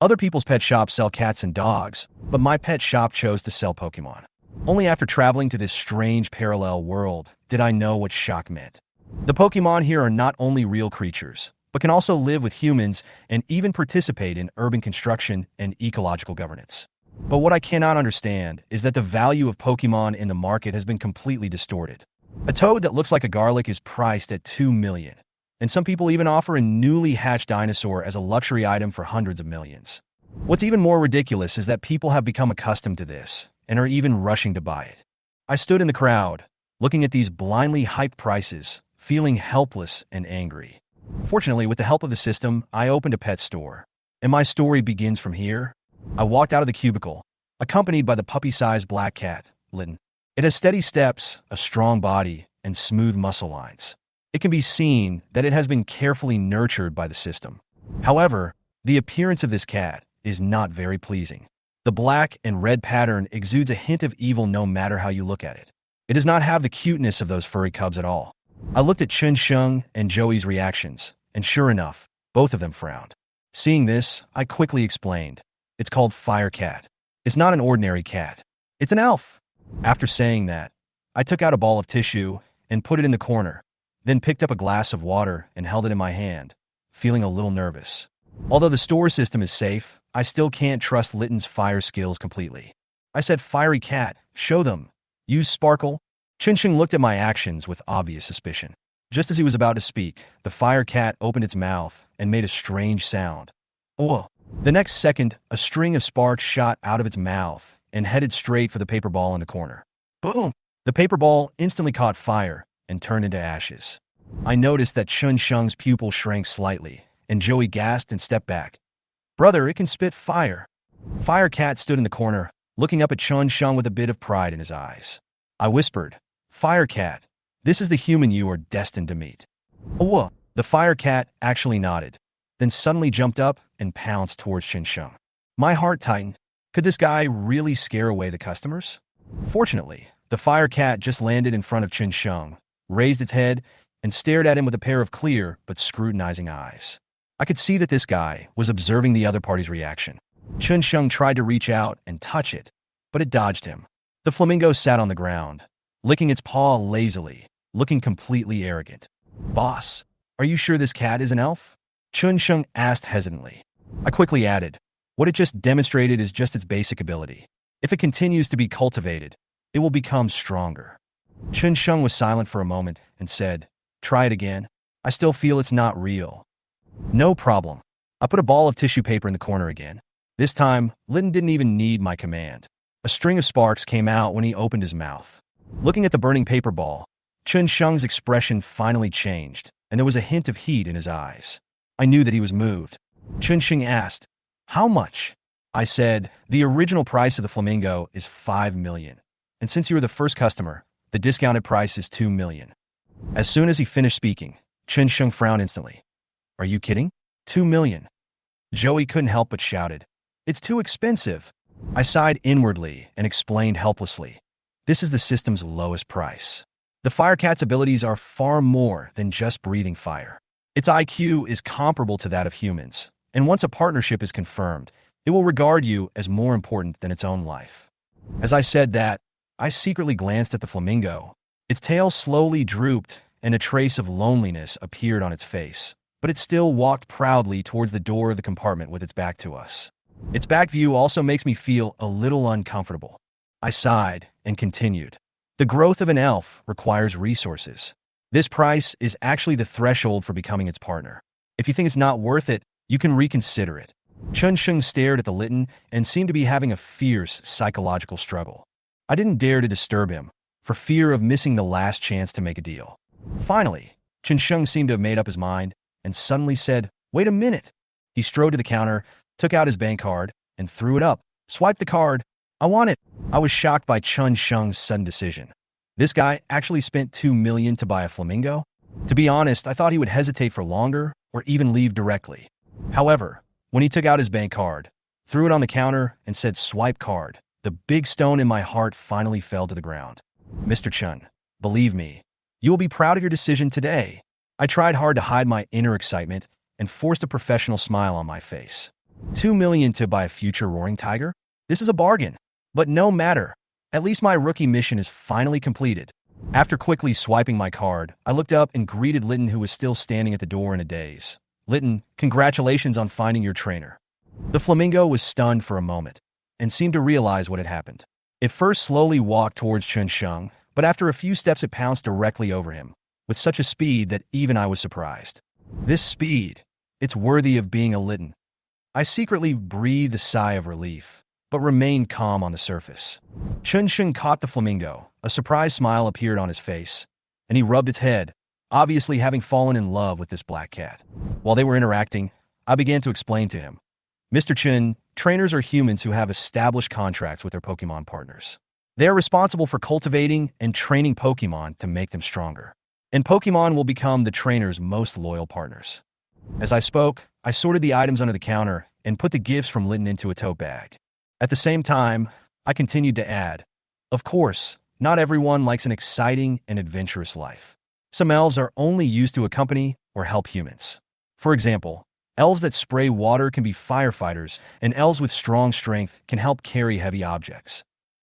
Other people's pet shops sell cats and dogs, but my pet shop chose to sell Pokemon. Only after traveling to this strange parallel world did I know what shock meant. The Pokemon here are not only real creatures, but can also live with humans and even participate in urban construction and ecological governance. But what I cannot understand is that the value of Pokemon in the market has been completely distorted. A toad that looks like a garlic is priced at $2 million, and some people even offer a newly hatched dinosaur as a luxury item for hundreds of millions. What's even more ridiculous is that people have become accustomed to this and are even rushing to buy it. I stood in the crowd, looking at these blindly hyped prices, feeling helpless and angry. Fortunately, with the help of the system, I opened a pet store. And my story begins from here. I walked out of the cubicle, accompanied by the puppy-sized black cat, Litten. It has steady steps, a strong body, and smooth muscle lines. It can be seen that it has been carefully nurtured by the system. However, the appearance of this cat is not very pleasing. The black and red pattern exudes a hint of evil no matter how you look at it. It does not have the cuteness of those furry cubs at all. I looked at Chun Sheng and Joey's reactions, and sure enough, both of them frowned. Seeing this, I quickly explained. It's called Fire Cat. It's not an ordinary cat. It's an elf. After saying that, I took out a ball of tissue and put it in the corner, then picked up a glass of water and held it in my hand, feeling a little nervous. Although the store system is safe, I still can't trust Litten's fire skills completely. I said, "Fiery cat, show them. Use sparkle." Chinching looked at my actions with obvious suspicion. Just as he was about to speak, the fire cat opened its mouth and made a strange sound. Oh! The next second, a string of sparks shot out of its mouth and headed straight for the paper ball in the corner. Boom! The paper ball instantly caught fire and turned into ashes. I noticed that Chun Sheng's pupil shrank slightly, and Joey gasped and stepped back. "Brother, it can spit fire." Fire Cat stood in the corner, looking up at Chun Sheng with a bit of pride in his eyes. I whispered, "Fire Cat, this is the human you are destined to meet." Oh, the Fire Cat actually nodded, then suddenly jumped up and pounced towards Chun Sheng. My heart tightened. Could this guy really scare away the customers? Fortunately, the Fire Cat just landed in front of Chun Sheng, raised its head, and stared at him with a pair of clear but scrutinizing eyes. I could see that this guy was observing the other party's reaction. Chun Sheng tried to reach out and touch it, but it dodged him. The flamingo sat on the ground, licking its paw lazily, looking completely arrogant. "Boss, are you sure this cat is an elf?" Chun Sheng asked hesitantly. I quickly added, "What it just demonstrated is just its basic ability. If it continues to be cultivated, it will become stronger." Chun Sheng was silent for a moment and said, "Try it again. I still feel it's not real." "No problem." I put a ball of tissue paper in the corner again. This time, Litten didn't even need my command. A string of sparks came out when he opened his mouth. Looking at the burning paper ball, Chun Sheng's expression finally changed, and there was a hint of heat in his eyes. I knew that he was moved. Chun Sheng asked, "How much?" I said, "The original price of the flamingo is $5 million, and since you were the first customer, the discounted price is $2 million. As soon as he finished speaking, Chun Sheng frowned instantly. "Are you kidding? $2 million? Joey couldn't help but shouted, "It's too expensive." I sighed inwardly and explained helplessly, "This is the system's lowest price. The Fire Cat's abilities are far more than just breathing fire. Its IQ is comparable to that of humans, and once a partnership is confirmed, it will regard you as more important than its own life." As I said that, I secretly glanced at the flamingo. Its tail slowly drooped, and a trace of loneliness appeared on its face, but it still walked proudly towards the door of the compartment with its back to us. Its back view also makes me feel a little uncomfortable. I sighed and continued. "The growth of an elf requires resources. This price is actually the threshold for becoming its partner. If you think it's not worth it, you can reconsider it." Chun Sheng stared at the Litten and seemed to be having a fierce psychological struggle. I didn't dare to disturb him, for fear of missing the last chance to make a deal. Finally, Chun Sheng seemed to have made up his mind, and suddenly said, "Wait a minute." He strode to the counter, took out his bank card, and threw it up. "Swipe the card. I want it." I was shocked by Chun Sheng's sudden decision. This guy actually spent $2 million to buy a flamingo? To be honest, I thought he would hesitate for longer or even leave directly. However, when he took out his bank card, threw it on the counter, and said, "Swipe card," the big stone in my heart finally fell to the ground. "Mr. Chun, believe me, you will be proud of your decision today." I tried hard to hide my inner excitement and forced a professional smile on my face. 2 million to buy a future roaring tiger? This is a bargain. But no matter. At least my rookie mission is finally completed. After quickly swiping my card, I looked up and greeted Litton, who was still standing at the door in a daze. Litton, congratulations on finding your trainer. The flamingo was stunned for a moment and seemed to realize what had happened. It first slowly walked towards Chun Sheng, but after a few steps it pounced directly over him, with such a speed that even I was surprised. This speed, it's worthy of being a Litton. I secretly breathed a sigh of relief, but remained calm on the surface. Chun Sheng caught the flamingo. A surprised smile appeared on his face, and he rubbed its head, obviously having fallen in love with this black cat. While they were interacting, I began to explain to him, Mr. Chun, trainers are humans who have established contracts with their Pokemon partners. They are responsible for cultivating and training Pokemon to make them stronger. And Pokemon will become the trainer's most loyal partners. As I spoke, I sorted the items under the counter and put the gifts from Litton into a tote bag. At the same time, I continued to add, of course, not everyone likes an exciting and adventurous life. Some elves are only used to accompany or help humans. For example, elves that spray water can be firefighters, and elves with strong strength can help carry heavy objects.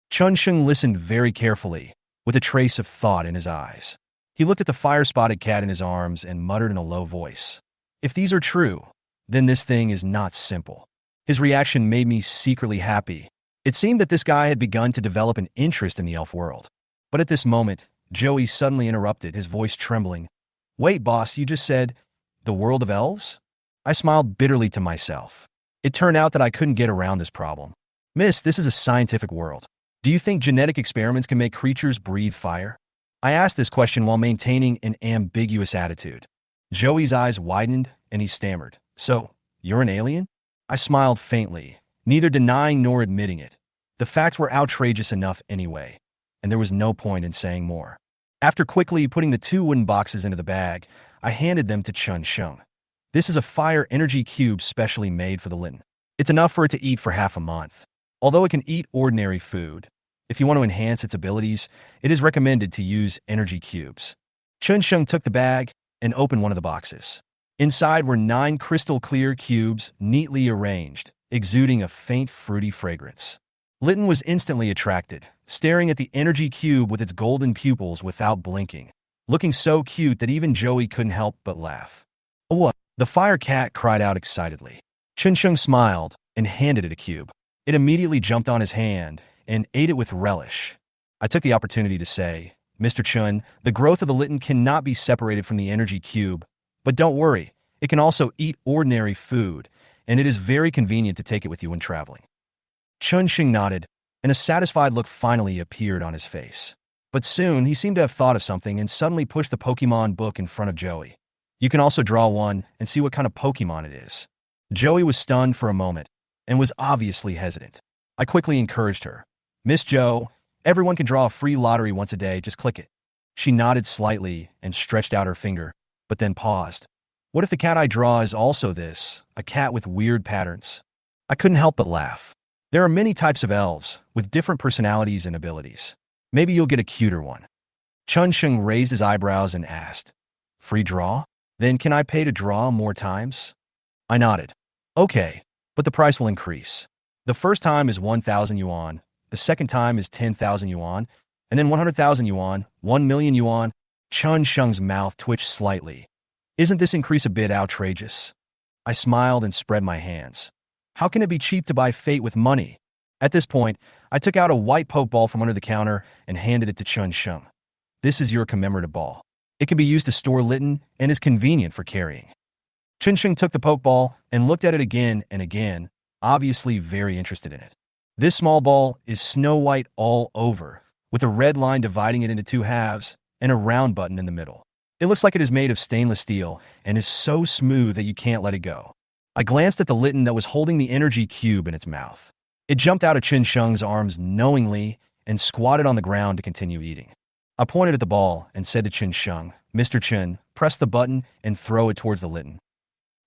Chun Sheng listened very carefully, with a trace of thought in his eyes. He looked at the fire-spotted cat in his arms and muttered in a low voice, if these are true, then this thing is not simple. His reaction made me secretly happy. It seemed that this guy had begun to develop an interest in the elf world. But at this moment, Joey suddenly interrupted, his voice trembling. Wait, boss, you just said, the world of elves? I smiled bitterly to myself. It turned out that I couldn't get around this problem. Miss, this is a scientific world. Do you think genetic experiments can make creatures breathe fire? I asked this question while maintaining an ambiguous attitude. Joey's eyes widened and he stammered, so, you're an alien? I smiled faintly, neither denying nor admitting it. The facts were outrageous enough anyway, and there was no point in saying more. After quickly putting the 2 wooden boxes into the bag, I handed them to Chun Sheng. This is a fire energy cube specially made for the Litton. It's enough for it to eat for half a month. Although it can eat ordinary food, if you want to enhance its abilities, it is recommended to use energy cubes. Chun Sheng took the bag and opened one of the boxes. Inside were 9 crystal-clear cubes neatly arranged, exuding a faint fruity fragrance. Litton was instantly attracted, staring at the energy cube with its golden pupils without blinking, looking so cute that even Joey couldn't help but laugh. Oh, what? The fire cat cried out excitedly. Chun Sheng smiled and handed it a cube. It immediately jumped on his hand and ate it with relish. I took the opportunity to say, Mr. Chun, the growth of the Litton cannot be separated from the energy cube, but don't worry, it can also eat ordinary food, and it is very convenient to take it with you when traveling. Chun Sheng nodded, and a satisfied look finally appeared on his face. But soon, he seemed to have thought of something and suddenly pushed the Pokemon book in front of Joey. You can also draw one and see what kind of Pokemon it is. Joey was stunned for a moment and was obviously hesitant. I quickly encouraged her. Miss Joe, everyone can draw a free lottery once a day, just click it. She nodded slightly and stretched out her finger, but then paused. What if the cat I draw is also this, a cat with weird patterns? I couldn't help but laugh. There are many types of elves, with different personalities and abilities. Maybe you'll get a cuter one. Chun Sheng raised his eyebrows and asked, Free draw? Then can I pay to draw more times? I nodded. Okay, but the price will increase. The first time is 1,000 yuan, the second time is 10,000 yuan, and then 100,000 yuan, 1 million yuan. Chun Sheng's mouth twitched slightly. Isn't this increase a bit outrageous? I smiled and spread my hands. How can it be cheap to buy fate with money? At this point, I took out a white pokeball from under the counter and handed it to Chun Sheng. This is your commemorative ball. It can be used to store Litton and is convenient for carrying. Chun Sheng took the pokeball and looked at it again and again, obviously very interested in it. This small ball is snow white all over, with a red line dividing it into 2 halves and a round button in the middle. It looks like it is made of stainless steel and is so smooth that you can't let it go. I glanced at the Litton that was holding the energy cube in its mouth. It jumped out of Chun Sheng's arms knowingly and squatted on the ground to continue eating. I pointed at the ball and said to Chun Sheng, Mr. Chun, press the button and throw it towards the Litton.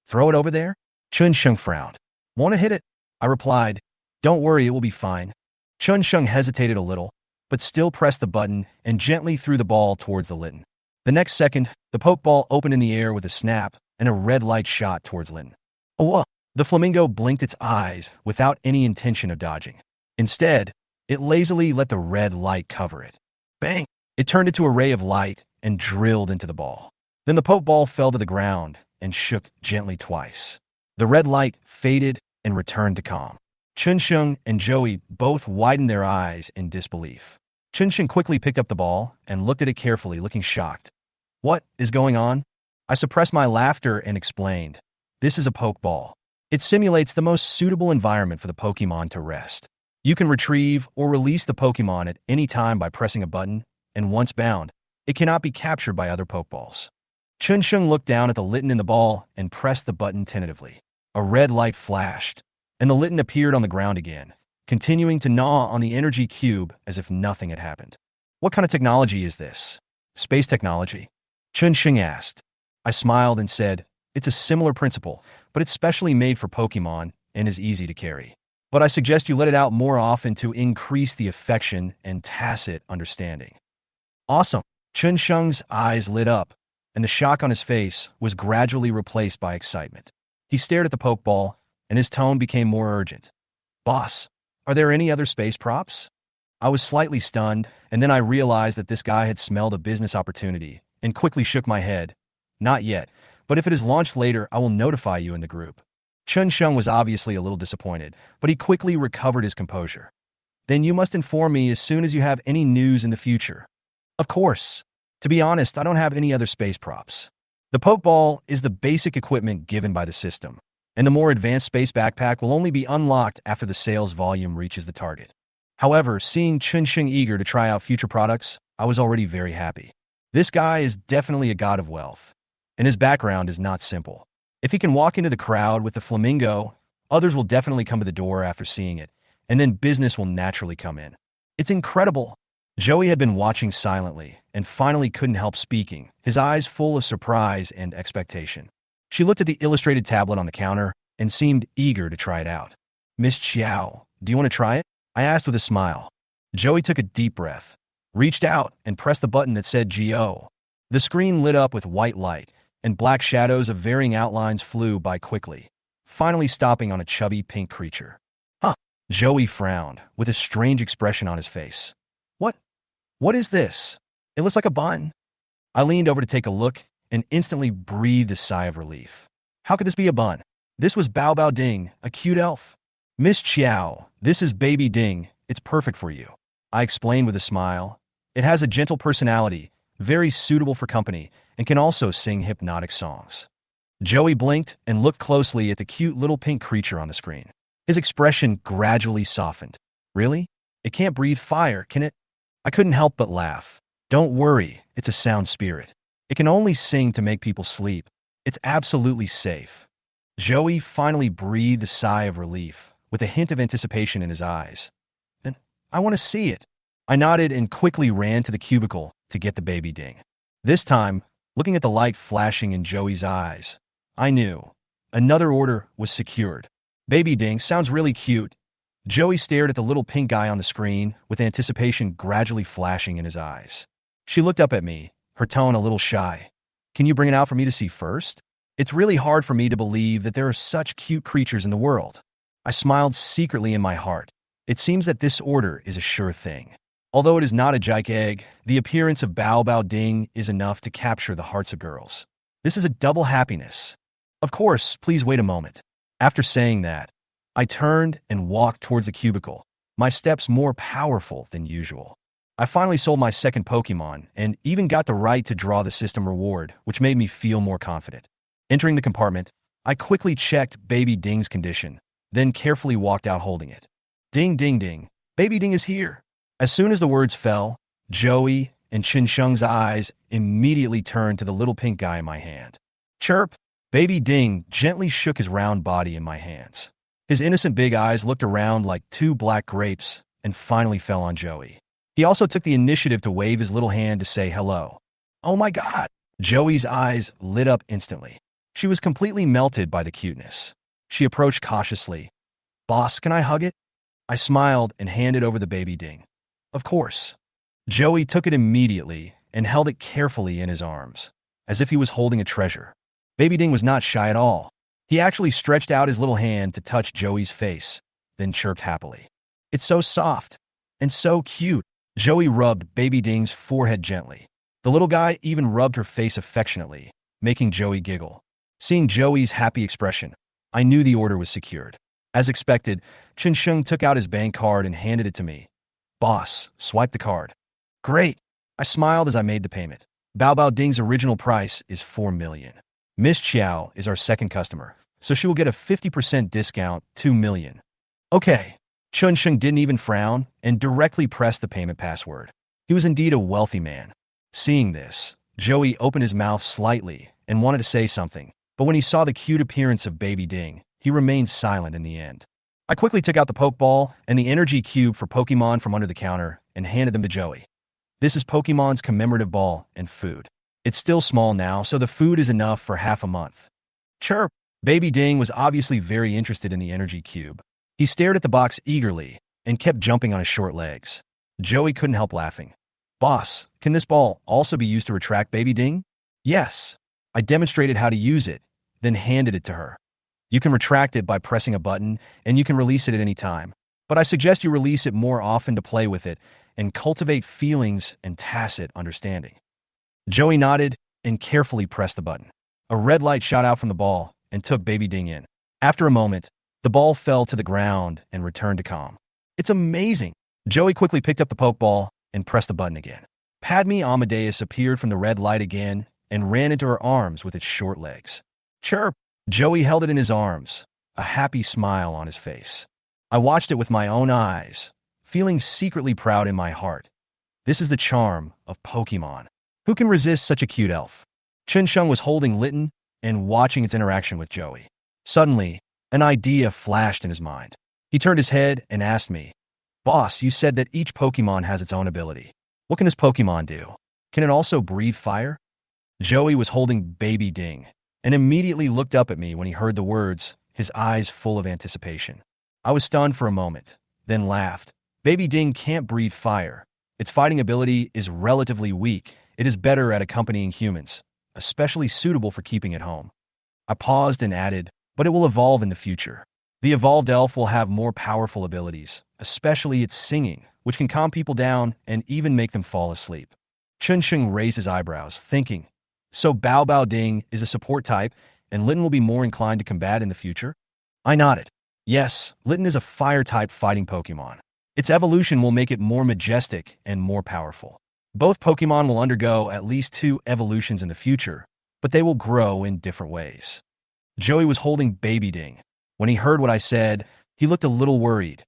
Throw it over there? Chun Sheng frowned. Want to hit it? I replied, Don't worry, it will be fine. Chun Sheng hesitated a little, but still pressed the button and gently threw the ball towards the Litton. The next second, the pokeball opened in the air with a snap, and a red light shot towards Litton. Oh, what? The flamingo blinked its eyes without any intention of dodging. Instead, it lazily let the red light cover it. Bang! It turned into a ray of light and drilled into the ball. Then the pokeball fell to the ground and shook gently twice. The red light faded and returned to calm. Chunsheng and Joey both widened their eyes in disbelief. Chunsheng quickly picked up the ball and looked at it carefully, looking shocked. What is going on? I suppressed my laughter and explained. This is a pokeball. It simulates the most suitable environment for the Pokémon to rest. You can retrieve or release the Pokémon at any time by pressing a button, and once bound, it cannot be captured by other Pokeballs. Chunsheng looked down at the Litten in the ball and pressed the button tentatively. A red light flashed, and the Litten appeared on the ground again, continuing to gnaw on the energy cube as if nothing had happened. What kind of technology is this? Space technology? Chunsheng asked. I smiled and said, it's a similar principle, but it's specially made for Pokémon and is easy to carry. But I suggest you let it out more often to increase the affection and tacit understanding. Awesome! Chunsheng's eyes lit up, and the shock on his face was gradually replaced by excitement. He stared at the Pokeball, and his tone became more urgent. Boss, are there any other space props? I was slightly stunned, and then I realized that this guy had smelled a business opportunity, and quickly shook my head. Not yet, but if it is launched later, I will notify you in the group. Chunsheng was obviously a little disappointed, but he quickly recovered his composure. Then you must inform me as soon as you have any news in the future. Of course. To be honest, I don't have any other space props. The Pokeball is the basic equipment given by the system, and the more advanced space backpack will only be unlocked after the sales volume reaches the target. However, seeing Chunsheng eager to try out future products, I was already very happy. This guy is definitely a god of wealth, and his background is not simple. If he can walk into the crowd with the flamingo, others will definitely come to the door after seeing it, and then business will naturally come in. It's incredible. Joey had been watching silently and finally couldn't help speaking, his eyes full of surprise and expectation. She looked at the illustrated tablet on the counter and seemed eager to try it out. Miss Chiao, do you want to try it? I asked with a smile. Joey took a deep breath, reached out, and pressed the button that said Go. The screen lit up with white light, and black shadows of varying outlines flew by quickly, finally stopping on a chubby pink creature. Huh. Joey frowned, with a strange expression on his face. What is this? It looks like a bun. I leaned over to take a look and instantly breathed a sigh of relief. How could this be a bun? This was Bao Bao Ding, a cute elf. Miss Chiao, this is Baby Ding. It's perfect for you. I explained with a smile. It has a gentle personality, very suitable for company, and can also sing hypnotic songs. Joey blinked and looked closely at the cute little pink creature on the screen. His expression gradually softened. Really? It can't breathe fire, can it? I couldn't help but laugh. Don't worry, it's a sound spirit. It can only sing to make people sleep. It's absolutely safe. Joey finally breathed a sigh of relief, with a hint of anticipation in his eyes. Then, I want to see it. I nodded and quickly ran to the cubicle to get the Baby Ding. This time, looking at the light flashing in Joey's eyes, I knew. Another order was secured. Baby Ding sounds really cute. Joey stared at the little pink guy on the screen, with anticipation gradually flashing in his eyes. She looked up at me, her tone a little shy. Can you bring it out for me to see first? It's really hard for me to believe that there are such cute creatures in the world. I smiled secretly in my heart. It seems that this order is a sure thing. Although it is not a Jike egg, the appearance of Bao Bao Ding is enough to capture the hearts of girls. This is a double happiness. Of course, please wait a moment. After saying that, I turned and walked towards the cubicle, my steps more powerful than usual. I finally sold my second Pokémon and even got the right to draw the system reward, which made me feel more confident. Entering the compartment, I quickly checked Baby Ding's condition, then carefully walked out holding it. Ding, ding, ding. Baby Ding is here. As soon as the words fell, Joey and Chunsheng's eyes immediately turned to the little pink guy in my hand. Chirp! Baby Ding gently shook his round body in my hands. His innocent big eyes looked around like two black grapes and finally fell on Joey. He also took the initiative to wave his little hand to say hello. Oh my God! Joey's eyes lit up instantly. She was completely melted by the cuteness. She approached cautiously. Boss, can I hug it? I smiled and handed over the Baby Ding. Of course. Joey took it immediately and held it carefully in his arms, as if he was holding a treasure. Baby Ding was not shy at all. He actually stretched out his little hand to touch Joey's face, then chirped happily. It's so soft and so cute. Joey rubbed Baby Ding's forehead gently. The little guy even rubbed her face affectionately, making Joey giggle. Seeing Joey's happy expression, I knew the order was secured. As expected, Chun Sheng took out his bank card and handed it to me. Boss, swipe the card. Great. I smiled as I made the payment. Bao Bao Ding's original price is 4 million. Miss Chiao is our second customer, so she will get a 50% discount, 2 million. Okay. Chun Sheng didn't even frown and directly pressed the payment password. He was indeed a wealthy man. Seeing this, Joey opened his mouth slightly and wanted to say something, but when he saw the cute appearance of Baby Ding, he remained silent in the end. I quickly took out the Pokeball and the energy cube for Pokemon from under the counter and handed them to Joey. This is Pokemon's commemorative ball and food. It's still small now, so the food is enough for half a month. Chirp! Baby Ding was obviously very interested in the energy cube. He stared at the box eagerly and kept jumping on his short legs. Joey couldn't help laughing. Boss, can this ball also be used to retract Baby Ding? Yes. I demonstrated how to use it, then handed it to her. You can retract it by pressing a button, and you can release it at any time. But I suggest you release it more often to play with it and cultivate feelings and tacit understanding. Joey nodded and carefully pressed the button. A red light shot out from the ball and took Baby Ding in. After a moment, the ball fell to the ground and returned to calm. It's amazing. Joey quickly picked up the Pokeball and pressed the button again. Padme Amadeus appeared from the red light again and ran into her arms with its short legs. Chirp! Joey held it in his arms, a happy smile on his face. I watched it with my own eyes, feeling secretly proud in my heart. This is the charm of Pokemon. Who can resist such a cute elf? Chun Sheng was holding Litten and watching its interaction with Joey. Suddenly, an idea flashed in his mind. He turned his head and asked me, Boss, you said that each Pokemon has its own ability. What can this Pokemon do? Can it also breathe fire? Joey was holding Baby Ding and immediately looked up at me when he heard the words, his eyes full of anticipation. I was stunned for a moment, then laughed. Baby Ding can't breathe fire. Its fighting ability is relatively weak. It is better at accompanying humans, especially suitable for keeping at home. I paused and added, but it will evolve in the future. The evolved elf will have more powerful abilities, especially its singing, which can calm people down and even make them fall asleep. Chun Sheng raised his eyebrows, thinking, so Bao Bao Ding is a support type, and Litten will be more inclined to combat in the future? I nodded. Yes, Litten is a fire-type fighting Pokemon. Its evolution will make it more majestic and more powerful. Both Pokemon will undergo at least 2 evolutions in the future, but they will grow in different ways. Joey was holding Baby Ding. When he heard what I said, he looked a little worried.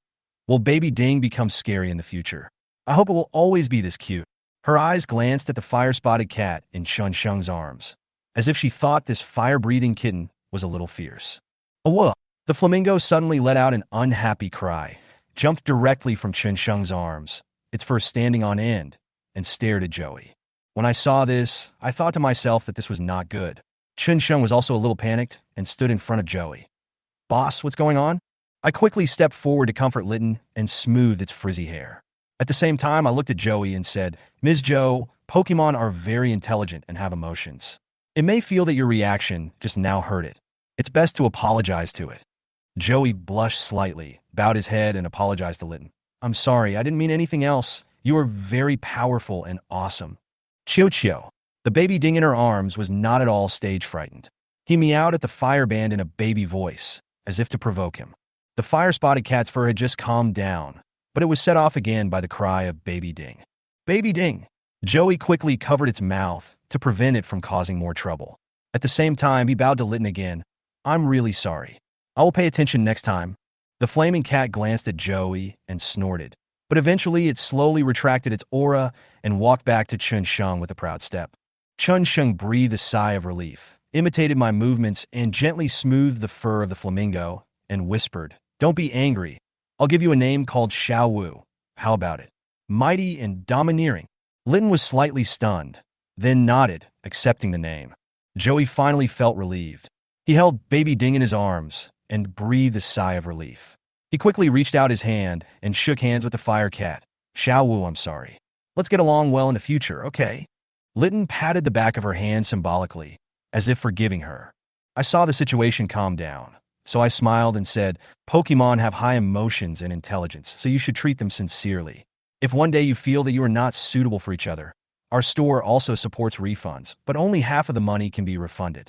Will Baby Ding become scary in the future? I hope it will always be this cute. Her eyes glanced at the fire-spotted cat in Chun Sheng's arms, as if she thought this fire-breathing kitten was a little fierce. Awah! The flamingo suddenly let out an unhappy cry, jumped directly from Chun Sheng's arms, its fur standing on end, and stared at Joey. When I saw this, I thought to myself that this was not good. Chun Sheng was also a little panicked and stood in front of Joey. Boss, what's going on? I quickly stepped forward to comfort Litten and smoothed its frizzy hair. At the same time, I looked at Joey and said, Ms. Joe, Pokemon are very intelligent and have emotions. It may feel that your reaction just now hurt it. It's best to apologize to it. Joey blushed slightly, bowed his head, and apologized to Litten. I'm sorry, I didn't mean anything else. You are very powerful and awesome. Chio Chio. The Baby Ding in her arms was not at all stage frightened. He meowed at the fire band in a baby voice, as if to provoke him. The fire-spotted cat's fur had just calmed down, but it was set off again by the cry of Baby Ding. Baby Ding! Joey quickly covered its mouth to prevent it from causing more trouble. At the same time, he bowed to Litten again. I'm really sorry. I will pay attention next time. The flaming cat glanced at Joey and snorted, but eventually it slowly retracted its aura and walked back to Chun Sheng with a proud step. Chun Sheng breathed a sigh of relief, imitated my movements, and gently smoothed the fur of the flamingo and whispered, Don't be angry. I'll give you a name called Xiao Wu. How about it? Mighty and domineering. Litten was slightly stunned, then nodded, accepting the name. Joey finally felt relieved. He held Baby Ding in his arms and breathed a sigh of relief. He quickly reached out his hand and shook hands with the fire cat. Xiao Wu, I'm sorry. Let's get along well in the future, okay? Litten patted the back of her hand symbolically, as if forgiving her. I saw the situation calm down, so I smiled and said, Pokemon have high emotions and intelligence, so you should treat them sincerely. If one day you feel that you are not suitable for each other, our store also supports refunds, but only half of the money can be refunded.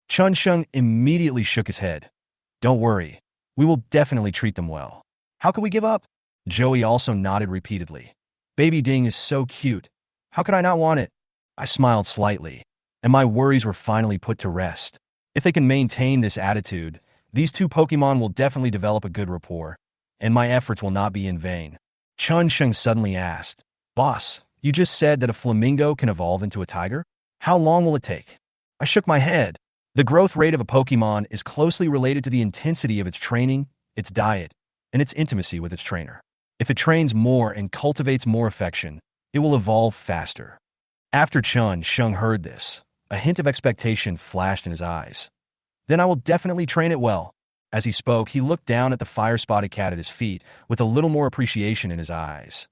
Chun Sheng immediately shook his head. Don't worry, we will definitely treat them well. How could we give up? Joey also nodded repeatedly. Baby Ding is so cute. How could I not want it? I smiled slightly, and my worries were finally put to rest. If they can maintain this attitude, these two Pokemon will definitely develop a good rapport, and my efforts will not be in vain. Chun Sheng suddenly asked, Boss, you just said that a flamingo can evolve into a tiger? How long will it take? I shook my head. The growth rate of a Pokemon is closely related to the intensity of its training, its diet, and its intimacy with its trainer. If it trains more and cultivates more affection, it will evolve faster. After Chun Sheng heard this, a hint of expectation flashed in his eyes. Then I will definitely train it well. As he spoke, he looked down at the fire-spotted cat at his feet with a little more appreciation in his eyes.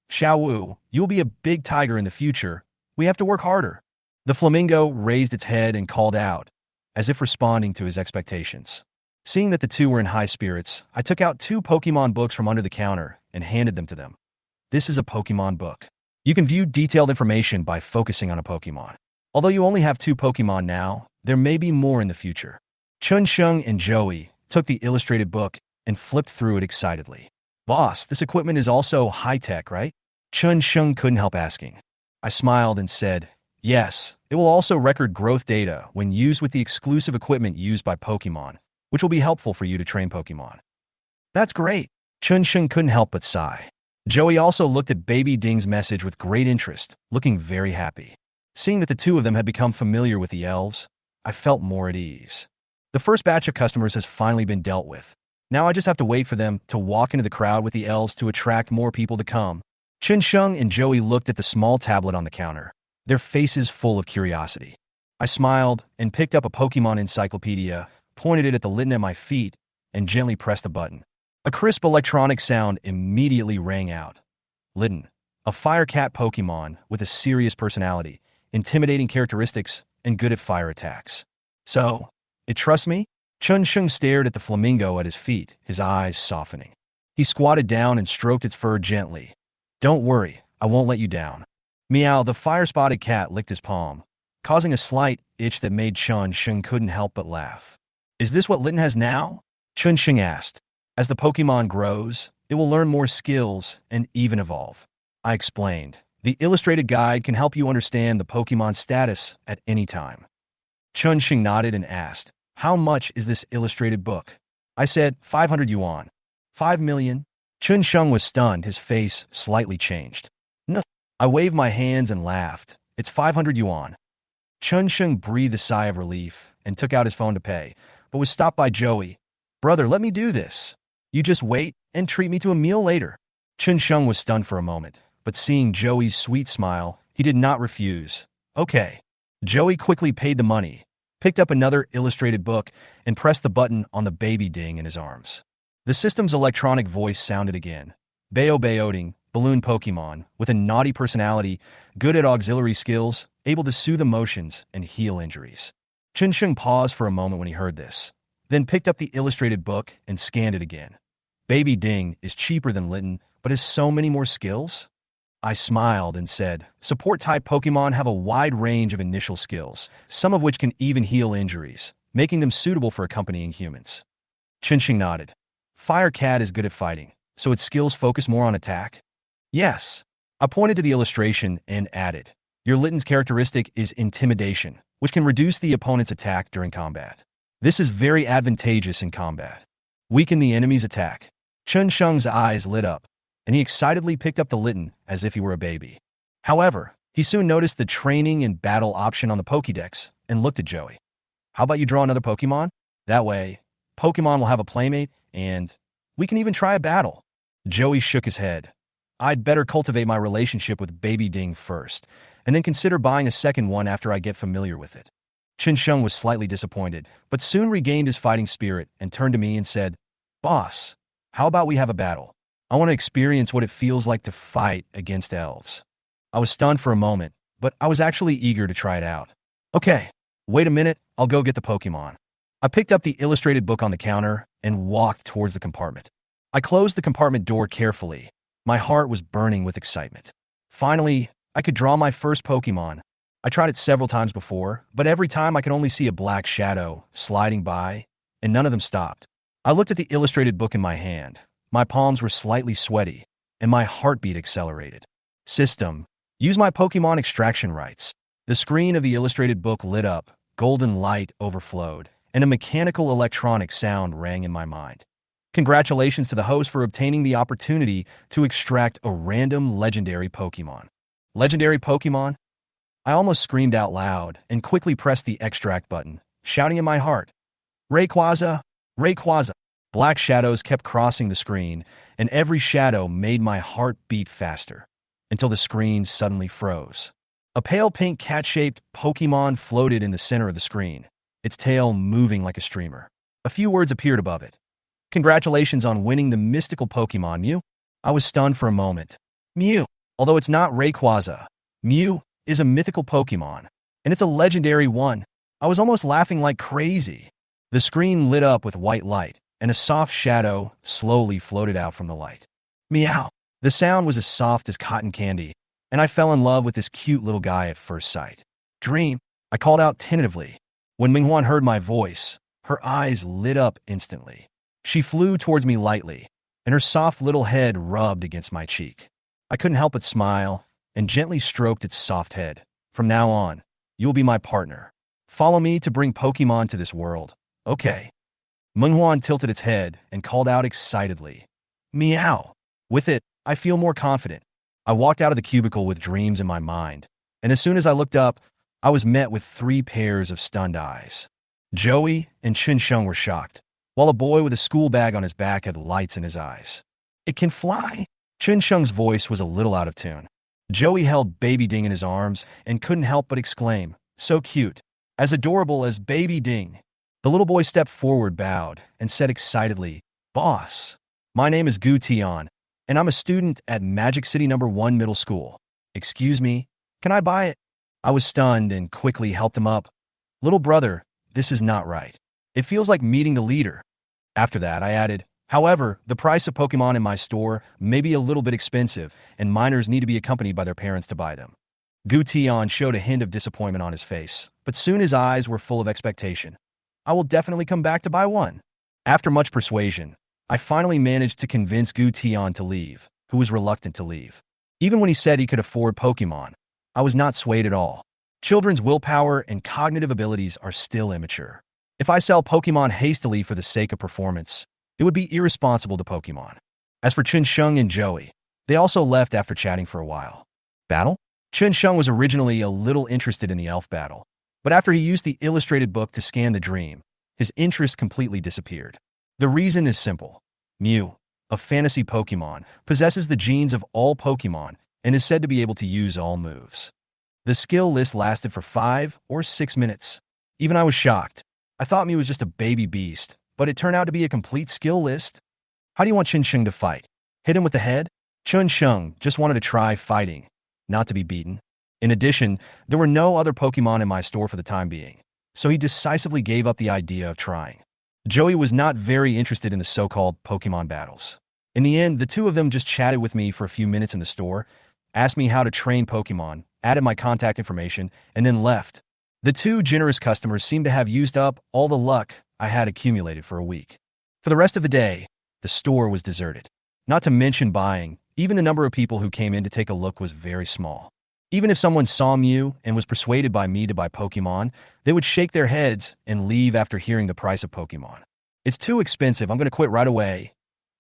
Xiao Wu, you will be a big tiger in the future. We have to work harder. The flamingo raised its head and called out, as if responding to his expectations. Seeing that the two were in high spirits, I took out 2 Pokemon books from under the counter and handed them to them. This is a Pokemon book. You can view detailed information by focusing on a Pokemon. Although you only have 2 Pokemon now, there may be more in the future. Chun Sheng and Joey took the illustrated book and flipped through it excitedly. Boss, this equipment is also high-tech, right? Chun Sheng couldn't help asking. I smiled and said, yes, it will also record growth data when used with the exclusive equipment used by Pokemon, which will be helpful for you to train Pokemon. That's great. Chun Sheng couldn't help but sigh. Joey also looked at Baby Ding's message with great interest, looking very happy. Seeing that the two of them had become familiar with the elves, I felt more at ease. The first batch of customers has finally been dealt with. Now I just have to wait for them to walk into the crowd with the elves to attract more people to come. Chun Sheng and Joey looked at the small tablet on the counter, their faces full of curiosity. I smiled and picked up a Pokemon encyclopedia, pointed it at the Litten at my feet, and gently pressed a button. A crisp electronic sound immediately rang out. Litten, a fire cat Pokemon with a serious personality, intimidating characteristics, and good at fire attacks. So, it trusts me? Chun Sheng stared at the flamingo at his feet, his eyes softening. He squatted down and stroked its fur gently. Don't worry, I won't let you down. Meow, the fire-spotted cat licked his palm, causing a slight itch that made Chun Sheng couldn't help but laugh. Is this what Litten has now? Chun Sheng asked. As the Pokemon grows, it will learn more skills and even evolve. I explained. The illustrated guide can help you understand the Pokemon's status at any time. Chun Sheng nodded and asked, how much is this illustrated book? I said, 500 yuan. 5 million? Chun Sheng was stunned, his face slightly changed. No. I waved my hands and laughed. It's 500 yuan. Chun Sheng breathed a sigh of relief and took out his phone to pay, but was stopped by Joey. Brother, let me do this. You just wait and treat me to a meal later. Chun Sheng was stunned for a moment, but seeing Joey's sweet smile, he did not refuse. Okay. Joey quickly paid the money, picked up another illustrated book, and pressed the button on the Baby Ding in his arms. The system's electronic voice sounded again. Bayo-Bayoting, balloon Pokemon, with a naughty personality, good at auxiliary skills, able to soothe emotions and heal injuries. Chun Sheng paused for a moment when he heard this, then picked up the illustrated book and scanned it again. Baby Ding is cheaper than Litten, but has so many more skills? I smiled and said, support-type Pokemon have a wide range of initial skills, some of which can even heal injuries, making them suitable for accompanying humans. Chun Sheng nodded. Fire Cat is good at fighting, so its skills focus more on attack? Yes. I pointed to the illustration and added, your Litten's characteristic is intimidation, which can reduce the opponent's attack during combat. This is very advantageous in combat. Weaken the enemy's attack. Chun Sheng's eyes lit up, and he excitedly picked up the Litten as if he were a baby. However, he soon noticed the training and battle option on the Pokédex and looked at Joey. How about you draw another Pokemon? That way, Pokemon will have a playmate, and we can even try a battle. Joey shook his head. I'd better cultivate my relationship with Baby Ding first, and then consider buying a second one after I get familiar with it. Chun Sheng was slightly disappointed, but soon regained his fighting spirit and turned to me and said, Boss, how about we have a battle? I want to experience what it feels like to fight against elves. I was stunned for a moment, but I was actually eager to try it out. Okay, wait a minute, I'll go get the Pokemon. I picked up the illustrated book on the counter and walked towards the compartment. I closed the compartment door carefully. My heart was burning with excitement. Finally, I could draw my first Pokemon. I tried it several times before, but every time I could only see a black shadow sliding by, and none of them stopped. I looked at the illustrated book in my hand. My palms were slightly sweaty, and my heartbeat accelerated. System. Use my Pokemon extraction rights. The screen of the illustrated book lit up, golden light overflowed, and a mechanical electronic sound rang in my mind. Congratulations to the host for obtaining the opportunity to extract a random legendary Pokemon. Legendary Pokemon? I almost screamed out loud and quickly pressed the extract button, shouting in my heart, Rayquaza! Rayquaza! Black shadows kept crossing the screen, and every shadow made my heart beat faster, until the screen suddenly froze. A pale pink cat-shaped Pokemon floated in the center of the screen, its tail moving like a streamer. A few words appeared above it. Congratulations on winning the mystical Pokemon, Mew. I was stunned for a moment. Mew, although it's not Rayquaza, Mew is a mythical Pokemon, and it's a legendary one. I was almost laughing like crazy. The screen lit up with white light, and a soft shadow slowly floated out from the light. Meow. The sound was as soft as cotton candy, and I fell in love with this cute little guy at first sight. Dream, I called out tentatively. When Minghuan heard my voice, her eyes lit up instantly. She flew towards me lightly, and her soft little head rubbed against my cheek. I couldn't help but smile, and gently stroked its soft head. From now on, you will be my partner. Follow me to bring Pokemon to this world. Okay. Minghuan tilted its head and called out excitedly. Meow. With it, I feel more confident. I walked out of the cubicle with dreams in my mind, and as soon as I looked up, I was met with 3 pairs of stunned eyes. Joey and Chunsheng were shocked, while a boy with a school bag on his back had lights in his eyes. It can fly? Chunsheng's voice was a little out of tune. Joey held Baby Ding in his arms and couldn't help but exclaim, so cute, as adorable as Baby Ding. The little boy stepped forward, bowed, and said excitedly, Boss, my name is Gu Tian, and I'm a student at Magic City No. 1 Middle School. Excuse me, can I buy it? I was stunned and quickly helped him up. Little brother, this is not right. It feels like meeting the leader. After that, I added, however, the price of Pokemon in my store may be a little bit expensive, and minors need to be accompanied by their parents to buy them. Gu Tian showed a hint of disappointment on his face, but soon his eyes were full of expectation. I will definitely come back to buy one. After much persuasion, I finally managed to convince Gu Tian to leave, who was reluctant to leave. Even when he said he could afford Pokemon, I was not swayed at all. Children's willpower and cognitive abilities are still immature. If I sell Pokemon hastily for the sake of performance, it would be irresponsible to Pokemon. As for Chunsheng and Joey, they also left after chatting for a while. Battle? Chunsheng was originally a little interested in the elf battle, but after he used the illustrated book to scan the dream, his interest completely disappeared. The reason is simple. Mew, a fantasy Pokemon, possesses the genes of all Pokemon and is said to be able to use all moves. The skill list lasted for 5 or 6 minutes. Even I was shocked. I thought Mew was just a baby beast, but it turned out to be a complete skill list. How do you want Chunsheng to fight? Hit him with the head? Chunsheng just wanted to try fighting, not to be beaten. In addition, there were no other Pokemon in my store for the time being, so he decisively gave up the idea of trying. Joey was not very interested in the so-called Pokemon battles. In the end, the two of them just chatted with me for a few minutes in the store, asked me how to train Pokemon, added my contact information, and then left. The two generous customers seemed to have used up all the luck I had accumulated for a week. For the rest of the day, the store was deserted. Not to mention buying, even the number of people who came in to take a look was very small. Even if someone saw Mew and was persuaded by me to buy Pokemon, they would shake their heads and leave after hearing the price of Pokemon. It's too expensive, I'm going to quit right away.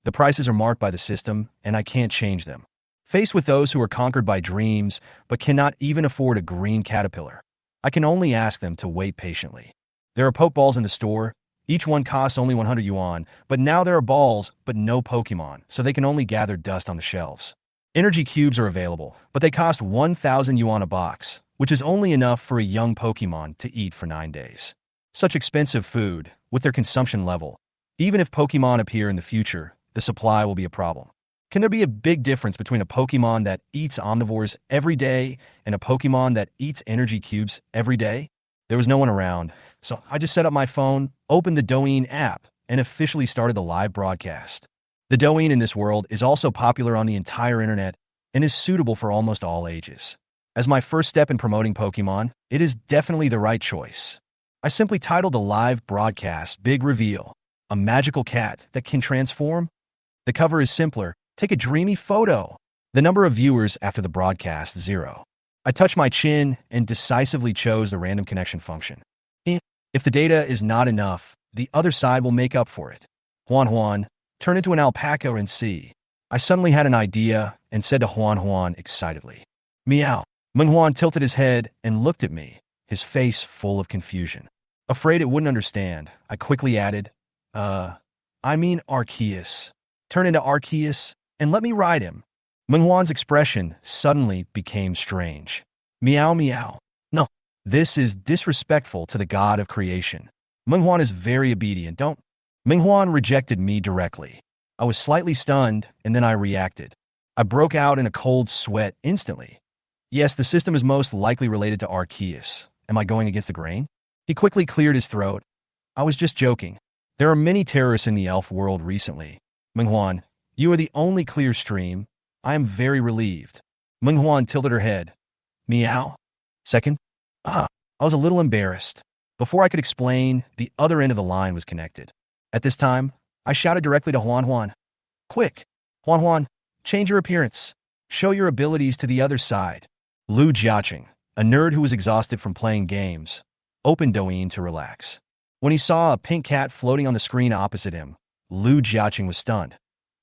The prices are marked by the system, and I can't change them. Faced with those who are conquered by dreams, but cannot even afford a green caterpillar, I can only ask them to wait patiently. There are Pokeballs in the store. Each one costs only 100 yuan, but now there are balls, but no Pokemon, so they can only gather dust on the shelves. Energy cubes are available, but they cost 1,000 yuan a box, which is only enough for a young Pokemon to eat for 9 days. Such expensive food, with their consumption level, even if Pokemon appear in the future, the supply will be a problem. Can there be a big difference between a Pokemon that eats omnivores every day and a Pokemon that eats energy cubes every day? There was no one around, so I just set up my phone, opened the Douyin app, and officially started the live broadcast. The Douyin in this world is also popular on the entire internet and is suitable for almost all ages. As my first step in promoting Pokemon, it is definitely the right choice. I simply titled the live broadcast Big Reveal, a magical cat that can transform. The cover is simpler. Take a dreamy photo. The number of viewers after the broadcast, 0. I touched my chin and decisively chose the random connection function. If the data is not enough, the other side will make up for it. Huan, turn into an alpaca and see. I suddenly had an idea and said to Huan excitedly. Meow. Manhwa tilted his head and looked at me, his face full of confusion. Afraid it wouldn't understand, I quickly added, I mean Arceus. Turn into Arceus and let me ride him. Manhwa's expression suddenly became strange. Meow. No, this is disrespectful to the god of creation. Manhwa is very obedient, don't. Manhwa rejected me directly. I was slightly stunned, and then I reacted. I broke out in a cold sweat instantly. Yes, the system is most likely related to Arceus. Am I going against the grain? He quickly cleared his throat. I was just joking. There are many terrorists in the elf world recently. Manhwa, you are the only clear stream. I am very relieved. Manhwa tilted her head. Meow. Second? I was a little embarrassed. Before I could explain, the other end of the line was connected. At this time, I shouted directly to Huan. Quick! Huan, change your appearance. Show your abilities to the other side. Lu Jiaqing, a nerd who was exhausted from playing games, opened Douyin to relax. When he saw a pink cat floating on the screen opposite him, Lu Jiaqing was stunned.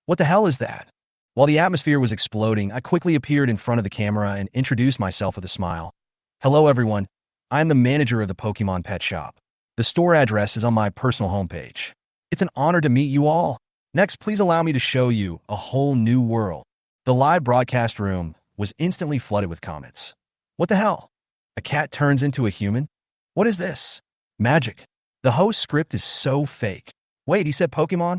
What the hell is that? While the atmosphere was exploding, I quickly appeared in front of the camera and introduced myself with a smile. Hello everyone, I am the manager of the Pokemon Pet Shop. The store address is on my personal homepage. It's an honor to meet you all. Next, please allow me to show you a whole new world. The live broadcast room was instantly flooded with comments. What the hell? A cat turns into a human? What is this? Magic. The host script is so fake. Wait, he said Pokemon?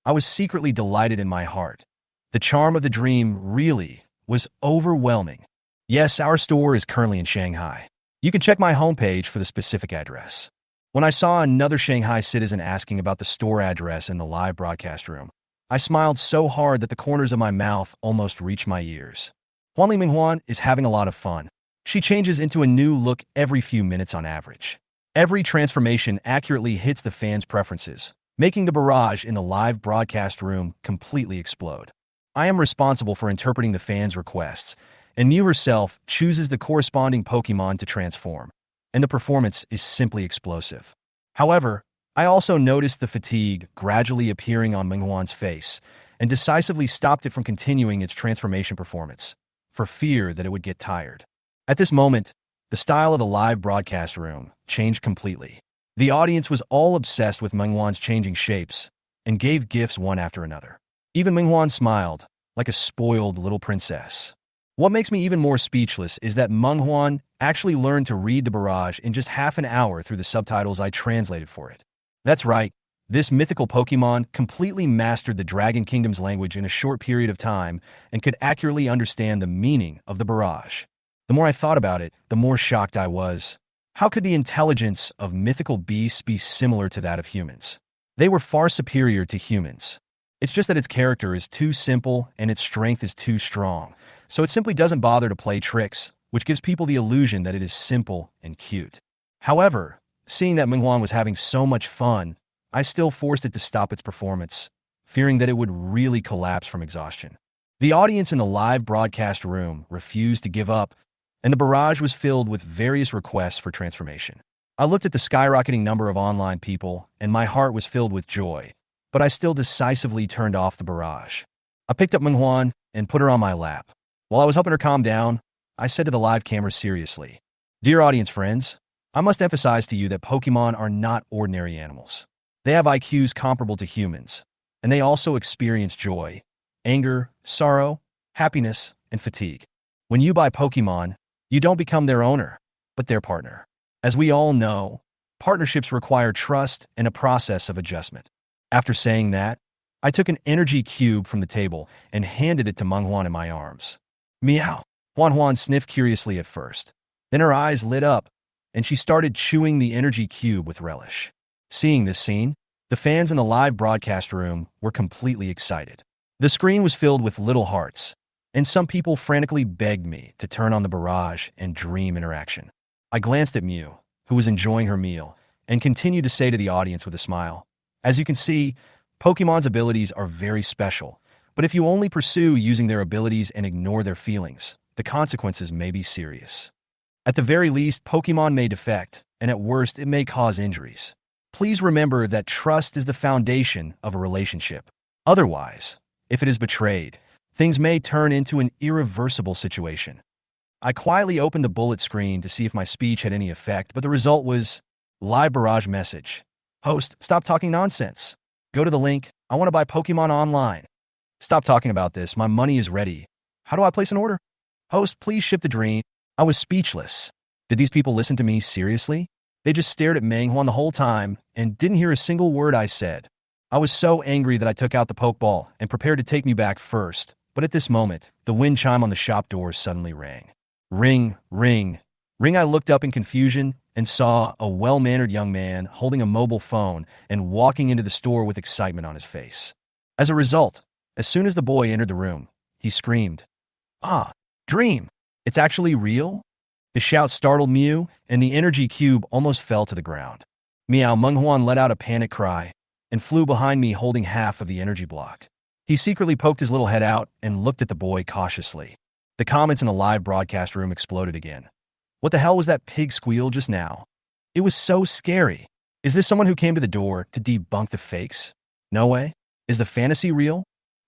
I was secretly delighted in my heart. The charm of the dream really was overwhelming. Yes, our store is currently in Shanghai. You can check my homepage for the specific address. When I saw another Shanghai citizen asking about the store address in the live broadcast room, I smiled so hard that the corners of my mouth almost reached my ears. Huanli Minghuan is having a lot of fun. She changes into a new look every few minutes on average. Every transformation accurately hits the fans' preferences, making the barrage in the live broadcast room completely explode. I am responsible for interpreting the fans' requests, and Mew herself chooses the corresponding Pokemon to transform, and the performance is simply explosive. However, I also noticed the fatigue gradually appearing on Minghuan's face, and decisively stopped it from continuing its transformation performance, for fear that it would get tired. At this moment, the style of the live broadcast room changed completely. The audience was all obsessed with Minghuan's changing shapes, and gave gifts one after another. Even Minghuan smiled, like a spoiled little princess. What makes me even more speechless is that Minghuan actually learned to read the barrage in just half an hour through the subtitles I translated for it. That's right, this mythical Pokemon completely mastered the Dragon Kingdom's language in a short period of time and could accurately understand the meaning of the barrage. The more I thought about it, the more shocked I was. How could the intelligence of mythical beasts be similar to that of humans? They were far superior to humans. It's just that its character is too simple and its strength is too strong, so it simply doesn't bother to play tricks, which gives people the illusion that it is simple and cute. However, seeing that Minghuan was having so much fun, I still forced it to stop its performance, fearing that it would really collapse from exhaustion. The audience in the live broadcast room refused to give up, and the barrage was filled with various requests for transformation. I looked at the skyrocketing number of online people, and my heart was filled with joy, but I still decisively turned off the barrage. I picked up Minghuan and put her on my lap. While I was helping her calm down, I said to the live camera seriously, "Dear audience friends, I must emphasize to you that Pokemon are not ordinary animals. They have IQs comparable to humans, and they also experience joy, anger, sorrow, happiness, and fatigue. When you buy Pokemon, you don't become their owner, but their partner. As we all know, partnerships require trust and a process of adjustment." After saying that, I took an energy cube from the table and handed it to Minghuan in my arms. Meow. Huan sniffed curiously at first. Then her eyes lit up, and she started chewing the energy cube with relish. Seeing this scene, the fans in the live broadcast room were completely excited. The screen was filled with little hearts, and some people frantically begged me to turn on the barrage and dream interaction. I glanced at Mew, who was enjoying her meal, and continued to say to the audience with a smile, "As you can see, Pokemon's abilities are very special, but if you only pursue using their abilities and ignore their feelings, the consequences may be serious. At the very least, Pokemon may defect, and at worst, it may cause injuries. Please remember that trust is the foundation of a relationship. Otherwise, if it is betrayed, things may turn into an irreversible situation." I quietly opened the bullet screen to see if my speech had any effect, but the result was live barrage message. "Host, stop talking nonsense. Go to the link. I want to buy Pokemon online. Stop talking about this. My money is ready. How do I place an order? Host, please ship the dream." I was speechless. Did these people listen to me seriously? They just stared at manhwa the whole time and didn't hear a single word I said. I was so angry that I took out the pokeball and prepared to take me back first, but at this moment, the wind chime on the shop door suddenly rang. Ring, ring, ring. I looked up in confusion and saw a well-mannered young man holding a mobile phone and walking into the store with excitement on his face. As a result, as soon as the boy entered the room, he screamed, "Ah, dream! It's actually real?" His shout startled Mew, and the energy cube almost fell to the ground. Meow Menghuan let out a panic cry and flew behind me holding half of the energy block. He secretly poked his little head out and looked at the boy cautiously. The comments in the live broadcast room exploded again. What the hell was that pig squeal just now? It was so scary. Is this someone who came to the door to debunk the fakes? No way. Is the fantasy real?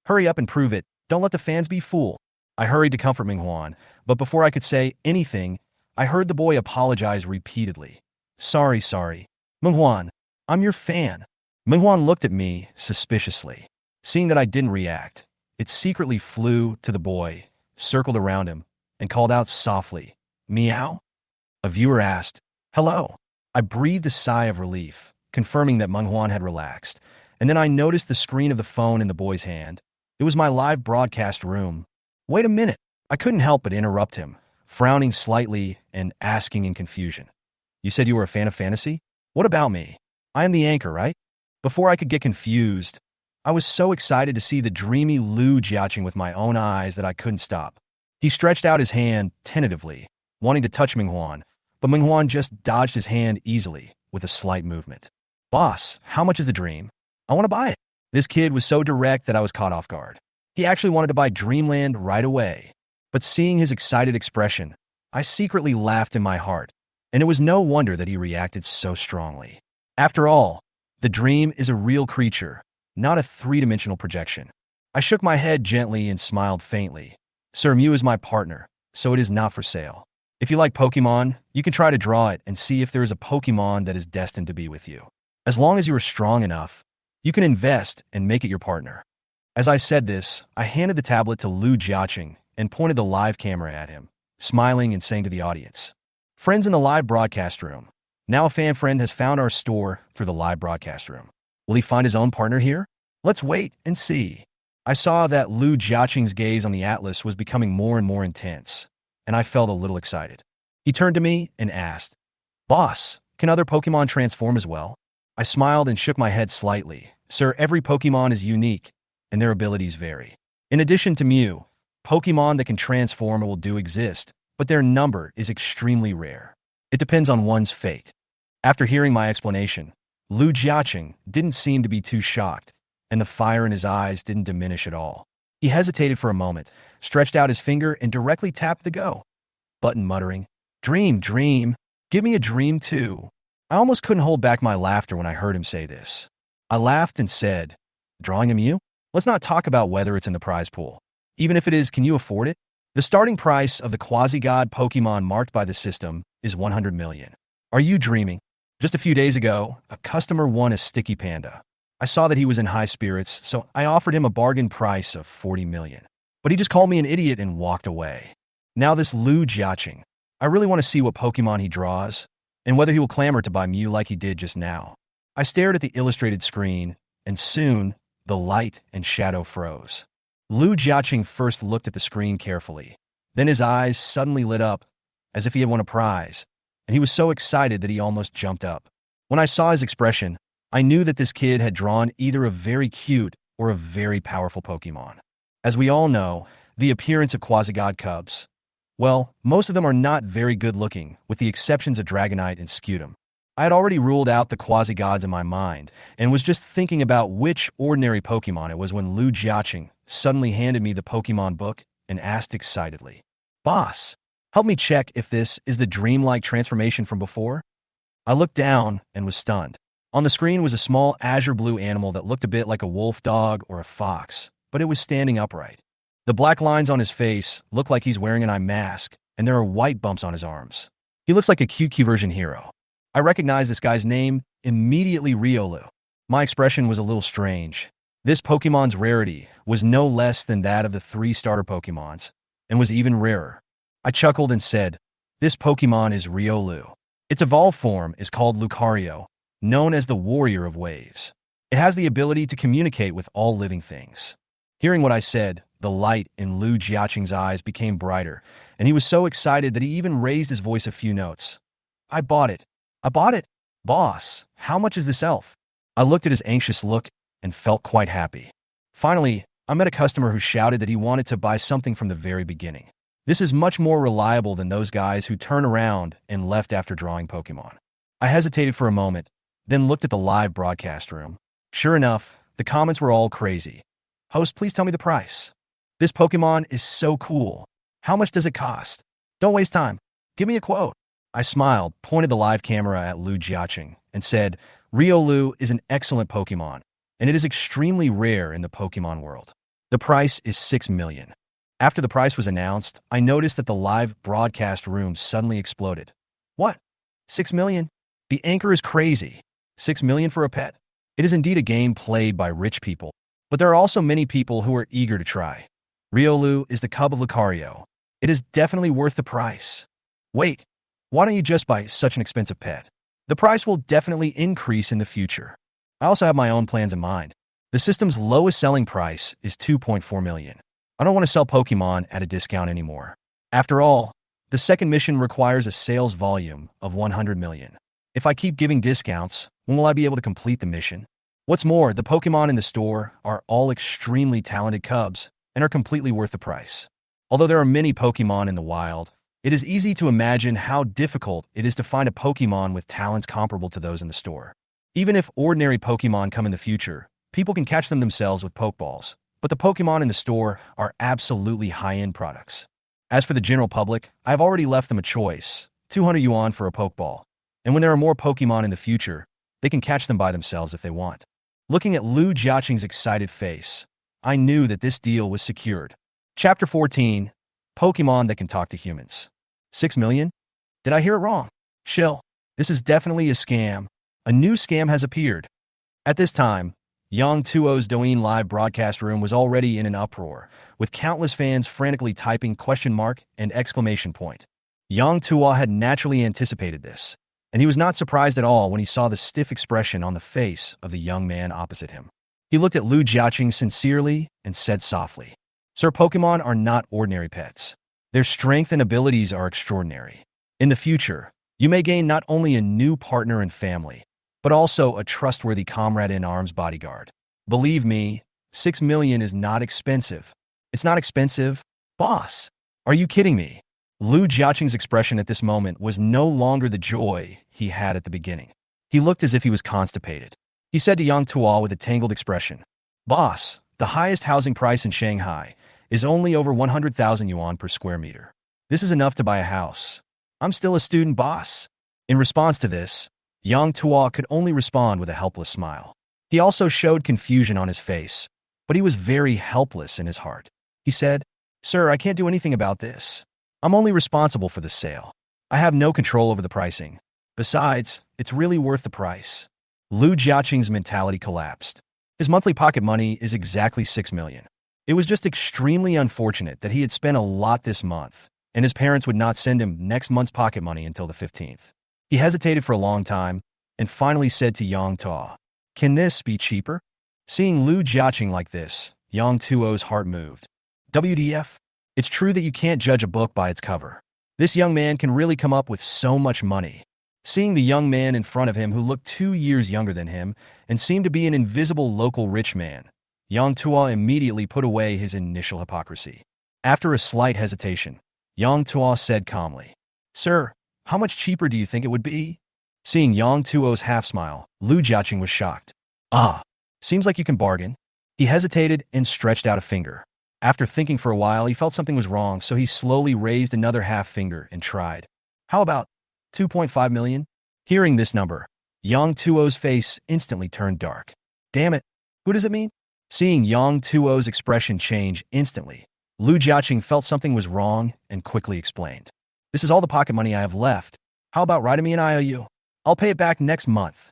Hurry up and prove it. Don't let the fans be fooled. I hurried to comfort Menghuan, but before I could say anything, I heard the boy apologize repeatedly. Sorry. Menghuan, I'm your fan." Menghuan looked at me suspiciously. Seeing that I didn't react, it secretly flew to the boy, circled around him, and called out softly, "Meow?" A viewer asked, "Hello." I breathed a sigh of relief, confirming that Menghuan had relaxed, and then I noticed the screen of the phone in the boy's hand. It was my live broadcast room. Wait a minute. I couldn't help but interrupt him, frowning slightly and asking in confusion. "You said you were a fan of fantasy? What about me? I am the anchor, right?" Before I could get confused, I was so excited to see the dreamy Lu Jiaqing with my own eyes that I couldn't stop. He stretched out his hand tentatively, wanting to touch Menghuan, but Menghuan just dodged his hand easily with a slight movement. "Boss, how much is the dream? I want to buy it." This kid was so direct that I was caught off guard. He actually wanted to buy Dreamland right away. But seeing his excited expression, I secretly laughed in my heart, and it was no wonder that he reacted so strongly. After all, the dream is a real creature, not a three-dimensional projection. I shook my head gently and smiled faintly. "Sir, Mew is my partner, so it is not for sale. If you like Pokemon, you can try to draw it and see if there is a Pokemon that is destined to be with you. As long as you are strong enough, you can invest and make it your partner." As I said this, I handed the tablet to Lu Jiaqing and pointed the live camera at him, smiling and saying to the audience, "Friends in the live broadcast room, now a fan friend has found our store through the live broadcast room. Will he find his own partner here? Let's wait and see." I saw that Lu Jiaqing's gaze on the atlas was becoming more and more intense, and I felt a little excited. He turned to me and asked, "Boss, can other Pokemon transform as well?" I smiled and shook my head slightly. "Sir, every Pokemon is unique, and their abilities vary. In addition to Mew, Pokemon that can transform will do exist, but their number is extremely rare. It depends on one's fate." After hearing my explanation, Lu Jiaqing didn't seem to be too shocked, and the fire in his eyes didn't diminish at all. He hesitated for a moment, stretched out his finger, and directly tapped the go button, muttering, Dream, give me a dream too." I almost couldn't hold back my laughter when I heard him say this. I laughed and said, "Drawing a Mew? Let's not talk about whether it's in the prize pool. Even if it is, can you afford it? The starting price of the quasi-god Pokemon marked by the system is 100 million. Are you dreaming?" Just a few days ago, a customer won a sticky panda. I saw that he was in high spirits, so I offered him a bargain price of 40 million. But he just called me an idiot and walked away. Now this Lu Jiaqing, I really want to see what Pokemon he draws, and whether he will clamor to buy Mew like he did just now. I stared at the illustrated screen, and soon, the light and shadow froze. Lu Jiaqing first looked at the screen carefully. Then his eyes suddenly lit up, as if he had won a prize, and he was so excited that he almost jumped up. When I saw his expression, I knew that this kid had drawn either a very cute or a very powerful Pokemon. As we all know, the appearance of Quasi-God cubs, well, most of them are not very good looking, with the exceptions of Dragonite and Scutum. I had already ruled out the Quasi-Gods in my mind, and was just thinking about which ordinary Pokemon it was when Lu Jiaqing suddenly handed me the Pokemon book and asked excitedly, "Boss, help me check if this is the dreamlike transformation from before?" I looked down and was stunned. On the screen was a small azure blue animal that looked a bit like a wolf dog or a fox, but it was standing upright. The black lines on his face look like he's wearing an eye mask, and there are white bumps on his arms. He looks like a QQ version hero. I recognized this guy's name immediately, Riolu. My expression was a little strange. This Pokemon's rarity was no less than that of the 3 starter Pokemons, and was even rarer. I chuckled and said, "This Pokemon is Riolu. Its evolved form is called Lucario, known as the Warrior of Waves. It has the ability to communicate with all living things." Hearing what I said, the light in Lu Jiaqing's eyes became brighter, and he was so excited that he even raised his voice a few notes. "I bought it. I bought it. Boss, how much is this elf?" I looked at his anxious look and felt quite happy. Finally, I met a customer who shouted that he wanted to buy something from the very beginning. This is much more reliable than those guys who turn around and left after drawing Pokemon. I hesitated for a moment, then looked at the live broadcast room. Sure enough, the comments were all crazy. "Host, please tell me the price. This Pokemon is so cool. How much does it cost? Don't waste time. Give me a quote." I smiled, pointed the live camera at Lu Jiaqing, and said, "Riolu is an excellent Pokemon, and it is extremely rare in the Pokemon world. The price is 6 million. After the price was announced, I noticed that the live broadcast room suddenly exploded. "What? 6 million? The anchor is crazy. 6 million for a pet?" It is indeed a game played by rich people, but there are also many people who are eager to try. Riolu is the cub of Lucario. It is definitely worth the price. Wait, why don't you just buy such an expensive pet? The price will definitely increase in the future. I also have my own plans in mind. The system's lowest selling price is 2.4 million. I don't want to sell Pokemon at a discount anymore. After all, the second mission requires a sales volume of 100 million. If I keep giving discounts, when will I be able to complete the mission? What's more, the Pokemon in the store are all extremely talented cubs and are completely worth the price. Although there are many Pokemon in the wild, it is easy to imagine how difficult it is to find a Pokemon with talents comparable to those in the store. Even if ordinary Pokemon come in the future, people can catch them themselves with Pokeballs, but the Pokemon in the store are absolutely high-end products. As for the general public, I have already left them a choice, 200 yuan for a Pokeball, and when there are more Pokemon in the future, they can catch them by themselves if they want. Looking at Lu Jiaqing's excited face, I knew that this deal was secured. Chapter 14, Pokemon that can talk to humans. 6 million? Did I hear it wrong? Shill, this is definitely a scam. A new scam has appeared. At this time, Yang Tuo's Douyin live broadcast room was already in an uproar, with countless fans frantically typing question mark and exclamation point. Yang Tuo had naturally anticipated this, and he was not surprised at all when he saw the stiff expression on the face of the young man opposite him. He looked at Lu Jiaqing sincerely and said softly, "Sir, Pokemon are not ordinary pets. Their strength and abilities are extraordinary. In the future, you may gain not only a new partner and family, but also a trustworthy comrade-in-arms bodyguard. Believe me, 6 million is not expensive." "It's not expensive? Boss, are you kidding me?" Lu Jiaqing's expression at this moment was no longer the joy he had at the beginning. He looked as if he was constipated. He said to Yang Tuo with a tangled expression, "Boss, the highest housing price in Shanghai is only over 100,000 yuan per square meter. This is enough to buy a house. I'm still a student, boss." In response to this, Yang Tuo could only respond with a helpless smile. He also showed confusion on his face, but he was very helpless in his heart. He said, "Sir, I can't do anything about this. I'm only responsible for the sale. I have no control over the pricing. Besides, it's really worth the price." Lu Jiaqing's mentality collapsed. His monthly pocket money is exactly 6 million. It was just extremely unfortunate that he had spent a lot this month, and his parents would not send him next month's pocket money until the 15th. He hesitated for a long time, and finally said to Yang Tuo, "Can this be cheaper?" Seeing Lu Jiaqing like this, Yang Tuo's heart moved. WDF? It's true that you can't judge a book by its cover. This young man can really come up with so much money. Seeing the young man in front of him who looked 2 years younger than him and seemed to be an invisible local rich man, Yang Tuo immediately put away his initial hypocrisy. After a slight hesitation, Yang Tuo said calmly, "Sir, how much cheaper do you think it would be?" Seeing Yang Tuo's half-smile, Lu Jiaqing was shocked. "Ah, seems like you can bargain." He hesitated and stretched out a finger. After thinking for a while, he felt something was wrong, so he slowly raised another half finger and tried. "How about 2.5 million?" Hearing this number, Yang Tuo's face instantly turned dark. "Damn it, who does it mean?" Seeing Yang Tuo's expression change instantly, Lu Jiaqing felt something was wrong and quickly explained. "This is all the pocket money I have left. How about writing me an IOU? I'll pay it back next month."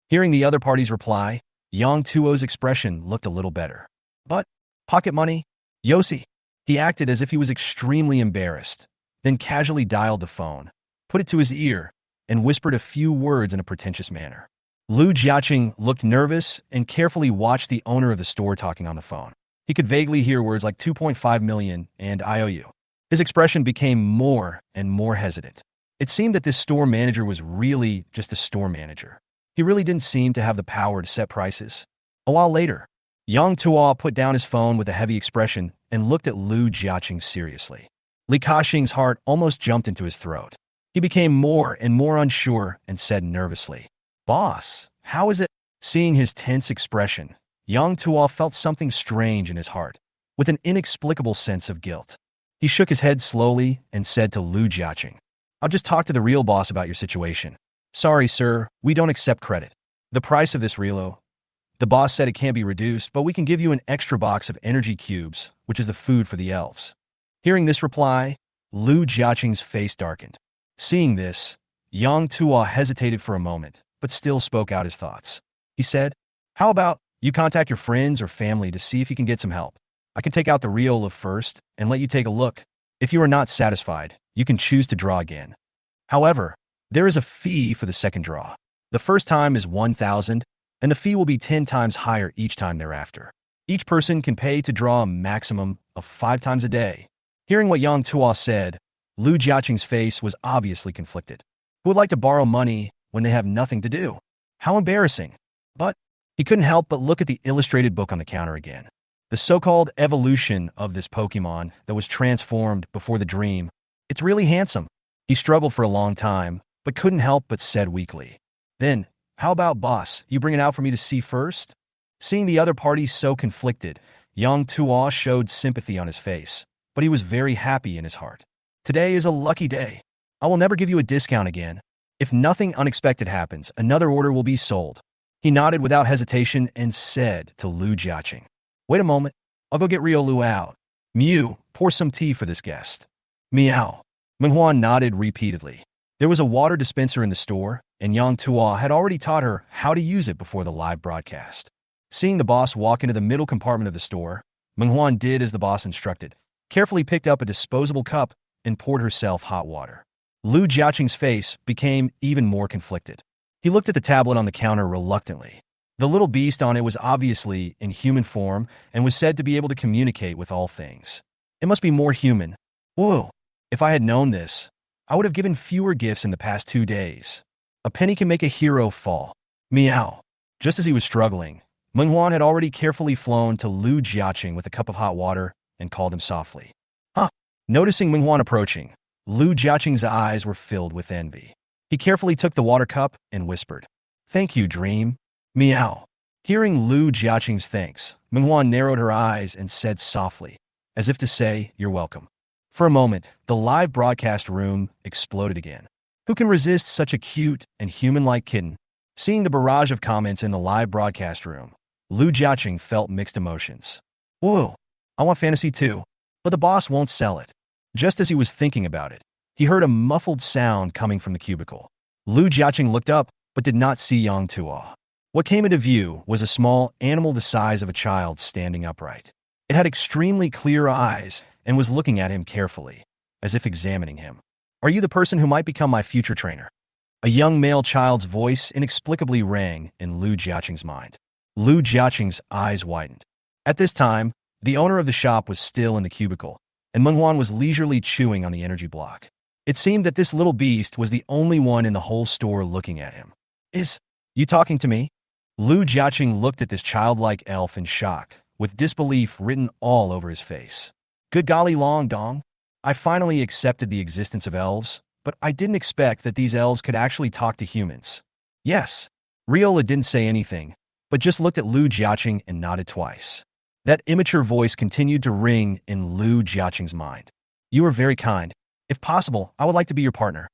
Hearing the other party's reply, Yang Tuo's expression looked a little better. "But, pocket money? Yossi." He acted as if he was extremely embarrassed, then casually dialed the phone, put it to his ear, and whispered a few words in a pretentious manner. Lu Jiaqing looked nervous and carefully watched the owner of the store talking on the phone. He could vaguely hear words like 2.5 million and IOU. His expression became more and more hesitant. It seemed that this store manager was really just a store manager. He really didn't seem to have the power to set prices. A while later, Yang Tuo put down his phone with a heavy expression and looked at Lu Jiaqing seriously. Li Ka-shing's heart almost jumped into his throat. He became more and more unsure and said nervously, "Boss, how is it?" Seeing his tense expression, Yang Tuo felt something strange in his heart, with an inexplicable sense of guilt. He shook his head slowly and said to Lu Jiaqing, "I'll just talk to the real boss about your situation. Sorry, sir, we don't accept credit. The price of this relo, the boss said it can't be reduced, but we can give you an extra box of energy cubes, which is the food for the elves." Hearing this reply, Lu Jiaqing's face darkened. Seeing this, Yang Tuo hesitated for a moment, but still spoke out his thoughts. He said, "How about you contact your friends or family to see if you can get some help? I can take out the Riola first and let you take a look. If you are not satisfied, you can choose to draw again. However, there is a fee for the second draw. The first time is 1,000, and the fee will be 10 times higher each time thereafter. Each person can pay to draw a maximum of 5 times a day." Hearing what Yang Tuo said, Lu Jiaqing's face was obviously conflicted. Who would like to borrow money when they have nothing to do? How embarrassing. But he couldn't help but look at the illustrated book on the counter again. The so-called evolution of this Pokemon that was transformed before the dream. It's really handsome. He struggled for a long time, but couldn't help but said weakly, "Then, how about boss, you bring it out for me to see first?" Seeing the other party so conflicted, Yang Tuo showed sympathy on his face, but he was very happy in his heart. "Today is a lucky day. I will never give you a discount again. If nothing unexpected happens, another order will be sold." He nodded without hesitation and said to Lu Jiaqing, "Wait a moment. I'll go get Riolu out. Mew, pour some tea for this guest." Meow. Manhwa nodded repeatedly. There was a water dispenser in the store, and Yang Tuo had already taught her how to use it before the live broadcast. Seeing the boss walk into the middle compartment of the store, Manhwa did as the boss instructed, carefully picked up a disposable cup and poured herself hot water. Lu Jiaqing's face became even more conflicted. He looked at the tablet on the counter reluctantly. The little beast on it was obviously in human form and was said to be able to communicate with all things. It must be more human. Whoa, if I had known this, I would have given fewer gifts in the past 2 days. A penny can make a hero fall. Meow. Just as he was struggling, Manhwa had already carefully flown to Lu Jiaqing with a cup of hot water and called him softly. "Huh." Noticing Manhwa approaching, Lu Jiaqing's eyes were filled with envy. He carefully took the water cup and whispered, "Thank you, dream." Meow. Hearing Lu Jiaqing's thanks, Manhwa narrowed her eyes and said softly, as if to say, "You're welcome." For a moment, the live broadcast room exploded again. Who can resist such a cute and human-like kitten? Seeing the barrage of comments in the live broadcast room, Lu Jiaqing felt mixed emotions. Whoa, I want fantasy too, but the boss won't sell it. Just as he was thinking about it, he heard a muffled sound coming from the cubicle. Lu Jiaqing looked up, but did not see Yang Tuo. What came into view was a small animal the size of a child standing upright. It had extremely clear eyes and was looking at him carefully, as if examining him. "Are you the person who might become my future trainer?" A young male child's voice inexplicably rang in Lu Jiaqing's mind. Lu Jiaqing's eyes widened. At this time, the owner of the shop was still in the cubicle, and Manhwan was leisurely chewing on the energy block. It seemed that this little beast was the only one in the whole store looking at him. Is you talking to me? Lu Jiaqing looked at this childlike elf in shock, with disbelief written all over his face. Good golly long dong. I finally accepted the existence of elves, but I didn't expect that these elves could actually talk to humans. Yes. Riola didn't say anything, but just looked at Lu Jiaqing and nodded twice. That immature voice continued to ring in Lu Jiaqing's mind. You are very kind. If possible, I would like to be your partner.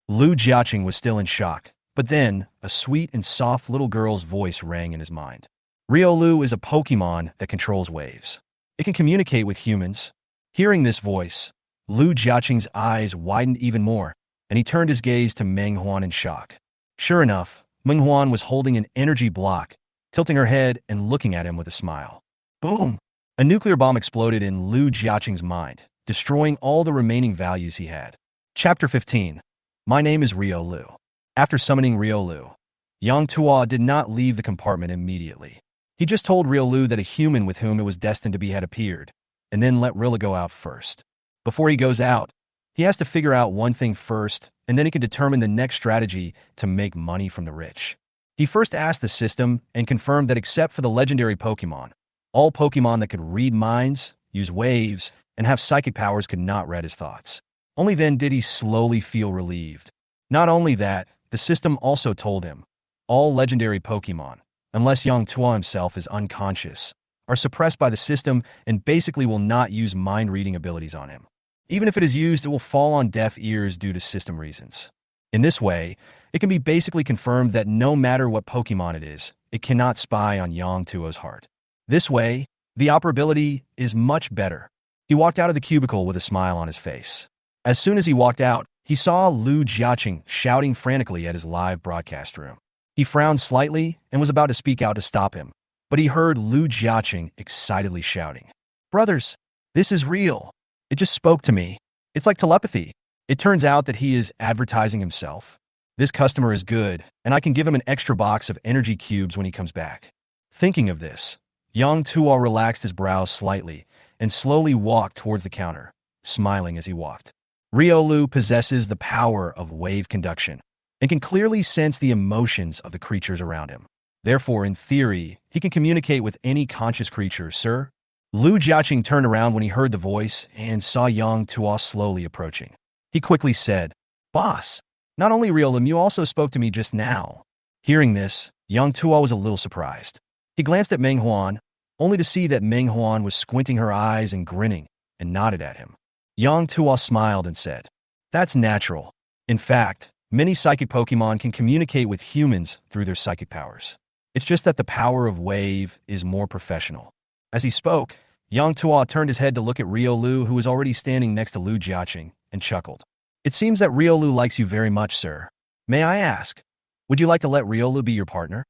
Lu Jiaqing was still in shock, but then a sweet and soft little girl's voice rang in his mind. Riolu is a Pokemon that controls waves. It can communicate with humans. Hearing this voice, Lu Jiaqing's eyes widened even more, and he turned his gaze to Meng Huan in shock. Sure enough, Meng Huan was holding an energy block, tilting her head and looking at him with a smile. Boom! A nuclear bomb exploded in Lu Jiaqing's mind, destroying all the remaining values he had. Chapter 15. My name is Riolu. After summoning Riolu, Yang Tuo did not leave the compartment immediately. He just told Riolu that a human with whom it was destined to be had appeared, and then let Rilla go out first. Before he goes out, he has to figure out one thing first, and then he can determine the next strategy to make money from the rich. He first asked the system and confirmed that except for the legendary Pokemon, all Pokemon that could read minds, use waves, and have psychic powers could not read his thoughts. Only then did he slowly feel relieved. Not only that, the system also told him, all legendary Pokemon, unless Yang Tuo himself is unconscious, are suppressed by the system and basically will not use mind-reading abilities on him. Even if it is used, it will fall on deaf ears due to system reasons. In this way, it can be basically confirmed that no matter what Pokemon it is, it cannot spy on Yang Tuo's heart. This way, the operability is much better. He walked out of the cubicle with a smile on his face. As soon as he walked out, he saw Lu Jiaqing shouting frantically at his live broadcast room. He frowned slightly and was about to speak out to stop him, but he heard Lu Jiaqing excitedly shouting, "Brothers, this is real. It just spoke to me. It's like telepathy." It turns out that he is advertising himself. This customer is good, and I can give him an extra box of energy cubes when he comes back. Thinking of this, Yang Tuo relaxed his brows slightly and slowly walked towards the counter, smiling as he walked. Riolu possesses the power of wave conduction and can clearly sense the emotions of the creatures around him. Therefore, in theory, he can communicate with any conscious creature, sir. Lu Jiaqing turned around when he heard the voice and saw Yang Tuo slowly approaching. He quickly said, "Boss, not only Riolu, you also spoke to me just now." Hearing this, Yang Tuo was a little surprised. He glanced at Meng Huan, only to see that Meng Huan was squinting her eyes and grinning, and nodded at him. Yang Tuo smiled and said, "That's natural. In fact, many psychic Pokemon can communicate with humans through their psychic powers. It's just that the power of wave is more professional." As he spoke, Yang Tuo turned his head to look at Riolu, who was already standing next to Lu Jiaqing, and chuckled. "It seems that Riolu likes you very much, sir. May I ask, would you like to let Riolu be your partner?"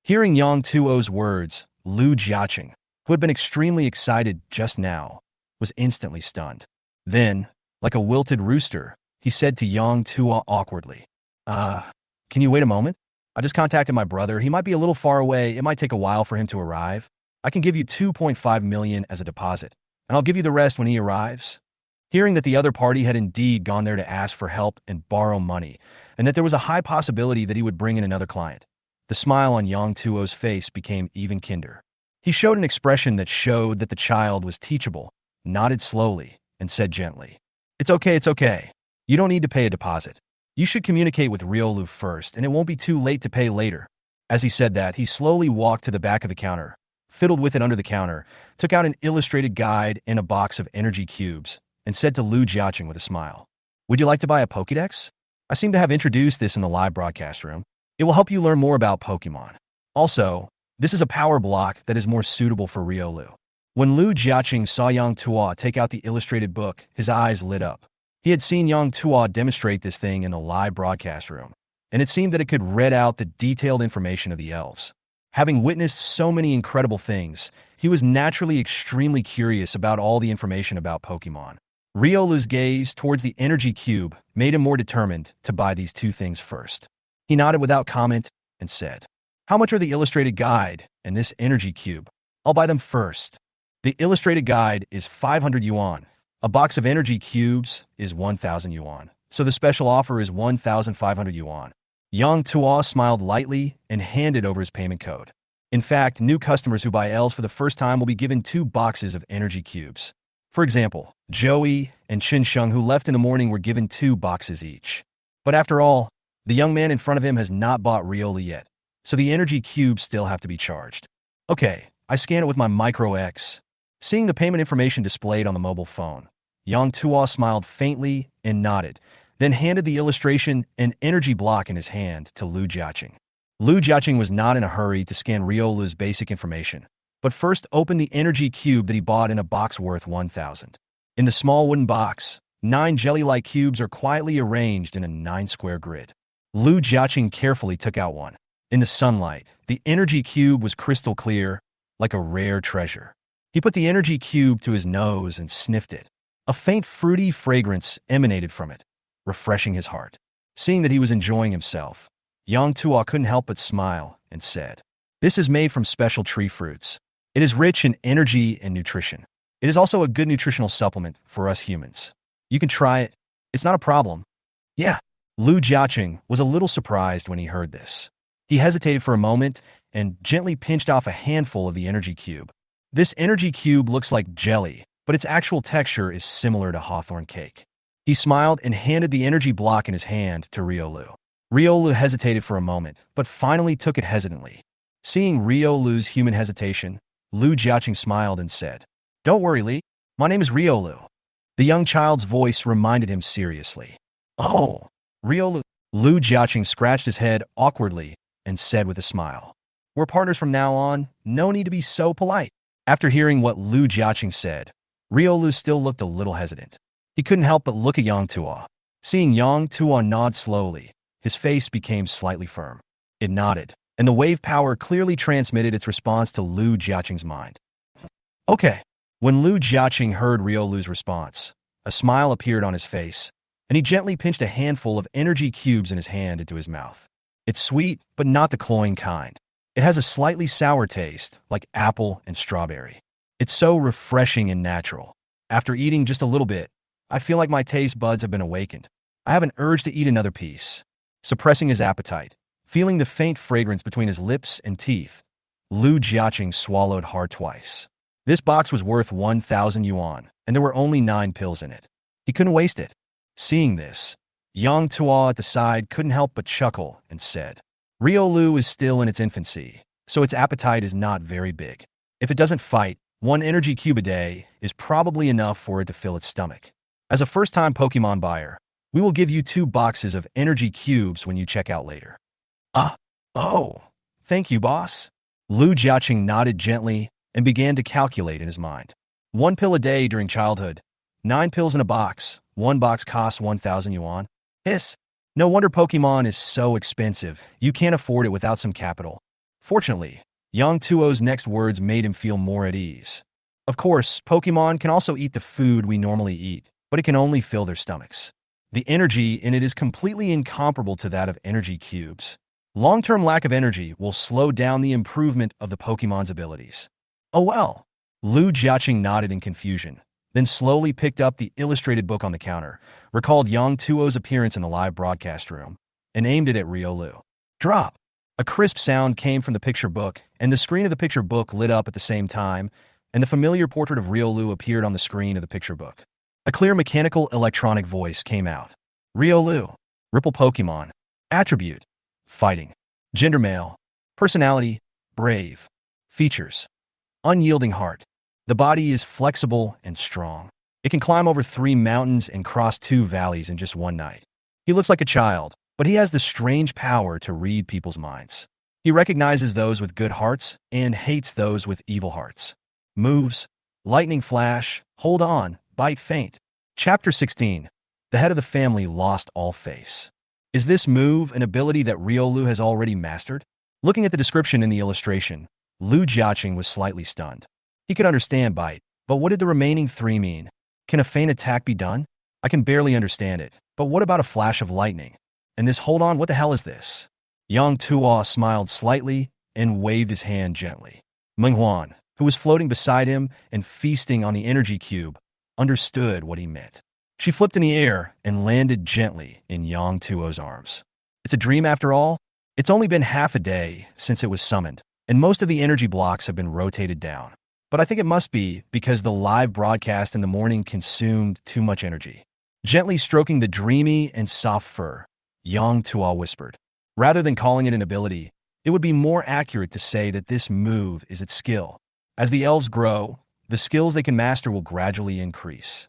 Hearing Yang Tuo's words, Lu Jiaqing, who had been extremely excited just now, was instantly stunned. Then, like a wilted rooster, he said to Yang Tuo awkwardly, Can you wait a moment? I just contacted my brother. He might be a little far away. It might take a while for him to arrive. I can give you 2.5 million as a deposit, and I'll give you the rest when he arrives." Hearing that the other party had indeed gone there to ask for help and borrow money, and that there was a high possibility that he would bring in another client, the smile on Yang Tuo's face became even kinder. He showed an expression that showed that the child was teachable, nodded slowly, and said gently, It's okay. You don't need to pay a deposit. You should communicate with Riolu first, and it won't be too late to pay later." As he said that, he slowly walked to the back of the counter, fiddled with it under the counter, took out an illustrated guide and a box of energy cubes, and said to Lu Jiaqing with a smile, "Would you like to buy a Pokédex? I seem to have introduced this in the live broadcast room. It will help you learn more about Pokemon. Also, this is a power block that is more suitable for Riolu." When Lu Jiaqing saw Yang Tuo take out the illustrated book, his eyes lit up. He had seen Yang Tuo demonstrate this thing in the live broadcast room, and it seemed that it could read out the detailed information of the elves. Having witnessed so many incredible things, he was naturally extremely curious about all the information about Pokemon. Riolu's gaze towards the energy cube made him more determined to buy these two things first. He nodded without comment and said, "How much are the illustrated guide and this energy cube? I'll buy them first." The illustrated guide is 500 yuan. A box of energy cubes is 1,000 yuan, so the special offer is 1,500 yuan. Yang Tuo smiled lightly and handed over his payment code. In fact, new customers who buy Ls for the first time will be given 2 boxes of energy cubes. For example, Joey and Chin Sheng, who left in the morning, were given 2 boxes each. But after all, the young man in front of him has not bought Riola yet, so the energy cubes still have to be charged. Okay, I scan it with my Micro X. Seeing the payment information displayed on the mobile phone, Yang Tuo smiled faintly and nodded, then handed the illustration and energy block in his hand to Lu Jiaqing. Lu Jiaqing was not in a hurry to scan Riola's basic information, but first opened the energy cube that he bought in a box worth 1,000. In the small wooden box, 9 jelly-like cubes are quietly arranged in a 9-square grid. Lu Jiaqing carefully took out one. In the sunlight, the energy cube was crystal clear, like a rare treasure. He put the energy cube to his nose and sniffed it. A faint fruity fragrance emanated from it, refreshing his heart. Seeing that he was enjoying himself, Yang Tuo couldn't help but smile and said, "This is made from special tree fruits. It is rich in energy and nutrition. It is also a good nutritional supplement for us humans. You can try it. It's not a problem." Yeah. Lu Jiaqing was a little surprised when he heard this. He hesitated for a moment and gently pinched off a handful of the energy cube. This energy cube looks like jelly, but its actual texture is similar to hawthorn cake. He smiled and handed the energy block in his hand to Riolu. Riolu hesitated for a moment, but finally took it hesitantly. Seeing Riolu's human hesitation, Lu Jiaqing smiled and said, "Don't worry, Li. My name is Riolu." The young child's voice reminded him seriously. "Oh, Riolu." Lu Jiaqing scratched his head awkwardly and said with a smile, "We're partners from now on. No need to be so polite." After hearing what Lu Jiaqing said, Riolu still looked a little hesitant. He couldn't help but look at Yang Tuo. Seeing Yang Tuo nod slowly, his face became slightly firm. It nodded, and the wave power clearly transmitted its response to Lu Jiaqing's mind. Okay. When Lu Jiaqing heard Riolu's response, a smile appeared on his face, and he gently pinched a handful of energy cubes in his hand into his mouth. It's sweet, but not the cloying kind. It has a slightly sour taste, like apple and strawberry. It's so refreshing and natural. After eating just a little bit, I feel like my taste buds have been awakened. I have an urge to eat another piece. Suppressing his appetite, feeling the faint fragrance between his lips and teeth, Lu Jiaqing swallowed hard twice. This box was worth 1,000 yuan, and there were only 9 pills in it. He couldn't waste it. Seeing this, Yang Tuo at the side couldn't help but chuckle and said, "Riolu is still in its infancy, so its appetite is not very big. If it doesn't fight, 1 energy cube a day is probably enough for it to fill its stomach. As a first-time Pokémon buyer, we will give you 2 boxes of energy cubes when you check out later." Oh, thank you, boss. Lu Jiaqing nodded gently and began to calculate in his mind. 1 pill a day during childhood, 9 pills in a box, 1 box costs 1,000 yuan. Hiss. No wonder Pokémon is so expensive. You can't afford it without some capital. Fortunately, Yang Tuo's next words made him feel more at ease. Of course, Pokémon can also eat the food we normally eat, but it can only fill their stomachs. The energy in it is completely incomparable to that of energy cubes. Long-term lack of energy will slow down the improvement of the Pokémon's abilities. Oh well. Lu Jiaqing nodded in confusion, then slowly picked up the illustrated book on the counter, recalled Yang Tuo's appearance in the live broadcast room, and aimed it at Riolu. Drop! A crisp sound came from the picture book, and the screen of the picture book lit up at the same time, and the familiar portrait of Riolu appeared on the screen of the picture book. A clear mechanical electronic voice came out. Riolu. Ripple Pokémon. Attribute. Fighting. Gender male. Personality. Brave. Features. Unyielding heart. The body is flexible and strong. It can climb over 3 mountains and cross 2 valleys in just 1 night. He looks like a child, but he has the strange power to read people's minds. He recognizes those with good hearts and hates those with evil hearts. Moves. Lightning flash. Hold on. Bite faint. Chapter 16. The head of the family lost all face. Is this move an ability that Riolu has already mastered? Looking at the description in the illustration, Lu Jiaqing was slightly stunned. He could understand bite, but what did the remaining 3 mean? Can a feint attack be done? I can barely understand it, but what about a flash of lightning? And this hold on, what the hell is this? Yang Tuo smiled slightly and waved his hand gently. Manhwa, who was floating beside him and feasting on the energy cube, understood what he meant. She flipped in the air and landed gently in Yang Tuo's arms. It's a dream after all? It's only been half a day since it was summoned, and most of the energy blocks have been rotated down. But I think it must be because the live broadcast in the morning consumed too much energy. Gently stroking the dreamy and soft fur, Yang Tuo whispered. Rather than calling it an ability, it would be more accurate to say that this move is its skill. As the elves grow, the skills they can master will gradually increase.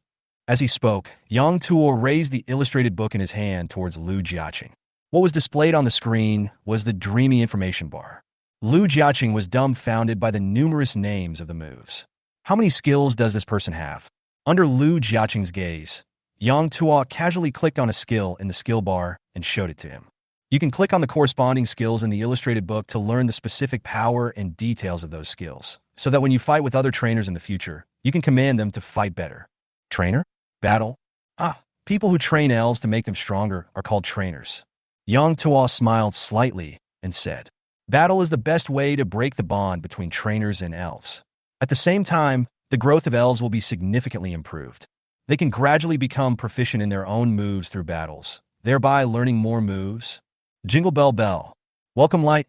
As he spoke, Yang Tuo raised the illustrated book in his hand towards Lu Jiaqing. What was displayed on the screen was the dreamy information bar. Lu Jiaqing was dumbfounded by the numerous names of the moves. How many skills does this person have? Under Lu Jiaqing's gaze, Yang Tuo casually clicked on a skill in the skill bar and showed it to him. You can click on the corresponding skills in the illustrated book to learn the specific power and details of those skills, so that when you fight with other trainers in the future, you can command them to fight better. Trainer? Battle? People who train elves to make them stronger are called trainers. Yang Tuo smiled slightly and said, battle is the best way to break the bond between trainers and elves. At the same time, the growth of elves will be significantly improved. They can gradually become proficient in their own moves through battles, thereby learning more moves. Jingle bell bell. Welcome light,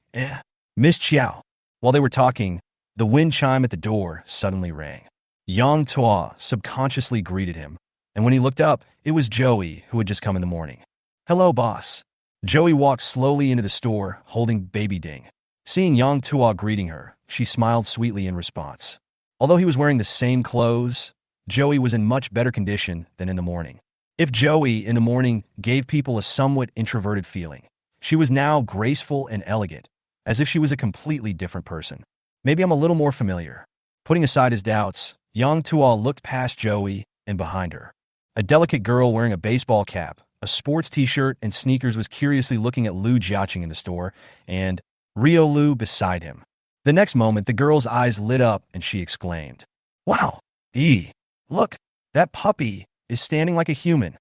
Miss Chiao. While they were talking, the wind chime at the door suddenly rang. Yang Tuo subconsciously greeted him, and when he looked up, it was Joey who had just come in the morning. Hello, boss. Joey walked slowly into the store, holding Baby Ding. Seeing Yang Tuo greeting her, she smiled sweetly in response. Although he was wearing the same clothes, Joey was in much better condition than in the morning. If Joey in the morning gave people a somewhat introverted feeling, she was now graceful and elegant, as if she was a completely different person. Maybe I'm a little more familiar. Putting aside his doubts, Yang Tuo looked past Joey and behind her. A delicate girl wearing a baseball cap, a sports t-shirt, and sneakers was curiously looking at Lu Jiaqing in the store, and Rio Lu beside him. The next moment, the girl's eyes lit up and she exclaimed, "Wow! Look, that puppy is standing like a human."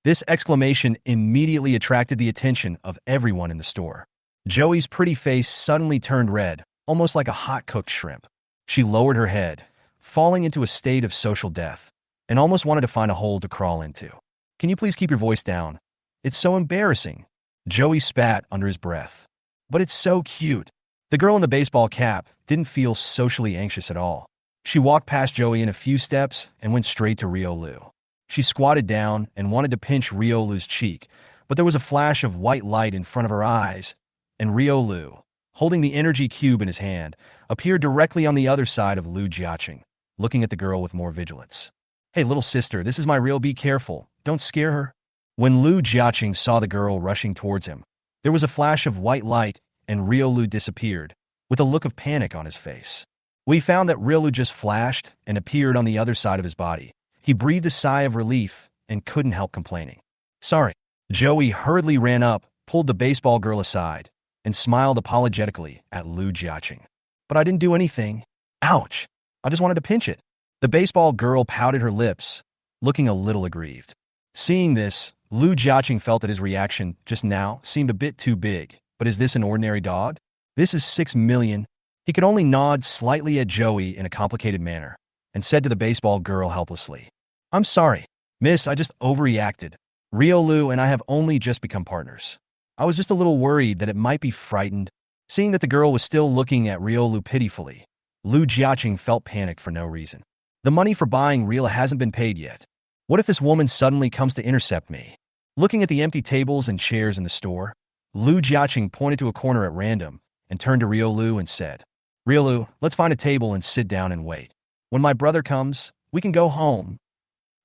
This exclamation immediately attracted the attention of everyone in the store. Joey's pretty face suddenly turned red, almost like a hot-cooked shrimp. She lowered her head, falling into a state of social death, and almost wanted to find a hole to crawl into. Can you please keep your voice down? It's so embarrassing. Joey spat under his breath. But it's so cute. The girl in the baseball cap didn't feel socially anxious at all. She walked past Joey in a few steps and went straight to Rio Lu. She squatted down and wanted to pinch Rio Lu's cheek, but there was a flash of white light in front of her eyes, and Rio Lu, holding the energy cube in his hand, appeared directly on the other side of Lu Jiaqing, looking at the girl with more vigilance. Hey, little sister, this is my real. Be careful. Don't scare her. When Lu Jiaqing saw the girl rushing towards him, there was a flash of white light, and Rio Lu disappeared, with a look of panic on his face. We found that Rio Lu just flashed and appeared on the other side of his body. He breathed a sigh of relief and couldn't help complaining. Sorry. Joey hurriedly ran up, pulled the baseball girl aside, and smiled apologetically at Lu Jiaqing. But I didn't do anything. Ouch. I just wanted to pinch it. The baseball girl pouted her lips, looking a little aggrieved. Seeing this, Lu Jiaqing felt that his reaction just now seemed a bit too big. But is this an ordinary dog? This is 6 million. He could only nod slightly at Joey in a complicated manner, and said to the baseball girl helplessly, I'm sorry, miss, I just overreacted. Rio Lu and I have only just become partners. I was just a little worried that it might be frightened. Seeing that the girl was still looking at Rio Lu pitifully, Lu Jiaqing felt panicked for no reason. The money for buying Rio hasn't been paid yet. What if this woman suddenly comes to intercept me? Looking at the empty tables and chairs in the store, Lu Jiaqing pointed to a corner at random and turned to Rio Lu and said, Rio Lu, let's find a table and sit down and wait. When my brother comes, we can go home.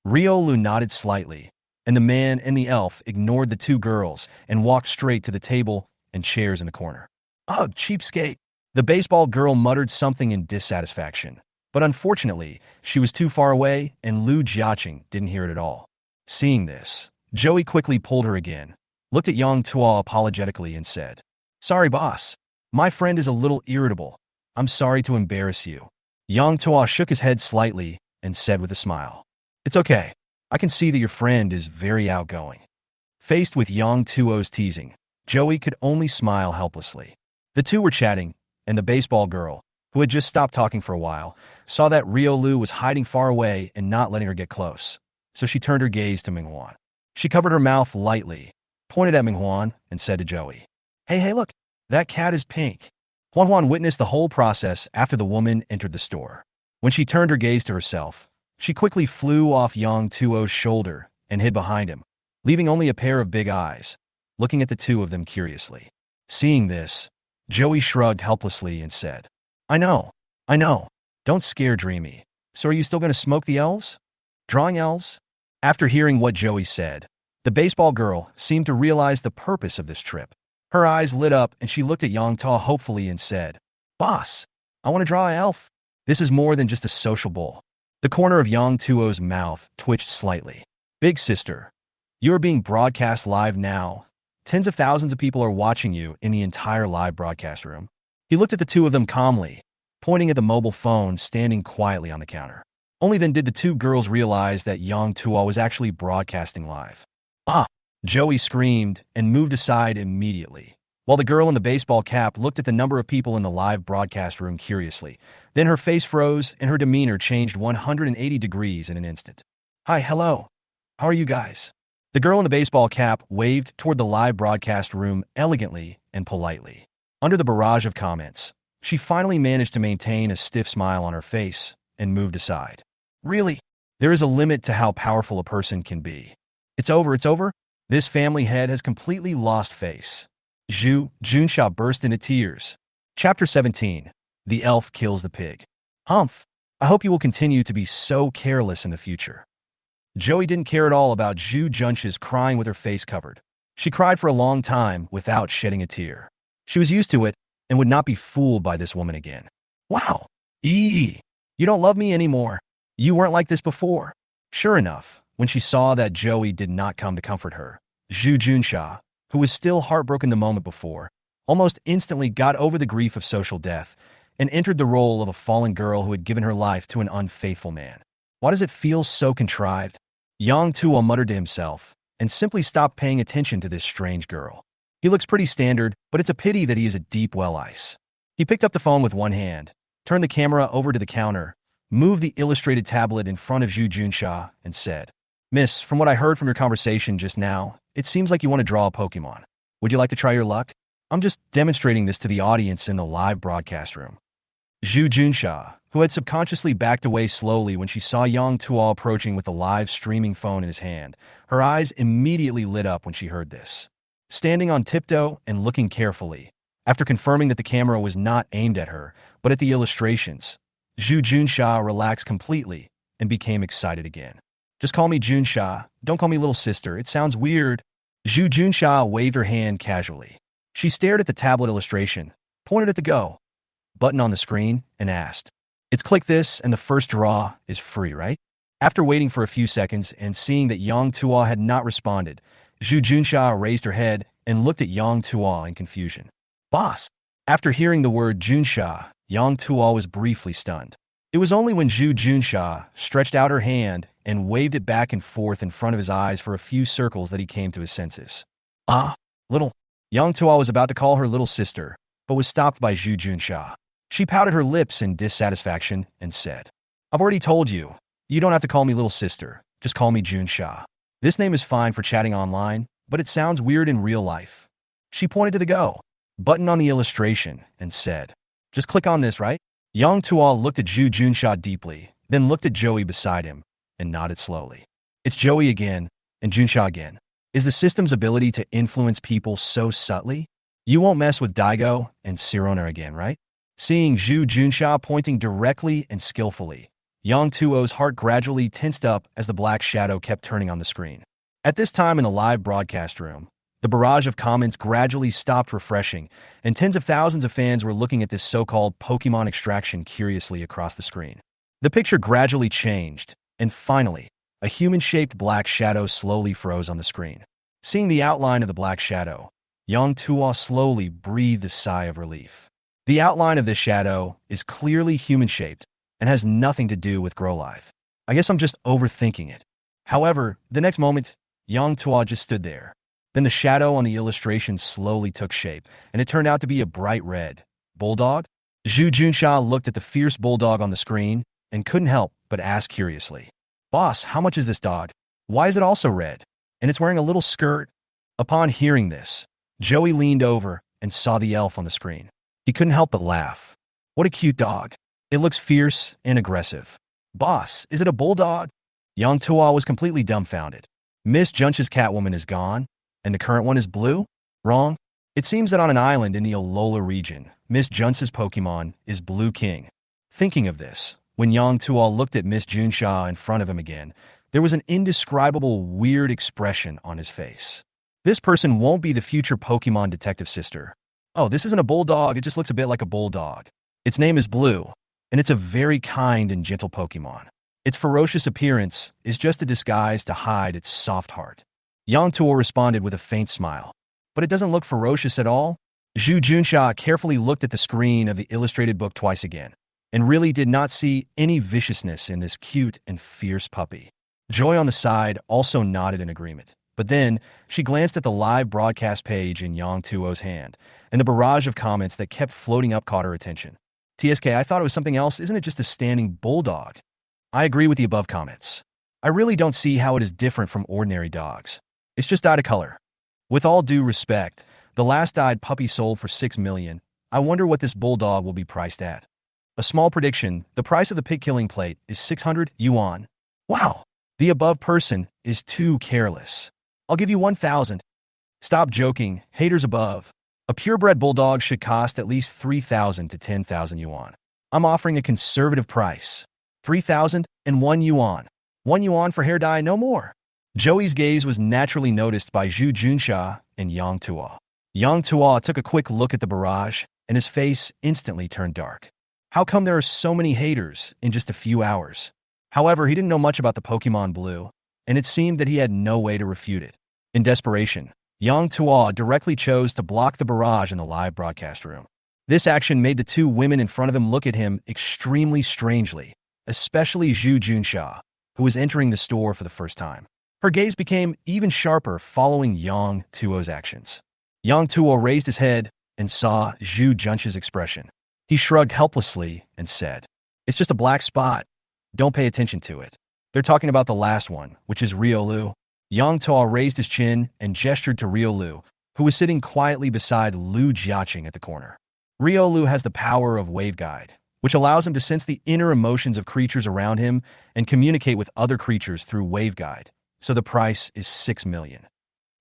Rio Lu nodded slightly, and the man and the elf ignored the two girls and walked straight to the table and chairs in the corner. Ugh, cheapskate. The baseball girl muttered something in dissatisfaction, but unfortunately, she was too far away and Lu Jiaqing didn't hear it at all. Seeing this, Joey quickly pulled her again, looked at Yang Tuo apologetically and said, Sorry, boss. My friend is a little irritable. I'm sorry to embarrass you. Yang Tuo shook his head slightly and said with a smile, It's okay. I can see that your friend is very outgoing. Faced with Yang Tuo's teasing, Joey could only smile helplessly. The two were chatting, and the baseball girl, who had just stopped talking for a while, saw that Rio Lu was hiding far away and not letting her get close. so she turned her gaze to Minghuan. She covered her mouth lightly, pointed at Minghuan, and said to Joey, Hey, look, that cat is pink. Huan witnessed the whole process after the woman entered the store. When she turned her gaze to herself, she quickly flew off Yang Tuo's shoulder and hid behind him, leaving only a pair of big eyes, looking at the two of them curiously. Seeing this, Joey shrugged helplessly and said, I know. Don't scare Dreamy. So are you still going to smoke the elves? Drawing elves? After hearing what Joey said, the baseball girl seemed to realize the purpose of this trip. Her eyes lit up and she looked at Yang Tuo hopefully and said, Boss, I want to draw an elf. This is more than just a social bowl. The corner of Yang Tuo's mouth twitched slightly. Big sister, you are being broadcast live now. Tens of thousands of people are watching you in the entire live broadcast room. He looked at the two of them calmly, pointing at the mobile phone standing quietly on the counter. Only then did the two girls realize that Yang Tuo was actually broadcasting live. Ah! Joey screamed and moved aside immediately, while the girl in the baseball cap looked at the number of people in the live broadcast room curiously. Then her face froze and her demeanor changed 180 degrees in an instant. Hi, hello. How are you guys? The girl in the baseball cap waved toward the live broadcast room elegantly and politely. Under the barrage of comments, she finally managed to maintain a stiff smile on her face and moved aside. Really? There is a limit to how powerful a person can be. It's over. This family head has completely lost face. Zhu Junsha burst into tears. Chapter 17. The Elf Kills the Pig. Humph. I hope you will continue to be so careless in the future. Joey didn't care at all about Zhu Junsha's crying with her face covered. She cried for a long time without shedding a tear. She was used to it and would not be fooled by this woman again. Wow. You don't love me anymore. You weren't like this before. Sure enough, when she saw that Joey did not come to comfort her, Zhu Junsha, who was still heartbroken the moment before, almost instantly got over the grief of social death and entered the role of a fallen girl who had given her life to an unfaithful man. Why does it feel so contrived? Yang Tuo muttered to himself and simply stopped paying attention to this strange girl. He looks pretty standard, but it's a pity that he is a deep well ice. He picked up the phone with one hand, turned the camera over to the counter, moved the illustrated tablet in front of Zhu Junsha, and said, Miss, from what I heard from your conversation just now, it seems like you want to draw a Pokemon. Would you like to try your luck? I'm just demonstrating this to the audience in the live broadcast room. Zhu Junsha, who had subconsciously backed away slowly when she saw Yang Tuo approaching with the live streaming phone in his hand, her eyes immediately lit up when she heard this. Standing on tiptoe and looking carefully, after confirming that the camera was not aimed at her, but at the illustrations, Zhu Junsha relaxed completely and became excited again. Just call me Junsha, don't call me little sister, it sounds weird. Zhu Junsha waved her hand casually. She stared at the tablet illustration, pointed at the go button on the screen, and asked, It's click this and the first draw is free, right? After waiting for a few seconds and seeing that Yang Tuo had not responded, Zhu Junsha raised her head and looked at Yang Tuo in confusion. Boss! After hearing the word Junsha, Yang Tuo was briefly stunned. It was only when Zhu Junsha stretched out her hand and waved it back and forth in front of his eyes for a few circles that he came to his senses. Little. Yang Tuo was about to call her little sister, but was stopped by Zhu Junsha. She pouted her lips in dissatisfaction and said, I've already told you, you don't have to call me little sister, just call me Junsha. This name is fine for chatting online, but it sounds weird in real life. She pointed to the go button on the illustration and said, Just click on this, right? Yang Tuo looked at Zhu Junsha deeply, then looked at Joey beside him and nodded slowly. It's Joey again, and Junsha again. Is the system's ability to influence people so subtly? You won't mess with Daigo and Sirona again, right? Seeing Zhu Junsha pointing directly and skillfully, Yang Tuo's heart gradually tensed up as the black shadow kept turning on the screen. At this time in the live broadcast room, the barrage of comments gradually stopped refreshing, and tens of thousands of fans were looking at this so-called Pokemon extraction curiously across the screen. The picture gradually changed, and finally, a human-shaped black shadow slowly froze on the screen. Seeing the outline of the black shadow, Yang Tuo slowly breathed a sigh of relief. The outline of this shadow is clearly human-shaped and has nothing to do with Grow Life. I guess I'm just overthinking it. However, the next moment, Yang Tuo just stood there. Then the shadow on the illustration slowly took shape, and it turned out to be a bright red bulldog. Zhu Junsha looked at the fierce bulldog on the screen and couldn't help but ask curiously, Boss, how much is this dog? Why is it also red? And it's wearing a little skirt? Upon hearing this, Joey leaned over and saw the elf on the screen. He couldn't help but laugh. What a cute dog. It looks fierce and aggressive. Boss, is it a bulldog? Yang Tuo was completely dumbfounded. Miss Junch's Catwoman is gone, and the current one is blue? Wrong. It seems that on an island in the Alola region, Miss Junch's Pokemon is Blue King. Thinking of this, when Yang Tuo looked at Miss Junsha in front of him again, there was an indescribable weird expression on his face. This person won't be the future Pokemon detective sister. Oh, this isn't a bulldog, it just looks a bit like a bulldog. Its name is Blue, and it's a very kind and gentle Pokemon. Its ferocious appearance is just a disguise to hide its soft heart. Yang Tuo responded with a faint smile. But it doesn't look ferocious at all. Zhu Junsha carefully looked at the screen of the illustrated book twice again, and really did not see any viciousness in this cute and fierce puppy. Joy on the side also nodded in agreement. But then, she glanced at the live broadcast page in Yang Tuo's hand, and the barrage of comments that kept floating up caught her attention. TSK, I thought it was something else. Isn't it just a standing bulldog? I agree with the above comments. I really don't see how it is different from ordinary dogs. It's just out of color. With all due respect, the last dyed puppy sold for $6 million. I wonder what this bulldog will be priced at. A small prediction, the price of the pig killing plate is 600 yuan. Wow, the above person is too careless. I'll give you 1,000. Stop joking, haters above. A purebred bulldog should cost at least 3,000 to 10,000 yuan. I'm offering a conservative price. 3,001 yuan. 1 yuan for hair dye, no more. Joey's gaze was naturally noticed by Zhu Junsha and Yang Tuo. Yang Tuo took a quick look at the barrage, and his face instantly turned dark. How come there are so many haters in just a few hours? However, he didn't know much about the Pokemon Blue, and it seemed that he had no way to refute it. In desperation, Yang Tuo directly chose to block the barrage in the live broadcast room. This action made the two women in front of him look at him extremely strangely, especially Zhu Junsha, who was entering the store for the first time. Her gaze became even sharper following Yang Tuo's actions. Yang Tuo raised his head and saw Zhu Juncha's expression. He shrugged helplessly and said, "It's just a black spot. Don't pay attention to it. They're talking about the last one, which is Riolu." Yang Tuo raised his chin and gestured to Riolu, who was sitting quietly beside Lu Jiaqing at the corner. Riolu has the power of Wave Guide, which allows him to sense the inner emotions of creatures around him and communicate with other creatures through Wave Guide. So the price is 6 million.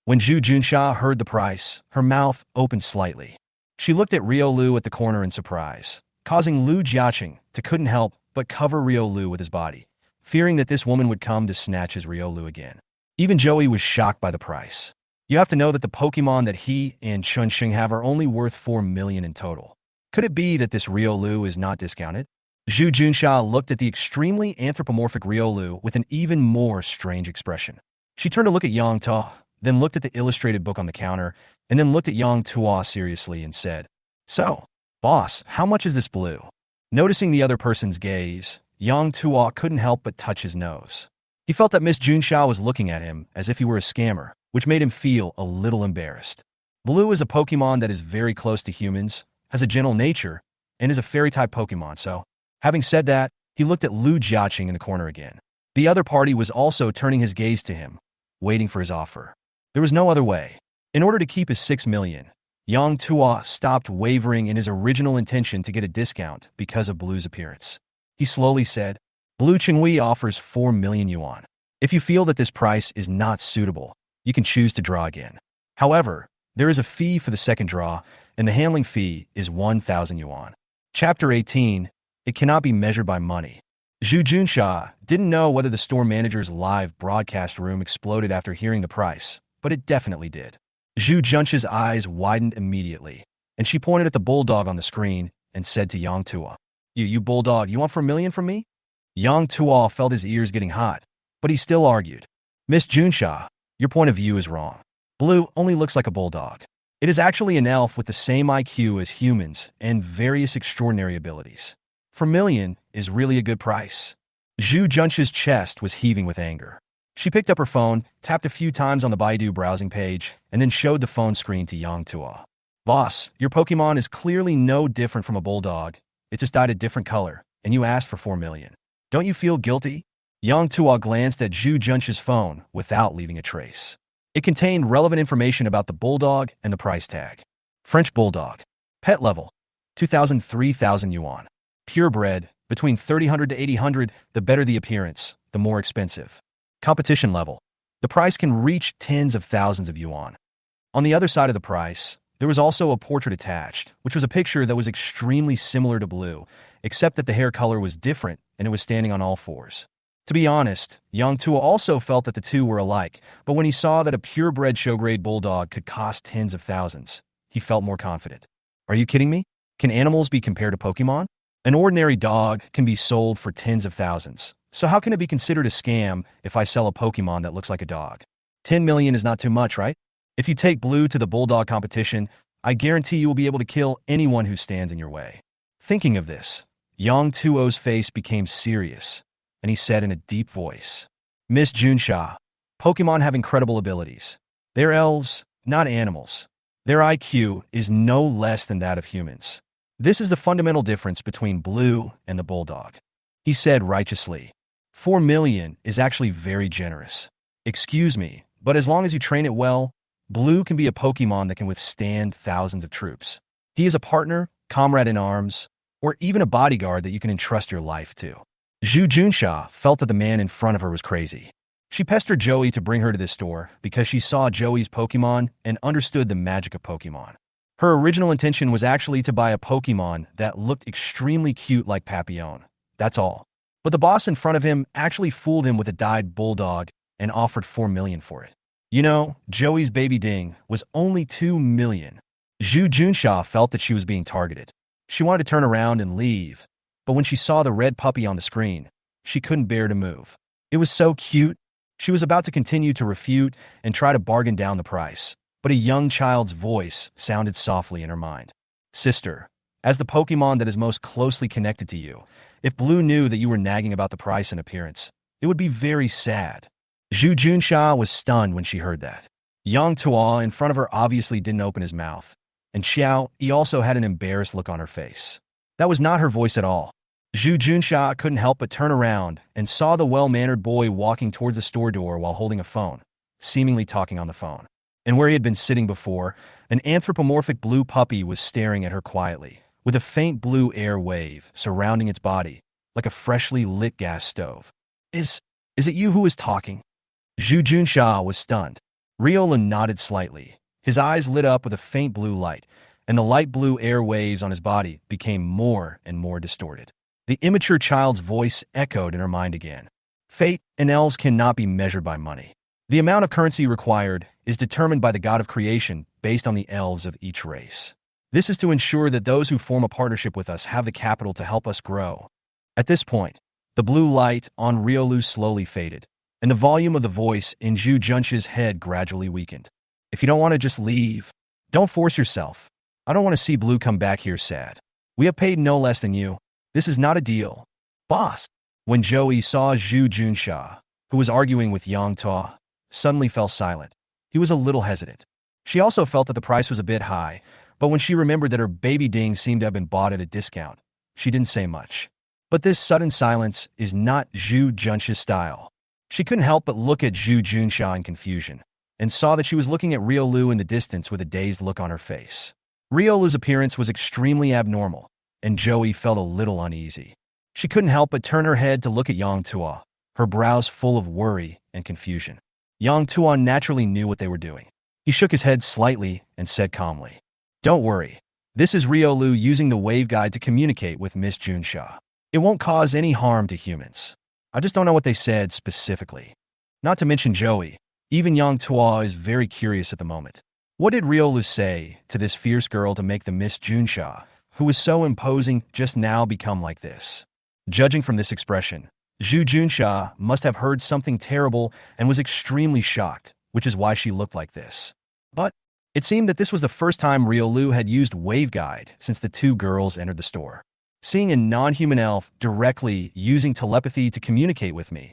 When Zhu Junsha heard the price, her mouth opened slightly. She looked at Riolu at the corner in surprise, causing Lu Jiaqing to couldn't help but cover Riolu with his body, fearing that this woman would come to snatch his Riolu again. Even Joey was shocked by the price. You have to know that the Pokemon that he and Chunxing have are only worth 4 million in total. Could it be that this Riolu is not discounted? Zhu Junsha looked at the extremely anthropomorphic Riolu with an even more strange expression. She turned to look at Yang Tuo, then looked at the illustrated book on the counter, and then looked at Yang Tuo seriously and said, "So, boss, how much is this blue?" Noticing the other person's gaze, Yang Tuo couldn't help but touch his nose. He felt that Miss Junsha was looking at him as if he were a scammer, which made him feel a little embarrassed. Blue is a Pokemon that is very close to humans, has a gentle nature, and is a fairy-type Pokemon, so having said that, he looked at Lu Jiaqing in the corner again. The other party was also turning his gaze to him, waiting for his offer. There was no other way. In order to keep his 6 million, Yang Tuo stopped wavering in his original intention to get a discount because of Blue's appearance. He slowly said, "Blue Qinghui offers 4 million yuan. If you feel that this price is not suitable, you can choose to draw again. However, there is a fee for the second draw, and the handling fee is 1,000 yuan." Chapter 18. It cannot be measured by money. Zhu Junsha didn't know whether the store manager's live broadcast room exploded after hearing the price, but it definitely did. Zhu Junsha's eyes widened immediately, and she pointed at the bulldog on the screen and said to Yang Tuo, You bulldog, you want 4 million from me?" Yang Tuo felt his ears getting hot, but he still argued. "Miss Junsha, your point of view is wrong. Blue only looks like a bulldog. It is actually an elf with the same IQ as humans and various extraordinary abilities. 4 million is really a good price." Zhu Junsha's chest was heaving with anger. She picked up her phone, tapped a few times on the Baidu browsing page, and then showed the phone screen to Yang Tuo. "Boss, your Pokemon is clearly no different from a bulldog. It just dyed a different color, and you asked for 4 million. Don't you feel guilty?" Yang Tuo glanced at Zhu Junsh's phone without leaving a trace. It contained relevant information about the bulldog and the price tag. French bulldog. Pet level. 2,000 3,000 yuan. Purebred. Between 3,000 to 8,000, the better the appearance, the more expensive. Competition level. The price can reach tens of thousands of yuan. On the other side of the price, there was also a portrait attached, which was a picture that was extremely similar to Blue, except that the hair color was different and it was standing on all fours. To be honest, Yang Tuo also felt that the two were alike, but when he saw that a purebred show-grade bulldog could cost tens of thousands, he felt more confident. Are you kidding me? Can animals be compared to Pokémon? An ordinary dog can be sold for tens of thousands, so how can it be considered a scam if I sell a Pokémon that looks like a dog? 10 million is not too much, right? If you take Blue to the bulldog competition, I guarantee you will be able to kill anyone who stands in your way. Thinking of this, Yang Tuo's face became serious, and he said in a deep voice, Miss Junsha, Pokémon have incredible abilities. They're elves, not animals. Their IQ is no less than that of humans. This is the fundamental difference between Blue and the bulldog. He said righteously, 4 million is actually very generous. Excuse me, but as long as you train it well, Blue can be a Pokémon that can withstand thousands of troops. He is a partner, comrade in arms, or even a bodyguard that you can entrust your life to. Zhu Junsha felt that the man in front of her was crazy. She pestered Joey to bring her to this store because she saw Joey's Pokémon and understood the magic of Pokémon. Her original intention was actually to buy a Pokémon that looked extremely cute like Papillon. That's all. But the boss in front of him actually fooled him with a dyed bulldog and offered 4 million for it. You know, Joey's baby ding was only 2 million. Zhu Junsha felt that she was being targeted. She wanted to turn around and leave, but when she saw the red puppy on the screen, she couldn't bear to move. It was so cute. She was about to continue to refute and try to bargain down the price, but a young child's voice sounded softly in her mind. Sister, as the Pokémon that is most closely connected to you, if Blue knew that you were nagging about the price and appearance, it would be very sad. Zhu Junsha was stunned when she heard that. Yang Tuo in front of her obviously didn't open his mouth, and Xiao, he also had an embarrassed look on her face. That was not her voice at all. Zhu Junsha couldn't help but turn around and saw the well-mannered boy walking towards the store door while holding a phone, seemingly talking on the phone. And where he had been sitting before, an anthropomorphic blue puppy was staring at her quietly, with a faint blue air wave surrounding its body, like a freshly lit gas stove. Is it you who is talking? Zhu Junsha was stunned. Riola nodded slightly. His eyes lit up with a faint blue light, and the light blue air waves on his body became more and more distorted. The immature child's voice echoed in her mind again. Fate and elves cannot be measured by money. The amount of currency required is determined by the god of creation based on the elves of each race. This is to ensure that those who form a partnership with us have the capital to help us grow. At this point, the blue light on Riolu slowly faded, and the volume of the voice in Zhu Junsha's head gradually weakened. If you don't want to just leave, don't force yourself. I don't want to see Blue come back here sad. We have paid no less than you. This is not a deal. Boss. When Joey saw Zhu Junsha, who was arguing with Yang Tuo, suddenly fell silent. He was a little hesitant. She also felt that the price was a bit high, but when she remembered that her baby ding seemed to have been bought at a discount, she didn't say much. But this sudden silence is not Zhu Junsha's style. She couldn't help but look at Zhu Junsha in confusion, and saw that she was looking at Riolu in the distance with a dazed look on her face. Riolu's appearance was extremely abnormal, and Joey felt a little uneasy. She couldn't help but turn her head to look at Yang Tuo, her brows full of worry and confusion. Yang Tuo naturally knew what they were doing. He shook his head slightly and said calmly, Don't worry. This is Riolu using the waveguide to communicate with Miss Junsha. It won't cause any harm to humans. I just don't know what they said specifically. Not to mention Joey. Even Yang Tuo is very curious at the moment. What did Riolu say to this fierce girl to make the Miss Junsha, who was so imposing, just now become like this? Judging from this expression, Zhu Junsha must have heard something terrible and was extremely shocked, which is why she looked like this. But it seemed that this was the first time Riolu had used waveguide since the two girls entered the store. Seeing a non-human elf directly using telepathy to communicate with me,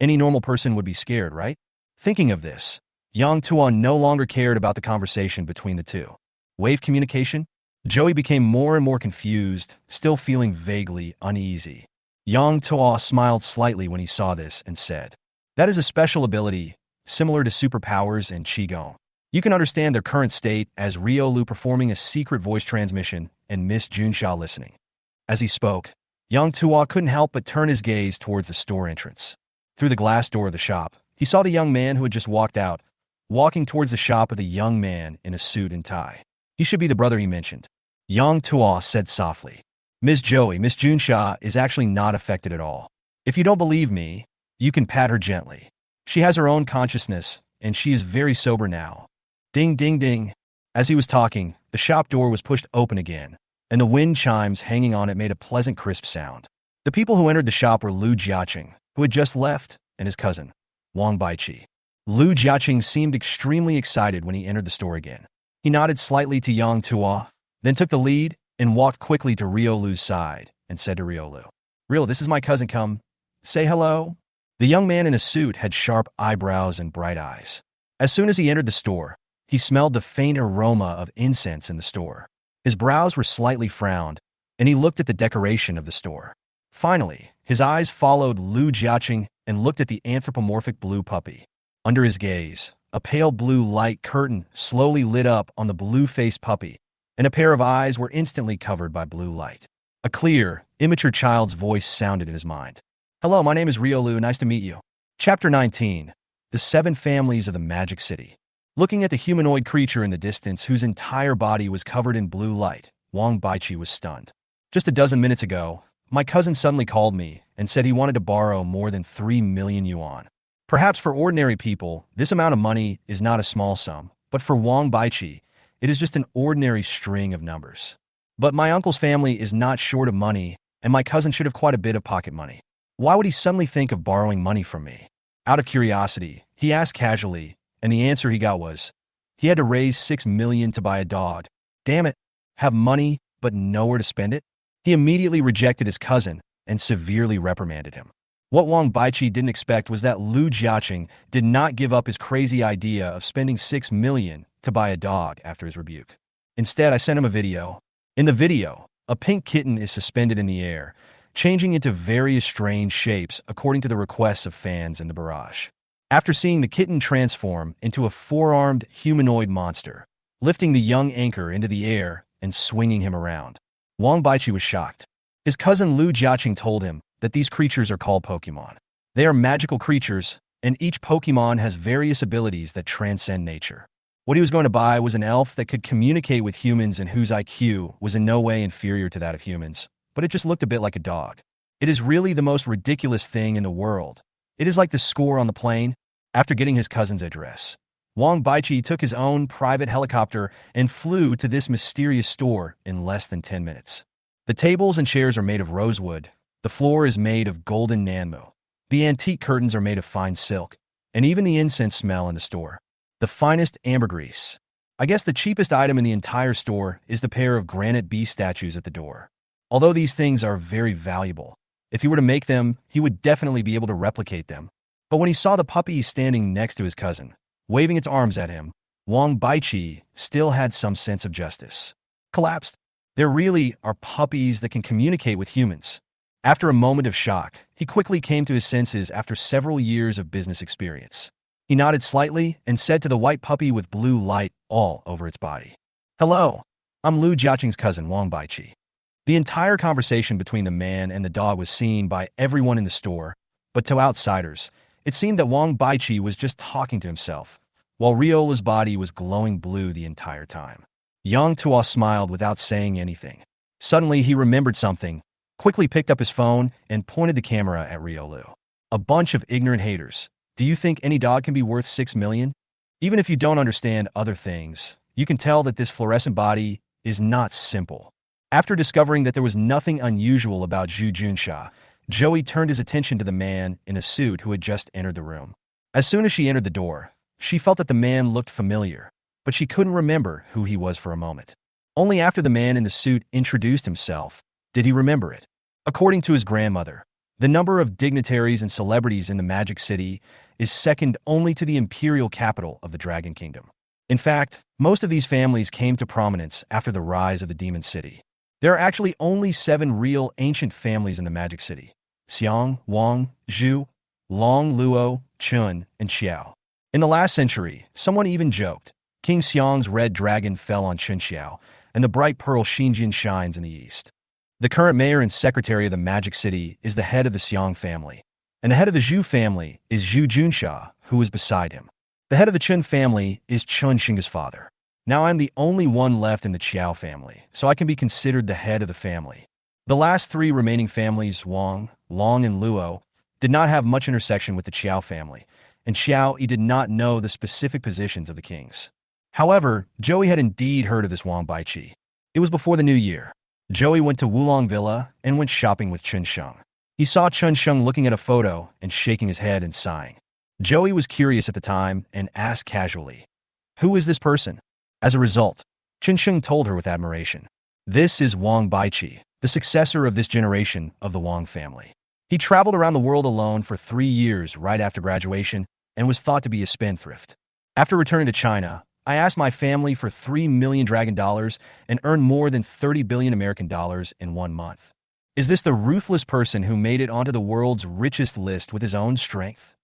any normal person would be scared, right? Thinking of this, Yang Tuo no longer cared about the conversation between the two. Wave communication? Joey became more and more confused, still feeling vaguely uneasy. Yang Tuo smiled slightly when he saw this and said, "That is a special ability, similar to superpowers and Qigong. You can understand their current state as Riolu performing a secret voice transmission and Miss Junsha listening." As he spoke, Yang Tuo couldn't help but turn his gaze towards the store entrance. Through the glass door of the shop, he saw the young man who had just walked out, walking towards the shop with a young man in a suit and tie. He should be the brother he mentioned. Yang Tuo said softly, "Miss Junsha is actually not affected at all. If you don't believe me, you can pat her gently. She has her own consciousness, and she is very sober now." Ding, ding, ding. As he was talking, the shop door was pushed open again, and the wind chimes hanging on it made a pleasant crisp sound. The people who entered the shop were Lu Jiaqing, who had just left, and his cousin, Wang Baiqi. Lu Jiaqing seemed extremely excited when he entered the store again. He nodded slightly to Yang Tuo, then took the lead and walked quickly to Riolu's side and said to Riolu, "Riolu, this is my cousin, come. Say hello." The young man in a suit had sharp eyebrows and bright eyes. As soon as he entered the store, he smelled the faint aroma of incense in the store. His brows were slightly frowned, and he looked at the decoration of the store. Finally, his eyes followed Lu Jiaqing and looked at the anthropomorphic blue puppy. Under his gaze, a pale blue light curtain slowly lit up on the blue-faced puppy, and a pair of eyes were instantly covered by blue light. A clear, immature child's voice sounded in his mind. "Hello, my name is Riolu. Nice to meet you." Chapter 19. The 7 Families of the Magic City. Looking at the humanoid creature in the distance whose entire body was covered in blue light, Wang Baiqi was stunned. "Just a dozen minutes ago, my cousin suddenly called me and said he wanted to borrow more than 3 million yuan. Perhaps for ordinary people, this amount of money is not a small sum, but for Wang Baiqi, it is just an ordinary string of numbers. But my uncle's family is not short of money, and my cousin should have quite a bit of pocket money. Why would he suddenly think of borrowing money from me?" Out of curiosity, he asked casually, and the answer he got was, he had to raise 6 million to buy a dog. Damn it, have money, but nowhere to spend it? He immediately rejected his cousin and severely reprimanded him. What Wang Baiqi didn't expect was that Lu Jiaqing did not give up his crazy idea of spending 6 million to buy a dog after his rebuke. Instead, I sent him a video. In the video, a pink kitten is suspended in the air, changing into various strange shapes according to the requests of fans in the barrage. After seeing the kitten transform into a 4-armed humanoid monster, lifting the young anchor into the air and swinging him around, Wang Baiqi was shocked. His cousin Lu Jiaqing told him that these creatures are called Pokémon. They are magical creatures, and each Pokémon has various abilities that transcend nature. What he was going to buy was an elf that could communicate with humans and whose IQ was in no way inferior to that of humans, but it just looked a bit like a dog. It is really the most ridiculous thing in the world. It is like the score on the plane. After getting his cousin's address, Wang Baiqi took his own private helicopter and flew to this mysterious store in less than 10 minutes. The tables and chairs are made of rosewood, the floor is made of golden nanmu, the antique curtains are made of fine silk, and even the incense smell in the store. The finest ambergris. I guess the cheapest item in the entire store is the pair of granite beast statues at the door. Although these things are very valuable, if he were to make them, he would definitely be able to replicate them. But when he saw the puppy standing next to his cousin, waving its arms at him, Wang Baiqi still had some sense of justice. Collapsed. There really are puppies that can communicate with humans. After a moment of shock, he quickly came to his senses after several years of business experience. He nodded slightly and said to the white puppy with blue light all over its body, "Hello, I'm Lu Jiaqing's cousin, Wang Baiqi." The entire conversation between the man and the dog was seen by everyone in the store, but to outsiders, it seemed that Wang Baiqi was just talking to himself, while Riola's body was glowing blue the entire time. Yang Tuo smiled without saying anything. Suddenly, he remembered something, quickly picked up his phone, and pointed the camera at Riolu. "A bunch of ignorant haters. Do you think any dog can be worth 6 million? Even if you don't understand other things, you can tell that this fluorescent body is not simple." After discovering that there was nothing unusual about Zhu Junsha, Joey turned his attention to the man in a suit who had just entered the room. As soon as she entered the door, she felt that the man looked familiar, but she couldn't remember who he was for a moment. Only after the man in the suit introduced himself did he remember it. According to his grandmother, the number of dignitaries and celebrities in the Magic City is second only to the imperial capital of the Dragon Kingdom. In fact, most of these families came to prominence after the rise of the Demon City. There are actually only 7 real ancient families in the Magic City. Xiang, Wang, Zhu, Long, Luo, Chun, and Xiao. In the last century, someone even joked, King Xiang's red dragon fell on Chun Xiao, and the bright pearl Xinjian shines in the east. The current mayor and secretary of the Magic City is the head of the Xiang family, and the head of the Zhu family is Zhu Junsha, who is beside him. The head of the Chun family is Chun Xing's father. Now I'm the only one left in the Qiao family, so I can be considered the head of the family. The last three remaining families, Wang, Long, and Luo, did not have much intersection with the Qiao family, and Xiao Yi did not know the specific positions of the kings. However, Joey had indeed heard of this Wang Baiqi. It was before the new year. Joey went to Wulong Villa and went shopping with Chun Sheng. He saw Chun Sheng looking at a photo and shaking his head and sighing. Joey was curious at the time and asked casually, "Who is this person?" As a result, Chun Sheng told her with admiration, "This is Wang Baiqi, the successor of this generation of the Wang family. He traveled around the world alone for 3 years right after graduation and was thought to be a spendthrift. After returning to China, I asked my family for 3 million dragon dollars and earned more than 30 billion American dollars in 1 month. Is this the ruthless person who made it onto the world's richest list with his own strength?"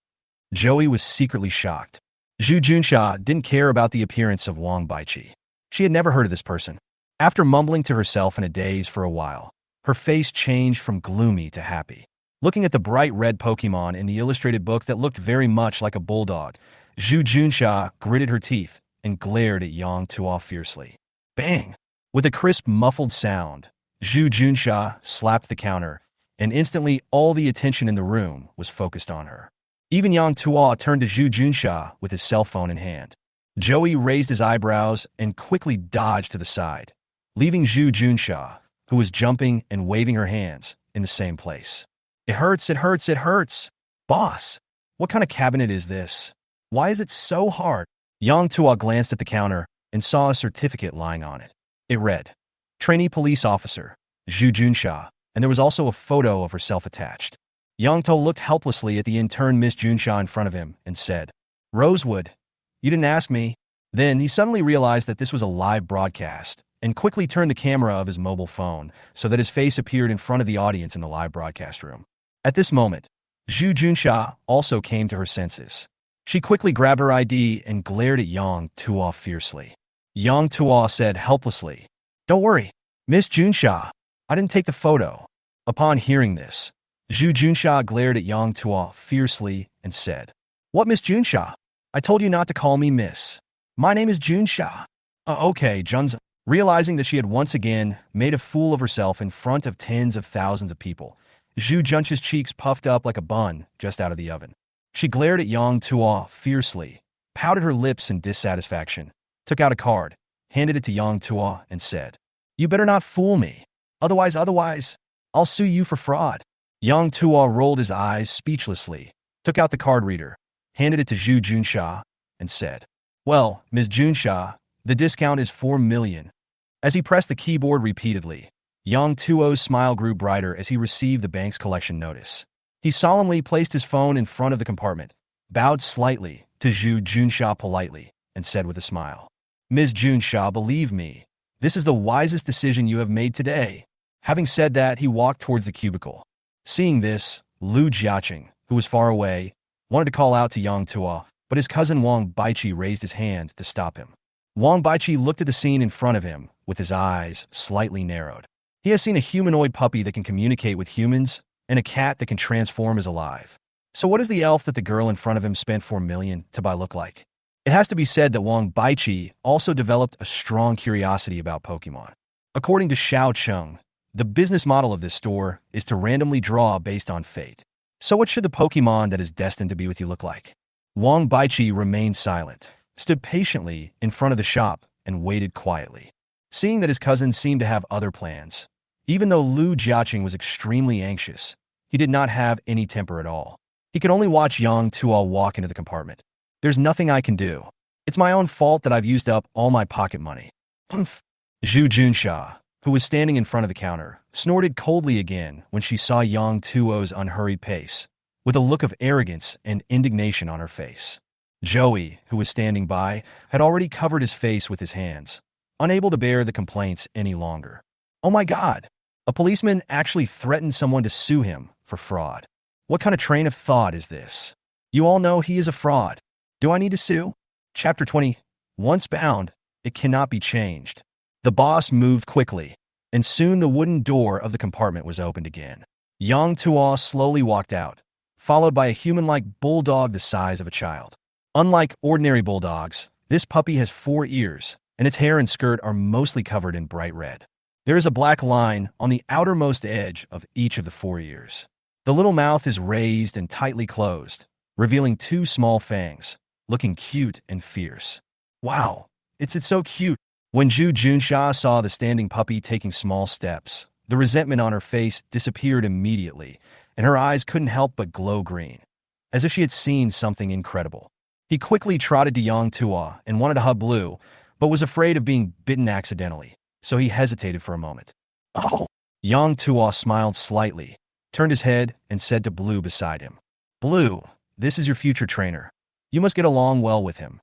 Joey was secretly shocked. Zhu Junsha didn't care about the appearance of Wang Baiqi. She had never heard of this person. After mumbling to herself in a daze for a while, her face changed from gloomy to happy. Looking at the bright red Pokémon in the illustrated book that looked very much like a bulldog, Zhu Junsha gritted her teeth and glared at Yang Tuo fiercely. Bang! With a crisp, muffled sound, Zhu Junsha slapped the counter, and instantly all the attention in the room was focused on her. Even Yang Tuo turned to Zhu Junsha with his cell phone in hand. Joey raised his eyebrows and quickly dodged to the side, leaving Zhu Junsha, who was jumping and waving her hands, in the same place. "It hurts, it hurts, it hurts! Boss, what kind of cabinet is this? Why is it so hard?" Yang Tuo glanced at the counter and saw a certificate lying on it. It read, "Trainee Police Officer, Zhu Junsha," and there was also a photo of herself attached. Yang Tuo looked helplessly at the intern Miss Junsha in front of him and said, "Rosewood, you didn't ask me." Then he suddenly realized that this was a live broadcast and quickly turned the camera of his mobile phone so that his face appeared in front of the audience in the live broadcast room. At this moment, Zhu Junsha also came to her senses. She quickly grabbed her ID and glared at Yang Tuo fiercely. Yang Tuo said helplessly, "Don't worry, Miss Junsha, I didn't take the photo." Upon hearing this, Zhu Junsha glared at Yang Tuo fiercely and said, "What, Miss Junsha? I told you not to call me Miss. My name is Junsha." Okay, Junza. Realizing that she had once again made a fool of herself in front of tens of thousands of people, Zhu Junsha's cheeks puffed up like a bun just out of the oven. She glared at Yang Tuo fiercely, pouted her lips in dissatisfaction, took out a card, handed it to Yang Tuo, and said, "You better not fool me. Otherwise, I'll sue you for fraud." Yang Tuo rolled his eyes speechlessly, took out the card reader, handed it to Zhu Junsha, and said, "Well, Ms. Junsha, the discount is 4 million. As he pressed the keyboard repeatedly, Yang Tuo's smile grew brighter as he received the bank's collection notice. He solemnly placed his phone in front of the compartment, bowed slightly to Zhu Junsha politely, and said with a smile, "Ms. Junsha, believe me, this is the wisest decision you have made today." Having said that, he walked towards the cubicle. Seeing this, Lu Jiaqing, who was far away, wanted to call out to Yang Tuo, but his cousin Wang Baiqi raised his hand to stop him. Wang Baiqi looked at the scene in front of him with his eyes slightly narrowed. He has seen a humanoid puppy that can communicate with humans and a cat that can transform as alive. So what does the elf that the girl in front of him spent 4 million to buy look like? It has to be said that Wang Baiqi also developed a strong curiosity about Pokemon. According to Xiao Cheng, the business model of this store is to randomly draw based on fate. So what should the Pokemon that is destined to be with you look like? Wang Baiqi remained silent, stood patiently in front of the shop, and waited quietly. Seeing that his cousin seemed to have other plans, even though Lu Jiaqing was extremely anxious, he did not have any temper at all. He could only watch Yang Tuo walk into the compartment. "There's nothing I can do. It's my own fault that I've used up all my pocket money." Humph. Zhu Junsha, who was standing in front of the counter, snorted coldly again when she saw Yang Tuo's unhurried pace, with a look of arrogance and indignation on her face. Joey, who was standing by, had already covered his face with his hands, unable to bear the complaints any longer. Oh my God! A policeman actually threatened someone to sue him for fraud. What kind of train of thought is this? You all know he is a fraud. Do I need to sue? Chapter 20. Once bound, it cannot be changed. The boss moved quickly, and soon the wooden door of the compartment was opened again. Yang Tuo slowly walked out, followed by a human-like bulldog the size of a child. Unlike ordinary bulldogs, this puppy has 4 ears, and its hair and skirt are mostly covered in bright red. There is a black line on the outermost edge of each of the 4 ears. The little mouth is raised and tightly closed, revealing 2 small fangs, looking cute and fierce. Wow, it's so cute. When Zhu Junsha saw the standing puppy taking small steps, the resentment on her face disappeared immediately, and her eyes couldn't help but glow green, as if she had seen something incredible. He quickly trotted to Yang Tuo and wanted to hug Blue, but was afraid of being bitten accidentally, so he hesitated for a moment. Oh! Yang Tuo smiled slightly, turned his head, and said to Blue beside him, Blue, this is your future trainer. You must get along well with him.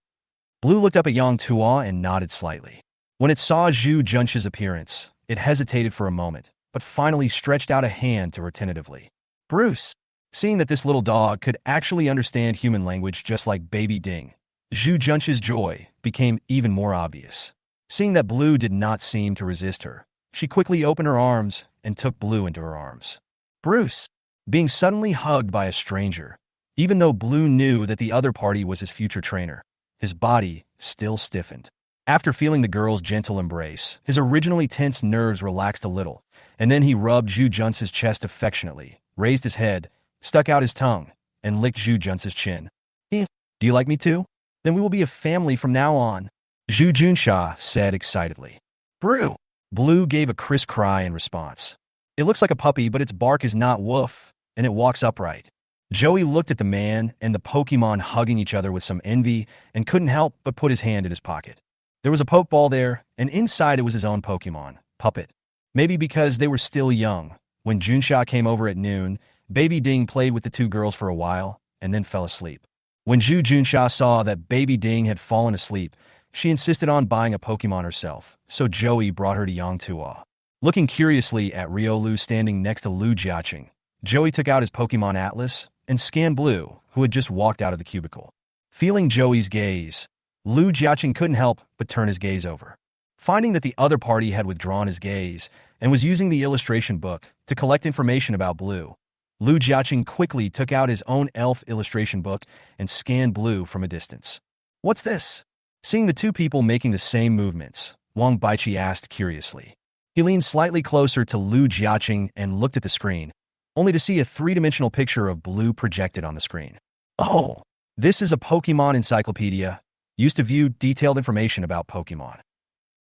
Blue looked up at Yang Tuo and nodded slightly. When it saw Zhu Junsha's appearance, it hesitated for a moment, but finally stretched out a hand to her tentatively. Bruce, seeing that this little dog could actually understand human language just like Baby Ding, Zhu Junsha's joy became even more obvious. Seeing that Blue did not seem to resist her, she quickly opened her arms and took Blue into her arms. Bruce, being suddenly hugged by a stranger, even though Blue knew that the other party was his future trainer, his body still stiffened. After feeling the girl's gentle embrace, his originally tense nerves relaxed a little, and then he rubbed Zhu Junsha's chest affectionately, raised his head, stuck out his tongue, and licked Zhu Junsha's chin. Do you like me too? Then we will be a family from now on, Zhu Junsha said excitedly. Brew! Blue gave a crisp cry in response. It looks like a puppy, but its bark is not woof, and it walks upright. Joey looked at the man and the Pokemon hugging each other with some envy and couldn't help but put his hand in his pocket. There was a pokeball there, and inside it was his own Pokemon, Puppet. Maybe because they were still young. When Junsha came over at noon, Baby Ding played with the 2 girls for a while, and then fell asleep. When Zhu Junsha saw that Baby Ding had fallen asleep, she insisted on buying a Pokemon herself, so Joey brought her to Yang Tuo. Looking curiously at Riolu standing next to Lu Jiaqing, Joey took out his Pokemon Atlas and scanned Blue, who had just walked out of the cubicle. Feeling Joey's gaze, Lu Jiaqing couldn't help but turn his gaze over. Finding that the other party had withdrawn his gaze and was using the illustration book to collect information about Blue, Lu Jiaqing quickly took out his own elf illustration book and scanned Blue from a distance. What's this? Seeing the 2 people making the same movements, Wang Baichi asked curiously. He leaned slightly closer to Lu Jiaqing and looked at the screen, only to see a 3-dimensional picture of Blue projected on the screen. Oh, this is a Pokemon encyclopedia, used to view detailed information about Pokemon.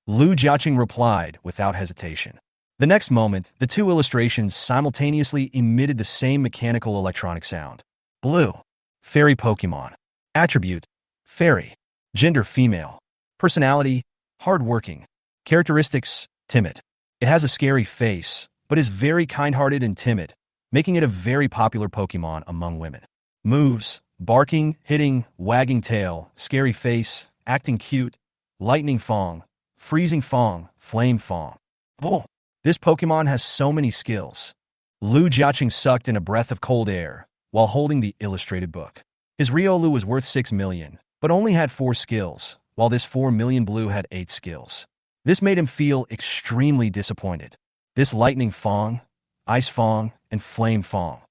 Lu Jiaqing replied without hesitation. The next moment, the 2 illustrations simultaneously emitted the same mechanical electronic sound. Blue. Fairy Pokemon. Attribute. Fairy. Gender female. Personality. Hardworking. Characteristics. Timid. It has a scary face, but is very kind-hearted and timid, making it a very popular Pokemon among women. Moves. Barking, hitting, wagging tail, scary face, acting cute, lightning fong, freezing fong, flame fong. Oh, this Pokemon has so many skills. Lu Jiaqing sucked in a breath of cold air while holding the illustrated book. His Riolu was worth 6 million, but only had 4 skills, while this 4 million Blue had 8 skills. This made him feel extremely disappointed. This lightning fong, ice fong, and flame fong.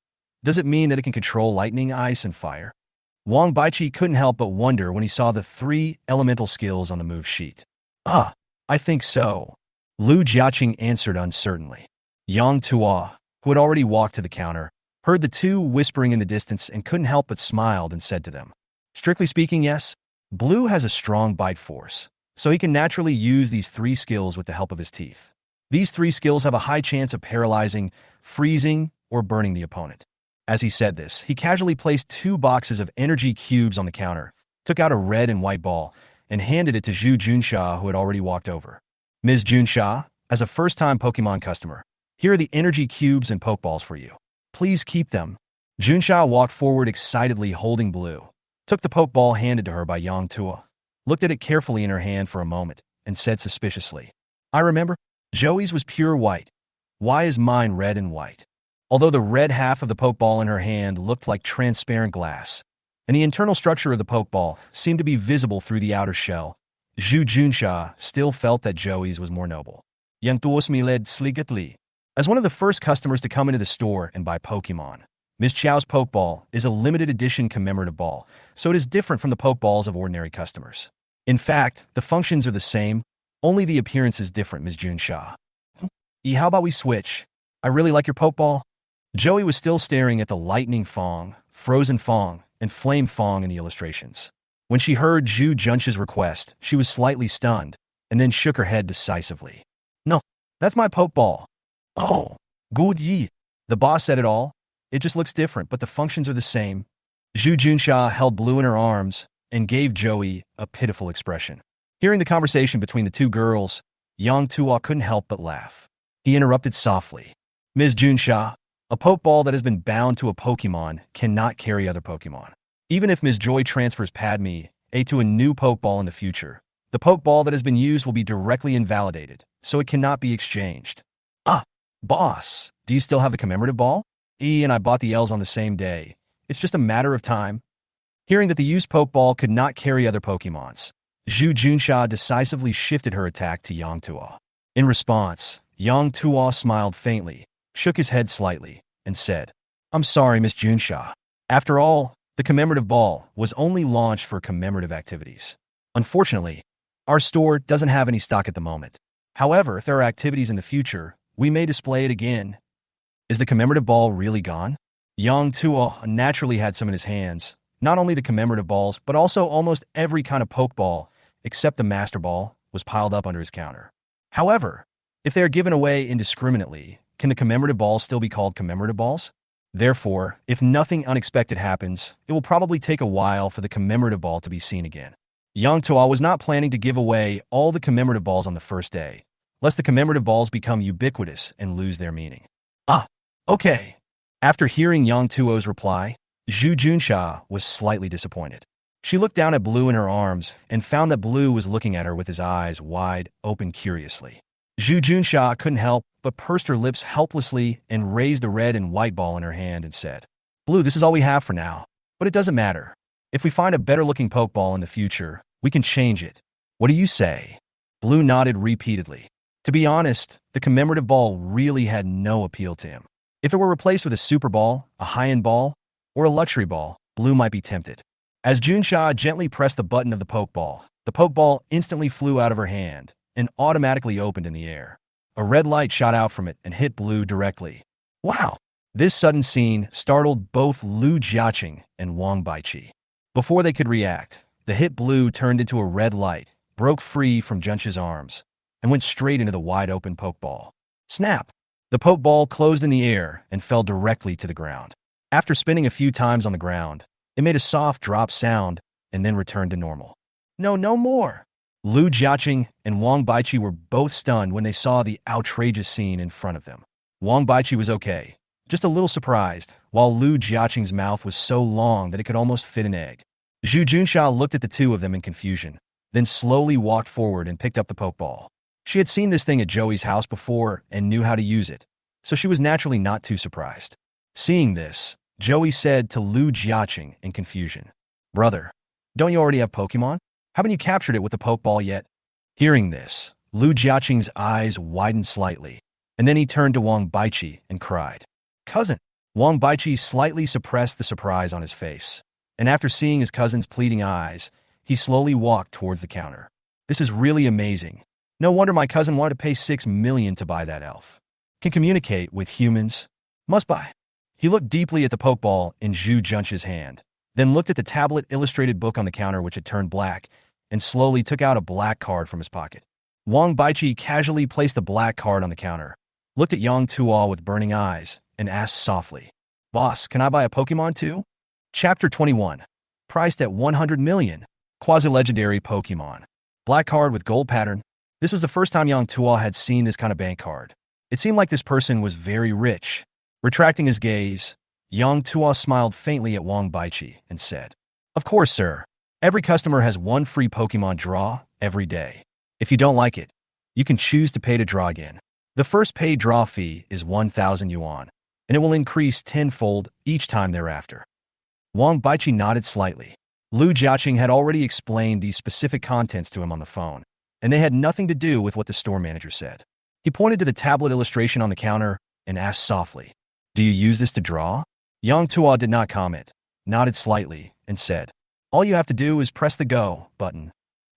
Does it mean that it can control lightning, ice, and fire? Wang Baichi couldn't help but wonder when he saw the 3 elemental skills on the move sheet. I think so, Lu Jiaqing answered uncertainly. Yang Tuo, who had already walked to the counter, heard the 2 whispering in the distance and couldn't help but smiled and said to them, Strictly speaking, yes. Blue has a strong bite force, so he can naturally use these 3 skills with the help of his teeth. These 3 skills have a high chance of paralyzing, freezing, or burning the opponent. As he said this, he casually placed 2 boxes of energy cubes on the counter, took out a red and white ball, and handed it to Zhu Junsha, who had already walked over. Ms. Junsha, as a first-time Pokemon customer, here are the energy cubes and Pokeballs for you. Please keep them. Junsha walked forward excitedly holding Blue, took the Pokeball handed to her by Yang Tuo, looked at it carefully in her hand for a moment, and said suspiciously, I remember, Joey's was pure white. Why is mine red and white? although the red half of the pokeball in her hand looked like transparent glass, and the internal structure of the pokeball seemed to be visible through the outer shell. Zhu Junsha still felt that Joey's was more noble. Yang tuos mi led sligatli. As one of the first customers to come into the store and buy Pokemon, Ms. Chow's Pokeball is a limited edition commemorative ball, so it is different from the Pokeballs of ordinary customers. In fact, the functions are the same, only the appearance is different, Ms. Junsha. How about we switch? I really like your Pokeball. Joey was still staring at the lightning Fong, frozen Fong, and flame Fong in the illustrations. When she heard Zhu Junsha's request, she was slightly stunned, and then shook her head decisively. No, that's my Pokeball. Oh, good ye. The boss said it all. It just looks different, but the functions are the same. Zhu Junsha held Blue in her arms and gave Joey a pitiful expression. Hearing the conversation between the two girls, Yang Tuo couldn't help but laugh. He interrupted softly. Ms. Junsha, a Pokeball that has been bound to a Pokemon cannot carry other Pokemon. Even if Ms. Joy transfers Padme A to a new Pokeball in the future, the Pokeball that has been used will be directly invalidated, so it cannot be exchanged. Ah, boss, do you still have the commemorative ball? E and I bought the L's on the same day. It's just a matter of time. Hearing that the used Pokeball could not carry other Pokemons, Zhu Junsha decisively shifted her attack to Yang Tuo. In response, Yang Tuo smiled faintly, shook his head slightly, and said, I'm sorry, Miss Junsha. After all, the commemorative ball was only launched for commemorative activities. Unfortunately, our store doesn't have any stock at the moment. However, if there are activities in the future, we may display it again. Is the commemorative ball really gone? Yang Tuo naturally had some in his hands, not only the commemorative balls, but also almost every kind of Pokeball, except the Master Ball, was piled up under his counter. However, if they are given away indiscriminately, can the commemorative balls still be called commemorative balls? Therefore, if nothing unexpected happens, it will probably take a while for the commemorative ball to be seen again. Yang Tuo was not planning to give away all the commemorative balls on the first day, lest the commemorative balls become ubiquitous and lose their meaning. Ah, okay. After hearing Yang Tuo's reply, Zhu Junsha was slightly disappointed. She looked down at Blue in her arms and found that Blue was looking at her with his eyes wide open curiously. Zhu Junsha couldn't help but pursed her lips helplessly and raised the red and white ball in her hand and said, Blue, this is all we have for now, but it doesn't matter. If we find a better-looking Pokeball in the future, we can change it. What do you say? Blue nodded repeatedly. To be honest, the commemorative ball really had no appeal to him. If it were replaced with a Super Ball, a high-end ball, or a luxury ball, Blue might be tempted. As Junsha gently pressed the button of the Pokeball instantly flew out of her hand and automatically opened in the air. A red light shot out from it and hit Blue directly. Wow! This sudden scene startled both Lu Jiaqing and Wang Baiqi. Before they could react, the hit Blue turned into a red light, broke free from Junsha's arms, and went straight into the wide-open Pokeball. Snap! The Pokeball closed in the air and fell directly to the ground. After spinning a few times on the ground, it made a soft drop sound and then returned to normal. No more! Lu Jiaqing and Wang Baiqi were both stunned when they saw the outrageous scene in front of them. Wang Baiqi was okay, just a little surprised, while Lu Jiaqing's mouth was so long that it could almost fit an egg. Zhu Junsha looked at the two of them in confusion, then slowly walked forward and picked up the Pokeball. She had seen this thing at Joey's house before and knew how to use it, so she was naturally not too surprised. Seeing this, Joey said to Lu Jiaqing in confusion, Brother, don't you already have Pokemon? Haven't you captured it with the Pokeball yet? Hearing this, Lu Jiaqing's eyes widened slightly, and then he turned to Wang Baiqi and cried, Cousin! Wang Baiqi slightly suppressed the surprise on his face, and after seeing his cousin's pleading eyes, he slowly walked towards the counter. This is really amazing. No wonder my cousin wanted to pay $6 million to buy that elf. Can communicate with humans. Must buy. He looked deeply at the Pokeball in Zhu Junsha's hand, then looked at the tablet illustrated book on the counter which had turned black, and slowly took out a black card from his pocket. Wang Baiqi casually placed the black card on the counter, looked at Yang Tuo with burning eyes, and asked softly, Boss, can I buy a Pokemon too? Chapter 21. Priced at 100 million. Quasi-legendary Pokemon. Black card with gold pattern. This was the first time Yang Tuo had seen this kind of bank card. It seemed like this person was very rich. Retracting his gaze, Yang Tuo smiled faintly at Wang Baiqi and said, Of course, sir. Every customer has one free Pokemon draw every day. If you don't like it, you can choose to pay to draw again. The first paid draw fee is 1,000 yuan, and it will increase tenfold each time thereafter. Wang Baiqi nodded slightly. Lu Jiaqing had already explained these specific contents to him on the phone, and they had nothing to do with what the store manager said. He pointed to the tablet illustration on the counter and asked softly, "Do you use this to draw?" Yang Tuo did not comment, nodded slightly, and said, "All you have to do is press the Go button."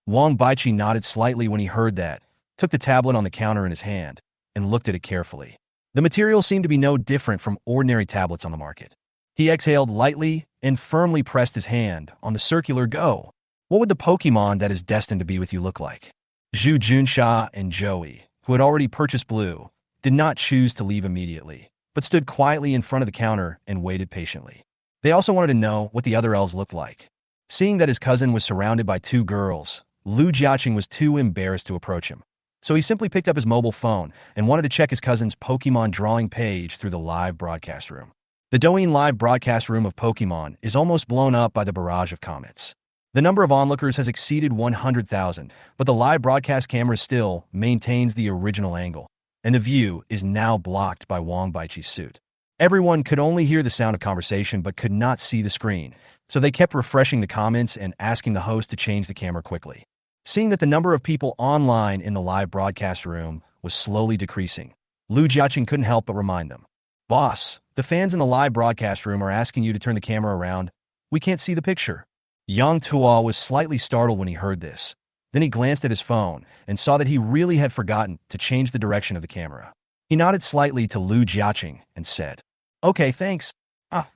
Wang Baiqi nodded slightly when he heard that, took the tablet on the counter in his hand, and looked at it carefully. The material seemed to be no different from ordinary tablets on the market. He exhaled lightly and firmly pressed his hand on the circular Go. What would the Pokemon that is destined to be with you look like? Zhu Junsha and Joey, who had already purchased Blue, did not choose to leave immediately, but stood quietly in front of the counter and waited patiently. They also wanted to know what the other elves looked like. Seeing that his cousin was surrounded by two girls, Lu Jiaqing was too embarrassed to approach him. So he simply picked up his mobile phone and wanted to check his cousin's Pokemon drawing page through the live broadcast room. The Douyin live broadcast room of Pokemon is almost blown up by the barrage of comments. The number of onlookers has exceeded 100,000, but the live broadcast camera still maintains the original angle, and the view is now blocked by Wang Baiqi's suit. Everyone could only hear the sound of conversation but could not see the screen, so they kept refreshing the comments and asking the host to change the camera quickly. Seeing that the number of people online in the live broadcast room was slowly decreasing, Lu Jiaqing couldn't help but remind them, "Boss, the fans in the live broadcast room are asking you to turn the camera around. We can't see the picture." Yang Tuo was slightly startled when he heard this. Then he glanced at his phone and saw that he really had forgotten to change the direction of the camera. He nodded slightly to Lu Jiaqing and said, "Okay, thanks.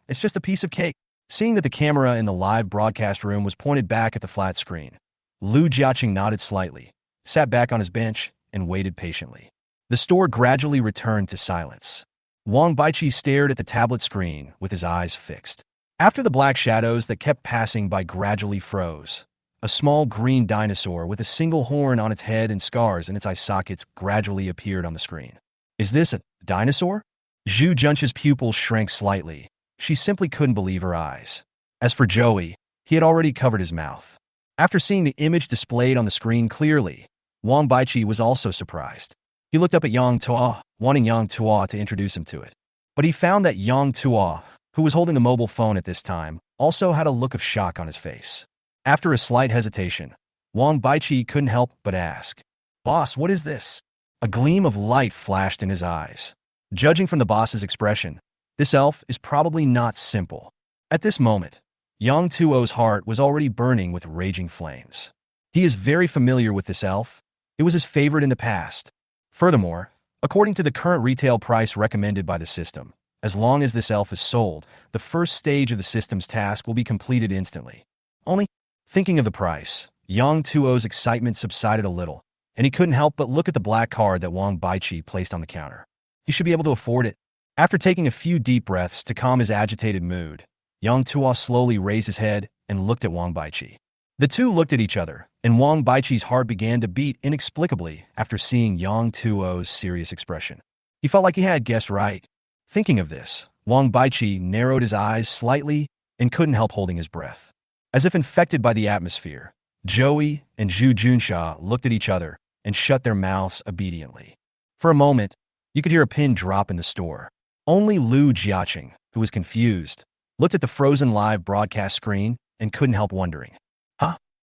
It's just a piece of cake." Seeing that the camera in the live broadcast room was pointed back at the flat screen, Lu Jiaqing nodded slightly, sat back on his bench, and waited patiently. The store gradually returned to silence. Wang Baiqi stared at the tablet screen with his eyes fixed. After the black shadows that kept passing by gradually froze, a small green dinosaur with a single horn on its head and scars in its eye sockets gradually appeared on the screen. "Is this a dinosaur?" Zhu Juncha's pupils shrank slightly. She simply couldn't believe her eyes. As for Joey, he had already covered his mouth. After seeing the image displayed on the screen clearly, Wang Baiqi was also surprised. He looked up at Yang Tuo, wanting Yang Tuo to introduce him to it. But he found that Yang Tuo, who was holding the mobile phone at this time, also had a look of shock on his face. After a slight hesitation, Wang Baiqi couldn't help but ask, "Boss, what is this?" A gleam of light flashed in his eyes. Judging from the boss's expression, this elf is probably not simple. At this moment, Yang Tuo's heart was already burning with raging flames. He is very familiar with this elf. It was his favorite in the past. Furthermore, according to the current retail price recommended by the system, as long as this elf is sold, the first stage of the system's task will be completed instantly. Only, thinking of the price, Yang Tuo's excitement subsided a little, and he couldn't help but look at the black card that Wang Baiqi placed on the counter. He should be able to afford it. After taking a few deep breaths to calm his agitated mood, Yang Tuo slowly raised his head and looked at Wang Baiqi. The two looked at each other, and Wang Baiqi's heart began to beat inexplicably after seeing Yang Tuo's serious expression. He felt like he had guessed right. Thinking of this, Wang Baiqi narrowed his eyes slightly and couldn't help holding his breath. As if infected by the atmosphere, Joey and Zhu Junsha looked at each other and shut their mouths obediently. For a moment, you could hear a pin drop in the store. Only Lu Jiaqing, who was confused, looked at the frozen live broadcast screen and couldn't help wondering,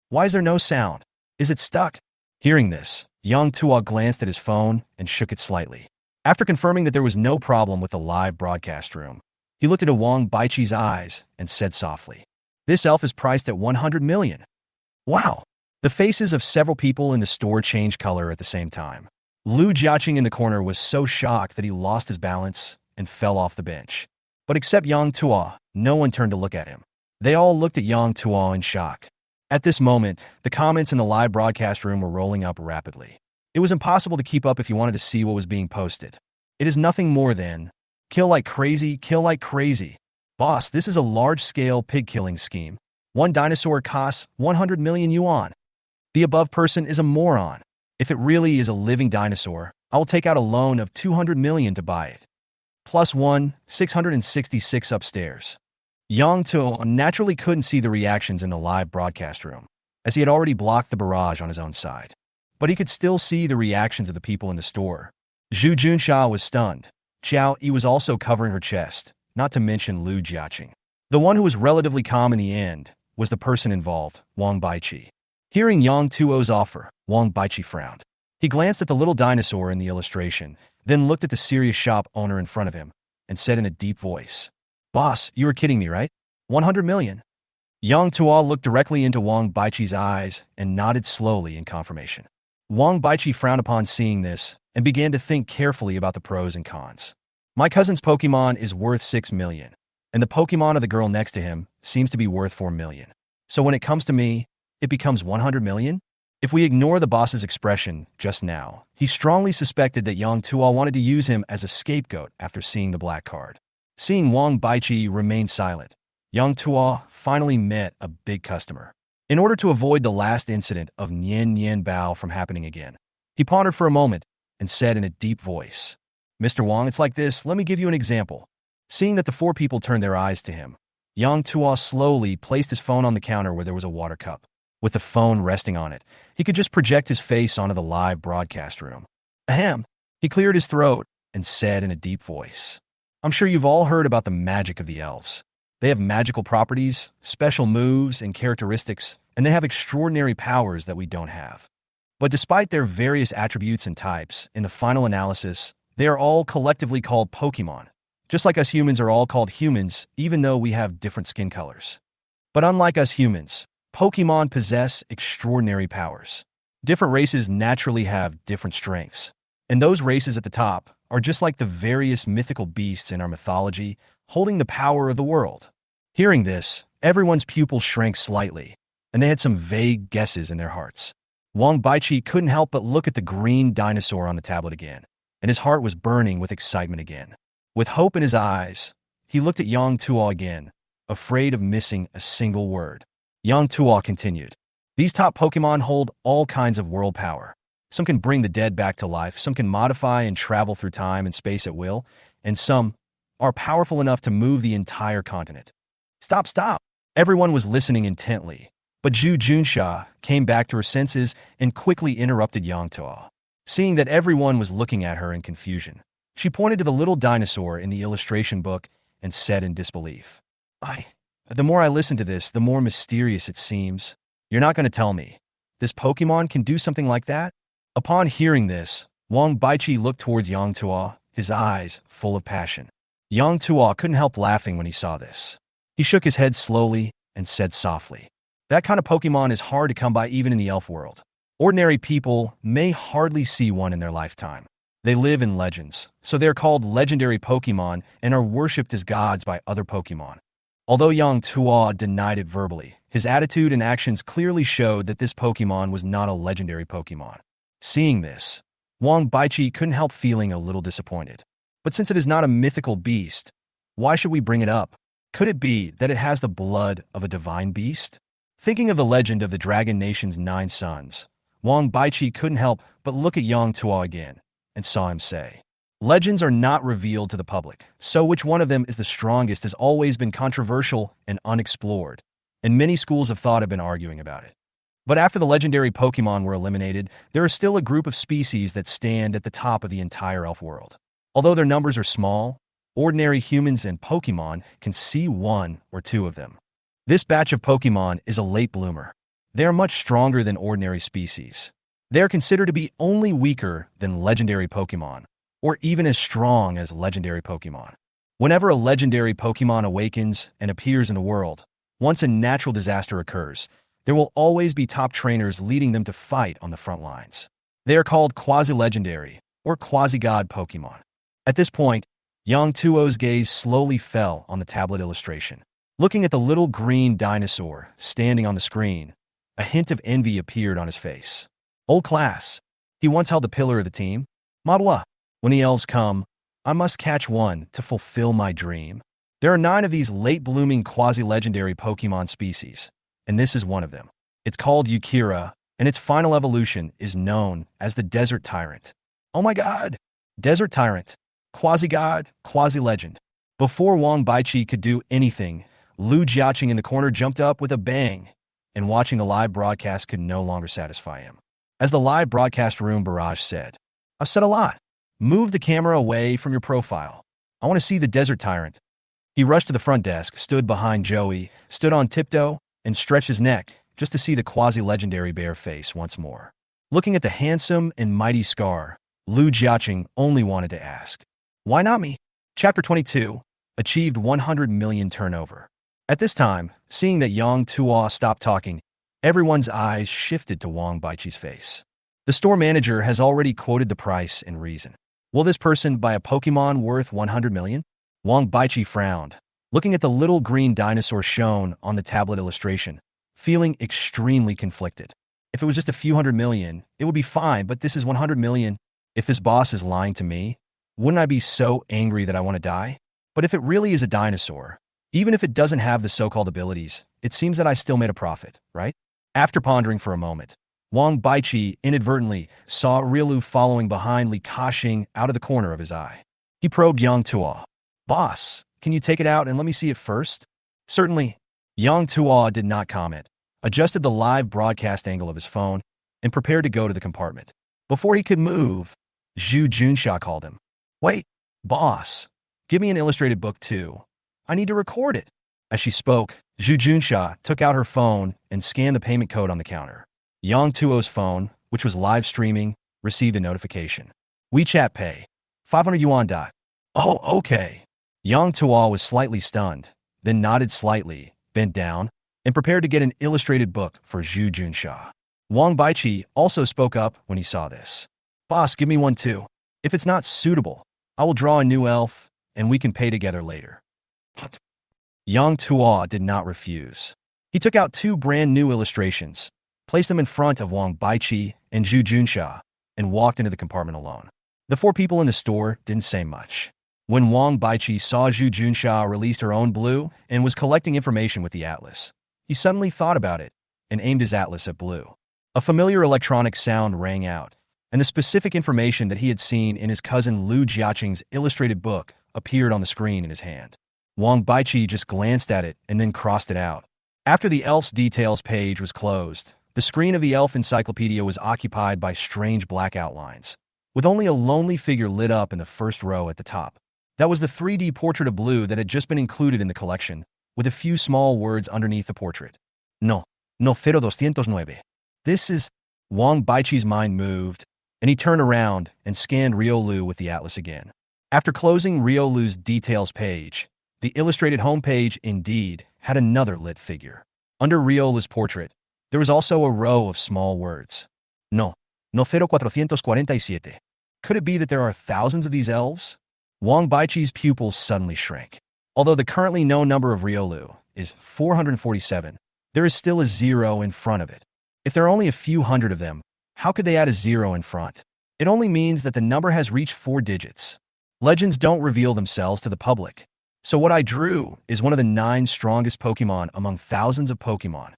why is there no sound? Is it stuck? Hearing this, Yang Tuo glanced at his phone and shook it slightly. After confirming that there was no problem with the live broadcast room, he looked into Wang Baiqi's eyes and said softly, "This elf is priced at 100 million. Wow!" The faces of several people in the store changed color at the same time. Lu Jiaqing in the corner was so shocked that he lost his balance and fell off the bench. But except Yang Tuo, no one turned to look at him. They all looked at Yang Tuo in shock. At this moment, the comments in the live broadcast room were rolling up rapidly. It was impossible to keep up if you wanted to see what was being posted. It is nothing more than, "Kill like crazy, kill like crazy. Boss, this is a large-scale pig-killing scheme. One dinosaur costs 100 million yuan. The above person is a moron. If it really is a living dinosaur, I will take out a loan of 200 million to buy it. Plus 666 upstairs." Yang Tuo naturally couldn't see the reactions in the live broadcast room, as he had already blocked the barrage on his own side. But he could still see the reactions of the people in the store. Zhu Junsha was stunned. Xiao Yi was also covering her chest, not to mention Lu Jiaqing. The one who was relatively calm in the end was the person involved, Wang Baiqi. Hearing Yang Tuo's offer, Wang Baiqi frowned. He glanced at the little dinosaur in the illustration, then looked at the serious shop owner in front of him, and said in a deep voice, "Boss, you were kidding me, right? 100 million? Yang Tuo looked directly into Wang Baiqi's eyes and nodded slowly in confirmation. Wang Baiqi frowned upon seeing this and began to think carefully about the pros and cons. My cousin's Pokemon is worth 6 million, and the Pokemon of the girl next to him seems to be worth 4 million. So when it comes to me, it becomes 100 million? If we ignore the boss's expression just now, he strongly suspected that Yang Tuo wanted to use him as a scapegoat after seeing the black card. Seeing Wang Baiqi remain silent, Yang Tuo finally met a big customer. In order to avoid the last incident of Nian Nian Bao from happening again, he pondered for a moment and said in a deep voice, "Mr. Wang, it's like this. Let me give you an example." Seeing that the four people turned their eyes to him, Yang Tuo slowly placed his phone on the counter where there was a water cup. With the phone resting on it, he could just project his face onto the live broadcast room. Ahem. He cleared his throat and said in a deep voice, "I'm sure you've all heard about the magic of the elves. They have magical properties, special moves, and characteristics, and they have extraordinary powers that we don't have. But despite their various attributes and types, in the final analysis, they are all collectively called Pokémon, just like us humans are all called humans, even though we have different skin colors. But unlike us humans, Pokémon possess extraordinary powers. Different races naturally have different strengths, and those races at the top are just like the various mythical beasts in our mythology, holding the power of the world." Hearing this, everyone's pupils shrank slightly, and they had some vague guesses in their hearts. Wang Baiqi couldn't help but look at the green dinosaur on the tablet again, and his heart was burning with excitement again. With hope in his eyes, he looked at Yang Tuo again, afraid of missing a single word. Yang Tuo continued, "These top Pokemon hold all kinds of world power. Some can bring the dead back to life, some can modify and travel through time and space at will, and some are powerful enough to move the entire continent." Stop. Everyone was listening intently, but Zhu Junsha came back to her senses and quickly interrupted Yang Tuo. Seeing that everyone was looking at her in confusion, she pointed to the little dinosaur in the illustration book and said in disbelief, The more I listen to this, the more mysterious it seems. You're not going to tell me this Pokemon can do something like that?" Upon hearing this, Wang Baiqi looked towards Yang Tuo, his eyes full of passion. Yang Tuo couldn't help laughing when he saw this. He shook his head slowly and said softly, "That kind of Pokemon is hard to come by even in the elf world. Ordinary people may hardly see one in their lifetime. They live in legends, so they're called legendary Pokemon and are worshipped as gods by other Pokemon." Although Yang Tuo denied it verbally, his attitude and actions clearly showed that this Pokemon was not a legendary Pokemon. Seeing this, Wang Baiqi couldn't help feeling a little disappointed. But since it is not a mythical beast, why should we bring it up? Could it be that it has the blood of a divine beast? Thinking of the legend of the Dragon Nation's 9 sons, Wang Baiqi couldn't help but look at Yang Tuo again and saw him say, "Legends are not revealed to the public, so which one of them is the strongest has always been controversial and unexplored, and many schools of thought have been arguing about it. But after the legendary Pokemon were eliminated, there is still a group of species that stand at the top of the entire elf world. Although their numbers are small, ordinary humans and Pokemon can see 1 or 2 of them. This batch of Pokemon is a late bloomer. They are much stronger than ordinary species. They are considered to be only weaker than legendary Pokemon, or even as strong as legendary Pokemon. Whenever a legendary Pokemon awakens and appears in the world, once a natural disaster occurs, there will always be top trainers leading them to fight on the front lines. They are called quasi-legendary or quasi-god Pokemon." At this point, Yang Tuo's gaze slowly fell on the tablet illustration. Looking at the little green dinosaur standing on the screen, a hint of envy appeared on his face. "Old class. He once held the pillar of the team. Manhwa. When the elves come, I must catch one to fulfill my dream." There are 9 of these late-blooming quasi-legendary Pokemon species, and this is one of them. It's called Ukira, and its final evolution is known as the Desert Tyrant. Oh my god! Desert Tyrant. Quasi-god, quasi-legend. Before Wang Baiqi could do anything, Lu Jiaqing in the corner jumped up with a bang, and watching the live broadcast could no longer satisfy him. As the live broadcast room barrage said, "I've said a lot. Move the camera away from your profile. I want to see the desert tyrant. He rushed to the front desk, stood behind Joey, stood on tiptoe, and stretched his neck just to see the quasi-legendary bear face once more. Looking at the handsome and mighty Scar, Lu Jiaqing only wanted to ask, "Why not me?" Chapter 22 achieved 100 million turnover. At this time, seeing that Yang Tuo stopped talking, everyone's eyes shifted to Wang Baiqi's face. The store manager has already quoted the price and reason. Will this person buy a Pokemon worth 100 million? Wang Baiqi frowned, looking at the little green dinosaur shown on the tablet illustration, feeling extremely conflicted. If it was just a few hundred million, it would be fine, but this is 100 million. If this boss is lying to me, wouldn't I be so angry that I want to die? But if it really is a dinosaur, even if it doesn't have the so-called abilities, it seems that I still made a profit, right? After pondering for a moment, Wang Baiqi inadvertently saw Riolu following behind Li Ka-shing out of the corner of his eye. He probed Yang Tuo. "Boss, can you take it out and let me see it first?" "Certainly." Yang Tuo did not comment, adjusted the live broadcast angle of his phone, and prepared to go to the compartment. Before he could move, Zhu Junsha called him. "Wait, boss, give me an illustrated book too. I need to record it." As she spoke, Zhu Junsha took out her phone and scanned the payment code on the counter. Yang Tuo's phone, which was live streaming, received a notification. "WeChat Pay, 500 yuan. "Oh, okay." Yang Tuo was slightly stunned, then nodded slightly, bent down, and prepared to get an illustrated book for Zhu Junsha. Wang Baiqi also spoke up when he saw this. "Boss, give me one too. If it's not suitable, I will draw a new elf, and we can pay together later." Yang Tuo did not refuse. He took out two brand new illustrations, placed them in front of Wang Baiqi and Zhu Junsha, and walked into the compartment alone. The four people in the store didn't say much. When Wang Baiqi saw Zhu Junsha released her own blue and was collecting information with the atlas, he suddenly thought about it and aimed his atlas at blue. A familiar electronic sound rang out, and the specific information that he had seen in his cousin Lu Jiaqing's illustrated book appeared on the screen in his hand. Wang Baiqi just glanced at it and then crossed it out. After the elf's details page was closed, the screen of the elf encyclopedia was occupied by strange black outlines, with only a lonely figure lit up in the first row at the top. That was the 3D portrait of Blue that had just been included in the collection, with a few small words underneath the portrait. No 0209. This is... Wang Baiqi's mind moved, and he turned around and scanned Riolu with the atlas again. After closing Riolu's details page, the illustrated homepage indeed had another lit figure. Under Riolu's portrait, there was also a row of small words. No 0447. Could it be that there are thousands of these elves? Wang Baiqi's pupils suddenly shrank. Although the currently known number of Riolu is 447, there is still a zero in front of it. If there are only a few hundred of them, how could they add a zero in front? It only means that the number has reached 4 digits. Legends don't reveal themselves to the public. So what I drew is one of the 9 strongest Pokemon among thousands of Pokemon.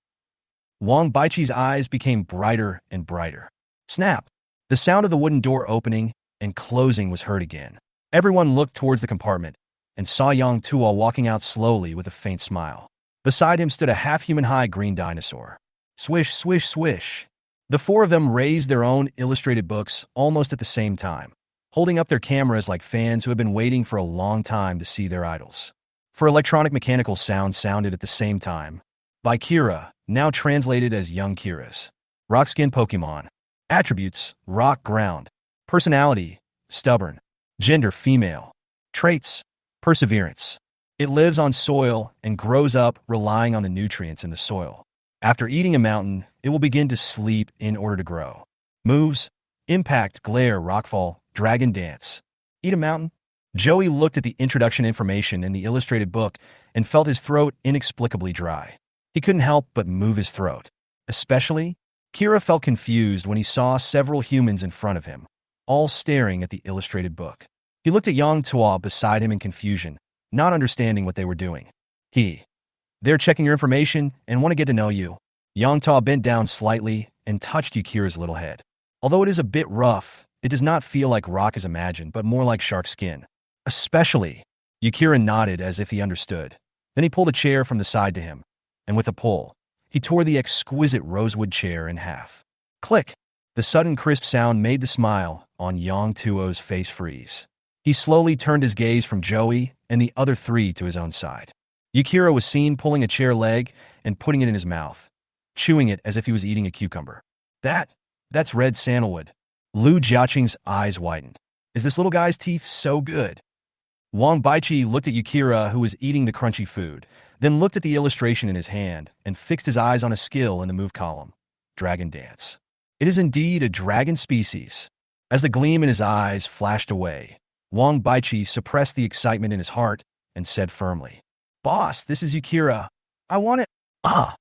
Wang Baiqi's eyes became brighter and brighter. Snap! The sound of the wooden door opening and closing was heard again. Everyone looked towards the compartment and saw Yang Tuo walking out slowly with a faint smile. Beside him stood a half-human-high green dinosaur. Swish, swish, swish. The four of them raised their own illustrated books almost at the same time, holding up their cameras like fans who had been waiting for a long time to see their idols. For electronic mechanical sounds sounded at the same time, by Kira, now translated as Young Kira's. Rock skin Pokemon. Attributes, rock ground. Personality, stubborn. Gender, female. Traits, perseverance. It lives on soil and grows up relying on the nutrients in the soil. After eating a mountain, it will begin to sleep in order to grow. Moves, impact, glare, rockfall, dragon dance. Eat a mountain? Joey looked at the introduction information in the illustrated book and felt his throat inexplicably dry. He couldn't help but move his throat. Especially, Kira felt confused when he saw several humans in front of him, all staring at the illustrated book. He looked at Yang Tuo beside him in confusion, not understanding what they were doing. They're checking your information and want to get to know you. Yang Tuo bent down slightly and touched Yukira's little head. Although it is a bit rough, it does not feel like rock as imagined, but more like shark skin. Especially. Yukira nodded as if he understood. Then he pulled a chair from the side to him, and with a pull, he tore the exquisite rosewood chair in half. Click! The sudden crisp sound made the smile on Yang Tuo's face freeze. He slowly turned his gaze from Joey and the other three to his own side. Yukira was seen pulling a chair leg and putting it in his mouth, chewing it as if he was eating a cucumber. That's red sandalwood. Lu Jiaqing's eyes widened. Is this little guy's teeth so good? Wang Baichi looked at Yukira, who was eating the crunchy food, then looked at the illustration in his hand and fixed his eyes on a skill in the move column. Dragon dance. It is indeed a dragon species. As the gleam in his eyes flashed away, Wang Baichi suppressed the excitement in his heart and said firmly, "Boss, this is Yukira. I want it." Oh.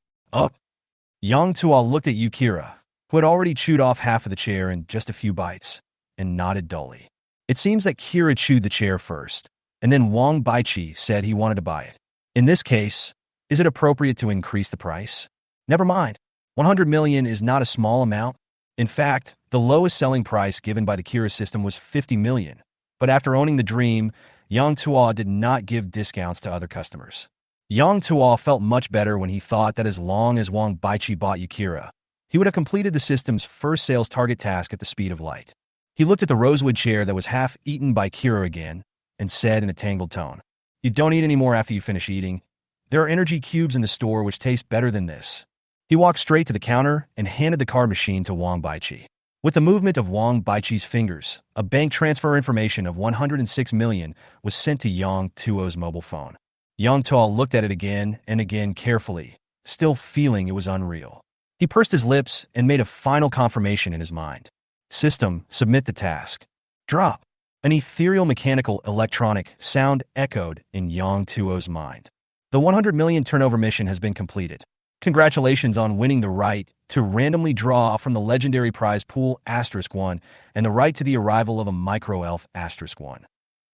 Yang Tuo looked at Yukira, who had already chewed off half of the chair in just a few bites, and nodded dully. It seems that Kira chewed the chair first, and then Wang Baichi said he wanted to buy it. In this case, is it appropriate to increase the price? Never mind. 100 million is not a small amount. In fact, the lowest selling price given by the Kira system was 50 million. But after owning the dream, Yang Tuo did not give discounts to other customers. Yang Tuo felt much better when he thought that as long as Wang Baichi bought Yukira, he would have completed the system's first sales target task at the speed of light. He looked at the rosewood chair that was half eaten by Kira again and said in a tangled tone, "You don't eat anymore after you finish eating. There are energy cubes in the store which taste better than this." He walked straight to the counter and handed the card machine to Wang Baichi. With the movement of Wang Baichi's fingers, a bank transfer information of 106 million was sent to Yang Tuo's mobile phone. Yang Tuo looked at it again and again carefully, still feeling it was unreal. He pursed his lips and made a final confirmation in his mind. System, submit the task. Drop. An ethereal mechanical electronic sound echoed in Yang Tuo's mind. The 100 million turnover mission has been completed. Congratulations on winning the right to randomly draw from the legendary prize pool *1 and the right to the arrival of a micro-elf *1.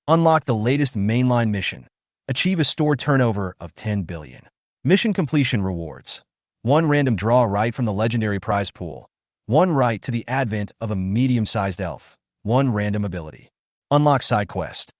Unlock the latest mainline mission. Achieve a store turnover of 10 billion. Mission completion rewards. 1 random draw right from the legendary prize pool. 1 right to the advent of a medium-sized elf. 1 random ability. Unlock side quest.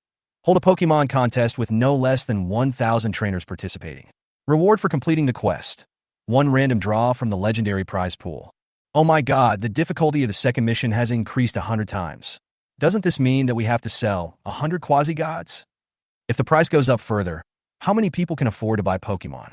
Hold a Pokemon contest with no less than 1,000 trainers participating. Reward for completing the quest. 1 random draw from the legendary prize pool. Oh my god, the difficulty of the second mission has increased 100 times. Doesn't this mean that we have to sell 100 quasi-gods? If the price goes up further, how many people can afford to buy Pokemon?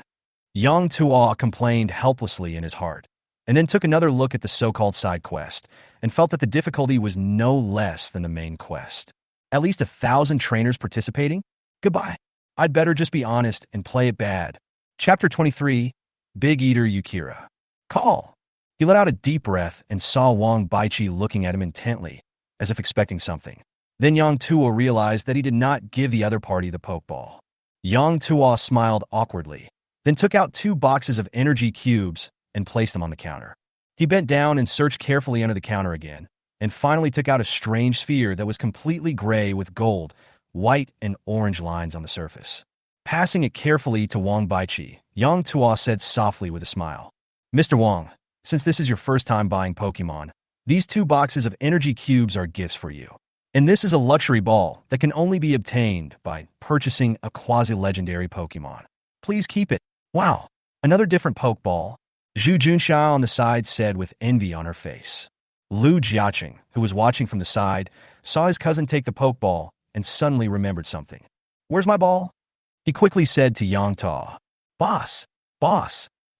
Yang Tuo complained helplessly in his heart, and then took another look at the so-called side quest, and felt that the difficulty was no less than the main quest. At least 1,000 trainers participating? Goodbye. I'd better just be honest and play it bad. Chapter 23, Big Eater Yukira. Call. He let out a deep breath and saw Wang Baichi looking at him intently, as if expecting something. Then Yang Tuo realized that he did not give the other party the pokeball. Yang Tuo smiled awkwardly, then took out 2 boxes of energy cubes and placed them on the counter. He bent down and searched carefully under the counter again, and finally took out a strange sphere that was completely gray with gold, white, and orange lines on the surface. Passing it carefully to Wang Baichi, Yang Tuo said softly with a smile, "Mr. Wang, since this is your first time buying Pokemon, these 2 boxes of energy cubes are gifts for you. And this is a luxury ball that can only be obtained by purchasing a quasi-legendary Pokemon. Please keep it." Wow, another different Pokeball, Zhu Junsha on the side said with envy on her face. Lu Jiaqing, who was watching from the side, saw his cousin take the Pokeball and suddenly remembered something. "Where's my ball?" He quickly said to Yang Tuo. Boss,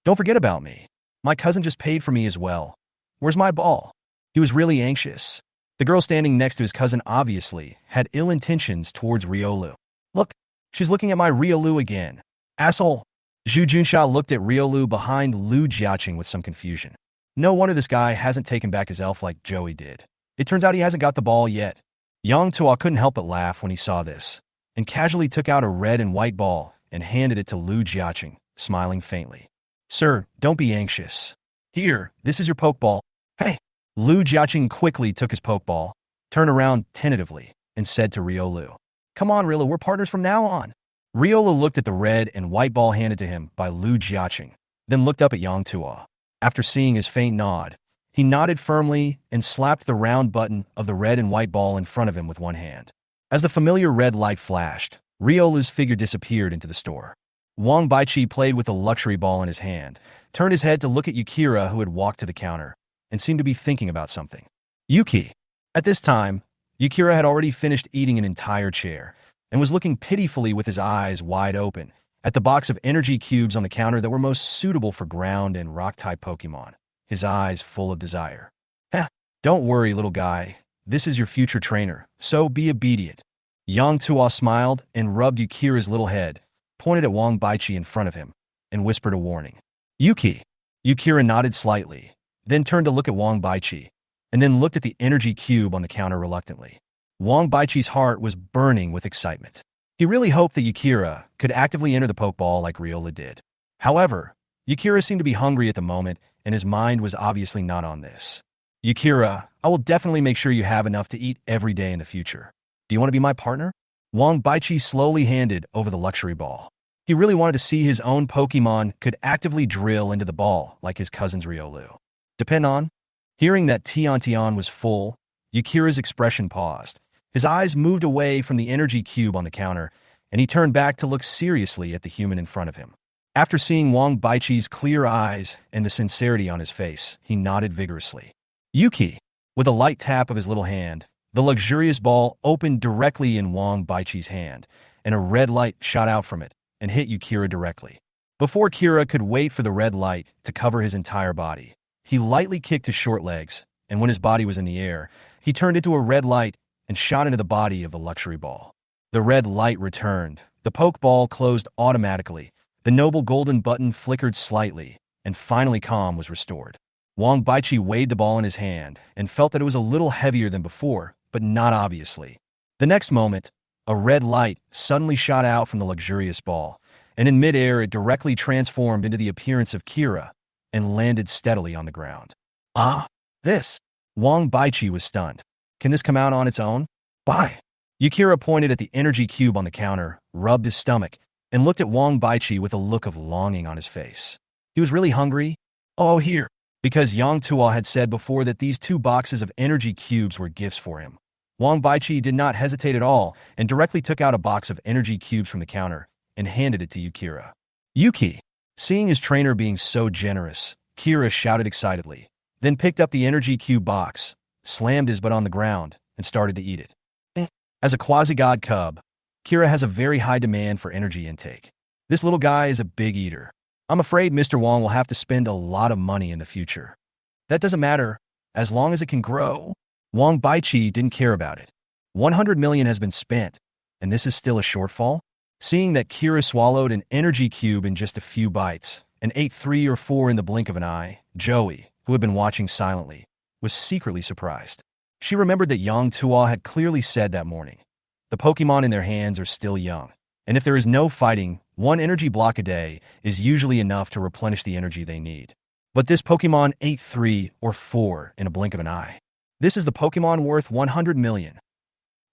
don't forget about me. My cousin just paid for me as well. Where's my ball?" He was really anxious. The girl standing next to his cousin obviously had ill intentions towards Riolu. "Look, she's looking at my Riolu again. Asshole." Zhu Junsha looked at Riolu behind Lu Jiaqing with some confusion. No wonder this guy hasn't taken back his elf like Joey did. It turns out he hasn't got the ball yet. Yang Tuo couldn't help but laugh when he saw this, and casually took out a red and white ball and handed it to Lu Jiaqing, smiling faintly. "Sir, don't be anxious. Here, this is your Pokeball." "Hey." Lu Jiaqing quickly took his Pokeball, turned around tentatively, and said to Riolu, "Come on, Rilla, we're partners from now on." Riolu looked at the red and white ball handed to him by Lu Jiaqing, then looked up at Yang Tuo. After seeing his faint nod, he nodded firmly and slapped the round button of the red and white ball in front of him with one hand. As the familiar red light flashed, Riolu's figure disappeared into the store. Wang Baichi played with the luxury ball in his hand, turned his head to look at Yukira, who had walked to the counter, and seemed to be thinking about something. Yuki. At this time, Yukira had already finished eating an entire chair and was looking pitifully with his eyes wide open at the box of energy cubes on the counter that were most suitable for ground and rock-type Pokemon, his eyes full of desire. Heh, don't worry, little guy. This is your future trainer, so be obedient. Yang Tuo smiled and rubbed Yukira's little head, pointed at Wang Baichi in front of him, and whispered a warning. Yuki. Yukira nodded slightly, then turned to look at Wang Baichi, and then looked at the energy cube on the counter reluctantly. Wang Baichi's heart was burning with excitement. He really hoped that Yukira could actively enter the Pokeball like Riola did. However, Yukira seemed to be hungry at the moment, and his mind was obviously not on this. Yukira, I will definitely make sure you have enough to eat every day in the future. Do you want to be my partner? Wang Baichi slowly handed over the luxury ball. He really wanted to see his own Pokemon could actively drill into the ball like his cousin's Riolu. Depend on? Hearing that Tian was full, Yukira's expression paused. His eyes moved away from the energy cube on the counter, and he turned back to look seriously at the human in front of him. After seeing Wang Baichi's clear eyes and the sincerity on his face, he nodded vigorously. Yuki, with a light tap of his little hand, the luxurious ball opened directly in Wang Baichi's hand, and a red light shot out from it and hit Yukira directly. Before Kira could wait for the red light to cover his entire body, he lightly kicked his short legs, and when his body was in the air, he turned into a red light and shot into the body of the luxury ball. The red light returned. The Pokeball closed automatically. The noble golden button flickered slightly, and finally calm was restored. Wang Baichi weighed the ball in his hand and felt that it was a little heavier than before, but not obviously. The next moment, a red light suddenly shot out from the luxurious ball, and in midair it directly transformed into the appearance of Kira and landed steadily on the ground. Ah, this! Wang Baichi was stunned. Can this come out on its own? Bye! Yukira pointed at the energy cube on the counter, rubbed his stomach, and looked at Wang Baichi with a look of longing on his face. He was really hungry? Oh, here! Because Yang Tuo had said before that these 2 boxes of energy cubes were gifts for him. Wang Baichi did not hesitate at all and directly took out a box of energy cubes from the counter and handed it to Yukira. Yuki! Seeing his trainer being so generous, Kira shouted excitedly, then picked up the energy cube box, slammed his butt on the ground, and started to eat it. As a quasi-god cub, Kira has a very high demand for energy intake. This little guy is a big eater. I'm afraid Mr. Wong will have to spend a lot of money in the future. That doesn't matter, as long as it can grow. Wang Baichi didn't care about it. 100 million has been spent, and this is still a shortfall? Seeing that Kira swallowed an energy cube in just a few bites and ate 3 or 4 in the blink of an eye, Joey, who had been watching silently, was secretly surprised. She remembered that Yang Tuo had clearly said that morning. The Pokemon in their hands are still young, and if there is no fighting, 1 energy block a day is usually enough to replenish the energy they need. But this Pokemon ate 3 or 4 in a blink of an eye. This is the Pokemon worth 100 million.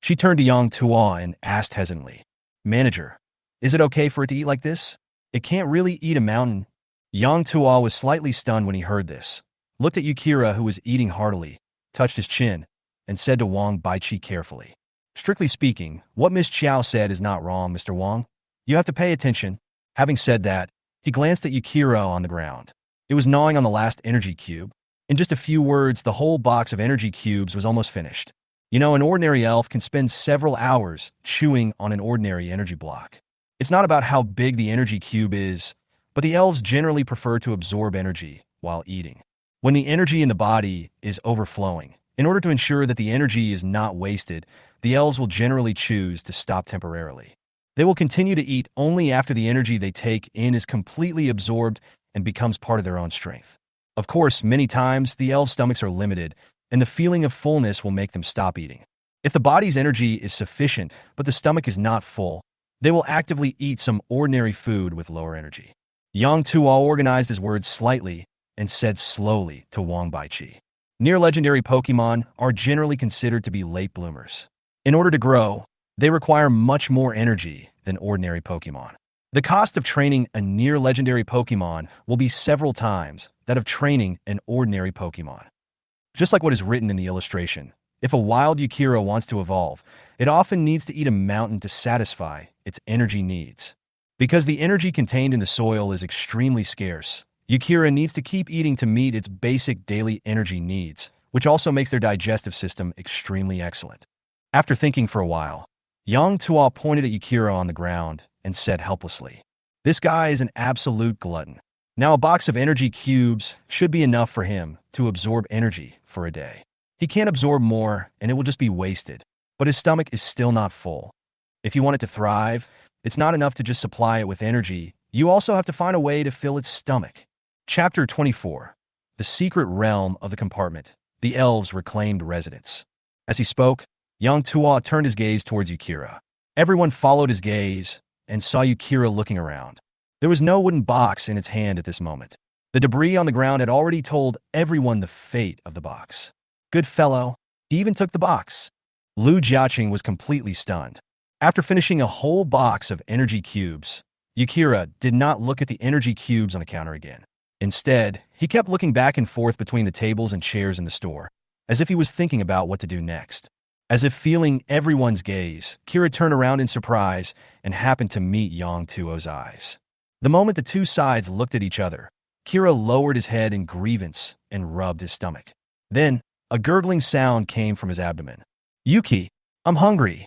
She turned to Yang Tuo and asked hesitantly, Manager, is it okay for it to eat like this? It can't really eat a mountain. Yang Tuo was slightly stunned when he heard this, looked at Yukira who was eating heartily, touched his chin, and said to Wang Baichi carefully, Strictly speaking, what Miss Chiao said is not wrong, Mr. Wang. You have to pay attention. Having said that, he glanced at Yukira on the ground. It was gnawing on the last energy cube. In just a few words, the whole box of energy cubes was almost finished. You know, an ordinary elf can spend several hours chewing on an ordinary energy block. It's not about how big the energy cube is, but the elves generally prefer to absorb energy while eating. When the energy in the body is overflowing, in order to ensure that the energy is not wasted, the elves will generally choose to stop temporarily. They will continue to eat only after the energy they take in is completely absorbed and becomes part of their own strength. Of course, many times, the elves' stomachs are limited, and the feeling of fullness will make them stop eating. If the body's energy is sufficient, but the stomach is not full, they will actively eat some ordinary food with lower energy. Yang Tuo organized his words slightly and said slowly to Wang Baichi. Near-legendary Pokemon are generally considered to be late bloomers. In order to grow, they require much more energy than ordinary Pokemon. The cost of training a near-legendary Pokemon will be several times that of training an ordinary Pokemon. Just like what is written in the illustration, if a wild Yukira wants to evolve, it often needs to eat a mountain to satisfy its energy needs. Because the energy contained in the soil is extremely scarce, Yukira needs to keep eating to meet its basic daily energy needs, which also makes their digestive system extremely excellent. After thinking for a while, Yang Tuo pointed at Yukira on the ground and said helplessly, "This guy is an absolute glutton. Now a box of energy cubes should be enough for him to absorb energy for a day. He can't absorb more and it will just be wasted. But his stomach is still not full. If you want it to thrive, it's not enough to just supply it with energy. You also have to find a way to fill its stomach." Chapter 24. The Secret Realm of the Compartment. The Elves' Reclaimed Residence. As he spoke, Yang Tuo turned his gaze towards Yukira. Everyone followed his gaze and saw Yukira looking around. There was no wooden box in its hand at this moment. The debris on the ground had already told everyone the fate of the box. Good fellow, he even took the box. Lu Jiaqing was completely stunned. After finishing a whole box of energy cubes, Yukira did not look at the energy cubes on the counter again. Instead, he kept looking back and forth between the tables and chairs in the store, as if he was thinking about what to do next. As if feeling everyone's gaze, Kira turned around in surprise and happened to meet Yang Tuo's eyes. The moment the two sides looked at each other, Kira lowered his head in grievance and rubbed his stomach. Then, a gurgling sound came from his abdomen. "Yuki, I'm hungry."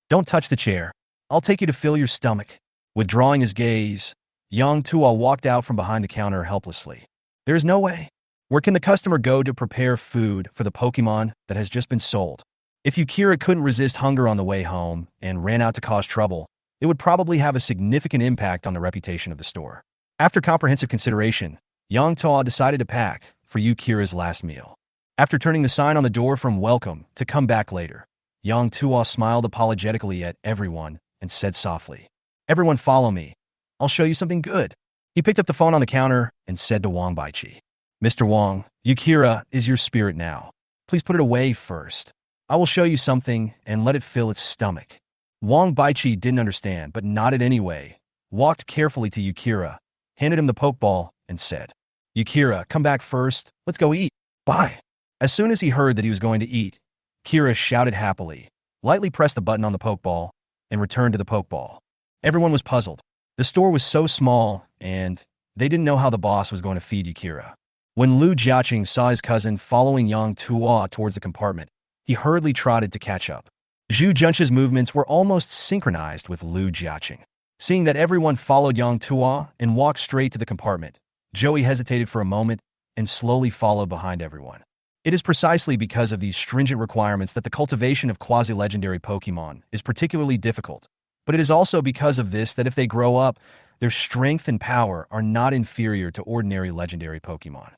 Don't touch the chair. I'll take you to fill your stomach." Withdrawing his gaze, Yang Tuo walked out from behind the counter helplessly. "There is no way. Where can the customer go to prepare food for the Pokémon that has just been sold?" If Yukira couldn't resist hunger on the way home and ran out to cause trouble, it would probably have a significant impact on the reputation of the store. After comprehensive consideration, Yang Tuo decided to pack for Yukira's last meal. After turning the sign on the door from "Welcome" to "Come back later," Yang Tuo smiled apologetically at everyone and said softly, "Everyone follow me. I'll show you something good." He picked up the phone on the counter and said to Wang Baiqi, "Mr. Wang, Yukira is your spirit now. Please put it away first. I will show you something and let it fill its stomach." Wang Baiqi didn't understand but nodded anyway, walked carefully to Yukira, handed him the pokeball, and said, "Yukira, come back first. Let's go eat. Bye." As soon as he heard that he was going to eat, Kira shouted happily, lightly pressed the button on the pokeball, and returned to the pokeball. Everyone was puzzled. The store was so small, and they didn't know how the boss was going to feed Yukira. When Lu Jiaqing saw his cousin following Yang Tuo towards the compartment, he hurriedly trotted to catch up. Zhu Junqi's movements were almost synchronized with Lu Jiaqing. Seeing that everyone followed Yang Tuo and walked straight to the compartment, Joey hesitated for a moment and slowly followed behind everyone. It is precisely because of these stringent requirements that the cultivation of quasi-legendary Pokémon is particularly difficult. But it is also because of this that if they grow up, their strength and power are not inferior to ordinary legendary Pokémon.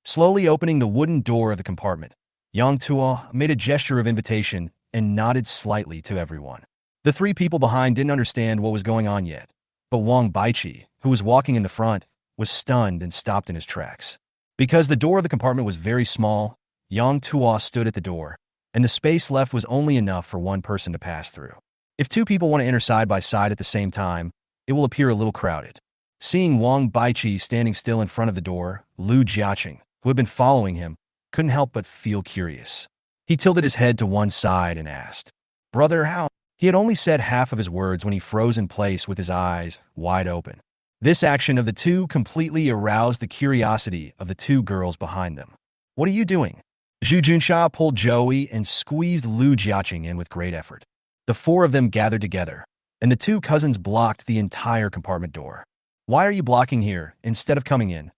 Slowly opening the wooden door of the compartment, Yang Tuo made a gesture of invitation and nodded slightly to everyone. The three people behind didn't understand what was going on yet, but Wang Baiqi, who was walking in the front, was stunned and stopped in his tracks. Because the door of the compartment was very small, Yang Tuo stood at the door, and the space left was only enough for one person to pass through. If two people want to enter side by side at the same time, it will appear a little crowded. Seeing Wang Baiqi standing still in front of the door, Lu Jiaqing, who had been following him, couldn't help but feel curious. He tilted his head to one side and asked, "Brother, how?" He had only said half of his words when he froze in place with his eyes wide open. This action of the two completely aroused the curiosity of the two girls behind them. "What are you doing?" Zhu Junxia pulled Joey and squeezed Lu Jiaqing in with great effort. The four of them gathered together, and the two cousins blocked the entire compartment door. "Why are you blocking here instead of coming in?"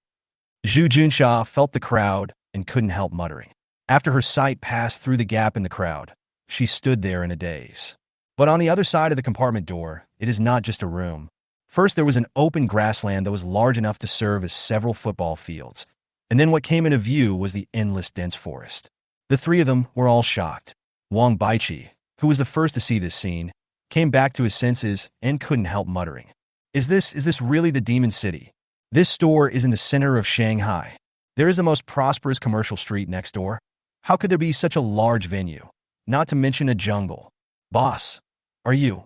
Zhu Junxia felt the crowd and couldn't help muttering. After her sight passed through the gap in the crowd, she stood there in a daze. But on the other side of the compartment door, it is not just a room. First, there was an open grassland that was large enough to serve as several football fields. And then what came into view was the endless dense forest. The three of them were all shocked. Wang Baiqi, who was the first to see this scene, came back to his senses and couldn't help muttering. Is this really the Demon City? This store is in the center of Shanghai. There is the most prosperous commercial street next door. How could there be such a large venue? Not to mention a jungle. Boss, are you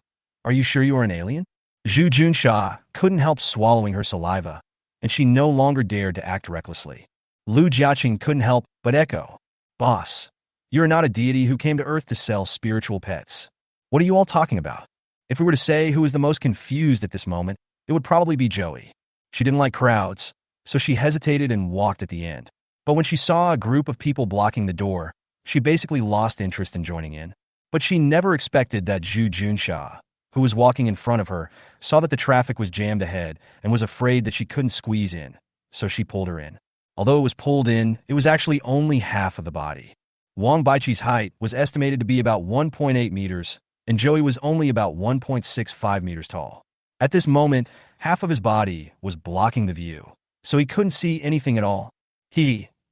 sure you are an alien? Zhu Junxia couldn't help swallowing her saliva, and she no longer dared to act recklessly. Lu Jiaqing couldn't help but echo, "Boss, you are not a deity who came to Earth to sell spiritual pets. What are you all talking about?" If we were to say who was the most confused at this moment, it would probably be Joey. She didn't like crowds, so she hesitated and walked at the end. But when she saw a group of people blocking the door, she basically lost interest in joining in. But she never expected that Zhu Junsha, who was walking in front of her, saw that the traffic was jammed ahead and was afraid that she couldn't squeeze in, so she pulled her in. Although it was pulled in, it was actually only half of the body. Wang Baiqi's height was estimated to be about 1.8 meters, and Joey was only about 1.65 meters tall. At this moment, half of his body was blocking the view, so he couldn't see anything at all.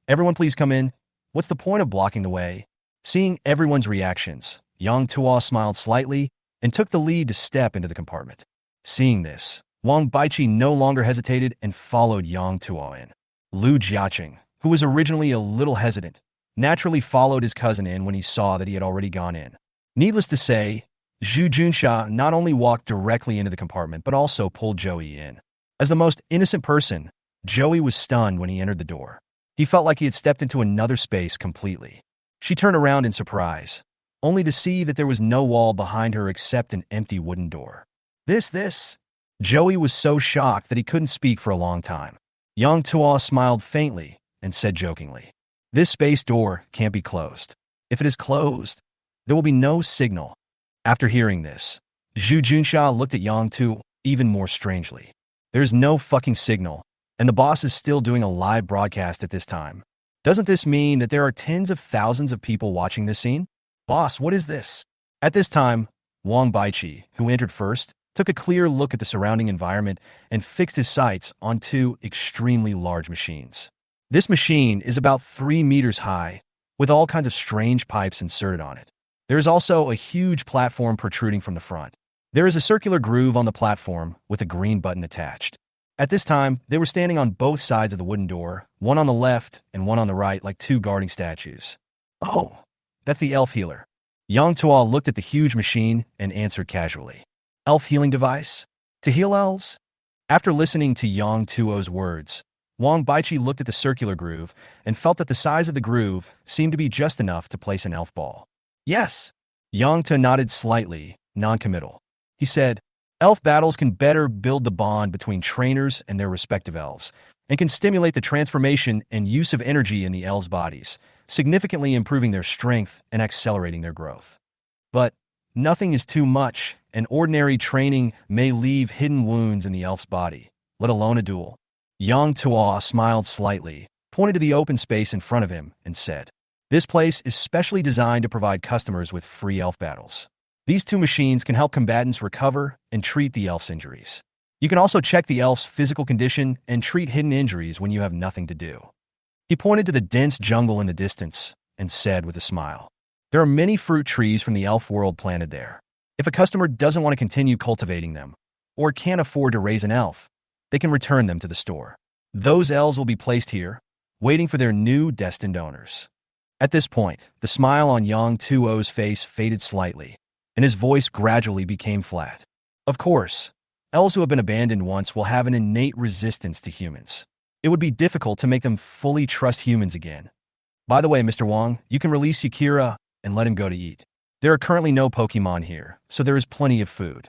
Everyone please come in. What's the point of blocking the way? Seeing everyone's reactions, Yang Tuo smiled slightly and took the lead to step into the compartment. Seeing this, Wang Baiqi no longer hesitated and followed Yang Tuo in. Lu Jiaqing, who was originally a little hesitant, naturally followed his cousin in when he saw that he had already gone in. Needless to say, Zhu Junsha not only walked directly into the compartment but also pulled Joey in. As the most innocent person, Joey was stunned when he entered the door. He felt like he had stepped into another space completely. She turned around in surprise, only to see that there was no wall behind her except an empty wooden door. This. Joey was so shocked that he couldn't speak for a long time. Yang Tuo smiled faintly and said jokingly, "This space door can't be closed. If it is closed, there will be no signal." After hearing this, Zhu Junsha looked at Yang Tu even more strangely. There's no fucking signal, and the boss is still doing a live broadcast at this time. Doesn't this mean that there are tens of thousands of people watching this scene? Boss, what is this? At this time, Wang Baiqi, who entered first, took a clear look at the surrounding environment and fixed his sights on two extremely large machines. This machine is about 3 meters high, with all kinds of strange pipes inserted on it. There is also a huge platform protruding from the front. There is a circular groove on the platform with a green button attached. At this time, they were standing on both sides of the wooden door, one on the left and one on the right like two guarding statues. "Oh, that's the elf healer." Yang Tuo looked at the huge machine and answered casually. "Elf healing device? To heal elves?" After listening to Yang Tuo's words, Wang Baiqi looked at the circular groove and felt that the size of the groove seemed to be just enough to place an elf ball. "Yes." Yang Tu nodded slightly, non-committal. He said, "Elf battles can better build the bond between trainers and their respective elves, and can stimulate the transformation and use of energy in the elves' bodies, significantly improving their strength and accelerating their growth. But nothing is too much, and ordinary training may leave hidden wounds in the elf's body, let alone a duel." Yang Tuo smiled slightly, pointed to the open space in front of him, and said, "This place is specially designed to provide customers with free elf battles. These two machines can help combatants recover and treat the elf's injuries. You can also check the elf's physical condition and treat hidden injuries when you have nothing to do." He pointed to the dense jungle in the distance and said with a smile, "There are many fruit trees from the elf world planted there. If a customer doesn't want to continue cultivating them, or can't afford to raise an elf, they can return them to the store. Those elves will be placed here, waiting for their new destined owners." At this point, the smile on Yang Tuo's face faded slightly, and his voice gradually became flat. Of course, elves who have been abandoned once will have an innate resistance to humans. It would be difficult to make them fully trust humans again. By the way, Mr. Wang, you can release Yukira and let him go to eat. There are currently no Pokémon here, so there is plenty of food.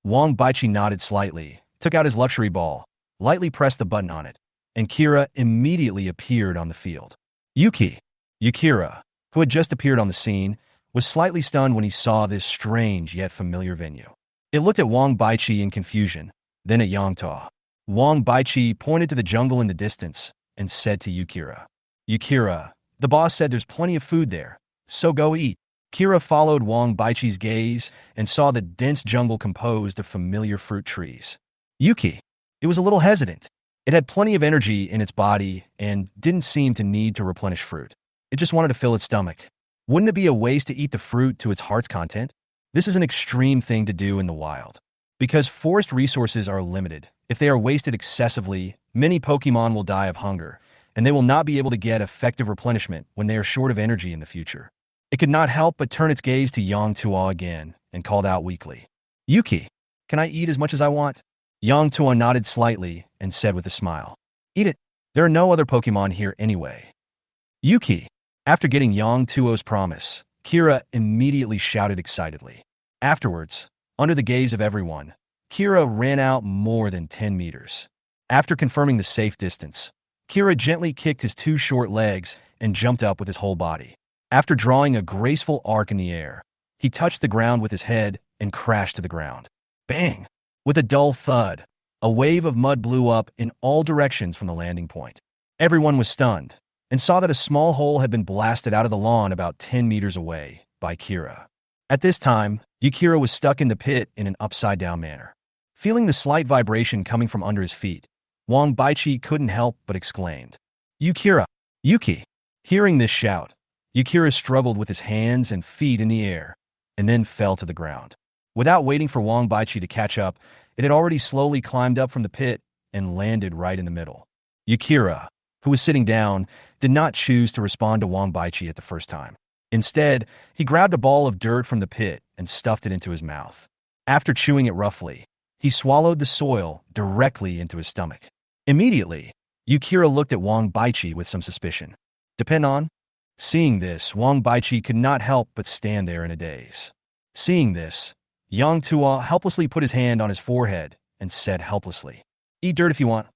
Wang Baiqi nodded slightly, took out his luxury ball, lightly pressed the button on it, and Kira immediately appeared on the field. Yukira, who had just appeared on the scene, was slightly stunned when he saw this strange yet familiar venue. It looked at Wang Baiqi in confusion, then at Yang Tuo. Wang Baiqi pointed to the jungle in the distance and said to Yukira, "Yukira, the boss said there's plenty of food there, so go eat." Kira followed Wang Baiqi's gaze and saw the dense jungle composed of familiar fruit trees. It was a little hesitant. It had plenty of energy in its body and didn't seem to need to replenish fruit. It just wanted to fill its stomach. Wouldn't it be a waste to eat the fruit to its heart's content? This is an extreme thing to do in the wild. Because forest resources are limited, if they are wasted excessively, many Pokémon will die of hunger, and they will not be able to get effective replenishment when they are short of energy in the future. It could not help but turn its gaze to Yang Tuo again and called out weakly, "Can I eat as much as I want?" Yang Tuo nodded slightly and said with a smile, "Eat it. There are no other Pokémon here anyway." After getting Yang Tuo's promise, Kira immediately shouted excitedly. Afterwards, under the gaze of everyone, Kira ran out more than 10 meters. After confirming the safe distance, Kira gently kicked his two short legs and jumped up with his whole body. After drawing a graceful arc in the air, he touched the ground with his head and crashed to the ground. Bang! With a dull thud, a wave of mud blew up in all directions from the landing point. Everyone was stunned and saw that a small hole had been blasted out of the lawn about 10 meters away by Kira. At this time, Yukira was stuck in the pit in an upside-down manner. Feeling the slight vibration coming from under his feet, Wang Baichi couldn't help but exclaimed, "Yukira! Yuki!" Hearing this shout, Yukira struggled with his hands and feet in the air, and then fell to the ground. Without waiting for Wang Baichi to catch up, it had already slowly climbed up from the pit and landed right in the middle. Yukira, who was sitting down, did not choose to respond to Wang Baichi at the first time. Instead, he grabbed a ball of dirt from the pit and stuffed it into his mouth. After chewing it roughly, he swallowed the soil directly into his stomach. Immediately, Yukira looked at Wang Baichi with some suspicion. Depend on? Seeing this, Wang Baichi could not help but stand there in a daze. Seeing this, Yang Tuo helplessly put his hand on his forehead and said helplessly, "Eat dirt if you want.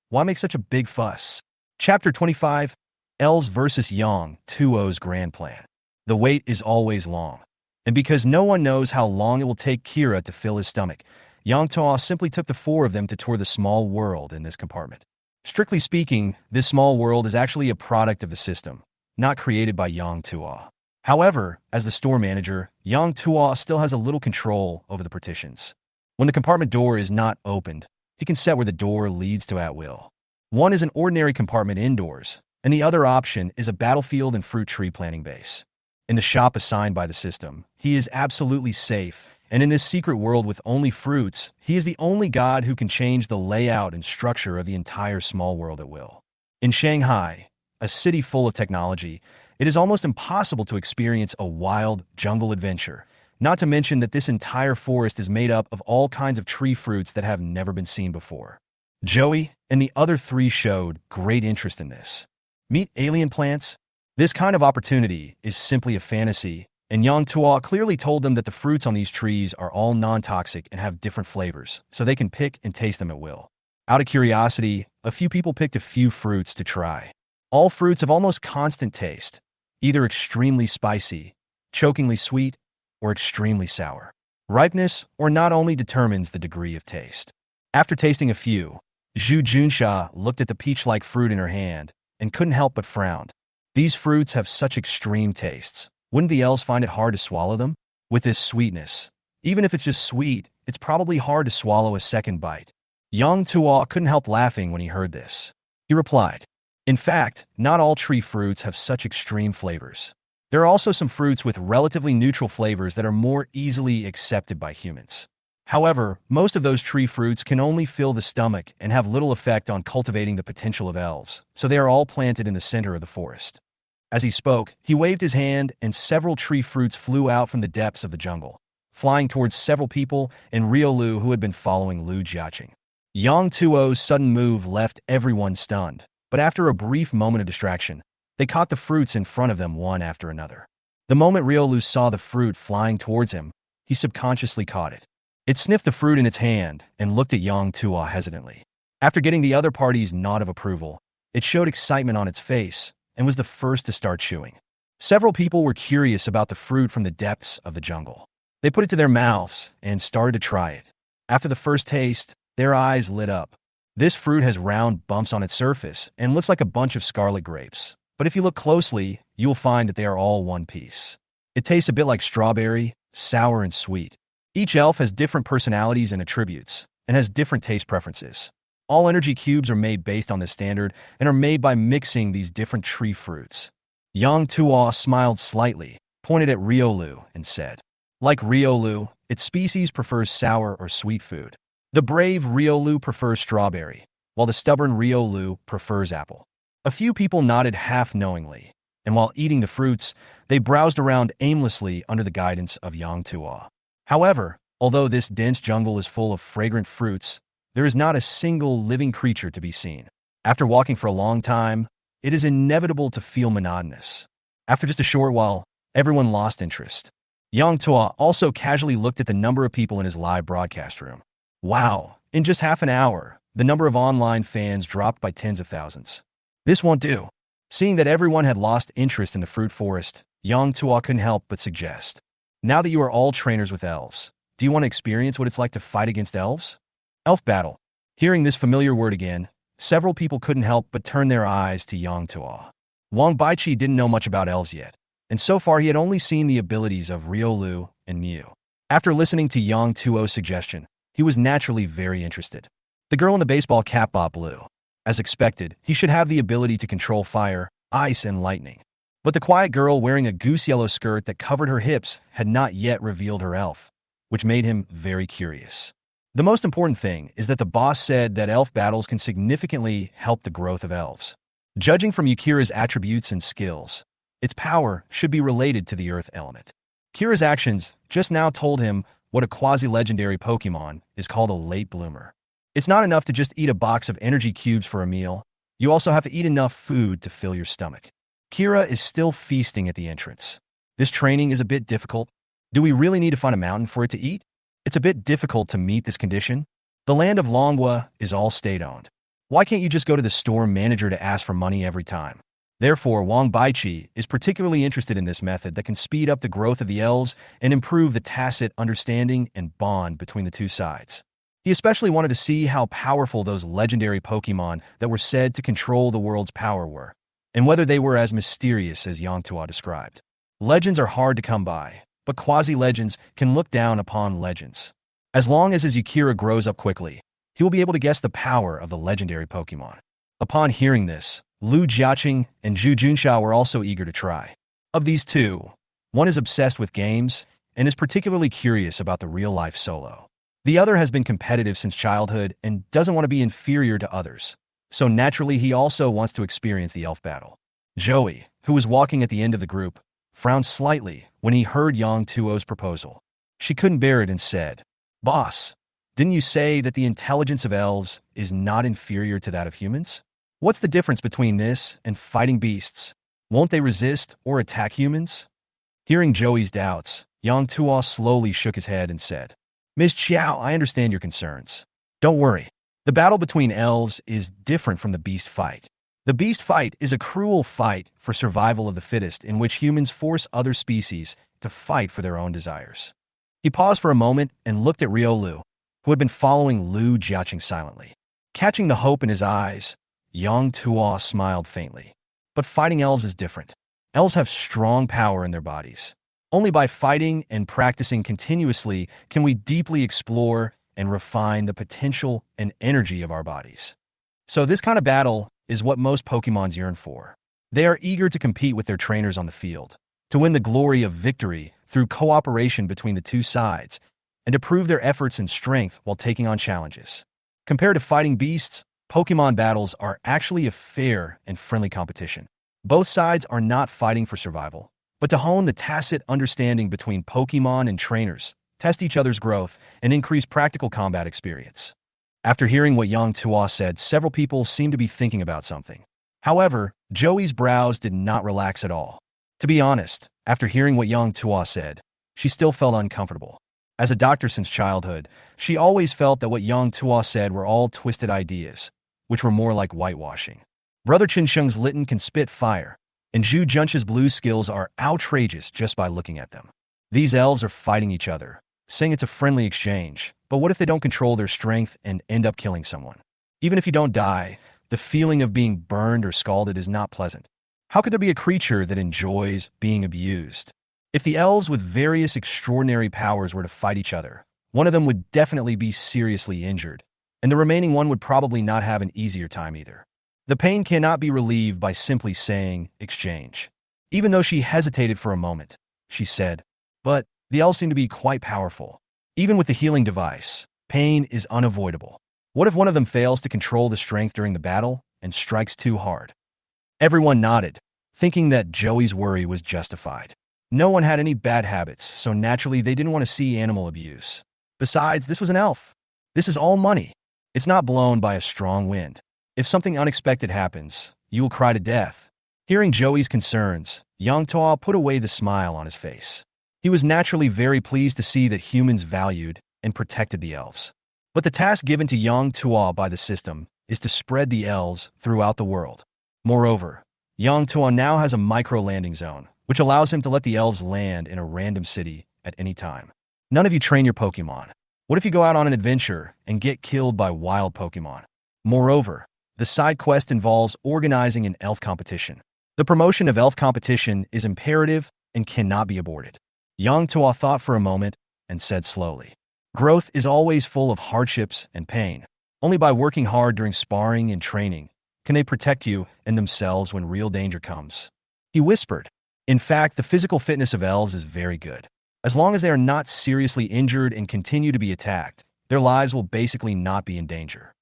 Why make such a big fuss?" Chapter 25, Els versus Yang Tuo's Grand Plan. The wait is always long, and because no one knows how long it will take Kira to fill his stomach, Yang Tuo simply took the four of them to tour the small world in this compartment. Strictly speaking, this small world is actually a product of the system, not created by Yang Tuo. However, as the store manager, Yang Tuo still has a little control over the partitions. When the compartment door is not opened, he can set where the door leads to at will. One is an ordinary compartment indoors, and the other option is a battlefield and fruit tree planting base. In the shop assigned by the system, he is absolutely safe, and in this secret world with only fruits, he is the only god who can change the layout and structure of the entire small world at will. In Shanghai, a city full of technology, it is almost impossible to experience a wild jungle adventure, not to mention that this entire forest is made up of all kinds of tree fruits that have never been seen before. Joey and the other three showed great interest in this. Meet alien plants? This kind of opportunity is simply a fantasy, and Yang Tuo clearly told them that the fruits on these trees are all non-toxic and have different flavors, so they can pick and taste them at will. Out of curiosity, a few people picked a few fruits to try. All fruits have almost constant taste, either extremely spicy, chokingly sweet, or extremely sour. Ripeness or not only determines the degree of taste. After tasting a few, Zhu Junsha looked at the peach-like fruit in her hand and couldn't help but frown. These fruits have such extreme tastes. Wouldn't the elves find it hard to swallow them? With this sweetness, even if it's just sweet, it's probably hard to swallow a second bite. Yang Tuo couldn't help laughing when he heard this. He replied, "In fact, not all tree fruits have such extreme flavors. There are also some fruits with relatively neutral flavors that are more easily accepted by humans. However, most of those tree fruits can only fill the stomach and have little effect on cultivating the potential of elves, so they are all planted in the center of the forest." As he spoke, he waved his hand and several tree fruits flew out from the depths of the jungle, flying towards several people and Riolu who had been following Lu Jiaqing. Yang Tuo's sudden move left everyone stunned, but after a brief moment of distraction, they caught the fruits in front of them one after another. The moment Riolu saw the fruit flying towards him, he subconsciously caught it. It sniffed the fruit in its hand and looked at Yang Tuo hesitantly. After getting the other party's nod of approval, it showed excitement on its face and was the first to start chewing. Several people were curious about the fruit from the depths of the jungle. They put it to their mouths and started to try it. After the first taste, their eyes lit up. This fruit has round bumps on its surface and looks like a bunch of scarlet grapes. But if you look closely, you will find that they are all one piece. It tastes a bit like strawberry, sour and sweet. Each elf has different personalities and attributes, and has different taste preferences. All energy cubes are made based on this standard and are made by mixing these different tree fruits. Yang Tuo smiled slightly, pointed at Riolu, and said, "Like Riolu, its species prefers sour or sweet food. The brave Riolu prefers strawberry, while the stubborn Riolu prefers apple." A few people nodded half-knowingly, and while eating the fruits, they browsed around aimlessly under the guidance of Yang Tuo. However, although this dense jungle is full of fragrant fruits, there is not a single living creature to be seen. After walking for a long time, it is inevitable to feel monotonous. After just a short while, everyone lost interest. Yang Tuo also casually looked at the number of people in his live broadcast room. Wow, in just half an hour, the number of online fans dropped by tens of thousands. This won't do. Seeing that everyone had lost interest in the fruit forest, Yang Tuo couldn't help but suggest, now that you are all trainers with elves, do you want to experience what it's like to fight against elves? Elf battle. Hearing this familiar word again, several people couldn't help but turn their eyes to Yang Tuo. Wang Baichi didn't know much about elves yet, and so far he had only seen the abilities of Riolu and Mew. After listening to Yang Tuo's suggestion, he was naturally very interested. The girl in the baseball cap bought blue. As expected, he should have the ability to control fire, ice, and lightning. But the quiet girl wearing a goose yellow skirt that covered her hips had not yet revealed her elf, which made him very curious. The most important thing is that the boss said that elf battles can significantly help the growth of elves. Judging from Yukira's attributes and skills, its power should be related to the earth element. Kira's actions just now told him what a quasi-legendary Pokémon is called a late bloomer. It's not enough to just eat a box of energy cubes for a meal. You also have to eat enough food to fill your stomach. Kira is still feasting at the entrance. This training is a bit difficult. Do we really need to find a mountain for it to eat? It's a bit difficult to meet this condition. The land of Longwa is all state-owned. Why can't you just go to the store manager to ask for money every time? Therefore, Wang Baichi is particularly interested in this method that can speed up the growth of the elves and improve the tacit understanding and bond between the two sides. He especially wanted to see how powerful those legendary Pokémon that were said to control the world's power were, and whether they were as mysterious as Yang Tuo described. Legends are hard to come by, but quasi-legends can look down upon legends. As long as his Yukira grows up quickly, he will be able to guess the power of the legendary Pokémon. Upon hearing this, Lu Jiaqing and Zhu Junxia were also eager to try. Of these two, one is obsessed with games and is particularly curious about the real-life solo. The other has been competitive since childhood and doesn't want to be inferior to others, so naturally he also wants to experience the elf battle. Joey, who was walking at the end of the group, frowned slightly when he heard Yang Tuo's proposal. She couldn't bear it and said, "Boss, didn't you say that the intelligence of elves is not inferior to that of humans? What's the difference between this and fighting beasts? Won't they resist or attack humans?" Hearing Joey's doubts, Yang Tuo slowly shook his head and said, "Ms. Chiao, I understand your concerns. Don't worry. The battle between elves is different from the beast fight. The beast fight is a cruel fight for survival of the fittest in which humans force other species to fight for their own desires." He paused for a moment and looked at Riolu, who had been following Lu Jiaqing silently. Catching the hope in his eyes, Yang Tuo smiled faintly. But fighting elves is different. Elves have strong power in their bodies. Only by fighting and practicing continuously can we deeply explore and refine the potential and energy of our bodies. So this kind of battle is what most Pokémons yearn for. They are eager to compete with their trainers on the field, to win the glory of victory through cooperation between the two sides, and to prove their efforts and strength while taking on challenges. Compared to fighting beasts, Pokémon battles are actually a fair and friendly competition. Both sides are not fighting for survival, but to hone the tacit understanding between Pokémon and trainers, test each other's growth, and increase practical combat experience. After hearing what Yang Tuo said, several people seemed to be thinking about something. However, Joey's brows did not relax at all. To be honest, after hearing what Yang Tuo said, she still felt uncomfortable. As a doctor since childhood, she always felt that what Yang Tuo said were all twisted ideas, which were more like whitewashing. Brother Qinsheng's Litten can spit fire, and Zhu Junxia's blue skills are outrageous just by looking at them. These elves are fighting each other, saying it's a friendly exchange, but what if they don't control their strength and end up killing someone? Even if you don't die, the feeling of being burned or scalded is not pleasant. How could there be a creature that enjoys being abused? If the elves with various extraordinary powers were to fight each other, one of them would definitely be seriously injured, and the remaining one would probably not have an easier time either. The pain cannot be relieved by simply saying, "exchange." Even though she hesitated for a moment, she said, "But the elves seem to be quite powerful. Even with the healing device, pain is unavoidable. What if one of them fails to control the strength during the battle and strikes too hard?" Everyone nodded, thinking that Joey's worry was justified. No one had any bad habits, so naturally they didn't want to see animal abuse. Besides, this was an elf. This is all money. It's not blown by a strong wind. If something unexpected happens, you will cry to death. Hearing Joey's concerns, Yang Tuo put away the smile on his face. He was naturally very pleased to see that humans valued and protected the elves. But the task given to Yang Tuo by the system is to spread the elves throughout the world. Moreover, Yang Tuo now has a micro-landing zone, which allows him to let the elves land in a random city at any time. None of you train your Pokemon. What if you go out on an adventure and get killed by wild Pokemon? Moreover, the side quest involves organizing an elf competition. The promotion of elf competition is imperative and cannot be aborted. Yang Tuo thought for a moment and said slowly, "Growth is always full of hardships and pain. Only by working hard during sparring and training can they protect you and themselves when real danger comes." He whispered, "In fact, the physical fitness of elves is very good. As long as they are not seriously injured and continue to be attacked, their lives will basically not be in danger.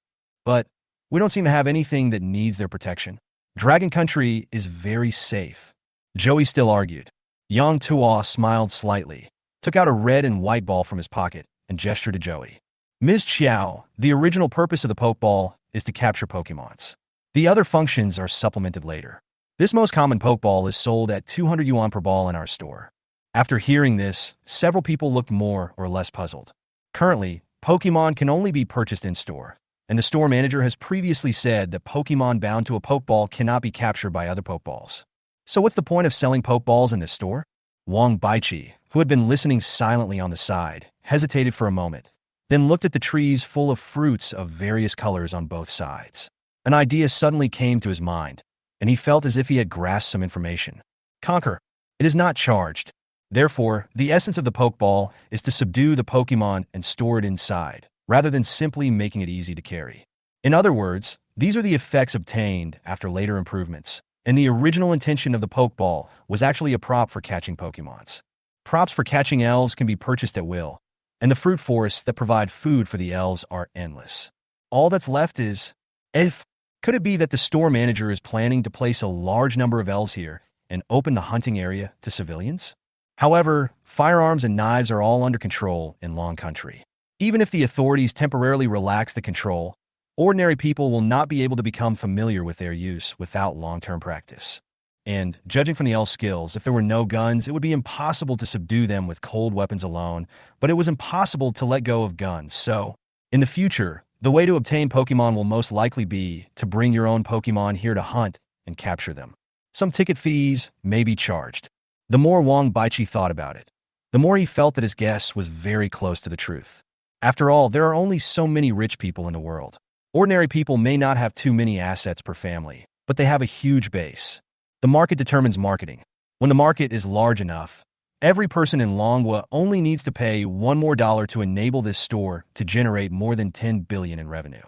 But we don't seem to have anything that needs their protection. Dragon Country is very safe." Joey still argued. Yang Tuo smiled slightly, took out a red and white ball from his pocket, and gestured to Joey. "Ms. Xiao, the original purpose of the Pokeball is to capture Pokemons. The other functions are supplemented later. This most common Pokeball is sold at 200 yuan per ball in our store." After hearing this, several people looked more or less puzzled. Currently, Pokemon can only be purchased in-store, and the store manager has previously said that Pokemon bound to a Pokeball cannot be captured by other Pokeballs. So what's the point of selling Pokeballs in this store? Wang Baichi, who had been listening silently on the side, hesitated for a moment, then looked at the trees full of fruits of various colors on both sides. An idea suddenly came to his mind, and he felt as if he had grasped some information. Conquer. It is not charged. Therefore, the essence of the Pokeball is to subdue the Pokemon and store it inside, rather than simply making it easy to carry. In other words, these are the effects obtained after later improvements, and the original intention of the Pokeball was actually a prop for catching Pokemons. Props for catching elves can be purchased at will, and the fruit forests that provide food for the elves are endless. All that's left is, if. Could it be that the store manager is planning to place a large number of elves here and open the hunting area to civilians? However, firearms and knives are all under control in Long Country. Even if the authorities temporarily relax the control, ordinary people will not be able to become familiar with their use without long-term practice. And, judging from the elf skills, if there were no guns, it would be impossible to subdue them with cold weapons alone, but it was impossible to let go of guns. So, in the future, the way to obtain Pokemon will most likely be to bring your own Pokemon here to hunt and capture them. Some ticket fees may be charged. The more Wang Baichi thought about it, the more he felt that his guess was very close to the truth. After all, there are only so many rich people in the world. Ordinary people may not have too many assets per family, but they have a huge base. The market determines marketing. When the market is large enough, every person in Longwa only needs to pay $1 more to enable this store to generate more than 10 billion in revenue.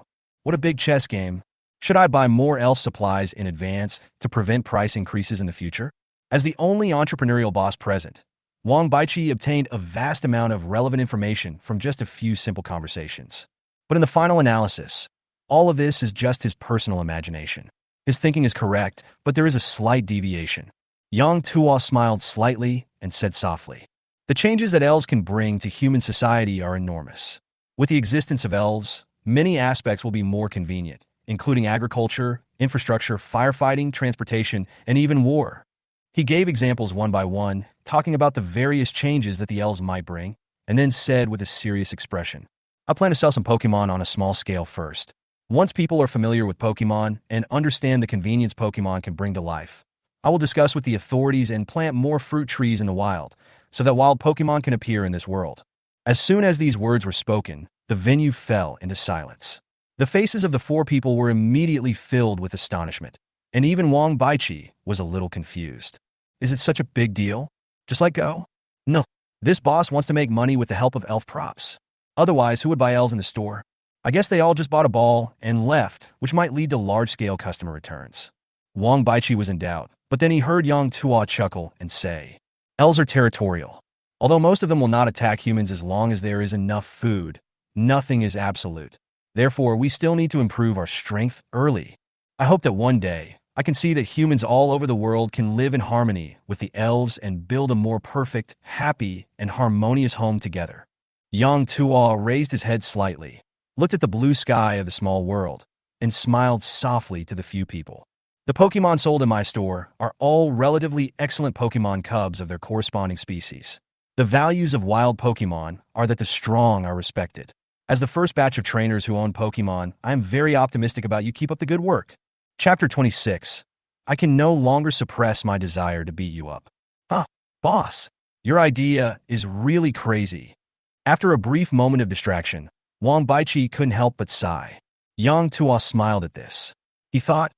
What a big chess game. Should I buy more elf supplies in advance to prevent price increases in the future? As the only entrepreneurial boss present, Wang Baichi obtained a vast amount of relevant information from just a few simple conversations. But in the final analysis, all of this is just his personal imagination. His thinking is correct, but there is a slight deviation. Yang Tuo smiled slightly and said softly, "The changes that elves can bring to human society are enormous. With the existence of elves, many aspects will be more convenient, including agriculture, infrastructure, firefighting, transportation, and even war." He gave examples one by one, talking about the various changes that the elves might bring, and then said with a serious expression, "I plan to sell some Pokemon on a small scale first. Once people are familiar with Pokemon and understand the convenience Pokemon can bring to life, I will discuss with the authorities and plant more fruit trees in the wild, so that wild Pokemon can appear in this world." As soon as these words were spoken, the venue fell into silence. The faces of the four people were immediately filled with astonishment, and even Wang Baichi was a little confused. Is it such a big deal? Just let go? No. This boss wants to make money with the help of elf props. Otherwise, who would buy elves in the store? I guess they all just bought a ball and left, which might lead to large-scale customer returns. Wang Baichi was in doubt, but then he heard Yang Tuo chuckle and say, "Elves are territorial. Although most of them will not attack humans as long as there is enough food, nothing is absolute. Therefore, we still need to improve our strength early. I hope that one day, I can see that humans all over the world can live in harmony with the elves and build a more perfect, happy, and harmonious home together." Yang Tuo raised his head slightly, looked at the blue sky of the small world, and smiled softly to the few people. "The Pokemon sold in my store are all relatively excellent Pokemon cubs of their corresponding species. The values of wild Pokemon are that the strong are respected. As the first batch of trainers who own Pokemon, I am very optimistic about you. Keep up the good work. Chapter 26. I can no longer suppress my desire to beat you up. Huh, boss. Your idea is really crazy. After a brief moment of distraction, Wang Baichi couldn't help but sigh. Yang Tuo smiled at this. He thought,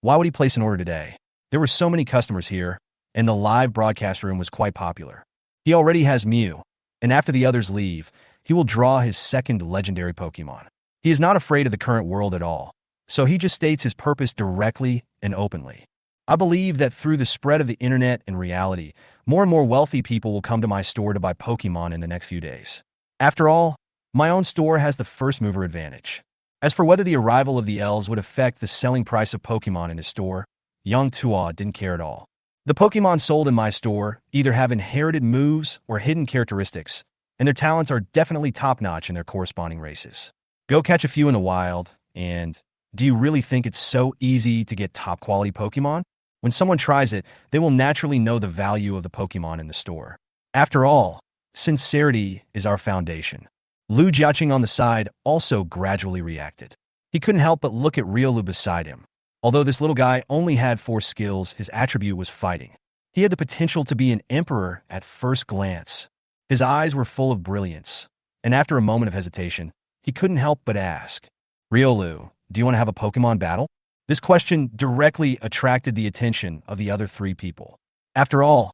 why would he place an order today? There were so many customers here, and the live broadcast room was quite popular. He already has Mew, and after the others leave, he will draw his second legendary Pokemon. He is not afraid of the current world at all, so he just states his purpose directly and openly. I believe that through the spread of the internet and reality, more and more wealthy people will come to my store to buy Pokemon in the next few days. After all, my own store has the first mover advantage. As for whether the arrival of the elves would affect the selling price of Pokemon in his store, Yang Tuo didn't care at all. The Pokemon sold in my store either have inherited moves or hidden characteristics, and their talents are definitely top-notch in their corresponding races. Go catch a few in the wild, and do you really think it's so easy to get top-quality Pokemon? When someone tries it, they will naturally know the value of the Pokemon in the store. After all, sincerity is our foundation. Lu Jiaqing on the side also gradually reacted. He couldn't help but look at Riolu beside him. Although this little guy only had 4 skills, his attribute was fighting. He had the potential to be an emperor at first glance. His eyes were full of brilliance, and after a moment of hesitation, he couldn't help but ask, Riolu, do you want to have a Pokemon battle? This question directly attracted the attention of the other 3 people. After all,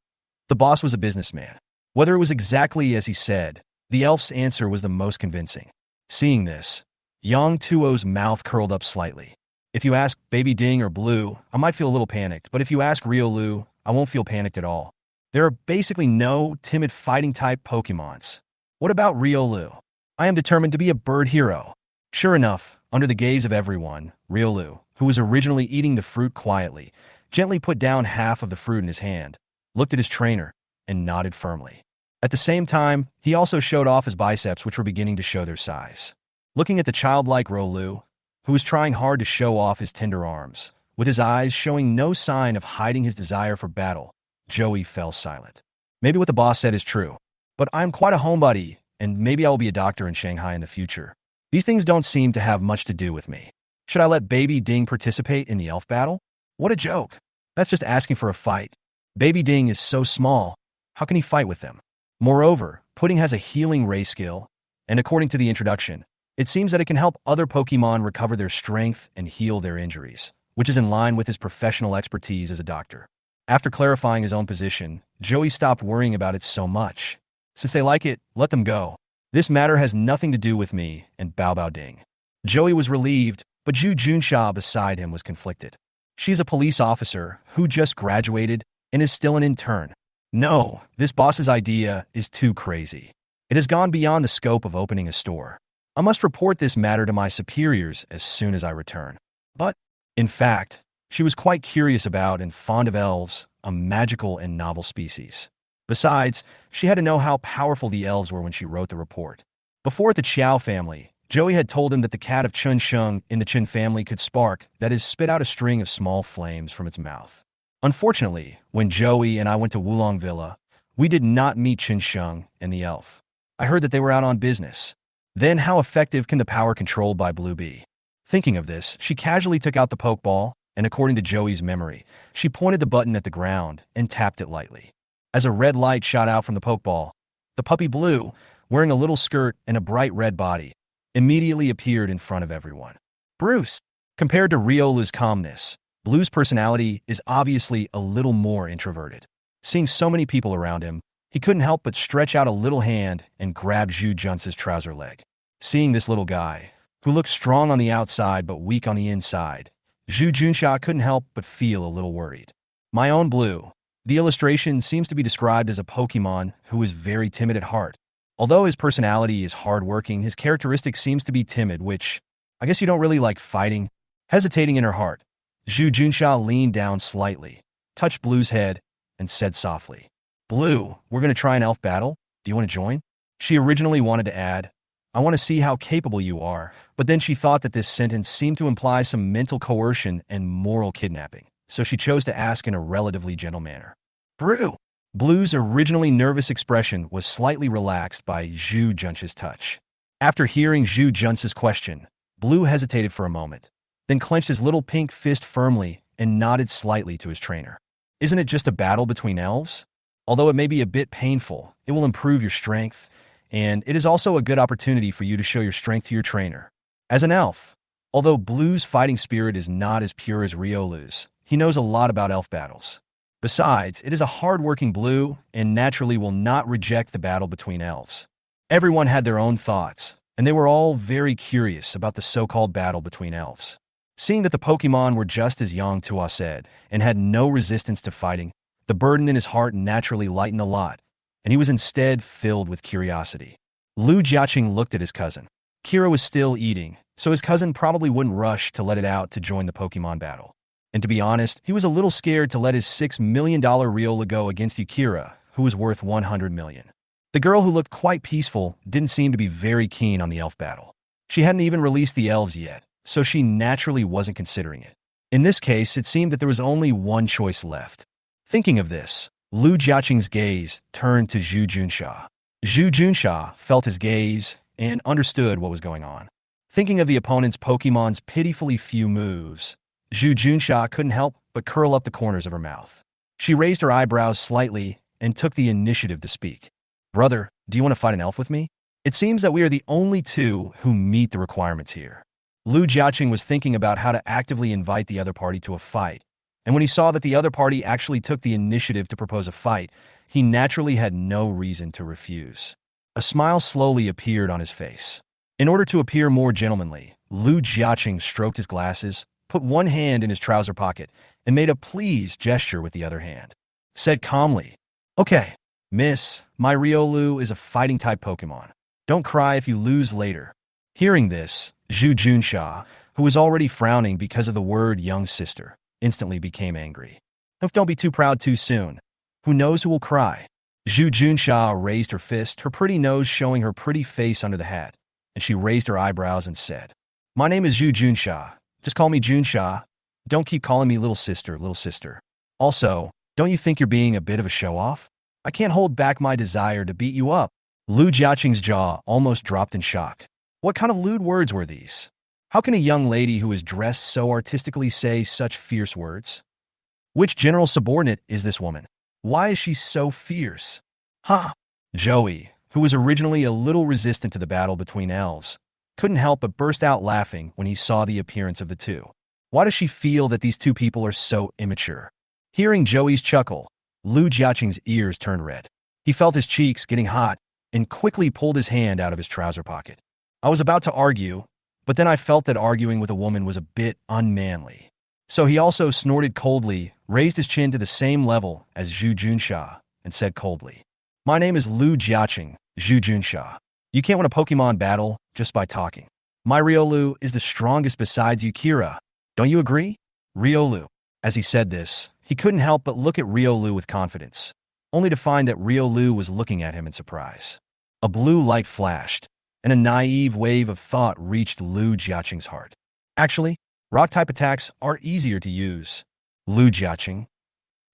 the boss was a businessman. Whether it was exactly as he said, the elf's answer was the most convincing. Seeing this, Yang Tuo's mouth curled up slightly. If you ask Baby Ding or Blue, I might feel a little panicked, but if you ask Riolu, I won't feel panicked at all. There are basically no timid fighting-type Pokemons. What about Riolu? I am determined to be a bird hero. Sure enough, under the gaze of everyone, Riolu, who was originally eating the fruit quietly, gently put down half of the fruit in his hand, looked at his trainer, and nodded firmly. At the same time, he also showed off his biceps, which were beginning to show their size. Looking at the childlike Riolu, who was trying hard to show off his tender arms, with his eyes showing no sign of hiding his desire for battle, Joey fell silent. Maybe what the boss said is true, but I'm quite a homebody, and maybe I will be a doctor in Shanghai in the future. These things don't seem to have much to do with me. Should I let Baby Ding participate in the elf battle? What a joke. That's just asking for a fight. Baby Ding is so small. How can he fight with them? Moreover, Pudding has a healing ray skill, and according to the introduction, it seems that it can help other Pokemon recover their strength and heal their injuries, which is in line with his professional expertise as a doctor. After clarifying his own position, Joey stopped worrying about it so much. Since they like it, let them go. This matter has nothing to do with me and Bao Bao Ding. Joey was relieved, but Zhu Junsha beside him was conflicted. She's a police officer who just graduated and is still an intern. No, this boss's idea is too crazy. It has gone beyond the scope of opening a store. I must report this matter to my superiors as soon as I return. But, in fact, she was quite curious about and fond of elves, a magical and novel species. Besides, she had to know how powerful the elves were when she wrote the report. Before at the Chiao family, Joey had told him that the cat of Chun Sheng in the Chen family could spark, that is, spit out a string of small flames from its mouth. Unfortunately, when Joey and I went to Wulong Villa, we did not meet Chen Sheng and the elf. I heard that they were out on business. Then how effective can the power controlled by Blue be? Thinking of this, she casually took out the pokeball, and according to Joey's memory, she pointed the button at the ground and tapped it lightly. As a red light shot out from the pokeball, the puppy Blue, wearing a little skirt and a bright red body, immediately appeared in front of everyone. Bruce, compared to Riolu's calmness, Blue's personality is obviously a little more introverted. Seeing so many people around him, he couldn't help but stretch out a little hand and grab Zhu Junce's trouser leg. Seeing this little guy, who looked strong on the outside but weak on the inside, Zhu Junsha couldn't help but feel a little worried. My own Blue. The illustration seems to be described as a Pokemon who is very timid at heart. Although his personality is hardworking, his characteristic seems to be timid, which, I guess you don't really like fighting. Hesitating in her heart, Zhu Junsha leaned down slightly, touched Blue's head, and said softly, Blue, we're going to try an elf battle. Do you want to join? She originally wanted to add, I want to see how capable you are, but then she thought that this sentence seemed to imply some mental coercion and moral kidnapping, so she chose to ask in a relatively gentle manner. Blue. Blue's originally nervous expression was slightly relaxed by Zhu Junce's touch. After hearing Zhu Junce's question, Blue hesitated for a moment, then clenched his little pink fist firmly and nodded slightly to his trainer. Isn't it just a battle between elves? Although it may be a bit painful, it will improve your strength, and it is also a good opportunity for you to show your strength to your trainer. As an elf, although Blue's fighting spirit is not as pure as Riolu's, he knows a lot about elf battles. Besides, it is a hard-working Blue and naturally will not reject the battle between elves. Everyone had their own thoughts, and they were all very curious about the so-called battle between elves. Seeing that the Pokémon were just as Yang Tua said and had no resistance to fighting, the burden in his heart naturally lightened a lot, and he was instead filled with curiosity. Lu Jiaqing looked at his cousin. Kira was still eating, so his cousin probably wouldn't rush to let it out to join the Pokémon battle. And to be honest, he was a little scared to let his $6 million Riola go against Yukira, who was worth $100 million. The girl who looked quite peaceful didn't seem to be very keen on the elf battle. She hadn't even released the elves yet, so she naturally wasn't considering it. In this case, it seemed that there was only one choice left. Thinking of this, Lu Jiaqing's gaze turned to Zhu Junsha. Zhu Junsha felt his gaze and understood what was going on. Thinking of the opponent's Pokémon's pitifully few moves, Zhu Junsha couldn't help but curl up the corners of her mouth. She raised her eyebrows slightly and took the initiative to speak. Brother, do you want to fight an elf with me? It seems that we are the only two who meet the requirements here. Lu Jiaqing was thinking about how to actively invite the other party to a fight, and when he saw that the other party actually took the initiative to propose a fight, he naturally had no reason to refuse. A smile slowly appeared on his face. In order to appear more gentlemanly, Lu Jiaqing stroked his glasses, put one hand in his trouser pocket, and made a please gesture with the other hand. Said calmly, "Okay, Miss, my Riolu is a fighting-type Pokémon. Don't cry if you lose later." Hearing this, Zhu Junsha, who was already frowning because of the word young sister, instantly became angry. Don't be too proud too soon. Who knows who will cry? Zhu Junsha raised her fist, her pretty nose showing her pretty face under the hat, and she raised her eyebrows and said, "My name is Zhu Junsha. Just call me Junsha. Don't keep calling me little sister, little sister. Also, don't you think you're being a bit of a show-off? I can't hold back my desire to beat you up." Lu Jiaqing's jaw almost dropped in shock. What kind of lewd words were these? How can a young lady who is dressed so artistically say such fierce words? Which general subordinate is this woman? Why is she so fierce? Ha! Joey, who was originally a little resistant to the battle between elves, couldn't help but burst out laughing when he saw the appearance of the two. Why does she feel that these two people are so immature? Hearing Joey's chuckle, Lu Jiaqing's ears turned red. He felt his cheeks getting hot and quickly pulled his hand out of his trouser pocket. I was about to argue, but then I felt that arguing with a woman was a bit unmanly. So he also snorted coldly, raised his chin to the same level as Zhu Junsha, and said coldly, "My name is Lu Jiaqing, Zhu Junsha. You can't win a Pokemon battle just by talking. My Riolu is the strongest besides Yukira. Don't you agree?" Riolu. As he said this, he couldn't help but look at Riolu with confidence, only to find that Riolu was looking at him in surprise. A blue light flashed, and a naive wave of thought reached Lu Jiaqing's heart. Actually, rock-type attacks are easier to use. Lu Jiaqing.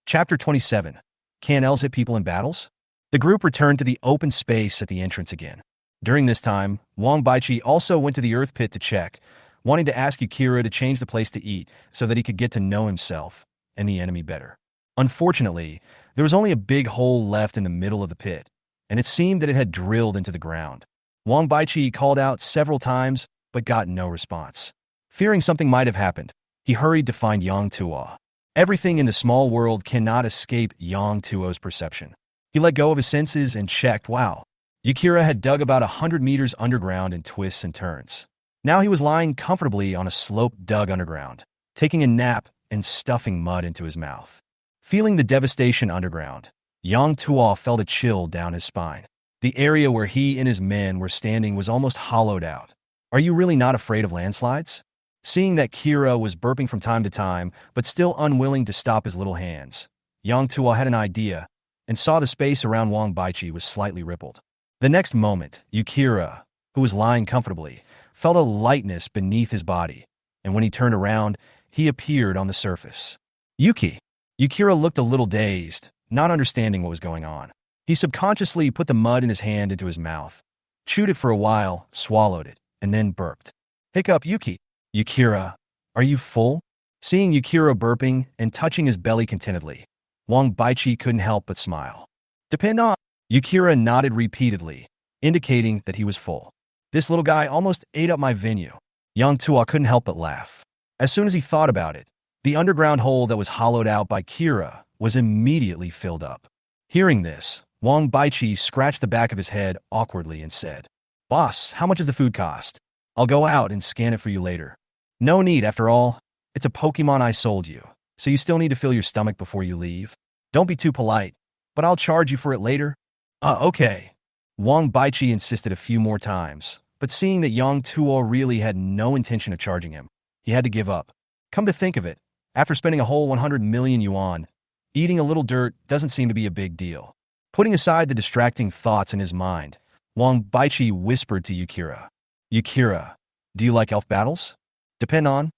Chapter 27. Can elves hit people in battles? The group returned to the open space at the entrance again. During this time, Wang Baichi also went to the earth pit to check, wanting to ask Yukira to change the place to eat so that he could get to know himself and the enemy better. Unfortunately, there was only a big hole left in the middle of the pit, and it seemed that it had drilled into the ground. Wang Baichi called out several times, but got no response. Fearing something might have happened, he hurried to find Yang Tua. Everything in the small world cannot escape Yang Tuo's perception. He let go of his senses and checked, wow. Yukira had dug about 100 meters underground in twists and turns. Now he was lying comfortably on a slope dug underground, taking a nap and stuffing mud into his mouth. Feeling the devastation underground, Yang Tua felt a chill down his spine. The area where he and his men were standing was almost hollowed out. Are you really not afraid of landslides? Seeing that Kira was burping from time to time, but still unwilling to stop his little hands, Yang Tua had an idea and saw the space around Wang Baichi was slightly rippled. The next moment, Yukira, who was lying comfortably, felt a lightness beneath his body, and when he turned around, he appeared on the surface. Yuki! Yukira looked a little dazed, not understanding what was going on. He subconsciously put the mud in his hand into his mouth, chewed it for a while, swallowed it, and then burped. Hiccup Yuki. Yukira, are you full? Seeing Yukira burping and touching his belly contentedly, Wang Baichi couldn't help but smile. Depend on. Yukira nodded repeatedly, indicating that he was full. This little guy almost ate up my venue. Yang Tuo couldn't help but laugh. As soon as he thought about it, the underground hole that was hollowed out by Kira was immediately filled up. Hearing this, Wang Baichi scratched the back of his head awkwardly and said, Boss, how much does the food cost? I'll go out and scan it for you later. No need, after all. It's a Pokemon I sold you, so you still need to fill your stomach before you leave. Don't be too polite, but I'll charge you for it later. Okay. Wang Baichi insisted a few more times, but seeing that Yang Tuo really had no intention of charging him, he had to give up. Come to think of it, after spending a whole 100 million yuan, eating a little dirt doesn't seem to be a big deal. Putting aside the distracting thoughts in his mind, Wang Baichi whispered to Yukira. Yukira, do you like elf battles? Depend on.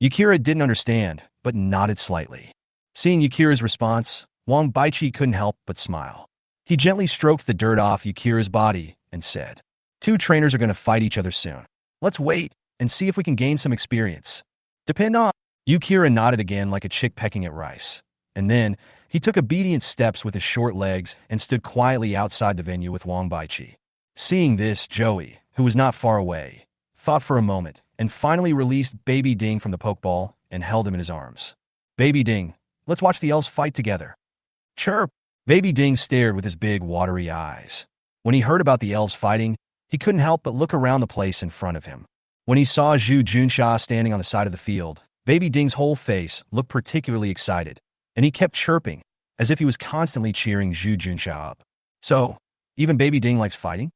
Yukira didn't understand, but nodded slightly. Seeing Yukira's response, Wang Baichi couldn't help but smile. He gently stroked the dirt off Yukira's body and said, Two trainers are going to fight each other soon. Let's wait and see if we can gain some experience. Depend on. Yukira nodded again like a chick pecking at rice. And then, he took obedient steps with his short legs and stood quietly outside the venue with Wang Baichi. Seeing this, Joey, who was not far away, thought for a moment and finally released Baby Ding from the pokeball and held him in his arms. Baby Ding, let's watch the elves fight together. Chirp! Baby Ding stared with his big, watery eyes. When he heard about the elves fighting, he couldn't help but look around the place in front of him. When he saw Zhu Junsha standing on the side of the field, Baby Ding's whole face looked particularly excited, and he kept chirping, as if he was constantly cheering Zhu Junsha up. So, even Baby Ding likes fighting?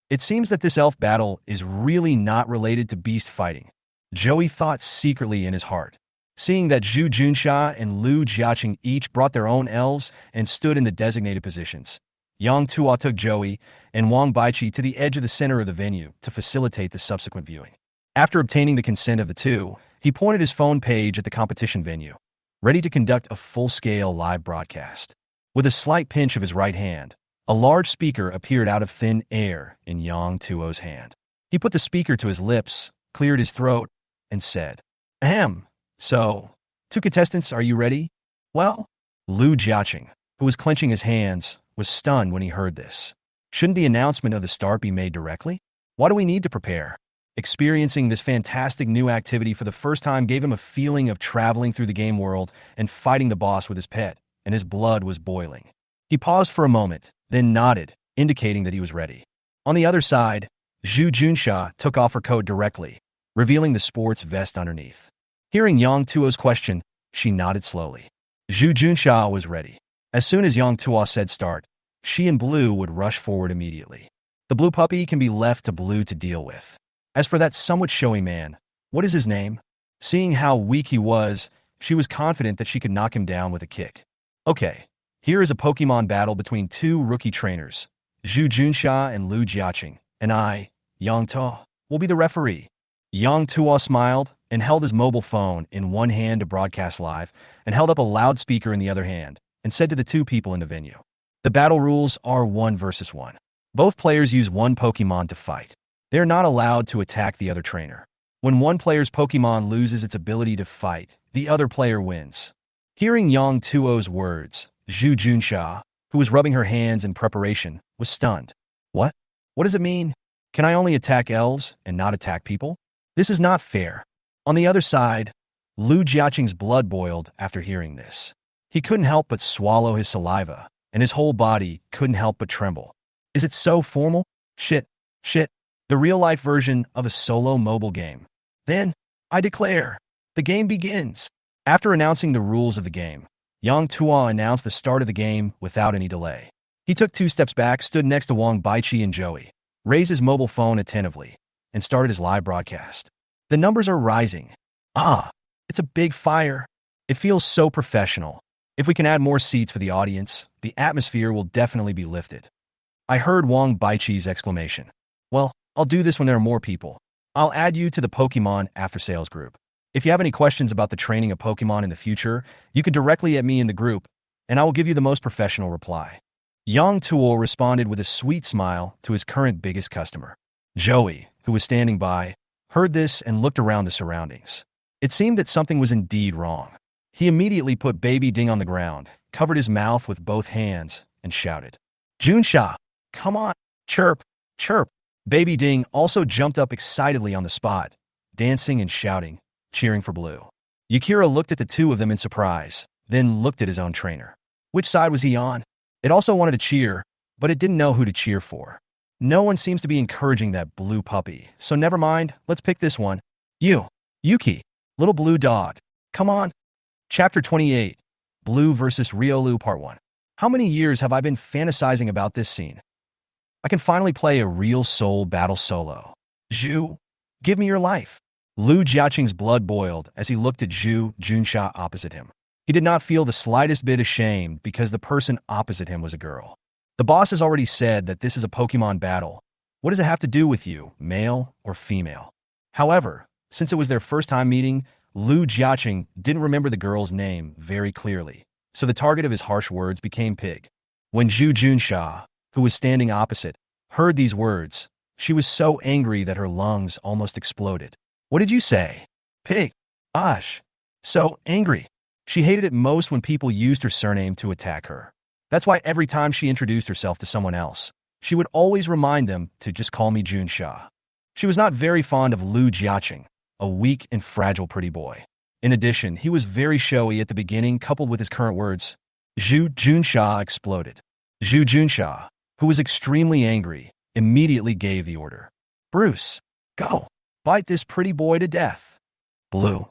It seems that this elf battle is really not related to beast fighting, Joey thought secretly in his heart. Seeing that Zhu Junsha and Lu Jiaqing each brought their own elves and stood in the designated positions, Yang Tuo took Joey and Wang Baichi to the edge of the center of the venue to facilitate the subsequent viewing. After obtaining the consent of the two, he pointed his phone page at the competition venue, ready to conduct a full-scale live broadcast. With a slight pinch of his right hand, a large speaker appeared out of thin air in Yang Tuo's hand. He put the speaker to his lips, cleared his throat, and said, Ahem. So, two contestants, are you ready? Well, Lu Jiaqing, who was clenching his hands, was stunned when he heard this. Shouldn't the announcement of the start be made directly? Why do we need to prepare? Experiencing this fantastic new activity for the first time gave him a feeling of traveling through the game world and fighting the boss with his pet, and his blood was boiling. He paused for a moment, then nodded, indicating that he was ready. On the other side, Zhu Junsha took off her coat directly, revealing the sports vest underneath. Hearing Yang Tuo's question, she nodded slowly. Zhu Junsha was ready. As soon as Yang Tuo said start, she and Blue would rush forward immediately. The blue puppy can be left to Blue to deal with. As for that somewhat showy man, what is his name? Seeing how weak he was, she was confident that she could knock him down with a kick. Okay, here is a Pokemon battle between two rookie trainers, Zhu Junsha and Lu Jiaqing, and I, Yang Tuo, will be the referee. Yang Tuo smiled and held his mobile phone in one hand to broadcast live and held up a loudspeaker in the other hand and said to the two people in the venue, The battle rules are 1 versus 1. Both players use one Pokemon to fight. They are not allowed to attack the other trainer. When one player's Pokemon loses its ability to fight, the other player wins. Hearing Yang Tuo's words, Zhu Junsha, who was rubbing her hands in preparation, was stunned. What? What does it mean? Can I only attack elves and not attack people? This is not fair. On the other side, Lu Jiaqing's blood boiled after hearing this. He couldn't help but swallow his saliva, and his whole body couldn't help but tremble. Is it so formal? Shit. The real-life version of a solo mobile game. Then, I declare, the game begins. After announcing the rules of the game, Yang Tuo announced the start of the game without any delay. He took 2 steps back, stood next to Wang Baichi and Joey, raised his mobile phone attentively, and started his live broadcast. The numbers are rising. It's a big fire. It feels so professional. If we can add more seats for the audience, the atmosphere will definitely be lifted. I heard Wang Baichi's exclamation. Well, I'll do this when there are more people. I'll add you to the Pokemon after-sales group. If you have any questions about the training of Pokemon in the future, you can directly at me in the group, and I will give you the most professional reply. Yang Tuo responded with a sweet smile to his current biggest customer. Joey, who was standing by, heard this and looked around the surroundings. It seemed that something was indeed wrong. He immediately put Baby Ding on the ground, covered his mouth with both hands, and shouted, Junsha, come on, chirp, chirp. Baby Ding also jumped up excitedly on the spot, dancing and shouting, cheering for Blue. Yukira looked at the two of them in surprise, then looked at his own trainer. Which side was he on? It also wanted to cheer, but it didn't know who to cheer for. No one seems to be encouraging that blue puppy, so never mind, let's pick this one. Yuki, little blue dog, come on. Chapter 28, Blue vs. Riolu Part 1. How many years have I been fantasizing about this scene? I can finally play a real soul battle solo. Zhu, give me your life. Lu Jiaqing's blood boiled as he looked at Zhu Junsha opposite him. He did not feel the slightest bit ashamed because the person opposite him was a girl. The boss has already said that this is a Pokemon battle. What does it have to do with you, male or female? However, since it was their first time meeting, Lu Jiaqing didn't remember the girl's name very clearly, so the target of his harsh words became Pig. When Zhu Junsha, who was standing opposite, heard these words, she was so angry that her lungs almost exploded. What did you say? Pig. Osh. So angry. She hated it most when people used her surname to attack her. That's why every time she introduced herself to someone else, she would always remind them to just call me Junsha. She was not very fond of Lu Jiaqing, a weak and fragile pretty boy. In addition, he was very showy at the beginning, coupled with his current words. Zhu Junsha exploded. Zhu Junsha, who was extremely angry, immediately gave the order. Bruce, go. Bite this pretty boy to death. Blue.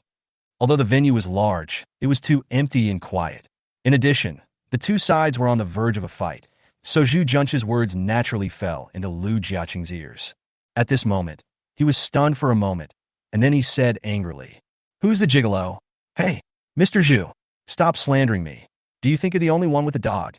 Although the venue was large, it was too empty and quiet. In addition, the two sides were on the verge of a fight, so Zhu Junsha's words naturally fell into Lu Jiaqing's ears. At this moment, he was stunned for a moment, and then he said angrily, Who's the gigolo? Hey, Mr. Zhu, stop slandering me. Do you think you're the only one with a dog?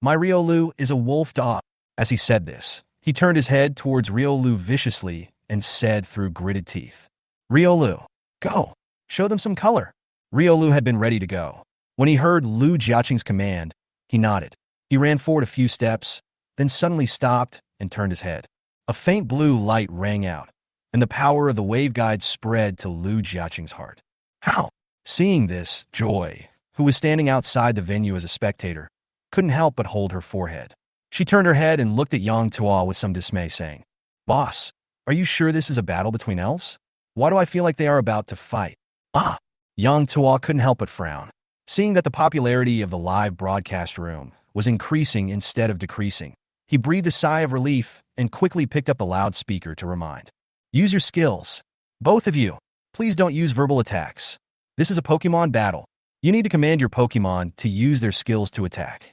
My Riolu is a wolf dog. As he said this, he turned his head towards Riolu viciously and said through gritted teeth, Riolu, go. Show them some color. Riolu had been ready to go. When he heard Lu Jiaqing's command, he nodded. He ran forward a few steps, then suddenly stopped and turned his head. A faint blue light rang out, and the power of the wave guide spread to Lu Jiaqing's heart. How? Seeing this, Joy, who was standing outside the venue as a spectator, couldn't help but hold her forehead. She turned her head and looked at Yang Tuo with some dismay, saying, Boss, are you sure this is a battle between elves? Why do I feel like they are about to fight? Yang Tuo couldn't help but frown. Seeing that the popularity of the live broadcast room was increasing instead of decreasing, he breathed a sigh of relief and quickly picked up a loudspeaker to remind. Use your skills. Both of you, please don't use verbal attacks. This is a Pokemon battle. You need to command your Pokemon to use their skills to attack.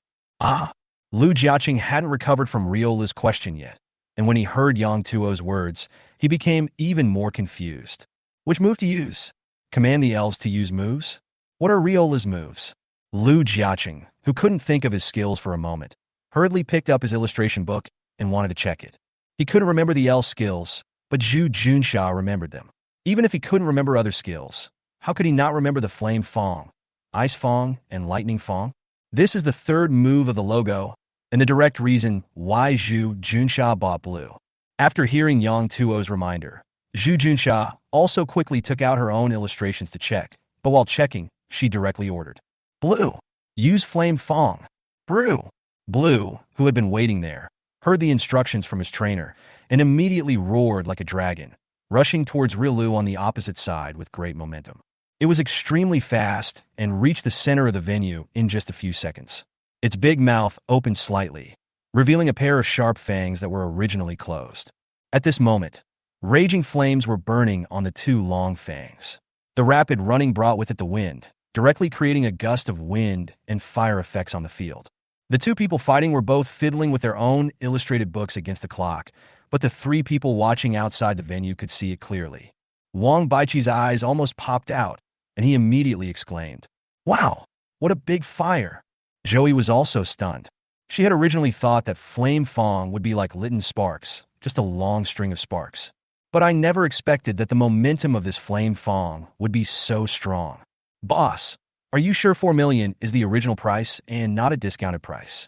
Lu Jiaqing hadn't recovered from Riola's question yet, and when he heard Yang Tuo's words, he became even more confused. Which move to use? Command the elves to use moves? What are Riola's moves? Lu Jiaqing, who couldn't think of his skills for a moment, hurriedly picked up his illustration book and wanted to check it. He couldn't remember the elf skills, but Zhu Junsha remembered them. Even if he couldn't remember other skills, how could he not remember the Flame Fong, Ice Fong, and Lightning Fong? This is the third move of the logo, and the direct reason why Zhu Junsha bought Blue. After hearing Yang Tuo's reminder, Zhu Junsha also quickly took out her own illustrations to check, but while checking, she directly ordered, Blue, use Flame Fong. Brew. Blue, who had been waiting there, heard the instructions from his trainer and immediately roared like a dragon, rushing towards Riolu on the opposite side with great momentum. It was extremely fast and reached the center of the venue in just a few seconds. Its big mouth opened slightly, revealing a pair of sharp fangs that were originally closed. At this moment, raging flames were burning on the two long fangs. The rapid running brought with it the wind, directly creating a gust of wind and fire effects on the field. The two people fighting were both fiddling with their own illustrated books against the clock, but the three people watching outside the venue could see it clearly. Wang Baiqi's eyes almost popped out, and he immediately exclaimed, Wow, what a big fire! Joey was also stunned. She had originally thought that Flame Fong would be like Litten Sparks, just a long string of sparks. But I never expected that the momentum of this Flame Fong would be so strong. Boss, are you sure 4 million is the original price and not a discounted price?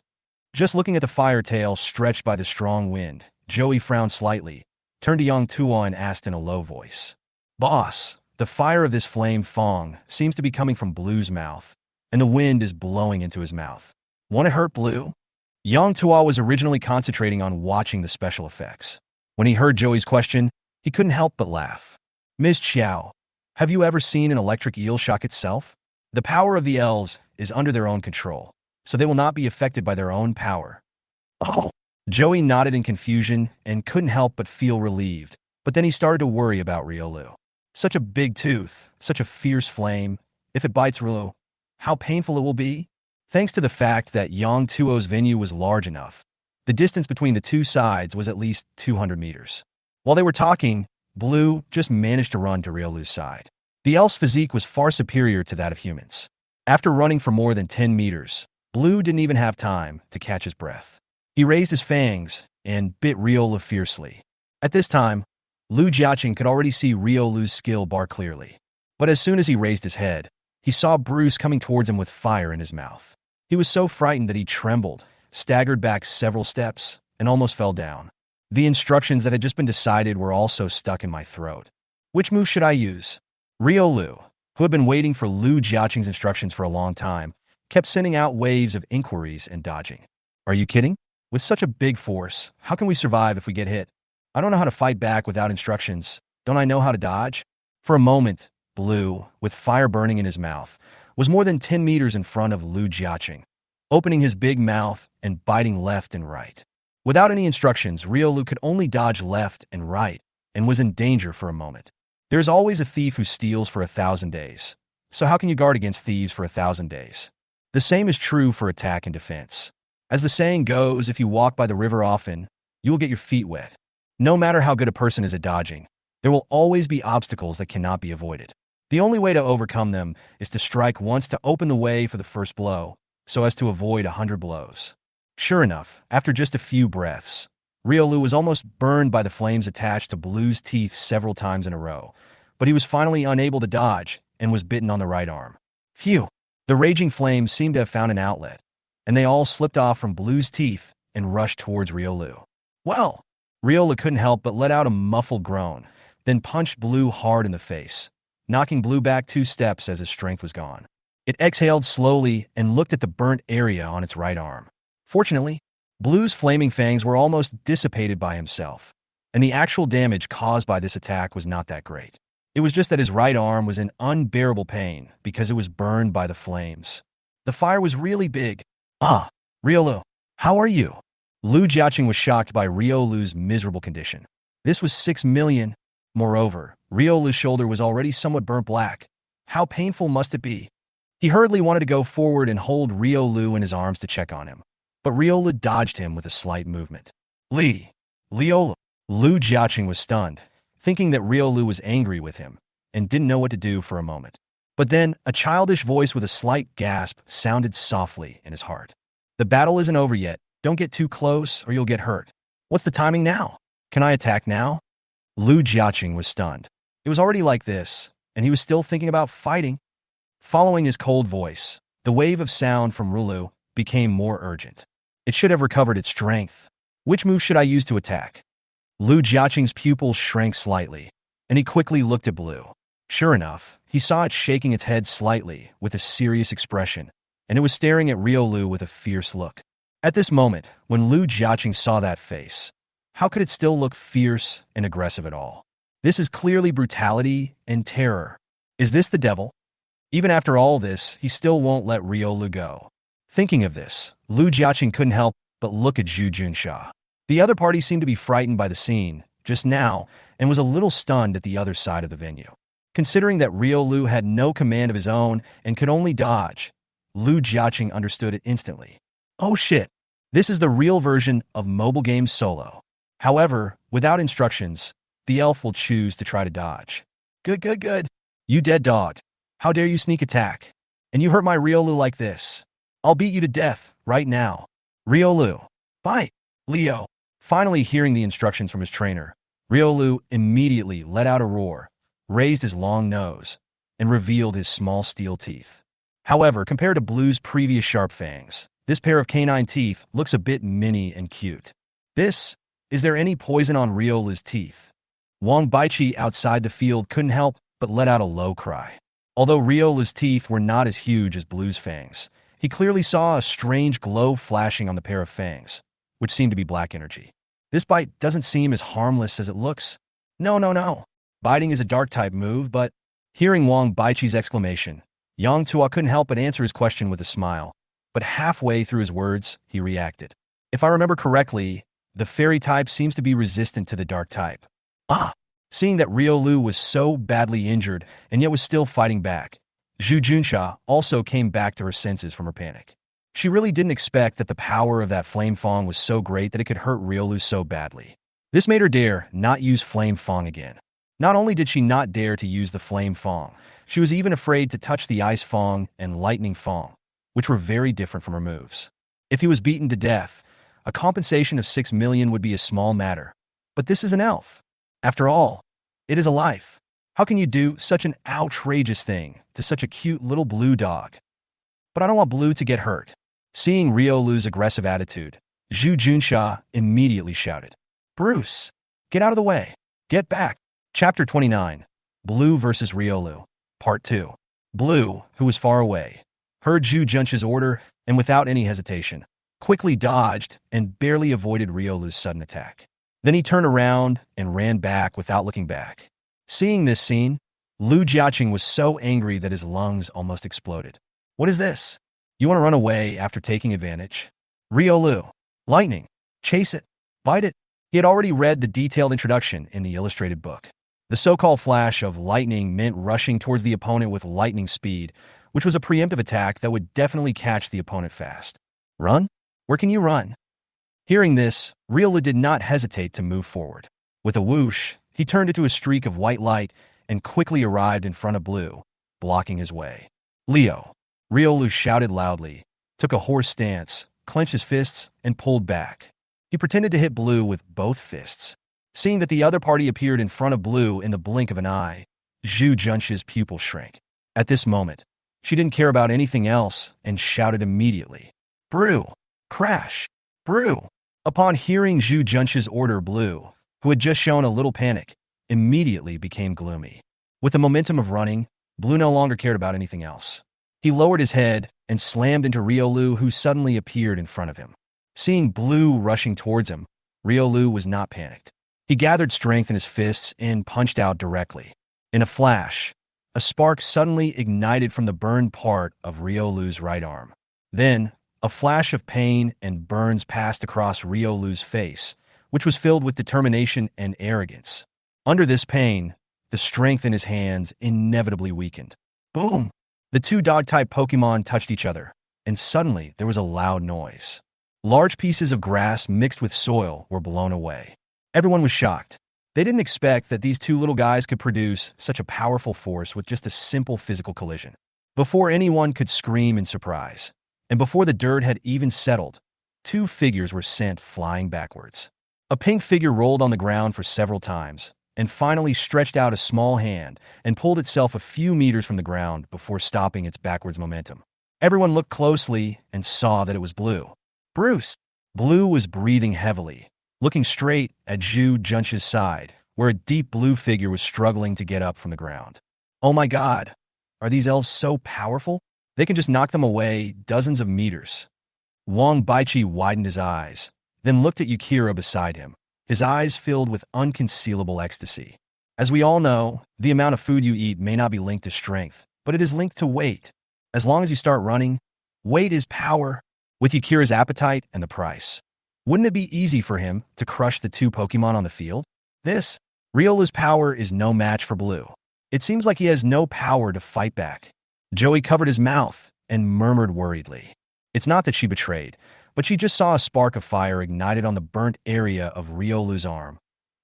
Just looking at the fire tail stretched by the strong wind, Joey frowned slightly, turned to Young Tuo and asked in a low voice. Boss, the fire of this flame Fong seems to be coming from Blue's mouth, and the wind is blowing into his mouth. Want to hurt Blue? Yang Tuo was originally concentrating on watching the special effects. When he heard Joey's question, he couldn't help but laugh. Ms. Xiao, have you ever seen an electric eel shock itself? The power of the elves is under their own control, so they will not be affected by their own power. Oh! Joey nodded in confusion and couldn't help but feel relieved, but then he started to worry about Riolu. Such a big tooth, such a fierce flame. If it bites Riolu, how painful it will be? Thanks to the fact that Yang Tuo's venue was large enough, the distance between the two sides was at least 200 meters. While they were talking, Blue just managed to run to Riolu's side. The elf's physique was far superior to that of humans. After running for more than 10 meters, Blue didn't even have time to catch his breath. He raised his fangs and bit Riolu fiercely. At this time, Lu Jiaqing could already see Riolu's skill bar clearly. But as soon as he raised his head, he saw Bruce coming towards him with fire in his mouth. He was so frightened that he trembled, staggered back several steps, and almost fell down. The instructions that had just been decided were also stuck in my throat. Which move should I use? Riolu, who had been waiting for Lu Jiaqing's instructions for a long time, kept sending out waves of inquiries and dodging. Are you kidding? With such a big force, how can we survive if we get hit? I don't know how to fight back without instructions. Don't I know how to dodge? For a moment, Blue, with fire burning in his mouth, was more than 10 meters in front of Lu Jiaqing, opening his big mouth and biting left and right. Without any instructions, Riolu could only dodge left and right and was in danger for a moment. There's always a thief who steals for 1,000 days. So how can you guard against thieves for 1,000 days? The same is true for attack and defense. As the saying goes, if you walk by the river often, you will get your feet wet. No matter how good a person is at dodging, there will always be obstacles that cannot be avoided. The only way to overcome them is to strike once to open the way for the first blow, so as to avoid 100 blows. Sure enough, after just a few breaths, Riolu was almost burned by the flames attached to Blue's teeth several times in a row, but he was finally unable to dodge and was bitten on the right arm. Phew! The raging flames seemed to have found an outlet, and they all slipped off from Blue's teeth and rushed towards Riolu. Well, Riolu couldn't help but let out a muffled groan, then punched Blue hard in the face, knocking Blue back 2 steps as his strength was gone. It exhaled slowly and looked at the burnt area on its right arm. Fortunately, Blue's flaming fangs were almost dissipated by himself, and the actual damage caused by this attack was not that great. It was just that his right arm was in unbearable pain because it was burned by the flames. The fire was really big. Ah, Riolu, how are you? Lu Jiaqing was shocked by Riolu's miserable condition. This was 6 million. Moreover, Riolu's shoulder was already somewhat burnt black. How painful must it be? He hurriedly wanted to go forward and hold Riolu in his arms to check on him, but Riolu dodged him with a slight movement. Riolu. Lu Jiaqing was stunned, thinking that Riolu was angry with him, and didn't know what to do for a moment. But then, a childish voice with a slight gasp sounded softly in his heart. The battle isn't over yet. Don't get too close or you'll get hurt. What's the timing now? Can I attack now? Lu Jiaqing was stunned. It was already like this, and he was still thinking about fighting. Following his cold voice, the wave of sound from Riolu became more urgent. It should have recovered its strength. Which move should I use to attack? Lu Jiaqing's pupils shrank slightly, and he quickly looked at Blue. Sure enough, he saw it shaking its head slightly with a serious expression, and it was staring at Riolu with a fierce look. At this moment, when Lu Jiaqing saw that face, how could it still look fierce and aggressive at all? This is clearly brutality and terror. Is this the devil? Even after all this, he still won't let Riolu go. Thinking of this, Lu Jiaqing couldn't help but look at Zhu Junsha. The other party seemed to be frightened by the scene just now and was a little stunned at the other side of the venue. Considering that Riolu had no command of his own and could only dodge, Lu Jiaqing understood it instantly. Oh shit, this is the real version of mobile game solo. However, without instructions, the elf will choose to try to dodge. Good. You dead dog. How dare you sneak attack? And you hurt my Riolu like this. I'll beat you to death, right now. Riolu. Bite. Leo. Finally hearing the instructions from his trainer, Riolu immediately let out a roar, raised his long nose, and revealed his small steel teeth. However, compared to Blue's previous sharp fangs, This pair of canine teeth looks a bit mini and cute. Is there any poison on Riolu's teeth? Wang Baichi outside the field couldn't help but let out a low cry. Although Riola's teeth were not as huge as Blue's fangs, he clearly saw a strange glow flashing on the pair of fangs, which seemed to be black energy. This bite doesn't seem as harmless as it looks. No. Biting is a dark-type move, but... Hearing Wang Baichi's exclamation, Yang Tua couldn't help but answer his question with a smile, but halfway through his words, he reacted. If I remember correctly, the fairy type seems to be resistant to the dark type. Seeing that Riolu was so badly injured and yet was still fighting back, Zhu Junsha also came back to her senses from her panic. She really didn't expect that the power of that Flame Fang was so great that it could hurt Riolu so badly. This made her dare not use Flame Fang again. Not only did she not dare to use the Flame Fang, she was even afraid to touch the Ice Fang and Lightning Fang, which were very different from her moves. If he was beaten to death, a compensation of 6 million would be a small matter. But this is an elf. After all, it is a life. How can you do such an outrageous thing to such a cute little blue dog? But I don't want Blue to get hurt. Seeing Riolu's aggressive attitude, Zhu Junsha immediately shouted, Bruce, get out of the way. Get back. Chapter 29, Blue vs. Riolu, Part 2. Blue, who was far away, heard Zhu Junsha's order and without any hesitation, quickly dodged and barely avoided Riolu's sudden attack. Then he turned around and ran back without looking back. Seeing this scene, Lu Jiaqing was so angry that his lungs almost exploded. What is this? You want to run away after taking advantage? Riolu. Lightning. Chase it. Bite it. He had already read the detailed introduction in the illustrated book. The so-called flash of lightning meant rushing towards the opponent with lightning speed, which was a preemptive attack that would definitely catch the opponent fast. Run? Where can you run? Hearing this, Riolu did not hesitate to move forward. With a whoosh, he turned into a streak of white light and quickly arrived in front of Blue, blocking his way. Leo. Riolu shouted loudly, took a horse stance, clenched his fists, and pulled back. He pretended to hit Blue with both fists. Seeing that the other party appeared in front of Blue in the blink of an eye, Zhu Junsha's pupil shrank. At this moment, she didn't care about anything else and shouted immediately, Brew! Crash! Brew! Upon hearing Zhu Junsha's order, Blue, who had just shown a little panic, immediately became gloomy. With the momentum of running, Blue no longer cared about anything else. He lowered his head and slammed into Riolu, who suddenly appeared in front of him. Seeing Blue rushing towards him, Riolu was not panicked. He gathered strength in his fists and punched out directly. In a flash, a spark suddenly ignited from the burned part of Riolu's right arm. Then, a flash of pain and burns passed across Riolu's face, which was filled with determination and arrogance. Under this pain, the strength in his hands inevitably weakened. Boom! The two dog-type Pokémon touched each other, and suddenly there was a loud noise. Large pieces of grass mixed with soil were blown away. Everyone was shocked. They didn't expect that these two little guys could produce such a powerful force with just a simple physical collision. Before anyone could scream in surprise, and before the dirt had even settled, two figures were sent flying backwards. A pink figure rolled on the ground for several times, and finally stretched out a small hand and pulled itself a few meters from the ground before stopping its backwards momentum. Everyone looked closely and saw that it was Blue. Bruce! Blue was breathing heavily, looking straight at Zhu Junsha's side, where a deep blue figure was struggling to get up from the ground. Oh my god, are these elves so powerful? They can just knock them away dozens of meters. Wang Baichi widened his eyes, then looked at Yukira beside him, his eyes filled with unconcealable ecstasy. As we all know, the amount of food you eat may not be linked to strength, but it is linked to weight. As long as you start running, weight is power. With Yukira's appetite and the price, wouldn't it be easy for him to crush the two Pokémon on the field? Riola's power is no match for Blue. It seems like he has no power to fight back. Joey covered his mouth and murmured worriedly. It's not that she betrayed, but she just saw a spark of fire ignited on the burnt area of Riolu's arm.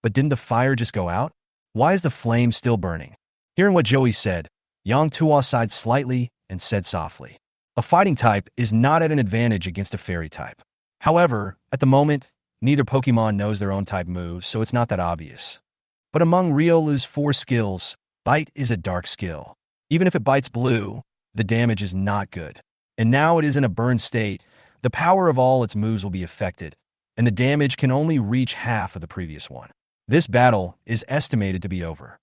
But didn't the fire just go out? Why is the flame still burning? Hearing what Joey said, Yang Tua sighed slightly and said softly, a fighting type is not at an advantage against a fairy type. However, at the moment, neither Pokemon knows their own type moves, so it's not that obvious. But among Riola's 4 skills, Bite is a dark skill. Even if it bites Blue, the damage is not good. And now it is in a burned state, The power of all its moves will be affected, and the damage can only reach half of the previous one. This battle is estimated to be over.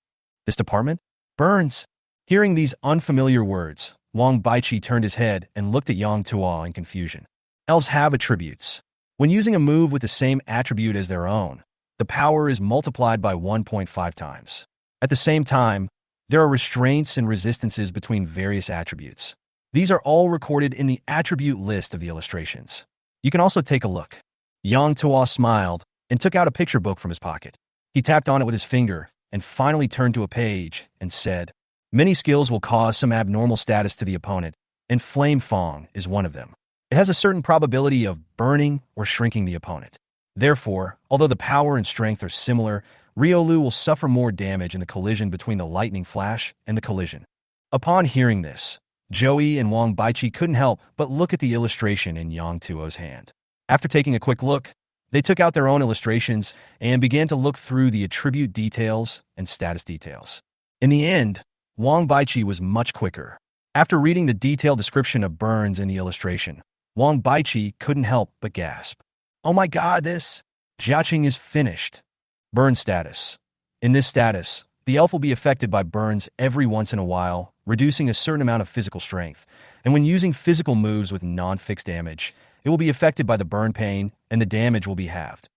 This department? Burns. Hearing these unfamiliar words, Wang Baichi turned his head and looked at Yang Tuo in confusion. Elves have attributes. When using a move with the same attribute as their own, the power is multiplied by 1.5 times. At the same time, there are restraints and resistances between various attributes. These are all recorded in the attribute list of the illustrations. You can also take a look. Yang Tuo smiled and took out a picture book from his pocket. He tapped on it with his finger and finally turned to a page and said, "Many skills will cause some abnormal status to the opponent, and Flame Fong is one of them. It has a certain probability of burning or shrinking the opponent. Therefore, although the power and strength are similar, Riolu will suffer more damage in the collision between the lightning flash and the collision." Upon hearing this, Joey and Wang Baichi couldn't help but look at the illustration in Yang Tuo's hand. After taking a quick look, they took out their own illustrations and began to look through the attribute details and status details. In the end, Wang Baichi was much quicker. After reading the detailed description of burns in the illustration, Wang Baichi couldn't help but gasp. "Oh my god, this Jiaqing is finished." Burn status. In this status, the elf will be affected by burns every once in a while, reducing a certain amount of physical strength, and when using physical moves with non-fixed damage, it will be affected by the burn pain, and the damage will be halved.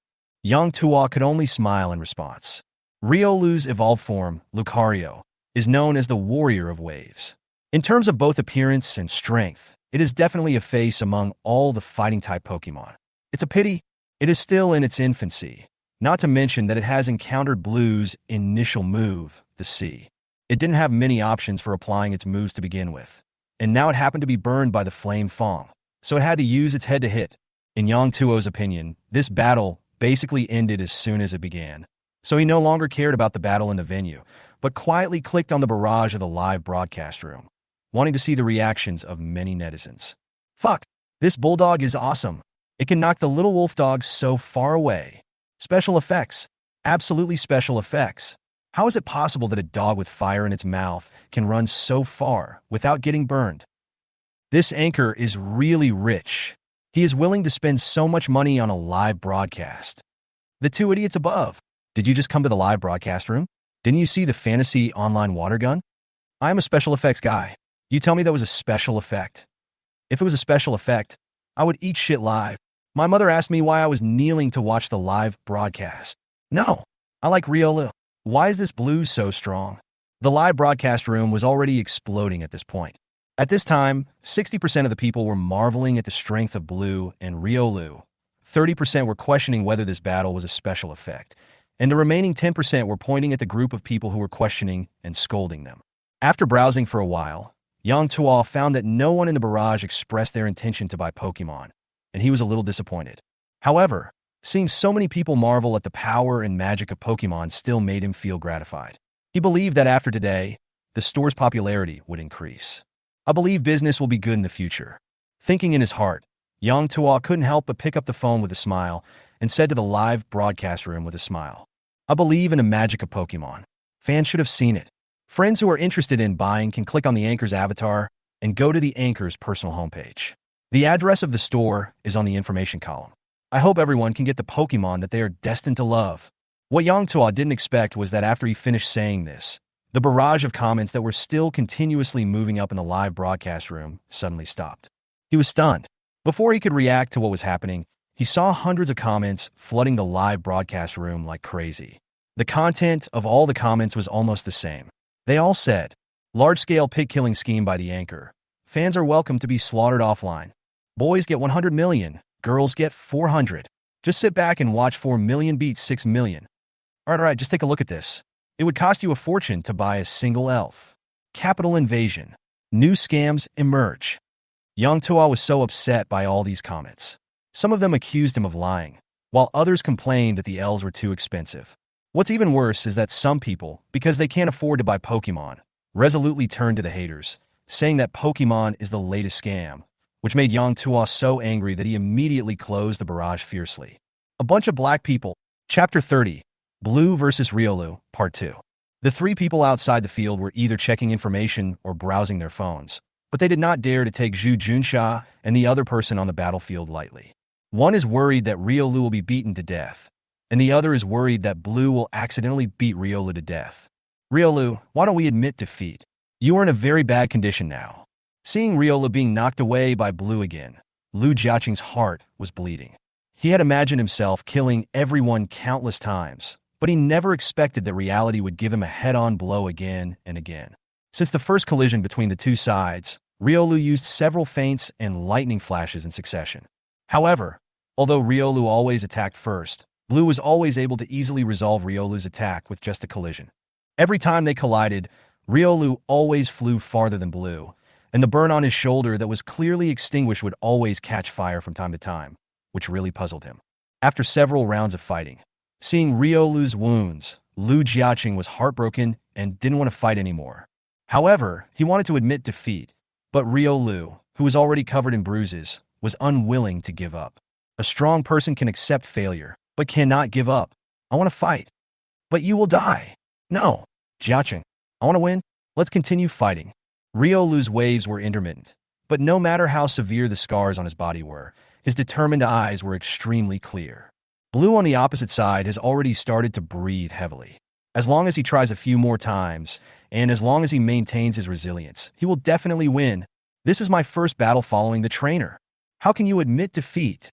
Yang Tuo could only smile in response. Riolu's evolved form, Lucario, is known as the Warrior of Waves. In terms of both appearance and strength, it is definitely a face among all the fighting-type Pokémon. It's a pity it is still in its infancy, not to mention that it has encountered Blue's initial move, the Sea. It didn't have many options for applying its moves to begin with, and now it happened to be burned by the Flame Fong, so it had to use its head to hit. In Yang Tuo's opinion, this battle basically ended as soon as it began, so he no longer cared about the battle in the venue, but quietly clicked on the barrage of the live broadcast room, wanting to see the reactions of many netizens. "Fuck, this bulldog is awesome. It can knock the little wolf dog so far away. Special effects. Absolutely special effects. How is it possible that a dog with fire in its mouth can run so far without getting burned? This anchor is really rich. He is willing to spend so much money on a live broadcast." The two idiots above. Did you just come to the live broadcast room? Didn't you see the fantasy online water gun? I'm a special effects guy. You tell me that was a special effect. If it was a special effect, I would eat shit live. My mother asked me why I was kneeling to watch the live broadcast. No, I like Riolu. Why is this blue so strong? The live broadcast room was already exploding at this point. At this time, 60% of the people were marveling at the strength of Blue and Riolu. 30% were questioning whether this battle was a special effect, and the remaining 10% were pointing at the group of people who were questioning and scolding them. After browsing for a while, Yang Tuo found that no one in the barrage expressed their intention to buy Pokémon, and he was a little disappointed. However, seeing so many people marvel at the power and magic of Pokémon still made him feel gratified. He believed that after today, the store's popularity would increase. "I believe business will be good in the future." Thinking in his heart, Yang Tuo couldn't help but pick up the phone with a smile and said to the live broadcast room with a smile, "I believe in the magic of Pokémon. Fans should have seen it. Friends who are interested in buying can click on the Anchor's avatar and go to the Anchor's personal homepage. The address of the store is on the information column. I hope everyone can get the Pokémon that they are destined to love." What Yang Tuo didn't expect was that after he finished saying this, the barrage of comments that were still continuously moving up in the live broadcast room suddenly stopped. He was stunned. Before he could react to what was happening, he saw hundreds of comments flooding the live broadcast room like crazy. The content of all the comments was almost the same. They all said, "Large-scale pig-killing scheme by the Anchor. Fans are welcome to be slaughtered offline. Boys get 100 million, girls get 400. Just sit back and watch 4 million beat 6 million. All right, just take a look at this. It would cost you a fortune to buy a single elf. Capital invasion. New scams emerge." Yang Tuo was so upset by all these comments. Some of them accused him of lying, while others complained that the elves were too expensive. What's even worse is that some people, because they can't afford to buy Pokémon, resolutely turned to the haters, saying that Pokémon is the latest scam, which made Yang Tuo so angry that he immediately closed the barrage fiercely. A bunch of black people. Chapter 30. Blue vs. Riolu, Part 2. The three people outside the field were either checking information or browsing their phones. but they did not dare to take Zhu Junsha and the other person on the battlefield lightly. One is worried that Riolu will be beaten to death, and the other is worried that Blue will accidentally beat Riolu to death. Riolu, why don't we admit defeat? You are in a very bad condition now. Seeing Riolu being knocked away by Blue again, Lu Jiaqing's heart was bleeding. He had imagined himself killing everyone countless times, but he never expected that reality would give him a head-on blow again and again. Since the first collision between the two sides, Riolu used several feints and lightning flashes in succession. However, although Riolu always attacked first, Blue was always able to easily resolve Riolu's attack with just a collision. Every time they collided, Riolu always flew farther than Blue, and the burn on his shoulder that was clearly extinguished would always catch fire from time to time, which really puzzled him. After several rounds of fighting, seeing Riolu's wounds, Lu Jiaqing was heartbroken and didn't want to fight anymore. However, he wanted to admit defeat, but Riolu, who was already covered in bruises, was unwilling to give up. A strong person can accept failure, but cannot give up. I want to fight. But you will die. No. Jiaqing, I want to win. Let's continue fighting. Riolu's waves were intermittent, but no matter how severe the scars on his body were, his determined eyes were extremely clear. Blue on the opposite side has already started to breathe heavily. As long as he tries a few more times, and as long as he maintains his resilience, he will definitely win. This is my first battle following the trainer. How can you admit defeat?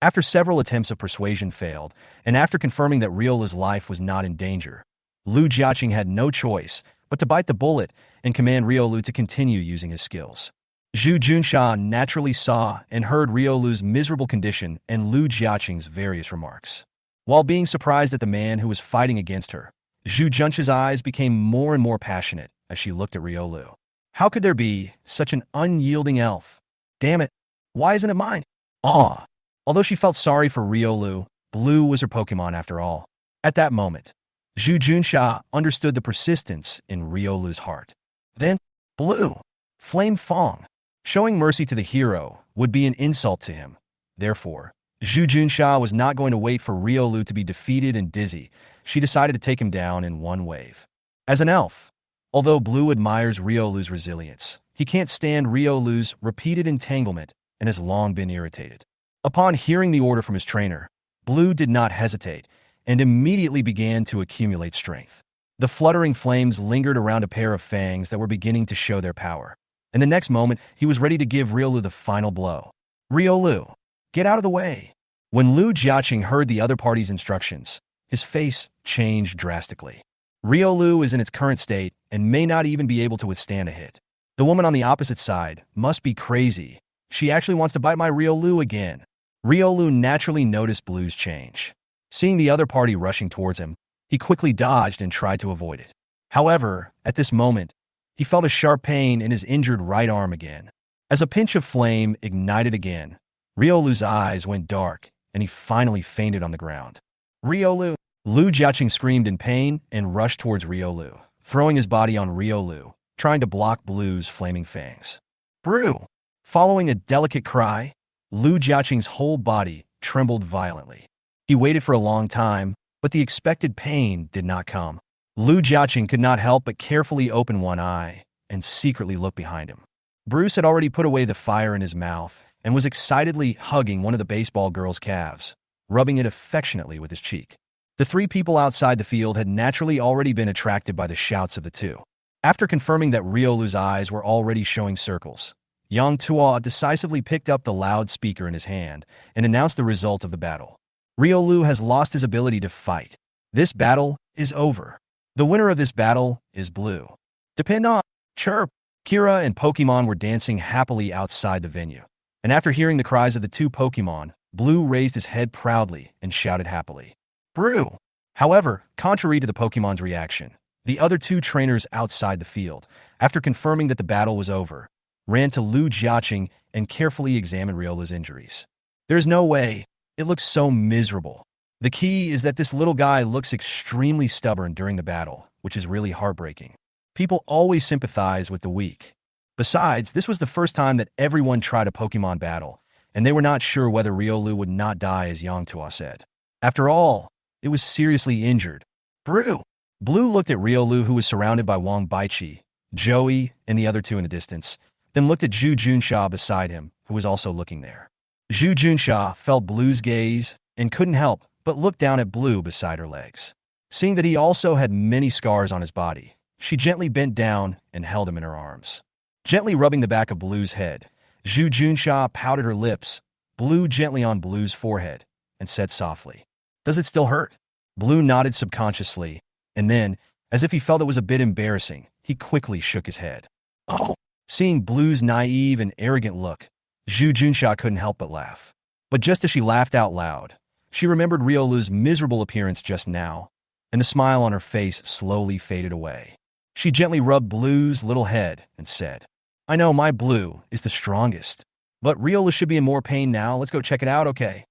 After several attempts of persuasion failed, and after confirming that Riolu's life was not in danger, Lu Jiaqing had no choice but to bite the bullet and command Riolu to continue using his skills. Zhu Junsha naturally saw and heard Riolu's miserable condition and Lu Jiaqing's various remarks. While being surprised at the man who was fighting against her, Zhu Junsha's eyes became more and more passionate as she looked at Riolu. How could there be such an unyielding elf? Damn it, why isn't it mine? Aw. Although she felt sorry for Riolu, Blue was her Pokemon after all. At that moment, Zhu Junsha understood the persistence in Riolu's heart. Then, Blue, Flame Fong. Showing mercy to the hero would be an insult to him. Therefore, Zhu Junsha was not going to wait for Riolu to be defeated and dizzy. She decided to take him down in one wave. As an elf, although Blue admires Riolu's resilience, he can't stand Riolu's repeated entanglement and has long been irritated. Upon hearing the order from his trainer, Blue did not hesitate and immediately began to accumulate strength. The fluttering flames lingered around a pair of fangs that were beginning to show their power. And the next moment, he was ready to give Riolu the final blow. Riolu, get out of the way. When Lu Jiaqing heard the other party's instructions, his face changed drastically. Riolu is in its current state and may not even be able to withstand a hit. The woman on the opposite side must be crazy. She actually wants to bite my Riolu again. Riolu naturally noticed Blue's change. Seeing the other party rushing towards him, he quickly dodged and tried to avoid it. However, at this moment, he felt a sharp pain in his injured right arm again. As a pinch of flame ignited again, Riolu's eyes went dark, and he finally fainted on the ground. Riolu! Lu Jiaqing screamed in pain and rushed towards Riolu, throwing his body on Riolu, trying to block Blue's flaming fangs. Brew! Following a delicate cry, Lu Jiaqing's whole body trembled violently. He waited for a long time, but the expected pain did not come. Lu Jiaqing could not help but carefully open one eye and secretly look behind him. Bruce had already put away the fire in his mouth and was excitedly hugging one of the baseball girl's calves, rubbing it affectionately with his cheek. The three people outside the field had naturally already been attracted by the shouts of the two. After confirming that Riolu's eyes were already showing circles, Yang Tuo decisively picked up the loudspeaker in his hand and announced the result of the battle. Riolu has lost his ability to fight. This battle is over. The winner of this battle is Blue. Depend on Chirp. Kira and Pokemon were dancing happily outside the venue. And after hearing the cries of the two Pokemon, Blue raised his head proudly and shouted happily. Brew! However, contrary to the Pokemon's reaction, the other two trainers outside the field, after confirming that the battle was over, ran to Lu Jiaqing and carefully examined Riolu's injuries. There's no way. It looks so miserable. The key is that this little guy looks extremely stubborn during the battle, which is really heartbreaking. People always sympathize with the weak. Besides, this was the first time that everyone tried a Pokemon battle, and they were not sure whether Riolu would not die, as Yang Tuo said. After all, it was seriously injured. Brew! Blue looked at Riolu, who was surrounded by Wang Baichi, Joey, and the other two in the distance, then looked at Zhu Junsha beside him, who was also looking there. Zhu Junsha felt Blue's gaze and couldn't help but look down at Blue beside her legs. Seeing that he also had many scars on his body, she gently bent down and held him in her arms. Gently rubbing the back of Blue's head, Zhu Junsha pouted her lips, Blue gently on Blue's forehead, and said softly, "Does it still hurt?" Blue nodded subconsciously, and then, as if he felt it was a bit embarrassing, he quickly shook his head. Oh! Seeing Blue's naive and arrogant look, Zhu Junsha couldn't help but laugh. But just as she laughed out loud, she remembered Riolu's miserable appearance just now, and the smile on her face slowly faded away. She gently rubbed Blue's little head and said, "I know my Blue is the strongest, but Riolu should be in more pain now. Let's go check it out, okay?"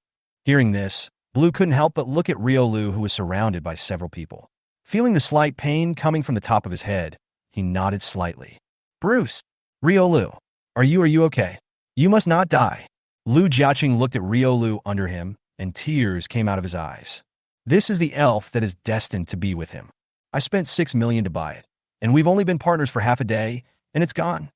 Hearing this, Blue couldn't help but look at Riolu, who was surrounded by several people. Feeling the slight pain coming from the top of his head, he nodded slightly. "Bruce, Riolu, are you okay? You must not die." Lu Jiaqing looked at Riolu under him, and tears came out of his eyes. "This is the elf that is destined to be with him. I spent 6 million to buy it, and we've only been partners for half a day, and it's gone.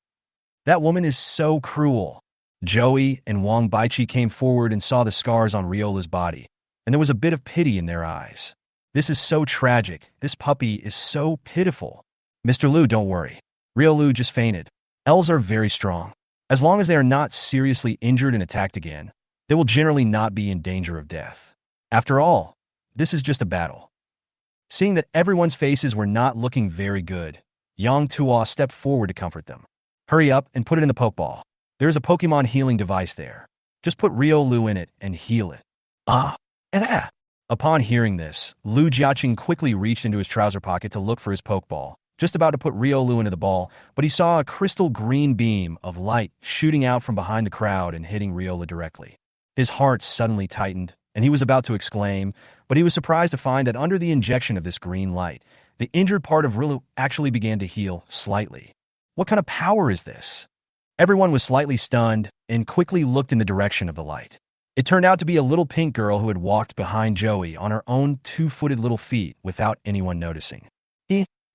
That woman is so cruel." Joey and Wang Baichi came forward and saw the scars on Riola's body, and there was a bit of pity in their eyes. "This is so tragic. This puppy is so pitiful." "Mr. Lu, don't worry. Riolu just fainted. Elves are very strong. As long as they are not seriously injured and attacked again, they will generally not be in danger of death. After all, this is just a battle." Seeing that everyone's faces were not looking very good, Yang Tuo stepped forward to comfort them. "Hurry up and put it in the pokeball. There is a Pokemon healing device there. Just put Riolu in it and heal it." Upon hearing this, Lu Jiaqing quickly reached into his trouser pocket to look for his pokeball, just about to put Riolu into the ball, but he saw a crystal green beam of light shooting out from behind the crowd and hitting Riolu directly. His heart suddenly tightened, and he was about to exclaim, but he was surprised to find that under the injection of this green light, the injured part of Riolu actually began to heal slightly. What kind of power is this? Everyone was slightly stunned and quickly looked in the direction of the light. It turned out to be a little pink girl who had walked behind Joey on her own 2-footed little feet without anyone noticing.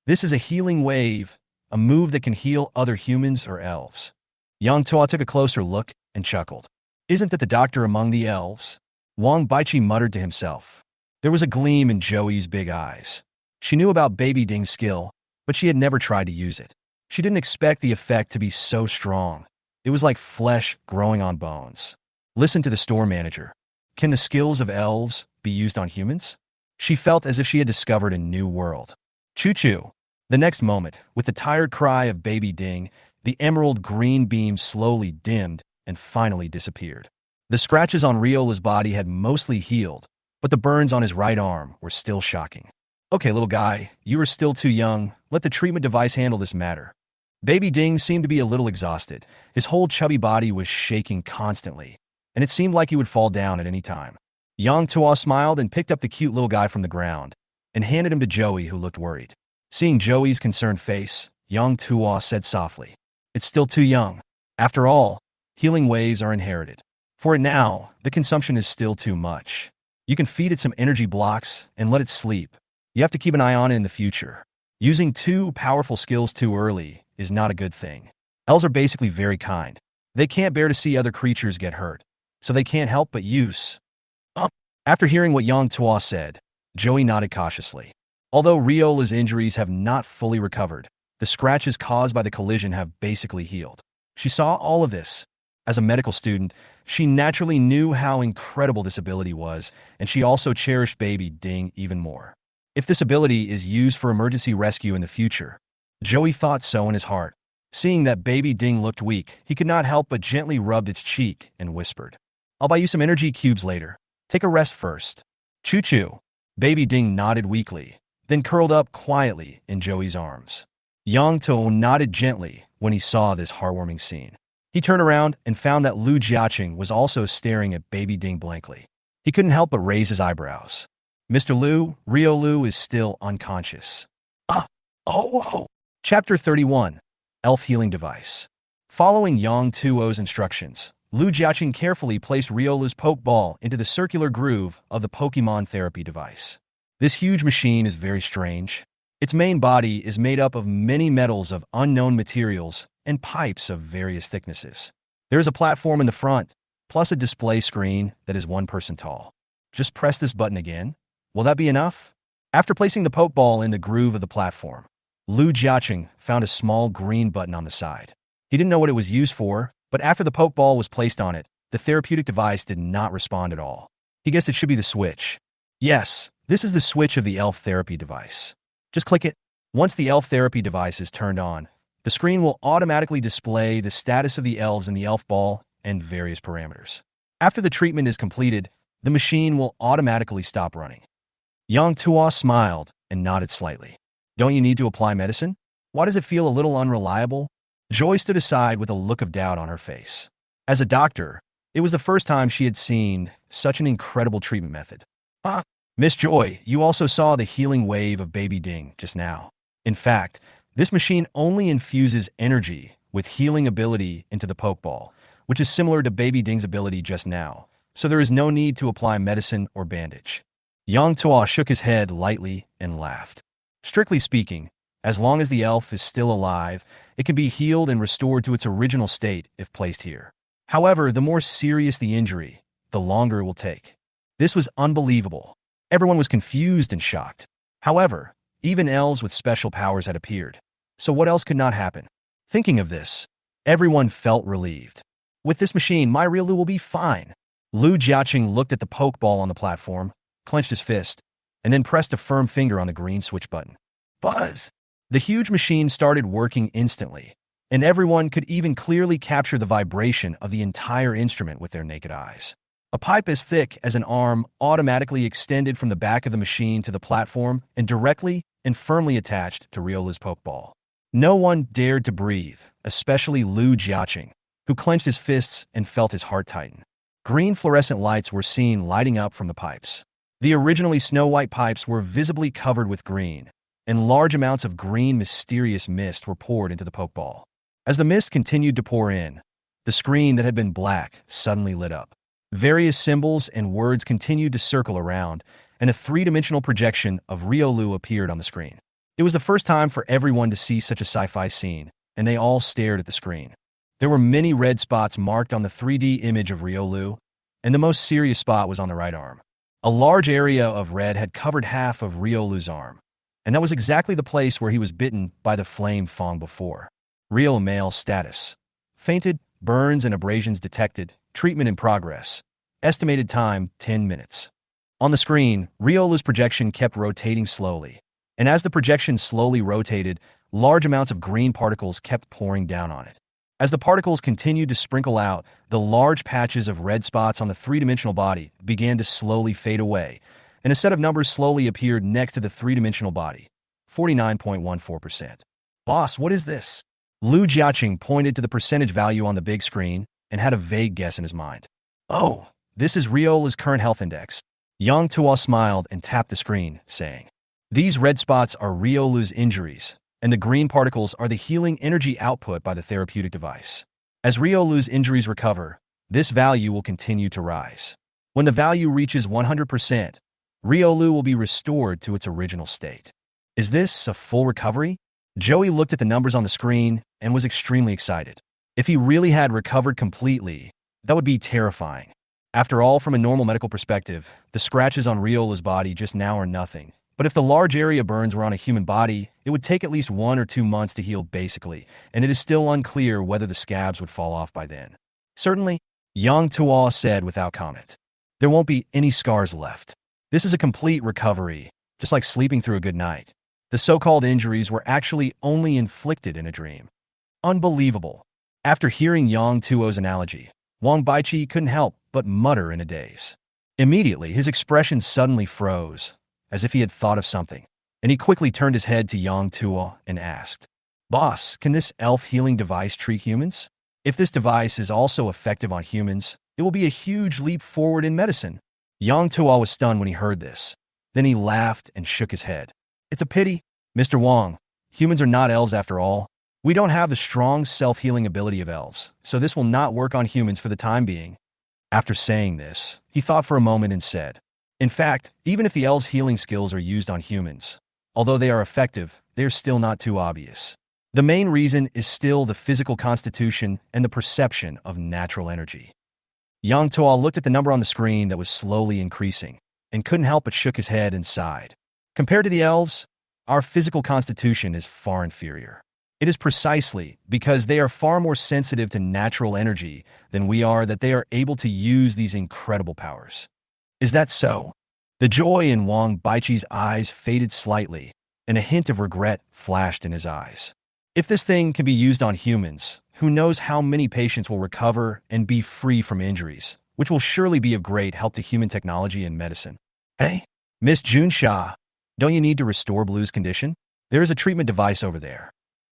This is a healing wave, a move that can heal other humans or elves. Yang Tuo took a closer look and chuckled. "Isn't that the doctor among the elves?" Wang Baichi muttered to himself. There was a gleam in Joey's big eyes. She knew about Baby Ding's skill, but she had never tried to use it. She didn't expect the effect to be so strong. It was like flesh growing on bones. Listen to the store manager. Can the skills of elves be used on humans? She felt as if she had discovered a new world. Choo-choo. The next moment, with the tired cry of Baby Ding, the emerald green beam slowly dimmed and finally disappeared. The scratches on Riola's body had mostly healed, but the burns on his right arm were still shocking. "Okay, little guy, you are still too young. Let the treatment device handle this matter." Baby Ding seemed to be a little exhausted. His whole chubby body was shaking constantly, and it seemed like he would fall down at any time. Yang Tuo smiled and picked up the cute little guy from the ground and handed him to Joey, who looked worried. Seeing Joey's concerned face, Yang Tuo said softly, "It's still too young. After all, healing waves are inherited. For it now, the consumption is still too much. You can feed it some energy blocks and let it sleep. You have to keep an eye on it in the future. Using too powerful skills too early is not a good thing. Elves are basically very kind. They can't bear to see other creatures get hurt, so they can't help but use." After hearing what Yang Tuo said, Joey nodded cautiously. Although Riola's injuries have not fully recovered, the scratches caused by the collision have basically healed. She saw all of this. As a medical student, she naturally knew how incredible this ability was, and she also cherished Baby Ding even more. If this ability is used for emergency rescue in the future, Joey thought so in his heart. Seeing that Baby Ding looked weak, he could not help but gently rubbed its cheek and whispered, "I'll buy you some energy cubes later. Take a rest first." Choo-choo. Baby Ding nodded weakly, then curled up quietly in Joey's arms. Yang Tuo nodded gently when he saw this heartwarming scene. He turned around and found that Lu Jiaqing was also staring at Baby Ding blankly. He couldn't help but raise his eyebrows. "Mr. Lu, Riolu is still unconscious." Chapter 31. Elf Healing Device. Following Yang Tuo's instructions, Lu Jiaqing carefully placed Riola's pokeball into the circular groove of the Pokemon therapy device. This huge machine is very strange. Its main body is made up of many metals of unknown materials and pipes of various thicknesses. There is a platform in the front, plus a display screen that is 1 person tall. Just press this button again. Will that be enough? After placing the pokeball in the groove of the platform, Lu Jiaqing found a small green button on the side. He didn't know what it was used for, but after the pokeball was placed on it, the therapeutic device did not respond at all. He guessed it should be the switch. Yes, this is the switch of the elf therapy device. Just click it. Once the elf therapy device is turned on, the screen will automatically display the status of the elves in the elf ball and various parameters. After the treatment is completed, the machine will automatically stop running. Yang Tuo smiled and nodded slightly. Don't you need to apply medicine? Why does it feel a little unreliable? Joy stood aside with a look of doubt on her face. As a doctor, it was the first time she had seen such an incredible treatment method. Miss Joy, you also saw the healing wave of Baby Ding just now. In fact, this machine only infuses energy with healing ability into the pokeball, which is similar to Baby Ding's ability just now, so there is no need to apply medicine or bandage. Yang Tuo shook his head lightly and laughed. Strictly speaking, as long as the elf is still alive, it can be healed and restored to its original state if placed here. However, the more serious the injury, the longer it will take. This was unbelievable. Everyone was confused and shocked. However, even elves with special powers had appeared. So what else could not happen? Thinking of this, everyone felt relieved. With this machine, my real Lu will be fine. Lu Jiaqing looked at the pokeball on the platform, clenched his fist, and then pressed a firm finger on the green switch button. Buzz! The huge machine started working instantly, and everyone could even clearly capture the vibration of the entire instrument with their naked eyes. A pipe as thick as an arm automatically extended from the back of the machine to the platform and directly and firmly attached to Riola's pokeball. No one dared to breathe, especially Lu Jiaqing, who clenched his fists and felt his heart tighten. Green fluorescent lights were seen lighting up from the pipes. The originally snow-white pipes were visibly covered with green, and large amounts of green mysterious mist were poured into the pokeball. As the mist continued to pour in, the screen that had been black suddenly lit up. Various symbols and words continued to circle around, and a three-dimensional projection of Riolu appeared on the screen. It was the first time for everyone to see such a sci-fi scene, and they all stared at the screen. There were many red spots marked on the 3D image of Riolu, and the most serious spot was on the right arm. A large area of red had covered half of Riolu's arm, and that was exactly the place where he was bitten by the flame Fong before. Real male status. Fainted, burns and abrasions detected, treatment in progress. Estimated time, 10 minutes. On the screen, Riola's projection kept rotating slowly, and as the projection slowly rotated, large amounts of green particles kept pouring down on it. As the particles continued to sprinkle out, the large patches of red spots on the three-dimensional body began to slowly fade away, and a set of numbers slowly appeared next to the three-dimensional body. 49.14%. Boss, what is this? Lu Jiaqing pointed to the percentage value on the big screen and had a vague guess in his mind. Oh, this is Riola's current health index. Yang Tuo smiled and tapped the screen, saying, "These red spots are Riola's injuries, and the green particles are the healing energy output by the therapeutic device. As Riolu's injuries recover, this value will continue to rise. When the value reaches 100%, Riolu will be restored to its original state." Is this a full recovery? Joey looked at the numbers on the screen and was extremely excited. If he really had recovered completely, that would be terrifying. After all, from a normal medical perspective, the scratches on Riola's body just now are nothing. But if the large area burns were on a human body, it would take at least 1 or 2 months to heal basically, and it is still unclear whether the scabs would fall off by then. Certainly, Yang Tuo said without comment. There won't be any scars left. This is a complete recovery, just like sleeping through a good night. The so-called injuries were actually only inflicted in a dream. Unbelievable. After hearing Yang Tuo's analogy, Wang Baiqi couldn't help but mutter in a daze. Immediately, his expression suddenly froze, as if he had thought of something, and he quickly turned his head to Yang Tuo and asked, "Boss, can this elf healing device treat humans? If this device is also effective on humans, it will be a huge leap forward in medicine." Yang Tuo was stunned when he heard this. Then he laughed and shook his head. "It's a pity, Mr. Wang. Humans are not elves after all. We don't have the strong self-healing ability of elves, so this will not work on humans for the time being." After saying this, he thought for a moment and said, "In fact, even if the elves' healing skills are used on humans, Although they are effective, they are still not too obvious. The main reason is still the physical constitution and the perception of natural energy. Yang Tuo looked at the number on the screen that was slowly increasing and couldn't help but shook his head and sighed. Compared to the elves, our physical constitution is far inferior. It is precisely because they are far more sensitive to natural energy than we are that they are able to use these incredible powers. Is that so? The joy in Wang Baiqi's eyes faded slightly, and a hint of regret flashed in his eyes. If this thing can be used on humans, who knows how many patients will recover and be free from injuries, which will surely be of great help to human technology and medicine. Hey, Miss Junsha, don't you need to restore Blue's condition? There is a treatment device over there.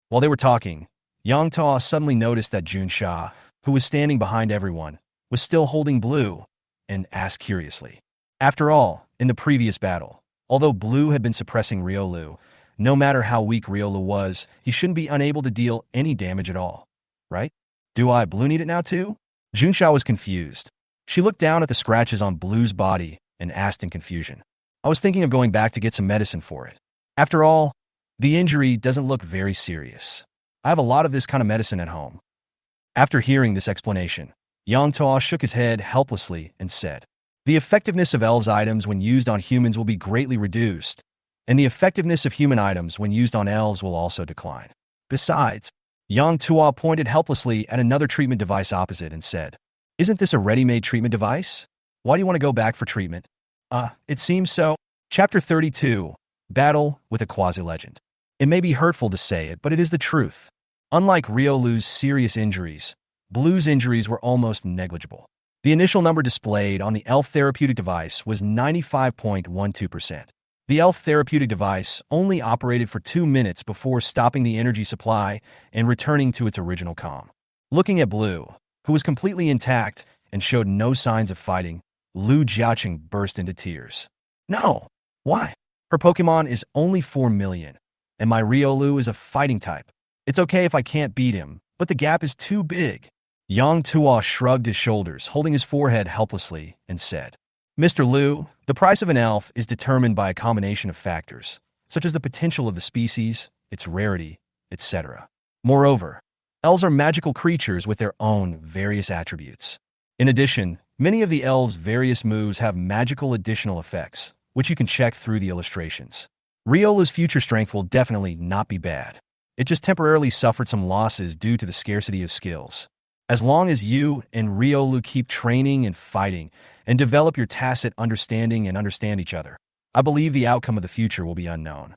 While they were talking, Yang Tao suddenly noticed that Junsha, who was standing behind everyone, was still holding Blue, and asked curiously. After all, in the previous battle, although Blue had been suppressing Riolu, no matter how weak Riolu was, he shouldn't be unable to deal any damage at all, right? Do Blue need it now too? Junsha was confused. She looked down at the scratches on Blue's body and asked in confusion. I was thinking of going back to get some medicine for it. After all, the injury doesn't look very serious. I have a lot of this kind of medicine at home. After hearing this explanation, Yang Tao shook his head helplessly and said, the effectiveness of elves' items when used on humans will be greatly reduced, and the effectiveness of human items when used on elves will also decline. Besides, Yang Tao pointed helplessly at another treatment device opposite and said, isn't this a ready-made treatment device? Why do you want to go back for treatment? It seems so. Chapter 32, Battle with a Quasi-Legend. It may be hurtful to say it, but it is the truth. Unlike Riolu's serious injuries, Blue's injuries were almost negligible. The initial number displayed on the elf therapeutic device was 95.12%. The elf therapeutic device only operated for 2 minutes before stopping the energy supply and returning to its original calm. Looking at Blue, who was completely intact and showed no signs of fighting, Lu Jiaqing burst into tears. No! Why? Her Pokémon is only 4 million, and my Riolu is a fighting type. It's okay if I can't beat him, but the gap is too big. Yang Tuo shrugged his shoulders, holding his forehead helplessly, and said, Mr. Lu, the price of an elf is determined by a combination of factors, such as the potential of the species, its rarity, etc. Moreover, elves are magical creatures with their own various attributes. In addition, many of the elves' various moves have magical additional effects, which you can check through the illustrations. Riola's future strength will definitely not be bad. It just temporarily suffered some losses due to the scarcity of skills. As long as you and Riolu keep training and fighting and develop your tacit understanding and understand each other, I believe the outcome of the future will be unknown.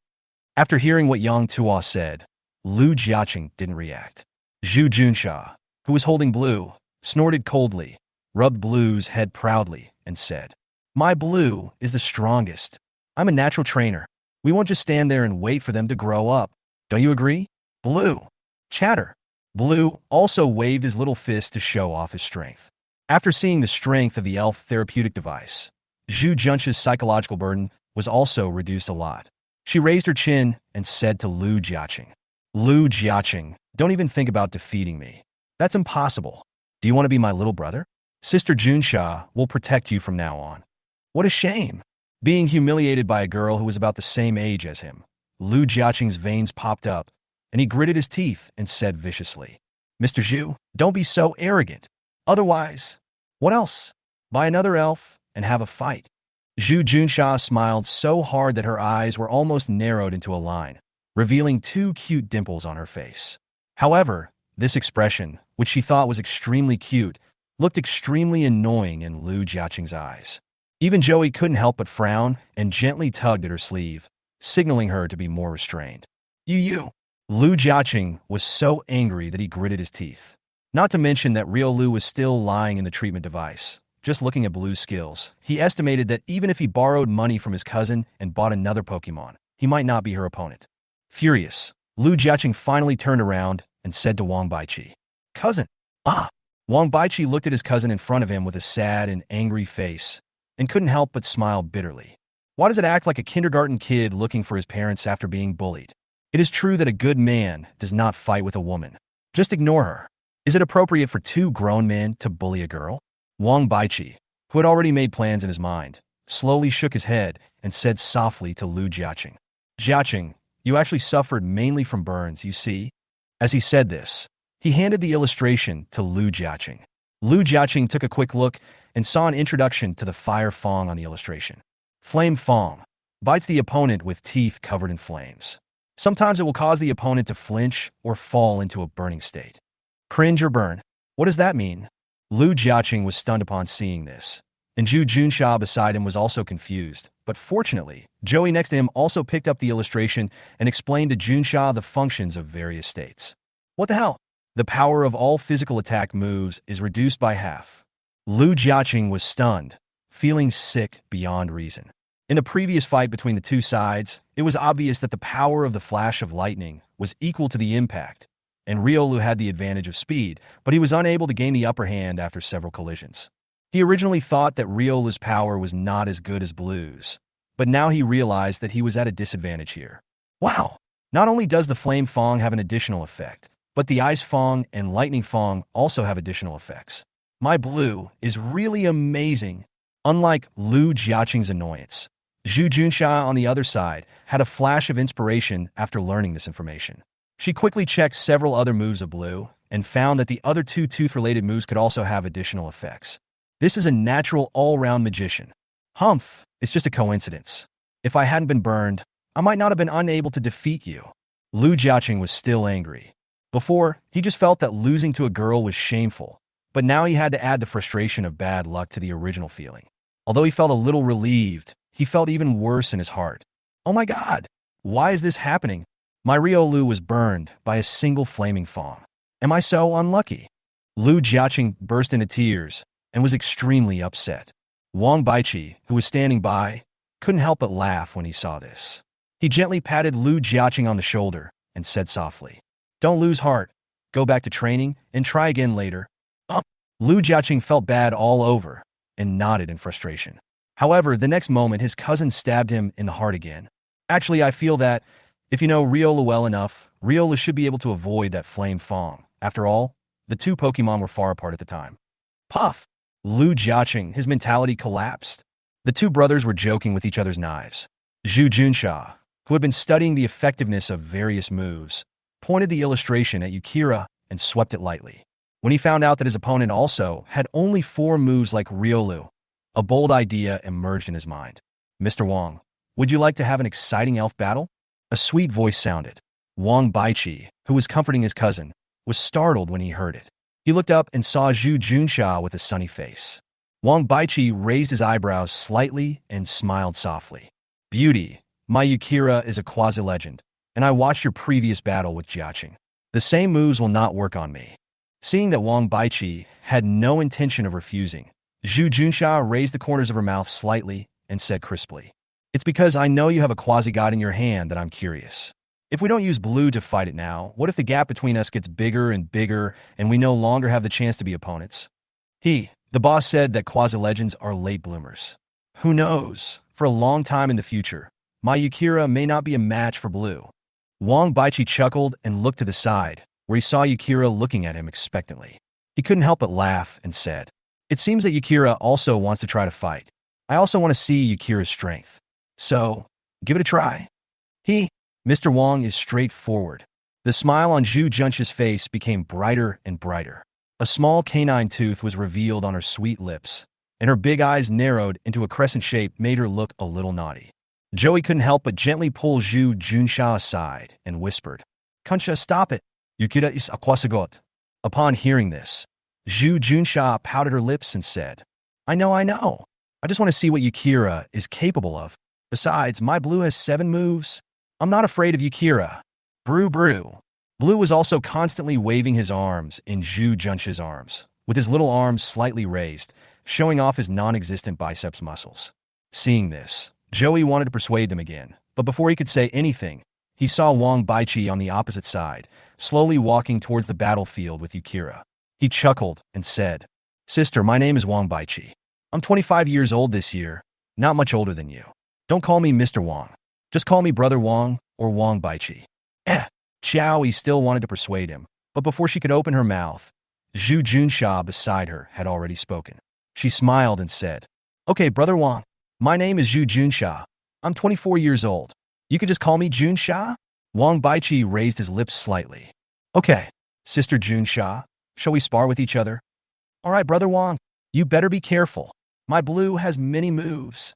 After hearing what Yang Tuo said, Lu Jiaqing didn't react. Zhu Junsha, who was holding Blue, snorted coldly, rubbed Blue's head proudly, and said, my Blue is the strongest. I'm a natural trainer. We won't just stand there and wait for them to grow up. Don't you agree? Blue. Chatter. Blue also waved his little fist to show off his strength. After seeing the strength of the elf therapeutic device, Zhu Junsha's psychological burden was also reduced a lot. She raised her chin and said to Lu Jiaqing, Lu Jiaqing, don't even think about defeating me. That's impossible. Do you want to be my little brother? Sister Junsha will protect you from now on. What a shame. Being humiliated by a girl who was about the same age as him, Lu Jiaqing's veins popped up, and he gritted his teeth and said viciously, Mr. Zhu, don't be so arrogant. Otherwise, what else? Buy another elf and have a fight. Zhu Junsha smiled so hard that her eyes were almost narrowed into a line, revealing 2 cute dimples on her face. However, this expression, which she thought was extremely cute, looked extremely annoying in Lu Jiaqing's eyes. Even Joey couldn't help but frown and gently tugged at her sleeve, signaling her to be more restrained. You. Lu Jiaqing was so angry that he gritted his teeth. Not to mention that Riolu was still lying in the treatment device. Just looking at Blue's skills, he estimated that even if he borrowed money from his cousin and bought another Pokémon, he might not be her opponent. Furious, Lu Jiaqing finally turned around and said to Wang Baiqi, Cousin! Wang Baiqi looked at his cousin in front of him with a sad and angry face, and couldn't help but smile bitterly. Why does it act like a kindergarten kid looking for his parents after being bullied? It is true that a good man does not fight with a woman. Just ignore her. Is it appropriate for 2 grown men to bully a girl? Wang Baiqi, who had already made plans in his mind, slowly shook his head and said softly to Lu Jiaqing, Jiaqing, you actually suffered mainly from burns, you see? As he said this, he handed the illustration to Lu Jiaqing. Lu Jiaqing took a quick look and saw an introduction to the fire fong on the illustration. Flame fong bites the opponent with teeth covered in flames. Sometimes it will cause the opponent to flinch or fall into a burning state. Cringe or burn? What does that mean? Lu Jiaqing was stunned upon seeing this, and Zhu Junsha beside him was also confused. But fortunately, Joey next to him also picked up the illustration and explained to Junsha the functions of various states. What the hell? The power of all physical attack moves is reduced by half. Lu Jiaqing was stunned, feeling sick beyond reason. In the previous fight between the two sides, it was obvious that the power of the flash of lightning was equal to the impact, and Riolu had the advantage of speed, but he was unable to gain the upper hand after several collisions. He originally thought that Riolu's power was not as good as Blue's, but now he realized that he was at a disadvantage here. Wow! Not only does the Flame Fong have an additional effect, but the Ice Fong and Lightning Fong also have additional effects. My Blue is really amazing. Unlike Lu Jiaqing's annoyance, Zhu Junsha on the other side had a flash of inspiration after learning this information. She quickly checked several other moves of Blue and found that the other two tooth-related moves could also have additional effects. This is a natural all-round magician. Humph, it's just a coincidence. If I hadn't been burned, I might not have been unable to defeat you. Lu Jiaqing was still angry. Before, he just felt that losing to a girl was shameful, but now he had to add the frustration of bad luck to the original feeling. Although he felt a little relieved, he felt even worse in his heart. Oh my god, why is this happening? My Riolu was burned by a single flaming fong. Am I so unlucky? Lu Jiaqing burst into tears and was extremely upset. Wang Baiqi, who was standing by, couldn't help but laugh when he saw this. He gently patted Lu Jiaqing on the shoulder and said softly, "Don't lose heart. Go back to training and try again later." Lu Jiaqing felt bad all over and nodded in frustration. However, the next moment his cousin stabbed him in the heart again. Actually, I feel that if you know Riolu well enough, Riolu should be able to avoid that flame fong. After all, the two Pokemon were far apart at the time. Puff! Lu Jiaqing, his mentality collapsed. The two brothers were joking with each other's knives. Zhu Junsha, who had been studying the effectiveness of various moves, pointed the illustration at Yukira and swept it lightly. When he found out that his opponent also had only 4 moves like Riolu, a bold idea emerged in his mind. "Mr. Wang, would you like to have an exciting elf battle?" A sweet voice sounded. Wang Baiqi, who was comforting his cousin, was startled when he heard it. He looked up and saw Zhu Junsha with a sunny face. Wang Baiqi raised his eyebrows slightly and smiled softly. "Beauty, my Yukira is a quasi-legend, and I watched your previous battle with Jiaqing. The same moves will not work on me." Seeing that Wang Baiqi had no intention of refusing, Zhu Junsha raised the corners of her mouth slightly and said crisply, "It's because I know you have a quasi-god in your hand that I'm curious. If we don't use Blue to fight it now, what if the gap between us gets bigger and bigger and we no longer have the chance to be opponents?" The boss said that quasi-legends are late bloomers. Who knows? For a long time in the future, my Yukira may not be a match for Blue. Wang Baiqi chuckled and looked to the side, where he saw Yukira looking at him expectantly. He couldn't help but laugh and said, "It seems that Yukira also wants to try to fight. I also want to see Yukira's strength. So, give it a try." Mr. Wang is straightforward. The smile on Zhu Junsha's face became brighter and brighter. A small canine tooth was revealed on her sweet lips, and her big eyes narrowed into a crescent shape made her look a little naughty. Joey couldn't help but gently pull Zhu Junsha aside and whispered, "Kunsha, stop it. Yukira is a quasi-god." Upon hearing this, Zhu Junsha pouted her lips and said, I know. I just want to see what Yukira is capable of. Besides, my Blue has 7 moves. I'm not afraid of Yukira." Brew. Blue was also constantly waving his arms in Zhu Junsha's arms, with his little arms slightly raised, showing off his non-existent biceps muscles. Seeing this, Joey wanted to persuade them again, but before he could say anything, he saw Wang Baiqi on the opposite side, slowly walking towards the battlefield with Yukira. He chuckled and said, "Sister, my name is Wang Baiqi. I'm 25 years old this year, not much older than you. Don't call me Mr. Wang. Just call me Brother Wang or Wang Baiqi." Xiaoyi still wanted to persuade him, but before she could open her mouth, Zhu Junsha beside her had already spoken. She smiled and said, "Okay, Brother Wang, my name is Zhu Junsha. I'm 24 years old. You could just call me Junsha? Wang Baichi raised his lips slightly. Okay, Sister Junsha, shall we spar with each other? All right, Brother Wang, you better be careful. My blue has many moves.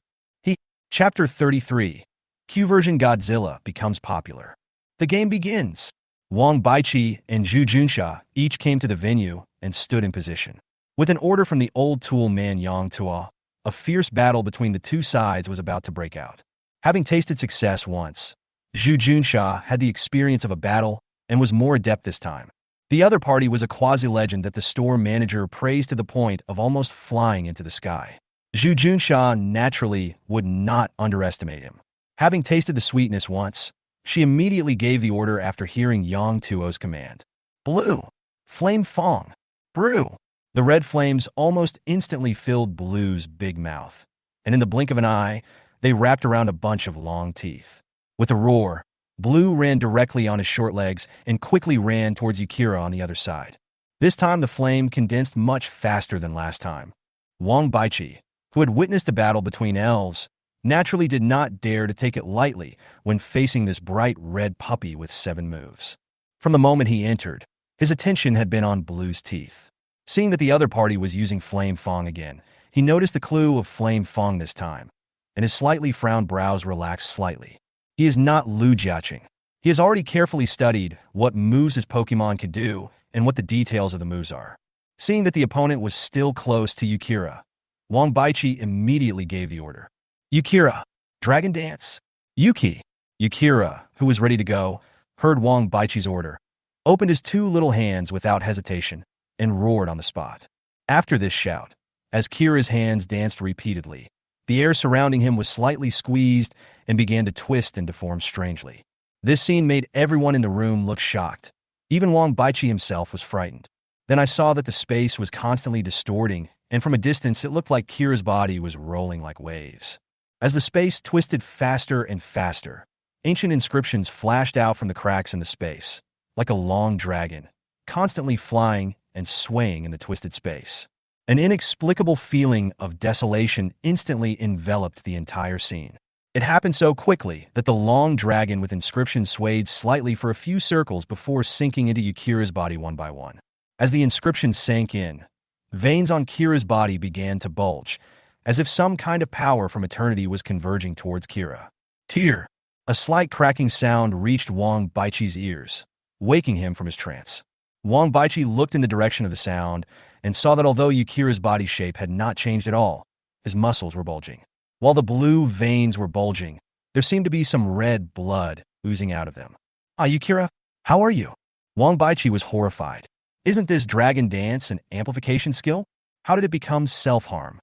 Chapter 33. Q version Godzilla becomes popular. The game begins. Wang Baichi and Zhu Junsha each came to the venue and stood in position. With an order from the old tool man Yang Tua, a fierce battle between the two sides was about to break out. Having tasted success once, Zhu Junsha had the experience of a battle and was more adept this time. The other party was a quasi-legend that the store manager praised to the point of almost flying into the sky. Zhu Junsha naturally would not underestimate him. Having tasted the sweetness once, she immediately gave the order after hearing Yang Tuo's command. Blue, flame fong, brew. The red flames almost instantly filled Blue's big mouth, and in the blink of an eye, they wrapped around a bunch of long teeth. With a roar, Blue ran directly on his short legs and quickly ran towards Yukira on the other side. This time the flame condensed much faster than last time. Wang Baichi, who had witnessed a battle between elves, naturally did not dare to take it lightly when facing this bright red puppy with 7 moves. From the moment he entered, his attention had been on Blue's teeth. Seeing that the other party was using Flame Fong again, he noticed the clue of Flame Fong this time, and his slightly frowned brows relaxed slightly. He is not Lu Jiaqing. He has already carefully studied what moves his Pokemon could do and what the details of the moves are. Seeing that the opponent was still close to Yukira, Wang Baichi immediately gave the order. Yukira, Dragon Dance. Yukira, who was ready to go, heard Wang Baichi's order, opened his 2 little hands without hesitation, and roared on the spot. After this shout, as Kira's hands danced repeatedly, the air surrounding him was slightly squeezed and began to twist and deform strangely. This scene made everyone in the room look shocked. Even Wang Baichi himself was frightened. Then I saw that the space was constantly distorting, and from a distance it looked like Kira's body was rolling like waves. As the space twisted faster and faster, ancient inscriptions flashed out from the cracks in the space, like a long dragon, constantly flying and swaying in the twisted space. An inexplicable feeling of desolation instantly enveloped the entire scene. It happened so quickly that the long dragon with inscriptions swayed slightly for a few circles before sinking into Yukira's body one by one. As the inscriptions sank in, veins on Kira's body began to bulge, as if some kind of power from eternity was converging towards Kira. Tear! A slight cracking sound reached Wang Baichi's ears, waking him from his trance. Wang Baichi looked in the direction of the sound and saw that although Yukira's body shape had not changed at all, his muscles were bulging. While the blue veins were bulging, there seemed to be some red blood oozing out of them. Yukira, how are you? Wang Baichi was horrified. Isn't this dragon dance an amplification skill? How did it become self-harm?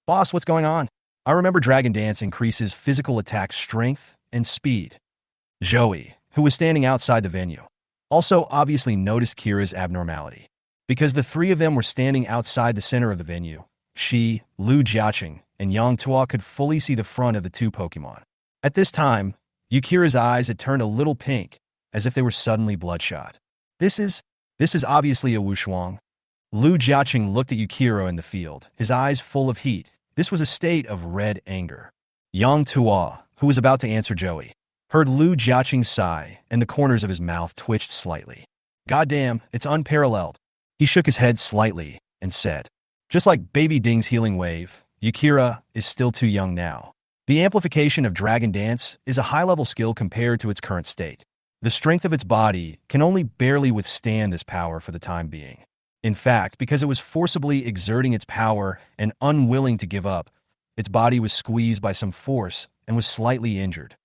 Boss, what's going on? I remember dragon dance increases physical attack strength and speed. Joey, who was standing outside the venue, also obviously noticed Kira's abnormality. Because the 3 of them were standing outside the center of the venue, she, Lu Jiaqing, and Yang Tua could fully see the front of the 2 Pokemon. At this time, Yukira's eyes had turned a little pink, as if they were suddenly bloodshot. This is obviously a Wushuang. Lu Jiaqing looked at Yukira in the field, his eyes full of heat. This was a state of red anger. Yang Tua, who was about to answer Joey, heard Lu Jiaqing's sigh, and the corners of his mouth twitched slightly. Goddamn, it's unparalleled. He shook his head slightly and said, just like Baby Ding's healing wave, Yukira is still too young now. The amplification of Dragon Dance is a high-level skill compared to its current state. The strength of its body can only barely withstand this power for the time being. In fact, because it was forcibly exerting its power and unwilling to give up, its body was squeezed by some force and was slightly injured.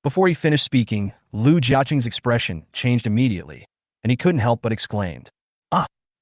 Before he finished speaking, Lu Jiaqing's expression changed immediately, and he couldn't help but exclaimed,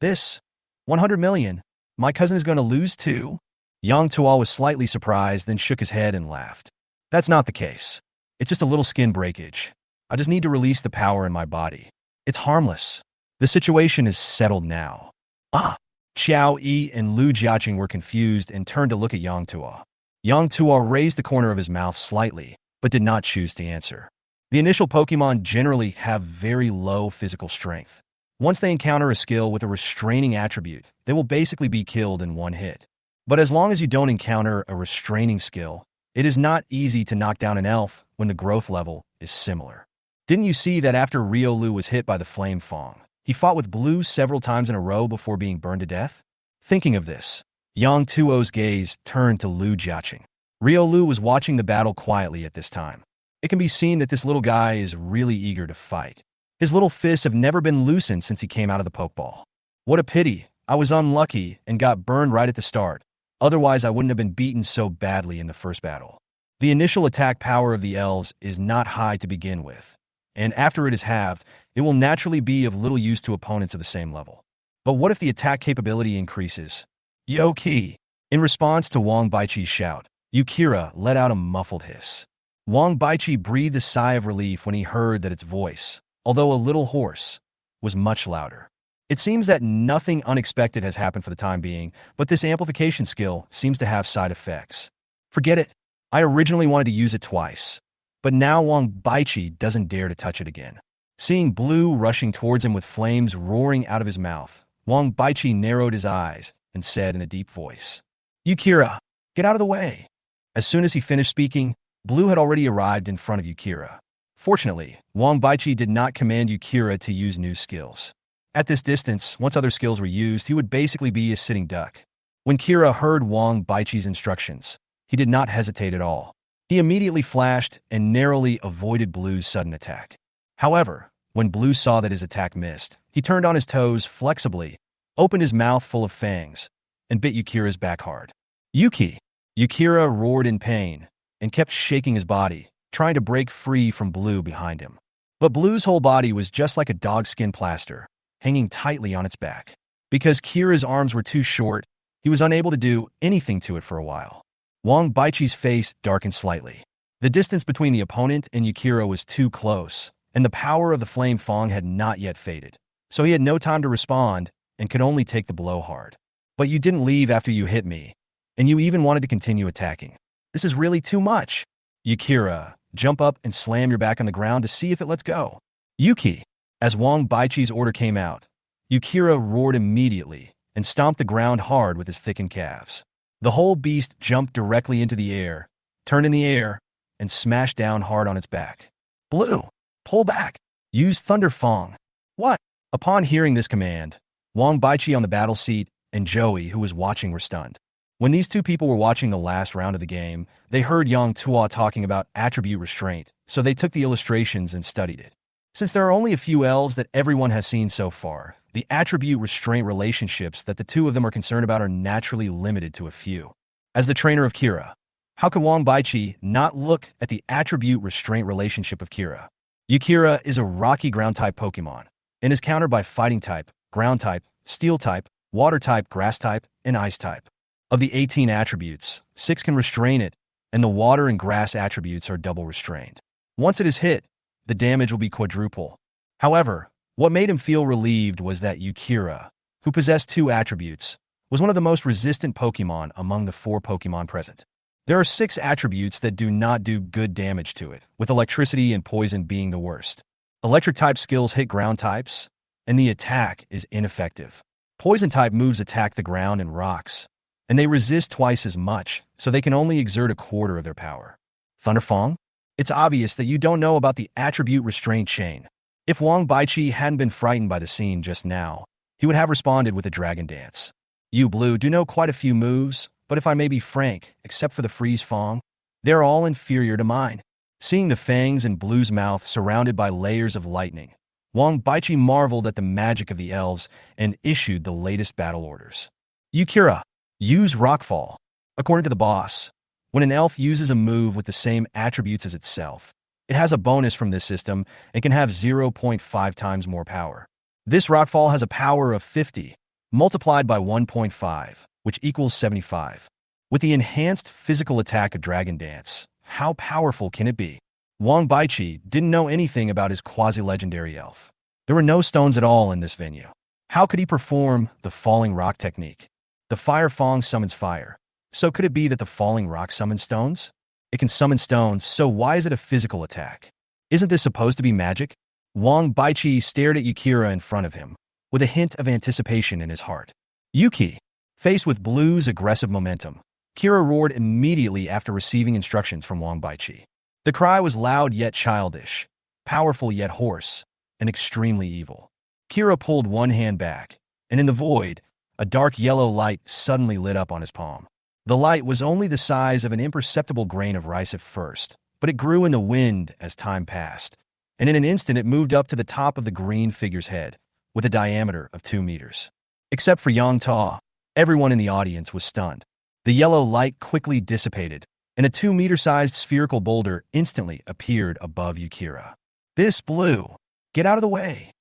this 100 million. My cousin is going to lose too? Yang Tua was slightly surprised, then shook his head and laughed. That's not the case. It's just a little skin breakage. I just need to release the power in my body. It's harmless. The situation is settled now. Xiao Yi and Lu Jiaqing were confused and turned to look at Yang Tua. Yang Tua raised the corner of his mouth slightly, but did not choose to answer. The initial Pokemon generally have very low physical strength. Once they encounter a skill with a restraining attribute, they will basically be killed in one hit. But as long as you don't encounter a restraining skill, It is not easy to knock down an elf when the growth level is similar. Didn't you see that after Riolu was hit by the flame Fong, he fought with Blue several times in a row before being burned to death? Thinking of this, Yang Tuo's gaze turned to Lu Jiaqing. Riolu was watching the battle quietly at this time. It can be seen that this little guy is really eager to fight. His little fists have never been loosened since he came out of the pokeball. What a pity. I was unlucky and got burned right at the start. Otherwise, I wouldn't have been beaten so badly in the first battle. The initial attack power of the elves is not high to begin with, and after it is halved, it will naturally be of little use to opponents of the same level. But what if the attack capability increases? Yo Ki! In response to Wang Baiqi's shout, Yukira let out a muffled hiss. Wang Baiqi breathed a sigh of relief when he heard that its voice, although a little hoarse, was much louder. It seems that nothing unexpected has happened for the time being, but this amplification skill seems to have side effects. Forget it. I originally wanted to use it twice, but now Wang Baiqi doesn't dare to touch it again. Seeing Blue rushing towards him with flames roaring out of his mouth, Wang Baiqi narrowed his eyes and said in a deep voice, Yukira, get out of the way. As soon as he finished speaking, Blue had already arrived in front of Yukira. Fortunately, Wang Baiqi did not command Yukira to use new skills. At this distance, once other skills were used, he would basically be a sitting duck. When Kira heard Wang Baiqi's instructions, he did not hesitate at all. He immediately flashed and narrowly avoided Blue's sudden attack. However, when Blue saw that his attack missed, he turned on his toes flexibly, opened his mouth full of fangs, and bit Yukira's back hard. Yuki! Yukira roared in pain and kept shaking his body, trying to break free from Blue behind him. But Blue's whole body was just like a dogskin plaster, hanging tightly on its back. Because Kira's arms were too short, he was unable to do anything to it for a while. Wang Baiqi's face darkened slightly. The distance between the opponent and Yukira was too close, and the power of the flame Fong had not yet faded. So he had no time to respond and could only take the blow hard. But you didn't leave after you hit me, and you even wanted to continue attacking. This is really too much. Yukira, jump up and slam your back on the ground to see if it lets go. Yuki! As Wang Baiqi's order came out, Yukira roared immediately and stomped the ground hard with his thickened calves. The whole beast jumped directly into the air, turned in the air, and smashed down hard on its back. Blue, pull back. Use Thunder Fong. What? Upon hearing this command, Wang Baiqi on the battle seat and Joey, who was watching, were stunned. When these two people were watching the last round of the game, they heard Yang Tuo talking about attribute restraint, so they took the illustrations and studied it. Since there are only a few elves that everyone has seen so far, the attribute restraint relationships that the two of them are concerned about are naturally limited to a few. As the trainer of Kira, how could Wang Baiqi not look at the attribute restraint relationship of Kira? Yukira is a rocky ground-type Pokémon, and is countered by fighting type, ground type, steel type, water type, grass type, and ice type. Of the 18 attributes, 6 can restrain it, and the water and grass attributes are double restrained. Once it is hit, the damage will be quadruple. However, what made him feel relieved was that Yukira, who possessed 2 attributes, was one of the most resistant Pokémon among the 4 Pokémon present. There are 6 attributes that do not do good damage to it, with electricity and poison being the worst. Electric-type skills hit ground types, and the attack is ineffective. Poison-type moves attack the ground and rocks, and they resist twice as much, so they can only exert a quarter of their power. Thunderfong? It's obvious that you don't know about the attribute restraint chain. If Wang Baiqi hadn't been frightened by the scene just now, he would have responded with a dragon dance. You, Blue, do know quite a few moves, but if I may be frank, except for the freeze Fong, they're all inferior to mine. Seeing the fangs in Blue's mouth surrounded by layers of lightning, Wang Baiqi marveled at the magic of the elves and issued the latest battle orders. Yukira, use Rockfall. According to the boss, when an elf uses a move with the same attributes as itself, it has a bonus from this system and can have 0.5 times more power. This Rockfall has a power of 50, multiplied by 1.5, which equals 75. With the enhanced physical attack of Dragon Dance, how powerful can it be? Wang Baiqi didn't know anything about his quasi-legendary elf. There were no stones at all in this venue. How could he perform the falling rock technique? The Fire Fong summons fire. So could it be that the falling rock summons stones? It can summon stones, so why is it a physical attack? Isn't this supposed to be magic? Wang Baiqi stared at Yukira in front of him, with a hint of anticipation in his heart. Yuki, faced with Blue's aggressive momentum, Kira roared immediately after receiving instructions from Wang Baichi. The cry was loud yet childish, powerful yet hoarse, and extremely evil. Kira pulled one hand back, and in the void, a dark yellow light suddenly lit up on his palm. The light was only the size of an imperceptible grain of rice at first, but it grew in the wind as time passed, and in an instant it moved up to the top of the green figure's head, with a diameter of 2 meters. Except for Yang Ta, everyone in the audience was stunned. The yellow light quickly dissipated, and a 2-meter-sized spherical boulder instantly appeared above Yukira. "This Blue! Get out of the way!"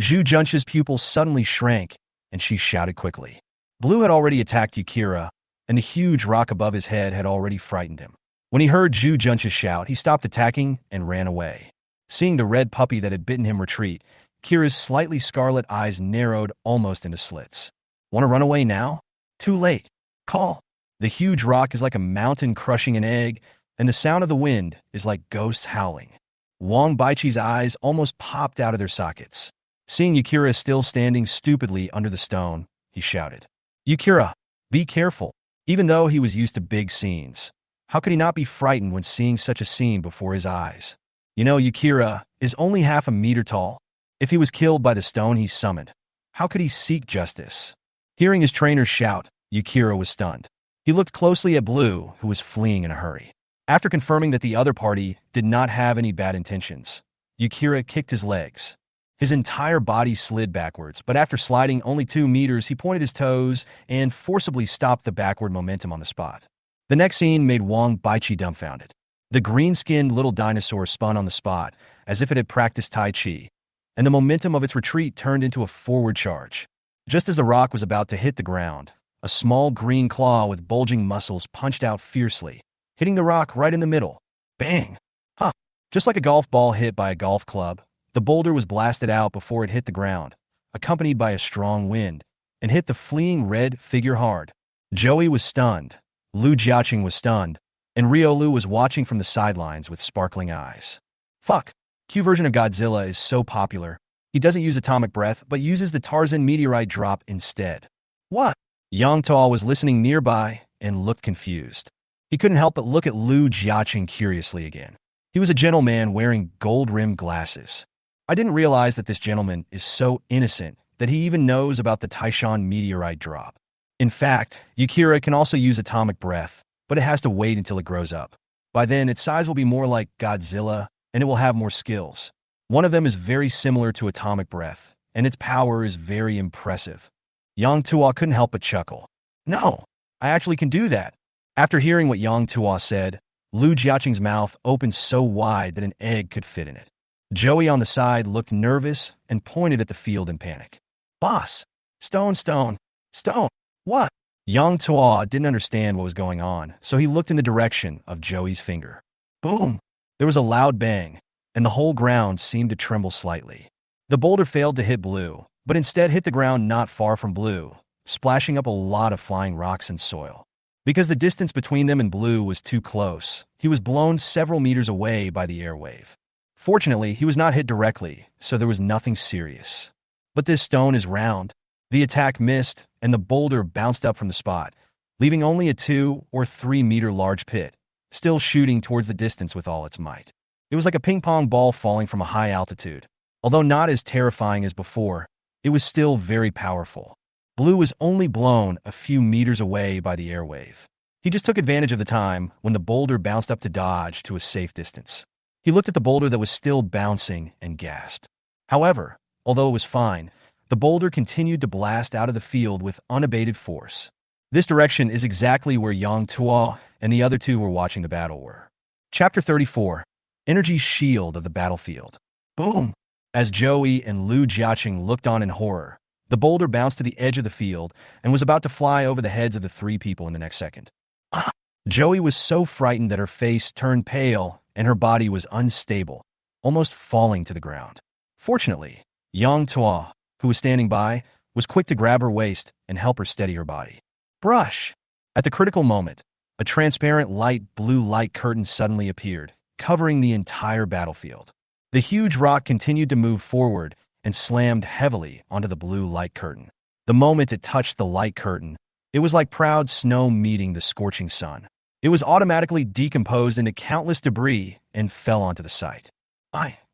Zhu Juncha's pupils suddenly shrank, and she shouted quickly. Blue had already attacked Yukira, and the huge rock above his head had already frightened him. When he heard Zhu Juncha shout, he stopped attacking and ran away. Seeing the red puppy that had bitten him retreat, Kira's slightly scarlet eyes narrowed almost into slits. "Want to run away now? Too late. Call." The huge rock is like a mountain crushing an egg, and the sound of the wind is like ghosts howling. Wang Baichi's eyes almost popped out of their sockets. Seeing Yukira still standing stupidly under the stone, he shouted, "Yukira, be careful." Even though he was used to big scenes, how could he not be frightened when seeing such a scene before his eyes? You know, Yukira is only half a meter tall. If he was killed by the stone he summoned, how could he seek justice? Hearing his trainer shout, Yukira was stunned. He looked closely at Blue, who was fleeing in a hurry. After confirming that the other party did not have any bad intentions, Yukira kicked his legs. His entire body slid backwards, but after sliding only 2 meters, he pointed his toes and forcibly stopped the backward momentum on the spot. The next scene made Wang Baichi dumbfounded. The green-skinned little dinosaur spun on the spot, as if it had practiced Tai Chi, and the momentum of its retreat turned into a forward charge. Just as the rock was about to hit the ground, a small green claw with bulging muscles punched out fiercely, hitting the rock right in the middle. Bang! Huh! Just like a golf ball hit by a golf club, the boulder was blasted out before it hit the ground, accompanied by a strong wind, and hit the fleeing red figure hard. Joey was stunned, Lu Jiaqing was stunned, and Riolu was watching from the sidelines with sparkling eyes. Fuck! Q version of Godzilla is so popular. He doesn't use atomic breath, but uses the Tarzan meteorite drop instead. What? Yang Tao was listening nearby and looked confused. He couldn't help but look at Lu Jiaqing curiously again. He was a gentleman wearing gold-rimmed glasses. I didn't realize that this gentleman is so innocent that he even knows about the Taishan meteorite drop. In fact, Yukira can also use atomic breath, but it has to wait until it grows up. By then, its size will be more like Godzilla, and it will have more skills. One of them is very similar to atomic breath, and its power is very impressive. Yang Tuo couldn't help but chuckle. No, I actually can do that. After hearing what Yang Tuo said, Lu Jiaqing's mouth opened so wide that an egg could fit in it. Joey on the side looked nervous and pointed at the field in panic. Boss! Stone, stone, stone! What? Yang Tuo didn't understand what was going on, so he looked in the direction of Joey's finger. Boom! There was a loud bang, and the whole ground seemed to tremble slightly. The boulder failed to hit Blue, but instead hit the ground not far from Blue, splashing up a lot of flying rocks and soil. Because the distance between them and Blue was too close, he was blown several meters away by the air wave. Fortunately, he was not hit directly, so there was nothing serious. But this stone is round. The attack missed, and the boulder bounced up from the spot, leaving only a 2 or 3 meter large pit, still shooting towards the distance with all its might. It was like a ping-pong ball falling from a high altitude. Although not as terrifying as before, it was still very powerful. Blue was only blown a few meters away by the airwave. He just took advantage of the time when the boulder bounced up to dodge to a safe distance. He looked at the boulder that was still bouncing and gasped. However, although it was fine, the boulder continued to blast out of the field with unabated force. This direction is exactly where Yang Tuo and the other two were watching the battle were. Chapter 34. Energy Shield of the Battlefield. Boom! As Joey and Lu Jiaqing looked on in horror, the boulder bounced to the edge of the field and was about to fly over the heads of the 3 people in the next second. Ah! Joey was so frightened that her face turned pale and her body was unstable, almost falling to the ground. Fortunately, Yang Tuo, who was standing by, was quick to grab her waist and help her steady her body. Brush! At the critical moment, a transparent light blue light curtain suddenly appeared, covering the entire battlefield. The huge rock continued to move forward and slammed heavily onto the blue light curtain. The moment it touched the light curtain, It was like proud snow meeting the scorching sun. It was automatically decomposed into countless debris and fell onto the site.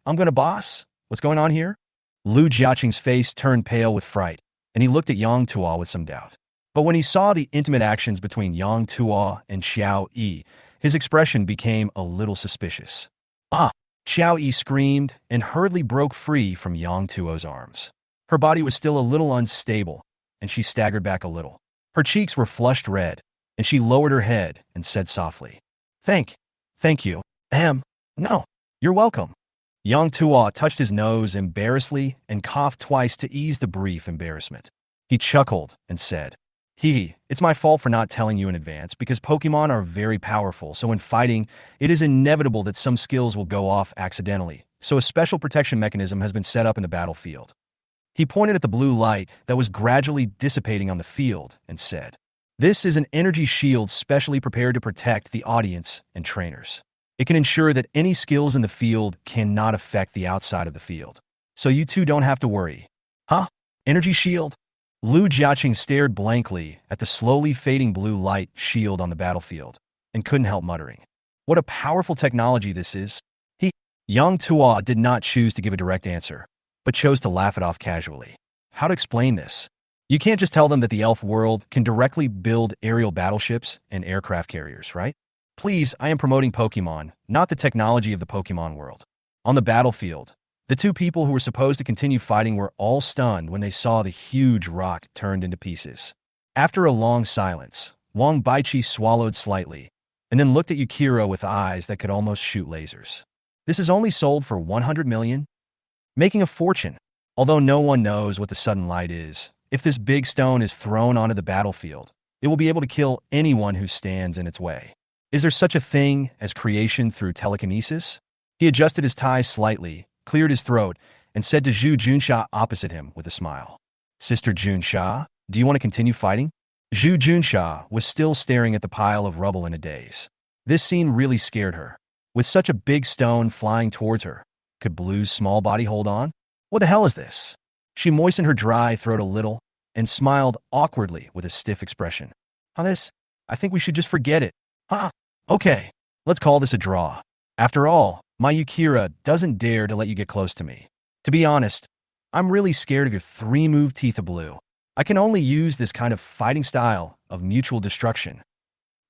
I'm gonna boss? What's going on here? Lu Jiaqing's face turned pale with fright, and he looked at Yang Tuo with some doubt. But when he saw the intimate actions between Yang Tuo and Xiao Yi, his expression became a little suspicious. Ah! Xiao Yi screamed and hurriedly broke free from Yang Tuo's arms. Her body was still a little unstable, and she staggered back a little. Her cheeks were flushed red, and she lowered her head and said softly, Thank you. No, you're welcome. Yang Tuo touched his nose embarrassedly and coughed twice to ease the brief embarrassment. He chuckled and said, It's my fault for not telling you in advance because Pokemon are very powerful, so in fighting, it is inevitable that some skills will go off accidentally, so a special protection mechanism has been set up in the battlefield. He pointed at the blue light that was gradually dissipating on the field and said, This is an energy shield specially prepared to protect the audience and trainers. It can ensure that any skills in the field cannot affect the outside of the field. So you two don't have to worry. Huh? Energy shield? Lu Jiaqing stared blankly at the slowly fading blue light shield on the battlefield and couldn't help muttering, What a powerful technology this is. Yang Tuo did not choose to give a direct answer, but chose to laugh it off casually. How to explain this? You can't just tell them that the elf world can directly build aerial battleships and aircraft carriers, right? Please, I am promoting Pokemon, not the technology of the Pokemon world. On the battlefield, the two people who were supposed to continue fighting were all stunned when they saw the huge rock turned into pieces. After a long silence, Wang Baichi swallowed slightly, and then looked at Yukiro with eyes that could almost shoot lasers. This is only sold for 100 million? Making a fortune. Although no one knows what the sudden light is, if this big stone is thrown onto the battlefield, it will be able to kill anyone who stands in its way. Is there such a thing as creation through telekinesis? He adjusted his tie slightly, cleared his throat, and said to Zhu Junsha opposite him with a smile. Sister Junsha, do you want to continue fighting? Zhu Junsha was still staring at the pile of rubble in a daze. This scene really scared her. With such a big stone flying towards her, could Blue's small body hold on? What the hell is this? She moistened her dry throat a little and smiled awkwardly with a stiff expression. I think we should just forget it. Okay, let's call this a draw. After all, my Yukira doesn't dare to let you get close to me. To be honest, I'm really scared of your 3-move teeth of blue. I can only use this kind of fighting style of mutual destruction.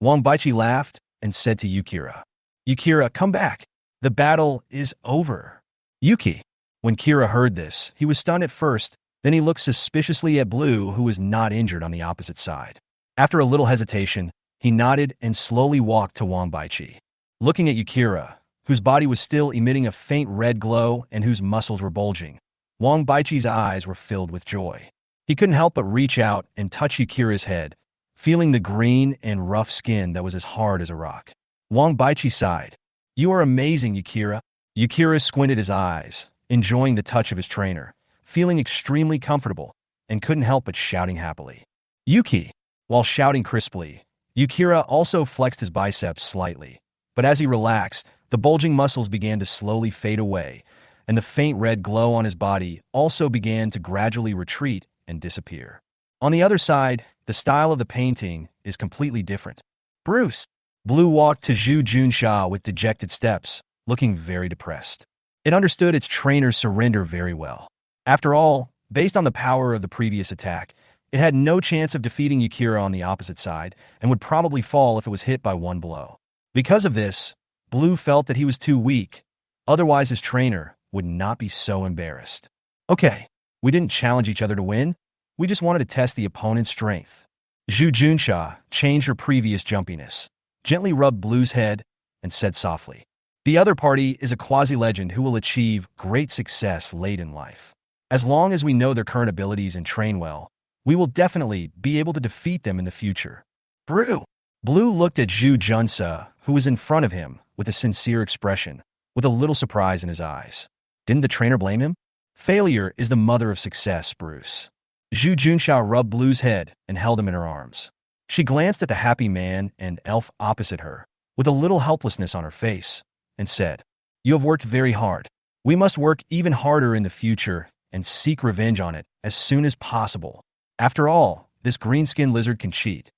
Wang Baichi laughed and said to Yukira, Yukira, come back. The battle is over. Yuki. When Kira heard this, he was stunned at first, then he looked suspiciously at Blue, who was not injured on the opposite side. After a little hesitation, he nodded and slowly walked to Wang Baichi. Looking at Yukira, whose body was still emitting a faint red glow and whose muscles were bulging, Wang Baichi's eyes were filled with joy. He couldn't help but reach out and touch Yukira's head, feeling the green and rough skin that was as hard as a rock. Wang Baichi sighed. You are amazing, Yukira. Yukira squinted his eyes, enjoying the touch of his trainer, feeling extremely comfortable, and couldn't help but shouting happily. Yuki! While shouting crisply, Yukira also flexed his biceps slightly, but as he relaxed, the bulging muscles began to slowly fade away, and the faint red glow on his body also began to gradually retreat and disappear. On the other side, the style of the painting is completely different. Bruce! Blue walked to Zhu Junsha with dejected steps, looking very depressed. It understood its trainer's surrender very well. After all, based on the power of the previous attack, it had no chance of defeating Yukira on the opposite side and would probably fall if it was hit by one blow. Because of this, Blue felt that he was too weak, otherwise his trainer would not be so embarrassed. Okay, we didn't challenge each other to win, we just wanted to test the opponent's strength. Zhu Junsha changed her previous jumpiness, gently rubbed Blue's head, and said softly, The other party is a quasi-legend who will achieve great success late in life. As long as we know their current abilities and train well, we will definitely be able to defeat them in the future. Blue looked at Zhu Junsa, who was in front of him, with a sincere expression, with a little surprise in his eyes. Didn't the trainer blame him? Failure is the mother of success, Bruce. Zhu Junsha rubbed Blue's head and held him in her arms. She glanced at the happy man and elf opposite her, with a little helplessness on her face, and said, You have worked very hard. We must work even harder in the future and seek revenge on it as soon as possible. After all, this green-skinned lizard can cheat.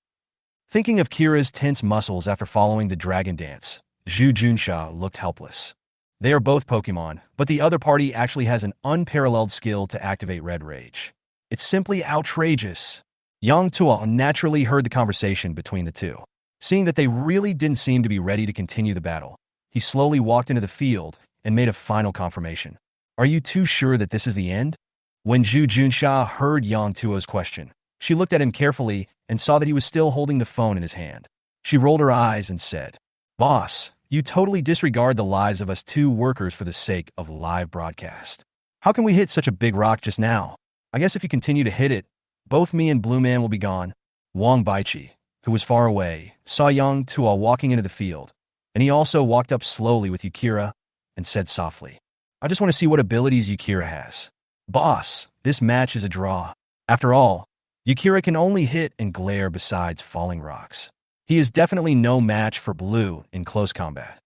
Thinking of Kira's tense muscles after following the dragon dance, Zhu Junsha looked helpless. They are both Pokemon, but the other party actually has an unparalleled skill to activate Red Rage. It's simply outrageous. Yang Tuo naturally heard the conversation between the two. Seeing that they really didn't seem to be ready to continue the battle, he slowly walked into the field and made a final confirmation. Are you too sure that this is the end? When Zhu Junsha heard Yang Tuo's question, she looked at him carefully and saw that he was still holding the phone in his hand. She rolled her eyes and said, "Boss, you totally disregard the lives of us two workers for the sake of live broadcast. How can we hit such a big rock just now? I guess if you continue to hit it, both me and Blue Man will be gone." Wang Baichi, who was far away, saw Yang Tuo walking into the field, and he also walked up slowly with Yukira and said softly, "I just want to see what abilities Yukira has." "Boss, this match is a draw. After all, Yukira can only hit and glare besides falling rocks. He is definitely no match for Blue in close combat."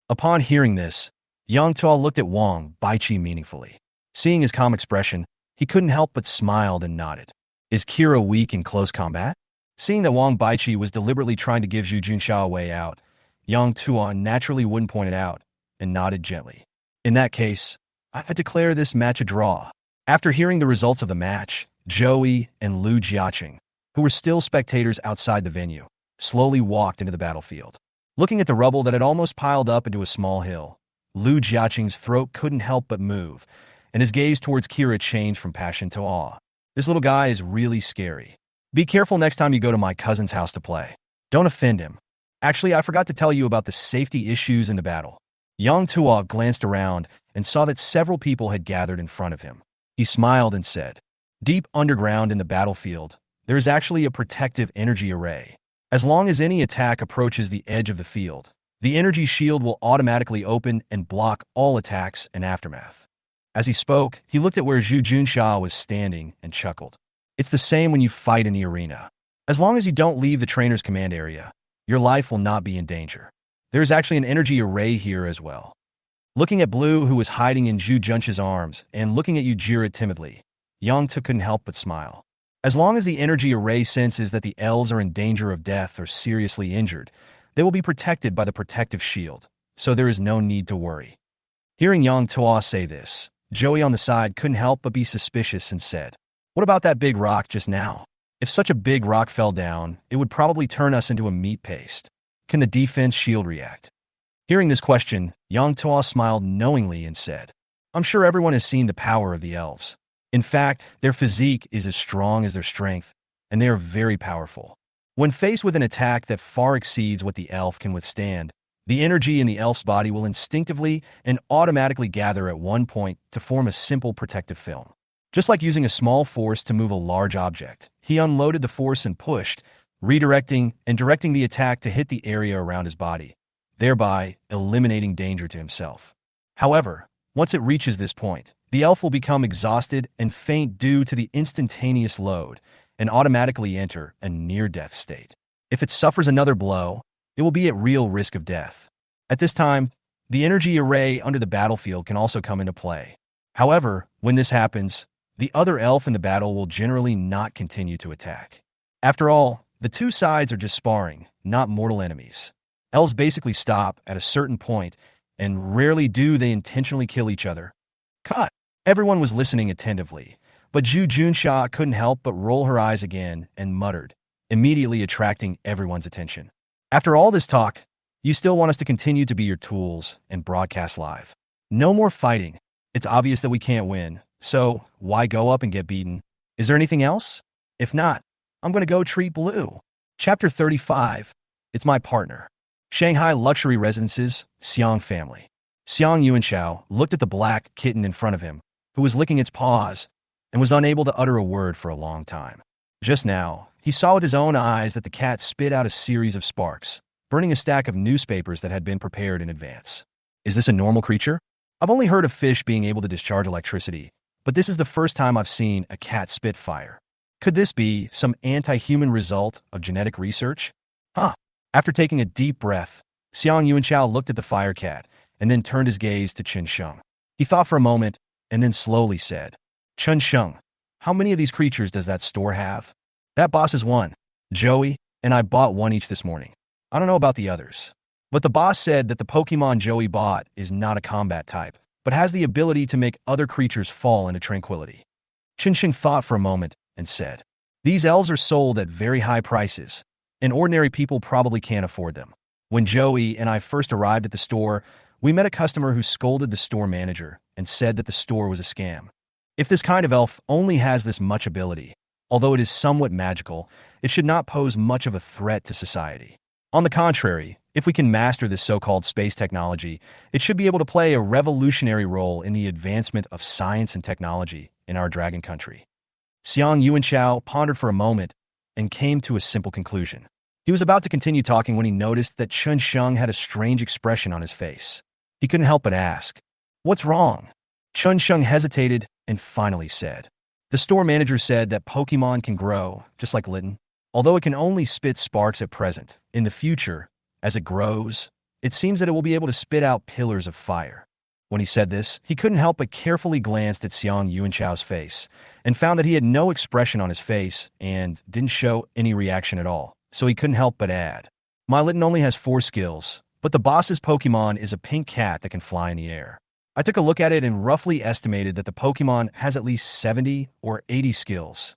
Upon hearing this, Yang Tuo looked at Wang Baichi meaningfully. Seeing his calm expression, he couldn't help but smiled and nodded. Is Kira weak in close combat? Seeing that Wang Baichi was deliberately trying to give Zhu Junsha a way out, Yang Tuo naturally wouldn't point it out and nodded gently. "In that case, I declare this match a draw." After hearing the results of the match, Joey and Lu Jiaqing, who were still spectators outside the venue, slowly walked into the battlefield. Looking at the rubble that had almost piled up into a small hill, Lu Jiaqing's throat couldn't help but move, and his gaze towards Kira changed from passion to awe. "This little guy is really scary. Be careful next time you go to my cousin's house to play. Don't offend him. Actually, I forgot to tell you about the safety issues in the battle." Yang Tuo glanced around and saw that several people had gathered in front of him. He smiled and said, "Deep underground in the battlefield, there is actually a protective energy array. As long as any attack approaches the edge of the field, the energy shield will automatically open and block all attacks and aftermath." As he spoke, he looked at where Zhu Junsha was standing and chuckled. "It's the same when you fight in the arena. As long as you don't leave the trainer's command area, your life will not be in danger. There is actually an energy array here as well." Looking at Blue, who was hiding in Zhu Junsha's arms, and looking at Ujira timidly, Yang Tu couldn't help but smile. As long as the energy array senses that the elves are in danger of death or seriously injured, they will be protected by the protective shield, so there is no need to worry. Hearing Yang Tuo say this, Joey on the side couldn't help but be suspicious and said, "What about that big rock just now? If such a big rock fell down, it would probably turn us into a meat paste. Can the defense shield react?" Hearing this question, Yang Tuo smiled knowingly and said, "I'm sure everyone has seen the power of the elves. In fact, their physique is as strong as their strength, and they are very powerful. When faced with an attack that far exceeds what the elf can withstand, the energy in the elf's body will instinctively and automatically gather at one point to form a simple protective film. Just like using a small force to move a large object, he unloaded the force and pushed, redirecting and directing the attack to hit the area around his body, thereby eliminating danger to himself. However, once it reaches this point, the elf will become exhausted and faint due to the instantaneous load and automatically enter a near-death state. If it suffers another blow, it will be at real risk of death. At this time, the energy array under the battlefield can also come into play. However, when this happens, the other elf in the battle will generally not continue to attack. After all, the two sides are just sparring, not mortal enemies. Elves basically stop at a certain point, and rarely do they intentionally kill each other. Cut! Everyone was listening attentively, but Zhu Junsha couldn't help but roll her eyes again and muttered, immediately attracting everyone's attention. "After all this talk, you still want us to continue to be your tools and broadcast live. No more fighting. It's obvious that we can't win, so why go up and get beaten? Is there anything else? If not, I'm going to go treat Blue." Chapter 35. It's my partner. Shanghai Luxury Residences, Xiang family. Xiang Yuanshao looked at the black kitten in front of him, who was licking its paws, and was unable to utter a word for a long time. Just now, he saw with his own eyes that the cat spit out a series of sparks, burning a stack of newspapers that had been prepared in advance. Is this a normal creature? I've only heard of fish being able to discharge electricity, but this is the first time I've seen a cat spit fire. Could this be some anti-human result of genetic research? Huh. After taking a deep breath, Xiang Yuanshao looked at the fire cat and then turned his gaze to Chen Sheng. He thought for a moment and then slowly said, "Chen Sheng, how many of these creatures does that store have?" That boss is one. Joey and I bought one each this morning. I don't know about the others. But the boss said that the Pokemon Joey bought is not a combat type, but has the ability to make other creatures fall into tranquility. Chinching thought for a moment and said, "These elves are sold at very high prices, and ordinary people probably can't afford them." When Joey and I first arrived at the store, we met a customer who scolded the store manager and said that the store was a scam. If this kind of elf only has this much ability, although it is somewhat magical, it should not pose much of a threat to society. On the contrary, if we can master this so-called space technology, it should be able to play a revolutionary role in the advancement of science and technology in our dragon country. Xiang Yuanchao pondered for a moment and came to a simple conclusion. He was about to continue talking when he noticed that Chun Sheng had a strange expression on his face. He couldn't help but ask, "What's wrong?" Chun Sheng hesitated and finally said, "The store manager said that Pokemon can grow, just like Litten. Although it can only spit sparks at present, in the future, as it grows, it seems that it will be able to spit out pillars of fire." When he said this, he couldn't help but carefully glanced at Xiang Yuanchao's face and found that he had no expression on his face and didn't show any reaction at all, so he couldn't help but add, "My Litten only has 4 skills, but the boss's Pokemon is a pink cat that can fly in the air. I took a look at it and roughly estimated that the Pokemon has at least 70 or 80 skills."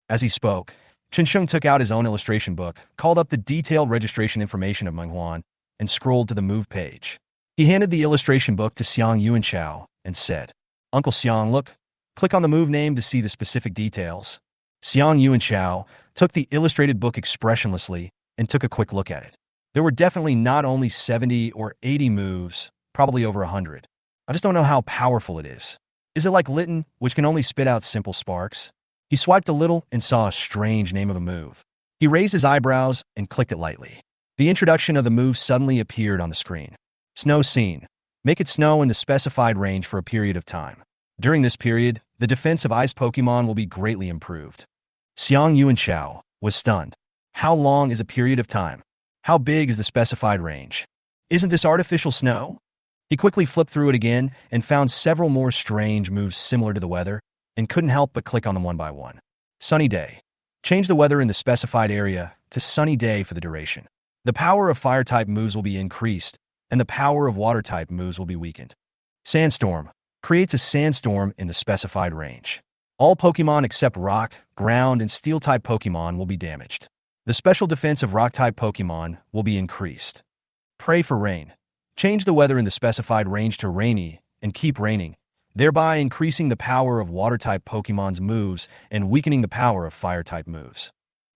As he spoke, Chincheng took out his own illustration book, called up the detailed registration information of manhwa, and scrolled to the move page. He handed the illustration book to Xiang Yuanchao and said, "Uncle Xiang, look, click on the move name to see the specific details." Xiang Yuanchao took the illustrated book expressionlessly and took a quick look at it. There were definitely not only 70 or 80 moves, probably over 100. I just don't know how powerful it is. Is it like Litten, which can only spit out simple sparks? He swiped a little and saw a strange name of a move. He raised his eyebrows and clicked it lightly. The introduction of the move suddenly appeared on the screen. Snow scene. Make it snow in the specified range for a period of time. During this period, the defense of ice Pokemon will be greatly improved. Xiang Yuanchao was stunned. How long is a period of time? How big is the specified range? Isn't this artificial snow? He quickly flipped through it again and found several more strange moves similar to the weather, and couldn't help but click on them one by one. Sunny day. Change the weather in the specified area to sunny day for the duration. The power of fire-type moves will be increased, and the power of water-type moves will be weakened. Sandstorm. Creates a sandstorm in the specified range. All Pokemon except rock, ground, and steel-type Pokemon will be damaged. The special defense of rock-type Pokemon will be increased. Pray for rain. Change the weather in the specified range to rainy and keep raining, thereby increasing the power of water-type Pokemon's moves and weakening the power of fire-type moves.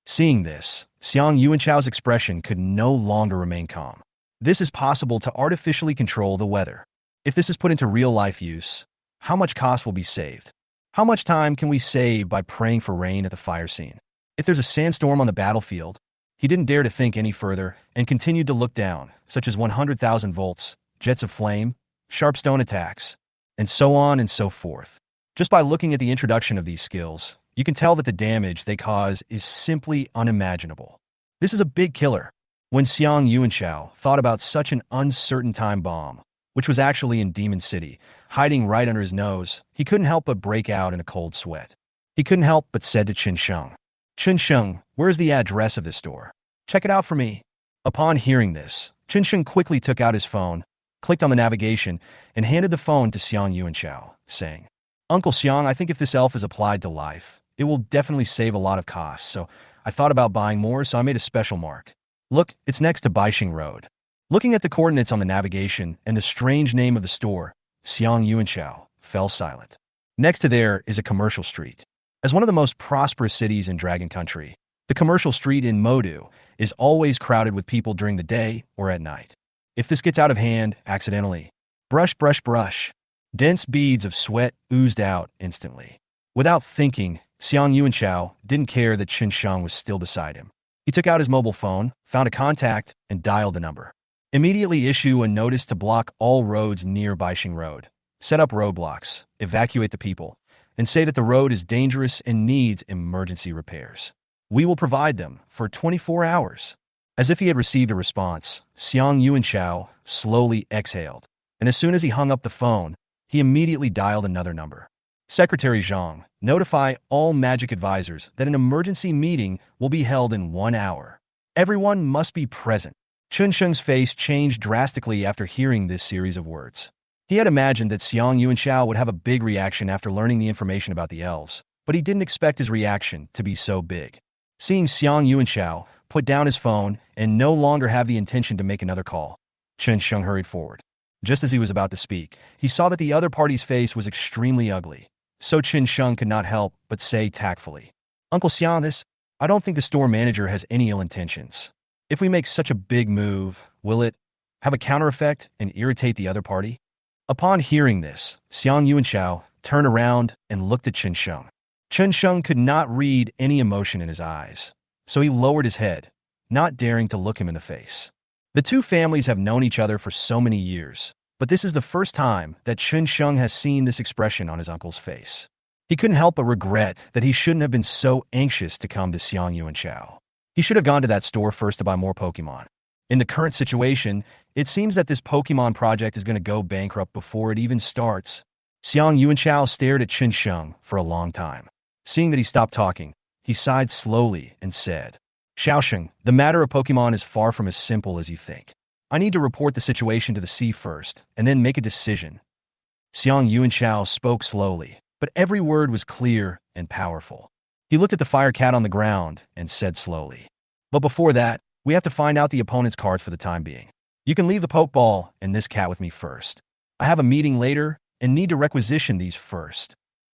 Seeing this, Xiang Yuanchao's expression could no longer remain calm. This is possible to artificially control the weather. If this is put into real-life use, how much cost will be saved? How much time can we save by praying for rain at the fire scene? If there's a sandstorm on the battlefield, he didn't dare to think any further and continued to look down, such as 100,000 volts, jets of flame, sharp stone attacks, and so on and so forth. Just by looking at the introduction of these skills, you can tell that the damage they cause is simply unimaginable. This is a big killer. When Xiang Yuanchao thought about such an uncertain time bomb, which was actually in Demon City, hiding right under his nose, he couldn't help but break out in a cold sweat. He couldn't help but said to Chincheng, "Chincheng, where's the address of this store? Check it out for me." Upon hearing this, Chincheng quickly took out his phone, clicked on the navigation, and handed the phone to Xiang Yuanchao, saying, "Uncle Xiang, I think if this elf is applied to life, it will definitely save a lot of costs, so I thought about buying more, so I made a special mark. Look, it's next to Baixing Road." Looking at the coordinates on the navigation and the strange name of the store, Xiang Yuanchao fell silent. Next to there is a commercial street. As one of the most prosperous cities in Dragon Country, the commercial street in Modu is always crowded with people during the day or at night. If this gets out of hand accidentally, brush, brush, brush, dense beads of sweat oozed out instantly. Without thinking, Xiang Yuanchao didn't care that Chincheng was still beside him. He took out his mobile phone, found a contact, and dialed the number. Immediately issue a notice to block all roads near Baixing Road. Set up roadblocks, evacuate the people, and say that the road is dangerous and needs emergency repairs. We will provide them for 24 hours. As if he had received a response, Xiang Yuanchao slowly exhaled, and as soon as he hung up the phone, he immediately dialed another number. Secretary Zhang, notify all magic advisors that an emergency meeting will be held in 1 hour. Everyone must be present. Chun Sheng's face changed drastically after hearing this series of words. He had imagined that Xiang Yuanxiao would have a big reaction after learning the information about the elves, but he didn't expect his reaction to be so big. Seeing Xiang Yuanxiao put down his phone and no longer have the intention to make another call, Chun Sheng hurried forward. Just as he was about to speak, he saw that the other party's face was extremely ugly, so Chun Sheng could not help but say tactfully, Uncle Xiang, I don't think the store manager has any ill intentions. If we make such a big move, will it have a counter effect and irritate the other party? Upon hearing this, Xiang Yuanxiao turned around and looked at Chun Sheng. Chun Sheng could not read any emotion in his eyes, so he lowered his head, not daring to look him in the face. The two families have known each other for so many years, but this is the first time that Chun Sheng has seen this expression on his uncle's face. He couldn't help but regret that he shouldn't have been so anxious to come to Xiang Yuanxiao. He should have gone to that store first to buy more Pokemon. In the current situation, it seems that this Pokemon project is going to go bankrupt before it even starts. Xiang Yuanxiao stared at Chun Sheng for a long time. Seeing that he stopped talking, he sighed slowly and said, Xiaosheng, the matter of Pokemon is far from as simple as you think. I need to report the situation to the sea first, and then make a decision. Xiang Yuanxiao spoke slowly, but every word was clear and powerful. He looked at the fire cat on the ground and said slowly, But before that, we have to find out the opponent's cards for the time being. You can leave the pokeball and this cat with me first. I have a meeting later and need to requisition these first.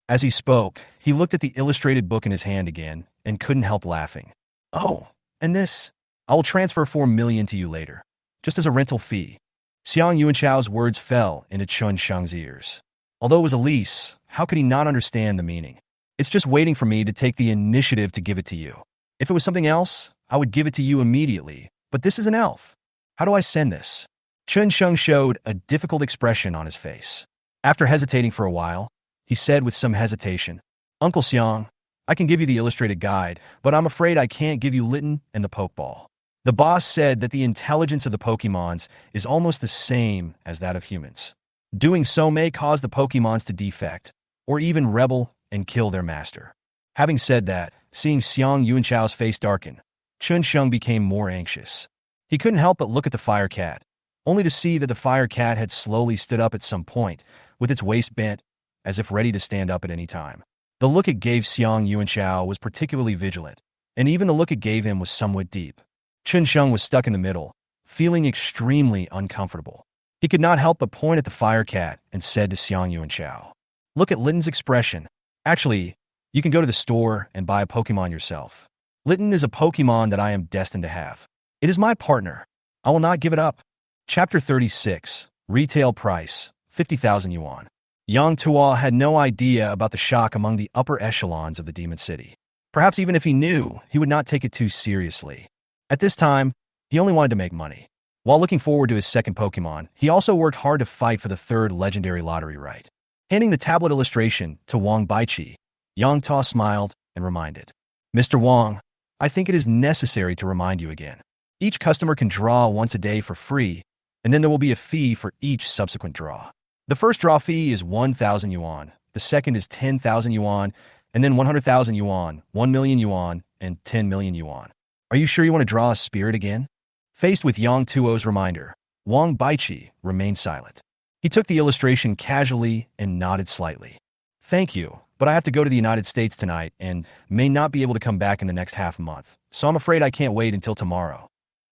As he spoke, he looked at the illustrated book in his hand again and couldn't help laughing. Oh, and this? I will transfer 4 million to you later, just as a rental fee. Xiang Yuanxiao's words fell into Chun Sheng's ears. Although it was a lease, how could he not understand the meaning? It's just waiting for me to take the initiative to give it to you. If it was something else, I would give it to you immediately, but this is an elf. How do I send this? Chun Sheng showed a difficult expression on his face. After hesitating for a while, he said with some hesitation, Uncle Xiang, I can give you the illustrated guide, but I'm afraid I can't give you Litten and the Pokeball. The boss said that the intelligence of the Pokemons is almost the same as that of humans. Doing so may cause the Pokemons to defect, or even rebel and kill their master. Having said that, seeing Xiang Yuanxiao's face darken, Chun Sheng became more anxious. He couldn't help but look at the fire cat, only to see that the fire cat had slowly stood up at some point, with its waist bent, as if ready to stand up at any time. The look it gave Xiang Yuanxiao was particularly vigilant, and even the look it gave him was somewhat deep. Chun Sheng was stuck in the middle, feeling extremely uncomfortable. He could not help but point at the fire cat and said to Xiang Yuanxiao, Look at Litten's expression. Actually, you can go to the store and buy a Pokemon yourself. Litten is a Pokemon that I am destined to have. It is my partner. I will not give it up. Chapter 36, Retail Price, 50,000 yuan. Yang Tuo had no idea about the shock among the upper echelons of the Demon City. Perhaps even if he knew, he would not take it too seriously. At this time, he only wanted to make money. While looking forward to his second Pokemon, he also worked hard to fight for the third legendary lottery right. Handing the tablet illustration to Wang Baichi, Yang Tuo smiled and reminded, Mr. Wang, I think it is necessary to remind you again. Each customer can draw once a day for free, and then there will be a fee for each subsequent draw. The first draw fee is 1,000 yuan, the second is 10,000 yuan, and then 100,000 yuan, 1 million yuan, and 10 million yuan. Are you sure you want to draw a spirit again? Faced with Yang Tuo's reminder, Wang Baichi remained silent. He took the illustration casually and nodded slightly. Thank you, but I have to go to the United States tonight and may not be able to come back in the next half month, so I'm afraid I can't wait until tomorrow.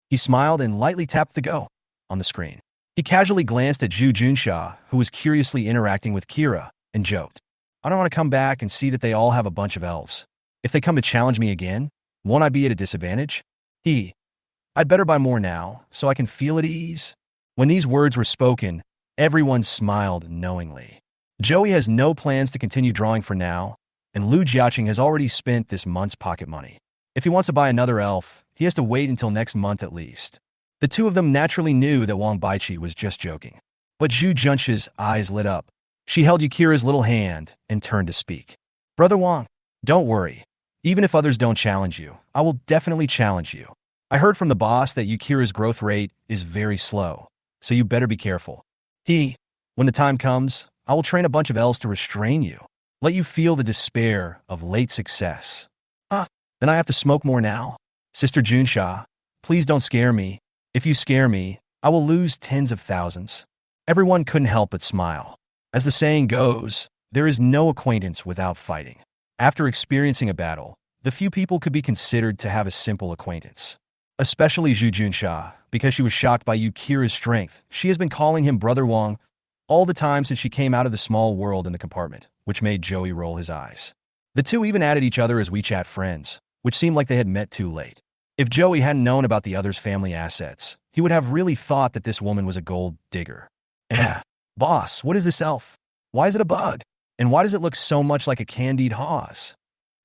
He smiled and lightly tapped the go on the screen. He casually glanced at Zhu Junsha, who was curiously interacting with Kira, and joked, I don't want to come back and see that they all have a bunch of elves. If they come to challenge me again, won't I be at a disadvantage? I'd better buy more now, so I can feel at ease. When these words were spoken, everyone smiled knowingly. Joey has no plans to continue drawing for now, and Lu Jiaqing has already spent this month's pocket money. If he wants to buy another elf, he has to wait until next month at least. The two of them naturally knew that Wang Baichi was just joking. But Zhu Junsha's eyes lit up. She held Yukira's little hand and turned to speak. Brother Wang, don't worry. Even if others don't challenge you, I will definitely challenge you. I heard from the boss that Yukira's growth rate is very slow, so you better be careful. When the time comes, I will train a bunch of elves to restrain you. let you feel the despair of late success. Ah, then I have to smoke more now? Sister Junsha, please don't scare me. If you scare me, I will lose tens of thousands. Everyone couldn't help but smile. As the saying goes, there is no acquaintance without fighting. After experiencing a battle, the few people could be considered to have a simple acquaintance. Especially Zhu Junsha, because she was shocked by Yukira's strength. She has been calling him Brother Wang all the time since she came out of the small world in the compartment, which made Joey roll his eyes. The two even added each other as WeChat friends, which seemed like they had met too late. If Joey hadn't known about the other's family assets, he would have really thought that this woman was a gold digger. Boss, what is this elf? Why is it a bug? And why does it look so much like a candied hawes?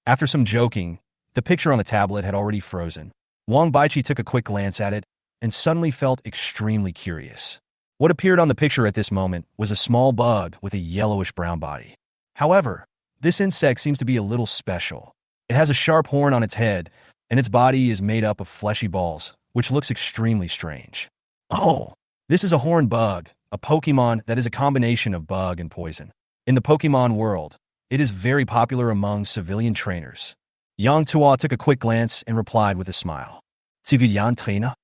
After some joking, the picture on the tablet had already frozen. Wang Baichi took a quick glance at it and suddenly felt extremely curious. What appeared on the picture at this moment was a small bug with a yellowish-brown body. However, this insect seems to be a little special. It has a sharp horn on its head, and its body is made up of fleshy balls, which looks extremely strange. Oh, this is a horned bug, a Pokémon that is a combination of bug and poison. In the Pokémon world, it is very popular among civilian trainers. Yang Tuo took a quick glance and replied with a smile. Civilian trainer?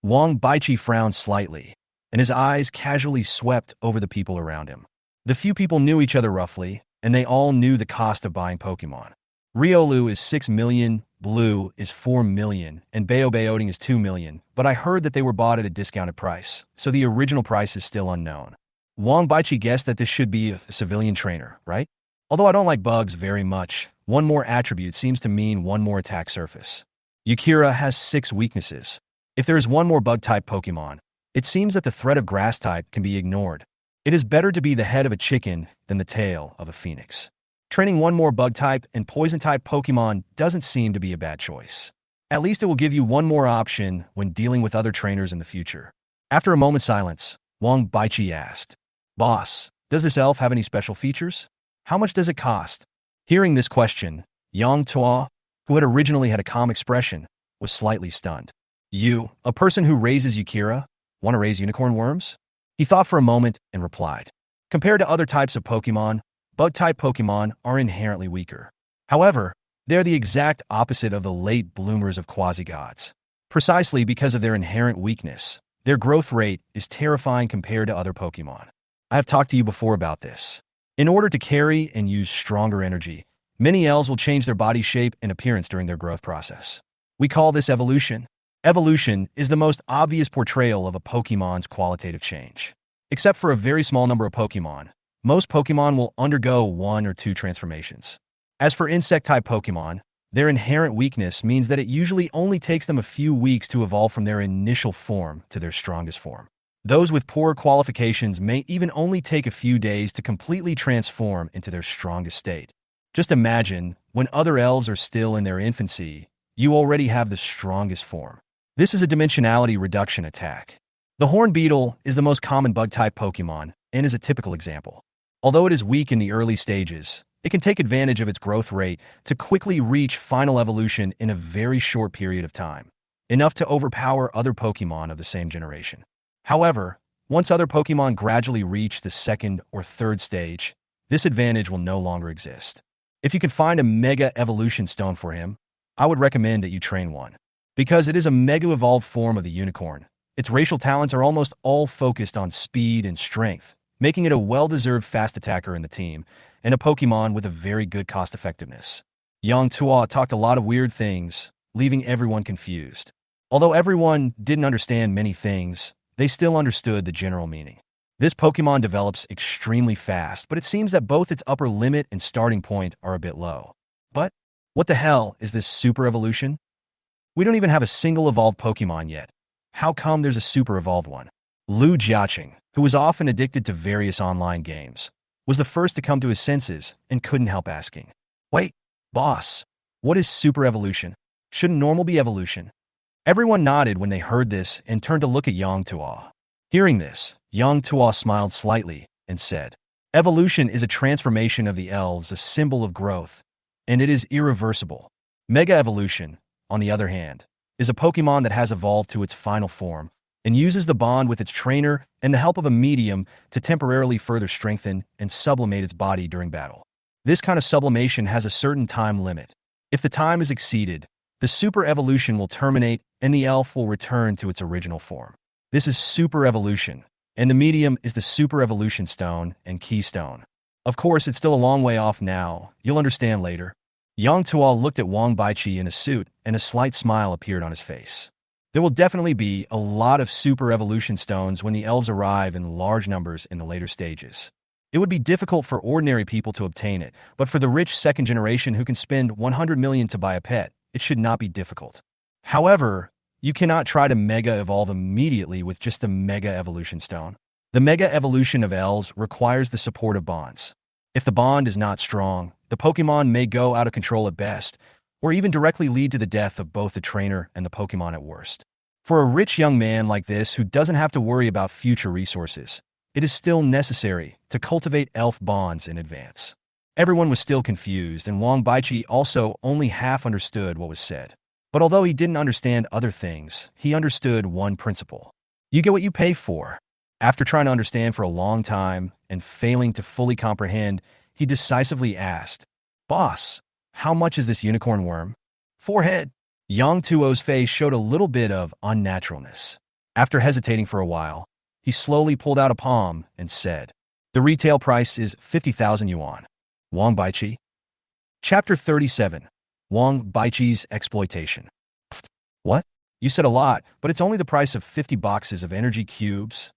Wang Baichi frowned slightly, and his eyes casually swept over the people around him. The few people knew each other roughly, and they all knew the cost of buying Pokémon. Riolu is 6 million, Blue is 4 million, and Baobaoding is 2 million, but I heard that they were bought at a discounted price, so the original price is still unknown. Wang Baichi guessed that this should be a civilian trainer, right? Although I don't like bugs very much, one more attribute seems to mean one more attack surface. Yukira has 6 weaknesses. If there is one more bug-type Pokémon, it seems that the threat of grass-type can be ignored. It is better to be the head of a chicken than the tail of a phoenix. Training one more bug-type and poison-type Pokémon doesn't seem to be a bad choice. At least it will give you one more option when dealing with other trainers in the future. After a moment's silence, Wang Baichi asked, Boss, does this elf have any special features? How much does it cost? Hearing this question, Yang Tuo, who had originally had a calm expression, was slightly stunned. You, a person who raises Yukira, want to raise unicorn worms? He thought for a moment and replied. Compared to other types of Pokémon, bug-type Pokémon are inherently weaker. However, they are the exact opposite of the late bloomers of quasi-gods. Precisely because of their inherent weakness, their growth rate is terrifying compared to other Pokémon. I have talked to you before about this. In order to carry and use stronger energy, many elves will change their body shape and appearance during their growth process. We call this evolution. Evolution is the most obvious portrayal of a Pokémon's qualitative change. Except for a very small number of Pokémon, most Pokémon will undergo 1 or 2 transformations. As for insect-type Pokémon, their inherent weakness means that it usually only takes them a few weeks to evolve from their initial form to their strongest form. Those with poor qualifications may even only take a few days to completely transform into their strongest state. Just imagine, when other elves are still in their infancy, you already have the strongest form. This is a dimensionality reduction attack. The horned beetle is the most common bug-type Pokémon and is a typical example. Although it is weak in the early stages, it can take advantage of its growth rate to quickly reach final evolution in a very short period of time, enough to overpower other Pokémon of the same generation. However, once other Pokémon gradually reach the 2nd or 3rd stage, this advantage will no longer exist. If you can find a Mega Evolution Stone for him, I would recommend that you train one. Because it is a Mega Evolved form of the unicorn, its racial talents are almost all focused on speed and strength, making it a well-deserved fast attacker in the team, and a Pokémon with a very good cost-effectiveness. Yang Tuo talked a lot of weird things, leaving everyone confused. Although everyone didn't understand many things, they still understood the general meaning. This Pokémon develops extremely fast, but it seems that both its upper limit and starting point are a bit low. But what the hell is this super evolution? We don't even have a single evolved Pokémon yet. How come there's a super evolved one? Lu Jiaqing, who was often addicted to various online games, was the first to come to his senses and couldn't help asking, Wait, boss, what is super evolution? Shouldn't normal be evolution? Everyone nodded when they heard this and turned to look at Yang Tuo. Hearing this, Yang Tuo smiled slightly and said, Evolution is a transformation of the elves, a symbol of growth, and it is irreversible. Mega Evolution, on the other hand, is a Pokémon that has evolved to its final form and uses the bond with its trainer and the help of a medium to temporarily further strengthen and sublimate its body during battle. This kind of sublimation has a certain time limit. If the time is exceeded, the super evolution will terminate and the elf will return to its original form. This is super evolution, and the medium is the super evolution stone and keystone. Of course, it's still a long way off now. You'll understand later. Yang Tuo looked at Wang Baichi in a suit, and a slight smile appeared on his face. There will definitely be a lot of super evolution stones when the elves arrive in large numbers in the later stages. It would be difficult for ordinary people to obtain it, but for the rich second generation who can spend 100 million to buy a pet, it should not be difficult. However, you cannot try to mega evolve immediately with just the mega evolution stone. The mega evolution of elves requires the support of bonds. If the bond is not strong, the Pokemon may go out of control at best, or even directly lead to the death of both the trainer and the Pokemon at worst. For a rich young man like this who doesn't have to worry about future resources, it is still necessary to cultivate elf bonds in advance. Everyone was still confused, and Wang Baichi also only half understood what was said. But although he didn't understand other things, he understood one principle. You get what you pay for. After trying to understand for a long time and failing to fully comprehend, he decisively asked, "Boss, how much is this unicorn worm?" Forehead. Yang Tuo's face showed a little bit of unnaturalness. After hesitating for a while, he slowly pulled out a palm and said, "The retail price is 50,000 yuan. Wang Baichi." Chapter 37. Wang Baichi's Exploitation. What? You said a lot, but it's only the price of 50 boxes of energy cubes.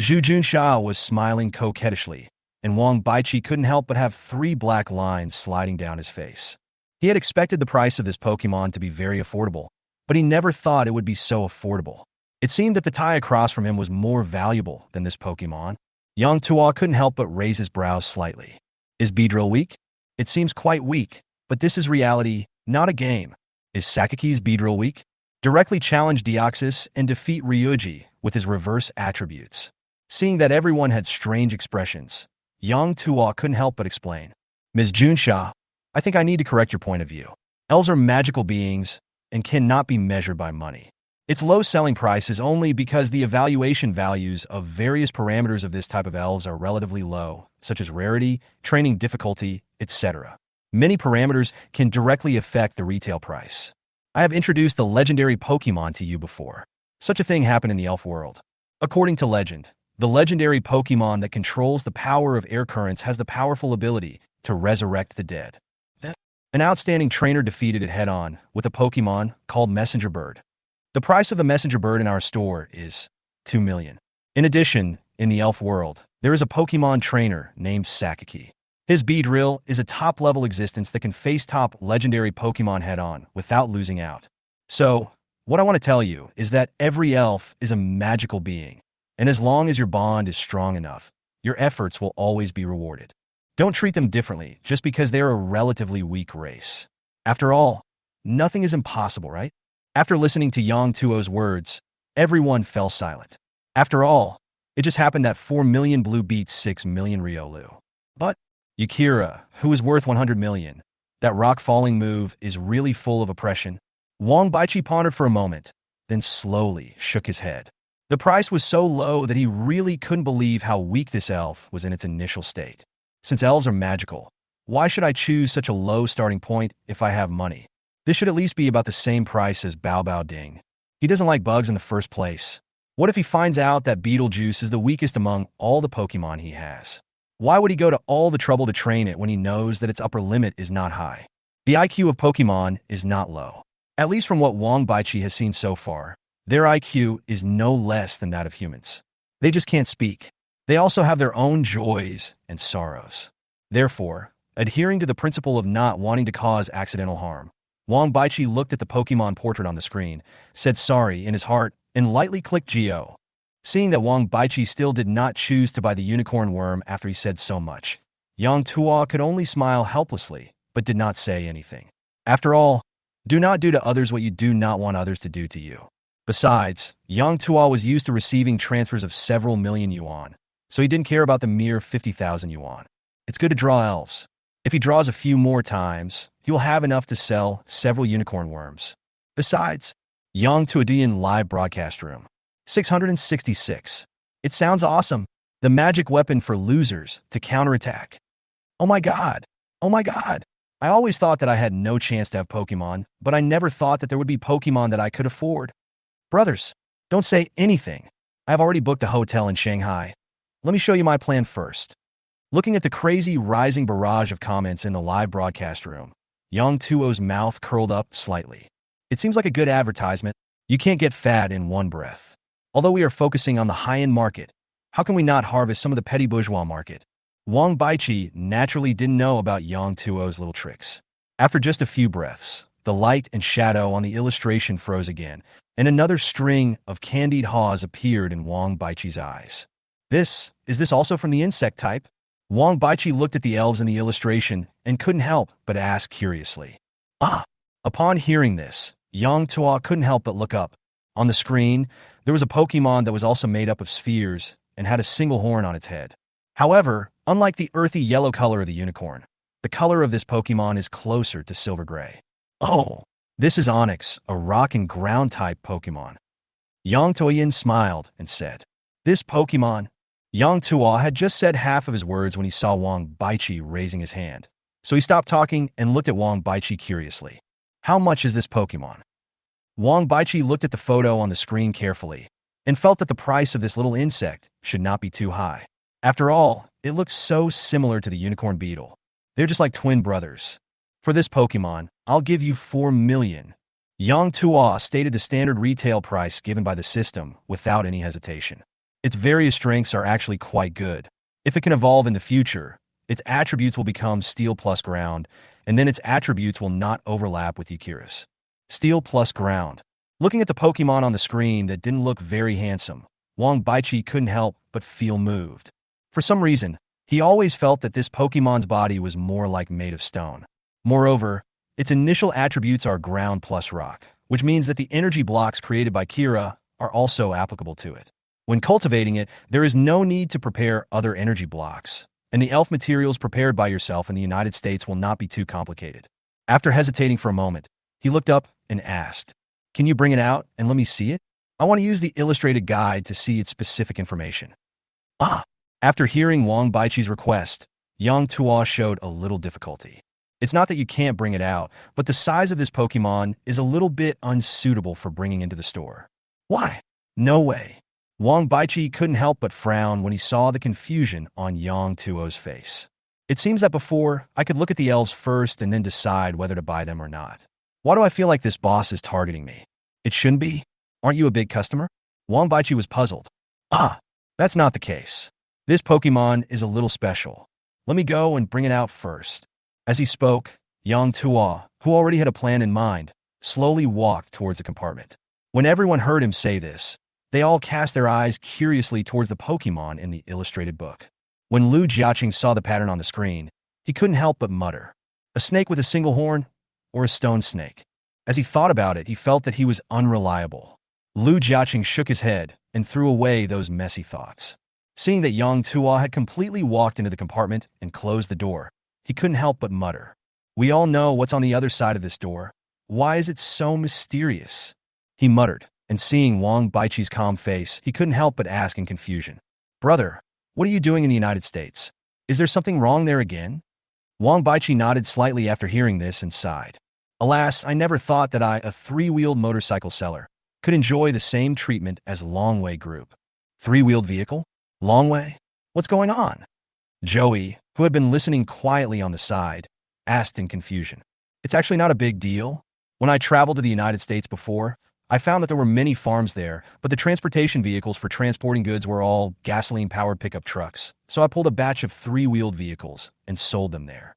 Zhu Junsha was smiling coquettishly, and Wang Baichi couldn't help but have 3 black lines sliding down his face. He had expected the price of this Pokemon to be very affordable, but he never thought it would be so affordable. It seemed that the tie across from him was more valuable than this Pokemon. Yang Tuo couldn't help but raise his brows slightly. Is Beedrill weak? It seems quite weak, but this is reality, not a game. Is Sakaki's Beedrill weak? Directly challenge Deoxys and defeat Ryuji with his reverse attributes. Seeing that everyone had strange expressions, Yang Tuo couldn't help but explain. Ms. Junsha, I think I need to correct your point of view. Elves are magical beings and cannot be measured by money. Its low selling price is only because the evaluation values of various parameters of this type of elves are relatively low, such as rarity, training difficulty, etc. Many parameters can directly affect the retail price. I have introduced the legendary Pokemon to you before. Such a thing happened in the elf world. According to legend, the legendary Pokemon that controls the power of air currents has the powerful ability to resurrect the dead. An outstanding trainer defeated it head-on with a Pokemon called Messenger Bird. The price of the Messenger Bird in our store is 2 million. In addition, in the elf world, there is a Pokemon trainer named Sakaki. His Beedrill is a top-level existence that can face top legendary Pokemon head-on without losing out. So, what I want to tell you is that every elf is a magical being, and as long as your bond is strong enough, your efforts will always be rewarded. Don't treat them differently just because they're a relatively weak race. After all, nothing is impossible, right? After listening to Yang Tuo's words, everyone fell silent. After all, it just happened that 4 million blue beats 6 million Riolu. But Yakira, who is worth 100 million, that rock-falling move is really full of oppression. Wang Baichi pondered for a moment, then slowly shook his head. The price was so low that he really couldn't believe how weak this elf was in its initial state. Since elves are magical, why should I choose such a low starting point if I have money? This should at least be about the same price as Bao Bao Ding. He doesn't like bugs in the first place. What if he finds out that Beetlejuice is the weakest among all the Pokemon he has? Why would he go to all the trouble to train it when he knows that its upper limit is not high? The IQ of Pokemon is not low. At least from what Wang Baichi has seen so far, their IQ is no less than that of humans. They just can't speak. They also have their own joys and sorrows. Therefore, adhering to the principle of not wanting to cause accidental harm, Wang Baichi looked at the Pokemon portrait on the screen, said sorry in his heart, and lightly clicked Geo. Seeing that Wang Baichi still did not choose to buy the unicorn worm after he said so much, Yang Tuo could only smile helplessly, but did not say anything. After all, do not do to others what you do not want others to do to you. Besides, Yang Tuo was used to receiving transfers of several million yuan, so he didn't care about the mere 50,000 yuan. It's good to draw elves. If he draws a few more times, he will have enough to sell several unicorn worms. Besides, Yang Tuodian live broadcast room. 666. It sounds awesome. The magic weapon for losers to counterattack. Oh my god. Oh my god! I always thought that I had no chance to have Pokemon, but I never thought that there would be Pokemon that I could afford. Brothers, don't say anything. I've already booked a hotel in Shanghai. Let me show you my plan first. Looking at the crazy rising barrage of comments in the live broadcast room, Yang Tuo's mouth curled up slightly. It seems like a good advertisement. You can't get fat in one breath. Although we are focusing on the high-end market, how can we not harvest some of the petty bourgeois market? Wang Baichi naturally didn't know about Yang Tuo's little tricks. After just a few breaths, the light and shadow on the illustration froze again, and another string of candied haws appeared in Wang Baichi's eyes. Is this also from the insect type? Wang Baichi looked at the elves in the illustration and couldn't help but ask curiously. Ah! Upon hearing this, Yang Tuo couldn't help but look up. On the screen, there was a Pokemon that was also made up of spheres and had a single horn on its head. However, unlike the earthy yellow color of the unicorn, the color of this Pokemon is closer to silver gray. Oh, this is Onyx, a rock and ground type Pokemon. Yang Tuoyin smiled and said, This Pokemon? Yang Tuo had just said half of his words when he saw Wang Baichi raising his hand. So he stopped talking and looked at Wang Baichi curiously. How much is this Pokemon? Wang Baichi looked at the photo on the screen carefully and felt that the price of this little insect should not be too high. After all, it looks so similar to the unicorn beetle. They're just like twin brothers. For this Pokemon, I'll give you 4 million. Yang Tuo stated the standard retail price given by the system without any hesitation. Its various strengths are actually quite good. If it can evolve in the future, its attributes will become Steel plus Ground, and then its attributes will not overlap with Yakira's. Steel plus Ground. Looking at the Pokemon on the screen that didn't look very handsome, Wang Baichi couldn't help but feel moved. For some reason, he always felt that this Pokemon's body was more like made of stone. Moreover, its initial attributes are Ground plus Rock, which means that the energy blocks created by Kira are also applicable to it. When cultivating it, there is no need to prepare other energy blocks, and the elf materials prepared by yourself in the United States will not be too complicated. After hesitating for a moment, he looked up and asked, Can you bring it out and let me see it? I want to use the illustrated guide to see its specific information. Ah! After hearing Wang Baichi's request, Yang Tuo showed a little difficulty. It's not that you can't bring it out, but the size of this Pokemon is a little bit unsuitable for bringing into the store. Why? No way. Wang Baichi couldn't help but frown when he saw the confusion on Yang Tuo's face. It seems that before, I could look at the elves first and then decide whether to buy them or not. Why do I feel like this boss is targeting me? It shouldn't be. Aren't you a big customer? Wang Baichi was puzzled. Ah, that's not the case. This Pokemon is a little special. Let me go and bring it out first. As he spoke, Yang Tuo, who already had a plan in mind, slowly walked towards the compartment. When everyone heard him say this, they all cast their eyes curiously towards the Pokemon in the illustrated book. When Lu Jiaqing saw the pattern on the screen, he couldn't help but mutter, A snake with a single horn, or a stone snake? As he thought about it, he felt that he was unreliable. Lu Jiaqing shook his head and threw away those messy thoughts. Seeing that Yang Tuo had completely walked into the compartment and closed the door, he couldn't help but mutter, We all know what's on the other side of this door. Why is it so mysterious? He muttered, and seeing Wang Baichi's calm face, he couldn't help but ask in confusion, Brother, what are you doing in the United States? Is there something wrong there again? Wang Baichi nodded slightly after hearing this and sighed. Alas, I never thought that I, a three-wheeled motorcycle seller, could enjoy the same treatment as Longway Group. Three-wheeled vehicle? Longway? What's going on? Joey, who had been listening quietly on the side, asked in confusion. It's actually not a big deal. When I traveled to the United States before, I found that there were many farms there, but the transportation vehicles for transporting goods were all gasoline-powered pickup trucks, so I pulled a batch of three-wheeled vehicles and sold them there.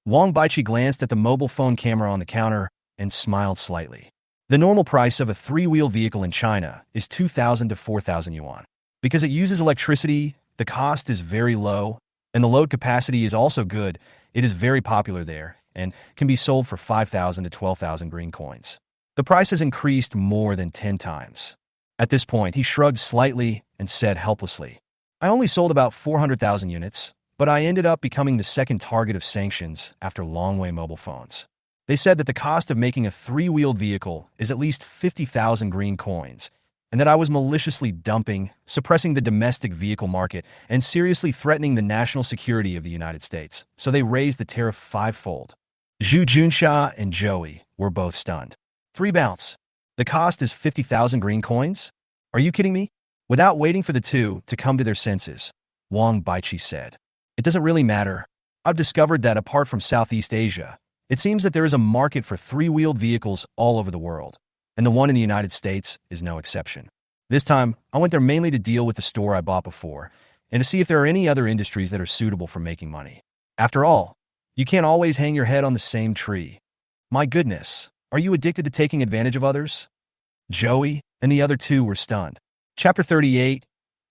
Wang Baichi glanced at the mobile phone camera on the counter and smiled slightly. The normal price of a three-wheeled vehicle in China is 2,000 to 4,000 yuan. Because it uses electricity, the cost is very low, and the load capacity is also good. It is very popular there and can be sold for 5,000 to 12,000 green coins. The price has increased more than 10 times. At this point, he shrugged slightly and said helplessly, I only sold about 400,000 units, but I ended up becoming the second target of sanctions after Longway mobile phones. They said that the cost of making a three-wheeled vehicle is at least 50,000 green coins, and that I was maliciously dumping, suppressing the domestic vehicle market, and seriously threatening the national security of the United States. So they raised the tariff fivefold. Zhu Junsha and Joey were both stunned. 3 bounce. The cost is 50,000 green coins? Are you kidding me? Without waiting for the two to come to their senses, Wang Baichi said, "It doesn't really matter. I've discovered that apart from Southeast Asia, it seems that there is a market for 3-wheeled vehicles all over the world, and the one in the United States is no exception. This time, I went there mainly to deal with the store I bought before, and to see if there are any other industries that are suitable for making money. After all, you can't always hang your head on the same tree. My goodness, are you addicted to taking advantage of others?" Joey and the other two were stunned. Chapter 38,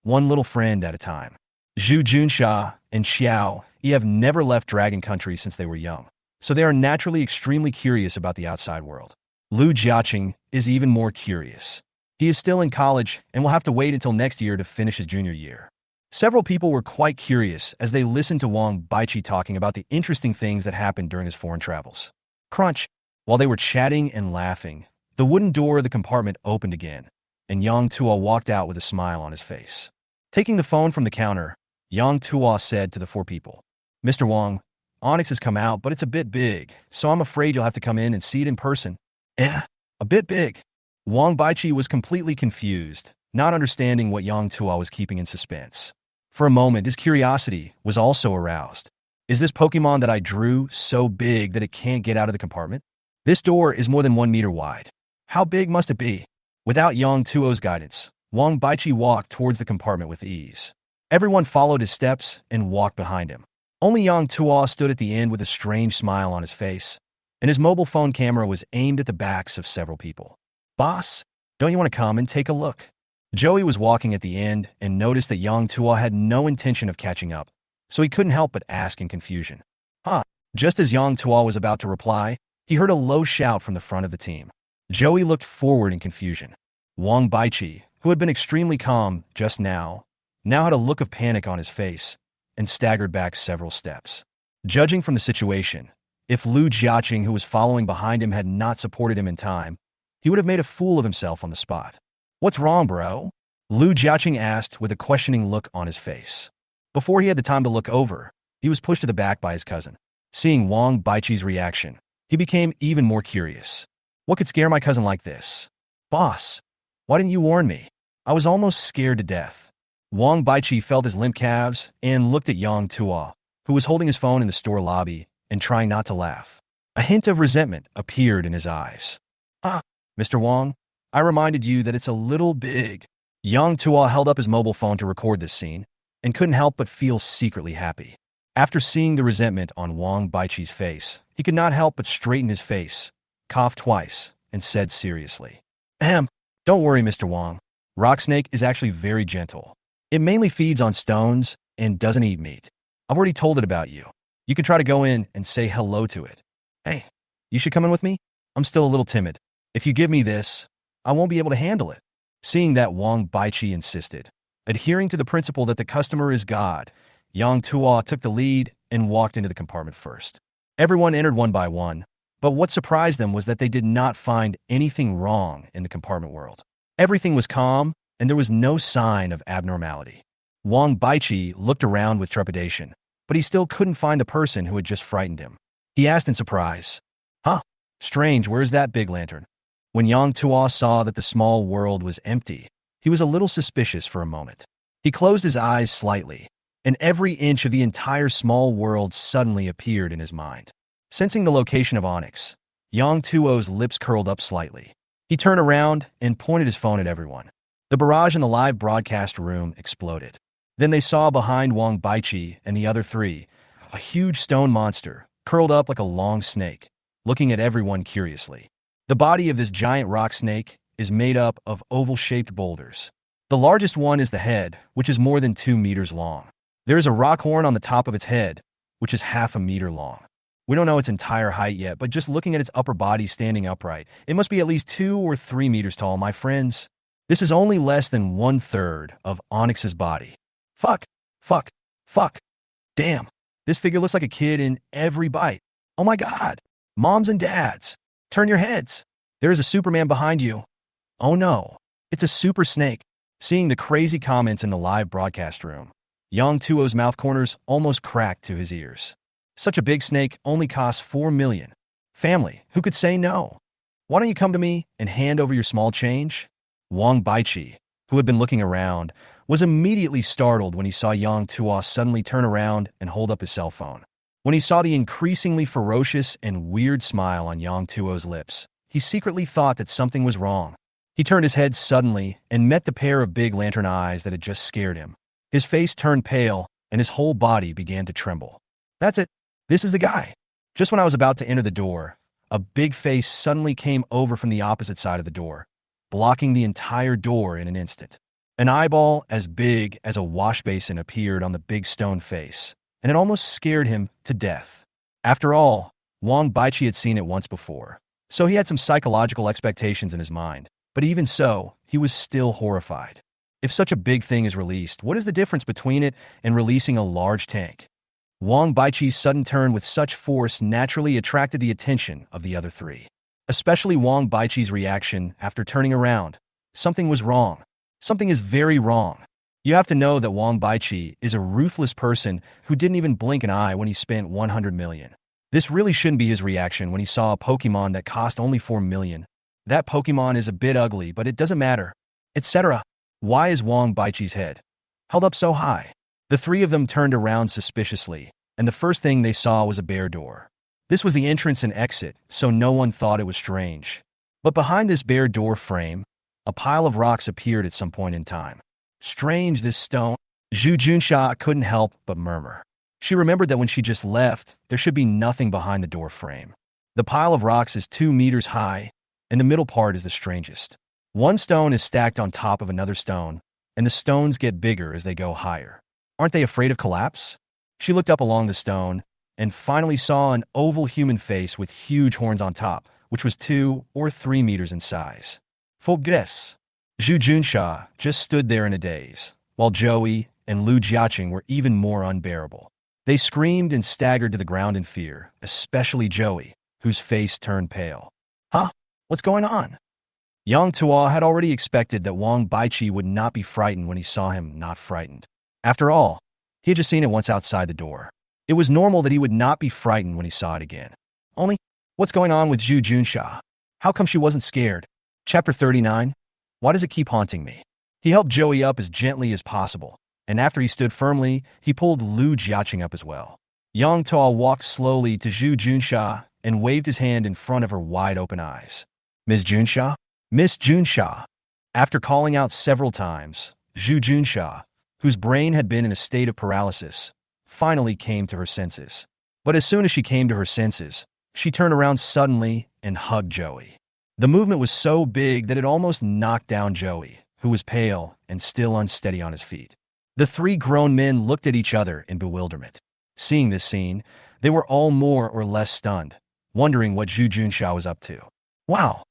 One Little Friend at a Time. Zhu Junsha and Xiao Yi have never left Dragon Country since they were young, so they are naturally extremely curious about the outside world. Lu Jiaqing is even more curious. He is still in college and will have to wait until next year to finish his junior year. Several people were quite curious as they listened to Wang Baichi talking about the interesting things that happened during his foreign travels. Crunch! While they were chatting and laughing, the wooden door of the compartment opened again, and Yang Tuo walked out with a smile on his face. Taking the phone from the counter, Yang Tuo said to the 4 people, "Mr. Wang, Onyx has come out, but it's a bit big, so I'm afraid you'll have to come in and see it in person." A bit big. Wang Baichi was completely confused, not understanding what Yang Tuo was keeping in suspense. For a moment, his curiosity was also aroused. Is this Pokemon that I drew so big that it can't get out of the compartment? This door is more than 1 meter wide. How big must it be? Without Yang Tuo's guidance, Wang Baichi walked towards the compartment with ease. Everyone followed his steps and walked behind him. Only Yang Tuo stood at the end with a strange smile on his face, and his mobile phone camera was aimed at the backs of several people. "Boss, don't you want to come and take a look?" Joey was walking at the end and noticed that Yang Tuo had no intention of catching up, so he couldn't help but ask in confusion. "Huh?" Just as Yang Tuo was about to reply, he heard a low shout from the front of the team. Joey looked forward in confusion. Wang Baichi, who had been extremely calm just now had a look of panic on his face and staggered back several steps. Judging from the situation, if Lu Jiaqing, who was following behind him, had not supported him in time, he would have made a fool of himself on the spot. "What's wrong, bro?" Lu Jiaqing asked with a questioning look on his face. Before he had the time to look over, he was pushed to the back by his cousin. Seeing Wang Baichi's reaction, he became even more curious. What could scare my cousin like this? "Boss, why didn't you warn me? I was almost scared to death." Wang Baichi felt his limp calves and looked at Yang Tuo, who was holding his phone in the store lobby and trying not to laugh. A hint of resentment appeared in his eyes. Mr. Wang, I reminded you that it's a little big." Yang Tuo held up his mobile phone to record this scene and couldn't help but feel secretly happy. After seeing the resentment on Wang Baichi's face, he could not help but straighten his face, coughed twice, and said seriously, "Don't worry, Mr. Wang. Rock Snake is actually very gentle. It mainly feeds on stones and doesn't eat meat. I've already told it about you. You can try to go in and say hello to it. Hey, you should come in with me? I'm still a little timid. If you give me this, I won't be able to handle it." Seeing that Wang Baichi insisted, adhering to the principle that the customer is God, Yang Tuo took the lead and walked into the compartment first. Everyone entered one by one, but what surprised them was that they did not find anything wrong in the compartment world. Everything was calm, and there was no sign of abnormality. Wang Baichi looked around with trepidation, but he still couldn't find the person who had just frightened him. He asked in surprise, Strange, where's that big lantern?" When Yang Tuo saw that the small world was empty, he was a little suspicious for a moment. He closed his eyes slightly, and every inch of the entire small world suddenly appeared in his mind. Sensing the location of Onyx, Yang Tuo's lips curled up slightly. He turned around and pointed his phone at everyone. The barrage in the live broadcast room exploded. Then they saw behind Wang Baichi and the other 3, a huge stone monster, curled up like a long snake, looking at everyone curiously. The body of this giant rock snake is made up of oval-shaped boulders. The largest one is the head, which is more than 2 meters long. There is a rock horn on the top of its head, which is half a meter long. We don't know its entire height yet, but just looking at its upper body standing upright, it must be at least 2 or 3 meters tall, my friends. This is only less than 1/3 of Onyx's body. Fuck. Damn. This figure looks like a kid in every bite. Oh my God. Moms and dads, turn your heads. There is a Superman behind you. Oh no. It's a super snake. Seeing the crazy comments in the live broadcast room, Yang Tuo's mouth corners almost cracked to his ears. Such a big snake only costs 4 million. Family, who could say no? Why don't you come to me and hand over your small change? Wang Baichi, who had been looking around, was immediately startled when he saw Yang Tuo suddenly turn around and hold up his cell phone. When he saw the increasingly ferocious and weird smile on Yang Tuo's lips, he secretly thought that something was wrong. He turned his head suddenly and met the pair of big lantern eyes that had just scared him. His face turned pale, and his whole body began to tremble. That's it. This is the guy. Just when I was about to enter the door, a big face suddenly came over from the opposite side of the door, blocking the entire door in an instant. An eyeball as big as a wash basin appeared on the big stone face, and it almost scared him to death. After all, Wang Baichi had seen it once before, so he had some psychological expectations in his mind. But even so, he was still horrified. If such a big thing is released, what is the difference between it and releasing a large tank? Wang Baichi's sudden turn with such force naturally attracted the attention of the other three. Especially Wang Baichi's reaction after turning around. Something was wrong. Something is very wrong. You have to know that Wang Baichi is a ruthless person who didn't even blink an eye when he spent 100 million. This really shouldn't be his reaction when he saw a Pokemon that cost only 4 million. That Pokemon is a bit ugly, but it doesn't matter, etc. Why is Wang Baichi's head held up so high? The three of them turned around suspiciously, and the first thing they saw was a bare door. This was the entrance and exit, so no one thought it was strange. But behind this bare door frame, a pile of rocks appeared at some point in time. Strange, this stone. Zhu Junsha couldn't help but murmur. She remembered that when she just left, there should be nothing behind the door frame. The pile of rocks is 2 meters high, and the middle part is the strangest. One stone is stacked on top of another stone, and the stones get bigger as they go higher. Aren't they afraid of collapse? She looked up along the stone, and finally saw an oval human face with huge horns on top, which was 2 or 3 meters in size. Full guess. Zhu Junsha just stood there in a daze, while Joey and Lu Jiaqing were even more unbearable. They screamed and staggered to the ground in fear, especially Joey, whose face turned pale. Huh? What's going on? Yang Tuo had already expected that Wang Baichi would not be frightened when he saw him not frightened. After all, he had just seen it once outside the door. It was normal that he would not be frightened when he saw it again. Only, what's going on with Zhu Junsha? How come she wasn't scared? Chapter 39. Why does it keep haunting me? He helped Joey up as gently as possible, and after he stood firmly, he pulled Lu Jiaqing up as well. Yang Tuo walked slowly to Zhu Junsha and waved his hand in front of her wide-open eyes. Ms. Junsha? Miss Junsha. After calling out several times, Zhu Junsha, whose brain had been in a state of paralysis, finally came to her senses. But as soon as she came to her senses, she turned around suddenly and hugged Joey. The movement was so big that it almost knocked down Joey, who was pale and still unsteady on his feet. The three grown men looked at each other in bewilderment. Seeing this scene, they were all more or less stunned, wondering what Zhu Junsha was up to. Wow.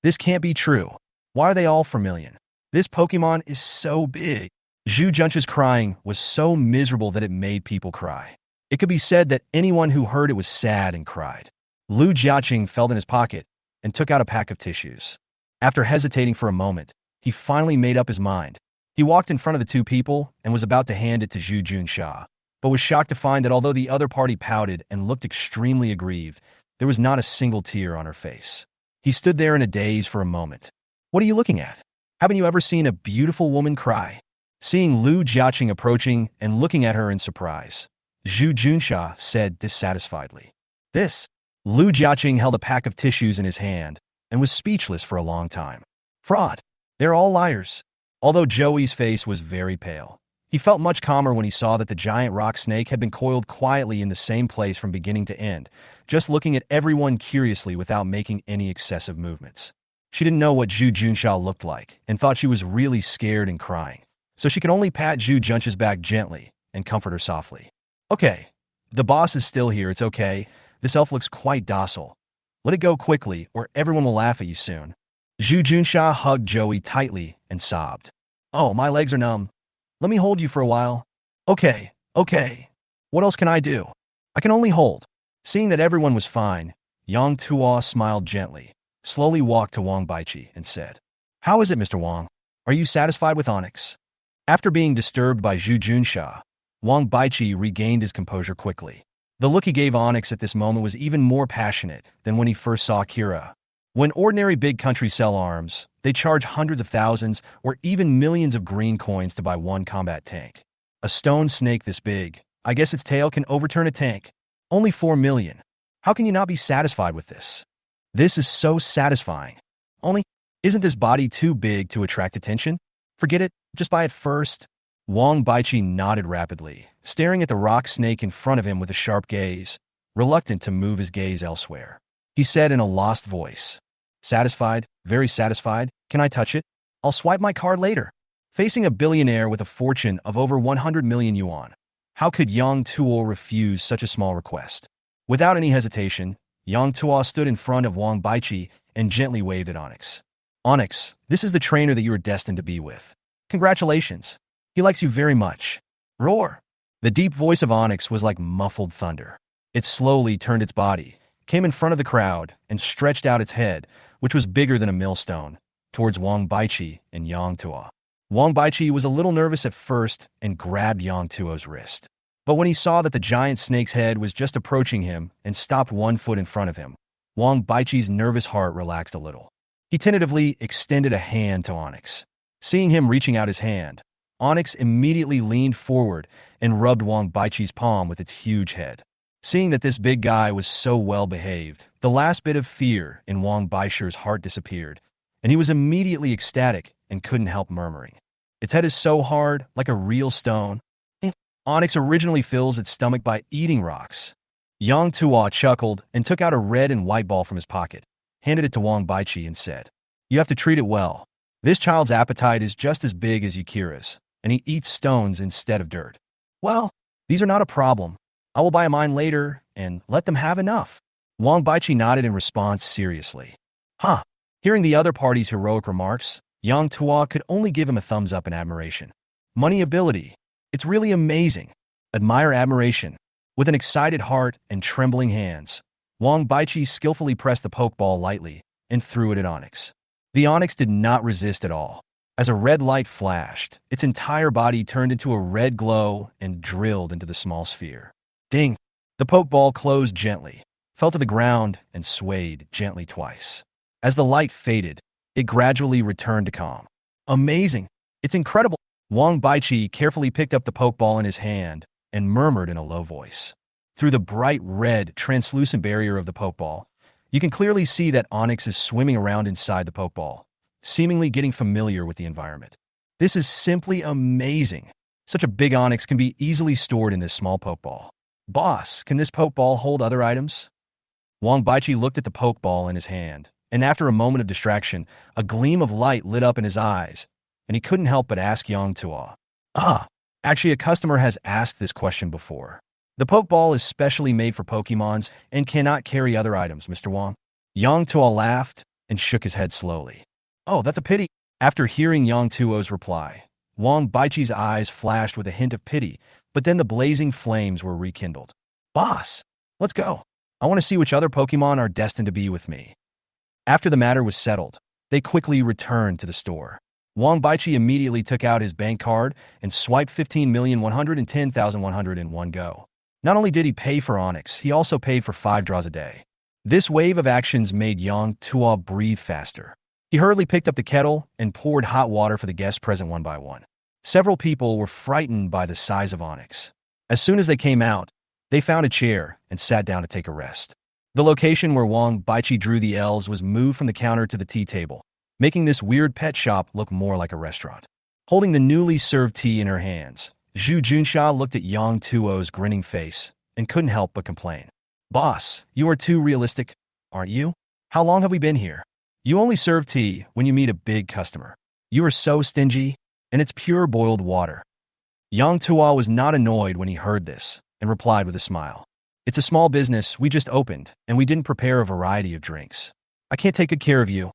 This can't be true. Why are they all familiar? This Pokemon is so big. Zhu Junsha's crying was so miserable that it made people cry. It could be said that anyone who heard it was sad and cried. Lu Jiaqing felt in his pocket and took out a pack of tissues. After hesitating for a moment, he finally made up his mind. He walked in front of the two people and was about to hand it to Zhu Junsha, but was shocked to find that although the other party pouted and looked extremely aggrieved, there was not a single tear on her face. He stood there in a daze for a moment. What are you looking at? Haven't you ever seen a beautiful woman cry? Seeing Lu Jiaqing approaching and looking at her in surprise, Zhu Junsha said dissatisfiedly. This. Lu Jiaqing held a pack of tissues in his hand and was speechless for a long time. Fraud. They're all liars. Although Joey's face was very pale, he felt much calmer when he saw that the giant rock snake had been coiled quietly in the same place from beginning to end, just looking at everyone curiously without making any excessive movements. She didn't know what Zhu Junsha looked like and thought she was really scared and crying, so she could only pat Zhu Junsha's back gently and comfort her softly. Okay, the boss is still here, it's okay. This elf looks quite docile. Let it go quickly or everyone will laugh at you soon. Zhu Junsha hugged Joey tightly and sobbed. Oh, my legs are numb. Let me hold you for a while. Okay. What else can I do? I can only hold. Seeing that everyone was fine, Yang Tuo smiled gently, slowly walked to Wang Baichi and said, How is it, Mr. Wang? Are you satisfied with Onyx? After being disturbed by Zhu Junsha, Wang Baichi regained his composure quickly. The look he gave Onyx at this moment was even more passionate than when he first saw Kira. When ordinary big countries sell arms, they charge hundreds of thousands or even millions of green coins to buy one combat tank. A stone snake this big, I guess its tail can overturn a tank. Only 4 million. How can you not be satisfied with this? This is so satisfying. Only, isn't this body too big to attract attention? Forget it, just buy it first. Wang Baichi nodded rapidly, staring at the rock snake in front of him with a sharp gaze, reluctant to move his gaze elsewhere. He said in a lost voice, "Satisfied, very satisfied. Can I touch it? I'll swipe my card later." Facing a billionaire with a fortune of over 100 million yuan, how could Yang Tuo refuse such a small request? Without any hesitation, Yang Tuo stood in front of Wang Baichi and gently waved at Onyx. "Onyx, this is the trainer that you are destined to be with. Congratulations. He likes you very much." Roar! The deep voice of Onyx was like muffled thunder. It slowly turned its body, came in front of the crowd, and stretched out its head, which was bigger than a millstone, towards Wang Baichi and Yang Tuo. Wang Baichi was a little nervous at first and grabbed Yang Tuo's wrist. But when he saw that the giant snake's head was just approaching him and stopped 1 foot in front of him, Wang Baichi's nervous heart relaxed a little. He tentatively extended a hand to Onyx. Seeing him reaching out his hand, Onyx immediately leaned forward and rubbed Wang Baichi's palm with its huge head. Seeing that this big guy was so well behaved, the last bit of fear in Wang Baichi's heart disappeared, and he was immediately ecstatic and couldn't help murmuring, "Its head is so hard, like a real stone." Onyx originally fills its stomach by eating rocks. Yang Tuo chuckled and took out a red and white ball from his pocket, handed it to Wang Baichi and said, "You have to treat it well. This child's appetite is just as big as Yukira's, and he eats stones instead of dirt." "Well, these are not a problem. I will buy mine later and let them have enough." Wang Baichi nodded in response seriously. Huh. Hearing the other party's heroic remarks, Yang Tuo could only give him a thumbs up in admiration. Money ability. It's really amazing. Admire admiration. With an excited heart and trembling hands, Wang Baichi skillfully pressed the pokeball lightly and threw it at Onyx. The Onyx did not resist at all. As a red light flashed, its entire body turned into a red glow and drilled into the small sphere. Ding! The pokeball closed gently, fell to the ground, and swayed gently twice. As the light faded, it gradually returned to calm. Amazing! It's incredible! Wang Baichi carefully picked up the pokeball in his hand and murmured in a low voice. Through the bright red, translucent barrier of the pokeball, you can clearly see that Onyx is swimming around inside the pokeball, seemingly getting familiar with the environment. This is simply amazing. Such a big Onyx can be easily stored in this small pokeball. "Boss, can this pokeball hold other items?" Wang Baichi looked at the pokeball in his hand, and after a moment of distraction, a gleam of light lit up in his eyes, and he couldn't help but ask Yang Tuo. Actually, a customer has asked this question before. The Pokeball is specially made for Pokemons and cannot carry other items, Mr. Wang." Yang Tuo laughed and shook his head slowly. "Oh, that's a pity." After hearing Yang Tuo's reply, Wang Baichi's eyes flashed with a hint of pity, but then the blazing flames were rekindled. "Boss, let's go. I want to see which other Pokemon are destined to be with me." After the matter was settled, they quickly returned to the store. Wang Baichi immediately took out his bank card and swiped 15,110,100 in one go. Not only did he pay for Onyx, he also paid for 5 draws a day. This wave of actions made Yang Tuo breathe faster. He hurriedly picked up the kettle and poured hot water for the guests present one by one. Several people were frightened by the size of Onyx. As soon as they came out, they found a chair and sat down to take a rest. The location where Wang Baichi drew the L's was moved from the counter to the tea table, making this weird pet shop look more like a restaurant. Holding the newly served tea in her hands, Zhu Junsha looked at Yang Tuo's grinning face and couldn't help but complain. "Boss, you are too realistic, aren't you? How long have we been here? You only serve tea when you meet a big customer. You are so stingy, and it's pure boiled water." Yang Tuo was not annoyed when he heard this and replied with a smile. "It's a small business we just opened, and we didn't prepare a variety of drinks. I can't take good care of you.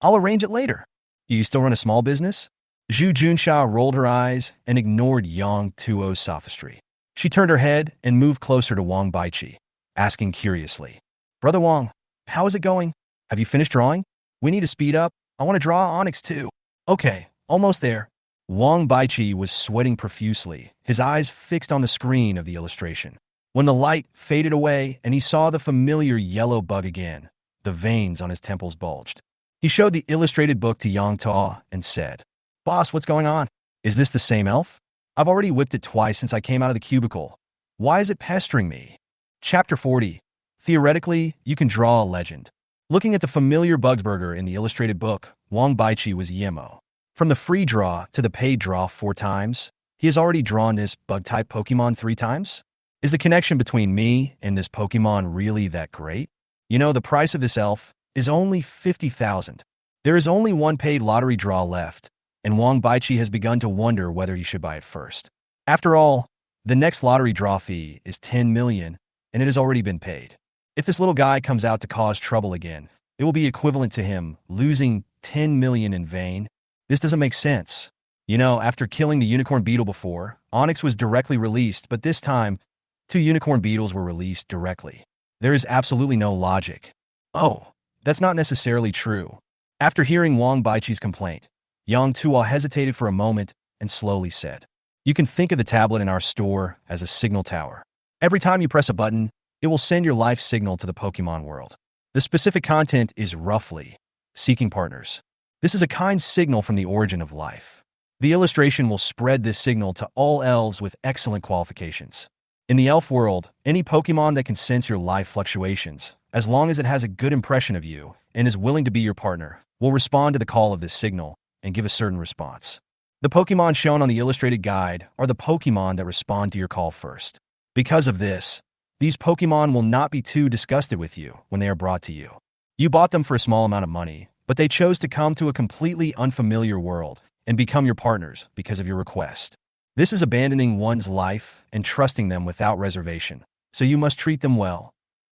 I'll arrange it later." "You still run a small business?" Zhu Junsha rolled her eyes and ignored Yang Tuo's sophistry. She turned her head and moved closer to Wang Baichi, asking curiously, "Brother Wang, how is it going? Have you finished drawing? We need to speed up. I want to draw Onyx too. Okay, almost there. Wang Baichi was sweating profusely, his eyes fixed on the screen of the illustration. When the light faded away and he saw the familiar yellow bug again, the veins on his temples bulged. He showed the illustrated book to Yang Ta and said, "Boss, what's going on? Is this the same elf? I've already whipped it twice since I came out of the cubicle. Why is it pestering me?" Chapter 40. Theoretically, you can draw a legend. Looking at the familiar Bugsburger in the illustrated book, Wang Baichi was Yemo. From the free draw to the paid draw 4 times, he has already drawn this bug-type Pokemon 3 times? Is the connection between me and this Pokemon really that great? You know, the price of this elf is only 50,000. There is only one paid lottery draw left, and Wang Baichi has begun to wonder whether he should buy it first. After all, the next lottery draw fee is 10 million, and it has already been paid. If this little guy comes out to cause trouble again, it will be equivalent to him losing 10 million in vain. This doesn't make sense. You know, after killing the unicorn beetle before, Onyx was directly released, but this time, 2 unicorn beetles were released directly. There is absolutely no logic. Oh, that's not necessarily true. After hearing Wang Baichi's complaint, Yang Tua hesitated for a moment and slowly said, "You can think of the tablet in our store as a signal tower. Every time you press a button, it will send your life signal to the Pokemon world. The specific content is roughly seeking partners. This is a kind signal from the origin of life. The illustration will spread this signal to all elves with excellent qualifications. In the elf world, any Pokemon that can sense your life fluctuations, as long as it has a good impression of you and is willing to be your partner, will respond to the call of this signal and give a certain response. The Pokemon shown on the illustrated guide are the Pokemon that respond to your call first. Because of this, these Pokemon will not be too disgusted with you when they are brought to you. You bought them for a small amount of money, but they chose to come to a completely unfamiliar world and become your partners because of your request. This is abandoning one's life and trusting them without reservation, so you must treat them well."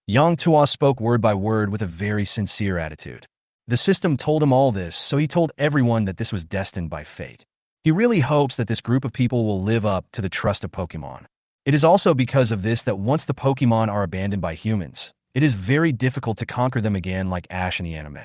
Yang Tua spoke word by word with a very sincere attitude. The system told him all this, so he told everyone that this was destined by fate. He really hopes that this group of people will live up to the trust of Pokemon. It is also because of this that once the Pokemon are abandoned by humans, it is very difficult to conquer them again like Ash in the anime.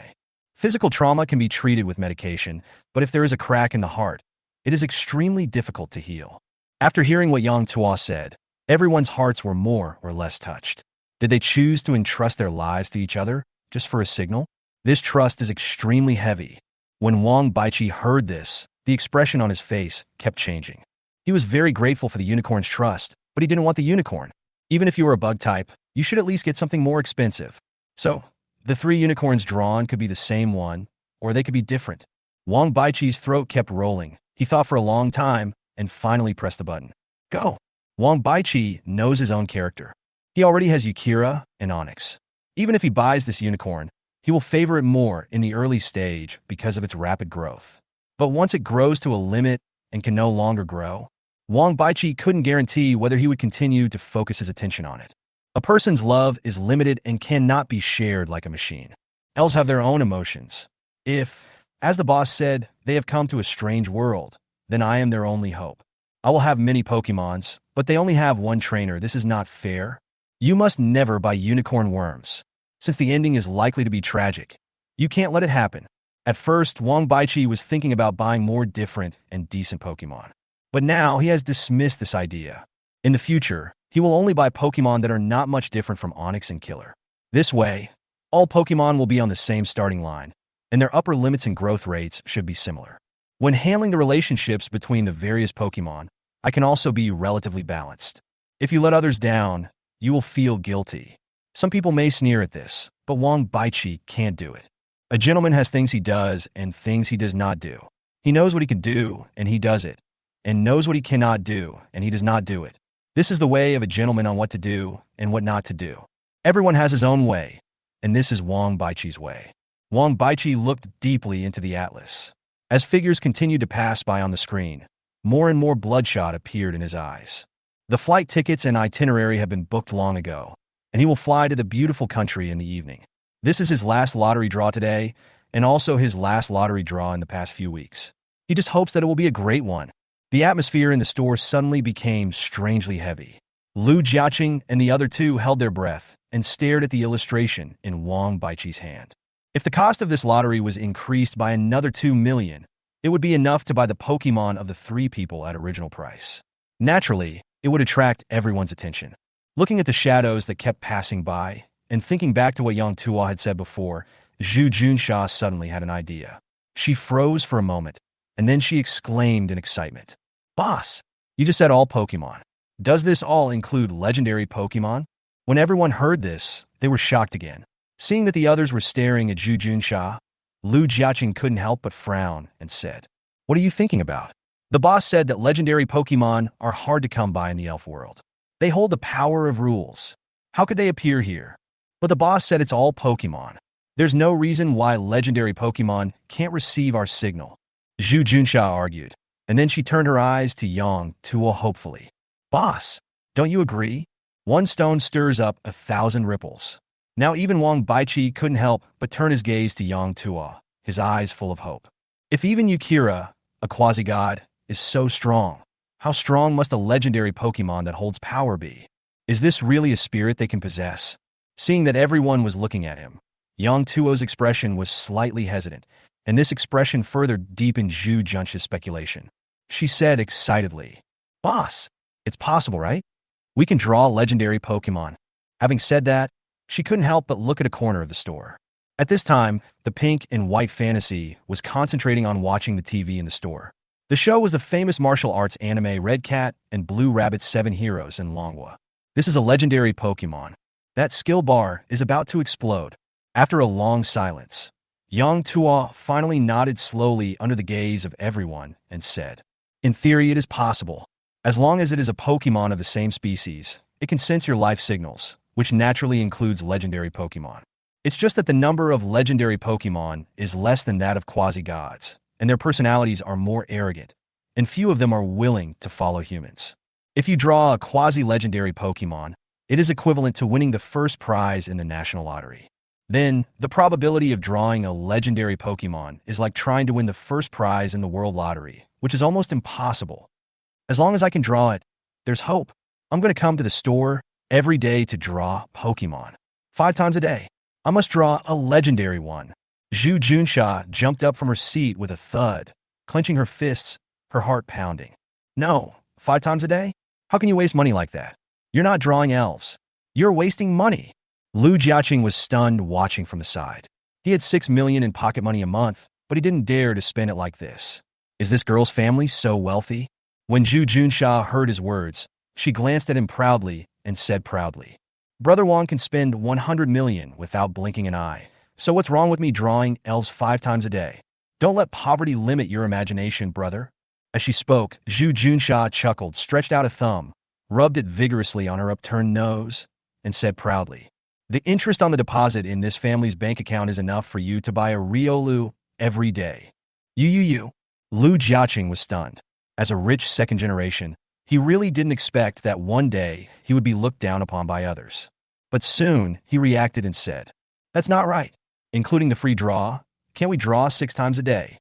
Physical trauma can be treated with medication, but if there is a crack in the heart, it is extremely difficult to heal. After hearing what Yang Tua said, everyone's hearts were more or less touched. Did they choose to entrust their lives to each other just for a signal? This trust is extremely heavy. When Wang Baichi heard this, the expression on his face kept changing. He was very grateful for the unicorn's trust, but he didn't want the unicorn. Even if you were a bug type, you should at least get something more expensive. So, the 3 unicorns drawn could be the same one, or they could be different. Wang Baichi's throat kept rolling. He thought for a long time, and finally pressed the button. Go! Wang Baichi knows his own character. He already has Yukira and Onyx. Even if he buys this unicorn, he will favor it more in the early stage because of its rapid growth. But once it grows to a limit and can no longer grow, Wang Baichi couldn't guarantee whether he would continue to focus his attention on it. A person's love is limited and cannot be shared like a machine. Elves have their own emotions. If, as the boss said, they have come to a strange world, then I am their only hope. I will have many Pokemons, but they only have one trainer. This is not fair. You must never buy unicorn worms. Since the ending is likely to be tragic, you can't let it happen. At first, Wang Baichi was thinking about buying more different and decent Pokemon. But now he has dismissed this idea. In the future, he will only buy Pokemon that are not much different from Onyx and Killer. This way, all Pokemon will be on the same starting line, and their upper limits and growth rates should be similar. When handling the relationships between the various Pokemon, I can also be relatively balanced. If you let others down, you will feel guilty. Some people may sneer at this, but Wang Baichi can't do it. A gentleman has things he does and things he does not do. He knows what he can do, and he does it, and knows what he cannot do, and he does not do it. This is the way of a gentleman on what to do and what not to do. Everyone has his own way, and this is Wang Baichi's way. Wang Baichi looked deeply into the atlas. As figures continued to pass by on the screen, more and more bloodshot appeared in his eyes. The flight tickets and itinerary have been booked long ago, and he will fly to the beautiful country in the evening. This is his last lottery draw today, and also his last lottery draw in the past few weeks. He just hopes that it will be a great one. The atmosphere in the store suddenly became strangely heavy. Lu Jiaqing and the other 2 held their breath and stared at the illustration in Wang Baichi's hand. If the cost of this lottery was increased by another 2 million, it would be enough to buy the Pokemon of the three people at original price. Naturally, it would attract everyone's attention. Looking at the shadows that kept passing by, and thinking back to what Yang Tuo had said before, Zhu Junsha suddenly had an idea. She froze for a moment, and then she exclaimed in excitement. Boss, you just said all Pokemon. Does this all include legendary Pokemon? When everyone heard this, they were shocked again. Seeing that the others were staring at Zhu Junsha, Lu Jiaqing couldn't help but frown and said, What are you thinking about? The boss said that legendary Pokemon are hard to come by in the elf world. They hold the power of rules. How could they appear here? But the boss said it's all Pokemon. There's no reason why legendary Pokemon can't receive our signal. Zhu Junsha argued, and then she turned her eyes to Yang Tuo hopefully. Boss, don't you agree? One stone stirs up 1,000 ripples. Now even Wang Baiqi couldn't help but turn his gaze to Yang Tuo, his eyes full of hope. If even Yukira, a quasi-god, is so strong, how strong must a legendary Pokemon that holds power be? Is this really a spirit they can possess? Seeing that everyone was looking at him, Yang Tuo's expression was slightly hesitant, and this expression further deepened Zhu Junsha's speculation. She said excitedly, Boss, it's possible, right? We can draw legendary Pokemon. Having said that, she couldn't help but look at a corner of the store. At this time, the pink and white fantasy was concentrating on watching the TV in the store. The show was the famous martial arts anime Red Cat and Blue Rabbit's 7 Heroes in manhwa. This is a legendary Pokemon. That skill bar is about to explode. After a long silence, Yang Tuo finally nodded slowly under the gaze of everyone and said, In theory, it is possible. As long as it is a Pokemon of the same species, it can sense your life signals, which naturally includes legendary Pokemon. It's just that the number of legendary Pokemon is less than that of quasi-gods, and their personalities are more arrogant, and few of them are willing to follow humans. If you draw a quasi-legendary Pokemon, it is equivalent to winning the first prize in the national lottery. Then, the probability of drawing a legendary Pokemon is like trying to win the first prize in the world lottery, which is almost impossible. As long as I can draw it, there's hope. I'm going to come to the store every day to draw Pokemon. 5 times a day. I must draw a legendary one. Zhu Junsha jumped up from her seat with a thud, clenching her fists, her heart pounding. No, 5 times a day? How can you waste money like that? You're not drawing elves. You're wasting money. Lu Jiaqing was stunned watching from the side. He had 6 million in pocket money a month, but he didn't dare to spend it like this. Is this girl's family so wealthy? When Zhu Junsha heard his words, she glanced at him proudly and said proudly, Brother Wang can spend 100 million without blinking an eye. So what's wrong with me drawing elves 5 times a day? Don't let poverty limit your imagination, brother. As she spoke, Zhu Junsha chuckled, stretched out a thumb, rubbed it vigorously on her upturned nose, and said proudly, The interest on the deposit in this family's bank account is enough for you to buy a Riolu every day. You. Lu Jiaqing was stunned. As a rich second generation, he really didn't expect that one day he would be looked down upon by others. But soon, he reacted and said, That's not right. Including the free draw, can't we draw 6 times a day?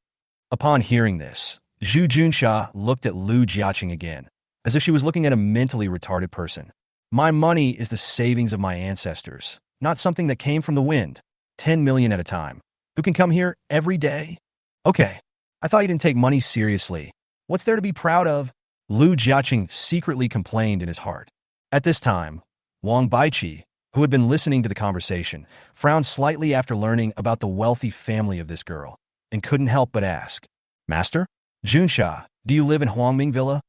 Upon hearing this, Zhu Junsha looked at Lu Jiaqing again, as if she was looking at a mentally retarded person. My money is the savings of my ancestors, not something that came from the wind. 10 million at a time. Who can come here every day? Okay, I thought you didn't take money seriously. What's there to be proud of? Lu Jiaqing secretly complained in his heart. At this time, Wang Baiqi, who had been listening to the conversation, frowned slightly after learning about the wealthy family of this girl, and couldn't help but ask, Master? Junsha, do you live in Huangming Villa?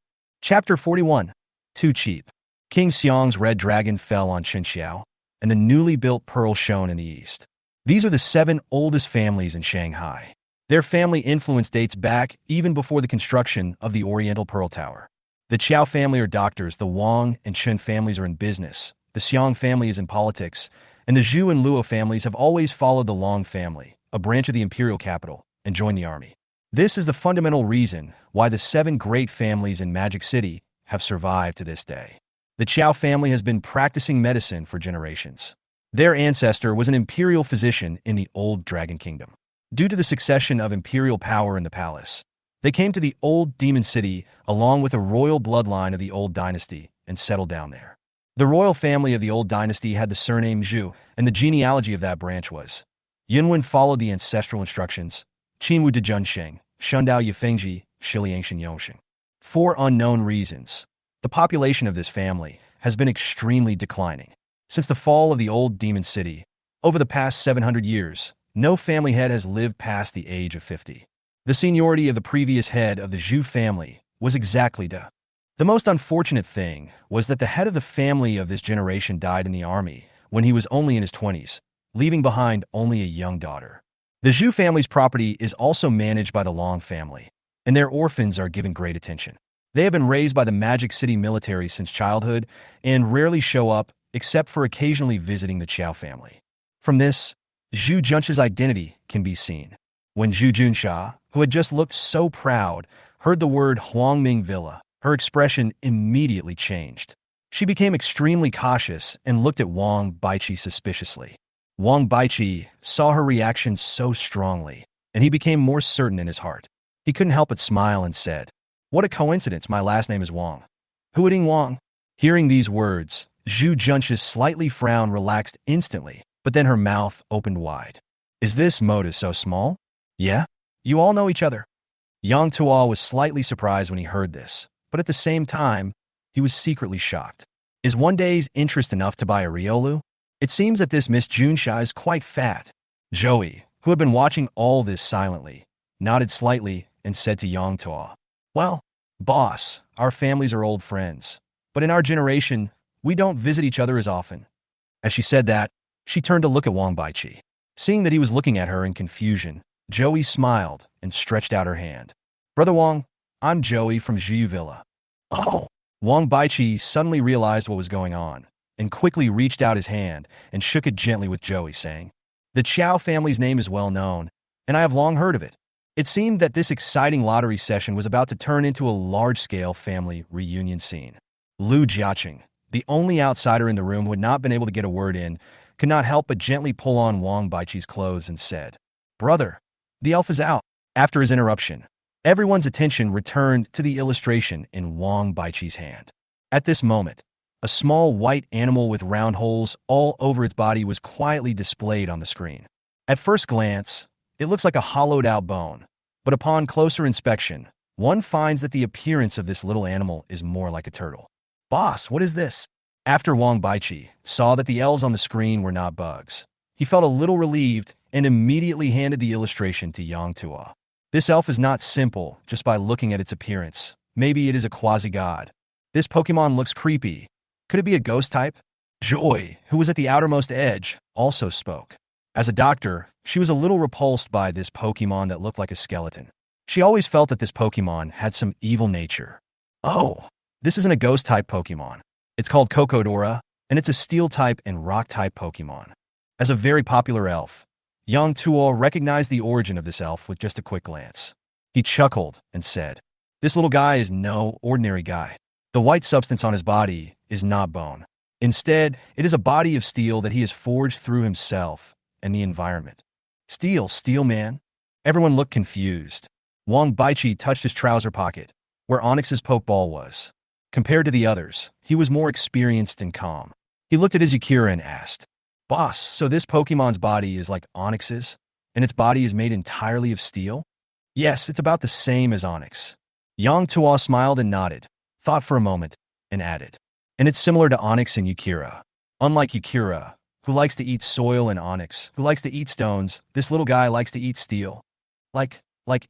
Chapter 41. Too cheap. King Xiang's red dragon fell on Chenxiao, and the newly built pearl shone in the east. These are the 7 oldest families in Shanghai. Their family influence dates back even before the construction of the Oriental Pearl Tower. The Qiao family are doctors, the Wang and Chen families are in business, the Xiang family is in politics, and the Zhu and Luo families have always followed the Long family, a branch of the imperial capital, and joined the army. This is the fundamental reason why the 7 great families in Magic City have survived to this day. The Qiao family has been practicing medicine for generations. Their ancestor was an imperial physician in the Old Dragon Kingdom. Due to the succession of imperial power in the palace, they came to the Old Demon City along with a royal bloodline of the Old Dynasty and settled down there. The royal family of the Old Dynasty had the surname Zhu, and the genealogy of that branch was Yunwen followed the ancestral instructions. Qinwu de Junsheng, Shundao Yifengji, Shiliangshan Yongsheng. For unknown reasons, the population of this family has been extremely declining. Since the fall of the old demon city, over the past 700 years, no family head has lived past the age of 50. The seniority of the previous head of the Zhu family was exactly de. The most unfortunate thing was that the head of the family of this generation died in the army when he was only in his 20s, leaving behind only a young daughter. The Zhu family's property is also managed by the Long family, and their orphans are given great attention. They have been raised by the Magic City military since childhood and rarely show up except for occasionally visiting the Qiao family. From this, Zhu Junsh's identity can be seen. When Zhu Junsha, who had just looked so proud, heard the word Huangming Villa, her expression immediately changed. She became extremely cautious and looked at Wang Baiqi suspiciously. Wang Baiqi saw her reaction so strongly, and he became more certain in his heart. He couldn't help but smile and said, "What a coincidence, my last name is Wang. Huading Wang." Hearing these words, Zhu Junsh's slightly frown relaxed instantly, but then her mouth opened wide. "Is this motive so small?" "Yeah? You all know each other." Yang Tuo was slightly surprised when he heard this, but at the same time, he was secretly shocked. Is one day's interest enough to buy a Riolu? It seems that this Miss Junsha is quite fat. Joey, who had been watching all this silently, nodded slightly and said to Yang Tuo, "Well, boss, our families are old friends, but in our generation, we don't visit each other as often." As she said that, she turned to look at Wang Baiqi. Seeing that he was looking at her in confusion, Joey smiled and stretched out her hand. "Brother Wang, I'm Joey from Zhu Villa." "Oh!" Wang Baiqi suddenly realized what was going on and quickly reached out his hand and shook it gently with Joey, saying, "The Qiao family's name is well known, and I have long heard of it." It seemed that this exciting lottery session was about to turn into a large-scale family reunion scene. Lu Jiaqing, the only outsider in the room who had not been able to get a word in, could not help but gently pull on Wang Baiqi's clothes and said, "Brother, the elf is out." After his interruption, everyone's attention returned to the illustration in Wang Baiqi's hand. At this moment, a small white animal with round holes all over its body was quietly displayed on the screen. At first glance, it looks like a hollowed-out bone, but upon closer inspection, one finds that the appearance of this little animal is more like a turtle. "Boss, what is this?" After Wang Baiqi saw that the elves on the screen were not bugs, he felt a little relieved and immediately handed the illustration to Yang Tuo. "This elf is not simple just by looking at its appearance. Maybe it is a quasi-god. This Pokemon looks creepy. Could it be a ghost type?" Joy, who was at the outermost edge, also spoke. As a doctor, she was a little repulsed by this Pokemon that looked like a skeleton. She always felt that this Pokemon had some evil nature. "Oh, this isn't a ghost-type Pokemon. It's called Cocodora, and it's a steel-type and rock-type Pokemon." As a very popular elf, Yang Tuo recognized the origin of this elf with just a quick glance. He chuckled and said, "This little guy is no ordinary guy. The white substance on his body is not bone. Instead, it is a body of steel that he has forged through himself and the environment." Steel man?" Everyone looked confused. Wang Baiqi touched his trouser pocket, where Onyx's pokeball was. Compared to the others, he was more experienced and calm. He looked at Izukira and asked, "Boss, so this Pokemon's body is like Onyx's, and its body is made entirely of steel?" "Yes, it's about the same as Onyx." Yang Tuo smiled and nodded, thought for a moment, and added, "And it's similar to Onyx and Yukira. Unlike Yukira, who likes to eat soil, and Onyx, who likes to eat stones, this little guy likes to eat steel." Like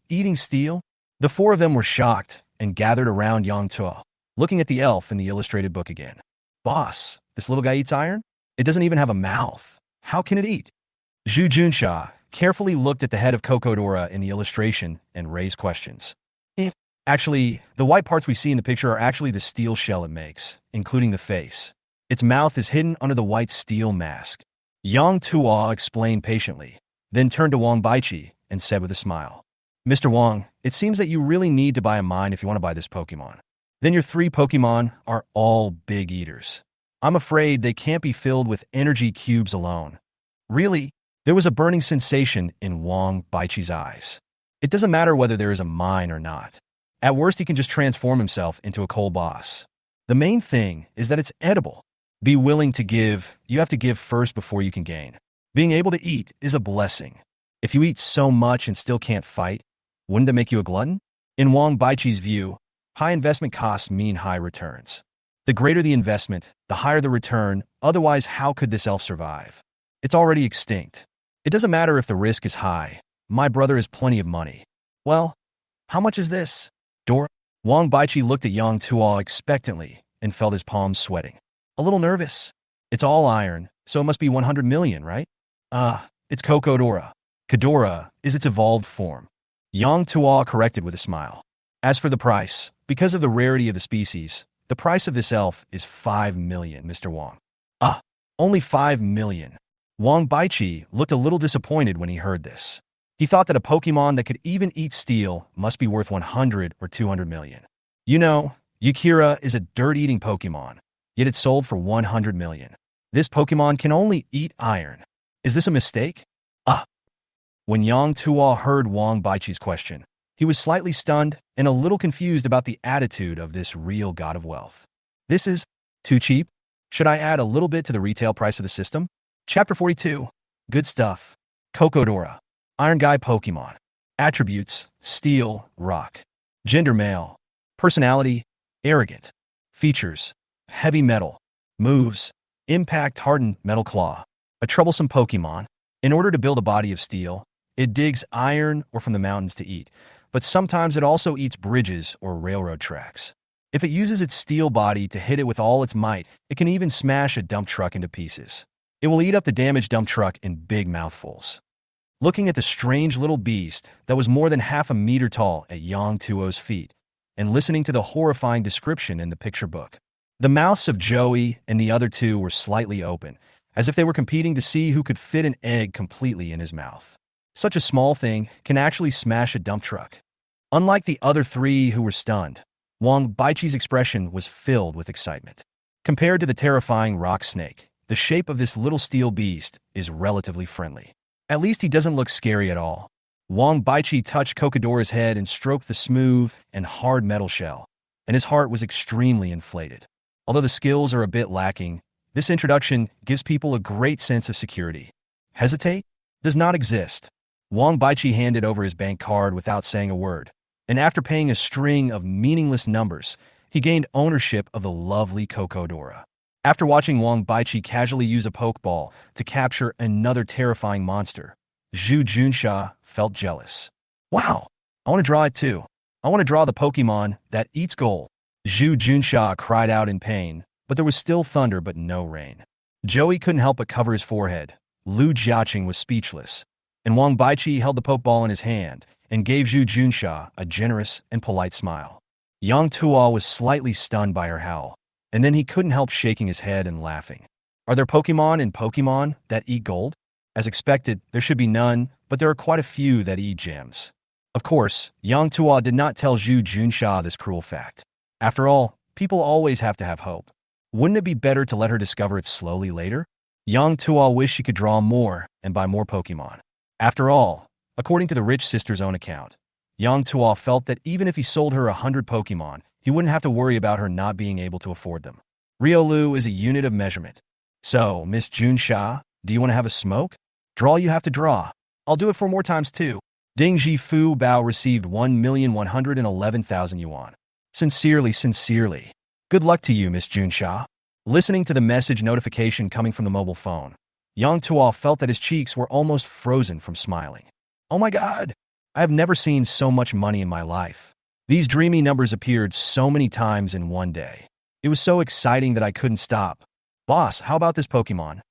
eating steel?" The four of them were shocked and gathered around Yang Tuo, looking at the elf in the illustrated book again. "Boss, this little guy eats iron? It doesn't even have a mouth. How can it eat?" Zhu Junsha carefully looked at the head of Cocodora in the illustration and raised questions. Actually, the white parts we see in the picture are actually the steel shell it makes, including the face. Its mouth is hidden under the white steel mask." Yang Tuo explained patiently, then turned to Wang Baiqi and said with a smile, "Mr. Wang, it seems that you really need to buy a mine if you want to buy this Pokemon. Then your 3 Pokemon are all big eaters. I'm afraid they can't be filled with energy cubes alone." Really? There was a burning sensation in Wang Baiqi's eyes. It doesn't matter whether there is a mine or not. At worst, he can just transform himself into a coal boss. The main thing is that it's edible. Be willing to give. You have to give first before you can gain. Being able to eat is a blessing. If you eat so much and still can't fight, wouldn't that make you a glutton? In Wang Baiqi's view, high investment costs mean high returns. The greater the investment, the higher the return, otherwise how could this elf survive? It's already extinct. It doesn't matter if the risk is high. My brother has plenty of money. Well, how much is this? Dora? Wang Baiqi looked at Yang Tuo expectantly and felt his palms sweating. A little nervous. It's all iron, so it must be 100 million, right? It's Kokodora. Kadora is its evolved form. Yang Tuo corrected with a smile. As for the price, because of the rarity of the species, the price of this elf is 5 million, Mr. Wang. Only 5 million. Wang Baiqi looked a little disappointed when he heard this. He thought that a Pokemon that could even eat steel must be worth 100 or 200 million. You know, Yakira is a dirt-eating Pokemon, yet it's sold for 100 million. This Pokemon can only eat iron. Is this a mistake? When Yang Tuo heard Wang Baiqi's question, he was slightly stunned and a little confused about the attitude of this real god of wealth. This is too cheap? Should I add a little bit to the retail price of the system? Chapter 42. Good stuff. Kokodora. Iron Guy Pokemon. Attributes: Steel, Rock. Gender: Male. Personality: Arrogant. Features: Heavy Metal. Moves: Impact Hardened Metal Claw. A troublesome Pokemon. In order to build a body of steel, it digs iron or from the mountains to eat, but sometimes it also eats bridges or railroad tracks. If it uses its steel body to hit it with all its might, it can even smash a dump truck into pieces. It will eat up the damaged dump truck in big mouthfuls. Looking at the strange little beast that was more than half a meter tall at Yang Tuo's feet, and listening to the horrifying description in the picture book, the mouths of Joey and the other two were slightly open, as if they were competing to see who could fit an egg completely in his mouth. Such a small thing can actually smash a dump truck. Unlike the other three who were stunned, Wang Baiqi's expression was filled with excitement. Compared to the terrifying rock snake, the shape of this little steel beast is relatively friendly. At least he doesn't look scary at all. Wang Baiqi touched Kokodora's head and stroked the smooth and hard metal shell, and his heart was extremely inflated. Although the skills are a bit lacking, this introduction gives people a great sense of security. Hesitate? Does not exist. Wang Baiqi handed over his bank card without saying a word, and after paying a string of meaningless numbers, he gained ownership of the lovely Kokodora. After watching Wang Baiqi casually use a pokeball to capture another terrifying monster, Zhu Junsha felt jealous. Wow, I want to draw it too. I want to draw the Pokemon that eats gold. Zhu Junsha cried out in pain, but there was still thunder but no rain. Joey couldn't help but cover his forehead. Lu Jiaqing was speechless, and Wang Baiqi held the pokeball in his hand and gave Zhu Junsha a generous and polite smile. Yang Tuo was slightly stunned by her howl, and then he couldn't help shaking his head and laughing. Are there Pokemon in Pokemon that eat gold? As expected, there should be none, but there are quite a few that eat gems. Of course, Yang Tuo did not tell Zhu Junsha this cruel fact. After all, people always have to have hope. Wouldn't it be better to let her discover it slowly later? Yang Tuo wished she could draw more and buy more Pokemon. After all, according to the rich sister's own account, Yang Tuo felt that even if he sold her 100 Pokemon, he wouldn't have to worry about her not being able to afford them. Riolu is a unit of measurement. So, Miss Junsha, do you want to have a smoke? Draw you have to draw. I'll do it 4 more times too. Ding Ji Fu Bao received 1,111,000 yuan. Sincerely, sincerely. Good luck to you, Miss Junsha. Listening to the message notification coming from the mobile phone, Yang Tuo felt that his cheeks were almost frozen from smiling. Oh my god! I have never seen so much money in my life. These dreamy numbers appeared so many times in one day. It was so exciting that I couldn't stop. Boss, how about this Pokemon?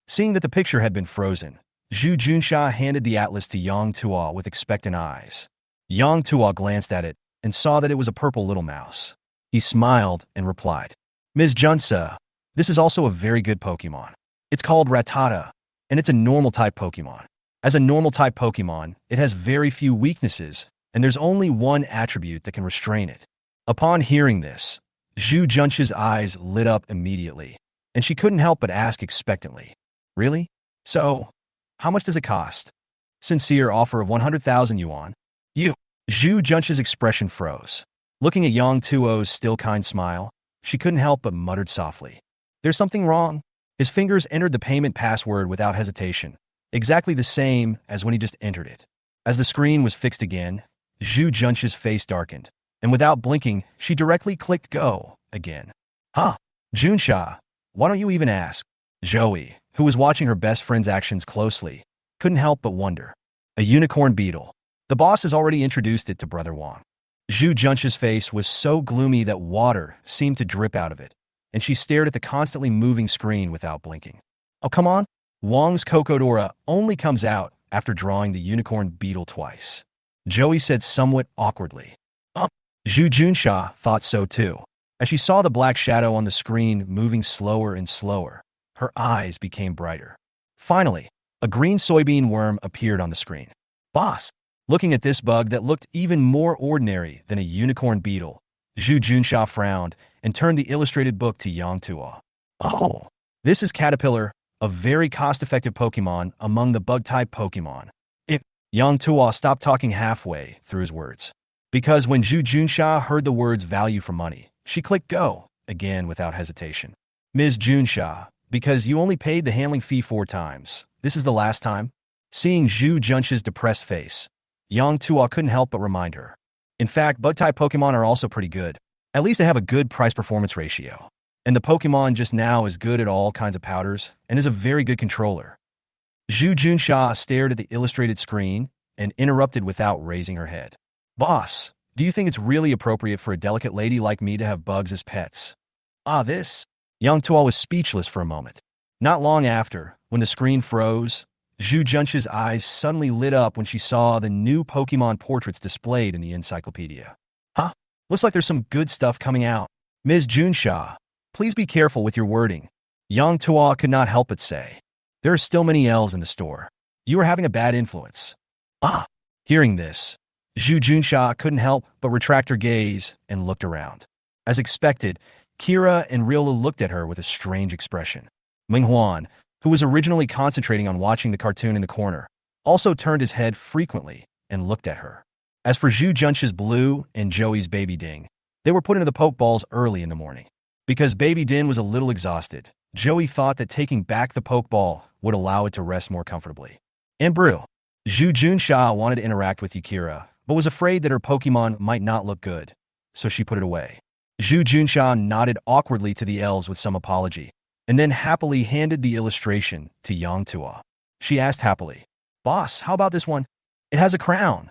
Seeing that the picture had been frozen, Zhu Junsha handed the atlas to Yang Tuo with expectant eyes. Yang Tuo glanced at it and saw that it was a purple little mouse. He smiled and replied, Ms. Junsa, this is also a very good Pokemon. It's called Rattata, and it's a normal-type Pokemon. As a normal-type Pokemon, it has very few weaknesses, and there's only one attribute that can restrain it. Upon hearing this, Zhu Junsha's eyes lit up immediately, and she couldn't help but ask expectantly, Really? So, how much does it cost? Sincere offer of 100,000 yuan. You. Zhu Junsha's expression froze. Looking at Yang Tuo's still kind smile, she couldn't help but muttered softly, There's something wrong. His fingers entered the payment password without hesitation, exactly the same as when he just entered it. As the screen was fixed again, Zhu Junsh's face darkened, and without blinking, she directly clicked go again. Huh? Junsha, why don't you even ask? Joey, who was watching her best friend's actions closely, couldn't help but wonder. A unicorn beetle. The boss has already introduced it to Brother Wang. Zhu Junsh's face was so gloomy that water seemed to drip out of it, and she stared at the constantly moving screen without blinking. Oh, come on. Wang's Kokodora only comes out after drawing the unicorn beetle twice. Joey said somewhat awkwardly. Zhu Junsha thought so too. As she saw the black shadow on the screen moving slower and slower, her eyes became brighter. Finally, a green soybean worm appeared on the screen. Boss! Looking at this bug that looked even more ordinary than a unicorn beetle, Zhu Junsha frowned and turned the illustrated book to Yang Tuo. Oh, this is Caterpillar, a very cost-effective Pokemon among the bug-type Pokemon. Yang Tuo stopped talking halfway through his words. Because when Zhu Junsha heard the words value for money, she clicked go, again without hesitation. Ms. Junsha, because you only paid the handling fee 4 times, this is the last time? Seeing Zhu Junsha's depressed face, Yang Tuo couldn't help but remind her. In fact, bug-type Pokemon are also pretty good. At least they have a good price-performance ratio. And the Pokemon just now is good at all kinds of powders and is a very good controller. Zhu Junsha stared at the illustrated screen and interrupted without raising her head. Boss, do you think it's really appropriate for a delicate lady like me to have bugs as pets? This? Yang Tuo was speechless for a moment. Not long after, when the screen froze, Zhu Junsha's eyes suddenly lit up when she saw the new Pokemon portraits displayed in the encyclopedia. Huh? Looks like there's some good stuff coming out. Ms. Junsha, please be careful with your wording. Yang Tuo could not help but say. There are still many elves in the store. You are having a bad influence. Hearing this, Zhu Junsha couldn't help but retract her gaze and looked around. As expected, Kira and Rila looked at her with a strange expression. Minghuan, who was originally concentrating on watching the cartoon in the corner, also turned his head frequently and looked at her. As for Zhu Junsha's Blue and Joey's Baby Ding, they were put into the Pokeballs early in the morning. Because Baby Din was a little exhausted, Joey thought that taking back the Pokeball would allow it to rest more comfortably. And Brew, Zhu Junsha wanted to interact with Yukira, but was afraid that her Pokemon might not look good, so she put it away. Zhu Junsha nodded awkwardly to the elves with some apology, and then happily handed the illustration to Yang Tuo. She asked happily, Boss, how about this one? It has a crown.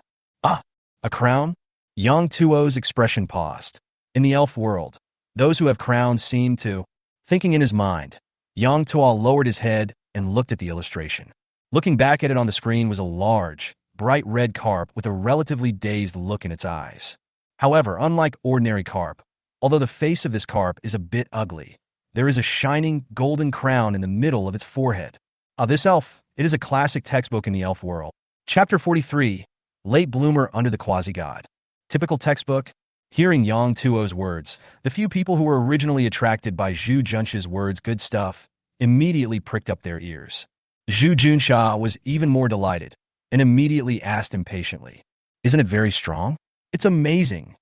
A crown? Yang Tuo's expression paused. In the elf world, those who have crowns seem to... Thinking in his mind, Yang Tuo lowered his head and looked at the illustration. Looking back at it on the screen was a large, bright red carp with a relatively dazed look in its eyes. However, unlike ordinary carp, although the face of this carp is a bit ugly, there is a shining golden crown in the middle of its forehead. This elf, it is a classic textbook in the elf world. Chapter 43, Late Bloomer Under the Quasi-God. Typical textbook. Hearing Yang Tuo's words, the few people who were originally attracted by Zhu Junsha's words good stuff immediately pricked up their ears. Zhu Junsha was even more delighted and immediately asked impatiently, Isn't it very strong? It's amazing.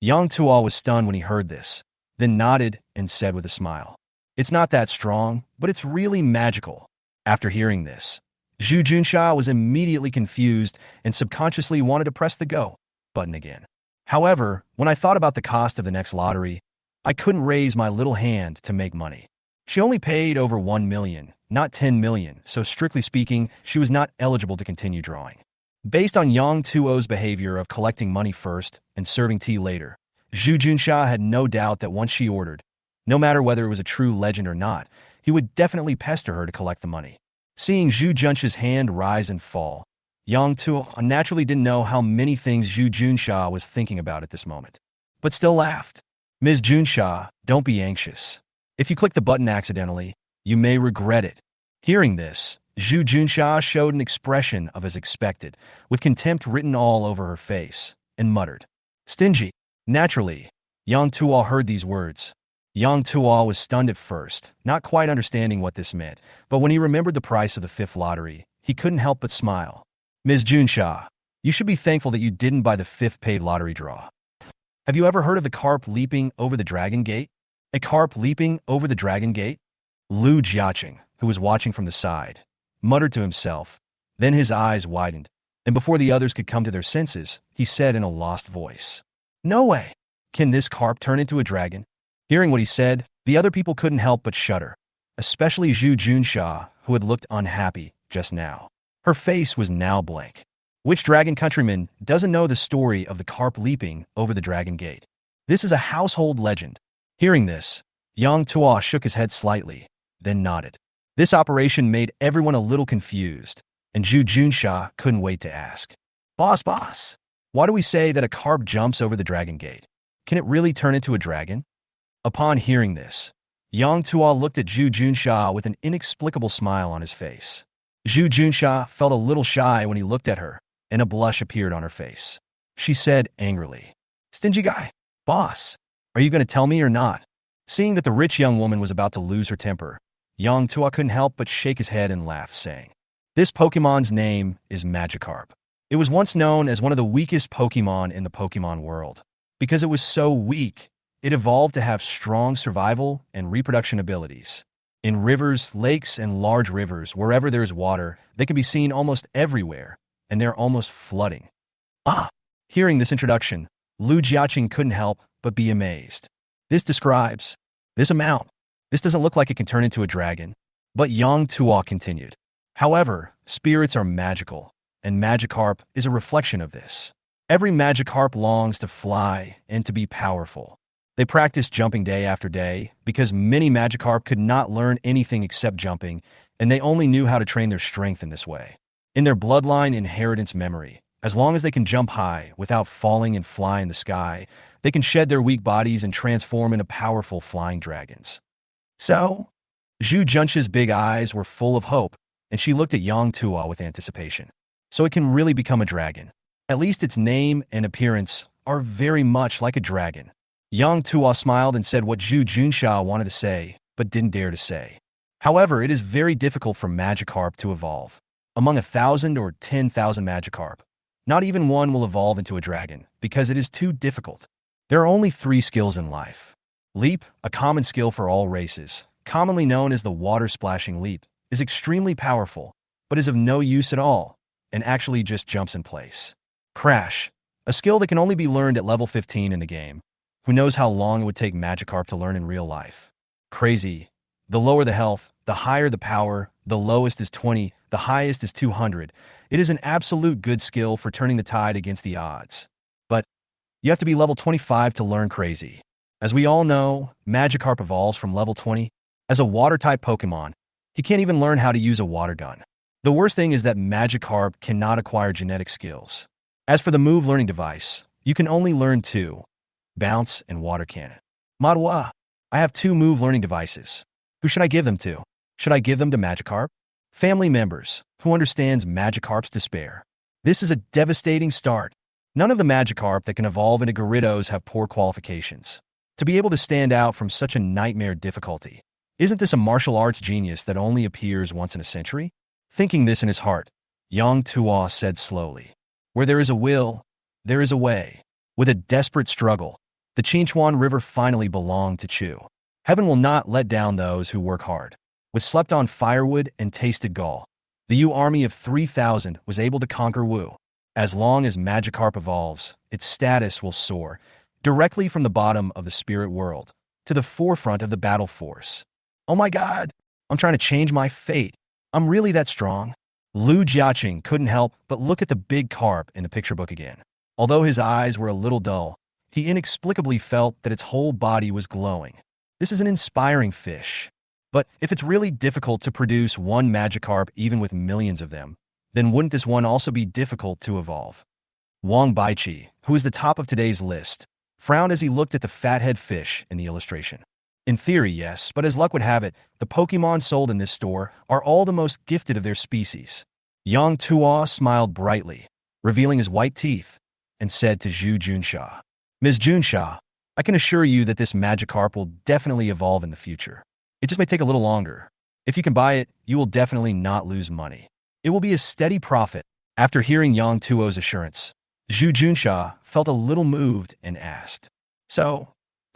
Yang Tuo was stunned when he heard this, then nodded and said with a smile, It's not that strong, but it's really magical. After hearing this, Zhu Junsha was immediately confused and subconsciously wanted to press the go button again. However, when I thought about the cost of the next lottery, I couldn't raise my little hand to make money. She only paid over 1 million, not 10 million, so strictly speaking, she was not eligible to continue drawing. Based on Yang Tuo's behavior of collecting money first and serving tea later, Zhu Junsha had no doubt that once she ordered, no matter whether it was a true legend or not, he would definitely pester her to collect the money. Seeing Zhu Junsha's hand rise and fall, Yang Tuo naturally didn't know how many things Zhu Junsha was thinking about at this moment, but still laughed. Ms. Junsha, don't be anxious. If you click the button accidentally, you may regret it. Hearing this, Zhu Junsha showed an expression of as expected, with contempt written all over her face, and muttered, Stingy. Naturally, Yang Tuo heard these words. Yang Tuo was stunned at first, not quite understanding what this meant, but when he remembered the price of the 5th lottery, he couldn't help but smile. Ms. Junsha, you should be thankful that you didn't buy the 5th paid lottery draw. Have you ever heard of the carp leaping over the dragon gate? A carp leaping over the dragon gate? Lu Jiaqing, who was watching from the side, muttered to himself. Then his eyes widened, and before the others could come to their senses, he said in a lost voice, "No way! Can this carp turn into a dragon?" Hearing what he said, the other people couldn't help but shudder, especially Zhu Junsha, who had looked unhappy just now. Her face was now blank. Which dragon countryman doesn't know the story of the carp leaping over the dragon gate? This is a household legend. Hearing this, Yang Tuo shook his head slightly, then nodded. This operation made everyone a little confused, and Zhu Junsha couldn't wait to ask. Boss, why do we say that a carp jumps over the dragon gate? Can it really turn into a dragon?" Upon hearing this, Yang Tuo looked at Zhu Junsha with an inexplicable smile on his face. Zhu Junsha felt a little shy when he looked at her, and a blush appeared on her face. She said angrily, "Stingy guy, boss, are you going to tell me or not?" Seeing that the rich young woman was about to lose her temper, Yang Tuo couldn't help but shake his head and laugh, saying, "This Pokemon's name is Magikarp. It was once known as one of the weakest Pokemon in the Pokemon world. Because it was so weak, it evolved to have strong survival and reproduction abilities. In rivers, lakes, and large rivers, wherever there is water, they can be seen almost everywhere, and they're almost flooding." Hearing this introduction, Lu Jiaqing couldn't help but be amazed. This amount. This doesn't look like it can turn into a dragon. But Yang Tuo continued. However, spirits are magical, and Magikarp is a reflection of this. Every Magikarp longs to fly and to be powerful. They practice jumping day after day because many Magikarp could not learn anything except jumping, and they only knew how to train their strength in this way. In their bloodline inheritance memory, as long as they can jump high without falling and fly in the sky, they can shed their weak bodies and transform into powerful flying dragons. So, Zhu Junsha's big eyes were full of hope, and she looked at Yang Tuo with anticipation. So it can really become a dragon. At least its name and appearance are very much like a dragon. Yang Tuo smiled and said what Zhu Junsha wanted to say, but didn't dare to say. However, it is very difficult for Magikarp to evolve. Among 1,000 or 10,000 Magikarp, not even one will evolve into a dragon, because it is too difficult. There are only 3 skills in life. Leap, a common skill for all races, commonly known as the water-splashing leap, is extremely powerful, but is of no use at all, and actually just jumps in place. Crash, a skill that can only be learned at level 15 in the game. Who knows how long it would take Magikarp to learn in real life? Crazy. The lower the health, the higher the power, the lowest is 20, the highest is 200. It is an absolute good skill for turning the tide against the odds. But you have to be level 25 to learn Crazy. As we all know, Magikarp evolves from level 20. As a water-type Pokemon, he can't even learn how to use a water gun. The worst thing is that Magikarp cannot acquire genetic skills. As for the move learning device, you can only learn 2, Bounce and Water Cannon. Manhwa, I have 2 move learning devices. Who should I give them to? Should I give them to Magikarp? Family members, who understands Magikarp's despair. This is a devastating start. None of the Magikarp that can evolve into Gyarados have poor qualifications. To be able to stand out from such a nightmare difficulty. Isn't this a martial arts genius that only appears once in a century? Thinking this in his heart, Yang Tuo said slowly, "Where there is a will, there is a way." With a desperate struggle, the Qinchuan River finally belonged to Chu. Heaven will not let down those who work hard. With slept on firewood and tasted gall, the Yu army of 3,000 was able to conquer Wu. As long as Magikarp evolves, its status will soar, directly from the bottom of the spirit world to the forefront of the battle force. Oh my god, I'm trying to change my fate. I'm really that strong. Lu Jiaqing couldn't help but look at the big carp in the picture book again. Although his eyes were a little dull, he inexplicably felt that its whole body was glowing. This is an inspiring fish. But if it's really difficult to produce one Magikarp even with millions of them, then wouldn't this one also be difficult to evolve? Wang Baiqi, who is the top of today's list, frowned as he looked at the fathead fish in the illustration. In theory, yes, but as luck would have it, the Pokemon sold in this store are all the most gifted of their species. Yang Tuo smiled brightly, revealing his white teeth, and said to Zhu Junsha, "Ms. Junsha, I can assure you that this Magikarp will definitely evolve in the future. It just may take a little longer. If you can buy it, you will definitely not lose money. It will be a steady profit." After hearing Yang Tuo's assurance, Zhu Junsha felt a little moved and asked, So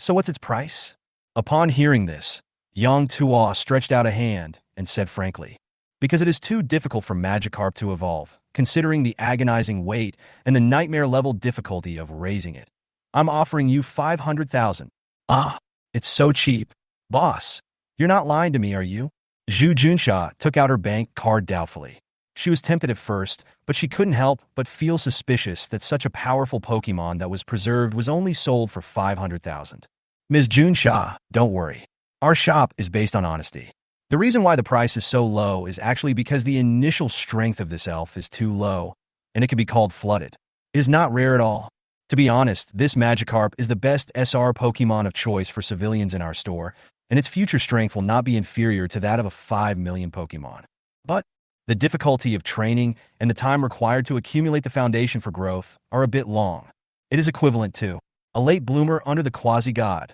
what's its price?" Upon hearing this, Yang Tuo stretched out a hand and said frankly, because it is too difficult for Magikarp to evolve, considering the agonizing weight and the nightmare-level difficulty of raising it. I'm offering you 500,000. Ah, it's so cheap. Boss, you're not lying to me, are you? Zhu Junsha took out her bank card doubtfully. She was tempted at first, but she couldn't help but feel suspicious that such a powerful Pokemon that was preserved was only sold for 500,000. Ms. Junsha, don't worry. Our shop is based on honesty. The reason why the price is so low is actually because the initial strength of this elf is too low, and it can be called flooded. It is not rare at all. To be honest, this Magikarp is the best SR Pokemon of choice for civilians in our store, and its future strength will not be inferior to that of a 5 million Pokemon. But the difficulty of training and the time required to accumulate the foundation for growth are a bit long. It is equivalent to a late bloomer under the quasi-god.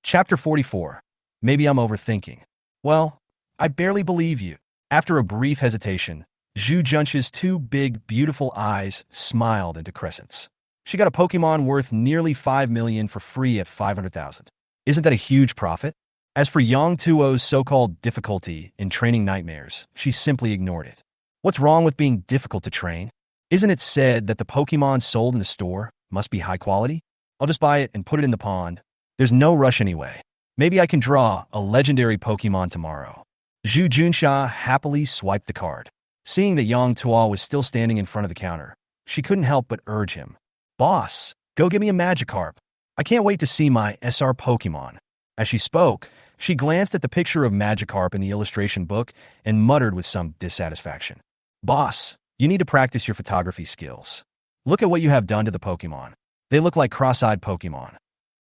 Chapter 44. Maybe I'm overthinking. Well, I barely believe you. After a brief hesitation, Zhu Junsha's two big, beautiful eyes smiled into crescents. She got a Pokemon worth nearly 5 million for free at 500,000. Isn't that a huge profit? As for Yang Tuo's so-called difficulty in training nightmares, she simply ignored it. What's wrong with being difficult to train? Isn't it said that the Pokemon sold in the store must be high quality? I'll just buy it and put it in the pond. There's no rush anyway. Maybe I can draw a legendary Pokemon tomorrow. Zhu Junsha happily swiped the card. Seeing that Yang Tuo was still standing in front of the counter, she couldn't help but urge him. Boss, go get me a Magikarp. I can't wait to see my SR Pokemon. As she spoke, she glanced at the picture of Magikarp in the illustration book and muttered with some dissatisfaction. Boss, you need to practice your photography skills. Look at what you have done to the Pokemon. They look like cross-eyed Pokemon.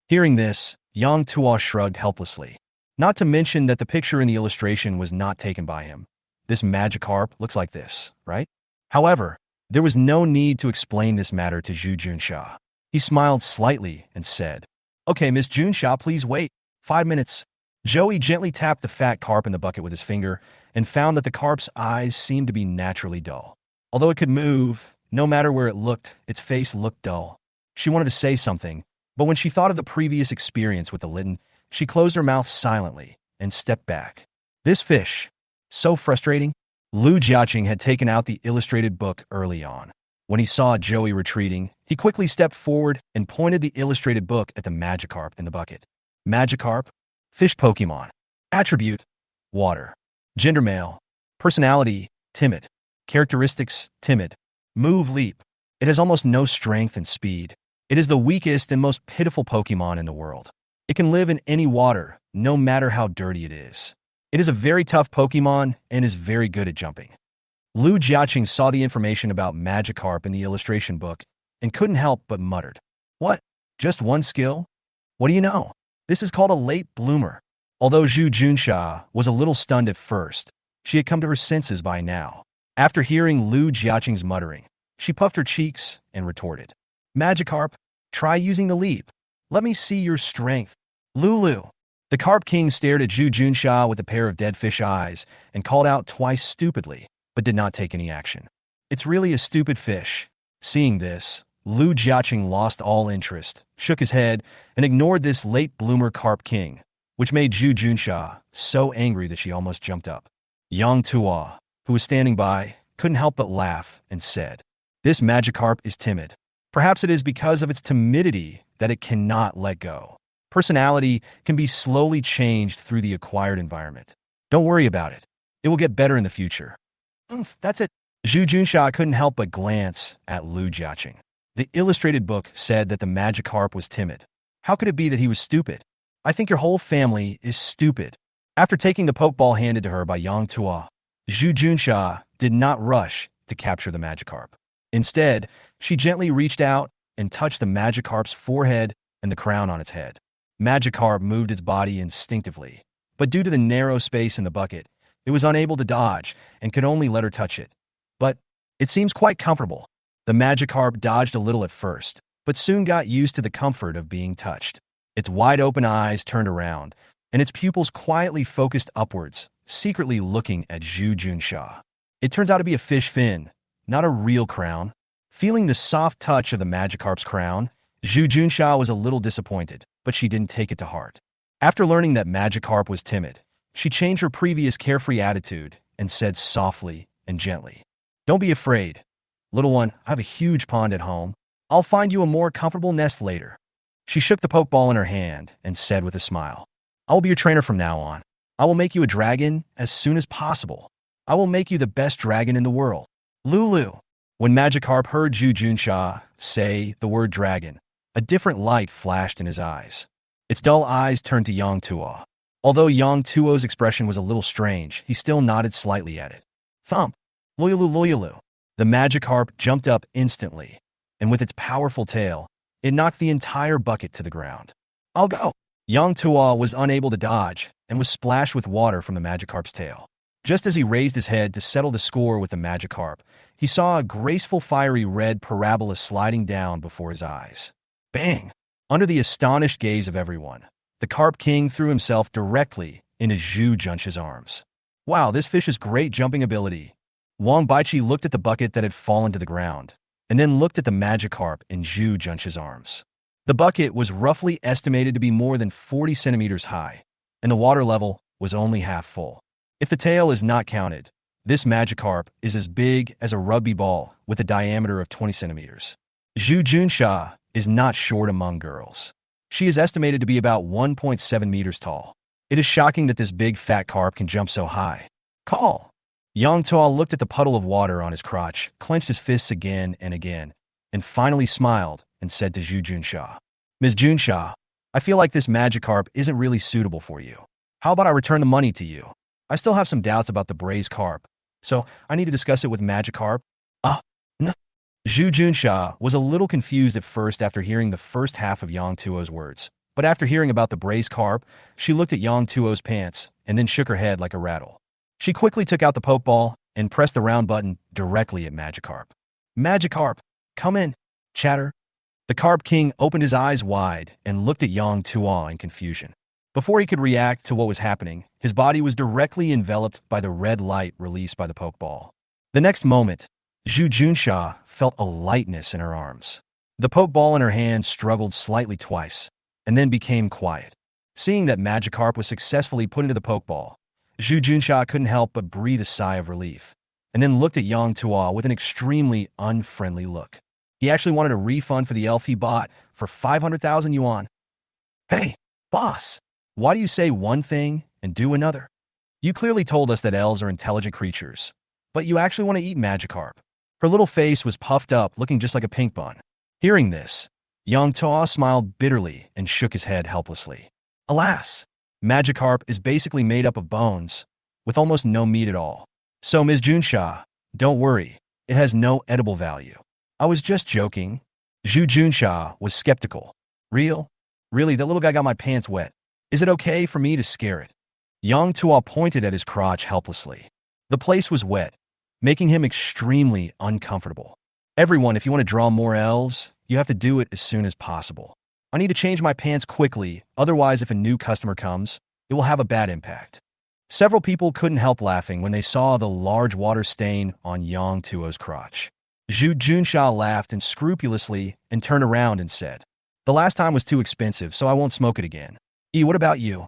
Hearing this, Yang Tuo shrugged helplessly. Not to mention that the picture in the illustration was not taken by him. This Magikarp looks like this, right? However, there was no need to explain this matter to Zhu Junsha. He smiled slightly and said, Okay, Miss Junsha, please wait. 5 minutes. Joey gently tapped the fat carp in the bucket with his finger and found that the carp's eyes seemed to be naturally dull. Although it could move, no matter where it looked, its face looked dull. She wanted to say something, but when she thought of the previous experience with the Litten, she closed her mouth silently and stepped back. This fish. So frustrating. Lu Jiaqing had taken out the illustrated book early on. When he saw Joey retreating, he quickly stepped forward and pointed the illustrated book at the Magikarp in the bucket. Magikarp, fish Pokemon. Attribute, water. Gender male. Personality, timid. Characteristics, timid. Move, leap. It has almost no strength and speed. It is the weakest and most pitiful Pokemon in the world. It can live in any water, no matter how dirty it is. It is a very tough Pokemon and is very good at jumping. Lu Jiaqing saw the information about Magikarp in the illustration book and couldn't help but muttered. What? Just one skill? What do you know? This is called a late bloomer. Although Zhu Junsha was a little stunned at first, she had come to her senses by now. After hearing Lu Jiaqing's muttering, she puffed her cheeks and retorted. Magikarp, try using the leap. Let me see your strength. Lulu. The Carp King stared at Zhu Junsha with a pair of dead fish eyes and called out twice stupidly, but did not take any action. It's really a stupid fish. Seeing this, Lu Jiaqing lost all interest, shook his head, and ignored this late bloomer Carp King, which made Zhu Junsha so angry that she almost jumped up. Yang Tuo, who was standing by, couldn't help but laugh and said, This Magikarp is timid. Perhaps it is because of its timidity that it cannot let go. Personality can be slowly changed through the acquired environment. Don't worry about it. It will get better in the future. That's it. Zhu Junsha couldn't help but glance at Lu Jiaqing. The illustrated book said that the Magikarp was timid. How could it be that he was stupid? I think your whole family is stupid. After taking the pokeball handed to her by Yang Tuo, Zhu Junsha did not rush to capture the Magikarp. Instead, she gently reached out and touched the Magikarp's forehead and the crown on its head. Magikarp moved its body instinctively, but due to the narrow space in the bucket, it was unable to dodge and could only let her touch it. But it seems quite comfortable. The Magikarp dodged a little at first, but soon got used to the comfort of being touched. Its wide-open eyes turned around, and its pupils quietly focused upwards, secretly looking at Zhu Junsha. It turns out to be a fish fin, not a real crown. Feeling the soft touch of the Magikarp's crown, Zhu Junsha was a little disappointed, but she didn't take it to heart. After learning that Magikarp was timid, she changed her previous carefree attitude and said softly and gently, "Don't be afraid. Little one, I have a huge pond at home. I'll find you a more comfortable nest later." She shook the pokeball in her hand and said with a smile, "I will be your trainer from now on. I will make you a dragon as soon as possible. I will make you the best dragon in the world." Lulu. When Magikarp heard Zhu Junsha say the word dragon, a different light flashed in his eyes. Its dull eyes turned to Yang Tuo. Although Yang Tuo's expression was a little strange, he still nodded slightly at it. Thump! Loyulu loyulu. The Magikarp jumped up instantly, and with its powerful tail, it knocked the entire bucket to the ground. "I'll go." Yang Tuo was unable to dodge and was splashed with water from the Magikarp's tail. Just as he raised his head to settle the score with the Magikarp, he saw a graceful fiery red parabola sliding down before his eyes. Bang! Under the astonished gaze of everyone, the Carp King threw himself directly into Zhu Junsha's arms. "Wow, this fish has great jumping ability." Wang Baichi looked at the bucket that had fallen to the ground, and then looked at the Magikarp in Zhu Junsha's arms. The bucket was roughly estimated to be more than 40 centimeters high, and the water level was only half full. If the tail is not counted, this Magikarp is as big as a rugby ball with a diameter of 20 centimeters. Zhu Junsha is not short among girls. She is estimated to be about 1.7 meters tall. It is shocking that this big fat carp can jump so high. "Call!" Yang Tuo looked at the puddle of water on his crotch, clenched his fists again, and finally smiled and said to Zhu Junsha, "Ms. Junsha, I feel like this Magikarp isn't really suitable for you. How about I return the money to you? I still have some doubts about the braised carp, so I need to discuss it with Magikarp." No. Zhu Junsha was a little confused at first after hearing the first half of Yang Tuo's words, but after hearing about the braised carp, she looked at Yang Tuo's pants and then shook her head like a rattle. She quickly took out the pokeball and pressed the round button directly at Magikarp. "Magikarp, come in, chatter." The Carp King opened his eyes wide and looked at Yang Tuo in confusion. Before he could react to what was happening, his body was directly enveloped by the red light released by the pokeball. The next moment, Zhu Junsha felt a lightness in her arms. The pokeball in her hand struggled slightly twice, and then became quiet. Seeing that Magikarp was successfully put into the pokeball, Zhu Junsha couldn't help but breathe a sigh of relief, and then looked at Yang Tuo with an extremely unfriendly look. He actually wanted a refund for the elf he bought for 500,000 yuan. "Hey, boss! Why do you say one thing and do another? You clearly told us that elves are intelligent creatures, but you actually want to eat Magikarp." Her little face was puffed up, looking just like a pink bun. Hearing this, Yang Tuo smiled bitterly and shook his head helplessly. Alas, Magikarp is basically made up of bones, with almost no meat at all. So Ms. Junsha, don't worry, it has no edible value. I was just joking. Zhu Junsha was skeptical. Really, that little guy got my pants wet. Is it okay for me to scare it? Yang Tuo pointed at his crotch helplessly. The place was wet, making him extremely uncomfortable. "Everyone, if you want to draw more elves, you have to do it as soon as possible. I need to change my pants quickly, otherwise if a new customer comes, it will have a bad impact." Several people couldn't help laughing when they saw the large water stain on Yang Tuo's crotch. Zhu Junsha laughed unscrupulously and turned around and said, "The last time was too expensive, so I won't smoke it again. What about you?"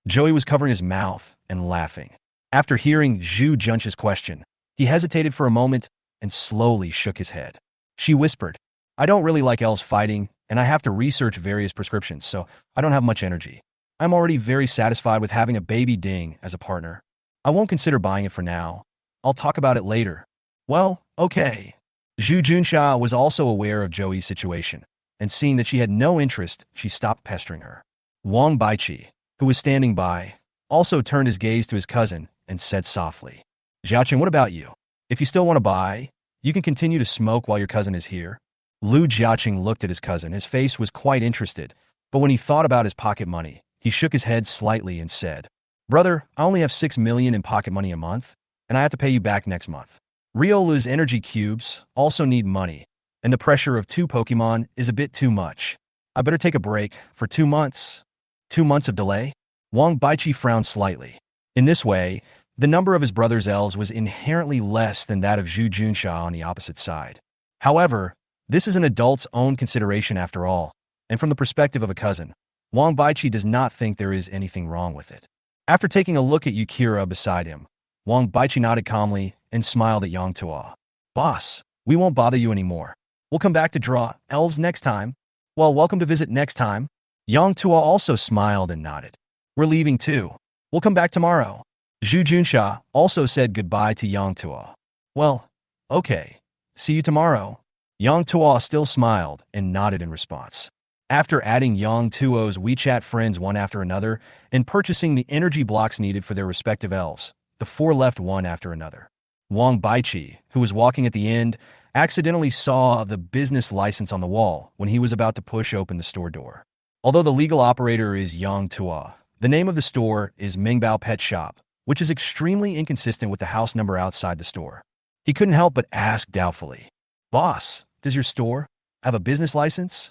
Joey was covering his mouth and laughing. After hearing Zhu Junsha's question, he hesitated for a moment and slowly shook his head. She whispered, "I don't really like elves fighting, and I have to research various prescriptions, so I don't have much energy. I'm already very satisfied with having a baby ding as a partner. I won't consider buying it for now. I'll talk about it later." "Well, okay." Zhu Junsha was also aware of Joey's situation, and seeing that she had no interest, she stopped pestering her. Wang Baichi, who was standing by, also turned his gaze to his cousin and said softly, "Jiaqing, what about you? If you still want to buy, you can continue to smoke while your cousin is here." Lu Jiaqing looked at his cousin. His face was quite interested, but when he thought about his pocket money, he shook his head slightly and said, "Brother, I only have 6 million in pocket money a month, and I have to pay you back next month. Riola's energy cubes also need money, and the pressure of 2 Pokemon is a bit too much. I better take a break for 2 months. 2 months of delay?" Wang Baichi frowned slightly. In this way, the number of his brother's elves was inherently less than that of Zhu Junsha on the opposite side. However, this is an adult's own consideration after all, and from the perspective of a cousin, Wang Baichi does not think there is anything wrong with it. After taking a look at Yukira beside him, Wang Baichi nodded calmly and smiled at Yang Tuo. Boss, we won't bother you anymore. We'll come back to draw elves next time. Well, welcome to visit next time. Yang Tuo also smiled and nodded. We're leaving too. We'll come back tomorrow. Zhu Junsha also said goodbye to Yang Tuo. Well, okay. See you tomorrow. Yang Tuo still smiled and nodded in response. After adding Yang Tuo's WeChat friends one after another and purchasing the energy blocks needed for their respective elves, the four left one after another. Wang Baichi, who was walking at the end, accidentally saw the business license on the wall when he was about to push open the store door. Although the legal operator is Yang Tuo, the name of the store is Mingbao Pet Shop, which is extremely inconsistent with the house number outside the store. He couldn't help but ask doubtfully, Boss, does your store have a business license?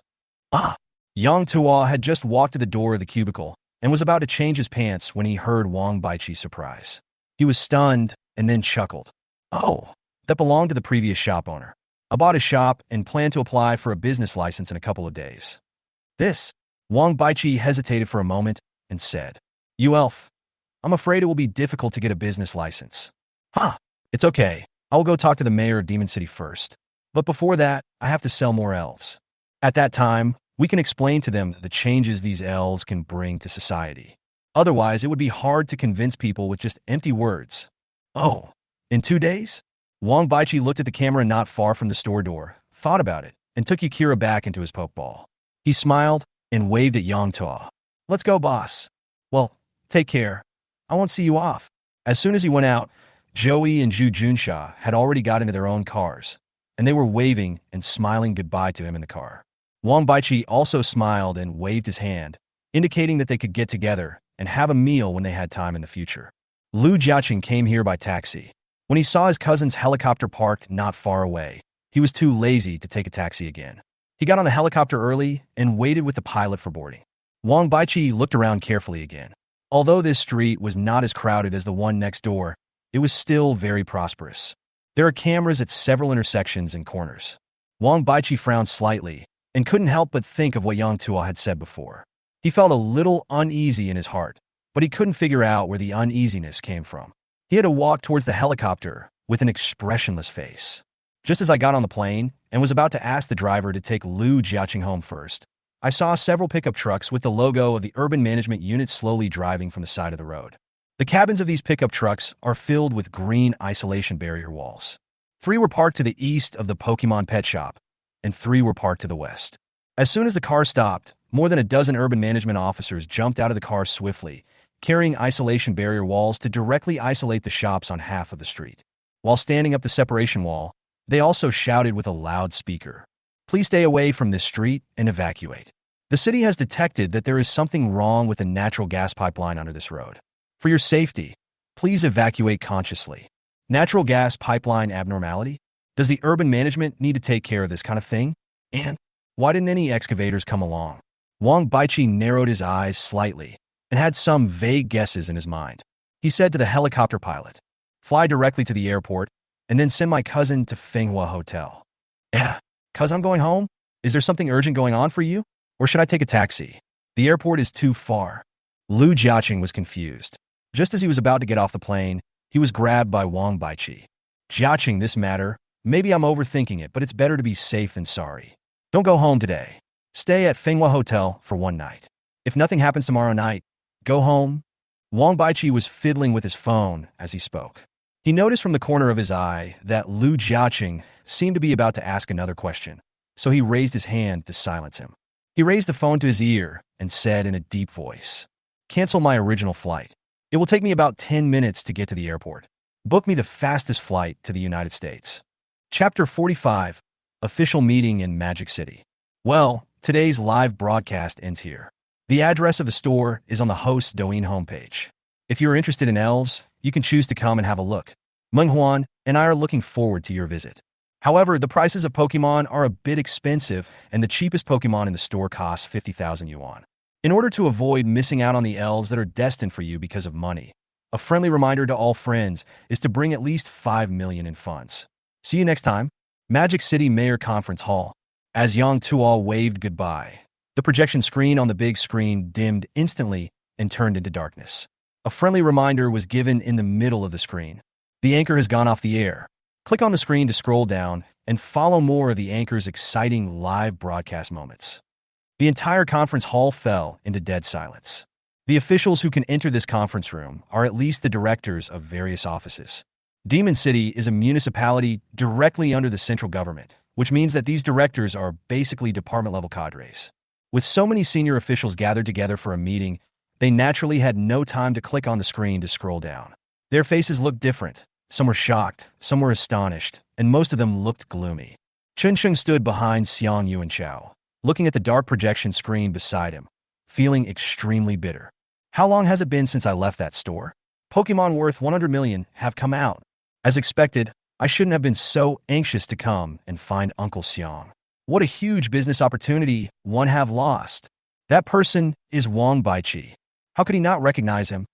Ah! Yang Tuo had just walked to the door of the cubicle and was about to change his pants when he heard Wang Baichi's surprise. He was stunned and then chuckled. Oh, that belonged to the previous shop owner. I bought his shop and plan to apply for a business license in a couple of days. This? Wang Baichi hesitated for a moment and said, You elf, I'm afraid it will be difficult to get a business license. Huh, it's okay. I will go talk to the mayor of Demon City first. But before that, I have to sell more elves. At that time, we can explain to them the changes these elves can bring to society. Otherwise, it would be hard to convince people with just empty words. Oh, in 2 days? Wang Baichi looked at the camera not far from the store door, thought about it, and took Yukira back into his pokeball. He smiled and waved at Yang Tuo. Let's go, boss. Well, take care. I won't see you off. As soon as he went out, Joey and Zhu Junsha had already got into their own cars, and they were waving and smiling goodbye to him in the car. Wang Baichi also smiled and waved his hand, indicating that they could get together and have a meal when they had time in the future. Lu Jiaqing came here by taxi. When he saw his cousin's helicopter parked not far away, he was too lazy to take a taxi again. He got on the helicopter early and waited with the pilot for boarding. Wang Baichi looked around carefully again. Although this street was not as crowded as the one next door, it was still very prosperous. There are cameras at several intersections and corners. Wang Baichi frowned slightly and couldn't help but think of what Yang Tuo had said before. He felt a little uneasy in his heart, but he couldn't figure out where the uneasiness came from. He had to walk towards the helicopter with an expressionless face. Just as I got on the plane and was about to ask the driver to take Lu Jiaqing home first, I saw several pickup trucks with the logo of the Urban Management Unit slowly driving from the side of the road. The cabins of these pickup trucks are filled with green isolation barrier walls. 3 were parked to the east of the Pokémon Pet Shop, and 3 were parked to the west. As soon as the car stopped, more than a dozen urban management officers jumped out of the car swiftly, carrying isolation barrier walls to directly isolate the shops on half of the street. While standing up the separation wall, they also shouted with a loud speaker, Please stay away from this street and evacuate. The city has detected that there is something wrong with a natural gas pipeline under this road. For your safety, please evacuate consciously. Natural gas pipeline abnormality? Does the urban management need to take care of this kind of thing? And why didn't any excavators come along? Wang Baichi narrowed his eyes slightly and had some vague guesses in his mind. He said to the helicopter pilot, Fly directly to the airport and then send my cousin to Fenghua Hotel. Yeah, cuz I'm going home? Is there something urgent going on for you? Or should I take a taxi? The airport is too far. Lu Jiaqing was confused. Just as he was about to get off the plane, he was grabbed by Wang Baichi. Jiaqing, this matter, maybe I'm overthinking it, but it's better to be safe than sorry. Don't go home today. Stay at Fenghua Hotel for 1 night. If nothing happens tomorrow night, go home. Wang Baichi was fiddling with his phone as he spoke. He noticed from the corner of his eye that Lu Jiaqing seemed to be about to ask another question, so he raised his hand to silence him. He raised the phone to his ear and said in a deep voice, Cancel my original flight. It will take me about 10 minutes to get to the airport. Book me the fastest flight to the United States. Chapter 45, Official Meeting in Magic City. Well, today's live broadcast ends here. The address of the store is on the host's Douyin homepage. If you are interested in elves, you can choose to come and have a look. Menghuan and I are looking forward to your visit. However, the prices of Pokémon are a bit expensive, and the cheapest Pokémon in the store costs 50,000 yuan. In order to avoid missing out on the elves that are destined for you because of money, a friendly reminder to all friends is to bring at least 5 million in funds. See you next time. Magic City Mayor Conference Hall. As Yang Tuo waved goodbye, the projection screen on the big screen dimmed instantly and turned into darkness. A friendly reminder was given in the middle of the screen. The anchor has gone off the air. Click on the screen to scroll down and follow more of the anchor's exciting live broadcast moments. The entire conference hall fell into dead silence. The officials who can enter this conference room are at least the directors of various offices. Demon City is a municipality directly under the central government, which means that these directors are basically department-level cadres. With so many senior officials gathered together for a meeting, they naturally had no time to click on the screen to scroll down. Their faces looked different. Some were shocked, some were astonished, and most of them looked gloomy. Chun Sheng stood behind Xiang Yuanchao, looking at the dark projection screen beside him, feeling extremely bitter. How long has it been since I left that store? Pokémon worth 100 million have come out. As expected, I shouldn't have been so anxious to come and find Uncle Xiang. What a huge business opportunity one have lost. That person is Wang Baiqi. How could he not recognize him?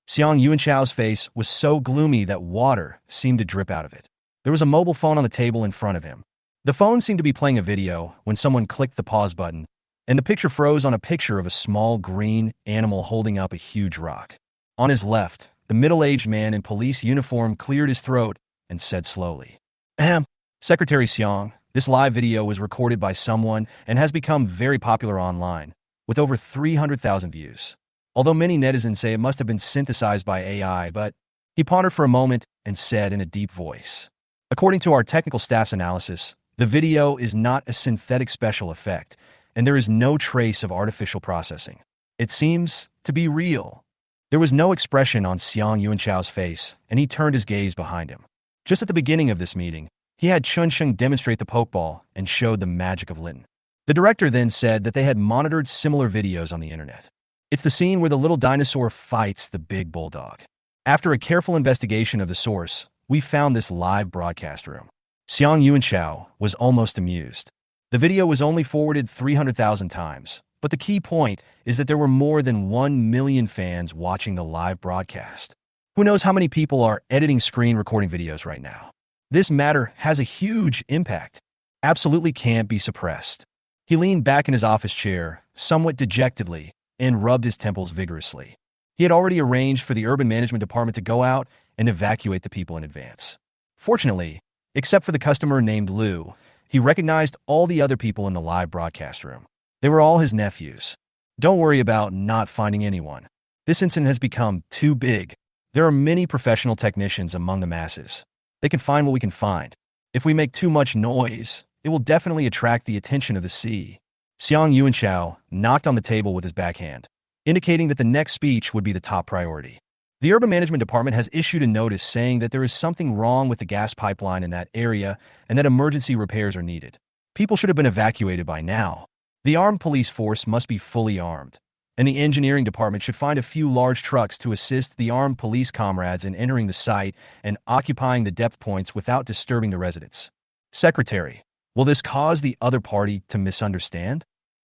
Xiang Yuanchao's face was so gloomy that water seemed to drip out of it. There was a mobile phone on the table in front of him. The phone seemed to be playing a video when someone clicked the pause button, and the picture froze on a picture of a small green animal holding up a huge rock. On his left, the middle-aged man in police uniform cleared his throat and said slowly, "Ahem, Secretary Xiang, this live video was recorded by someone and has become very popular online, with over 300,000 views. Although many netizens say it must have been synthesized by AI, but..." He pondered for a moment and said in a deep voice, "According to our technical staff's analysis, the video is not a synthetic special effect, and there is no trace of artificial processing. It seems to be real." There was no expression on Xiang Yuanchao's face, and he turned his gaze behind him. Just at the beginning of this meeting, he had Chun Sheng demonstrate the pokeball and showed the magic of Litten. The director then said that they had monitored similar videos on the internet. It's the scene where the little dinosaur fights the big bulldog. After a careful investigation of the source, we found this live broadcast room. Xiang Yuanchao was almost amused. The video was only forwarded 300,000 times, but the key point is that there were more than 1 million fans watching the live broadcast. Who knows how many people are editing screen recording videos right now? This matter has a huge impact. Absolutely can't be suppressed. He leaned back in his office chair, somewhat dejectedly, and rubbed his temples vigorously. He had already arranged for the urban management department to go out and evacuate the people in advance. Fortunately, except for the customer named Liu, he recognized all the other people in the live broadcast room. They were all his nephews. Don't worry about not finding anyone. This incident has become too big. There are many professional technicians among the masses. They can find what we can find. If we make too much noise, it will definitely attract the attention of the sea. Xiang Yuanchao knocked on the table with his backhand, indicating that the next speech would be the top priority. The urban management department has issued a notice saying that there is something wrong with the gas pipeline in that area and that emergency repairs are needed. People should have been evacuated by now. The armed police force must be fully armed, and the engineering department should find a few large trucks to assist the armed police comrades in entering the site and occupying the depth points without disturbing the residents. Secretary, will this cause the other party to misunderstand?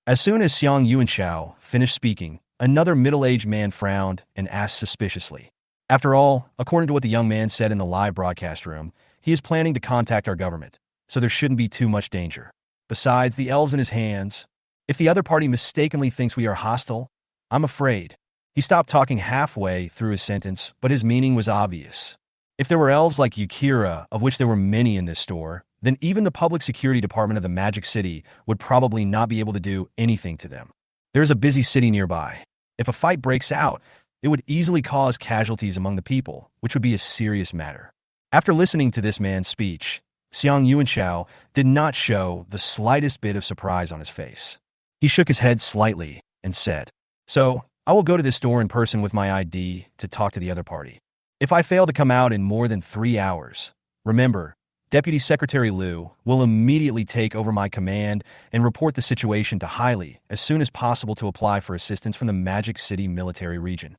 As soon as Xiang Yuanchao finished speaking, another middle-aged man frowned and asked suspiciously. After all, according to what the young man said in the live broadcast room, he is planning to contact our government, so there shouldn't be too much danger. Besides, the L's in his hands. If the other party mistakenly thinks we are hostile, I'm afraid. He stopped talking halfway through his sentence, but his meaning was obvious. If there were L's like Yukira, of which there were many in this store, then even the public security department of the Magic City would probably not be able to do anything to them. There is a busy city nearby. If a fight breaks out, it would easily cause casualties among the people, which would be a serious matter. After listening to this man's speech, Xiang Yuanchao did not show the slightest bit of surprise on his face. He shook his head slightly and said, "So, I will go to this store in person with my ID to talk to the other party. If I fail to come out in more than 3 hours, remember, Deputy Secretary Liu will immediately take over my command and report the situation to Hailey as soon as possible to apply for assistance from the Magic City military region."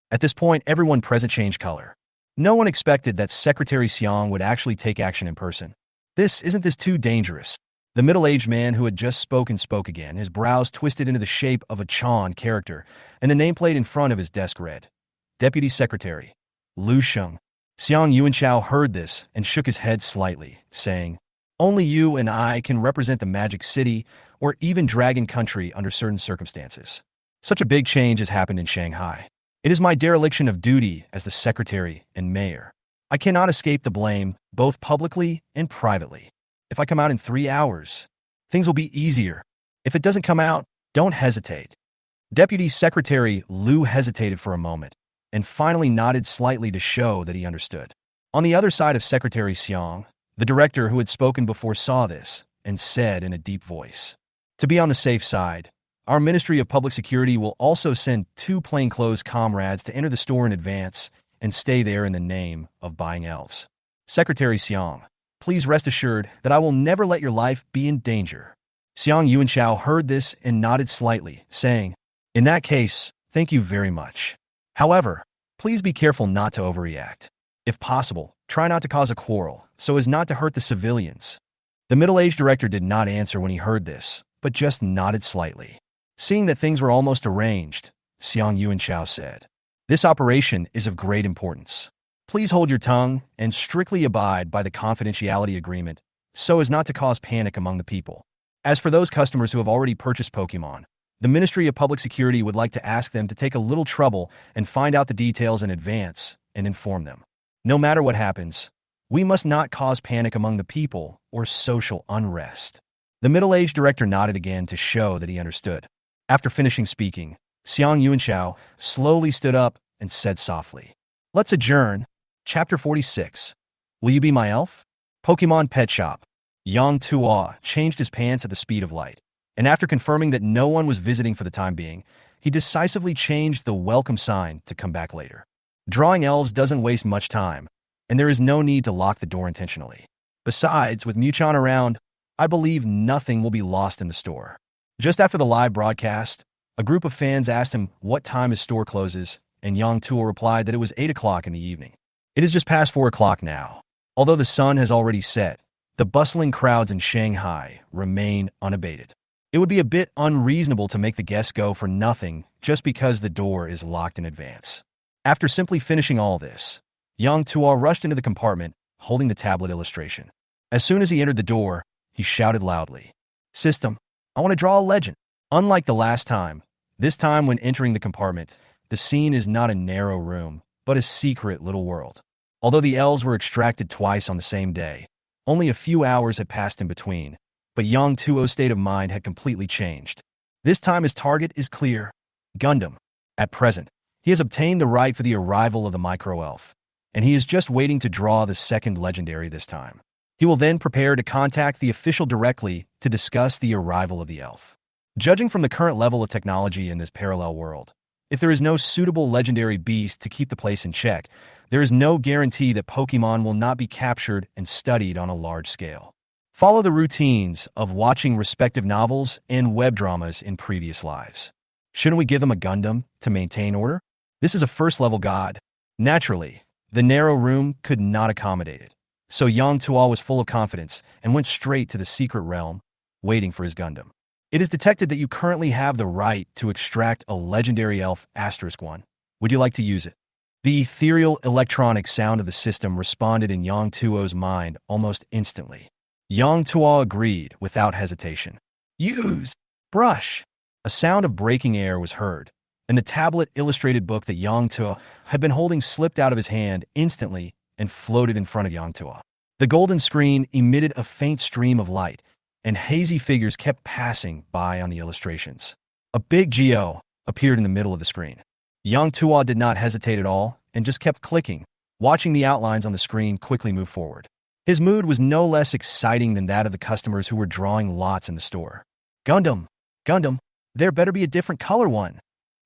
At this point, everyone present changed color. No one expected that Secretary Xiang would actually take action in person. Isn't this too dangerous? The middle-aged man who had just spoken spoke again, his brows twisted into the shape of a Chan character, and the nameplate in front of his desk read, "Deputy Secretary, Liu Sheng." Xiang Yuanchao heard this and shook his head slightly, saying, "Only you and I can represent the Magic City or even Dragon Country under certain circumstances. Such a big change has happened in Shanghai. It is my dereliction of duty as the secretary and mayor. I cannot escape the blame, both publicly and privately. If I come out in 3 hours, things will be easier. If it doesn't come out, don't hesitate. Deputy Secretary Liu hesitated for a moment and finally nodded slightly to show that he understood. On the other side of Secretary Xiang, the director who had spoken before saw this and said in a deep voice, "To be on the safe side, our Ministry of Public Security will also send 2 plainclothes comrades to enter the store in advance and stay there in the name of buying elves. Secretary Xiang, please rest assured that I will never let your life be in danger." Xiang Yuanshao heard this and nodded slightly, saying, "In that case, thank you very much. However, please be careful not to overreact. If possible, try not to cause a quarrel, so as not to hurt the civilians." The middle-aged director did not answer when he heard this, but just nodded slightly. Seeing that things were almost arranged, Xiang Yuanshao said, "This operation is of great importance. Please hold your tongue and strictly abide by the confidentiality agreement, so as not to cause panic among the people. As for those customers who have already purchased Pokémon, the Ministry of Public Security would like to ask them to take a little trouble and find out the details in advance and inform them. No matter what happens, we must not cause panic among the people or social unrest." The middle-aged director nodded again to show that he understood. After finishing speaking, Xiang Yuanshao slowly stood up and said softly, "Let's adjourn." Chapter 46. Will you be my elf? Pokemon Pet Shop. Yang Tuo changed his pants at the speed of light, and after confirming that no one was visiting for the time being, he decisively changed the welcome sign to "come back later." Drawing elves doesn't waste much time, and there is no need to lock the door intentionally. Besides, with Muchan around, I believe nothing will be lost in the store. Just after the live broadcast, a group of fans asked him what time his store closes, and Yang Tuo replied that it was 8 o'clock in the evening. It is just past 4 o'clock now. Although the sun has already set, the bustling crowds in Shanghai remain unabated. It would be a bit unreasonable to make the guests go for nothing just because the door is locked in advance. After simply finishing all this, Yang Tuo rushed into the compartment, holding the tablet illustration. As soon as he entered the door, he shouted loudly, "System, I want to draw a legend." Unlike the last time, this time when entering the compartment, the scene is not a narrow room, but a secret little world. Although the elves were extracted twice on the same day, only a few hours had passed in between, but Yang Tuo's state of mind had completely changed. This time his target is clear: Gundam. At present, he has obtained the right for the arrival of the micro-elf, and he is just waiting to draw the second legendary this time. He will then prepare to contact the official directly to discuss the arrival of the elf. Judging from the current level of technology in this parallel world, if there is no suitable legendary beast to keep the place in check, there is no guarantee that Pokémon will not be captured and studied on a large scale. Follow the routines of watching respective novels and web dramas in previous lives. Shouldn't we give them a Gundam to maintain order? This is a first-level god. Naturally, the narrow room could not accommodate it, so Yang Tuo was full of confidence and went straight to the secret realm, waiting for his Gundam. It is detected that you currently have the right to extract a legendary elf *1. Would you like to use it? The ethereal electronic sound of the system responded in Yang Tuo's mind almost instantly. Yang Tuo agreed without hesitation. "Use! Brush!" A sound of breaking air was heard, and the tablet illustrated book that Yang Tuo had been holding slipped out of his hand instantly and floated in front of Yang Tuo. The golden screen emitted a faint stream of light, and hazy figures kept passing by on the illustrations. A big Geo appeared in the middle of the screen. Yang Tuo did not hesitate at all and just kept clicking, watching the outlines on the screen quickly move forward. His mood was no less exciting than that of the customers who were drawing lots in the store. "Gundam! Gundam! There better be a different color one!"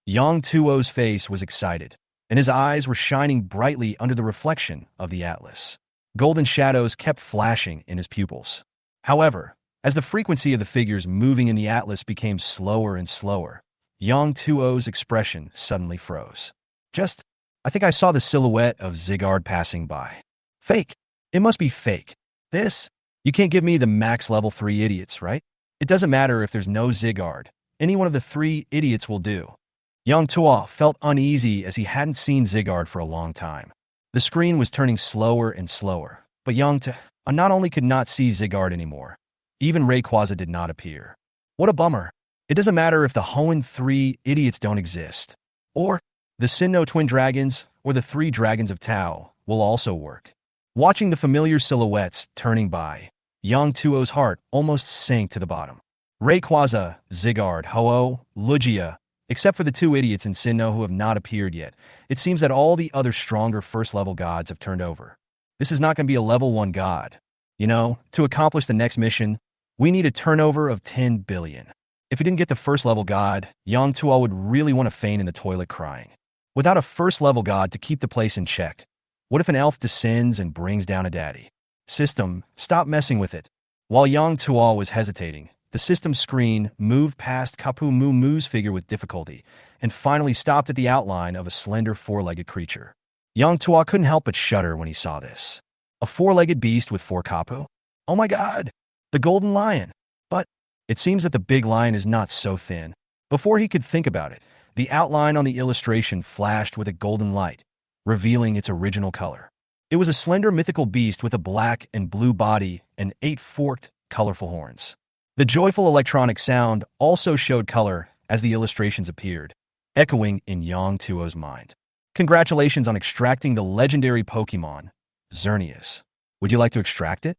Yang Tuo's face was excited, and his eyes were shining brightly under the reflection of the atlas. Golden shadows kept flashing in his pupils. However, as the frequency of the figures moving in the atlas became slower and slower, Yang Tuo's expression suddenly froze. I think I saw the silhouette of Zygarde passing by. Fake. It must be fake. You can't give me the max level 3 idiots, right? It doesn't matter if there's no Zygarde. Any one of the 3 idiots will do. Yang Tuo felt uneasy as he hadn't seen Zygarde for a long time. The screen was turning slower and slower, but Yang Tuo not only could not see Zygarde anymore, even Rayquaza did not appear. What a bummer. It doesn't matter if the Hoenn 3 idiots don't exist. Or The Sinnoh twin dragons, or the three dragons of Tao, will also work. Watching the familiar silhouettes turning by, Yang Tuo's heart almost sank to the bottom. Rayquaza, Zygarde, Ho-Oh, Lugia, except for the two idiots in Sinnoh who have not appeared yet, it seems that all the other stronger first-level gods have turned over. This is not going to be a level 1 god. You know, to accomplish the next mission, we need a turnover of 10 billion. If we didn't get the first-level god, Yang Tuo would really want to faint in the toilet crying. Without a first-level god to keep the place in check, what if an elf descends and brings down a daddy? System, stop messing with it. While Yang Tuo was hesitating, the system screen moved past Kapu Mu Mu's figure with difficulty and finally stopped at the outline of a slender four-legged creature. Yang Tuo couldn't help but shudder when he saw this. A four-legged beast with 4 kapu? Oh my god! The golden lion! But it seems that the big lion is not so thin. Before he could think about it, the outline on the illustration flashed with a golden light, revealing its original color. It was a slender mythical beast with a black and blue body and 8 forked, colorful horns. The joyful electronic sound also showed color as the illustrations appeared, echoing in Yang Tuo's mind. Congratulations on extracting the legendary Pokémon, Xerneas. Would you like to extract it?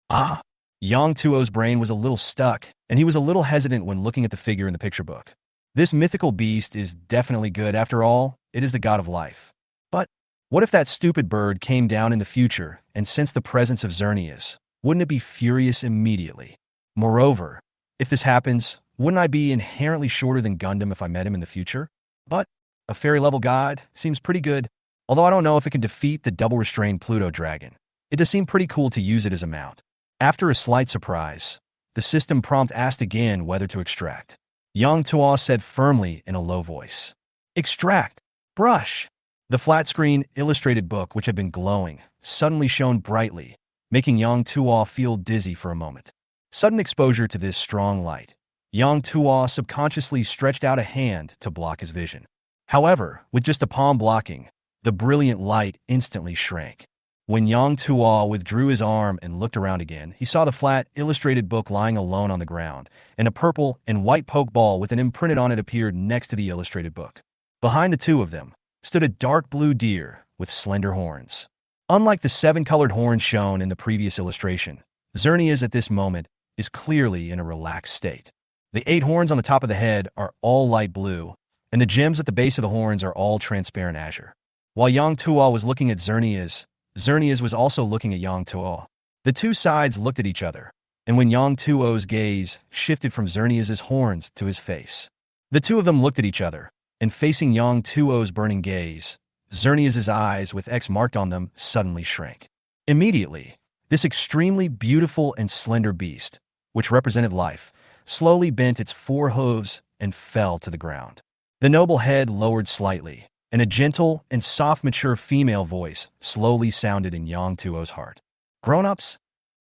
Ah! Yang Tuo's brain was a little stuck, and he was a little hesitant when looking at the figure in the picture book. This mythical beast is definitely good. After all, it is the god of life. But what if that stupid bird came down in the future and sensed the presence of Xerneas? Wouldn't it be furious immediately? Moreover, if this happens, wouldn't I be inherently shorter than Gundam if I met him in the future? But a fairy-level god seems pretty good, although I don't know if it can defeat the double-restrained Pluto dragon. It does seem pretty cool to use it as a mount. After a slight surprise, the system prompt asked again whether to extract. Yang Tuo said firmly in a low voice, "Extract! Brush!" The flat-screen illustrated book, which had been glowing, suddenly shone brightly, making Yang Tuo feel dizzy for a moment. Sudden exposure to this strong light, Yang Tuo subconsciously stretched out a hand to block his vision. However, with just a palm blocking, the brilliant light instantly shrank. When Yang Tuo withdrew his arm and looked around again, he saw the flat, illustrated book lying alone on the ground, and a purple and white pokeball with an imprinted on it appeared next to the illustrated book. Behind the two of them stood a dark blue deer with slender horns. Unlike the 7-colored horns shown in the previous illustration, Xerneas at this moment is clearly in a relaxed state. The 8 horns on the top of the head are all light blue, and the gems at the base of the horns are all transparent azure. While Yang Tuo was looking at Xerneas, Xerneas was also looking at Yang Tuo. The two sides looked at each other, and when Yang Tuo's gaze shifted from Xerneas' horns to his face, the two of them looked at each other, and facing Yang Tuo's burning gaze, Xerneas' eyes with X marked on them suddenly shrank. Immediately, this extremely beautiful and slender beast, which represented life, slowly bent its 4 hooves and fell to the ground. The noble head lowered slightly, and a gentle and soft mature female voice slowly sounded in Yang Tuo's heart. "Grown-ups?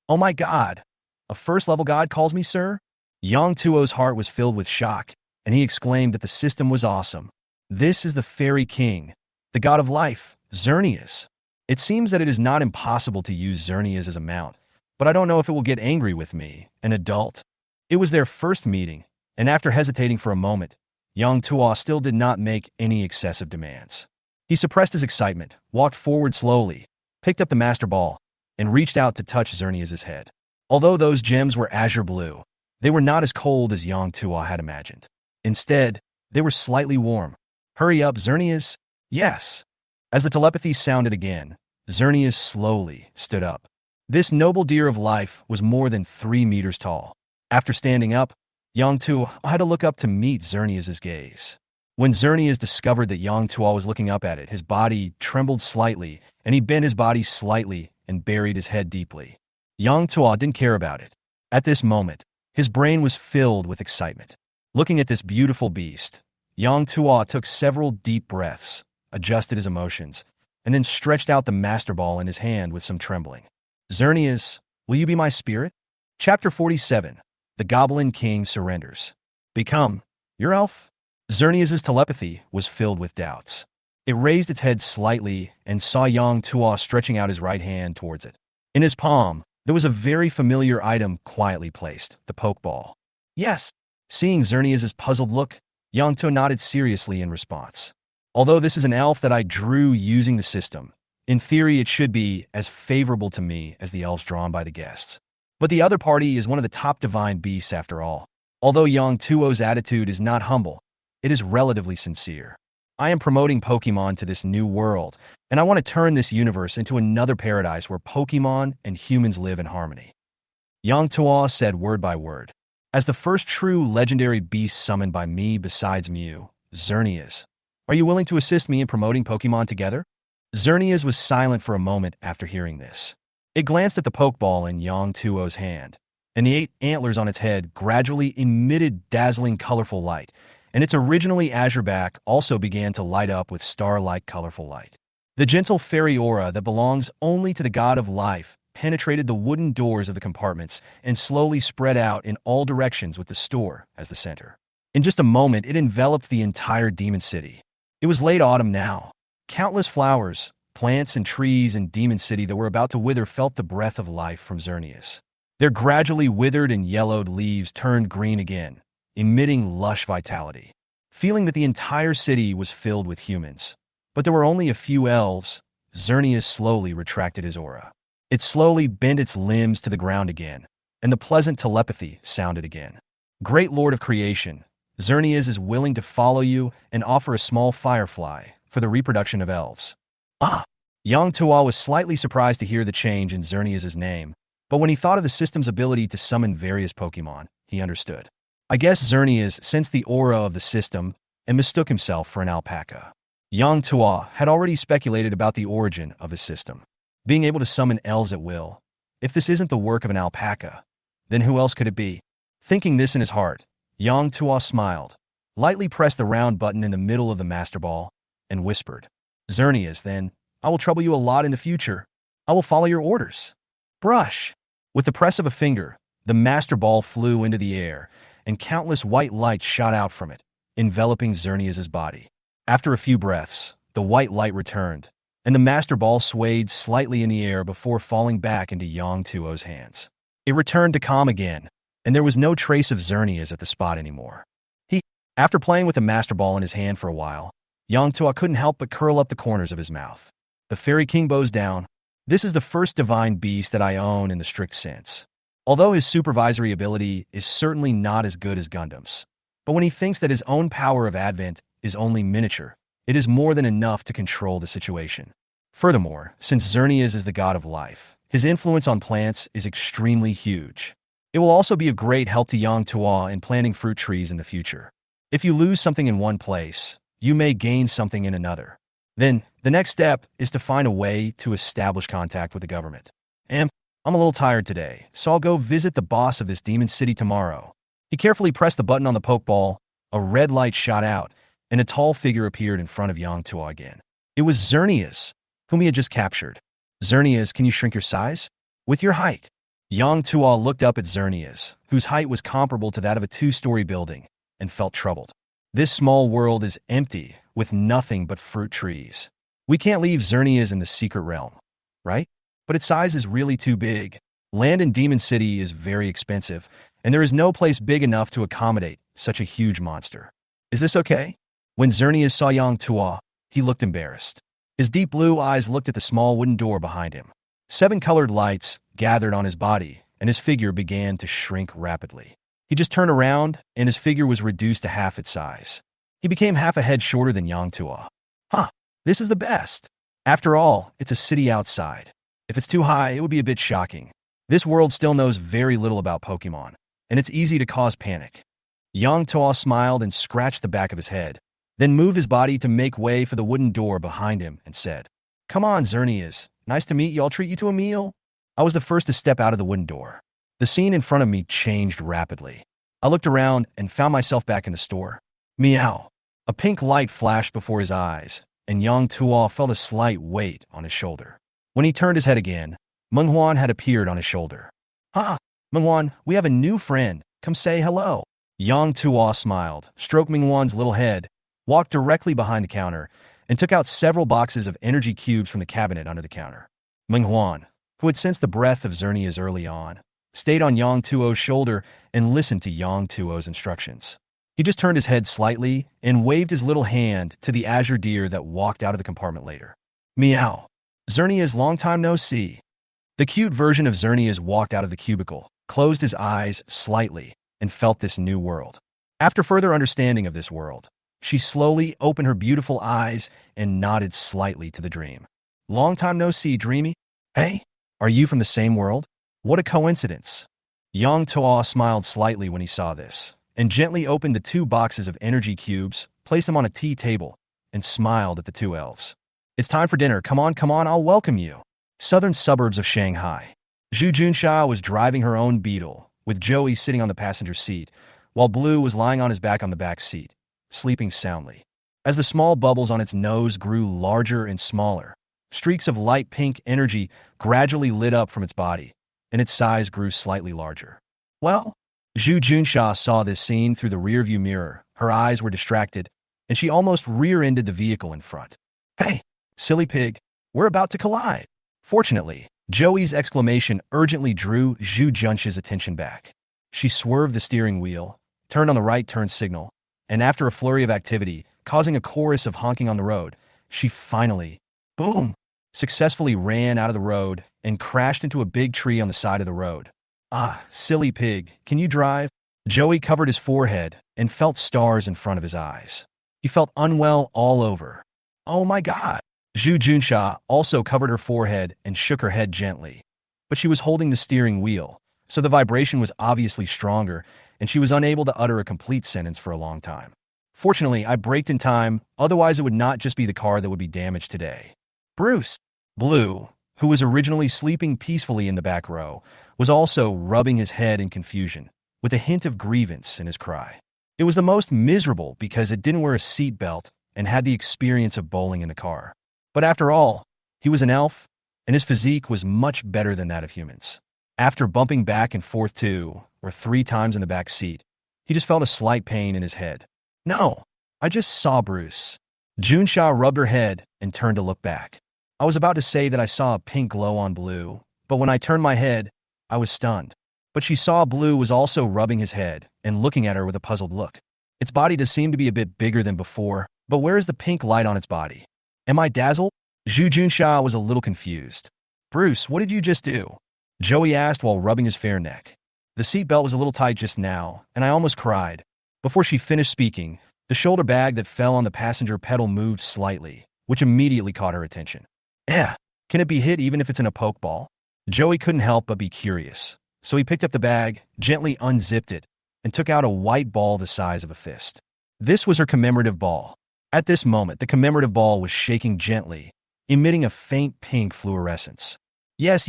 Oh my god! A first-level god calls me sir?" Yang Tuo's heart was filled with shock, and he exclaimed that the system was awesome. This is the Fairy King, the god of life, Xerneas. It seems that it is not impossible to use Xerneas as a mount, but I don't know if it will get angry with me, an adult. It was their first meeting, and after hesitating for a moment, Yang Tuo still did not make any excessive demands. He suppressed his excitement, walked forward slowly, picked up the Master Ball, and reached out to touch Xerneas' head. Although those gems were azure blue, they were not as cold as Yang Tuo had imagined. Instead, they were slightly warm. "Hurry up, Xerneas." "Yes." As the telepathy sounded again, Xerneas slowly stood up. This noble deer of life was more than 3 meters tall. After standing up, Yang Tuo had to look up to meet Xerneas' gaze. When Xerneas discovered that Yang Tuo was looking up at it, his body trembled slightly, and he bent his body slightly and buried his head deeply. Yang Tuo didn't care about it. At this moment, his brain was filled with excitement. Looking at this beautiful beast, Yang Tuo took several deep breaths, adjusted his emotions, and then stretched out the Master Ball in his hand with some trembling. "Xerneas, will you be my spirit?" Chapter 47. The Goblin King Surrenders. "Become your elf?" Xerneas' telepathy was filled with doubts. It raised its head slightly and saw Yang Tuo stretching out his right hand towards it. In his palm, there was a very familiar item quietly placed, the pokeball. "Yes." Seeing Xerneas' puzzled look, Yang Tuo nodded seriously in response. Although this is an elf that I drew using the system, in theory it should be as favorable to me as the elves drawn by the guests. But the other party is one of the top divine beasts after all. Although Yang Tuo's attitude is not humble, it is relatively sincere. I am promoting Pokemon to this new world, and I want to turn this universe into another paradise where Pokemon and humans live in harmony. Yang Tuo said word by word. As the first true legendary beast summoned by me besides Mew, Xerneas, are you willing to assist me in promoting Pokemon together? Xerneas was silent for a moment after hearing this. It glanced at the Pokeball in Yang Tuo's hand, and the 8 antlers on its head gradually emitted dazzling colorful light, and its originally azure back also began to light up with star-like colorful light. The gentle fairy aura that belongs only to the god of life penetrated the wooden doors of the compartments and slowly spread out in all directions with the store as the center. In just a moment, it enveloped the entire Demon City. It was late autumn now. Countless flowers, plants, and trees in Demon City that were about to wither felt the breath of life from Xerneas. Their gradually withered and yellowed leaves turned green again, emitting lush vitality. Feeling that the entire city was filled with humans, but there were only a few elves, Xerneas slowly retracted his aura. It slowly bent its limbs to the ground again, and the pleasant telepathy sounded again. Great Lord of Creation, Xerneas is willing to follow you and offer a small firefly for the reproduction of elves. Ah! Yang Tuo was slightly surprised to hear the change in Xerneas' name, but when he thought of the system's ability to summon various Pokemon, he understood. I guess Xerneas sensed the aura of the system and mistook himself for an alpaca. Yang Tuo had already speculated about the origin of his system, being able to summon elves at will. If this isn't the work of an alpaca, then who else could it be? Thinking this in his heart, Yang Tuo smiled, lightly pressed the round button in the middle of the Master Ball, and whispered, Xerneas, then, I will trouble you a lot in the future. I will follow your orders. Brush! With the press of a finger, the Master Ball flew into the air, and countless white lights shot out from it, enveloping Xerneas' body. After a few breaths, the white light returned, and the Master Ball swayed slightly in the air before falling back into Yang Tuo's hands. It returned to calm again, and there was no trace of Xerneas at the spot anymore. After playing with the Master Ball in his hand for a while, Yang Tuo couldn't help but curl up the corners of his mouth. The Fairy King bows down. This is the first divine beast that I own in the strict sense. Although his supervisory ability is certainly not as good as Gundam's, but when he thinks that his own power of Advent is only miniature, it is more than enough to control the situation. Furthermore, since Xerneas is the god of life, his influence on plants is extremely huge. It will also be of great help to Yang Tuo in planting fruit trees in the future. If you lose something in one place, you may gain something in another. Then, the next step is to find a way to establish contact with the government. I'm a little tired today, so I'll go visit the boss of this demon city tomorrow. He carefully pressed the button on the Pokeball, a red light shot out, and a tall figure appeared in front of Yang Tuo again. It was Xerneas, whom he had just captured. Xerneas, can you shrink your size? With your height. Yang Tuo looked up at Xerneas, whose height was comparable to that of a 2-story building, and felt troubled. This small world is empty, with nothing but fruit trees. We can't leave Xerneas in the secret realm, right? But its size is really too big. Land in Demon City is very expensive, and there is no place big enough to accommodate such a huge monster. Is this okay? When Xerneas saw Yang Tuo, he looked embarrassed. His deep blue eyes looked at the small wooden door behind him. 7 colored lights gathered on his body, and his figure began to shrink rapidly. He just turned around, and his figure was reduced to half its size. He became half a head shorter than Yang Tuo. This is the best. After all, it's a city outside. If it's too high, it would be a bit shocking. This world still knows very little about Pokemon, and it's easy to cause panic. Yang Tuo smiled and scratched the back of his head, then moved his body to make way for the wooden door behind him and said, Come on, Xerneas. Nice to meet you. I'll treat you to a meal. I was the first to step out of the wooden door. The scene in front of me changed rapidly. I looked around and found myself back in the store. Meow. A pink light flashed before his eyes, and Yang Tuo felt a slight weight on his shoulder. When he turned his head again, Manhwa had appeared on his shoulder. Manhwa, we have a new friend. Come say hello. Yang Tuo smiled, stroked Manhwa's little head, walked directly behind the counter, and took out several boxes of energy cubes from the cabinet under the counter. Manhwa, who had sensed the breath of Xerneas early on, stayed on Yang Tuo's shoulder and listened to Yang Tuo's instructions. He just turned his head slightly and waved his little hand to the azure deer that walked out of the compartment later. Meow. Xerneas, long time no see. The cute version of Xerneas walked out of the cubicle, closed his eyes slightly, and felt this new world. After further understanding of this world, she slowly opened her beautiful eyes and nodded slightly to the dream. Long time no see, dreamy. Hey, are you from the same world? What a coincidence. Yang Toa smiled slightly when he saw this, and gently opened the 2 boxes of energy cubes, placed them on a tea table, and smiled at the 2 elves. It's time for dinner. Come on, I'll welcome you. Southern suburbs of Shanghai. Zhu Junsha was driving her own Beetle, with Joey sitting on the passenger seat, while Blue was lying on his back on the back seat, sleeping soundly. As the small bubbles on its nose grew larger and smaller, streaks of light pink energy gradually lit up from its body, and its size grew slightly larger. Well, Zhu Junsha saw this scene through the rearview mirror. Her eyes were distracted, and she almost rear-ended the vehicle in front. Hey, silly pig, we're about to collide. Fortunately, Joey's exclamation urgently drew Zhu Junsha's attention back. She swerved the steering wheel, turned on the right turn signal, and after a flurry of activity, causing a chorus of honking on the road, she finally, boom, successfully ran out of the road and crashed into a big tree on the side of the road. Ah, silly pig, can you drive? Joey covered his forehead and felt stars in front of his eyes. He felt unwell all over. Oh my God. Zhu Junsha also covered her forehead and shook her head gently. But she was holding the steering wheel, so the vibration was obviously stronger, and she was unable to utter a complete sentence for a long time. Fortunately, I braked in time, otherwise it would not just be the car that would be damaged today. Bruce. Blue, who was originally sleeping peacefully in the back row, was also rubbing his head in confusion, with a hint of grievance in his cry. It was the most miserable because it didn't wear a seat belt and had the experience of bowling in the car. But after all, he was an elf, and his physique was much better than that of humans. After bumping back and forth 2 or 3 times in the back seat, he just felt a slight pain in his head. No, I just saw Bruce. Junsha rubbed her head and turned to look back. I was about to say that I saw a pink glow on Blue, but when I turned my head, I was stunned. But she saw Blue was also rubbing his head and looking at her with a puzzled look. Its body does seem to be a bit bigger than before, but where is the pink light on its body? Am I dazzled? Zhu Junsha was a little confused. Bruce, what did you just do? Joey asked while rubbing his fair neck. The seatbelt was a little tight just now, and I almost cried. Before she finished speaking, the shoulder bag that fell on the passenger pedal moved slightly, which immediately caught her attention. Can it be hit even if it's in a pokeball? Joey couldn't help but be curious, so he picked up the bag, gently unzipped it, and took out a white ball the size of a fist. This was her commemorative ball. At this moment, the commemorative ball was shaking gently, emitting a faint pink fluorescence. Yes.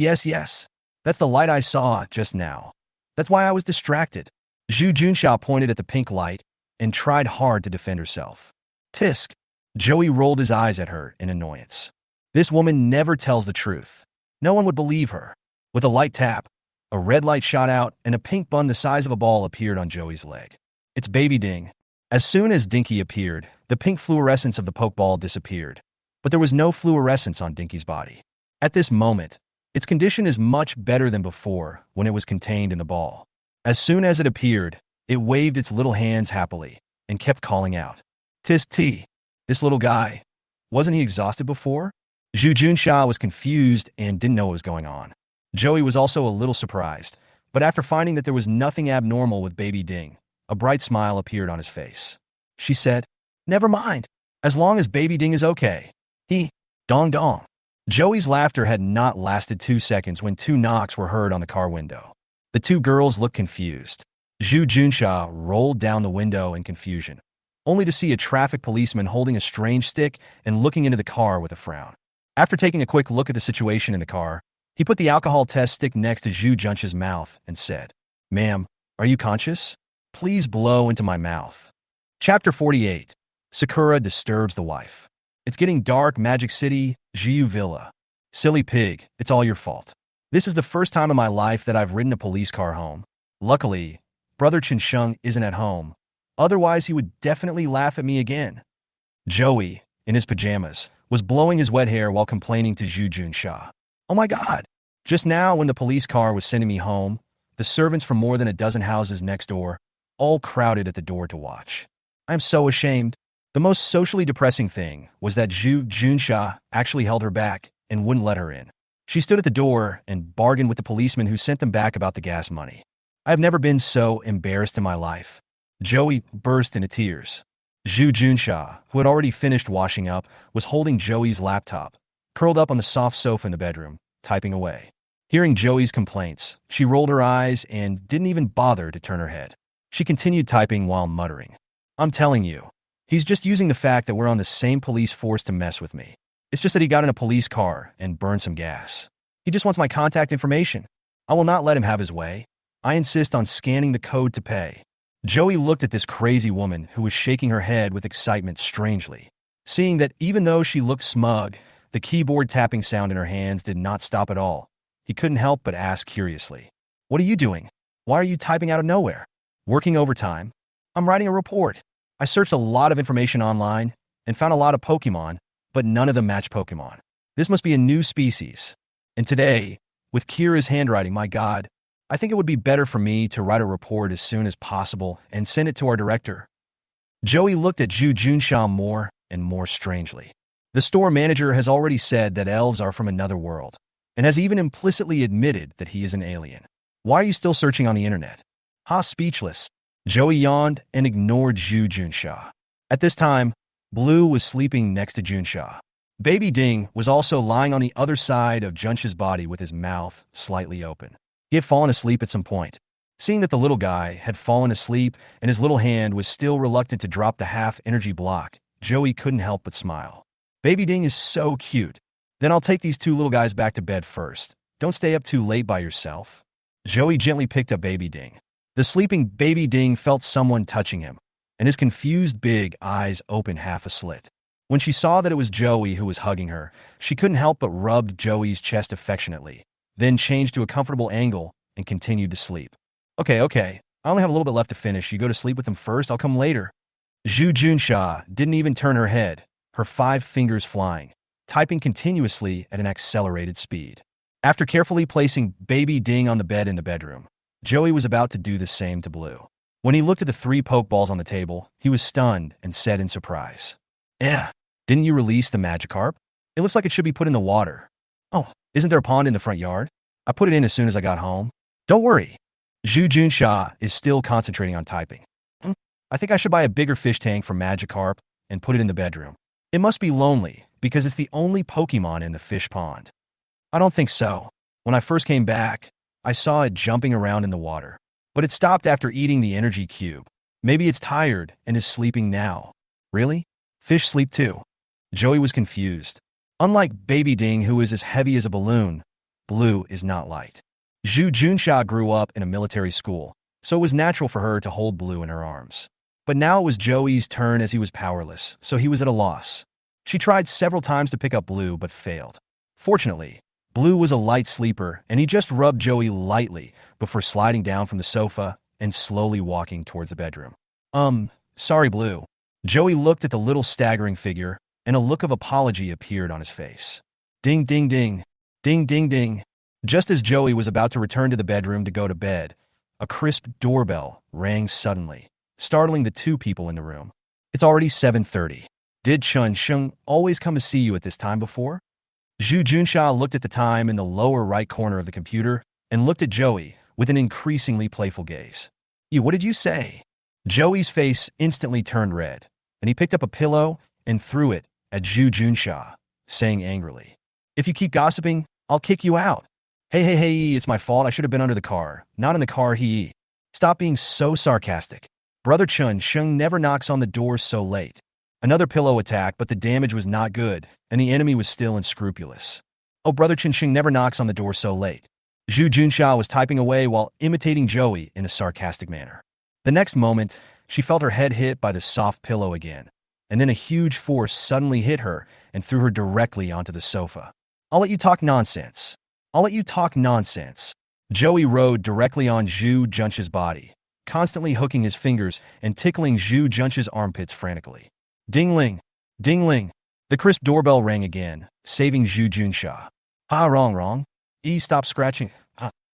That's the light I saw just now. That's why I was distracted. Zhu Junsha pointed at the pink light and tried hard to defend herself. Tisk. Joey rolled his eyes at her in annoyance. This woman never tells the truth. No one would believe her. With a light tap, a red light shot out and a pink bun the size of a ball appeared on Joey's leg. It's Baby Ding. As soon as Dinky appeared, the pink fluorescence of the pokeball disappeared, but there was no fluorescence on Dinky's body. At this moment, its condition is much better than before when it was contained in the ball. As soon as it appeared, it waved its little hands happily and kept calling out, Tis T. This little guy. Wasn't he exhausted before? Zhu Junsha was confused and didn't know what was going on. Joey was also a little surprised, but after finding that there was nothing abnormal with Baby Ding, a bright smile appeared on his face. She said, Never mind, as long as Baby Ding is okay. Dong dong. Joey's laughter had not lasted 2 seconds when 2 knocks were heard on the car window. The 2 girls looked confused. Zhu Junsha rolled down the window in confusion, only to see a traffic policeman holding a strange stick and looking into the car with a frown. After taking a quick look at the situation in the car, he put the alcohol test stick next to Zhu Junsha's mouth and said, Ma'am, are you conscious? Please blow into my mouth. Chapter 48. Sakura disturbs the wife. It's getting dark, Magic City, Jiu Villa. Silly pig, it's all your fault. This is the first time in my life that I've ridden a police car home. Luckily, Brother Chinsheng isn't at home. Otherwise, he would definitely laugh at me again. Joey, in his pajamas, was blowing his wet hair while complaining to Zhu Junsha. Oh my God! Just now, when the police car was sending me home, the servants from more than a dozen houses next door all crowded at the door to watch. I am so ashamed. The most socially depressing thing was that Zhu Junsha actually held her back and wouldn't let her in. She stood at the door and bargained with the policeman who sent them back about the gas money. I have never been so embarrassed in my life. Joey burst into tears. Zhu Junsha, who had already finished washing up, was holding Joey's laptop, curled up on the soft sofa in the bedroom, typing away. Hearing Joey's complaints, she rolled her eyes and didn't even bother to turn her head. She continued typing while muttering, "I'm telling you, he's just using the fact that we're on the same police force to mess with me. It's just that he got in a police car and burned some gas. He just wants my contact information. I will not let him have his way. I insist on scanning the code to pay." Joey looked at this crazy woman who was shaking her head with excitement strangely. Seeing that even though she looked smug, the keyboard tapping sound in her hands did not stop at all, he couldn't help but ask curiously, "What are you doing? Why are you typing out of nowhere?" "Working overtime. I'm writing a report. I searched a lot of information online and found a lot of Pokémon, but none of them match Pokémon. This must be a new species. And today, with Kira's handwriting, my God, I think it would be better for me to write a report as soon as possible and send it to our director." Joey looked at Zhu Junsha more and more strangely. The store manager has already said that elves are from another world, and has even implicitly admitted that he is an alien. Why are you still searching on the internet? Speechless. Joey yawned and ignored Zhu Junsha. At this time, Blue was sleeping next to Junsha. Baby Ding was also lying on the other side of Junsha's body with his mouth slightly open. He had fallen asleep at some point. Seeing that the little guy had fallen asleep and his little hand was still reluctant to drop the half-energy block, Joey couldn't help but smile. Baby Ding is so cute. Then I'll take these two little guys back to bed first. Don't stay up too late by yourself. Joey gently picked up Baby Ding. The sleeping Baby Ding felt someone touching him, and his confused big eyes opened half a slit. When she saw that it was Joey who was hugging her, she couldn't help but rubbed Joey's chest affectionately, then changed to a comfortable angle and continued to sleep. Okay, I only have a little bit left to finish. You go to sleep with him first, I'll come later." Zhu Junsha didn't even turn her head, her 5 fingers flying, typing continuously at an accelerated speed. After carefully placing Baby Ding on the bed in the bedroom, Joey was about to do the same to Blue. When he looked at the 3 Pokeballs on the table, he was stunned and said in surprise, Didn't you release the Magikarp? It looks like it should be put in the water." "Oh, isn't there a pond in the front yard? I put it in as soon as I got home." "Don't worry." Zhu Junsha is still concentrating on typing. "I think I should buy a bigger fish tank for Magikarp and put it in the bedroom. It must be lonely because it's the only Pokemon in the fish pond." "I don't think so. When I first came back, I saw it jumping around in the water, but it stopped after eating the energy cube. Maybe it's tired and is sleeping now." "Really? Fish sleep too?" Joey was confused. Unlike Baby Ding, who is as heavy as a balloon, Blue is not light. Zhu Junsha grew up in a military school, so it was natural for her to hold Blue in her arms. But now it was Joey's turn as he was powerless, so he was at a loss. She tried several times to pick up Blue, but failed. Fortunately, Blue was a light sleeper, and he just rubbed Joey lightly before sliding down from the sofa and slowly walking towards the bedroom. Sorry, Blue." Joey looked at the little staggering figure, and a look of apology appeared on his face. Ding, ding, ding. Ding, ding, ding. Just as Joey was about to return to the bedroom to go to bed, a crisp doorbell rang suddenly, startling the 2 people in the room. "It's already 7:30. Did Chun Sheng always come to see you at this time before?" Zhu Junsha looked at the time in the lower right corner of the computer and looked at Joey with an increasingly playful gaze. What did you say?" Joey's face instantly turned red, and he picked up a pillow and threw it at Zhu Junsha, saying angrily, "If you keep gossiping, I'll kick you out." Hey, it's my fault. I should have been under the car, not in the car. Stop being so sarcastic. Brother Chun Sheng never knocks on the door so late." Another pillow attack, but the damage was not good, and the enemy was still unscrupulous. "Oh, Brother Chun Sheng never knocks on the door so late." Zhu Junsha was typing away while imitating Joey in a sarcastic manner. The next moment, she felt her head hit by the soft pillow again, and then a huge force suddenly hit her and threw her directly onto the sofa. "I'll let you talk nonsense. I'll let you talk nonsense." Joey rode directly on Zhu Junsha's body, constantly hooking his fingers and tickling Zhu Junsha's armpits frantically. Ding-ling! Ding-ling! The crisp doorbell rang again, saving Zhu Junsha. Wrong. Stop scratching.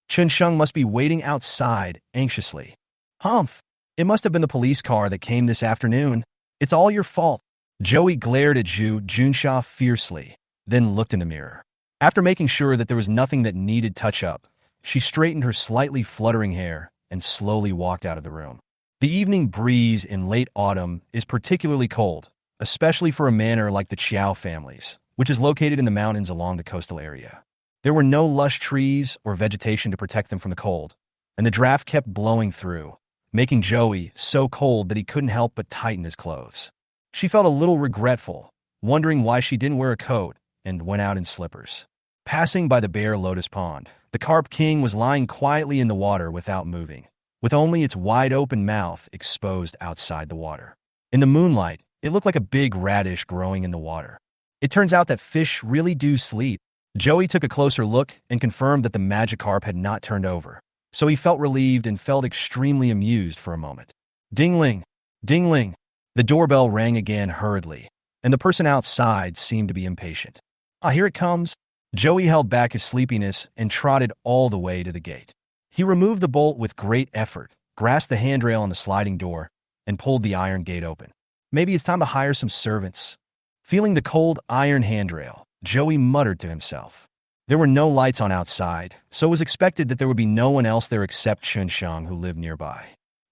Chun Sheng must be waiting outside, anxiously. Humph! It must have been the police car that came this afternoon. It's all your fault. Joey glared at Junsha fiercely, then looked in the mirror. After making sure that there was nothing that needed touch-up, she straightened her slightly fluttering hair and slowly walked out of the room. The evening breeze in late autumn is particularly cold, especially for a manor like the Chiao family's, which is located in the mountains along the coastal area. There were no lush trees or vegetation to protect them from the cold, and the draft kept blowing through, making Joey so cold that he couldn't help but tighten his clothes. She felt a little regretful, wondering why she didn't wear a coat, and went out in slippers. Passing by the bare lotus pond, the carp king was lying quietly in the water without moving, with only its wide-open mouth exposed outside the water. In the moonlight, it looked like a big radish growing in the water. It turns out that fish really do sleep. Joey took a closer look and confirmed that the Magikarp had not turned over, so he felt relieved and felt extremely amused for a moment. Ding-ling! Ding-ling! The doorbell rang again hurriedly, and the person outside seemed to be impatient. Ah, here it comes. Joey held back his sleepiness and trotted all the way to the gate. He removed the bolt with great effort, grasped the handrail on the sliding door, and pulled the iron gate open. Maybe it's time to hire some servants. Feeling the cold iron handrail, Joey muttered to himself. There were no lights on outside, so it was expected that there would be no one else there except Chunsheng, who lived nearby.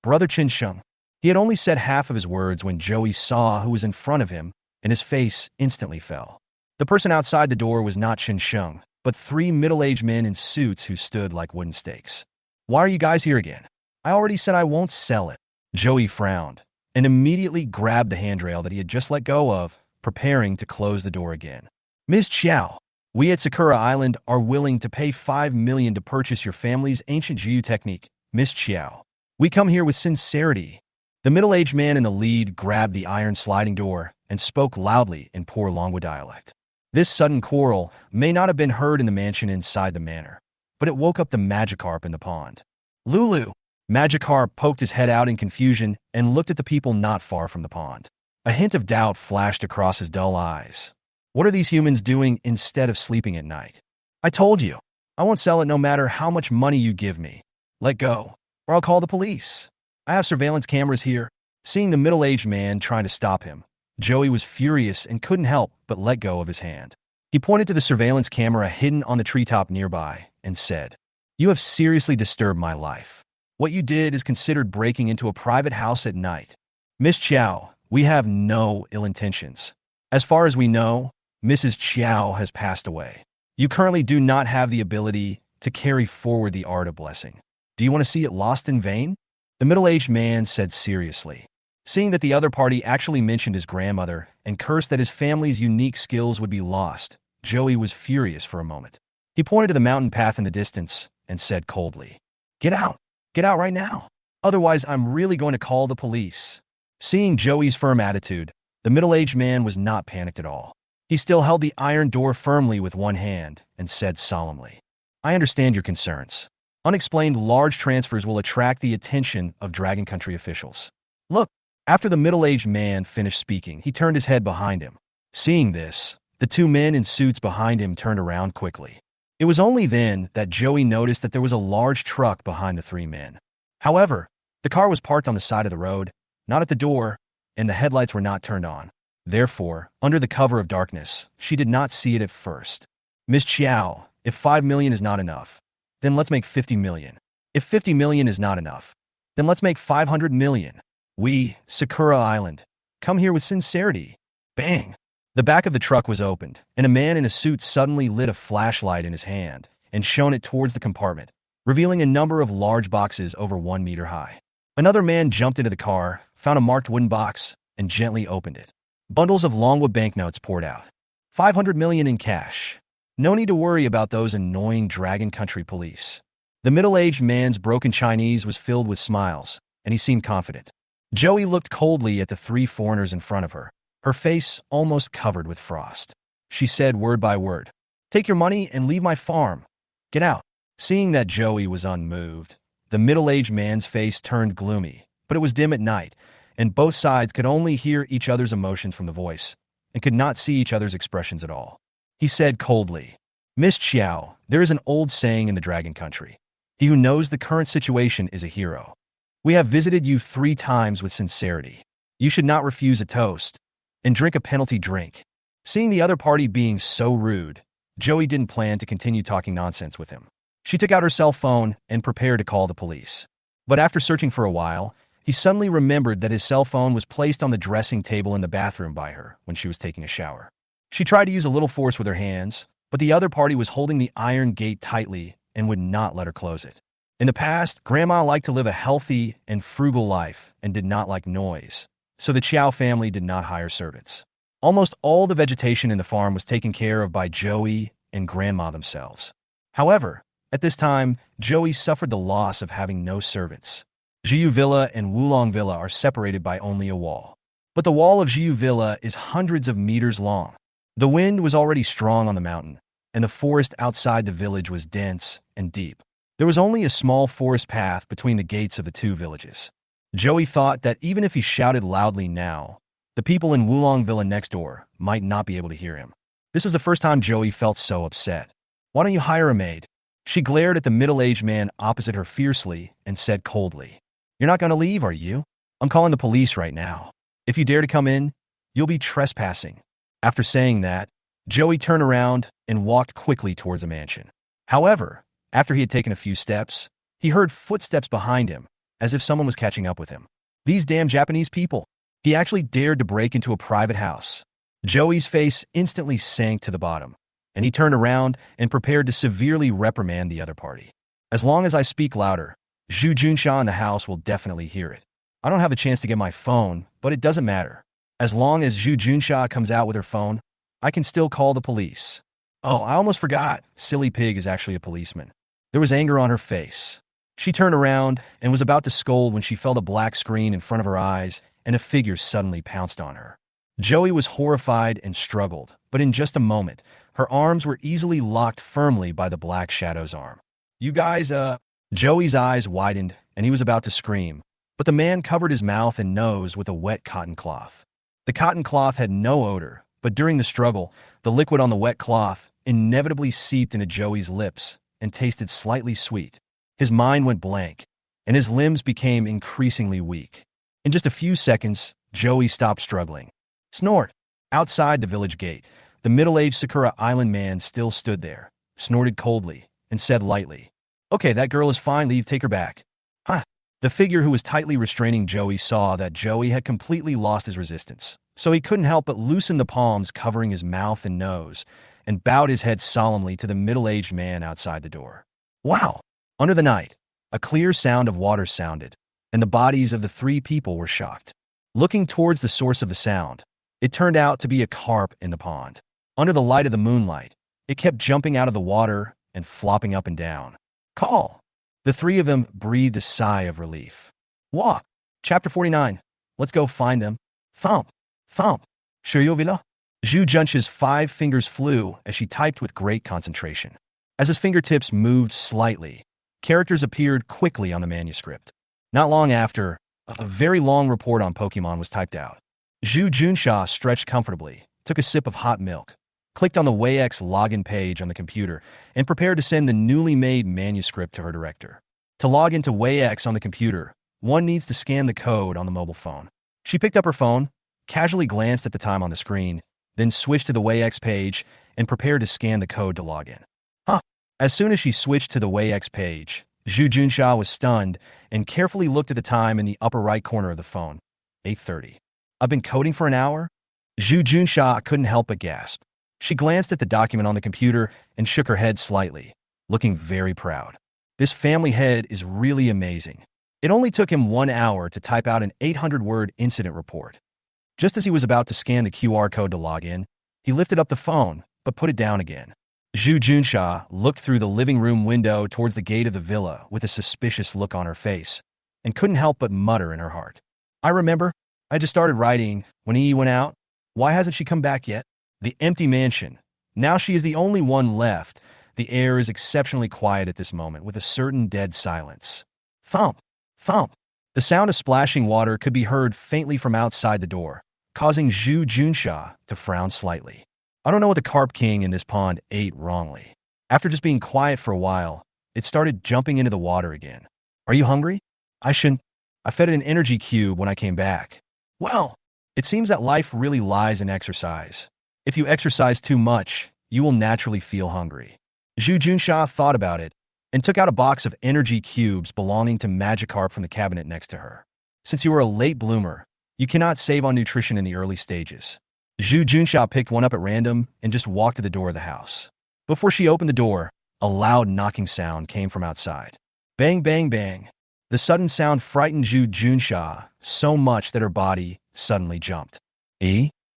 Brother Chunsheng. He had only said half of his words when Joey saw who was in front of him, and his face instantly fell. The person outside the door was not Chunsheng, but three middle-aged men in suits who stood like wooden stakes. Why are you guys here again? I already said I won't sell it. Joey frowned, and immediately grabbed the handrail that he had just let go of, preparing to close the door again. Ms. Chiao, we at Sakura Island are willing to pay 5 million to purchase your family's ancient Jiu technique, Ms. Chiao. We come here with sincerity. The middle-aged man in the lead grabbed the iron sliding door and spoke loudly in poor Longwa dialect. This sudden quarrel may not have been heard in the mansion inside the manor, but it woke up the Magikarp in the pond. Lulu! Magikarp poked his head out in confusion and looked at the people not far from the pond. A hint of doubt flashed across his dull eyes. What are these humans doing instead of sleeping at night? I told you, I won't sell it no matter how much money you give me. Let go, or I'll call the police. I have surveillance cameras here. Seeing the middle-aged man trying to stop him, Joey was furious and couldn't help but let go of his hand. He pointed to the surveillance camera hidden on the treetop nearby and said, "You have seriously disturbed my life. What you did is considered breaking into a private house at night. Miss Chiao, we have no ill intentions. As far as we know, Mrs. Chiao has passed away. You currently do not have the ability to carry forward the art of blessing. Do you want to see it lost in vain?" The middle-aged man said seriously. Seeing that the other party actually mentioned his grandmother and cursed that his family's unique skills would be lost, Joey was furious for a moment. He pointed to the mountain path in the distance and said coldly, "Get out! Get out right now! Otherwise, I'm really going to call the police." Seeing Joey's firm attitude, the middle-aged man was not panicked at all. He still held the iron door firmly with one hand and said solemnly, "I understand your concerns. Unexplained large transfers will attract the attention of Dragon Country officials. Look." After the middle-aged man finished speaking, he turned his head behind him. Seeing this, the two men in suits behind him turned around quickly. It was only then that Joey noticed that there was a large truck behind the three men. However, the car was parked on the side of the road, not at the door, and the headlights were not turned on. Therefore, under the cover of darkness, she did not see it at first. "Miss Chiao, if 5 million is not enough, then let's make 50 million. If 50 million is not enough, then let's make 500 million. We, Sakura Island, come here with sincerity." Bang! The back of the truck was opened, and a man in a suit suddenly lit a flashlight in his hand and shone it towards the compartment, revealing a number of large boxes over 1 meter high. Another man jumped into the car, found a marked wooden box, and gently opened it. Bundles of Longwood banknotes poured out. 500 million in cash. No need to worry about those annoying Dragon Country police. The middle-aged man's broken Chinese was filled with smiles, and he seemed confident. Joey looked coldly at the three foreigners in front of her, her face almost covered with frost. She said word by word, "Take your money and leave my farm. Get out." Seeing that Joey was unmoved, the middle-aged man's face turned gloomy, but it was dim at night, and both sides could only hear each other's emotions from the voice, and could not see each other's expressions at all. He said coldly, "Miss Chiao, there is an old saying in the Dragon Country. He who knows the current situation is a hero. We have visited you 3 times with sincerity. You should not refuse a toast and drink a penalty drink. Seeing the other party being so rude, Joey didn't plan to continue talking nonsense with him. She took out her cell phone and prepared to call the police. But after searching for a while, he suddenly remembered that his cell phone was placed on the dressing table in the bathroom by her when she was taking a shower. She tried to use a little force with her hands, but the other party was holding the iron gate tightly and would not let her close it. In the past, Grandma liked to live a healthy and frugal life and did not like noise, so the Chow family did not hire servants. Almost all the vegetation in the farm was taken care of by Joey and Grandma themselves. However, at this time, Joey suffered the loss of having no servants. Jiu Villa and Wulong Villa are separated by only a wall. But the wall of Jiu Villa is hundreds of meters long. The wind was already strong on the mountain, and the forest outside the village was dense and deep. There was only a small forest path between the gates of the 2 villages. Joey thought that even if he shouted loudly now, the people in Wulong Villa next door might not be able to hear him. This was the first time Joey felt so upset. "Why don't you hire a maid?" She glared at the middle-aged man opposite her fiercely and said coldly, "You're not going to leave, are you? I'm calling the police right now. If you dare to come in, you'll be trespassing." After saying that, Joey turned around and walked quickly towards the mansion. However, after he had taken a few steps, he heard footsteps behind him, as if someone was catching up with him. These damn Japanese people. He actually dared to break into a private house. Joey's face instantly sank to the bottom, and he turned around and prepared to severely reprimand the other party. "As long as I speak louder, Zhu Junsha in the house will definitely hear it. I don't have a chance to get my phone, but it doesn't matter. As long as Zhu Junsha comes out with her phone, I can still call the police." "Oh, I almost forgot. Silly pig is actually a policeman." There was anger on her face. She turned around and was about to scold when she felt a black screen in front of her eyes and a figure suddenly pounced on her. Joey was horrified and struggled, but in just a moment, her arms were easily locked firmly by the black shadow's arm. "You guys, Joey's eyes widened and he was about to scream, but the man covered his mouth and nose with a wet cotton cloth. The cotton cloth had no odor, but during the struggle, the liquid on the wet cloth inevitably seeped into Joey's lips and tasted slightly sweet. His mind went blank, and his limbs became increasingly weak. In just a few seconds, Joey stopped struggling. Snort! Outside the village gate, the middle-aged Sakura Island man still stood there, snorted coldly, and said lightly, "Okay, that girl is fine, leave, take her back." Huh. The figure who was tightly restraining Joey saw that Joey had completely lost his resistance, so he couldn't help but loosen the palms covering his mouth and nose, and bowed his head solemnly to the middle-aged man outside the door. Wow! Under the night, a clear sound of water sounded, and the bodies of the 3 people were shocked. Looking towards the source of the sound, it turned out to be a carp in the pond. Under the light of the moonlight, it kept jumping out of the water and flopping up and down. Call! The 3 of them breathed a sigh of relief. Walk! Chapter 49. Let's go find them. Thump! Thump! Shiryovila? Zhu Junsha's 5 fingers flew as she typed with great concentration. As his fingertips moved slightly, characters appeared quickly on the manuscript. Not long after, a very long report on Pokémon was typed out. Zhu Junsha stretched comfortably, took a sip of hot milk, clicked on the WayX login page on the computer, and prepared to send the newly made manuscript to her director. To log into WayX on the computer, one needs to scan the code on the mobile phone. She picked up her phone, casually glanced at the time on the screen, then switched to the WayX page and prepared to scan the code to log in. As soon as she switched to the WayX page, Zhu Junsha was stunned and carefully looked at the time in the upper right corner of the phone. 8:30. I've been coding for an hour? Zhu Junsha couldn't help but gasp. She glanced at the document on the computer and shook her head slightly, looking very proud. This family head is really amazing. It only took him 1 hour to type out an 800-word incident report. Just as he was about to scan the QR code to log in, he lifted up the phone, but put it down again. Zhu Junsha looked through the living room window towards the gate of the villa with a suspicious look on her face, and couldn't help but mutter in her heart. I remember, I just started writing when he went out. Why hasn't she come back yet? The empty mansion. Now she is the only one left. The air is exceptionally quiet at this moment, with a certain dead silence. Thump! Thump! The sound of splashing water could be heard faintly from outside the door, causing Zhu Junsha to frown slightly. I don't know what the carp king in this pond ate wrongly. After just being quiet for a while, it started jumping into the water again. Are you hungry? I shouldn't. I fed it an energy cube when I came back. Well, it seems that life really lies in exercise. If you exercise too much, you will naturally feel hungry. Zhu Junsha thought about it and took out a box of energy cubes belonging to Magikarp from the cabinet next to her. Since you are a late bloomer, you cannot save on nutrition in the early stages. Zhu Junsha picked one up at random and just walked to the door of the house. Before she opened the door, a loud knocking sound came from outside. Bang, bang, bang. The sudden sound frightened Zhu Junsha so much that her body suddenly jumped.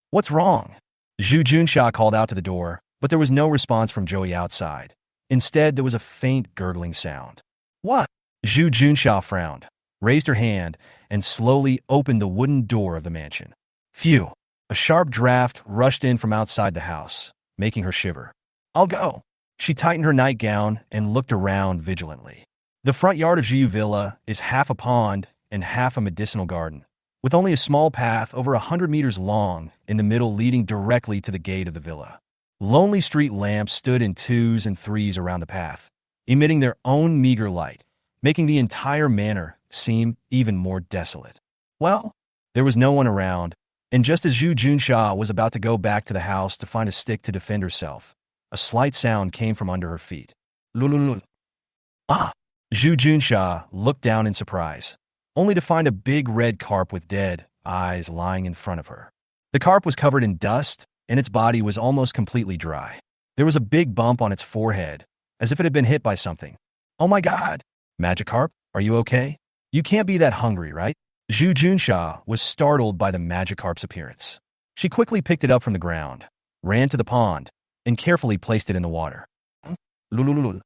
What's wrong? Zhu Junsha called out to the door, but there was no response from Joey outside. Instead, there was a faint gurgling sound. What? Zhu Junsha frowned, raised her hand, and slowly opened the wooden door of the mansion. Phew! A sharp draft rushed in from outside the house, making her shiver. I'll go. She tightened her nightgown and looked around vigilantly. The front yard of Jiu Villa is half a pond and half a medicinal garden, with only a small path over 100 meters long in the middle leading directly to the gate of the villa. Lonely street lamps stood in 2s and 3s around the path, emitting their own meager light, making the entire manor seem even more desolate. Well, there was no one around, and just as Zhu Junsha was about to go back to the house to find a stick to defend herself, a slight sound came from under her feet. Lululul. Ah! Zhu Junsha looked down in surprise, only to find a big red carp with dead eyes lying in front of her. The carp was covered in dust, and its body was almost completely dry. There was a big bump on its forehead, as if it had been hit by something. Oh my god! Magikarp, are you okay? You can't be that hungry, right? Zhu Junsha was startled by the Magikarp's appearance. She quickly picked it up from the ground, ran to the pond, and carefully placed it in the water. Lululul.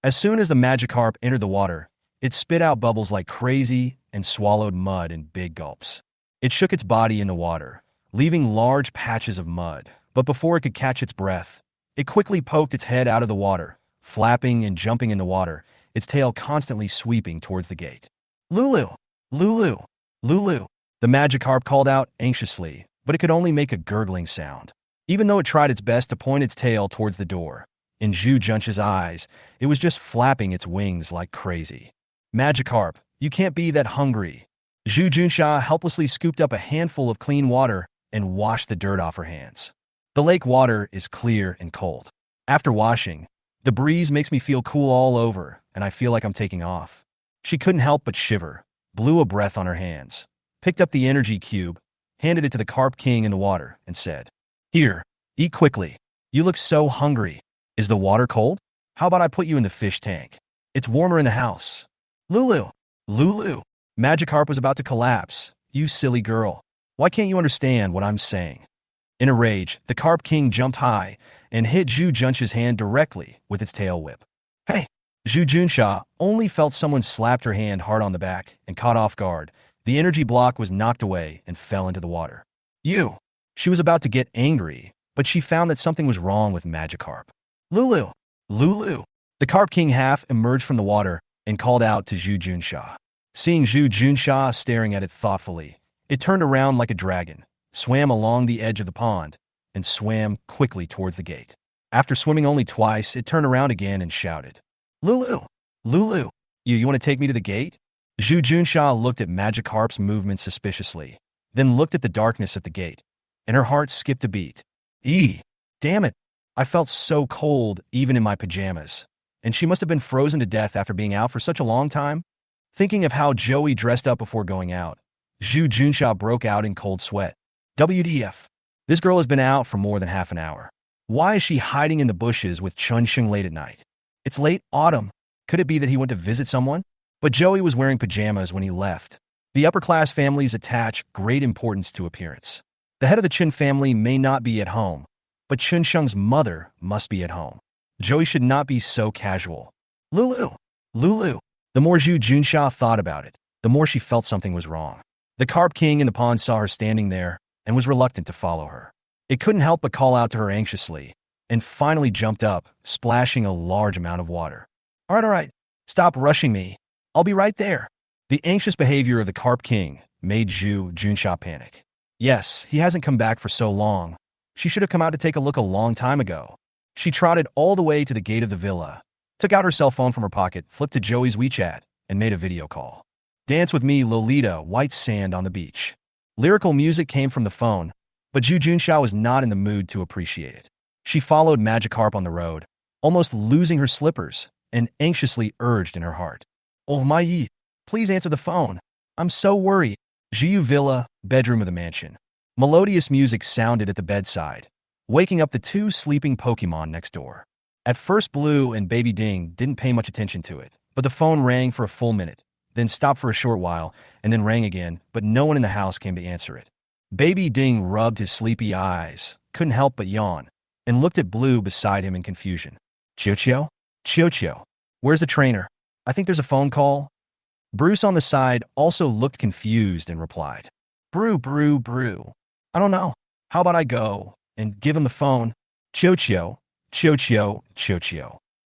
As soon as the Magikarp entered the water, it spit out bubbles like crazy and swallowed mud in big gulps. It shook its body in the water, leaving large patches of mud, but before it could catch its breath, it quickly poked its head out of the water, flapping and jumping in the water, its tail constantly sweeping towards the gate. Lulu! Lulu! Lulu! The Magikarp called out anxiously, but it could only make a gurgling sound. Even though it tried its best to point its tail towards the door, in Zhu Junsha's eyes, it was just flapping its wings like crazy. Magikarp, you can't be that hungry. Zhu Junsha helplessly scooped up a handful of clean water and washed the dirt off her hands. The lake water is clear and cold. After washing, the breeze makes me feel cool all over, and I feel like I'm taking off. She couldn't help but shiver, blew a breath on her hands, picked up the energy cube, handed it to the Carp King in the water, and said, Here, eat quickly. You look so hungry. Is the water cold? How about I put you in the fish tank? It's warmer in the house. Lulu! Lulu! Magikarp was about to collapse. You silly girl. Why can't you understand what I'm saying? In a rage, the Carp King jumped high and hit Zhu Junsha's hand directly with its tail whip. Hey! Zhu Junsha only felt someone slapped her hand hard on the back and caught off guard. The energy block was knocked away and fell into the water. You! She was about to get angry, but she found that something was wrong with Magikarp. Lulu! Lulu! The Carp King half emerged from the water and called out to Zhu Junsha. Seeing Zhu Junsha staring at it thoughtfully, it turned around like a dragon, swam along the edge of the pond, and swam quickly towards the gate. After swimming only twice, it turned around again and shouted, Lulu! Lulu! You want to take me to the gate? Zhu Junsha looked at Magikarp's movement suspiciously, then looked at the darkness at the gate, and her heart skipped a beat. Damn it! I felt so cold even in my pajamas, and she must have been frozen to death after being out for such a long time. Thinking of how Joey dressed up before going out, Zhu Junsha broke out in cold sweat. WDF. This girl has been out for more than half an hour. Why is she hiding in the bushes with Chunsheng late at night? It's late autumn. Could it be that he went to visit someone? But Joey was wearing pajamas when he left. The upper-class families attach great importance to appearance. The head of the Chen family may not be at home, but Chunsheng's mother must be at home. Joey should not be so casual. Lulu! Lulu! The more Zhu Junsha thought about it, the more she felt something was wrong. The Carp King in the pond saw her standing there and was reluctant to follow her. It couldn't help but call out to her anxiously, and finally jumped up, splashing a large amount of water. All right, stop rushing me. I'll be right there. The anxious behavior of the Carp King made Zhu Junsha panic. Yes, he hasn't come back for so long. She should have come out to take a look a long time ago. She trotted all the way to the gate of the villa, took out her cell phone from her pocket, flipped to Joey's WeChat, and made a video call. Dance with me, Lolita, white sand on the beach. Lyrical music came from the phone, but Zhu Junxiao was not in the mood to appreciate it. She followed Magikarp on the road, almost losing her slippers, and anxiously urged in her heart. Oh my yi, please answer the phone. I'm so worried. Jiu Villa, bedroom of the mansion. Melodious music sounded at the bedside, waking up the two sleeping Pokémon next door. At first, Blue and Baby Ding didn't pay much attention to it, but the phone rang for a full minute, then stopped for a short while, and then rang again, but no one in the house came to answer it. Baby Ding rubbed his sleepy eyes, couldn't help but yawn, and looked at Blue beside him in confusion. Chio-Chio? Chio-Chio, where's the trainer? I think there's a phone call. Bruce on the side also looked confused and replied, Brew. I don't know. How about I go and give him the phone? Chio-Chio.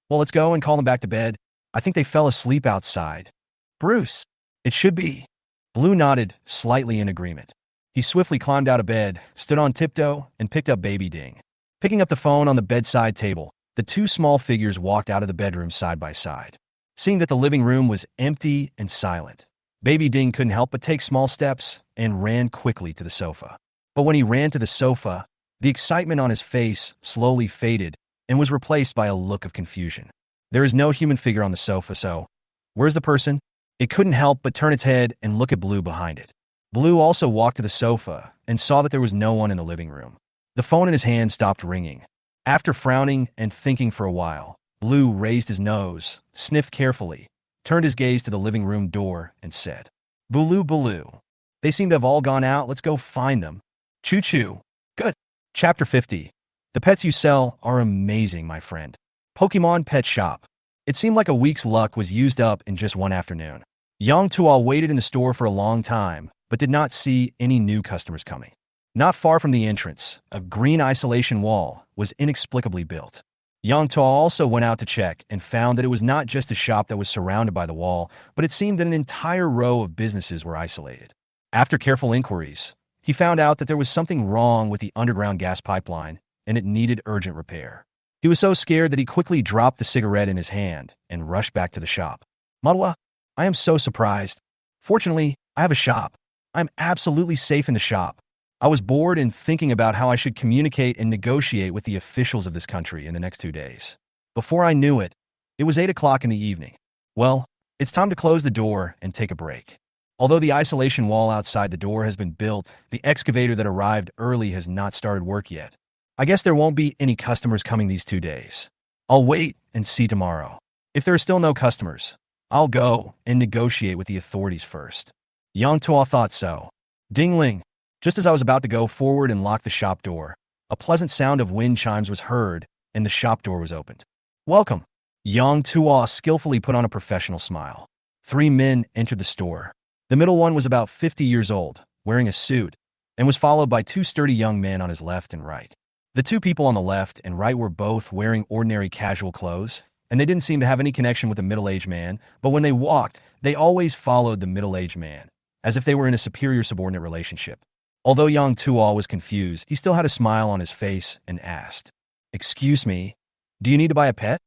Well, let's go and call them back to bed. I think they fell asleep outside. Bruce, it should be. Blue nodded, slightly in agreement. He swiftly climbed out of bed, stood on tiptoe, and picked up Baby Ding. Picking up the phone on the bedside table, the two small figures walked out of the bedroom side by side. Seeing that the living room was empty and silent, Baby Ding couldn't help but take small steps and ran quickly to the sofa. But when he ran to the sofa, the excitement on his face slowly faded and was replaced by a look of confusion. There is no human figure on the sofa, so where's the person? It couldn't help but turn its head and look at Blue behind it. Blue also walked to the sofa and saw that there was no one in the living room. The phone in his hand stopped ringing. After frowning and thinking for a while, Blue raised his nose, sniffed carefully, turned his gaze to the living room door, and said, Bulu. They seem to have all gone out. Let's go find them. Choo-choo. Good. Chapter 50. The pets you sell are amazing, my friend. Pokémon Pet Shop. It seemed like a week's luck was used up in just one afternoon. Yang Tuo waited in the store for a long time, but did not see any new customers coming. Not far from the entrance, a green isolation wall was inexplicably built. Yang Tuo also went out to check and found that it was not just a shop that was surrounded by the wall, but it seemed that an entire row of businesses were isolated. After careful inquiries, he found out that there was something wrong with the underground gas pipeline, and it needed urgent repair. He was so scared that he quickly dropped the cigarette in his hand and rushed back to the shop. Manhwa, I am so surprised. Fortunately, I have a shop. I'm absolutely safe in the shop. I was bored and thinking about how I should communicate and negotiate with the officials of this country in the next 2 days. Before I knew it, it was 8 o'clock in the evening. Well, it's time to close the door and take a break. Although the isolation wall outside the door has been built, the excavator that arrived early has not started work yet. I guess there won't be any customers coming these 2 days. I'll wait and see tomorrow. If there are still no customers, I'll go and negotiate with the authorities first. Yang Tuo thought so. Ding-ling. Just as I was about to go forward and lock the shop door, a pleasant sound of wind chimes was heard, and the shop door was opened. Welcome. Yang Tuo skillfully put on a professional smile. 3 men entered the store. The middle one was about 50 years old, wearing a suit, and was followed by 2 sturdy young men on his left and right. The 2 people on the left and right were both wearing ordinary casual clothes, and they didn't seem to have any connection with the middle-aged man, but when they walked, they always followed the middle-aged man, as if they were in a superior subordinate relationship. Although Yang Tuo was confused, he still had a smile on his face and asked, Excuse me, do you need to buy a pet?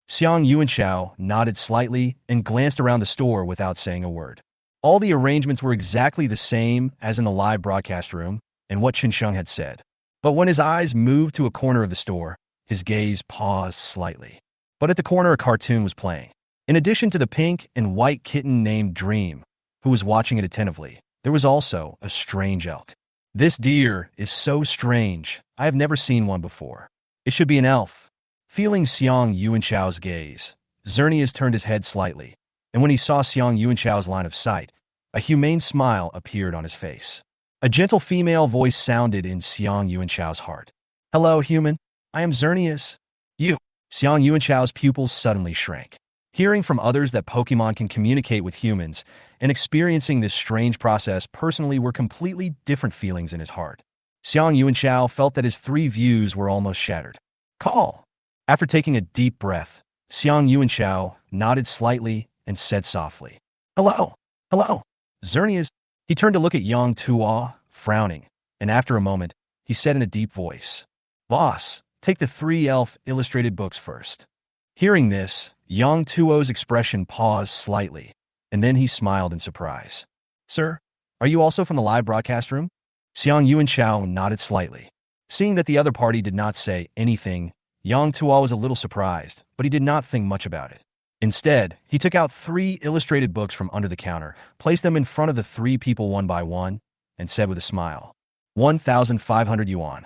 Xiang Yuanxiao nodded slightly and glanced around the store without saying a word. All the arrangements were exactly the same as in the live broadcast room and what Qinsheng had said. But when his eyes moved to a corner of the store, his gaze paused slightly. But at the corner a cartoon was playing. In addition to the pink and white kitten named Dream, who was watching it attentively, there was also a strange elk. This deer is so strange. I have never seen one before. It should be an elf. Feeling Xiang Yuanxiao's gaze, Xerneas turned his head slightly, and when he saw Xiang Yuanxiao's line of sight, a humane smile appeared on his face. A gentle female voice sounded in Xiang Yuanxiao's heart. Hello, human. I am Xerneas. You. Xiang Yuanxiao's pupils suddenly shrank. Hearing from others that Pokemon can communicate with humans and experiencing this strange process personally were completely different feelings in his heart. Xiang Yuanxiao felt that his 3 views were almost shattered. Call. After taking a deep breath, Xiang Yuanxiao nodded slightly and said softly, Hello. Xerneas. He turned to look at Yang Tuo, frowning, and after a moment, he said in a deep voice, Boss, take the 3 elf illustrated books first. Hearing this, Yang Tuo's expression paused slightly, and then he smiled in surprise. Sir, are you also from the live broadcast room? Xiang Yuanchao nodded slightly. Seeing that the other party did not say anything, Yang Tuo was a little surprised, but he did not think much about it. Instead, he took out 3 illustrated books from under the counter, placed them in front of the 3 people one by one, and said with a smile, 1,500 yuan.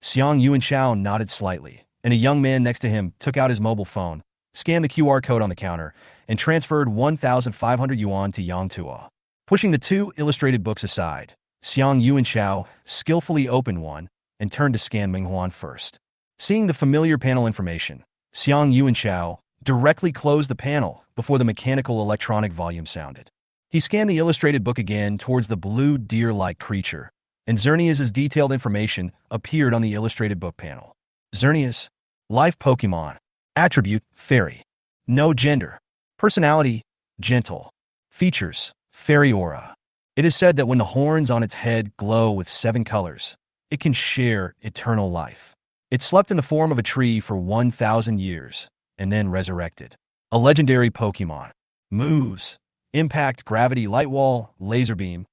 Xiang Yuanchao nodded slightly, and a young man next to him took out his mobile phone, scanned the QR code on the counter, and transferred 1,500 yuan to Yang Tuo. Pushing the 2 illustrated books aside, Xiang Yuanchao skillfully opened one and turned to scan manhwa first. Seeing the familiar panel information, Xiang Yuanchao directly closed the panel before the mechanical electronic volume sounded. He scanned the illustrated book again towards the blue deer-like creature, and Xerneas's detailed information appeared on the illustrated book panel. Xerneas, life Pokemon, attribute, fairy, no gender, personality, gentle, features, fairy aura. It is said that when the horns on its head glow with 7 colors, it can share eternal life. It slept in the form of a tree for 1,000 years, and then resurrected. A legendary Pokemon. Moves. Impact, gravity, light wall, laser beam.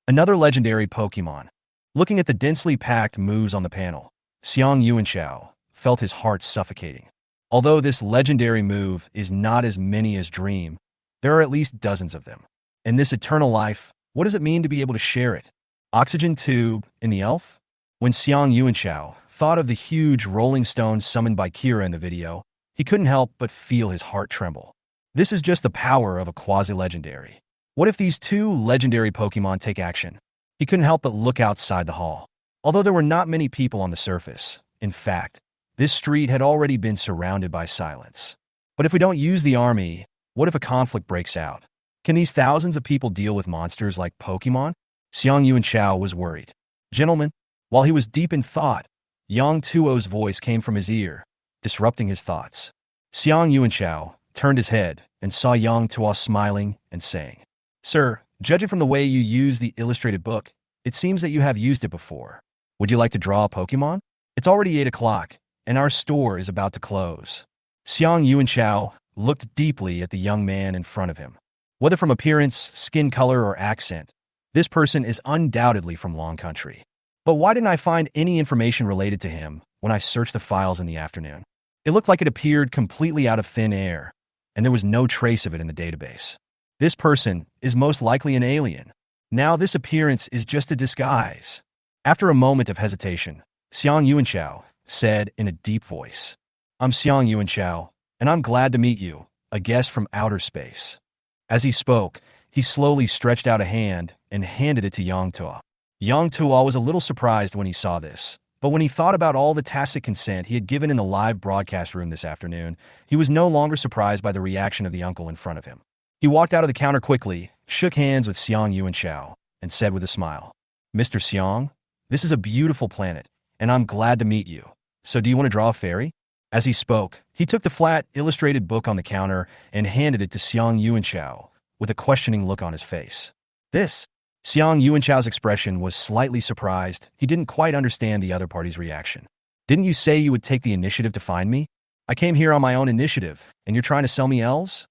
Another legendary Pokemon. Looking at the densely packed moves on the panel, Xiang Yuanchao felt his heart suffocating. Although this legendary move is not as many as Dream, there are at least dozens of them. And this eternal life, what does it mean to be able to share it? Oxygen tube in the elf? When Xiang Yuanchao thought of the huge rolling stone summoned by Kira in the video, he couldn't help but feel his heart tremble. This is just the power of a quasi-legendary. What if these 2 legendary Pokemon take action? He couldn't help but look outside the hall. Although there were not many people on the surface, in fact, this street had already been surrounded by silence. But if we don't use the army, what if a conflict breaks out? Can these thousands of people deal with monsters like Pokemon? Xiang Yuanchao was worried. Gentlemen, while he was deep in thought, Yang Tuo's voice came from his ear, disrupting his thoughts. Xiang Yuanchao turned his head and saw Yang Tuo smiling and saying, Sir, judging from the way you use the illustrated book, it seems that you have used it before. Would you like to draw a Pokemon? It's already 8 o'clock, and our store is about to close. Xiang Yuanchao looked deeply at the young man in front of him. Whether from appearance, skin color, or accent, this person is undoubtedly from Long Country. But why didn't I find any information related to him when I searched the files in the afternoon? It looked like it appeared completely out of thin air, and there was no trace of it in the database. This person is most likely an alien. Now this appearance is just a disguise. After a moment of hesitation, Xiang Yuanchao said in a deep voice, I'm Xiang Yuanchao, and I'm glad to meet you, a guest from outer space. As he spoke, he slowly stretched out a hand and handed it to Yang Tuo. Yang Tuo was a little surprised when he saw this, but when he thought about all the tacit consent he had given in the live broadcast room this afternoon, he was no longer surprised by the reaction of the uncle in front of him. He walked out of the counter quickly, shook hands with Xiang Yuanchao, and said with a smile, Mr. Xiang, this is a beautiful planet, and I'm glad to meet you. So do you want to draw a fairy? As he spoke, he took the flat, illustrated book on the counter and handed it to Xiang Yuanchao, with a questioning look on his face. This? Xiang Yuanchao's expression was slightly surprised. He didn't quite understand the other party's reaction. Didn't you say you would take the initiative to find me? I came here on my own initiative, and you're trying to sell me L's?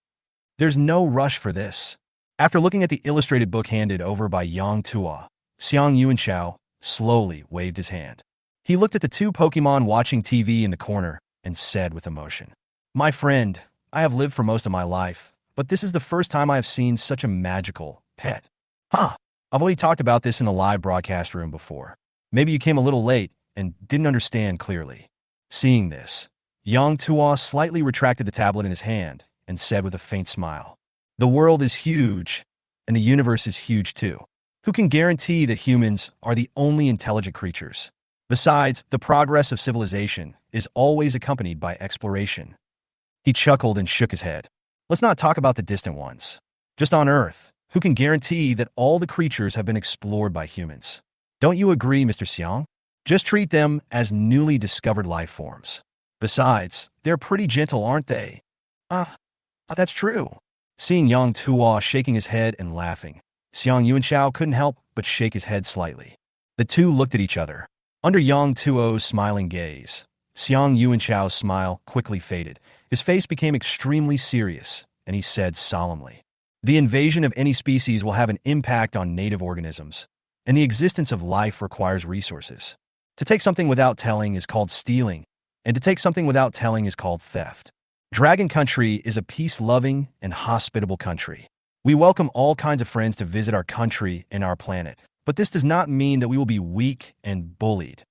There's no rush for this. After looking at the illustrated book handed over by Yang Tuo, Xiang Yuanchao slowly waved his hand. He looked at the 2 Pokemon watching TV in the corner and said with emotion, My friend, I have lived for most of my life, but this is the first time I have seen such a magical pet. I've already talked about this in the live broadcast room before. Maybe you came a little late and didn't understand clearly. Seeing this, Yang Tuo slightly retracted the tablet in his hand and said with a faint smile, The world is huge, and the universe is huge too. Who can guarantee that humans are the only intelligent creatures? Besides, the progress of civilization is always accompanied by exploration. He chuckled and shook his head. Let's not talk about the distant ones. Just on Earth, who can guarantee that all the creatures have been explored by humans? Don't you agree, Mr. Xiang? Just treat them as newly discovered life forms. Besides, they're pretty gentle, aren't they? That's true. Seeing Yang Tuo shaking his head and laughing, Xiang Yuanchao couldn't help but shake his head slightly. The 2 looked at each other. Under Yang Tuo's smiling gaze, Xiang Yuanchao's smile quickly faded. His face became extremely serious, and he said solemnly, The invasion of any species will have an impact on native organisms, and the existence of life requires resources. To take something without telling is called stealing, and to take something without telling is called theft. Dragon Country is a peace-loving and hospitable country. We welcome all kinds of friends to visit our country and our planet, but this does not mean that we will be weak and bullied.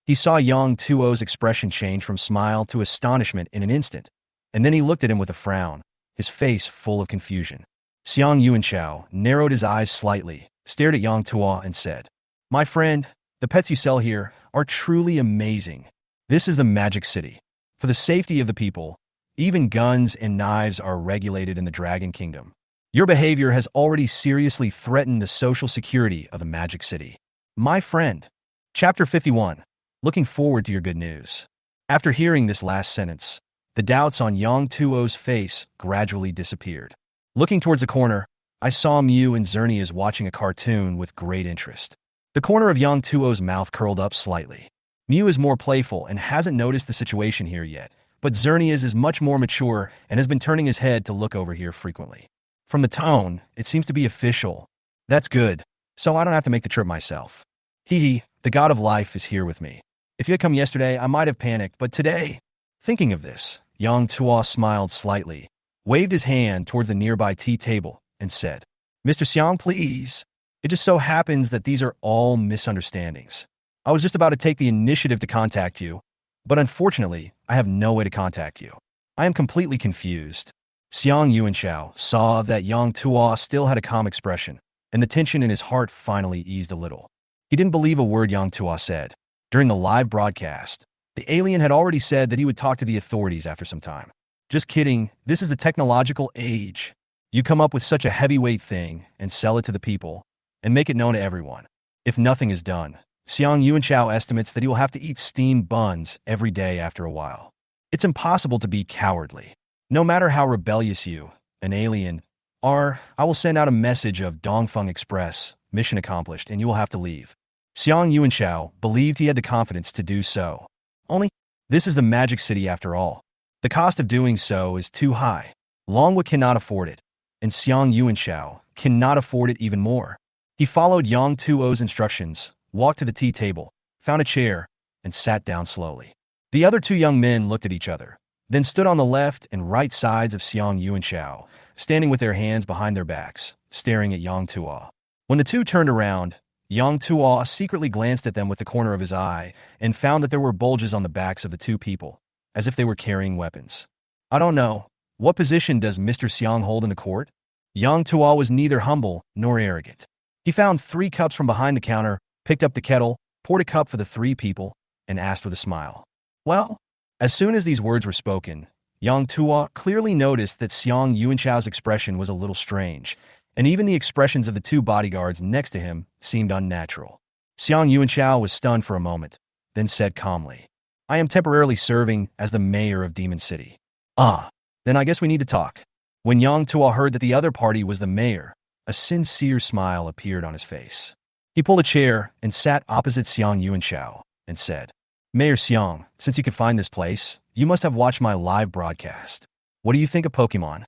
He saw Yang Tuo's expression change from smile to astonishment in an instant, and then he looked at him with a frown, his face full of confusion. Xiang Yuanchao narrowed his eyes slightly, stared at Yang Tuo and said, "My friend, the pets you sell here are truly amazing. This is the Magic City. For the safety of the people, even guns and knives are regulated in the Dragon Kingdom. Your behavior has already seriously threatened the social security of the Magic City. My friend." Chapter 51. Looking forward to your good news. After hearing this last sentence, the doubts on Yang Tuo's face gradually disappeared. Looking towards the corner, I saw Mew and Xerneas watching a cartoon with great interest. The corner of Yang Tuo's mouth curled up slightly. Mew is more playful and hasn't noticed the situation here yet, but Xerneas is much more mature and has been turning his head to look over here frequently. From the tone, it seems to be official. That's good, so I don't have to make the trip myself. Hee, the god of life is here with me. If you had come yesterday, I might have panicked, but today... Thinking of this, Yang Tuo smiled slightly, waved his hand towards the nearby tea table, and said, "Mr. Xiang, please. It just so happens that these are all misunderstandings. I was just about to take the initiative to contact you, but unfortunately, I have no way to contact you. I am completely confused." Xiang Yuanchao saw that Yang Tuo still had a calm expression, and the tension in his heart finally eased a little. He didn't believe a word Yang Tuo said. During the live broadcast, the alien had already said that he would talk to the authorities after some time. Just kidding, this is the technological age. You come up with such a heavyweight thing and sell it to the people, and make it known to everyone. If nothing is done, Xiang Yuanchao estimates that he will have to eat steamed buns every day after a while. It's impossible to be cowardly. No matter how rebellious you, an alien, are, I will send out a message of Dongfeng Express, mission accomplished, and you will have to leave. Xiang Yuanchao believed he had the confidence to do so. Only, this is the Magic City after all. The cost of doing so is too high. Longwa cannot afford it, and Xiang Yuanchao cannot afford it even more. He followed Yang Tuo's instructions, walked to the tea table, found a chair, and sat down slowly. The other two young men looked at each other, then stood on the left and right sides of Xiang Yuanchao, standing with their hands behind their backs, staring at Yang Tuo. When the two turned around, Yang Tuo secretly glanced at them with the corner of his eye and found that there were bulges on the backs of the two people, as if they were carrying weapons. I don't know. What position does Mr. Xiang hold in the court? Yang Tuo was neither humble nor arrogant. He found 3 cups from behind the counter, picked up the kettle, poured a cup for the 3 people, and asked with a smile. Well, as soon as these words were spoken, Yang Tuo clearly noticed that Xiang Yuanchao's expression was a little strange, and even the expressions of the 2 bodyguards next to him seemed unnatural. Xiang Yuanchao was stunned for a moment, then said calmly, "I am temporarily serving as the mayor of Demon City." "Ah, then I guess we need to talk." When Yang Tuo heard that the other party was the mayor, a sincere smile appeared on his face. He pulled a chair and sat opposite Xiang Yuanchao and said, "Mayor Xiang, since you could find this place, you must have watched my live broadcast. What do you think of Pokémon?"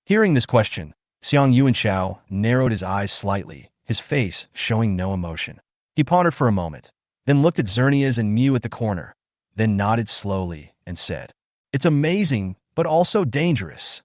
Hearing this question, Xiang Yuanchao narrowed his eyes slightly, his face showing no emotion. He pondered for a moment, then looked at Xerneas and Mew at the corner, then nodded slowly and said, "It's amazing, but also dangerous."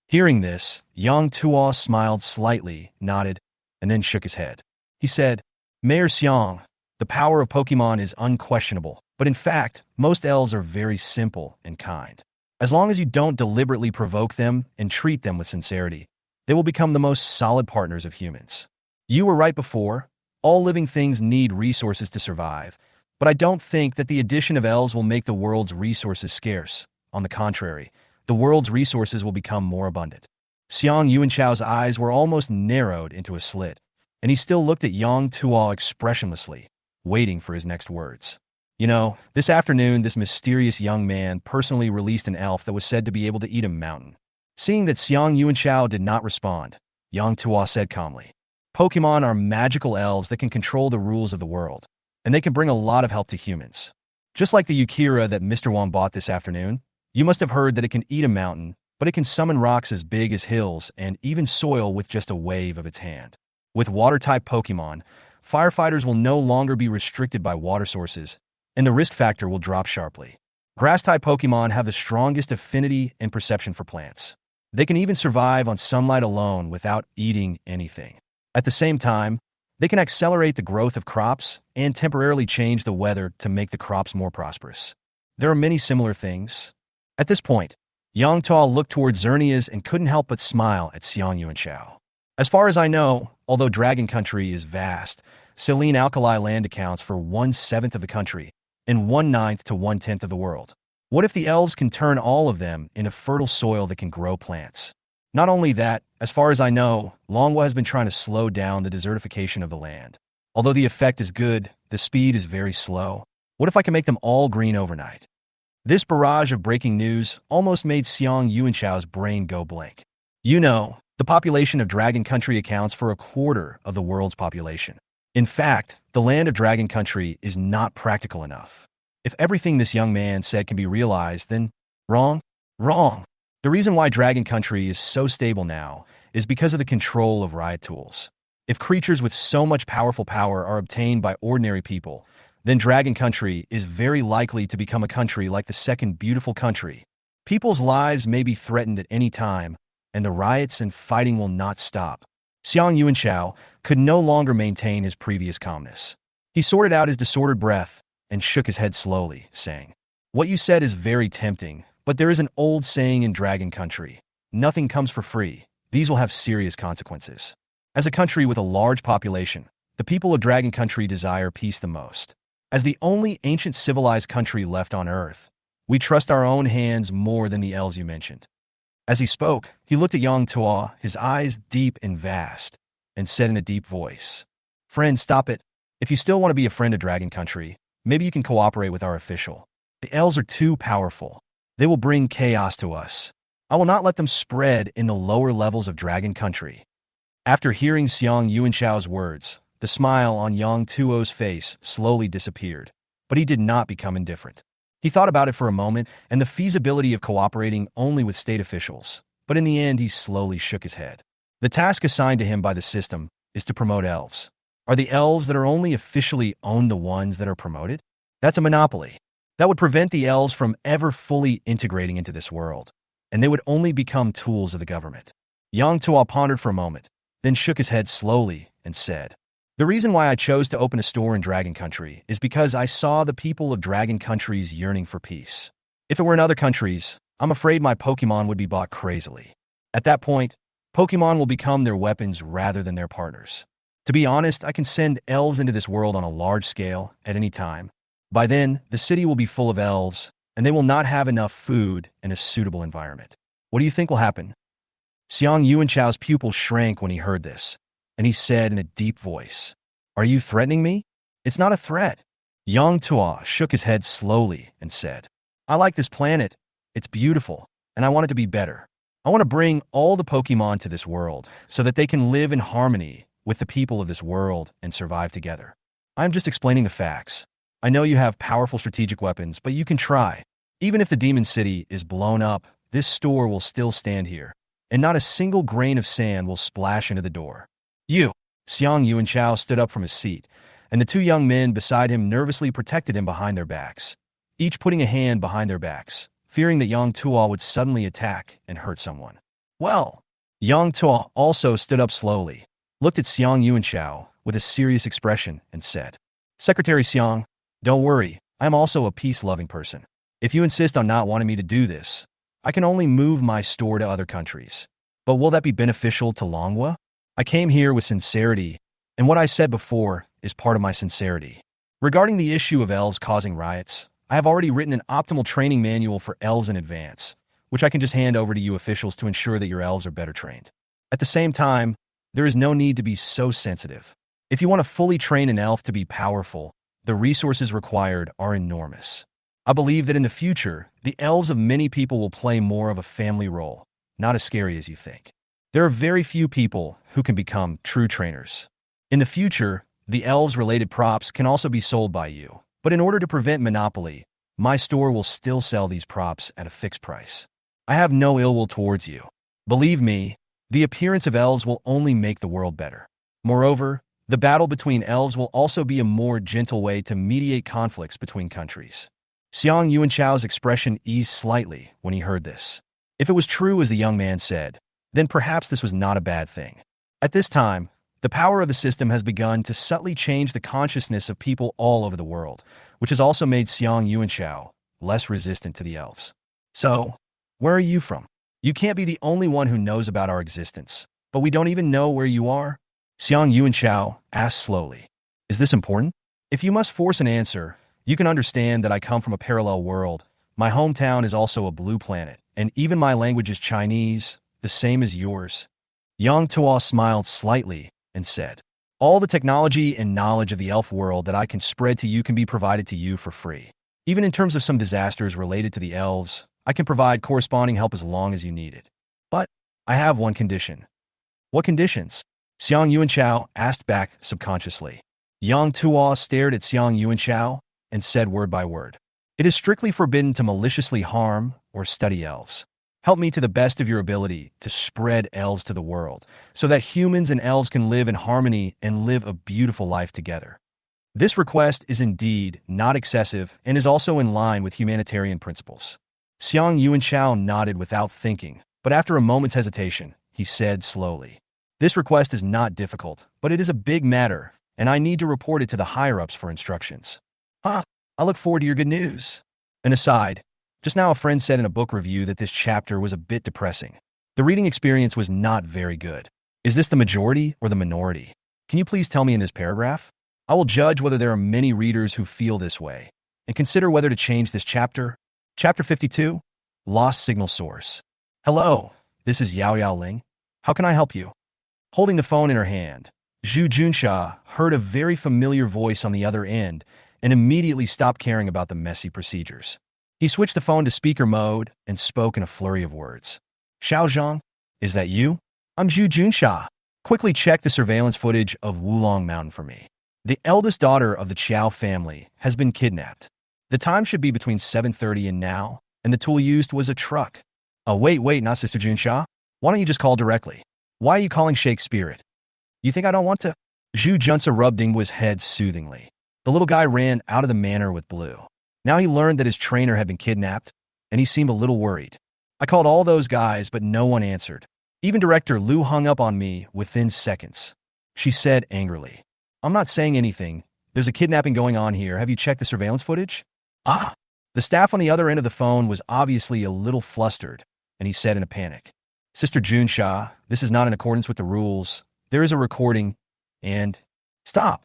Hearing this, Yang Tuo smiled slightly, nodded, and then shook his head. He said, "Mayor Xiang, the power of Pokémon is unquestionable, but in fact, most elves are very simple and kind. As long as you don't deliberately provoke them and treat them with sincerity, they will become the most solid partners of humans. You were right before. All living things need resources to survive, but I don't think that the addition of elves will make the world's resources scarce. On the contrary, the world's resources will become more abundant." Xiang Yuanchao's eyes were almost narrowed into a slit, and he still looked at Yang Tuo expressionlessly, waiting for his next words. You know, this afternoon, this mysterious young man personally released an elf that was said to be able to eat a mountain. Seeing that Xiang Yuanchao did not respond, Yang Tuo said calmly, "Pokemon are magical elves that can control the rules of the world, and they can bring a lot of help to humans. Just like the Yukira that Mr. Wong bought this afternoon, you must have heard that it can eat a mountain, but it can summon rocks as big as hills and even soil with just a wave of its hand. With water-type Pokemon, firefighters will no longer be restricted by water sources, and the risk factor will drop sharply. Grass-type Pokemon have the strongest affinity and perception for plants. They can even survive on sunlight alone without eating anything. At the same time, they can accelerate the growth of crops and temporarily change the weather to make the crops more prosperous. There are many similar things. At this point, Yang Tuo looked toward Xerneas and couldn't help but smile at Xiang Yuanchao. As far as I know, although Dragon Country is vast, saline alkali land accounts for 1/7 of the country and 1/9 to 1/10 of the world. What if the elves can turn all of them into fertile soil that can grow plants? Not only that, as far as I know, Longwa has been trying to slow down the desertification of the land. Although the effect is good, the speed is very slow. What if I can make them all green overnight? This barrage of breaking news almost made Xiang Yuanchao's brain go blank. You know, the population of Dragon Country accounts for 1/4 of the world's population. In fact, the land of Dragon Country is not practical enough. If everything this young man said can be realized, then wrong. The reason why Dragon Country is so stable now is because of the control of riot tools. If creatures with so much powerful power are obtained by ordinary people, then Dragon Country is very likely to become a country like the Second Beautiful Country. People's lives may be threatened at any time, and the riots and fighting will not stop. Xiang Yuanchao could no longer maintain his previous calmness. He sorted out his disordered breath and shook his head slowly, saying, "What you said is very tempting, but there is an old saying in Dragon Country. Nothing comes for free. These will have serious consequences. As a country with a large population, the people of Dragon Country desire peace the most. As the only ancient civilized country left on Earth, we trust our own hands more than the elves you mentioned." As he spoke, he looked at Yang Tuo, his eyes deep and vast, and said in a deep voice, "Friend, stop it. If you still want to be a friend of Dragon Country, maybe you can cooperate with our official. The elves are too powerful. They will bring chaos to us. I will not let them spread in the lower levels of Dragon Country." After hearing Xiang Yuanchao's words, the smile on Yang Tuo's face slowly disappeared, but he did not become indifferent. He thought about it for a moment and the feasibility of cooperating only with state officials, but in the end he slowly shook his head. The task assigned to him by the system is to promote elves. Are the elves that are only officially owned the ones that are promoted? That's a monopoly. That would prevent the elves from ever fully integrating into this world, and they would only become tools of the government. Yang Tuo pondered for a moment, then shook his head slowly and said, "The reason why I chose to open a store in Dragon Country is because I saw the people of Dragon Country's yearning for peace. If it were in other countries, I'm afraid my Pokemon would be bought crazily. At that point, Pokemon will become their weapons rather than their partners. To be honest, I can send elves into this world on a large scale at any time. By then, the city will be full of elves, and they will not have enough food and a suitable environment. What do you think will happen?" Xiang Yuanchao's pupil shrank when he heard this, and he said in a deep voice, "Are you threatening me?" "It's not a threat." Yang Tuo shook his head slowly and said, "I like this planet. It's beautiful, and I want it to be better. I want to bring all the Pokemon to this world so that they can live in harmony with the people of this world and survive together. I'm just explaining the facts. I know you have powerful strategic weapons, but you can try. Even if the Demon City is blown up, this store will still stand here, and not a single grain of sand will splash into the door." "You!" Xiang Yuanchao stood up from his seat, and the two young men beside him nervously protected him behind their backs, each putting a hand behind their backs, fearing that Yang Tuo would suddenly attack and hurt someone. "Well," Yang Tuo also stood up slowly, looked at Xiang Yuanchao with a serious expression, and said, "Secretary Xiang, don't worry, I am also a peace-loving person. If you insist on not wanting me to do this, I can only move my store to other countries. But will that be beneficial to Longwa? I came here with sincerity, and what I said before is part of my sincerity. Regarding the issue of elves causing riots, I have already written an optimal training manual for elves in advance, which I can just hand over to you officials to ensure that your elves are better trained. At the same time, there is no need to be so sensitive. If you want to fully train an elf to be powerful, the resources required are enormous. I believe that in the future, the elves of many people will play more of a family role, not as scary as you think. There are very few people who can become true trainers. In the future, the elves-related props can also be sold by you, but in order to prevent monopoly, my store will still sell these props at a fixed price. I have no ill will towards you. Believe me, the appearance of elves will only make the world better. Moreover, the battle between elves will also be a more gentle way to mediate conflicts between countries. Xiang Yuanchao's expression eased slightly when he heard this. If it was true as the young man said, then perhaps this was not a bad thing. At this time, the power of the system has begun to subtly change the consciousness of people all over the world, which has also made Xiang Yuanchao less resistant to the elves. So, where are you from? You can't be the only one who knows about our existence, but we don't even know where you are? Xiang Yuanchao asked slowly. Is this important? If you must force an answer, you can understand that I come from a parallel world. My hometown is also a blue planet, and even my language is Chinese, the same as yours. Yang Tuo smiled slightly and said, all the technology and knowledge of the elf world that I can spread to you can be provided to you for free. Even in terms of some disasters related to the elves, I can provide corresponding help as long as you need it. But I have one condition. What conditions? Xiang Yuanchao asked back subconsciously. Yang Tuo stared at Xiang Yuanchao and said word by word, it is strictly forbidden to maliciously harm or study elves. Help me to the best of your ability to spread elves to the world, so that humans and elves can live in harmony and live a beautiful life together. This request is indeed not excessive and is also in line with humanitarian principles. Xiang Yuanchao nodded without thinking, but after a moment's hesitation, he said slowly, this request is not difficult, but it is a big matter, and I need to report it to the higher-ups for instructions. I look forward to your good news. An aside, just now a friend said in a book review that this chapter was a bit depressing. The reading experience was not very good. Is this the majority or the minority? Can you please tell me in this paragraph? I will judge whether there are many readers who feel this way, and consider whether to change this chapter. Chapter 52, Lost Signal Source. Hello, this is Yao Yao Ling. How can I help you? Holding the phone in her hand, Zhu Junsha heard a very familiar voice on the other end and immediately stopped caring about the messy procedures. He switched the phone to speaker mode and spoke in a flurry of words. Xiao Zhang, is that you? I'm Zhu Junsha. Quickly check the surveillance footage of Wulong Mountain for me. The eldest daughter of the Qiao family has been kidnapped. The time should be between 7:30 and now, and the tool used was a truck. Oh, wait, not Sister Junsha. Why don't you just call directly? Why are you calling Shakespeare? You think I don't want to? Zhu Junsa rubbed Ingwa's head soothingly. The little guy ran out of the manor with Blue. Now he learned that his trainer had been kidnapped, and he seemed a little worried. I called all those guys, but no one answered. Even Director Lu hung up on me within seconds. She said angrily, I'm not saying anything. There's a kidnapping going on here. Have you checked the surveillance footage? The staff on the other end of the phone was obviously a little flustered, and he said in a panic, Sister Junsha, this is not in accordance with the rules. There is a recording, and... Stop.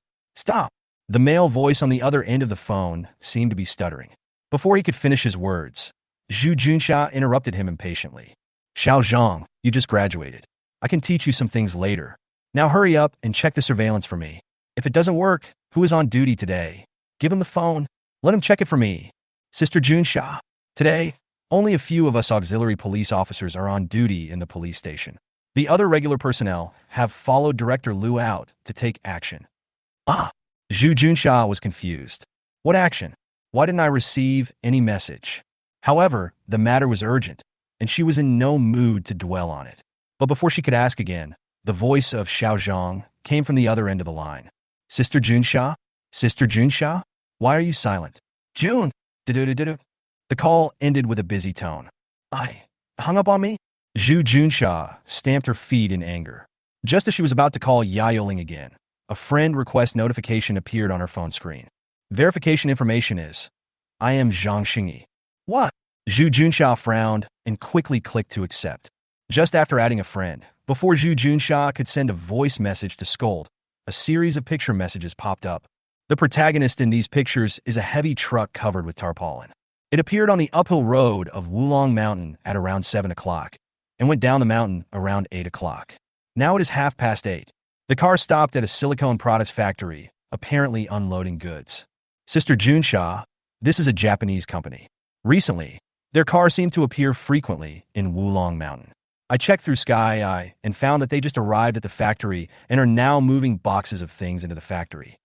The male voice on the other end of the phone seemed to be stuttering. Before he could finish his words, Zhu Junsha interrupted him impatiently. Xiao Zhang, you just graduated. I can teach you some things later. Now hurry up and check the surveillance for me. If it doesn't work, who is on duty today? Give him the phone. Let him check it for me. Sister Junsha, today, only a few of us auxiliary police officers are on duty in the police station. The other regular personnel have followed Director Lu out to take action. Zhu Junsha was confused. What action? Why didn't I receive any message? However, the matter was urgent, and she was in no mood to dwell on it. But before she could ask again, the voice of Xiao Zhang came from the other end of the line. Sister Junsha? Why are you silent? June! The call ended with a busy tone. I hung up on me? Zhu Junsha stamped her feet in anger. Just as she was about to call Yaoling again, a friend request notification appeared on her phone screen. Verification information is, I am Zhang Xingyi. What? Zhu Junsha frowned and quickly clicked to accept. Just after adding a friend, before Zhu Junsha could send a voice message to scold, a series of picture messages popped up. The protagonist in these pictures is a heavy truck covered with tarpaulin. It appeared on the uphill road of Wulong Mountain at around 7 o'clock and went down the mountain around 8 o'clock. Now it is 8:30. The car stopped at a silicone products factory, apparently unloading goods. Sister Junsha, this is a Japanese company. Recently, their car seemed to appear frequently in Wulong Mountain. I checked through Sky Eye and found that they just arrived at the factory and are now moving boxes of things into the factory.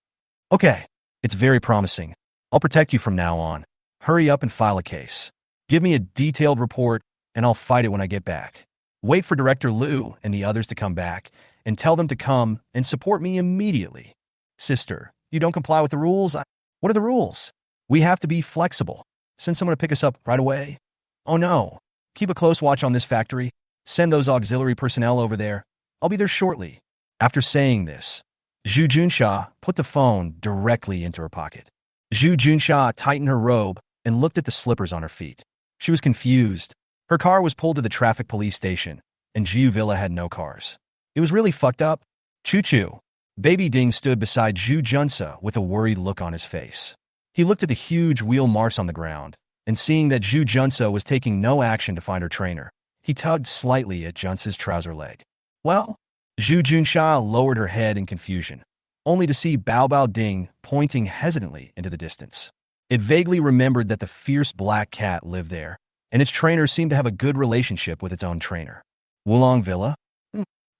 Okay, it's very promising. I'll protect you from now on. Hurry up and file a case. Give me a detailed report and I'll fight it when I get back. Wait for Director Liu and the others to come back, and tell them to come and support me immediately. Sister, you don't comply with the rules? What are the rules? We have to be flexible. Send someone to pick us up right away. Oh no. Keep a close watch on this factory. Send those auxiliary personnel over there. I'll be there shortly. After saying this, Zhu Junsha put the phone directly into her pocket. Zhu Junsha tightened her robe and looked at the slippers on her feet. She was confused. Her car was pulled to the traffic police station, and Jiu Villa had no cars. It was really fucked up. Choo-choo. Baby Ding stood beside Zhu Junsa with a worried look on his face. He looked at the huge wheel marks on the ground, and seeing that Zhu Junsa was taking no action to find her trainer, he tugged slightly at Junsa's trouser leg. Well, Zhu Junsha lowered her head in confusion, only to see Bao Bao Ding pointing hesitantly into the distance. It vaguely remembered that the fierce black cat lived there, and its trainer seemed to have a good relationship with its own trainer. Wulong Villa?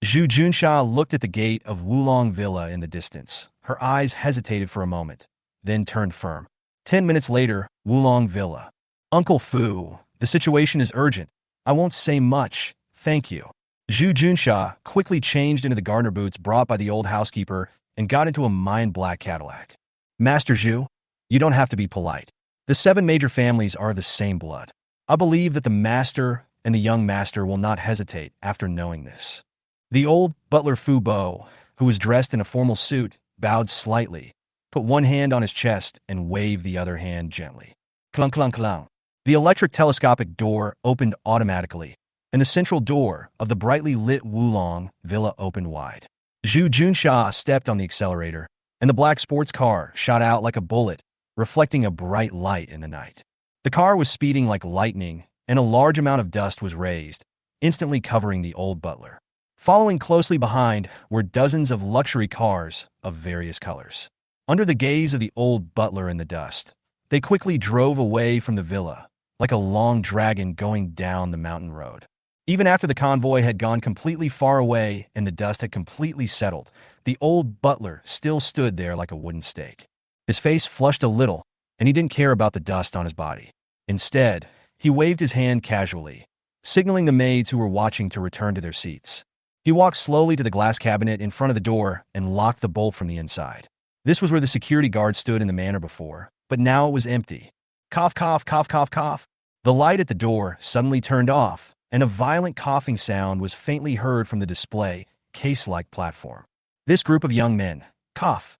Zhu Junsha looked at the gate of Wulong Villa in the distance. Her eyes hesitated for a moment, then turned firm. 10 minutes later, Wulong Villa. Uncle Fu, the situation is urgent. I won't say much, thank you. Zhu Junsha quickly changed into the gardener boots brought by the old housekeeper and got into a mine-black Cadillac. Master Zhu, you don't have to be polite. The 7 major families are of the same blood. I believe that the master and the young master will not hesitate after knowing this. The old butler Fu Bo, who was dressed in a formal suit, bowed slightly, put one hand on his chest, and waved the other hand gently. Clunk, clunk, clunk. The electric telescopic door opened automatically, and the central door of the brightly lit Wulong Villa opened wide. Zhu Junsha stepped on the accelerator, and the black sports car shot out like a bullet, reflecting a bright light in the night. The car was speeding like lightning, and a large amount of dust was raised, instantly covering the old butler. Following closely behind were dozens of luxury cars of various colors. Under the gaze of the old butler in the dust, they quickly drove away from the villa, like a long dragon going down the mountain road. Even after the convoy had gone completely far away and the dust had completely settled, the old butler still stood there like a wooden stake. His face flushed a little, and he didn't care about the dust on his body. Instead, he waved his hand casually, signaling the maids who were watching to return to their seats. He walked slowly to the glass cabinet in front of the door and locked the bolt from the inside. This was where the security guard stood in the manor before, but now it was empty. Cough, cough, cough, cough, cough. The light at the door suddenly turned off, and a violent coughing sound was faintly heard from the display, case-like platform. This group of young men, cough,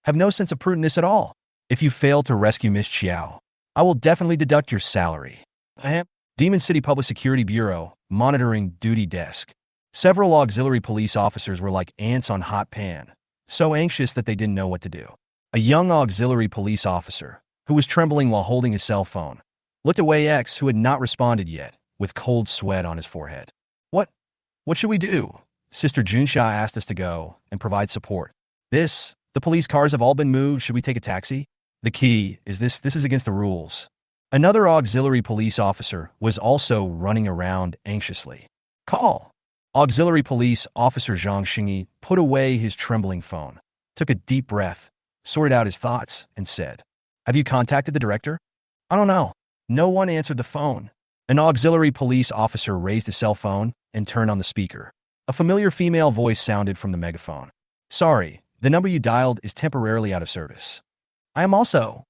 have no sense of prudence at all. If you fail to rescue Miss Chiao, I will definitely deduct your salary. Demon City Public Security Bureau, monitoring duty desk. Several auxiliary police officers were like ants on hot pan, so anxious that they didn't know what to do. A young auxiliary police officer, who was trembling while holding his cell phone, looked at Wei X, who had not responded yet, with cold sweat on his forehead. What should we do? Sister Junsha asked us to go and provide support. The police cars have all been moved. Should we take a taxi? The key is this is against the rules. Another auxiliary police officer was also running around anxiously. Call. Auxiliary Police Officer Zhang Xingyi put away his trembling phone, took a deep breath, sorted out his thoughts, and said, Have you contacted the director? I don't know. No one answered the phone. An auxiliary police officer raised his cell phone and turned on the speaker. A familiar female voice sounded from the megaphone. Sorry, the number you dialed is temporarily out of service. I am also.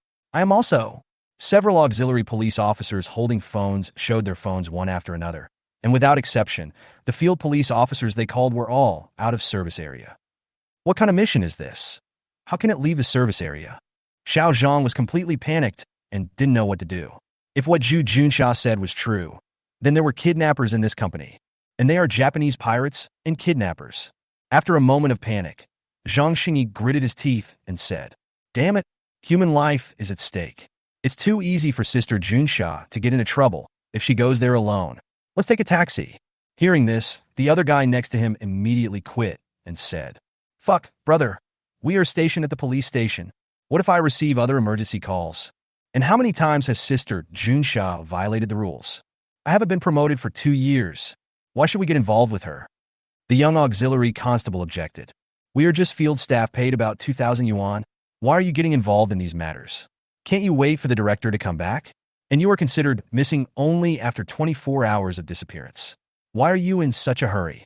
Several auxiliary police officers holding phones showed their phones one after another, and without exception, the field police officers they called were all out of service area. What kind of mission is this? How can it leave the service area? Xiao Zhang was completely panicked and didn't know what to do. If what Zhu Junsha said was true, then there were kidnappers in this company, and they are Japanese pirates and kidnappers. After a moment of panic, Zhang Xingyi gritted his teeth and said, Damn it, human life is at stake. It's too easy for Sister Junsha to get into trouble if she goes there alone. Let's take a taxi. Hearing this, the other guy next to him immediately quit and said, Fuck, brother. We are stationed at the police station. What if I receive other emergency calls? And how many times has Sister Junsha violated the rules? I haven't been promoted for 2 years. Why should we get involved with her? The young auxiliary constable objected. We are just field staff paid about 2,000 yuan. Why are you getting involved in these matters? Can't you wait for the director to come back? and you are considered missing only after 24 hours of disappearance. Why are you in such a hurry?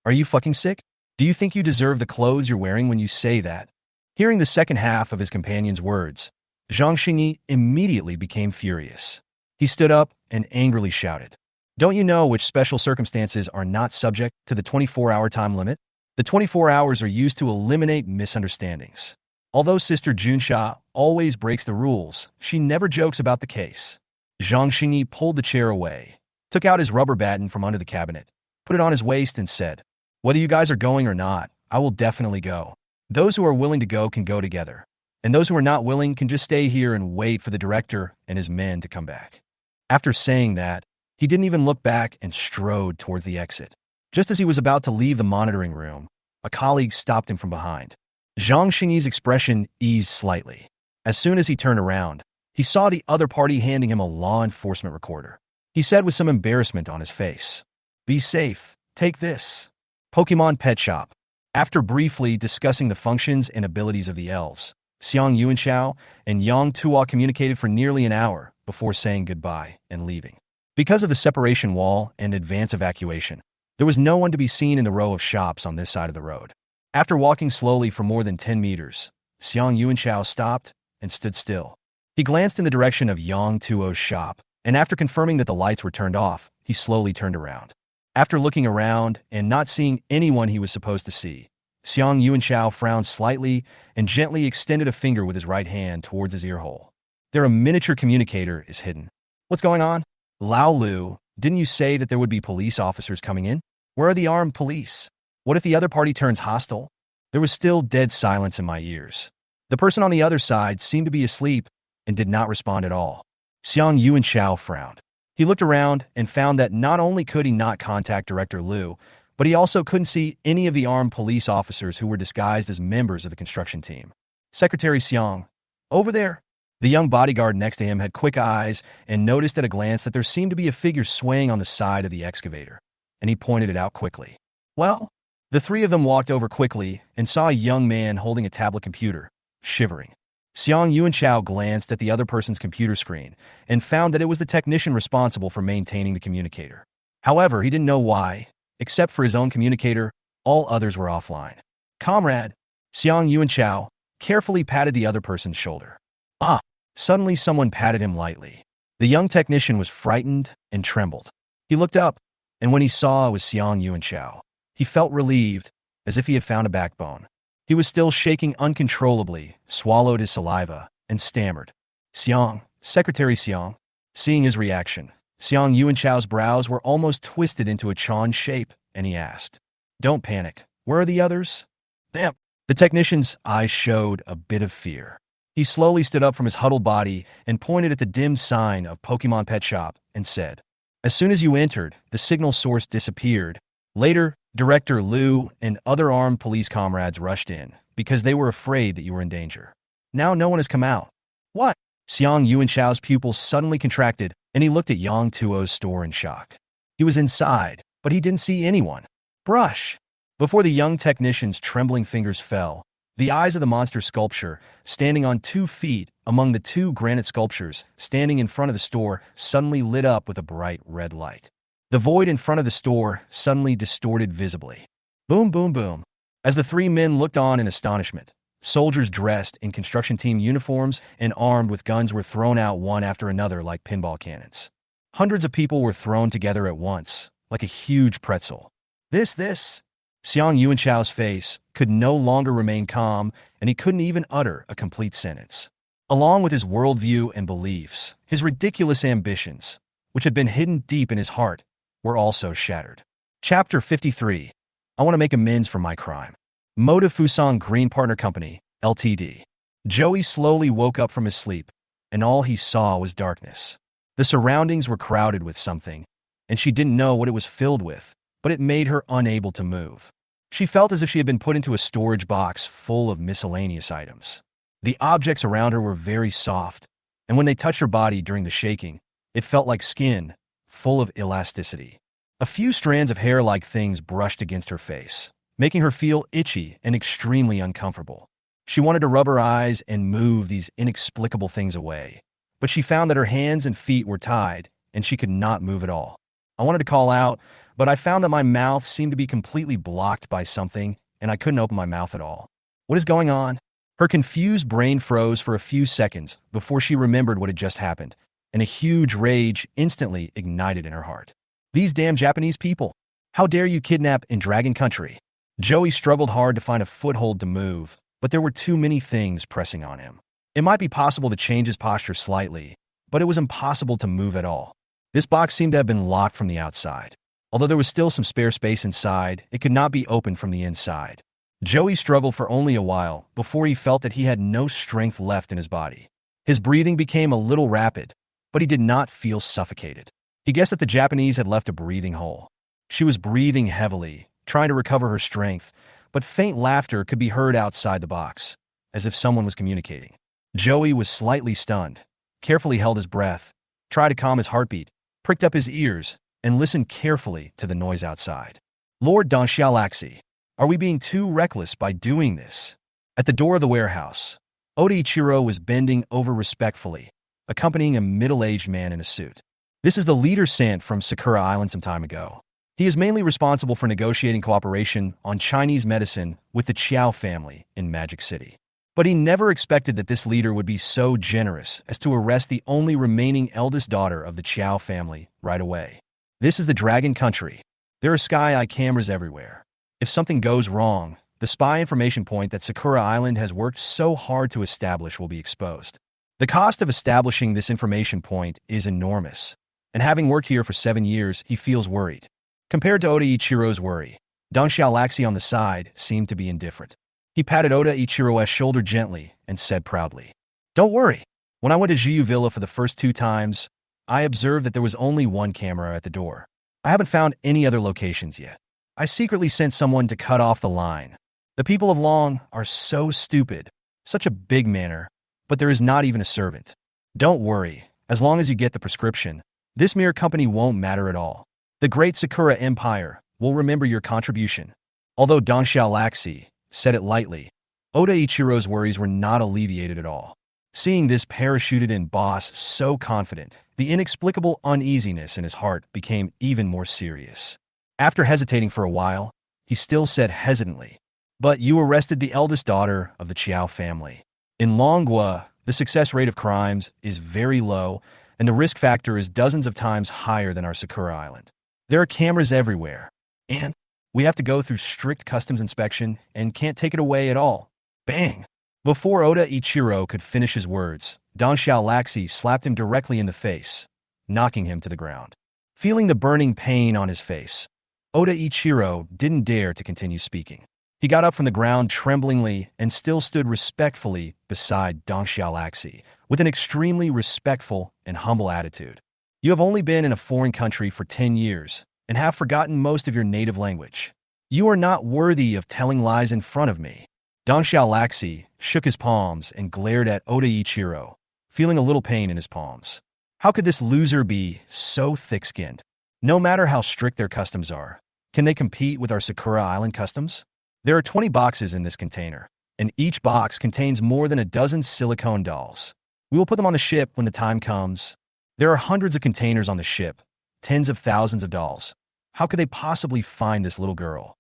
Are you fucking sick? Do you think you deserve the clothes you're wearing when you say that? Hearing the second half of his companion's words, Zhang Xingyi immediately became furious. He stood up and angrily shouted, "Don't you know which special circumstances are not subject to the 24-hour time limit? The 24 hours are used to eliminate misunderstandings. Although Sister Junsha always breaks the rules, she never jokes about the case." Zhang Xingyi pulled the chair away, took out his rubber baton from under the cabinet, put it on his waist and said, "Whether you guys are going or not, I will definitely go. Those who are willing to go can go together, and those who are not willing can just stay here and wait for the director and his men to come back." After saying that, he didn't even look back and strode towards the exit. Just as he was about to leave the monitoring room, a colleague stopped him from behind. Zhang Xingyi's expression eased slightly. As soon as he turned around, he saw the other party handing him a law enforcement recorder. He said with some embarrassment on his face, "Be safe. Take this." Pokemon Pet Shop. After briefly discussing the functions and abilities of the elves, Xiang Yuanxiao and Yang Tuo communicated for nearly an hour before saying goodbye and leaving. Because of the separation wall and advance evacuation, there was no one to be seen in the row of shops on this side of the road. After walking slowly for more than 10 meters, Xiang Yuanxiao stopped and stood still. He glanced in the direction of Yang Tuo's shop, and after confirming that the lights were turned off, he slowly turned around. After looking around and not seeing anyone he was supposed to see, Xiang Yuanxiao frowned slightly and gently extended a finger with his right hand towards his ear hole. "There, a miniature communicator is hidden. What's going on? Lao Lu, didn't you say that there would be police officers coming in? Where are the armed police? What if the other party turns hostile?" There was still dead silence in my ears. The person on the other side seemed to be asleep and did not respond at all. Xiang Yuanxiao frowned. He looked around and found that not only could he not contact Director Liu, but he also couldn't see any of the armed police officers who were disguised as members of the construction team. "Secretary Xiang, over there." The young bodyguard next to him had quick eyes and noticed at a glance that there seemed to be a figure swaying on the side of the excavator, and he pointed it out quickly. "Well?" The three of them walked over quickly and saw a young man holding a tablet computer, shivering. Xiang Yuanxiao glanced at the other person's computer screen and found that it was the technician responsible for maintaining the communicator. However, he didn't know why. Except for his own communicator, all others were offline. "Comrade," Xiang Yuanxiao carefully patted the other person's shoulder. "Ah!" Suddenly someone patted him lightly. The young technician was frightened and trembled. He looked up, and when he saw it was Xiang Yuanxiao, he felt relieved, as if he had found a backbone. He was still shaking uncontrollably, swallowed his saliva, and stammered, "Xiang, Secretary Xiang." Seeing his reaction, Xiang Yuanxiao's brows were almost twisted into a Chan shape, and he asked, "Don't panic. Where are the others?" "Them." The technician's eyes showed a bit of fear. He slowly stood up from his huddled body and pointed at the dim sign of Pokemon Pet Shop and said, "As soon as you entered, the signal source disappeared. Later, Director Liu and other armed police comrades rushed in because they were afraid that you were in danger. Now no one has come out." "What?" Xiang Yuanxiao's pupils suddenly contracted, and he looked at Yang Tuo's store in shock. He was inside, but he didn't see anyone. "Brush!" Before the young technician's trembling fingers fell, the eyes of the monster sculpture, standing on 2 feet among the 2 granite sculptures standing in front of the store, suddenly lit up with a bright red light. The void in front of the store suddenly distorted visibly. Boom, boom, boom. As the 3 men looked on in astonishment, soldiers dressed in construction team uniforms and armed with guns were thrown out one after another like pinball cannons. Hundreds of people were thrown together at once, like a huge pretzel. This. Xiang Yuanxiao's face could no longer remain calm, and he couldn't even utter a complete sentence. Along with his worldview and beliefs, his ridiculous ambitions, which had been hidden deep in his heart, were also shattered. Chapter 53. I want to make amends for my crime. Motive Fusang Green Partner Company, Ltd. Joey slowly woke up from his sleep, and all he saw was darkness. The surroundings were crowded with something, and she didn't know what it was filled with, but it made her unable to move. She felt as if she had been put into a storage box full of miscellaneous items. The objects around her were very soft, and when they touched her body during the shaking, it felt like skin, full of elasticity. A few strands of hair-like things brushed against her face, making her feel itchy and extremely uncomfortable. She wanted to rub her eyes and move these inexplicable things away, but she found that her hands and feet were tied, and she could not move at all. I wanted to call out, but I found that my mouth seemed to be completely blocked by something, and I couldn't open my mouth at all. What is going on? Her confused brain froze for a few seconds before she remembered what had just happened, and a huge rage instantly ignited in her heart. These damn Japanese people! How dare you kidnap in Dragon Country? Joey struggled hard to find a foothold to move, but there were too many things pressing on him. It might be possible to change his posture slightly, but it was impossible to move at all. This box seemed to have been locked from the outside. Although there was still some spare space inside, it could not be opened from the inside. Joey struggled for only a while before he felt that he had no strength left in his body. His breathing became a little rapid, but he did not feel suffocated. He guessed that the Japanese had left a breathing hole. She was breathing heavily, trying to recover her strength, but faint laughter could be heard outside the box, as if someone was communicating. Joey was slightly stunned, carefully held his breath, tried to calm his heartbeat, pricked up his ears, and listened carefully to the noise outside. Lord Don Xiaolaxi, are we being too reckless by doing this? At the door of the warehouse, Oda Ichiro was bending over respectfully, accompanying a middle-aged man in a suit. This is the leader sent from Sakura Island some time ago. He is mainly responsible for negotiating cooperation on Chinese medicine with the Qiao family in Magic City. But he never expected that this leader would be so generous as to arrest the only remaining eldest daughter of the Qiao family right away. This is the Dragon Country. There are sky-eye cameras everywhere. If something goes wrong, the spy information point that Sakura Island has worked so hard to establish will be exposed. The cost of establishing this information point is enormous, and having worked here for 7 years, he feels worried. Compared to Oda Ichiro's worry, Don Xiaolaxi on the side seemed to be indifferent. He patted Oda Ichiro's shoulder gently and said proudly, "Don't worry. When I went to Jiyu Villa for the first 2 times, I observed that there was only 1 camera at the door. I haven't found any other locations yet. I secretly sent someone to cut off the line. The people of Long are so stupid, such a big manner, but there is not even a servant. Don't worry, as long as you get the prescription, this mere company won't matter at all. The great Sakura Empire will remember your contribution." Although Don Xiaolaxi said it lightly, Oda Ichiro's worries were not alleviated at all. Seeing this parachuted-in boss so confident, the inexplicable uneasiness in his heart became even more serious. After hesitating for a while, he still said hesitantly, "But you arrested the eldest daughter of the Qiao family. In Longwa, the success rate of crimes is very low, and the risk factor is dozens of times higher than our Sakura Island. There are cameras everywhere, and we have to go through strict customs inspection and can't take it away at all." Bang! Before Oda Ichiro could finish his words, Don Xiaolaxi slapped him directly in the face, knocking him to the ground. Feeling the burning pain on his face, Oda Ichiro didn't dare to continue speaking. He got up from the ground tremblingly and still stood respectfully beside Don Xiaolaxi, with an extremely respectful and humble attitude. "You have only been in a foreign country for 10 years and have forgotten most of your native language. You are not worthy of telling lies in front of me." Don Xiaolaxi shook his palms and glared at Oda Ichiro, feeling a little pain in his palms. How could this loser be so thick-skinned? No matter how strict their customs are, can they compete with our Sakura Island customs? There are 20 boxes in this container, and each box contains more than a dozen silicone dolls. We will put them on the ship when the time comes. There are hundreds of containers on the ship, tens of thousands of dolls. How could they possibly find this little girl?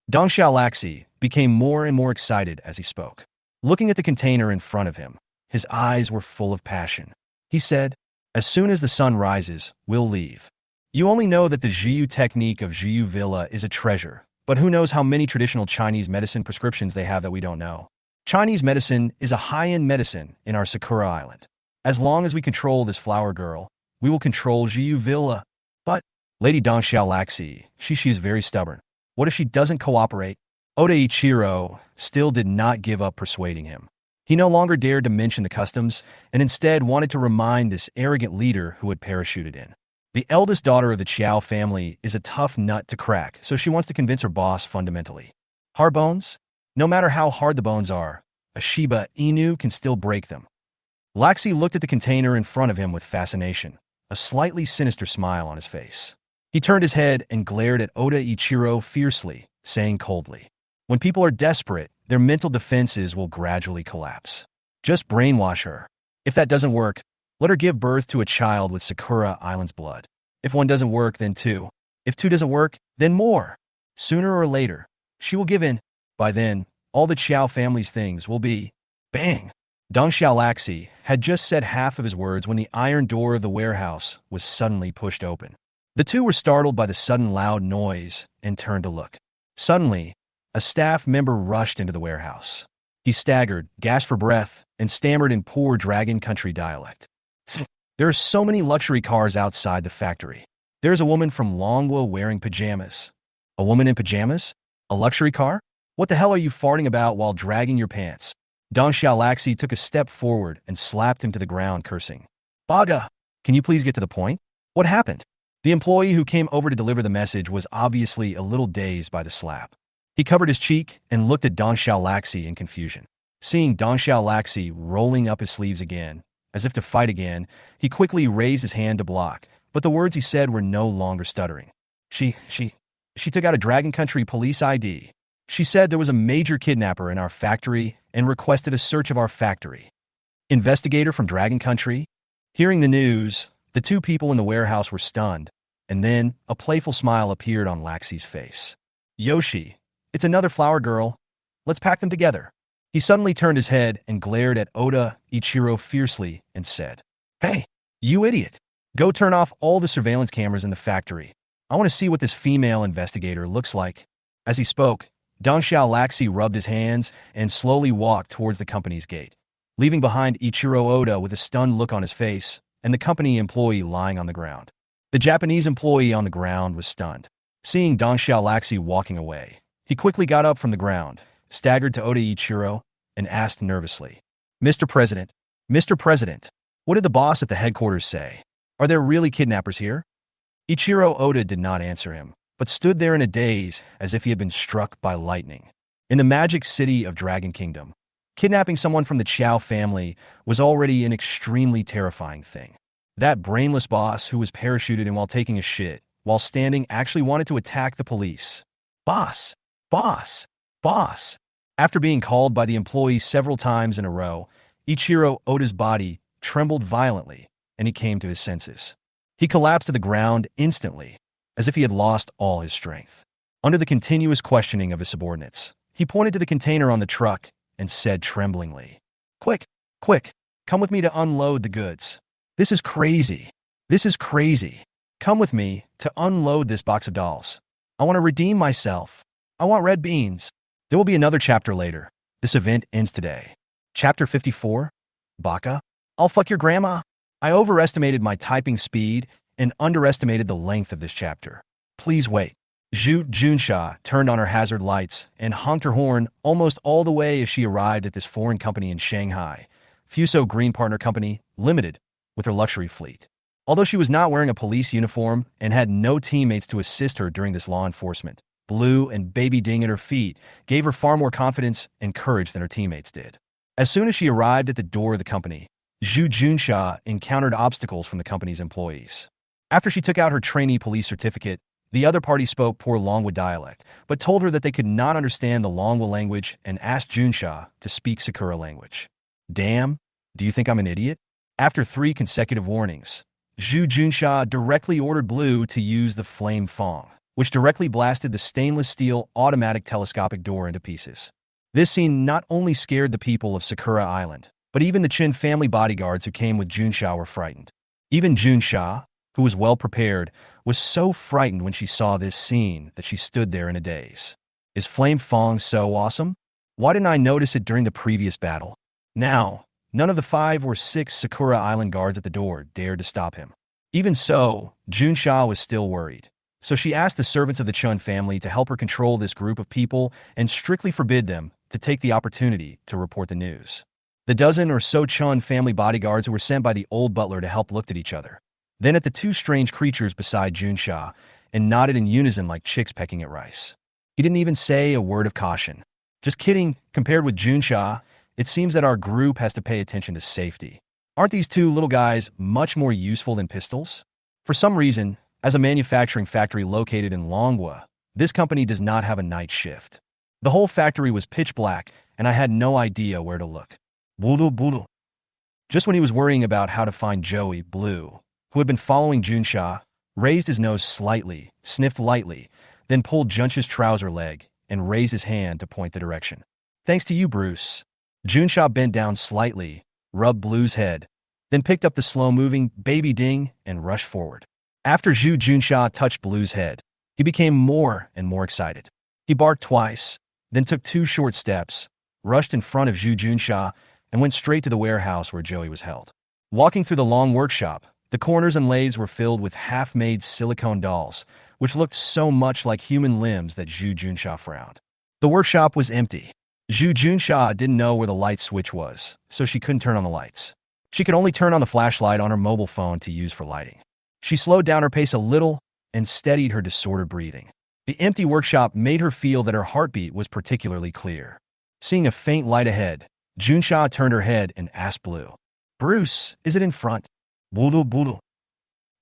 Don Xiaolaxi became more and more excited as he spoke. Looking at the container in front of him, his eyes were full of passion. He said, "As soon as the sun rises, we'll leave. You only know that the Jiyu technique of Jiyu Villa is a treasure, but who knows how many traditional Chinese medicine prescriptions they have that we don't know. Chinese medicine is a high-end medicine in our Sakura Island. As long as we control this flower girl, we will control Jiyu Villa. But Lady Don Xiaolaxi, she is very stubborn. What if she doesn't cooperate?" Oda Ichiro still did not give up persuading him. He no longer dared to mention the customs, and instead wanted to remind this arrogant leader who had parachuted in. The eldest daughter of the Qiao family is a tough nut to crack, so she wants to convince her boss fundamentally. Hard bones? No matter how hard the bones are, a Shiba Inu can still break them. Laxi looked at the container in front of him with fascination, a slightly sinister smile on his face. He turned his head and glared at Oda Ichiro fiercely, saying coldly, "When people are desperate, their mental defenses will gradually collapse. Just brainwash her. If that doesn't work, Let her give birth to a child with Sakura Island's blood. If one doesn't work, then two. If two doesn't work, then more. Sooner or later, she will give in. By then, all the Xiao family's things will be bang. Dong Xiaolaxi had just said half of his words when the iron door of the warehouse was suddenly pushed open. The two were startled by the sudden loud noise and turned to look. Suddenly, a staff member rushed into the warehouse. He staggered, gasped for breath, and stammered in poor Dragon Country dialect. There are so many luxury cars outside the factory. There's a woman from Longwo wearing pajamas. A woman in pajamas? A luxury car? What the hell are you farting about while dragging your pants? Dong Xiaolaxi took a step forward and slapped him to the ground, cursing. Baga! Can you please get to the point? What happened? The employee who came over to deliver the message was obviously a little dazed by the slap. He covered his cheek and looked at Dong Xiaolaxi in confusion. Seeing Dong Xiaolaxi rolling up his sleeves again, as if to fight again, he quickly raised his hand to block, but the words he said were no longer stuttering. She took out a Dragon Country police ID. She said there was a major kidnapper in our factory and requested a search of our factory. Investigator from Dragon Country? Hearing the news, the two people in the warehouse were stunned, and then a playful smile appeared on Laxi's face. Yoshi, it's another flower girl. Let's pack them together. He suddenly turned his head and glared at Oda Ichiro fiercely and said, Hey, you idiot. Go turn off all the surveillance cameras in the factory. I want to see what this female investigator looks like. As he spoke, Dong Xiaolaxi rubbed his hands and slowly walked towards the company's gate, leaving behind Ichiro Oda with a stunned look on his face and the company employee lying on the ground. The Japanese employee on the ground was stunned. Seeing Dong Xiaolaxi walking away, he quickly got up from the ground, staggered to Oda Ichiro, and asked nervously, Mr. President, what did the boss at the headquarters say? Are there really kidnappers here? Ichiro Oda did not answer him, but stood there in a daze as if he had been struck by lightning. In the magic city of Dragon Kingdom, kidnapping someone from the Qiao family was already an extremely terrifying thing. That brainless boss who was parachuted in while taking a shit, while standing, actually wanted to attack the police. Boss! Boss! Boss! After being called by the employee several times in a row, Ichiro Oda's body trembled violently, and he came to his senses. He collapsed to the ground instantly, as if he had lost all his strength. Under the continuous questioning of his subordinates, he pointed to the container on the truck and said tremblingly, Quick, come with me to unload the goods. This is crazy. Come with me to unload this box of dolls. I want to redeem myself. I want red beans. There will be another chapter later. This event ends today. Chapter 54? Baka? I'll fuck your grandma. I overestimated my typing speed and underestimated the length of this chapter. Please wait. Zhu Junsha turned on her hazard lights and honked her horn almost all the way as she arrived at this foreign company in Shanghai, Fuso Green Partner Company, Limited, with her luxury fleet. Although she was not wearing a police uniform and had no teammates to assist her during this law enforcement, Blue and Baby Ding at her feet gave her far more confidence and courage than her teammates did. As soon as she arrived at the door of the company, Zhu Junsha encountered obstacles from the company's employees. After she took out her trainee police certificate, the other party spoke poor Longwa dialect, but told her that they could not understand the Longwa language and asked Junsha to speak Sakura language. Damn, do you think I'm an idiot? After 3 consecutive warnings, Zhu Junsha directly ordered Blue to use the Flame Fong, which directly blasted the stainless steel automatic telescopic door into pieces. This scene not only scared the people of Sakura Island, but even the Chin family bodyguards who came with Junsha were frightened. Even Junsha, who was well prepared, was so frightened when she saw this scene that she stood there in a daze. Is Flame Fong so awesome? Why didn't I notice it during the previous battle? Now, none of the 5 or 6 Sakura Island guards at the door dared to stop him. Even so, Junsha was still worried. So she asked the servants of the Chun family to help her control this group of people and strictly forbid them to take the opportunity to report the news. The dozen or so Chun family bodyguards who were sent by the old butler to help looked at each other, then at the 2 strange creatures beside Junsha, and nodded in unison like chicks pecking at rice. He didn't even say a word of caution. Just kidding, compared with Junsha, it seems that our group has to pay attention to safety. Aren't these 2 little guys much more useful than pistols? For some reason, as a manufacturing factory located in Longwa, this company does not have a night shift. The whole factory was pitch black, and I had no idea where to look. Boodle boodle. Just when he was worrying about how to find Joey, Blue, who had been following Junsha, raised his nose slightly, sniffed lightly, then pulled Junsh's trouser leg and raised his hand to point the direction. Thanks to you, Bruce. Junsha bent down slightly, rubbed Blue's head, then picked up the slow-moving baby ding and rushed forward. After Junsha touched Blue's head, he became more and more excited. He barked twice, then took 2 short steps, rushed in front of Junsha, and went straight to the warehouse where Joey was held. Walking through the long workshop, the corners and lathes were filled with half-made silicone dolls, which looked so much like human limbs that Junsha frowned. The workshop was empty. Junsha didn't know where the light switch was, so she couldn't turn on the lights. She could only turn on the flashlight on her mobile phone to use for lighting. She slowed down her pace a little and steadied her disordered breathing. The empty workshop made her feel that her heartbeat was particularly clear. Seeing a faint light ahead, Junsha turned her head and asked Blue, "Bruce, is it in front?" "Boodle boodle."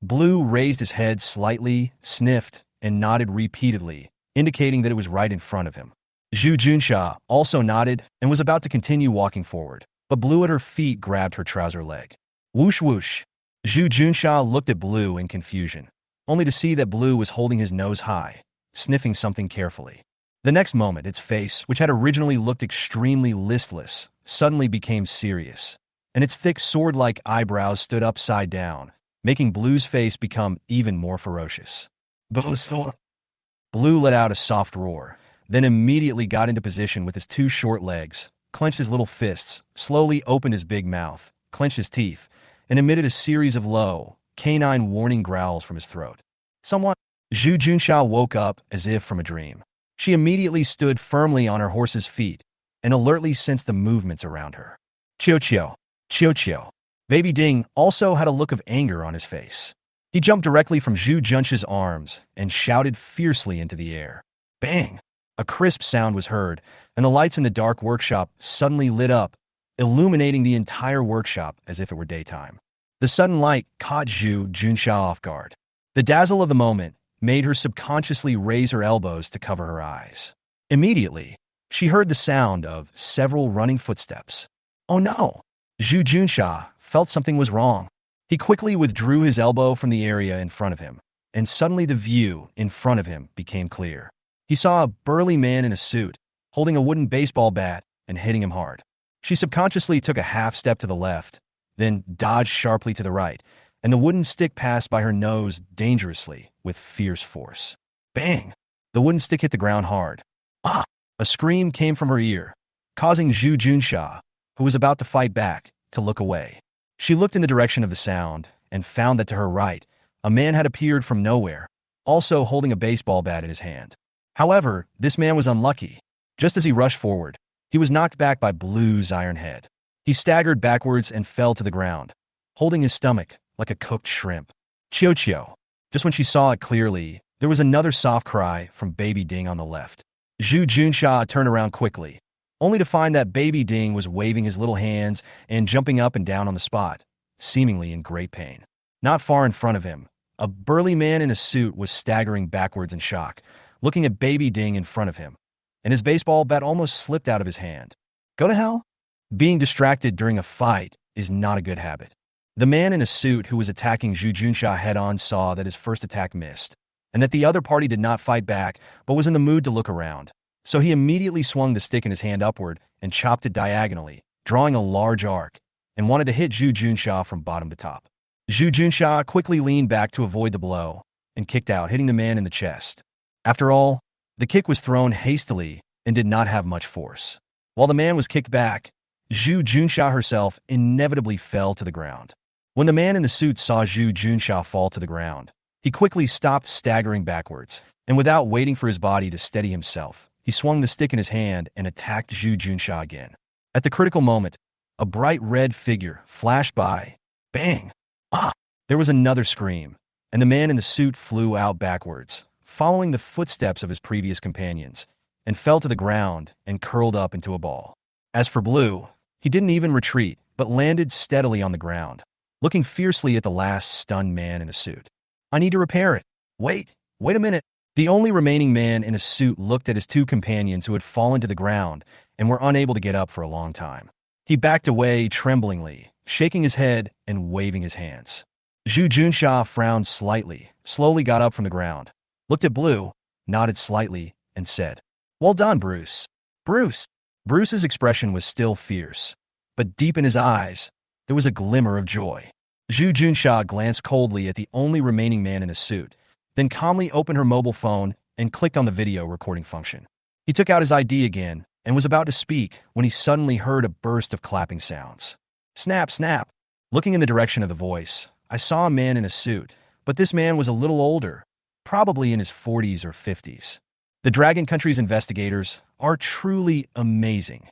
Blue raised his head slightly, sniffed, and nodded repeatedly, indicating that it was right in front of him. Junsha also nodded and was about to continue walking forward, but Blue at her feet grabbed her trouser leg. Whoosh whoosh. Junsha looked at Blue in confusion, only to see that Blue was holding his nose high, sniffing something carefully. The next moment, its face, which had originally looked extremely listless, suddenly became serious, and its thick sword-like eyebrows stood upside down, making Blue's face become even more ferocious. Blue let out a soft roar, then immediately got into position with his 2 short legs, clenched his little fists, slowly opened his big mouth, clenched his teeth, and emitted a series of low, canine warning growls from his throat. Someone. Junsha woke up as if from a dream. She immediately stood firmly on her horse's feet and alertly sensed the movements around her. Chio-chio, chio-chio. Baby Ding also had a look of anger on his face. He jumped directly from Junsha's arms and shouted fiercely into the air. Bang! A crisp sound was heard, and the lights in the dark workshop suddenly lit up, illuminating the entire workshop as if it were daytime. The sudden light caught Junsha off guard. The dazzle of the moment made her subconsciously raise her elbows to cover her eyes. Immediately, she heard the sound of several running footsteps. Oh no! Junsha felt something was wrong. He quickly withdrew his elbow from the area in front of him, and suddenly the view in front of him became clear. He saw a burly man in a suit, holding a wooden baseball bat and hitting him hard. She subconsciously took a half step to the left, then dodged sharply to the right, and the wooden stick passed by her nose dangerously with fierce force. Bang! The wooden stick hit the ground hard. Ah! A scream came from her ear, causing Junsha, who was about to fight back, to look away. She looked in the direction of the sound and found that to her right, a man had appeared from nowhere, also holding a baseball bat in his hand. However, this man was unlucky. Just as he rushed forward, he was knocked back by Blue's iron head. He staggered backwards and fell to the ground, holding his stomach like a cooked shrimp. Chio-chio. Just when she saw it clearly, there was another soft cry from Baby Ding on the left. Junsha turned around quickly, only to find that Baby Ding was waving his little hands and jumping up and down on the spot, seemingly in great pain. Not far in front of him, a burly man in a suit was staggering backwards in shock, looking at Baby Ding in front of him, and his baseball bat almost slipped out of his hand. Go to hell? Being distracted during a fight is not a good habit. The man in a suit who was attacking Junsha head-on saw that his first attack missed, and that the other party did not fight back but was in the mood to look around. So he immediately swung the stick in his hand upward and chopped it diagonally, drawing a large arc, and wanted to hit Junsha from bottom to top. Junsha quickly leaned back to avoid the blow and kicked out, hitting the man in the chest. After all, the kick was thrown hastily and did not have much force. While the man was kicked back, Junsha herself inevitably fell to the ground. When the man in the suit saw Junsha fall to the ground, he quickly stopped staggering backwards, and without waiting for his body to steady himself, he swung the stick in his hand and attacked Junsha again. At the critical moment, a bright red figure flashed by. Bang! Ah! There was another scream, and the man in the suit flew out backwards, following the footsteps of his previous companions, and fell to the ground and curled up into a ball. As for Blue, he didn't even retreat, but landed steadily on the ground, looking fiercely at the last stunned man in a suit. I need to repair it. Wait a minute. The only remaining man in a suit looked at his 2 companions who had fallen to the ground and were unable to get up for a long time. He backed away tremblingly shaking his head and waving his hands. Zhu Junsha frowned slightly, slowly got up from the ground, looked at Blue, nodded slightly, and said, "Well done, Bruce." Bruce. Bruce's expression was still fierce, but deep in his eyes, there was a glimmer of joy. Zhu Junsha glanced coldly at the only remaining man in a suit, then calmly opened her mobile phone and clicked on the video recording function. He took out his ID again and was about to speak when he suddenly heard a burst of clapping sounds. Snap, snap. Looking in the direction of the voice, I saw a man in a suit, but this man was a little older, probably in his 40s or 50s. The Dragon Country's investigators are truly amazing.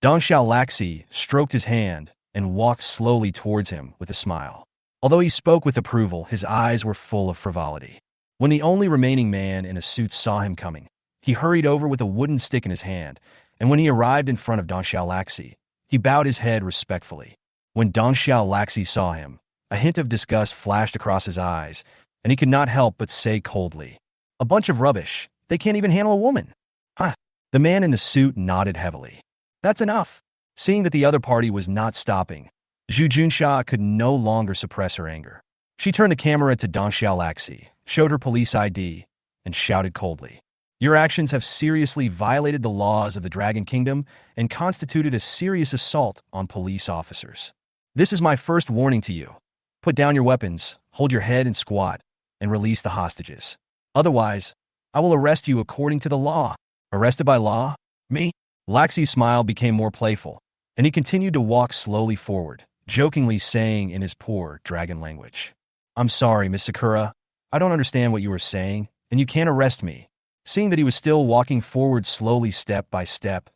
Dong Xiaolaxi stroked his hand and walked slowly towards him with a smile. Although he spoke with approval, his eyes were full of frivolity. When the only remaining man in a suit saw him coming, he hurried over with a wooden stick in his hand, and when he arrived in front of Dong Xiaolaxi, he bowed his head respectfully. When Dong Xiaolaxi saw him, a hint of disgust flashed across his eyes, and he could not help but say coldly, "A bunch of rubbish. They can't even handle a woman." Huh. The man in the suit nodded heavily. That's enough. Seeing that the other party was not stopping, Zhu Junsha could no longer suppress her anger. She turned the camera to Dong Xiaolaxi, showed her police ID, and shouted coldly, "Your actions have seriously violated the laws of the Dragon Kingdom and constituted a serious assault on police officers. This is my first warning to you. Put down your weapons, hold your head and squat, and release the hostages. Otherwise, I will arrest you according to the law." Arrested by law? Me? Laxi's smile became more playful, and he continued to walk slowly forward, jokingly saying in his poor dragon language, "I'm sorry, Miss Sakura. I don't understand what you were saying, and you can't arrest me." Seeing that he was still walking forward slowly step by step,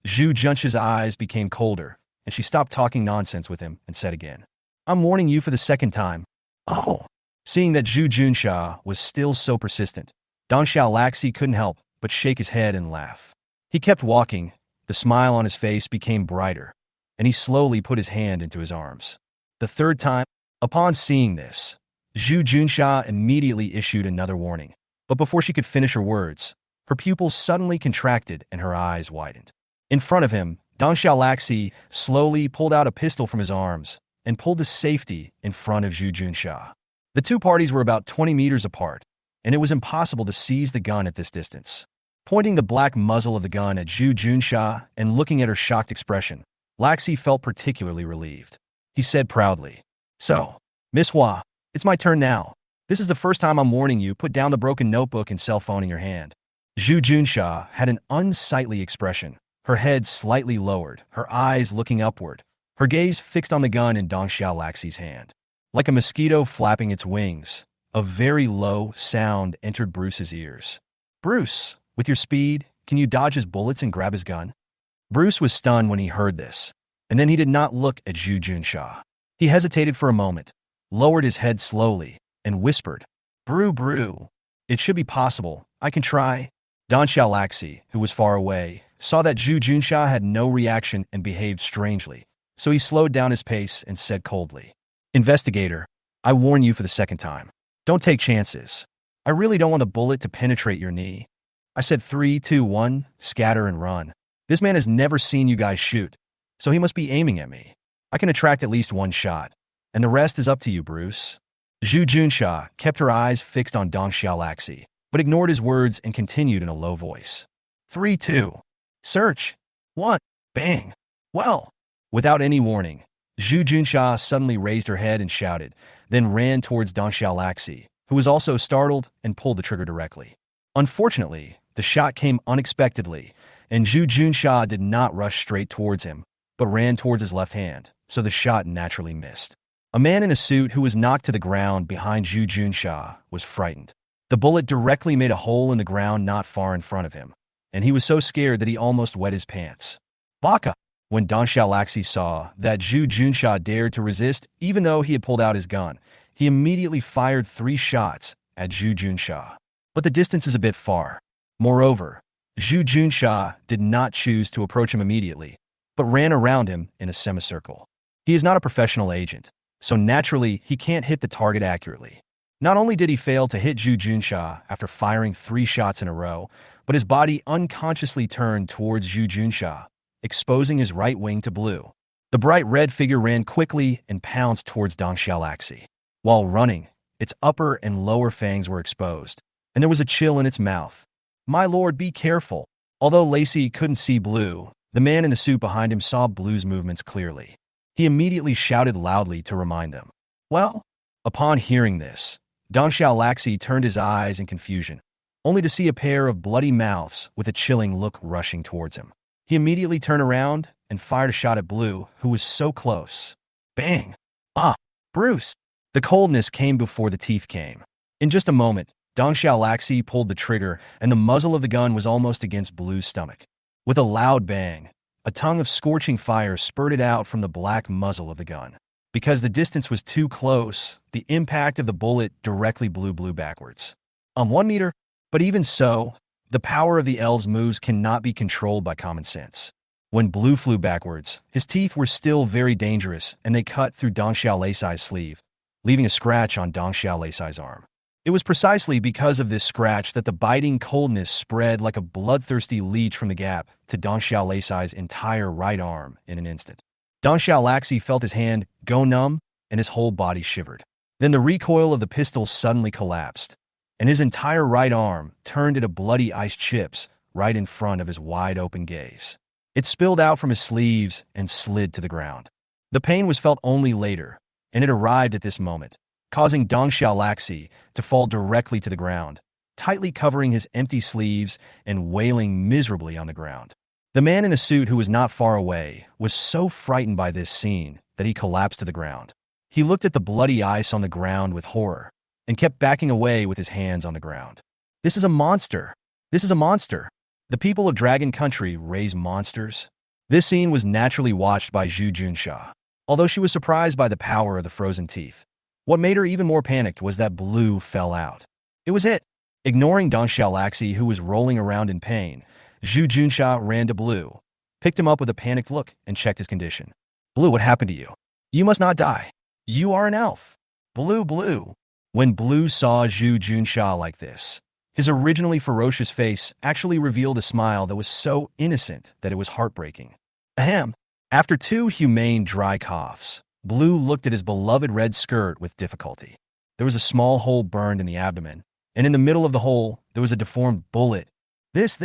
Zhu Junsha's eyes became colder, and she stopped talking nonsense with him and said again, "I'm warning you for the second time." Oh. Seeing that Zhu Junsha was still so persistent, Dong Xiaolaxi couldn't help but shake his head and laugh. He kept walking, the smile on his face became brighter, and he slowly put his hand into his arms. The third time, upon seeing this, Zhu Junsha immediately issued another warning, but before she could finish her words, her pupils suddenly contracted and her eyes widened. In front of him, Dong Xiaolaxi slowly pulled out a pistol from his arms and pulled to safety in front of Zhu Junsha. The two parties were about 20 meters apart, and it was impossible to seize the gun at this distance. Pointing the black muzzle of the gun at Zhu Junsha and looking at her shocked expression, Laxi felt particularly relieved. He said proudly, "So, Miss Hua, it's my turn now. This is the first time I'm warning you. Put down the broken notebook and cell phone in your hand." Zhu Junsha had an unsightly expression, her head slightly lowered, her eyes looking upward, her gaze fixed on the gun in Dong Xiaolaxi's hand. Like a mosquito flapping its wings, a very low sound entered Bruce's ears. "Bruce, with your speed, can you dodge his bullets and grab his gun?" Bruce was stunned when he heard this, and then he did not look at Zhu Junsha. He hesitated for a moment, lowered his head slowly, and whispered, Brew. It should be possible. I can try." Don Xiaolaxi, who was far away, saw that Zhu Junsha had no reaction and behaved strangely, so he slowed down his pace and said coldly, "Investigator, I warn you for the second time. Don't take chances. I really don't want the bullet to penetrate your knee. I said 3, 2, 1, scatter and run. This man has never seen you guys shoot, so he must be aiming at me. I can attract at least one shot, and the rest is up to you, Bruce." Zhu Junsha kept her eyes fixed on Dong Xiaolaxi, but ignored his words and continued in a low voice. 3, 2. Search. 1. Bang. Well. Without any warning, Zhu Junsha suddenly raised her head and shouted, then ran towards Dong Xiaolaxi, who was also startled and pulled the trigger directly. Unfortunately, the shot came unexpectedly, and Zhu Junsha did not rush straight towards him, but ran towards his left hand, so the shot naturally missed. A man in a suit who was knocked to the ground behind Zhu Junsha was frightened. The bullet directly made a hole in the ground not far in front of him, and he was so scared that he almost wet his pants. Baka! When Dong Xiaolaxi saw that Zhu Junsha dared to resist even though he had pulled out his gun, he immediately fired 3 shots at Zhu Junsha. But the distance is a bit far. Moreover, Zhu Junsha did not choose to approach him immediately, but ran around him in a semicircle. He is not a professional agent, so naturally he can't hit the target accurately. Not only did he fail to hit Zhu Junsha after firing 3 shots in a row, but his body unconsciously turned towards Zhu Junsha, exposing his right wing to blue. The bright red figure ran quickly and pounced towards Dong Xiaolaxi. While running, its upper and lower fangs were exposed, and there was a chill in its mouth. "My lord, be careful." Although Lacey couldn't see Blue, the man in the suit behind him saw Blue's movements clearly. He immediately shouted loudly to remind them. Well, upon hearing this, Dong Xiaolaxi turned his eyes in confusion, only to see a pair of bloody mouths with a chilling look rushing towards him. He immediately turned around and fired a shot at Blue, who was so close. Bang! Ah, Bruce! The coldness came before the teeth came. In just a moment, Dong Xiaolaxi pulled the trigger, and the muzzle of the gun was almost against Blue's stomach. With a loud bang, a tongue of scorching fire spurted out from the black muzzle of the gun. Because the distance was too close, the impact of the bullet directly blew Blue backwards. 1 meter, but even so, the power of the elves' moves cannot be controlled by common sense. When Blue flew backwards, his teeth were still very dangerous, and they cut through Dong Xiaolacai's sleeve, leaving a scratch on Dong Xiaolacai's arm. It was precisely because of this scratch that the biting coldness spread like a bloodthirsty leech from the gap to Dong Xiaolacai's entire right arm in an instant. Dong Xiaolaxi felt his hand go numb, and his whole body shivered. Then the recoil of the pistol suddenly collapsed, and his entire right arm turned into bloody ice chips right in front of his wide-open gaze. It spilled out from his sleeves and slid to the ground. The pain was felt only later, and it arrived at this moment, causing Dong Xiaolaxi to fall directly to the ground, tightly covering his empty sleeves and wailing miserably on the ground. The man in a suit, who was not far away, was so frightened by this scene that he collapsed to the ground. He looked at the bloody ice on the ground with horror, and kept backing away with his hands on the ground. "This is a monster! This is a monster! The people of Dragon Country raise monsters." This scene was naturally watched by Zhu Junsha, although she was surprised by the power of the frozen teeth. What made her even more panicked was that Blue fell out. It was it. Ignoring Dong Xiaolaxi, who was rolling around in pain, Zhu Junsha ran to Blue, picked him up with a panicked look, and checked his condition. "Blue, what happened to you? You must not die. You are an elf." Blue. When Blue saw Zhu Junsha like this, his originally ferocious face actually revealed a smile that was so innocent that it was heartbreaking. Ahem. After 2 humane dry coughs, Blue looked at his beloved red skirt with difficulty. There was a small hole burned in the abdomen, and in the middle of the hole, there was a deformed bullet. This.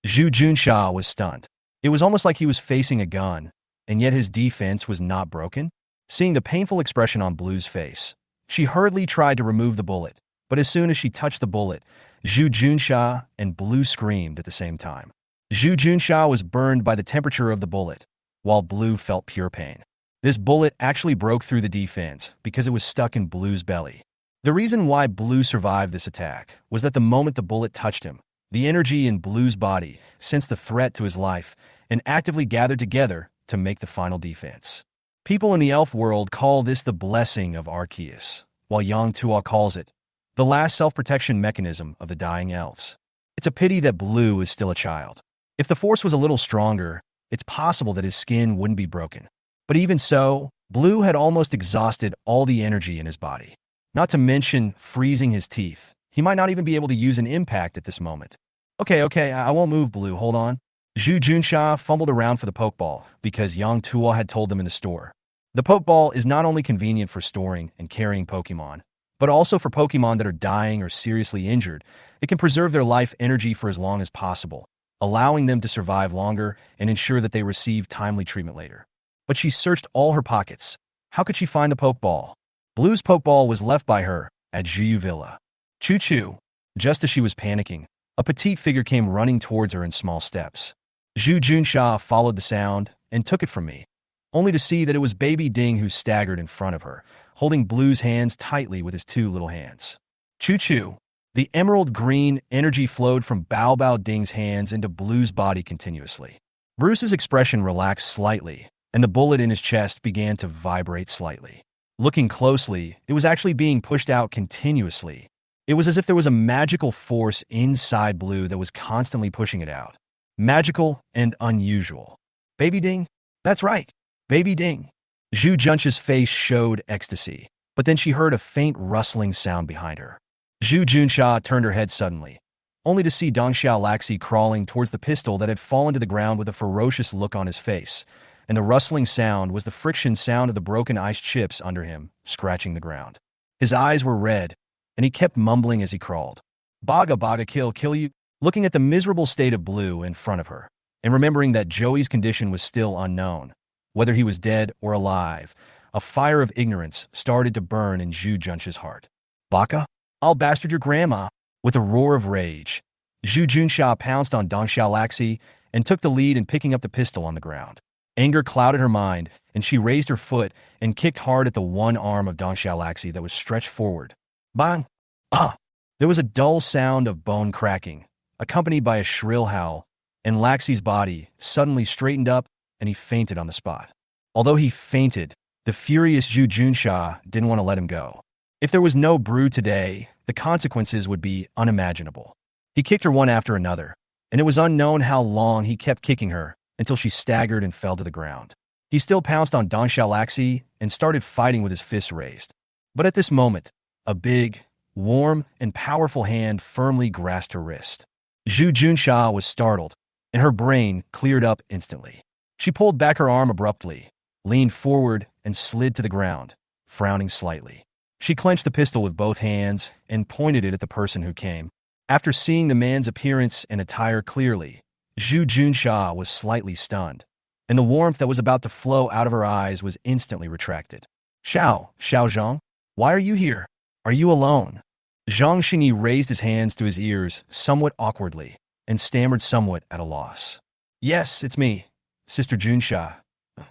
Zhu Junsha was stunned. It was almost like he was facing a gun, and yet his defense was not broken. Seeing the painful expression on Blue's face, she hurriedly tried to remove the bullet, but as soon as she touched the bullet, Zhu Junsha and Blue screamed at the same time. Zhu Junsha was burned by the temperature of the bullet, while Blue felt pure pain. This bullet actually broke through the defense because it was stuck in Blue's belly. The reason why Blue survived this attack was that the moment the bullet touched him, the energy in Blue's body sensed the threat to his life and actively gathered together to make the final defense. People in the elf world call this the blessing of Arceus, while Yang Tuo calls it the last self-protection mechanism of the dying elves. It's a pity that Blue is still a child. If the force was a little stronger, it's possible that his skin wouldn't be broken. But even so, Blue had almost exhausted all the energy in his body. Not to mention freezing his teeth. He might not even be able to use an impact at this moment. Okay, I won't move, Blue, hold on. Zhu Junsha fumbled around for the pokeball because Yang Tuo had told them in the store. The pokeball is not only convenient for storing and carrying Pokémon, but also for Pokémon that are dying or seriously injured. It can preserve their life energy for as long as possible, allowing them to survive longer and ensure that they receive timely treatment later. But she searched all her pockets. How could she find the pokeball? Blue's pokeball was left by her at Zhiyu Villa. Choo-choo. Just as she was panicking, a petite figure came running towards her in small steps. Zhu Junsha followed the sound and took it from me, only to see that it was Baby Ding who staggered in front of her, holding Blue's hands tightly with his 2 little hands. Choo-choo. The emerald green energy flowed from Bao Bao Ding's hands into Blue's body continuously. Bruce's expression relaxed slightly, and the bullet in his chest began to vibrate slightly. Looking closely, it was actually being pushed out continuously. It was as if there was a magical force inside Blue that was constantly pushing it out. Magical and unusual. Baby Ding? That's right. Baby Ding. Zhu Junsha's face showed ecstasy, but then she heard a faint rustling sound behind her. Zhu Junsha turned her head suddenly, only to see Dong Xiaolaxi crawling towards the pistol that had fallen to the ground with a ferocious look on his face, and the rustling sound was the friction sound of the broken ice chips under him, scratching the ground. His eyes were red, and he kept mumbling as he crawled. Baga baga kill you, looking at the miserable state of Blue in front of her, and remembering that Joey's condition was still unknown, whether he was dead or alive. A fire of ignorance started to burn in Zhu Junxia's heart. Baka? I'll bastard your grandma! With a roar of rage, Zhu Junxia pounced on Dong Xiaolaxi and took the lead in picking up the pistol on the ground. Anger clouded her mind, and she raised her foot and kicked hard at the one arm of Dong Xiaolaxi that was stretched forward. Bang! Ah! There was a dull sound of bone cracking, accompanied by a shrill howl, and Laxi's body suddenly straightened up and he fainted on the spot. Although he fainted, the furious Zhu Junxia didn't want to let him go. If there was no brew today, the consequences would be unimaginable. He kicked her one after another, and it was unknown how long he kept kicking her until she staggered and fell to the ground. He still pounced on Dong Xiaolaxi and started fighting with his fists raised. But at this moment, a big, warm, and powerful hand firmly grasped her wrist. Zhu Junxia was startled, and her brain cleared up instantly. She pulled back her arm abruptly, leaned forward, and slid to the ground, frowning slightly. She clenched the pistol with both hands and pointed it at the person who came. After seeing the man's appearance and attire clearly, Zhu Junxia was slightly stunned, and the warmth that was about to flow out of her eyes was instantly retracted. Xiao Zhang, why are you here? Are you alone? Zhang Xingyi raised his hands to his ears somewhat awkwardly and stammered somewhat at a loss. Yes, it's me, Sister Junxia.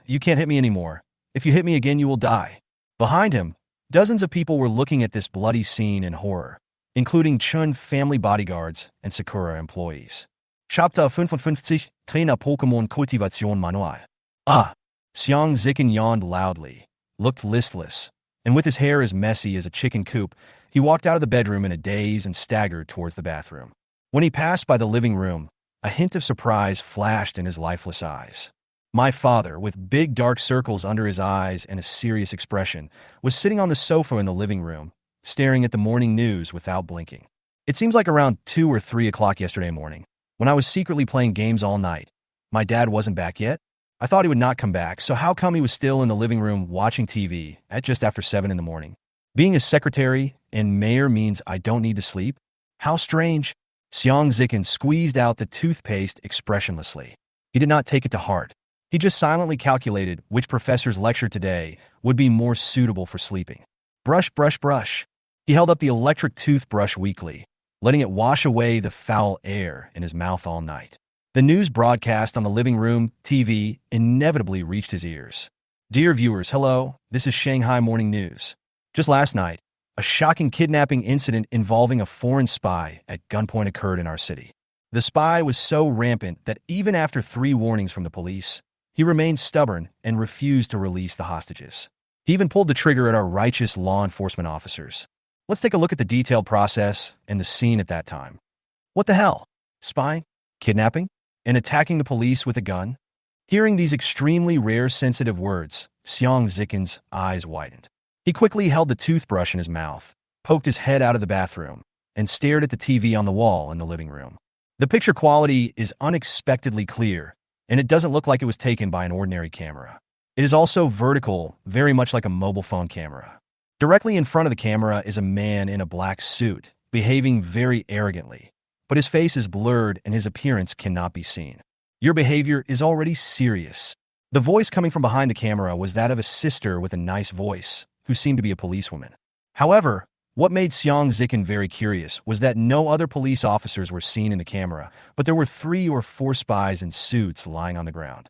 You can't hit me anymore. If you hit me again, you will die. Behind him, dozens of people were looking at this bloody scene in horror, including Chun family bodyguards and Sakura employees. Chapter 55, Trainer Pokémon Kultivation Manhwa. Xiang Zikin yawned loudly, looked listless, and with his hair as messy as a chicken coop, he walked out of the bedroom in a daze and staggered towards the bathroom. When he passed by the living room, a hint of surprise flashed in his lifeless eyes. My father, with big dark circles under his eyes and a serious expression, was sitting on the sofa in the living room, staring at the morning news without blinking. It seems like around 2 or 3 o'clock yesterday morning, when I was secretly playing games all night. My dad wasn't back yet. I thought he would not come back, so how come he was still in the living room watching TV at just after 7 in the morning? Being a secretary and mayor means I don't need to sleep? How strange. Xiang Zikin squeezed out the toothpaste expressionlessly. He did not take it to heart. He just silently calculated which professor's lecture today would be more suitable for sleeping. Brush, brush, brush. He held up the electric toothbrush weakly, letting it wash away the foul air in his mouth all night. The news broadcast on the living room TV inevitably reached his ears. Dear viewers, hello, this is Shanghai Morning News. Just last night, a shocking kidnapping incident involving a foreign spy at gunpoint occurred in our city. The spy was so rampant that even after 3 warnings from the police, he remained stubborn and refused to release the hostages. He even pulled the trigger at our righteous law enforcement officers. Let's take a look at the detailed process and the scene at that time. What the hell? Spying? Kidnapping? And attacking the police with a gun? Hearing these extremely rare sensitive words, Xiang Zikin's eyes widened. He quickly held the toothbrush in his mouth, poked his head out of the bathroom, and stared at the TV on the wall in the living room. The picture quality is unexpectedly clear, and it doesn't look like it was taken by an ordinary camera. It is also vertical, very much like a mobile phone camera. Directly in front of the camera is a man in a black suit, behaving very arrogantly, but his face is blurred and his appearance cannot be seen. Your behavior is already serious. The voice coming from behind the camera was that of a sister with a nice voice, who seemed to be a policewoman. However, what made Xiang Zikin very curious was that no other police officers were seen in the camera, but there were 3 or 4 spies in suits lying on the ground.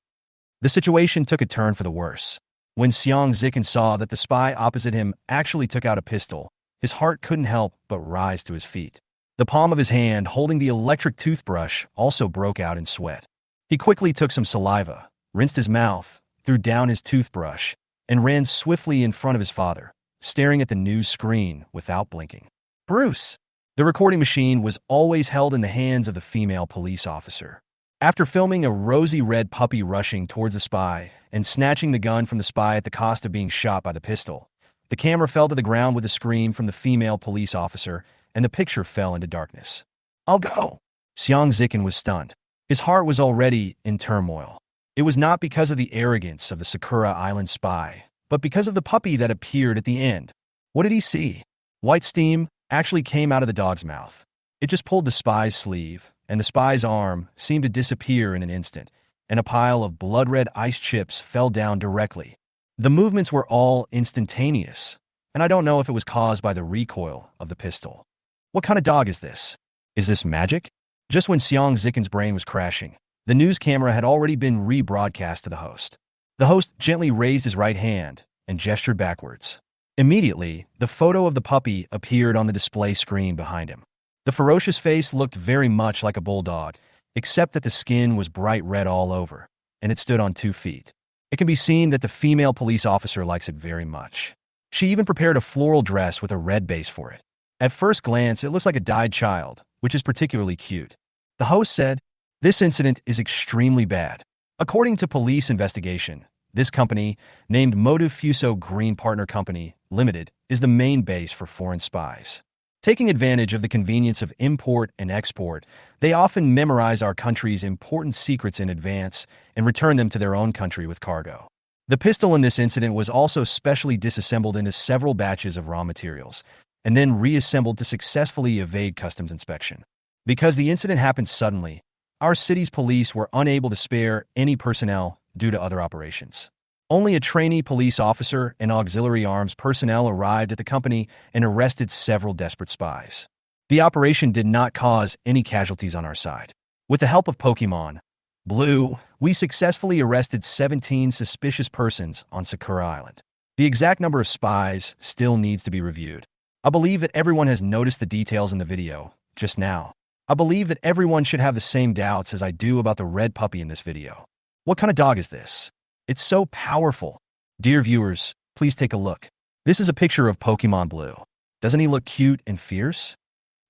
The situation took a turn for the worse. When Xiang Zikin saw that the spy opposite him actually took out a pistol, his heart couldn't help but rise to his feet. The palm of his hand holding the electric toothbrush also broke out in sweat. He quickly took some saliva, rinsed his mouth, threw down his toothbrush, and ran swiftly in front of his father, staring at the news screen without blinking. Bruce! The recording machine was always held in the hands of the female police officer. After filming a rosy red puppy rushing towards the spy and snatching the gun from the spy at the cost of being shot by the pistol, the camera fell to the ground with a scream from the female police officer, and the picture fell into darkness. I'll go! Xiang Zikin was stunned. His heart was already in turmoil. It was not because of the arrogance of the Sakura Island spy, but because of the puppy that appeared at the end. What did he see? White steam actually came out of the dog's mouth. It just pulled the spy's sleeve, and the spy's arm seemed to disappear in an instant, and a pile of blood-red ice chips fell down directly. The movements were all instantaneous, and I don't know if it was caused by the recoil of the pistol. What kind of dog is this? Is this magic? Just when Xiang Zikin's brain was crashing, the news camera had already been rebroadcast to the host. The host gently raised his right hand and gestured backwards. Immediately, the photo of the puppy appeared on the display screen behind him. The ferocious face looked very much like a bulldog, except that the skin was bright red all over, and it stood on 2 feet. It can be seen that the female police officer likes it very much. She even prepared a floral dress with a red base for it. At first glance, it looks like a dyed child, which is particularly cute. The host said, "This incident is extremely bad. According to police investigation, this company, named Motive Fuso Green Partner Company Limited, is the main base for foreign spies. Taking advantage of the convenience of import and export, they often memorize our country's important secrets in advance and return them to their own country with cargo." The pistol in this incident was also specially disassembled into several batches of raw materials, and then reassembled to successfully evade customs inspection. Because the incident happened suddenly, our city's police were unable to spare any personnel due to other operations. Only a trainee police officer and auxiliary arms personnel arrived at the company and arrested several desperate spies. The operation did not cause any casualties on our side. With the help of Pokémon Blue, we successfully arrested 17 suspicious persons on Sakura Island. The exact number of spies still needs to be reviewed. I believe that everyone has noticed the details in the video just now. I believe that everyone should have the same doubts as I do about the red puppy in this video. What kind of dog is this? It's so powerful. Dear viewers, please take a look. This is a picture of Pokémon Blue. Doesn't he look cute and fierce?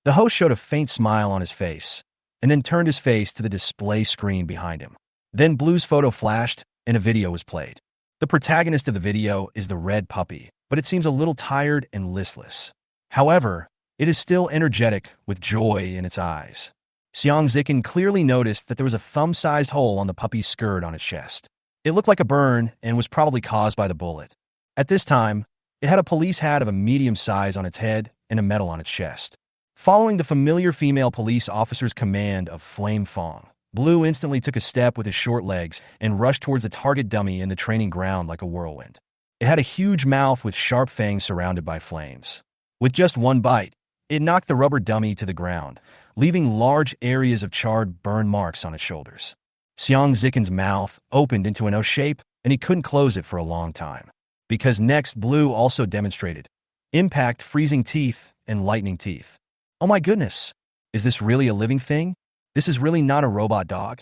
The host showed a faint smile on his face, and then turned his face to the display screen behind him. Then Blue's photo flashed, and a video was played. The protagonist of the video is the red puppy, but it seems a little tired and listless. However, it is still energetic with joy in its eyes. Xiang Zikin clearly noticed that there was a thumb-sized hole on the puppy's skirt on its chest. It looked like a burn and was probably caused by the bullet. At this time, it had a police hat of a medium size on its head and a medal on its chest. Following the familiar female police officer's command of Flame Fong, Blue instantly took a step with his short legs and rushed towards the target dummy in the training ground like a whirlwind. It had a huge mouth with sharp fangs surrounded by flames. With just one bite, it knocked the rubber dummy to the ground, leaving large areas of charred burn marks on its shoulders. Xiang Zikin's mouth opened into an O shape, and he couldn't close it for a long time. Because next, Blue also demonstrated impact, freezing teeth, and lightning teeth. Oh my goodness, is this really a living thing? This is really not a robot dog?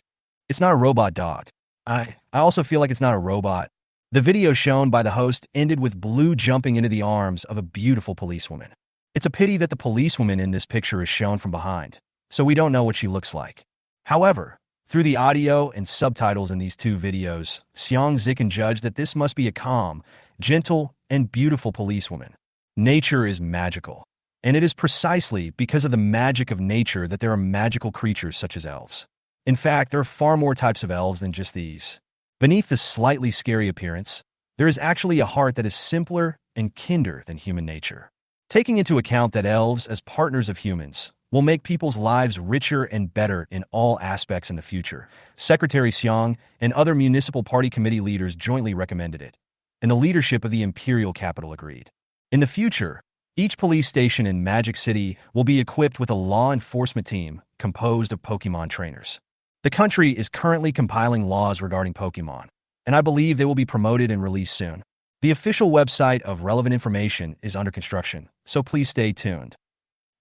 It's not a robot dog. I also feel like it's not a robot. The video shown by the host ended with Blue jumping into the arms of a beautiful policewoman. It's a pity that the policewoman in this picture is shown from behind, so we don't know what she looks like. However, through the audio and subtitles in these 2 videos, Xiang Zikin judged that this must be a calm, gentle, and beautiful policewoman. Nature is magical, and it is precisely because of the magic of nature that there are magical creatures such as elves. In fact, there are far more types of elves than just these. Beneath the slightly scary appearance, there is actually a heart that is simpler and kinder than human nature. Taking into account that elves, as partners of humans, will make people's lives richer and better in all aspects in the future, Secretary Xiang and other municipal party committee leaders jointly recommended it, and the leadership of the imperial capital agreed. In the future, each police station in Magic City will be equipped with a law enforcement team composed of Pokémon trainers. The country is currently compiling laws regarding Pokémon, and I believe they will be promoted and released soon. The official website of relevant information is under construction, so please stay tuned.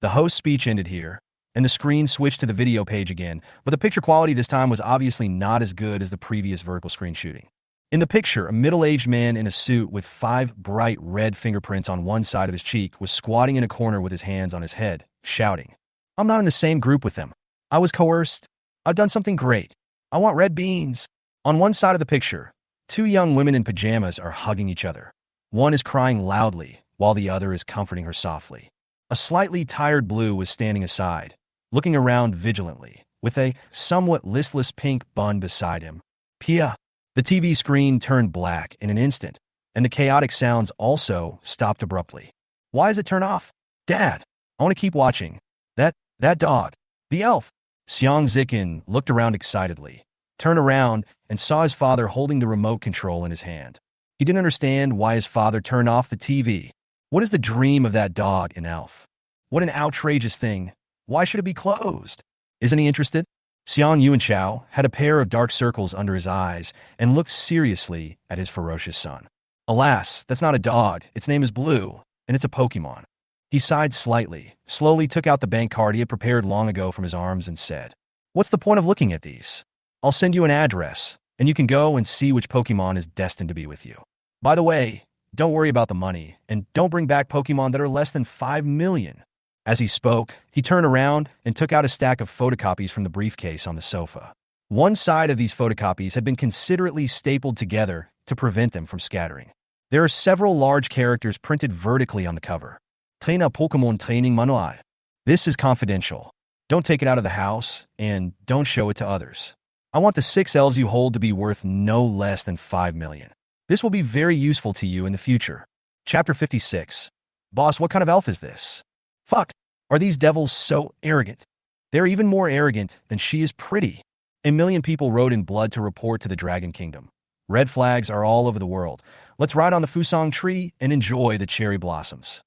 The host's speech ended here, and the screen switched to the video page again, but the picture quality this time was obviously not as good as the previous vertical screen shooting. In the picture, a middle-aged man in a suit with 5 bright red fingerprints on one side of his cheek was squatting in a corner with his hands on his head, shouting, "I'm not in the same group with them. I was coerced. I've done something great. I want red beans." On one side of the picture, 2 young women in pajamas are hugging each other. One is crying loudly, while the other is comforting her softly. A slightly tired Blue was standing aside, looking around vigilantly, with a somewhat listless pink bun beside him. Pia, The TV screen turned black in an instant, and the chaotic sounds also stopped abruptly. Why is it turned off? Dad, I want to keep watching. That dog. The elf. Xiang Zikin looked around excitedly, turned around, and saw his father holding the remote control in his hand. He didn't understand why his father turned off the TV. What is the dream of that dog and elf? What an outrageous thing. Why should it be closed? Isn't he interested? Xiang Yuanchao had a pair of dark circles under his eyes and looked seriously at his ferocious son. Alas, that's not a dog. Its name is Blue, and it's a Pokémon. He sighed slightly, slowly took out the bank card he had prepared long ago from his arms and said, "What's the point of looking at these? I'll send you an address, and you can go and see which Pokémon is destined to be with you. By the way, don't worry about the money, and don't bring back Pokémon that are less than 5 million. As he spoke, he turned around and took out a stack of photocopies from the briefcase on the sofa. One side of these photocopies had been considerately stapled together to prevent them from scattering. There are several large characters printed vertically on the cover. Train a Pokémon training manhwa. This is confidential. Don't take it out of the house, and don't show it to others. I want the 6 Ls you hold to be worth no less than 5 million. This will be very useful to you in the future." Chapter 56. Boss, what kind of elf is this? Fuck, are these devils so arrogant? They're even more arrogant than she is pretty. A million people rode in blood to report to the Dragon Kingdom. Red flags are all over the world. Let's ride on the Fusang tree and enjoy the cherry blossoms.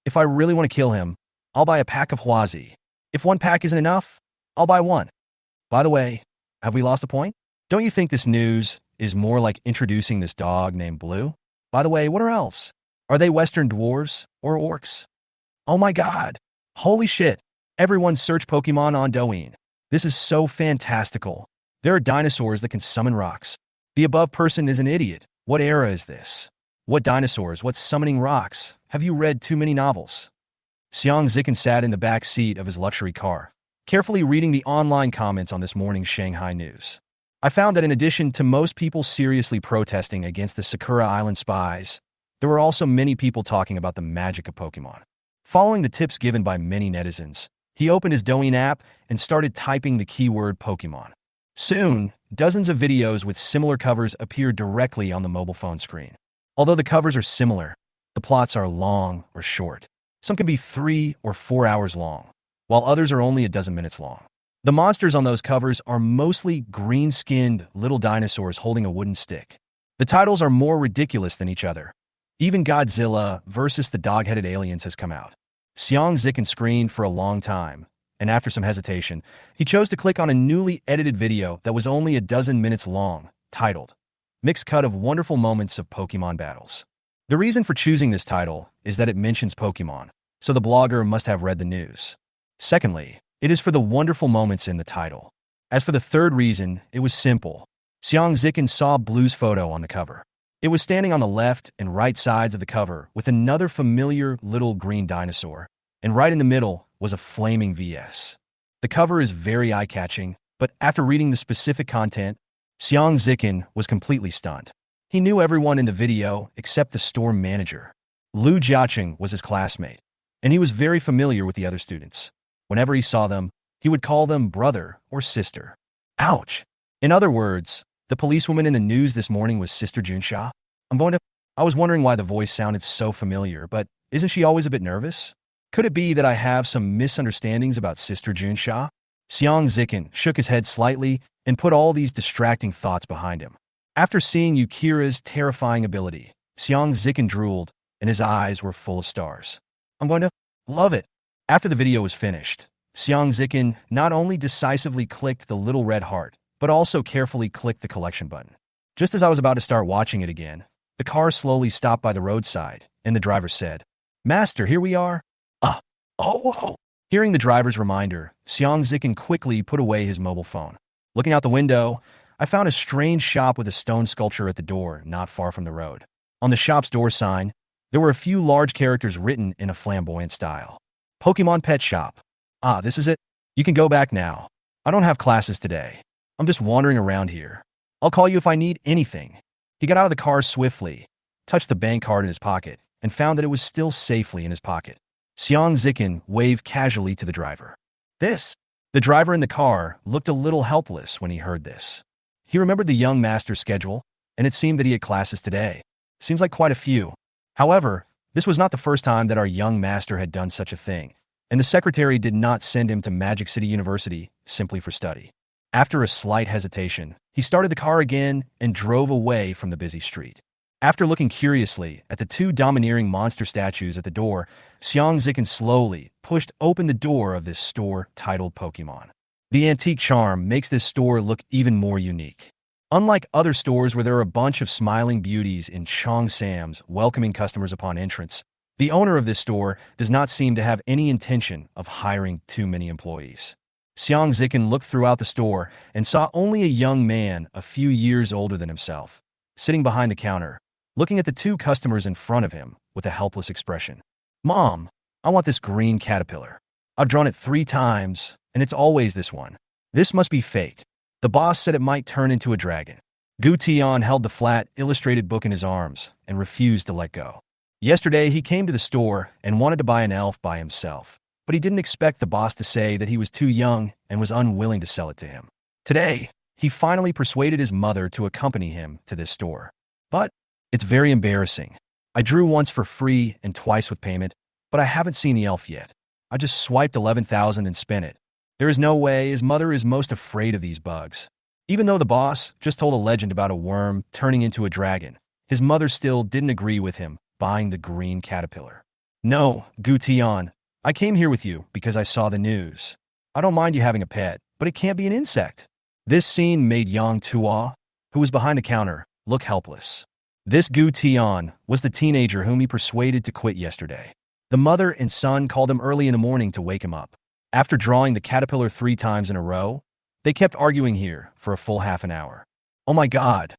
If I really want to kill him, I'll buy a pack of Huazi. If one pack isn't enough, I'll buy one. By the way, have we lost a point? Don't you think this news is more like introducing this dog named Blue? By the way, what are elves? Are they Western dwarves or orcs? Oh my god. Holy shit. Everyone search Pokemon on Douyin. This is so fantastical. There are dinosaurs that can summon rocks. The above person is an idiot. What era is this? What dinosaurs? What's summoning rocks? Have you read too many novels? Xiang Zikin sat in the back seat of his luxury car, carefully reading the online comments on this morning's Shanghai news. I found that in addition to most people seriously protesting against the Sakura Island spies, there were also many people talking about the magic of Pokemon. Following the tips given by many netizens, he opened his Douyin app and started typing the keyword Pokemon. Soon, dozens of videos with similar covers appeared directly on the mobile phone screen. Although the covers are similar, the plots are long or short. Some can be 3 or 4 hours long, while others are only a dozen minutes long. The monsters on those covers are mostly green-skinned little dinosaurs holding a wooden stick. The titles are more ridiculous than each other. Even Godzilla versus the dog-headed aliens has come out. Xiang Zikin screened for a long time, and after some hesitation, he chose to click on a newly edited video that was only a dozen minutes long, titled, "Mixed Cut of Wonderful Moments of Pokemon Battles." The reason for choosing this title is that it mentions Pokemon, so the blogger must have read the news. Secondly, it is for the wonderful moments in the title. As for the third reason, it was simple. Xiang Zikin saw Blue's photo on the cover. It was standing on the left and right sides of the cover with another familiar little green dinosaur, and right in the middle was a flaming VS. The cover is very eye-catching, but after reading the specific content, Xiang Zikin was completely stunned. He knew everyone in the video except the store manager. Lu Jiaqing was his classmate, and he was very familiar with the other students. Whenever he saw them, he would call them brother or sister. Ouch! In other words, the policewoman in the news this morning was Sister Junsha. I was wondering why the voice sounded so familiar, but isn't she always a bit nervous? Could it be that I have some misunderstandings about Sister Junsha? Xiang Zikin shook his head slightly and put all these distracting thoughts behind him. After seeing Yukira's terrifying ability, Xiang Zikin drooled, and his eyes were full of stars. I'm going to love it. After the video was finished, Xiang Zikin not only decisively clicked the little red heart, but also carefully clicked the collection button. Just as I was about to start watching it again, the car slowly stopped by the roadside, and the driver said, "Master, here we are." Oh. Hearing the driver's reminder, Xiang Zikin quickly put away his mobile phone. Looking out the window, I found a strange shop with a stone sculpture at the door not far from the road. On the shop's door sign, there were a few large characters written in a flamboyant style. Pokemon Pet Shop. This is it. You can go back now. I don't have classes today. I'm just wandering around here. I'll call you if I need anything. He got out of the car swiftly, touched the bank card in his pocket, and found that it was still safely in his pocket. Xiang Zikin waved casually to the driver. The driver in the car looked a little helpless when he heard this. He remembered the young master's schedule, and it seemed that he had classes today. Seems like quite a few. However, this was not the first time that our young master had done such a thing, and the secretary did not send him to Magic City University simply for study. After a slight hesitation, he started the car again and drove away from the busy street. After looking curiously at the two domineering monster statues at the door, Xiang Zikan slowly pushed open the door of this store titled Pokémon. The antique charm makes this store look even more unique. Unlike other stores where there are a bunch of smiling beauties in Cheongsams welcoming customers upon entrance, the owner of this store does not seem to have any intention of hiring too many employees. Xiang Zikan looked throughout the store and saw only a young man a few years older than himself, sitting behind the counter, looking at the two customers in front of him with a helpless expression. "Mom, I want this green caterpillar. I've drawn it 3 times, and it's always this one. This must be fake. The boss said it might turn into a dragon." Gu Tian held the flat, illustrated book in his arms and refused to let go. Yesterday, he came to the store and wanted to buy an elf by himself, but he didn't expect the boss to say that he was too young and was unwilling to sell it to him. Today, he finally persuaded his mother to accompany him to this store. But it's very embarrassing. I drew once for free and twice with payment, but I haven't seen the elf yet. I just swiped 11,000 and spent it. There is no way. His mother is most afraid of these bugs. Even though the boss just told a legend about a worm turning into a dragon, his mother still didn't agree with him buying the green caterpillar. "No, Gu Tian, I came here with you because I saw the news. I don't mind you having a pet, but it can't be an insect." This scene made Yang Tuo, who was behind the counter, look helpless. This Gu Tian was the teenager whom he persuaded to quit yesterday. The mother and son called him early in the morning to wake him up. After drawing the caterpillar 3 times in a row, they kept arguing here for a full half an hour. "Oh my God,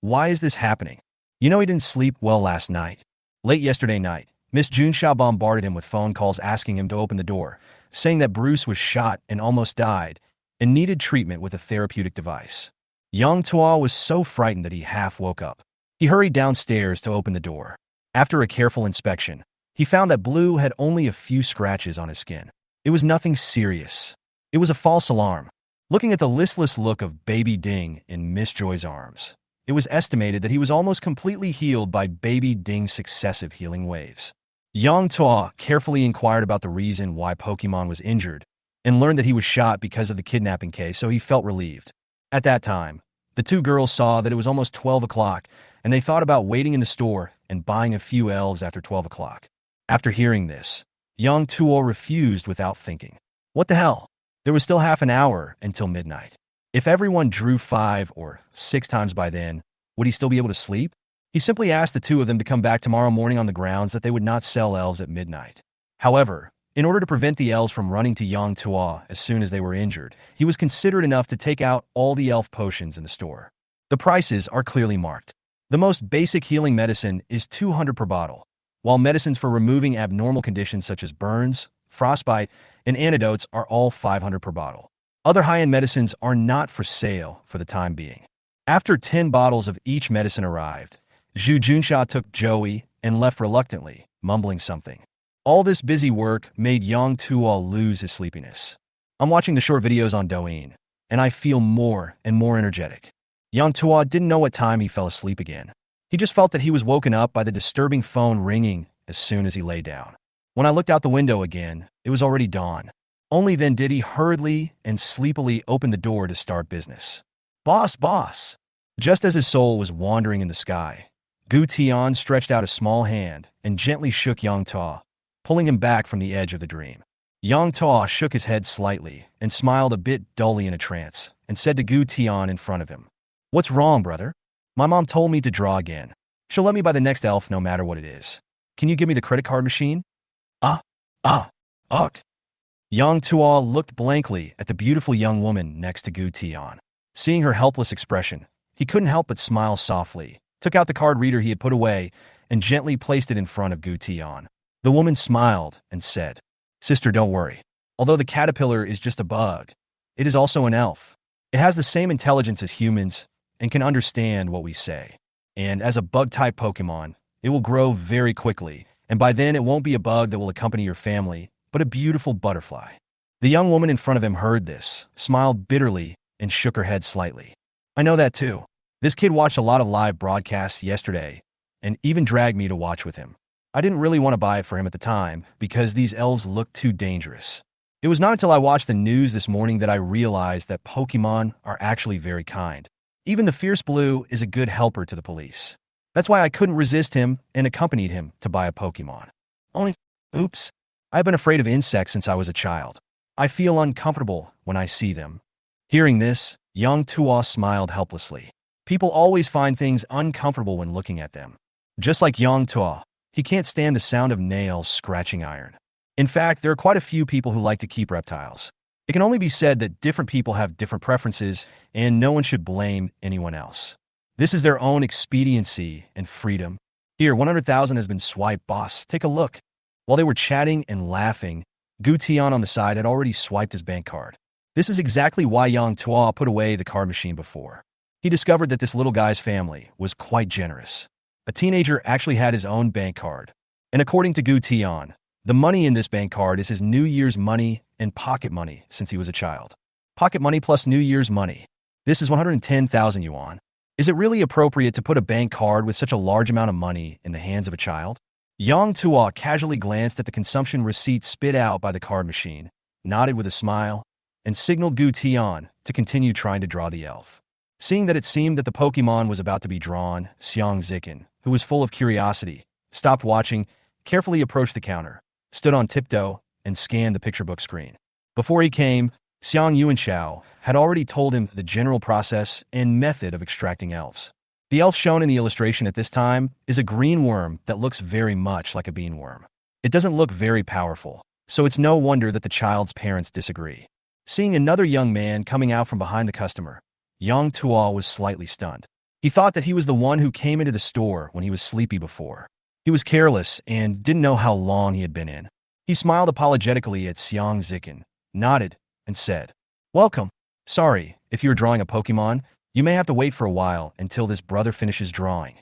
why is this happening? You know he didn't sleep well last night." Late yesterday night, Miss Junsha bombarded him with phone calls asking him to open the door, saying that Bruce was shot and almost died and needed treatment with a therapeutic device. Yang Tuo was so frightened that he half woke up. He hurried downstairs to open the door. After a careful inspection, he found that Blue had only a few scratches on his skin. It was nothing serious. It was a false alarm. Looking at the listless look of Baby Ding in Miss Joy's arms, it was estimated that he was almost completely healed by Baby Ding's successive healing waves. Yang Tuo carefully inquired about the reason why Pokemon was injured and learned that he was shot because of the kidnapping case, so he felt relieved. At that time, the two girls saw that it was almost 12 o'clock, and they thought about waiting in the store and buying a few elves after 12 o'clock. After hearing this, Yang Tuo refused without thinking. What the hell? There was still half an hour until midnight. If everyone drew 5 or 6 times by then, would he still be able to sleep? He simply asked the two of them to come back tomorrow morning on the grounds that they would not sell elves at midnight. However, in order to prevent the elves from running to Yang Tuo as soon as they were injured, he was considerate enough to take out all the elf potions in the store. The prices are clearly marked. The most basic healing medicine is 200 per bottle, while medicines for removing abnormal conditions such as burns, frostbite, and antidotes are all 500 per bottle. Other high-end medicines are not for sale for the time being. After 10 bottles of each medicine arrived, Zhu Junsha took Joey and left reluctantly, mumbling something. All this busy work made Yang Tuo lose his sleepiness. I'm watching the short videos on Douyin, and I feel more and more energetic. Yang Tuo didn't know what time he fell asleep again. He just felt that he was woken up by the disturbing phone ringing as soon as he lay down. When I looked out the window again, it was already dawn. Only then did he hurriedly and sleepily open the door to start business. "Boss, boss!" Just as his soul was wandering in the sky, Gu Tian stretched out a small hand and gently shook Yang Tuo, pulling him back from the edge of the dream. Yang Tuo shook his head slightly and smiled a bit dully in a trance and said to Gu Tian in front of him, "What's wrong, brother? My mom told me to draw again. She'll let me buy the next elf no matter what it is. Can you give me the credit card machine?" Ugh. Yang Tuo looked blankly at the beautiful young woman next to Gu Tian. Seeing her helpless expression, he couldn't help but smile softly, took out the card reader he had put away, and gently placed it in front of Gu Tian. The woman smiled and said, "Sister, don't worry. Although the caterpillar is just a bug, it is also an elf. It has the same intelligence as humans and can understand what we say. And as a bug-type Pokemon, it will grow very quickly, and by then it won't be a bug that will accompany your family, but a beautiful butterfly." The young woman in front of him heard this, smiled bitterly, and shook her head slightly. "I know that too. This kid watched a lot of live broadcasts yesterday and even dragged me to watch with him. I didn't really want to buy it for him at the time because these elves looked too dangerous. It was not until I watched the news this morning that I realized that Pokemon are actually very kind. Even the fierce blue is a good helper to the police. That's why I couldn't resist him and accompanied him to buy a Pokemon. Only, oops, I've been afraid of insects since I was a child. I feel uncomfortable when I see them. Hearing this, young Tua smiled helplessly. People always find things uncomfortable when looking at them. Just like young Tua, he can't stand the sound of nails scratching iron. In fact, there are quite a few people who like to keep reptiles. It can only be said that different people have different preferences, and no one should blame anyone else. This is their own expediency and freedom. Here, 100,000 has been swiped, boss. Take a look. While they were chatting and laughing, Gu Tian on the side had already swiped his bank card. This is exactly why Yang Tua put away the card machine before. He discovered that this little guy's family was quite generous. A teenager actually had his own bank card. And according to Gu Tian, the money in this bank card is his New Year's money and pocket money since he was a child. Pocket money plus New Year's money. This is 110,000 yuan. Is it really appropriate to put a bank card with such a large amount of money in the hands of a child? Yang Tua casually glanced at the consumption receipt spit out by the card machine, nodded with a smile, and signaled Gu Tian to continue trying to draw the elf. Seeing that it seemed that the Pokemon was about to be drawn, Xiang Zikin, who was full of curiosity, stopped watching, carefully approached the counter, stood on tiptoe, and scanned the picture book screen. Before he came, Xiang Yuanchao had already told him the general process and method of extracting elves. The elf shown in the illustration at this time is a green worm that looks very much like a beanworm. It doesn't look very powerful, so it's no wonder that the child's parents disagree. Seeing another young man coming out from behind the customer, Yang Tua was slightly stunned. He thought that he was the one who came into the store when he was sleepy before. He was careless and didn't know how long he had been in. He smiled apologetically at Xiang Zikin, nodded, and said, "Welcome. Sorry, if you're drawing a Pokemon, you may have to wait for a while until this brother finishes drawing."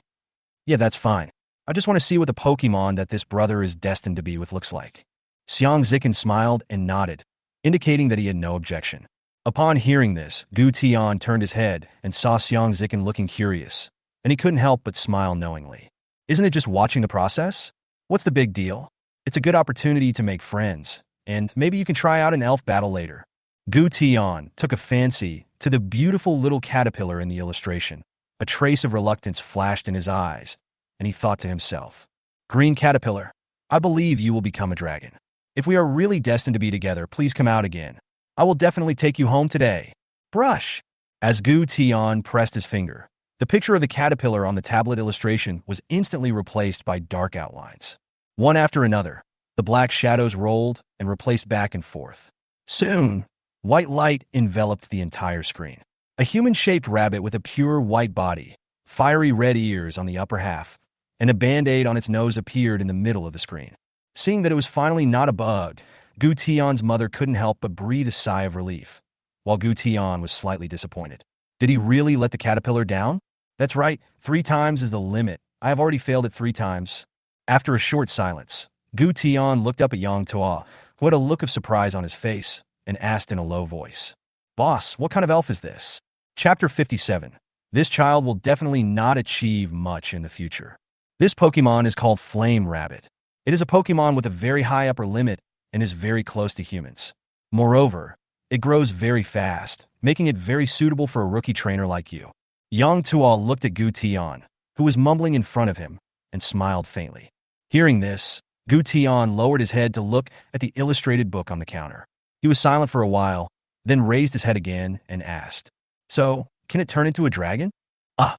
"Yeah, that's fine. I just want to see what the Pokemon that this brother is destined to be with looks like." Xiang Zikin smiled and nodded, indicating that he had no objection. Upon hearing this, Gu Tian turned his head and saw Xiang Zikin looking curious, and he couldn't help but smile knowingly. Isn't it just watching the process? What's the big deal? It's a good opportunity to make friends, and maybe you can try out an elf battle later. Gu Tian took a fancy to the beautiful little caterpillar in the illustration. A trace of reluctance flashed in his eyes, and he thought to himself, "Green caterpillar, I believe you will become a dragon. If we are really destined to be together, please come out again. I will definitely take you home today. Brush." As Gu Tian pressed his finger, the picture of the caterpillar on the tablet illustration was instantly replaced by dark outlines. One after another, the black shadows rolled and replaced back and forth. Soon, white light enveloped the entire screen. A human-shaped rabbit with a pure white body, fiery red ears on the upper half, and a band-aid on its nose appeared in the middle of the screen. Seeing that it was finally not a bug, Gu Tian's mother couldn't help but breathe a sigh of relief, while Gu Tian was slightly disappointed. Did he really let the caterpillar down? That's right, 3 times is the limit. I have already failed it 3 times. After a short silence, Gu Tian looked up at Yang Tua, who had a look of surprise on his face, and asked in a low voice, "Boss, what kind of elf is this?" Chapter 57. This child will definitely not achieve much in the future. This Pokemon is called Flame Rabbit. It is a Pokemon with a very high upper limit and is very close to humans. Moreover, it grows very fast, making it very suitable for a rookie trainer like you. Yang Tua looked at Gu Tian, who was mumbling in front of him, and smiled faintly. Hearing this, Gu Tian lowered his head to look at the illustrated book on the counter. He was silent for a while, then raised his head again and asked, "So, can it turn into a dragon?" "Ah."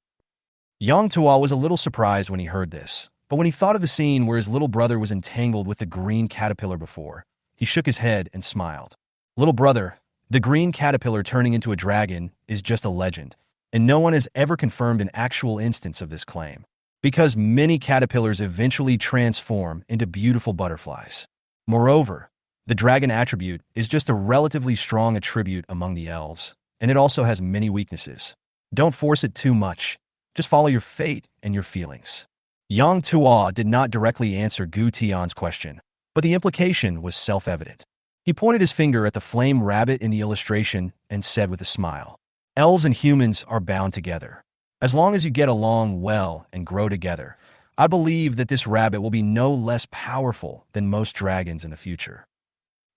Yang Tua was a little surprised when he heard this, but when he thought of the scene where his little brother was entangled with the green caterpillar before, he shook his head and smiled. "Little brother, the green caterpillar turning into a dragon is just a legend, and no one has ever confirmed an actual instance of this claim, because many caterpillars eventually transform into beautiful butterflies. Moreover, the dragon attribute is just a relatively strong attribute among the elves, and it also has many weaknesses. Don't force it too much. Just follow your fate and your feelings." Yang Tua did not directly answer Gu Tian's question, but the implication was self-evident. He pointed his finger at the flame rabbit in the illustration and said with a smile, "Elves and humans are bound together. As long as you get along well and grow together, I believe that this rabbit will be no less powerful than most dragons in the future.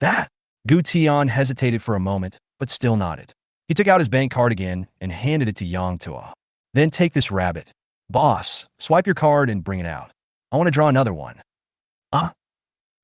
That? Gu Tian hesitated for a moment, but still nodded. He took out his bank card again and handed it to Yang Tua. Then take this rabbit. Boss, swipe your card and bring it out. I want to draw another one. Ah?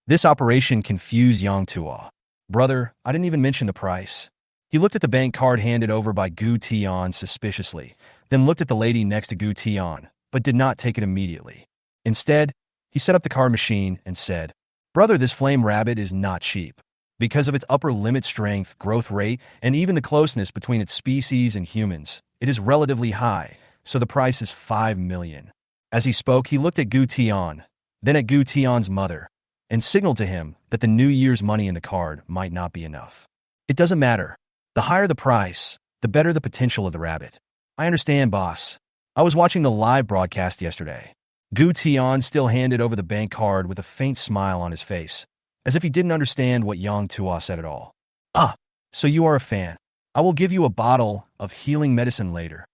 This operation confused Yang Tua. Brother, I didn't even mention the price. He looked at the bank card handed over by Gu Tian suspiciously, then looked at the lady next to Gu Tian, but did not take it immediately. Instead, he set up the card machine and said, Brother, this flame rabbit is not cheap. Because of its upper limit strength, growth rate, and even the closeness between its species and humans, it is relatively high, so the price is 5 million. As he spoke, he looked at Gu Tian, then at Gu Tian's mother, and signaled to him that the New Year's money in the card might not be enough. It doesn't matter. The higher the price, the better the potential of the rabbit. I understand, boss. I was watching the live broadcast yesterday. Gu Tian still handed over the bank card with a faint smile on his face, as if he didn't understand what Yang Tua said at all. Ah, so you are a fan. I will give you a bottle of healing medicine later.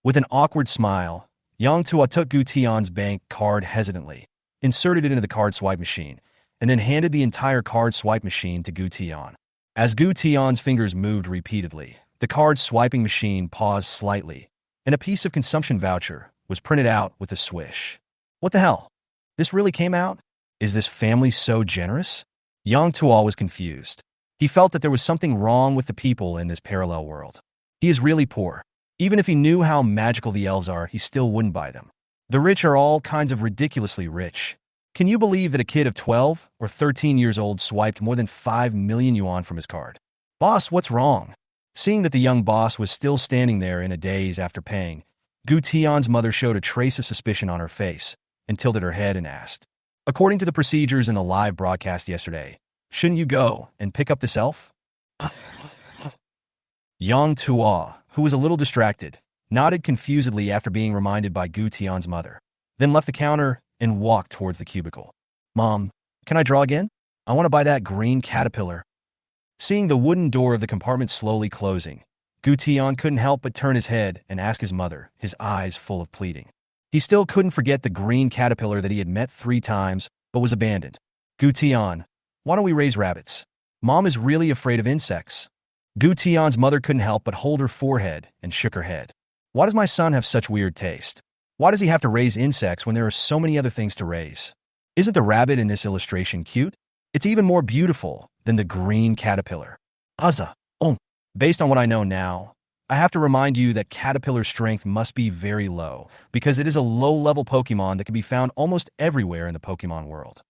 With an awkward smile, Yang Tua took Gu Tian's bank card hesitantly, inserted it into the card swipe machine, and then handed the entire card swipe machine to Gu Tian. As Gu Tian's fingers moved repeatedly, the card swiping machine paused slightly, and a piece of consumption voucher was printed out with a swish. What the hell? This really came out? Is this family so generous? Yang Tua was confused. He felt that there was something wrong with the people in this parallel world. He is really poor. Even if he knew how magical the elves are, he still wouldn't buy them. The rich are all kinds of ridiculously rich. Can you believe that a kid of 12 or 13 years old swiped more than 5 million yuan from his card? Boss, what's wrong? Seeing that the young boss was still standing there in a daze after paying, Gu Tian's mother showed a trace of suspicion on her face and tilted her head and asked, According to the procedures in the live broadcast yesterday, shouldn't you go and pick up this elf? Yang Tua, who was a little distracted, nodded confusedly after being reminded by Gu Tian's mother, then left the counter and walked towards the cubicle. Mom, can I draw again? I want to buy that green caterpillar. Seeing the wooden door of the compartment slowly closing, Gu Tian couldn't help but turn his head and ask his mother, his eyes full of pleading. He still couldn't forget the green caterpillar that he had met 3 times, but was abandoned. Gu Tian, why don't we raise rabbits? Mom is really afraid of insects. Gu Tian's mother couldn't help but hold her forehead and shook her head. Why does my son have such weird taste? Why does he have to raise insects when there are so many other things to raise? Isn't the rabbit in this illustration cute? It's even more beautiful than the green caterpillar. Based on what I know now, I have to remind you that caterpillar strength must be very low, because it is a low-level Pokemon that can be found almost everywhere in the Pokemon world.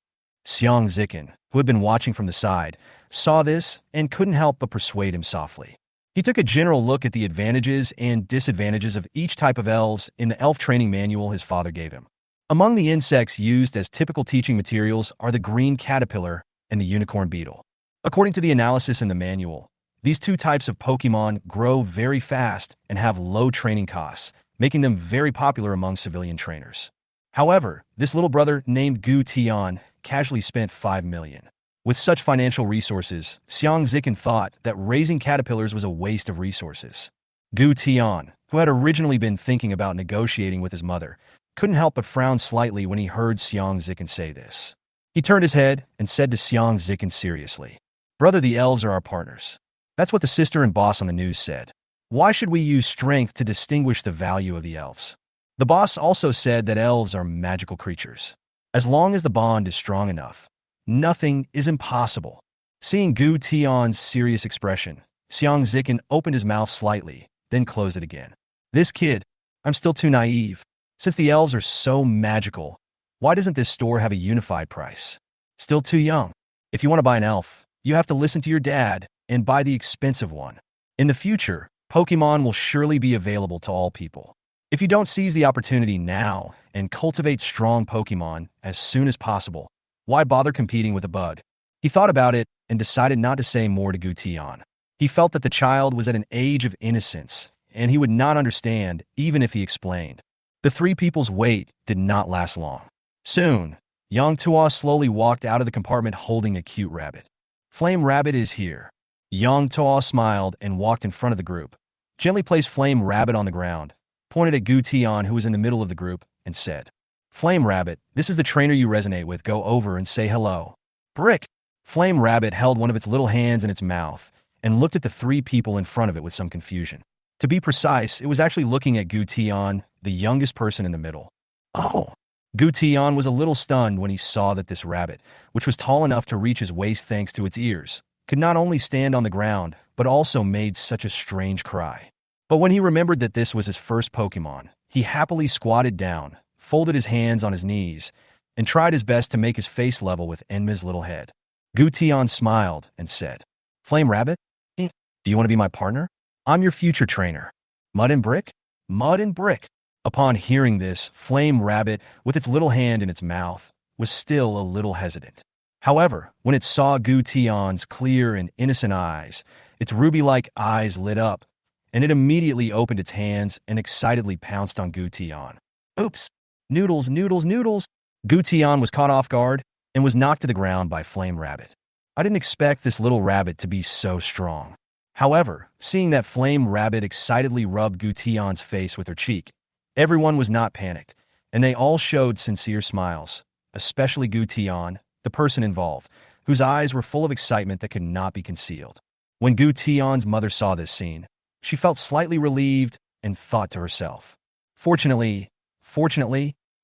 Xiang Zikin, who had been watching from the side, saw this and couldn't help but persuade him softly. He took a general look at the advantages and disadvantages of each type of elves in the elf training manual his father gave him. Among the insects used as typical teaching materials are the green caterpillar and the unicorn beetle. According to the analysis in the manual, these 2 types of Pokemon grow very fast and have low training costs, making them very popular among civilian trainers. However, this little brother named Gu Tian casually spent 5 million. With such financial resources, Xiang Zikin thought that raising caterpillars was a waste of resources. Gu Tian, who had originally been thinking about negotiating with his mother, couldn't help but frown slightly when he heard Xiang Zikin say this. He turned his head and said to Xiang Zikin seriously, Brother, the elves are our partners. That's what the sister and boss on the news said. Why should we use strength to distinguish the value of the elves? The boss also said that elves are magical creatures. As long as the bond is strong enough, nothing is impossible. Seeing Gu Tian's serious expression, Xiang Zikin opened his mouth slightly, then closed it again. This kid, I'm still too naive. Since the elves are so magical, why doesn't this store have a unified price? Still too young. If you want to buy an elf, you have to listen to your dad and buy the expensive one. In the future, Pokemon will surely be available to all people. If you don't seize the opportunity now and cultivate strong Pokemon as soon as possible, why bother competing with a bug? He thought about it and decided not to say more to Gu Tian. He felt that the child was at an age of innocence, and he would not understand even if he explained. The 3 people's wait did not last long. Soon, Yang Tua slowly walked out of the compartment holding a cute rabbit. Flame Rabbit is here. Yang Tua smiled and walked in front of the group, gently placed Flame Rabbit on the ground, pointed at Gu Tian, who was in the middle of the group, and said, Flame Rabbit, this is the trainer you resonate with. Go over and say hello. Brick! Flame Rabbit held one of its little hands in its mouth and looked at the three people in front of it with some confusion. To be precise, it was actually looking at Gu Tian, the youngest person in the middle. Oh! Gu Tian was a little stunned when he saw that this rabbit, which was tall enough to reach his waist thanks to its ears, could not only stand on the ground, but also made such a strange cry. But when he remembered that this was his first Pokémon, he happily squatted down, folded his hands on his knees, and tried his best to make his face level with Enma's little head. Gu Tian smiled and said, Flame Rabbit, do you want to be my partner? I'm your future trainer. Mud and Brick? Mud and Brick. Upon hearing this, Flame Rabbit, with its little hand in its mouth, was still a little hesitant. However, when it saw Gu Tian's clear and innocent eyes, its ruby-like eyes lit up, and it immediately opened its hands and excitedly pounced on Gu Tian. Oops! Noodles, noodles, noodles! Gu Tian was caught off guard and was knocked to the ground by Flame Rabbit. I didn't expect this little rabbit to be so strong. However, seeing that Flame Rabbit excitedly rubbed Gu Tian's face with her cheek, everyone was not panicked, and they all showed sincere smiles, especially Gu Tian, the person involved, whose eyes were full of excitement that could not be concealed. When Gu Tian's mother saw this scene, she felt slightly relieved and thought to herself, Fortunately,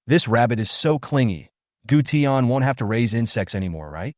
this rabbit is so clingy, Gu Tian won't have to raise insects anymore, right?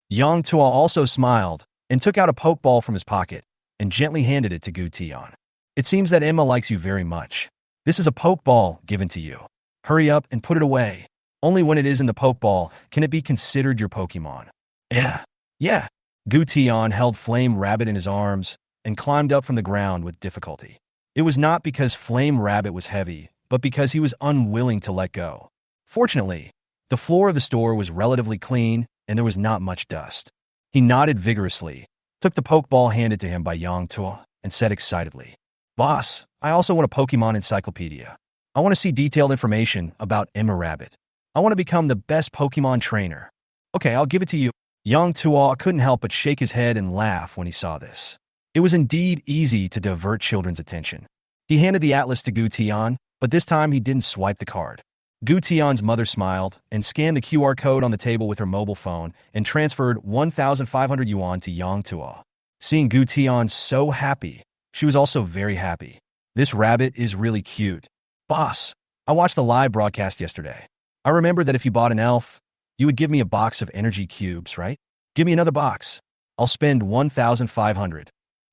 Yang Tuo also smiled and took out a pokeball from his pocket and gently handed it to Gu Tian. It seems that Emma likes you very much. This is a pokeball given to you. Hurry up and put it away. Only when it is in the pokeball can it be considered your Pokemon. Yeah. Gu Tian held Flame Rabbit in his arms and climbed up from the ground with difficulty. It was not because Flame Rabbit was heavy, but because he was unwilling to let go. Fortunately, the floor of the store was relatively clean and there was not much dust. He nodded vigorously, took the pokeball handed to him by Yang Tuo, and said excitedly, Boss, I also want a Pokemon encyclopedia. I want to see detailed information about Emma Rabbit. I want to become the best Pokemon trainer. Okay, I'll give it to you. Yang Tuo couldn't help but shake his head and laugh when he saw this. It was indeed easy to divert children's attention. He handed the atlas to Gu Tian, but this time he didn't swipe the card. Gu Tian's mother smiled and scanned the QR code on the table with her mobile phone and transferred 1,500 yuan to Yang Tuo. Seeing Gu Tian so happy, she was also very happy. This rabbit is really cute. Boss, I watched the live broadcast yesterday. I remember that if you bought an elf, you would give me a box of energy cubes, right? Give me another box. I'll spend 1,500.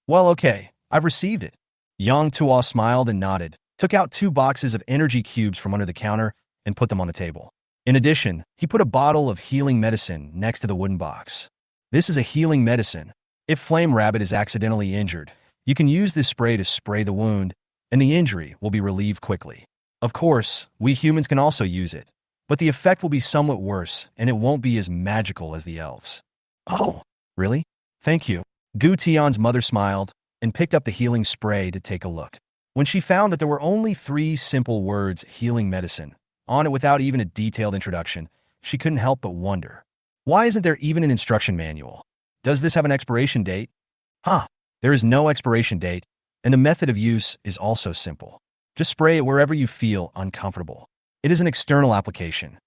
Well, okay, I've received it. Yang Tuo smiled and nodded, took out 2 boxes of energy cubes from under the counter, and put them on the table. In addition, he put a bottle of healing medicine next to the wooden box. This is a healing medicine. If Flame Rabbit is accidentally injured, you can use this spray to spray the wound, and the injury will be relieved quickly. Of course, we humans can also use it, but the effect will be somewhat worse, and it won't be as magical as the elves. Oh, really? Thank you. Gu Tian's mother smiled and picked up the healing spray to take a look. When she found that there were only 3 simple words, healing medicine, on it without even a detailed introduction, she couldn't help but wonder. Why isn't there even an instruction manual? Does this have an expiration date? There is no expiration date, and the method of use is also simple. Just spray it wherever you feel uncomfortable. It is an external application.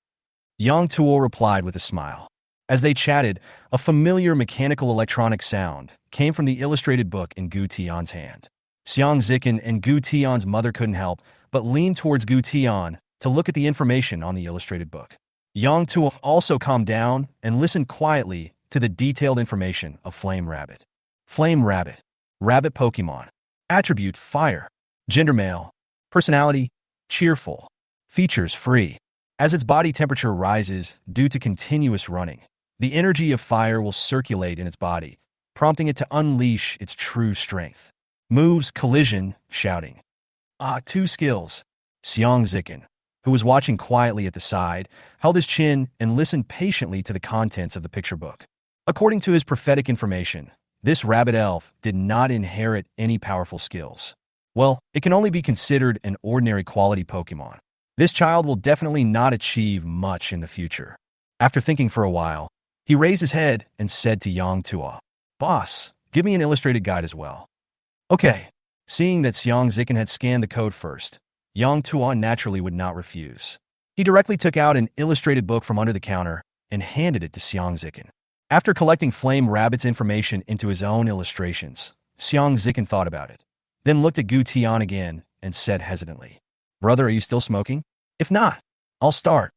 Yang Tuo replied with a smile. As they chatted, a familiar mechanical electronic sound came from the illustrated book in Gu Tian's hand. Xiang Zikin and Gu Tian's mother couldn't help but lean towards Gu Tian to look at the information on the illustrated book. Yang Tuo also calmed down and listened quietly to the detailed information of Flame Rabbit. Flame Rabbit. Rabbit Pokemon. Attribute: Fire. Gender: male. Personality: cheerful. Features: free. As its body temperature rises due to continuous running, the energy of fire will circulate in its body, prompting it to unleash its true strength. Moves: collision, shouting. 2 skills. Xiang Zikin, who was watching quietly at the side, held his chin and listened patiently to the contents of the picture book. According to his prophetic information, this rabbit elf did not inherit any powerful skills. Well, it can only be considered an ordinary quality Pokemon. This child will definitely not achieve much in the future. After thinking for a while, he raised his head and said to Yang Tuo, Boss, give me an illustrated guide as well. Okay. Seeing that Xiang Zikin had scanned the code first, Yang Tuan naturally would not refuse. He directly took out an illustrated book from under the counter and handed it to Xiang Zikin. After collecting Flame Rabbit's information into his own illustrations, Xiang Zikin thought about it, then looked at Gu Tian again and said hesitantly, "Brother, are you still smoking? If not, I'll start."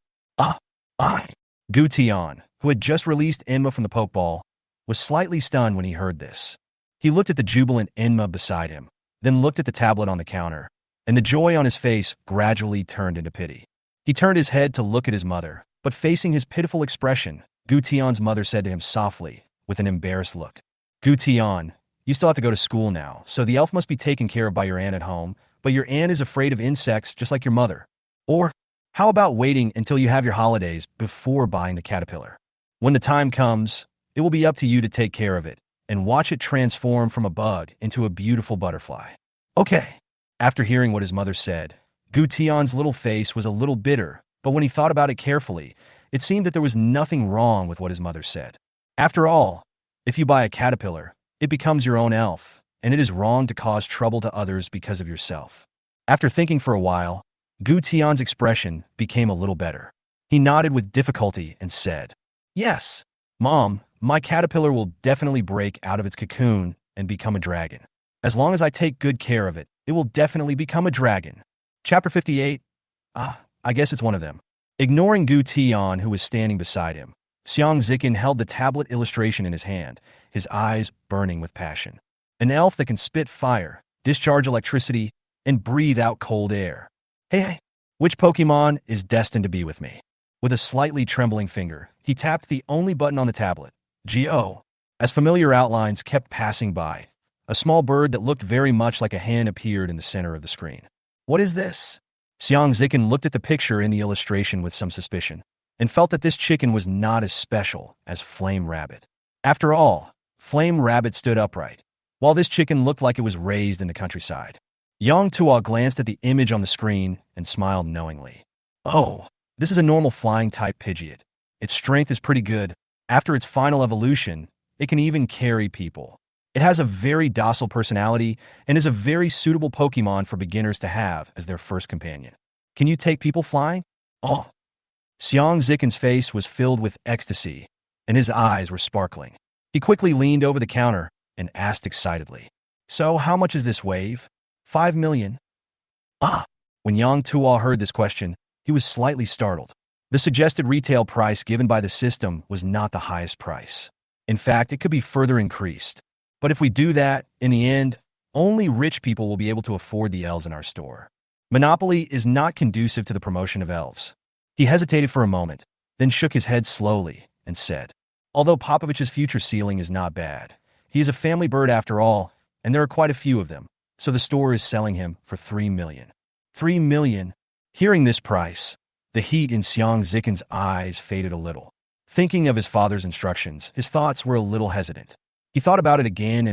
I. Gu Tian, who had just released Enma from the pokeball, was slightly stunned when he heard this. He looked at the jubilant Enma beside him, then looked at the tablet on the counter, and the joy on his face gradually turned into pity. He turned his head to look at his mother, but facing his pitiful expression, Gu Tian's mother said to him softly, with an embarrassed look, "Gu Tian, you still have to go to school now, so the elf must be taken care of by your aunt at home, but your aunt is afraid of insects just like your mother. Or, how about waiting until you have your holidays before buying the caterpillar? When the time comes, it will be up to you to take care of it, and watch it transform from a bug into a beautiful butterfly." Okay. After hearing what his mother said, Gu Tian's little face was a little bitter, but when he thought about it carefully, it seemed that there was nothing wrong with what his mother said. After all, if you buy a caterpillar, it becomes your own elf, and it is wrong to cause trouble to others because of yourself. After thinking for a while, Gu Tian's expression became a little better. He nodded with difficulty and said, "Yes, Mom, my caterpillar will definitely break out of its cocoon and become a dragon. As long as I take good care of it, it will definitely become a dragon." Chapter 58. I guess it's one of them. Ignoring Gu Tian, who was standing beside him, Xiang Zikin held the tablet illustration in his hand, his eyes burning with passion. An elf that can spit fire, discharge electricity, and breathe out cold air. Hey, which Pokemon is destined to be with me? With a slightly trembling finger, he tapped the only button on the tablet, G-O. As familiar outlines kept passing by, a small bird that looked very much like a hen appeared in the center of the screen. What is this? Xiang Zikin looked at the picture in the illustration with some suspicion, and felt that this chicken was not as special as Flame Rabbit. After all, Flame Rabbit stood upright, while this chicken looked like it was raised in the countryside. Yang Tuo glanced at the image on the screen and smiled knowingly. Oh, this is a normal flying-type Pidgeot. Its strength is pretty good. After its final evolution, it can even carry people. It has a very docile personality and is a very suitable Pokemon for beginners to have as their first companion. Can you take people flying? Oh. Xiang Zikin's face was filled with ecstasy, and his eyes were sparkling. He quickly leaned over the counter and asked excitedly, "So how much is this wave?" 5 million. When Yang Tuo heard this question, he was slightly startled. The suggested retail price given by the system was not the highest price. In fact, it could be further increased. But if we do that, in the end, only rich people will be able to afford the elves in our store. Monopoly is not conducive to the promotion of elves. He hesitated for a moment, then shook his head slowly and said, "Although Popovich's future ceiling is not bad, he is a family bird after all, and there are quite a few of them, so the store is selling him for 3 million. 3 million? Hearing this price, the heat in Xiang Zikin's eyes faded a little. Thinking of his father's instructions, his thoughts were a little hesitant. He thought about it again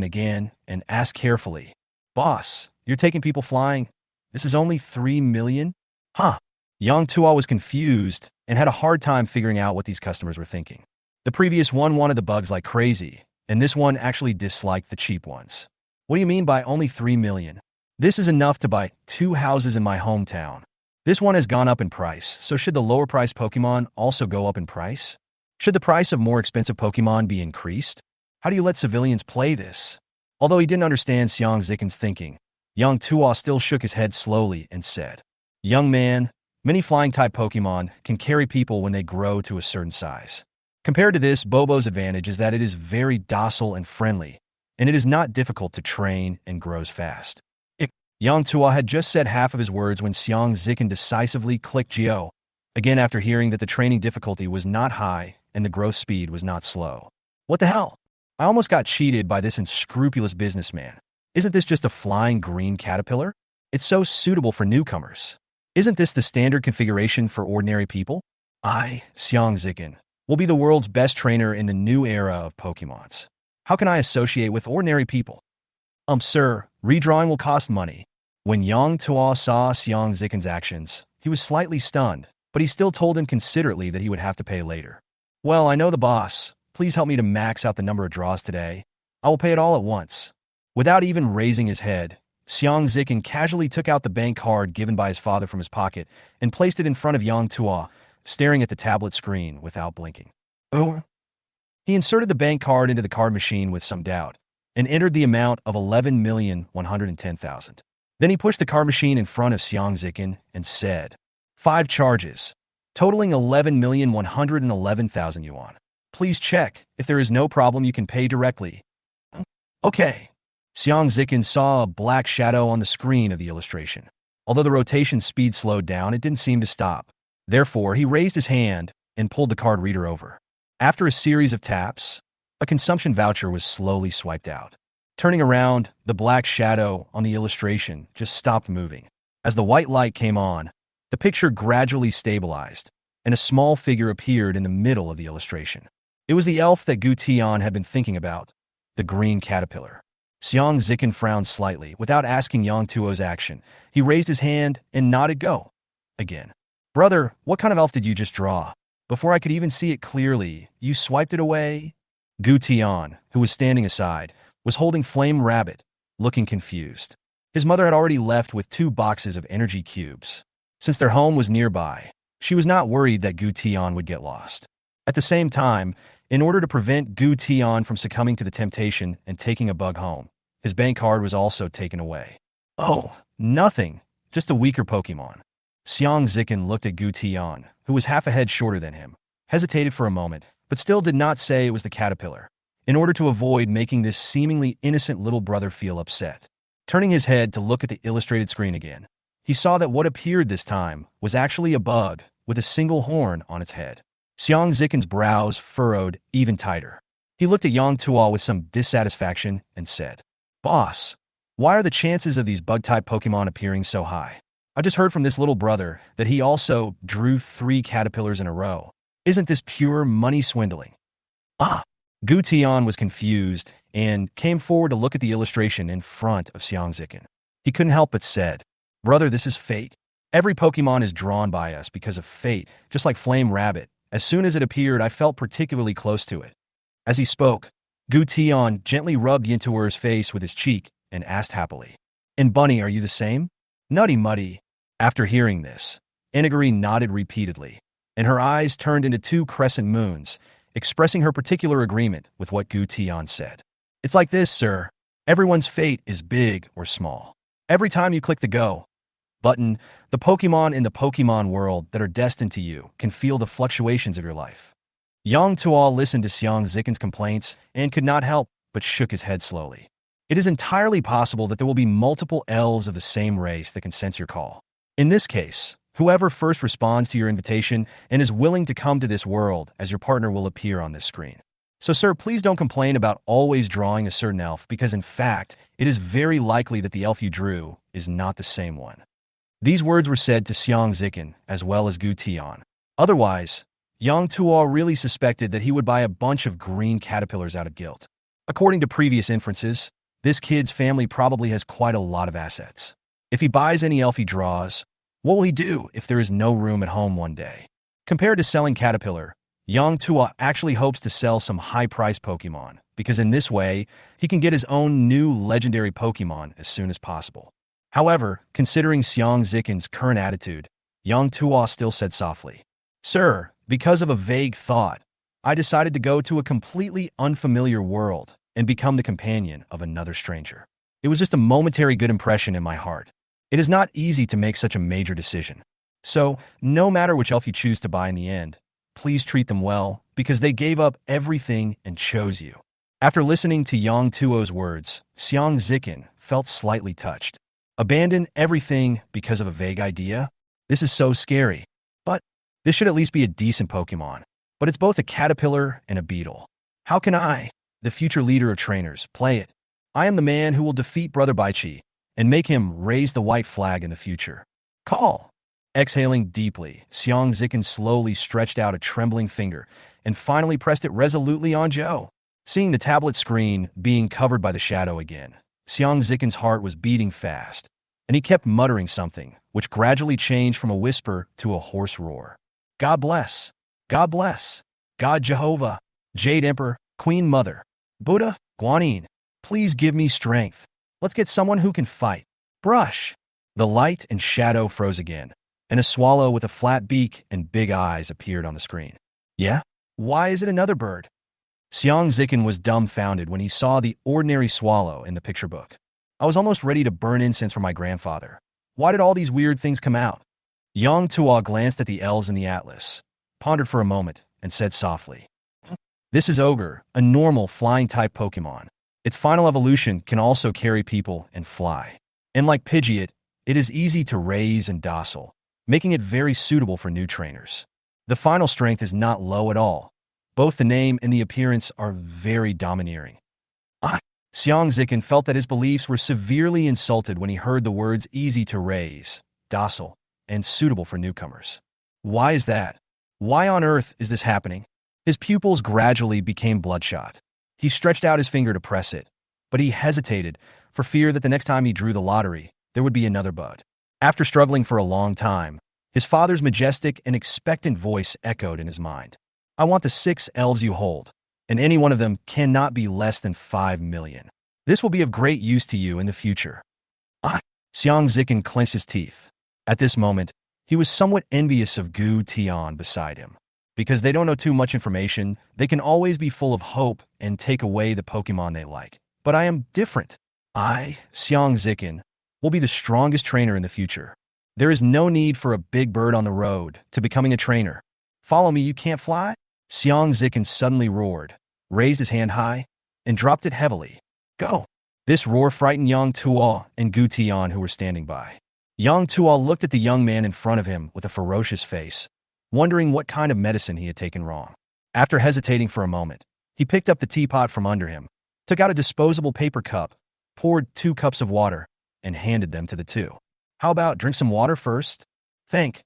and asked carefully, "Boss, you're taking people flying? This is only 3 million? Huh?" Yang Tuo was confused and had a hard time figuring out what these customers were thinking. The previous one wanted the bugs like crazy, and this one actually disliked the cheap ones. "What do you mean by only 3 million? This is enough to buy 2 houses in my hometown. This one has gone up in price, so should the lower price Pokemon also go up in price? Should the price of more expensive Pokemon be increased? How do you let civilians play this?" Although he didn't understand Xiang Zikin's thinking, Yang Tuo still shook his head slowly and said, "Young man, many flying-type Pokemon can carry people when they grow to a certain size. Compared to this, Bobo's advantage is that it is very docile and friendly, and it is not difficult to train and grows fast." Yang Tuo had just said half of his words when Xiang Zikin decisively clicked Geo, again after hearing that the training difficulty was not high and the growth speed was not slow. What the hell? I almost got cheated by this unscrupulous businessman. Isn't this just a flying green caterpillar? It's so suitable for newcomers. Isn't this the standard configuration for ordinary people? I, Xiang Zikin, will be the world's best trainer in the new era of Pokemons. How can I associate with ordinary people? Sir, redrawing will cost money. When Yang Tuo saw Xiang Zikin's actions, he was slightly stunned, but he still told him considerately that he would have to pay later. "Well, I know the boss. Please help me to max out the number of draws today. I will pay it all at once." Without even raising his head, Xiang Zikin casually took out the bank card given by his father from his pocket and placed it in front of Yang Tuo, staring at the tablet screen without blinking. Oh. He inserted the bank card into the card machine with some doubt and entered the amount of 11,110,000. Then he pushed the card machine in front of Xiang Zikin and said, 5 charges, totaling 11,111,000 yuan. Please check. If there is no problem, you can pay directly. Okay. Xiang Zikin saw a black shadow on the screen of the illustration. Although the rotation speed slowed down, it didn't seem to stop. Therefore, he raised his hand and pulled the card reader over. After a series of taps, a consumption voucher was slowly swiped out. Turning around, the black shadow on the illustration just stopped moving. As the white light came on, the picture gradually stabilized, and a small figure appeared in the middle of the illustration. It was the elf that Gu Tian had been thinking about, the green caterpillar. Xiang Zikin frowned slightly. Without asking Yang Tuo's action, he raised his hand and nodded go. Again. Brother, what kind of elf did you just draw? Before I could even see it clearly, you swiped it away? Gu Tian, who was standing aside, was holding Flame Rabbit, looking confused. His mother had already left with 2 boxes of energy cubes. Since their home was nearby, she was not worried that Gu Tian would get lost. At the same time, in order to prevent Gu Tian from succumbing to the temptation and taking a bug home, his bank card was also taken away. Oh, nothing. Just a weaker Pokémon. Xiang Zikin looked at Gu Tian, who was half a head shorter than him, hesitated for a moment, but still did not say it was the caterpillar, in order to avoid making this seemingly innocent little brother feel upset. Turning his head to look at the illustrated screen again, he saw that what appeared this time was actually a bug with a single horn on its head. Xiang Zikin's brows furrowed even tighter. He looked at Yang Tuo with some dissatisfaction and said, Boss, why are the chances of these bug-type Pokémon appearing so high? I just heard from this little brother that he also drew 3 caterpillars in a row. Isn't this pure money swindling? Gu Tian was confused and came forward to look at the illustration in front of Xiang Zikin. He couldn't help but said, Brother, this is fate. Every Pokémon is drawn by us because of fate, just like Flame Rabbit. As soon as it appeared, I felt particularly close to it. As he spoke, Gu Tian gently rubbed Yintuer's face with his cheek and asked happily, And Bunny, are you the same? Nutty Muddy. After hearing this, Inagari nodded repeatedly, and her eyes turned into 2 crescent moons, expressing her particular agreement with what Gu Tian said. It's like this, sir. Everyone's fate is big or small. Every time you click the Go button, the Pokémon in the Pokémon world that are destined to you can feel the fluctuations of your life. Yang Tuo listened to Xiang Zikin's complaints and could not help but shook his head slowly. It is entirely possible that there will be multiple elves of the same race that can sense your call. In this case, whoever first responds to your invitation and is willing to come to this world as your partner will appear on this screen. So, sir, please don't complain about always drawing a certain elf because, in fact, it is very likely that the elf you drew is not the same one. These words were said to Xiang Zikin as well as Gu Tian. Otherwise, Yang Tuo really suspected that he would buy a bunch of green caterpillars out of guilt. According to previous inferences, this kid's family probably has quite a lot of assets. If he buys any elf he draws, what will he do if there is no room at home one day? Compared to selling Caterpillar, Yang Tuo actually hopes to sell some high-priced Pokémon, because in this way, he can get his own new legendary Pokémon as soon as possible. However, considering Xiang Zikin's current attitude, Yang Tuo still said softly, Sir, because of a vague thought, I decided to go to a completely unfamiliar world and become the companion of another stranger. It was just a momentary good impression in my heart. It is not easy to make such a major decision. So, no matter which elf you choose to buy in the end, please treat them well, because they gave up everything and chose you. After listening to Yang Tuo's words, Xiang Zikin felt slightly touched. Abandon everything because of a vague idea? This is so scary. But this should at least be a decent Pokémon. But it's both a caterpillar and a beetle. How can I, the future leader of trainers, play it? I am the man who will defeat Brother Baichi and make him raise the white flag in the future. Call. Exhaling deeply, Xiang Zikin slowly stretched out a trembling finger and finally pressed it resolutely on Joe. Seeing the tablet screen being covered by the shadow again, Xiang Zikin's heart was beating fast, and he kept muttering something, which gradually changed from a whisper to a hoarse roar. God bless. God bless. God Jehovah. Jade Emperor. Queen Mother. Buddha. Guanyin. Please give me strength. Let's get someone who can fight. Brush! The light and shadow froze again, and a swallow with a flat beak and big eyes appeared on the screen. Yeah? Why is it another bird? Xiang Zikin was dumbfounded when he saw the ordinary swallow in the picture book. I was almost ready to burn incense for my grandfather. Why did all these weird things come out? Yang Tuo glanced at the elves in the atlas, pondered for a moment, and said softly, "This is Ogre, a normal flying-type Pokémon. Its final evolution can also carry people and fly. And like Pidgeot, it is easy to raise and docile, making it very suitable for new trainers. The final strength is not low at all. Both the name and the appearance are very domineering." Xiang Zikin felt that his beliefs were severely insulted when he heard the words easy to raise, docile, and suitable for newcomers. Why is that? Why on earth is this happening? His pupils gradually became bloodshot. He stretched out his finger to press it, but he hesitated for fear that the next time he drew the lottery, there would be another bud. After struggling for a long time, his father's majestic and expectant voice echoed in his mind. "I want the 6 elves you hold, and any one of them cannot be less than 5 million. This will be of great use to you in the future." Xiang Zikin clenched his teeth. At this moment, he was somewhat envious of Gu Tian beside him. Because they don't know too much information, they can always be full of hope and take away the Pokemon they like. But I am different. I, Xiang Zikin, will be the strongest trainer in the future. There is no need for a big bird on the road to becoming a trainer. Follow me, you can't fly? Xiang Zikin suddenly roared, raised his hand high, and dropped it heavily. Go! This roar frightened Yang Tuo and Gu Tian who were standing by. Yang Tuo looked at the young man in front of him with a ferocious face, wondering what kind of medicine he had taken wrong. After hesitating for a moment, he picked up the teapot from under him, took out a disposable paper cup, poured 2 cups of water, and handed them to the two. "How about drink some water first?" Thank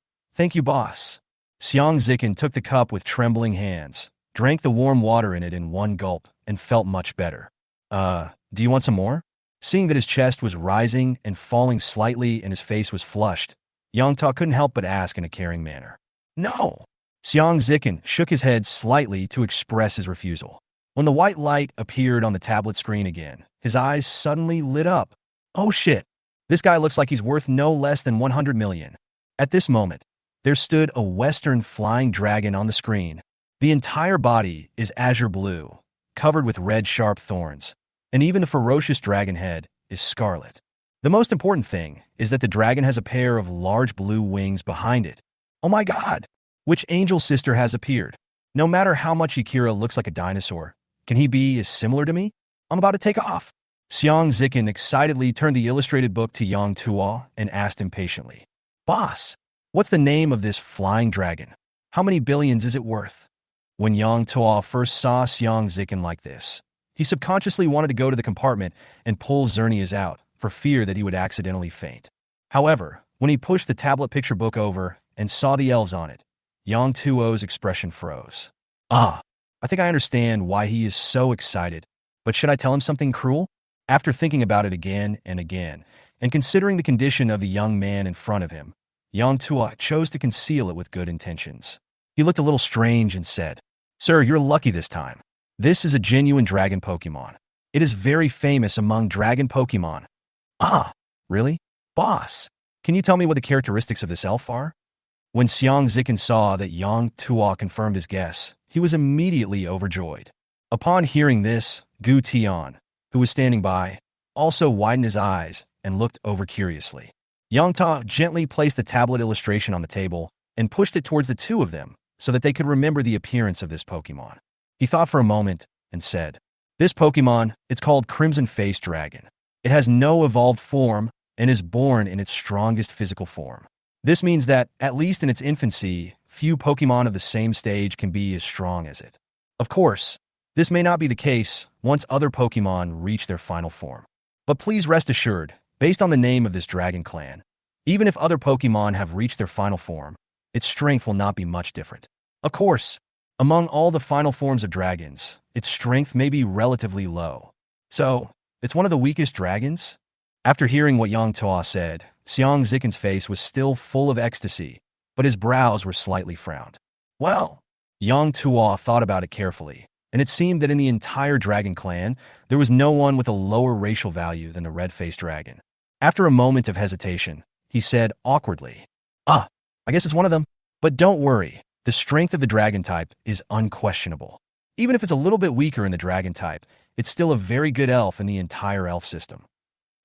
you, boss." Xiang Zikin took the cup with trembling hands, drank the warm water in it in one gulp, and felt much better. Do you want some more?" Seeing that his chest was rising and falling slightly and his face was flushed, Yang Ta couldn't help but ask in a caring manner. "No!" Xiang Zikin shook his head slightly to express his refusal. When the white light appeared on the tablet screen again, his eyes suddenly lit up. "Oh shit! This guy looks like he's worth no less than 100 million. At this moment, there stood a western flying dragon on the screen. The entire body is azure blue, covered with red sharp thorns, and even the ferocious dragon head is scarlet. The most important thing is that the dragon has a pair of large blue wings behind it. Oh my god! Which angel sister has appeared? No matter how much Akira looks like a dinosaur, can he be as similar to me? I'm about to take off." Xiang Zikin excitedly turned the illustrated book to Yang Tuo and asked impatiently, "Boss, what's the name of this flying dragon? How many billions is it worth?" When Yang Tuo first saw Xiang Zikin like this, he subconsciously wanted to go to the compartment and pull Xerneas out for fear that he would accidentally faint. However, when he pushed the tablet picture book over and saw the elves on it, Yang Tuo's expression froze. I think I understand why he is so excited, but should I tell him something cruel? After thinking about it again and again, and considering the condition of the young man in front of him, Yang Tuo chose to conceal it with good intentions. He looked a little strange and said, "Sir, you're lucky this time. This is a genuine dragon Pokemon. It is very famous among dragon Pokemon." Really? Boss, can you tell me what the characteristics of this elf are? When Xiang Zikin saw that Yang Tuo confirmed his guess, he was immediately overjoyed. Upon hearing this, Gu Tian, who was standing by, also widened his eyes and looked over curiously. Yang Ta gently placed the tablet illustration on the table and pushed it towards the two of them so that they could remember the appearance of this Pokemon. He thought for a moment and said, "This Pokemon, it's called Crimson Face Dragon. It has no evolved form and is born in its strongest physical form. This means that, at least in its infancy, few Pokemon of the same stage can be as strong as it. Of course, this may not be the case once other Pokemon reach their final form. But please rest assured, based on the name of this dragon clan, even if other Pokemon have reached their final form, its strength will not be much different. Of course, among all the final forms of dragons, its strength may be relatively low. So, it's one of the weakest dragons?" After hearing what Yang Tuo said, Xiang Zikin's face was still full of ecstasy, but his brows were slightly frowned. Well, Yang Tuo thought about it carefully, and it seemed that in the entire dragon clan, there was no one with a lower racial value than the red-faced dragon. After a moment of hesitation, he said awkwardly, "Ah, I guess it's one of them. But don't worry, the strength of the dragon type is unquestionable. Even if it's a little bit weaker in the dragon type, it's still a very good elf in the entire elf system."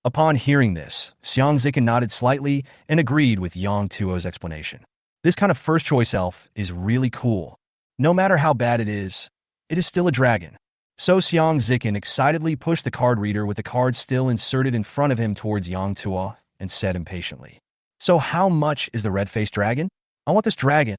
Upon hearing this, Xiang Zikin nodded slightly and agreed with Yang Tuo's explanation. This kind of first-choice elf is really cool. No matter how bad it is still a dragon. So Xiang Zikin excitedly pushed the card reader with the card still inserted in front of him towards Yang Tuo and said impatiently, "So how much is the red-faced dragon? I want this dragon."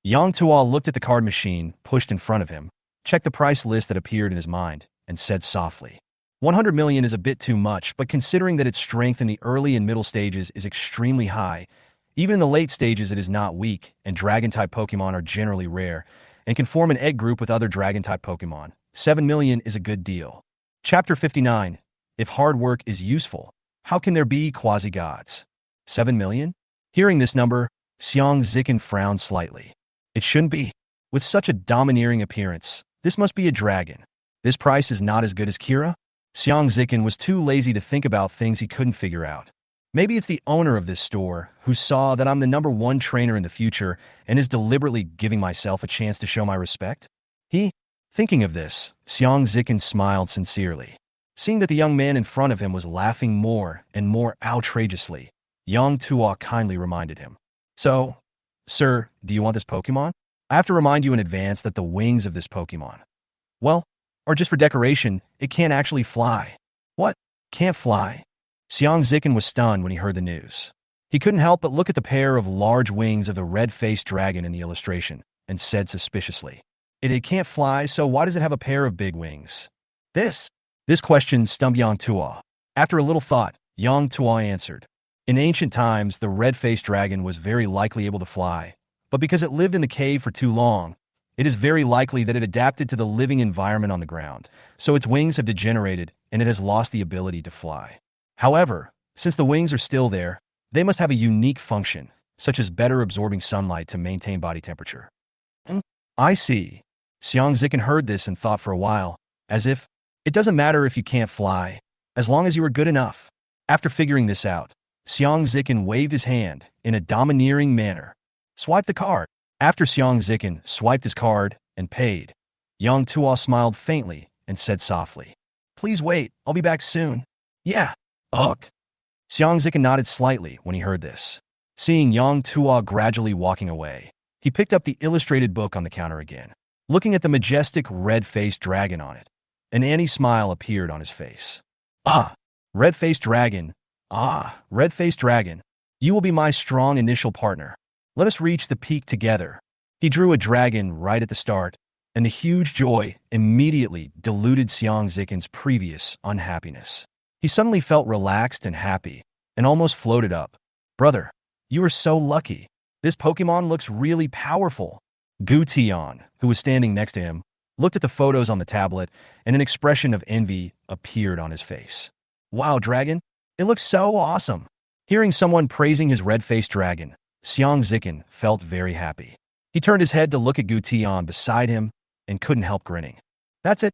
Yang Tuo looked at the card machine pushed in front of him, checked the price list that appeared in his mind, and said softly, 100 million is a bit too much, but considering that its strength in the early and middle stages is extremely high, even in the late stages it is not weak, and dragon-type Pokemon are generally rare, and can form an egg group with other dragon-type Pokemon, 7 million is a good deal. Chapter 59. If hard work is useful, how can there be quasi-gods? 7 million? Hearing this number, Xiang Zikin frowned slightly. It shouldn't be. With such a domineering appearance, this must be a dragon. This price is not as good as Kira? Xiang Zikin was too lazy to think about things he couldn't figure out. Maybe it's the owner of this store who saw that I'm the #1 trainer in the future and is deliberately giving myself a chance to show my respect? Thinking of this, Xiang Zikin smiled sincerely. Seeing that the young man in front of him was laughing more and more outrageously, Yang Tuo kindly reminded him. "So, sir, do you want this Pokemon? I have to remind you in advance that the wings of this Pokemon, well, are just for decoration. It can't actually fly." "What? Can't fly?" Xiang Zikin was stunned when he heard the news. He couldn't help but look at the pair of large wings of the red-faced dragon in the illustration and said suspiciously, It can't fly, so why does it have a pair of big wings?" This question stumped Yang Tuo. After a little thought, Yang Tuo answered, "In ancient times, the red-faced dragon was very likely able to fly, but because it lived in the cave for too long, it is very likely that it adapted to the living environment on the ground, so its wings have degenerated and it has lost the ability to fly. However, since the wings are still there, they must have a unique function, such as better absorbing sunlight to maintain body temperature." "I see." Xiang Zikin heard this and thought for a while, as if, it doesn't matter if you can't fly, as long as you are good enough. After figuring this out, Xiang Zikin waved his hand in a domineering manner. "Swipe the card." After Xiang Zikin swiped his card and paid, Yang Tuo smiled faintly and said softly, "Please wait, I'll be back soon." "Yeah, ugh." Xiang Zikin nodded slightly when he heard this. Seeing Yang Tuo gradually walking away, he picked up the illustrated book on the counter again. Looking at the majestic red-faced dragon on it, an Annie smile appeared on his face. Red-faced dragon. Red-faced dragon. You will be my strong initial partner. Let us reach the peak together." He drew a dragon right at the start, and the huge joy immediately diluted Xiang Zikin's previous unhappiness. He suddenly felt relaxed and happy, and almost floated up. "Brother, you are so lucky. This Pokemon looks really powerful." Gu Tian, who was standing next to him, looked at the photos on the tablet, and an expression of envy appeared on his face. "Wow, dragon, it looks so awesome." Hearing someone praising his red-faced dragon, Xiang Zikin felt very happy. He turned his head to look at Gu Tian beside him and couldn't help grinning. "That's it.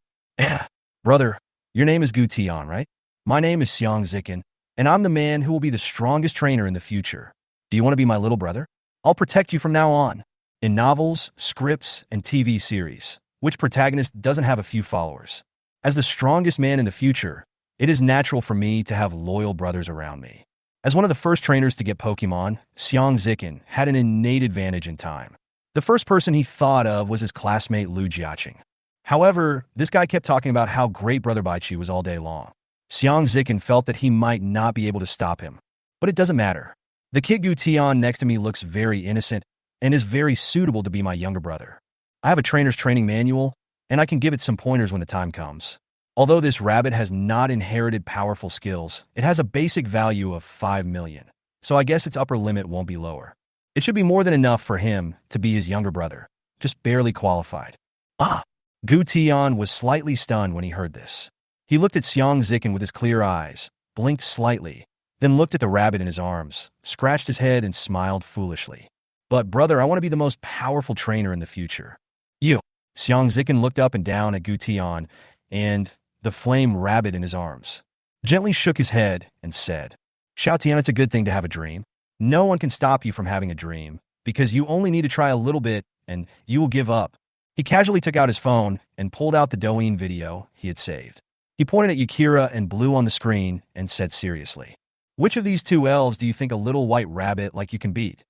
Brother, your name is Gu Tian, right? My name is Xiang Zikin, and I'm the man who will be the strongest trainer in the future. Do you want to be my little brother? I'll protect you from now on." In novels, scripts, and TV series, which protagonist doesn't have a few followers? As the strongest man in the future, it is natural for me to have loyal brothers around me. As one of the first trainers to get Pokemon, Xiang Zikin had an innate advantage in time. The first person he thought of was his classmate Lu Jiaqing. However, this guy kept talking about how great Brother Baichi was all day long. Xiang Zikin felt that he might not be able to stop him. But it doesn't matter. The kid Gu Tian next to me looks very innocent and is very suitable to be my younger brother. I have a trainer's training manual, and I can give it some pointers when the time comes. Although this rabbit has not inherited powerful skills, it has a basic value of 5 million, so I guess its upper limit won't be lower. It should be more than enough for him to be his younger brother, just barely qualified. Gu Tian was slightly stunned when he heard this. He looked at Xiang Zikin with his clear eyes, blinked slightly, then looked at the rabbit in his arms, scratched his head and smiled foolishly. "But brother, I want to be the most powerful trainer in the future." "You." Xiang Zikin looked up and down at Gu Tian and the flame rabbit in his arms, gently shook his head and said, Xiao Tian, it's a good thing to have a dream. No one can stop you from having a dream, because you only need to try a little bit, and you will give up. He casually took out his phone and pulled out the Douyin video he had saved. He pointed at Yakira and Blue on the screen and said seriously, "Which of these two elves do you think a little white rabbit like you can beat?"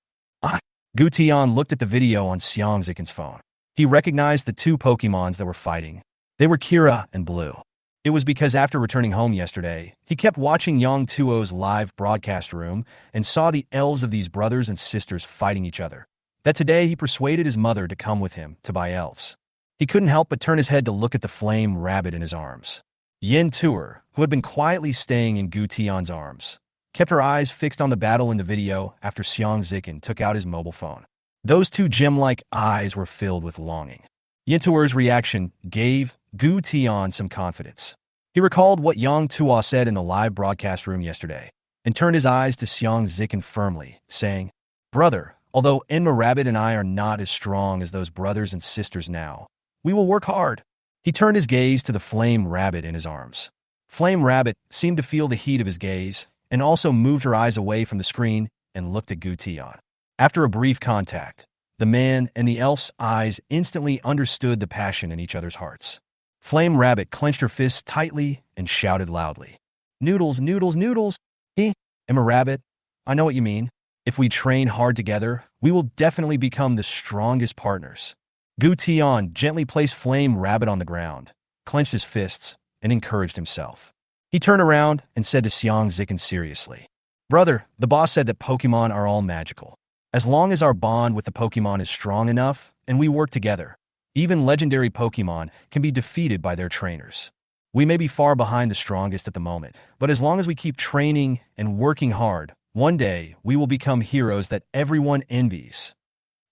Gu Tian looked at the video on Xiang Zikin's phone. He recognized the two Pokemons that were fighting. They were Kira and Blue. It was because after returning home yesterday, he kept watching Yang Tuo's live broadcast room and saw the elves of these brothers and sisters fighting each other, that today he persuaded his mother to come with him to buy elves. He couldn't help but turn his head to look at the flame rabbit in his arms. Yin Tuer, who had been quietly staying in Gu Tian's arms, kept her eyes fixed on the battle in the video after Xiang Zikin took out his mobile phone. Those two gem-like eyes were filled with longing. Yin Tuer's reaction gave Gu Tian some confidence. He recalled what Yang Tuo said in the live broadcast room yesterday, and turned his eyes to Xiang Zikin firmly, saying, "Brother, although Enma Rabbit and I are not as strong as those brothers and sisters now, we will work hard." He turned his gaze to the Flame Rabbit in his arms. Flame Rabbit seemed to feel the heat of his gaze, and also moved her eyes away from the screen and looked at Gu Tian. After a brief contact, the man and the elf's eyes instantly understood the passion in each other's hearts. Flame Rabbit clenched her fists tightly and shouted loudly, "Noodles, noodles, noodles! Emma Rabbit, I know what you mean. If we train hard together, we will definitely become the strongest partners." Gu Tian gently placed Flame Rabbit on the ground, clenched his fists, and encouraged himself. He turned around and said to Xiang Zikin seriously, "Brother, the boss said that Pokemon are all magical. As long as our bond with the Pokemon is strong enough and we work together, even legendary Pokemon can be defeated by their trainers. We may be far behind the strongest at the moment, but as long as we keep training and working hard, one day we will become heroes that everyone envies."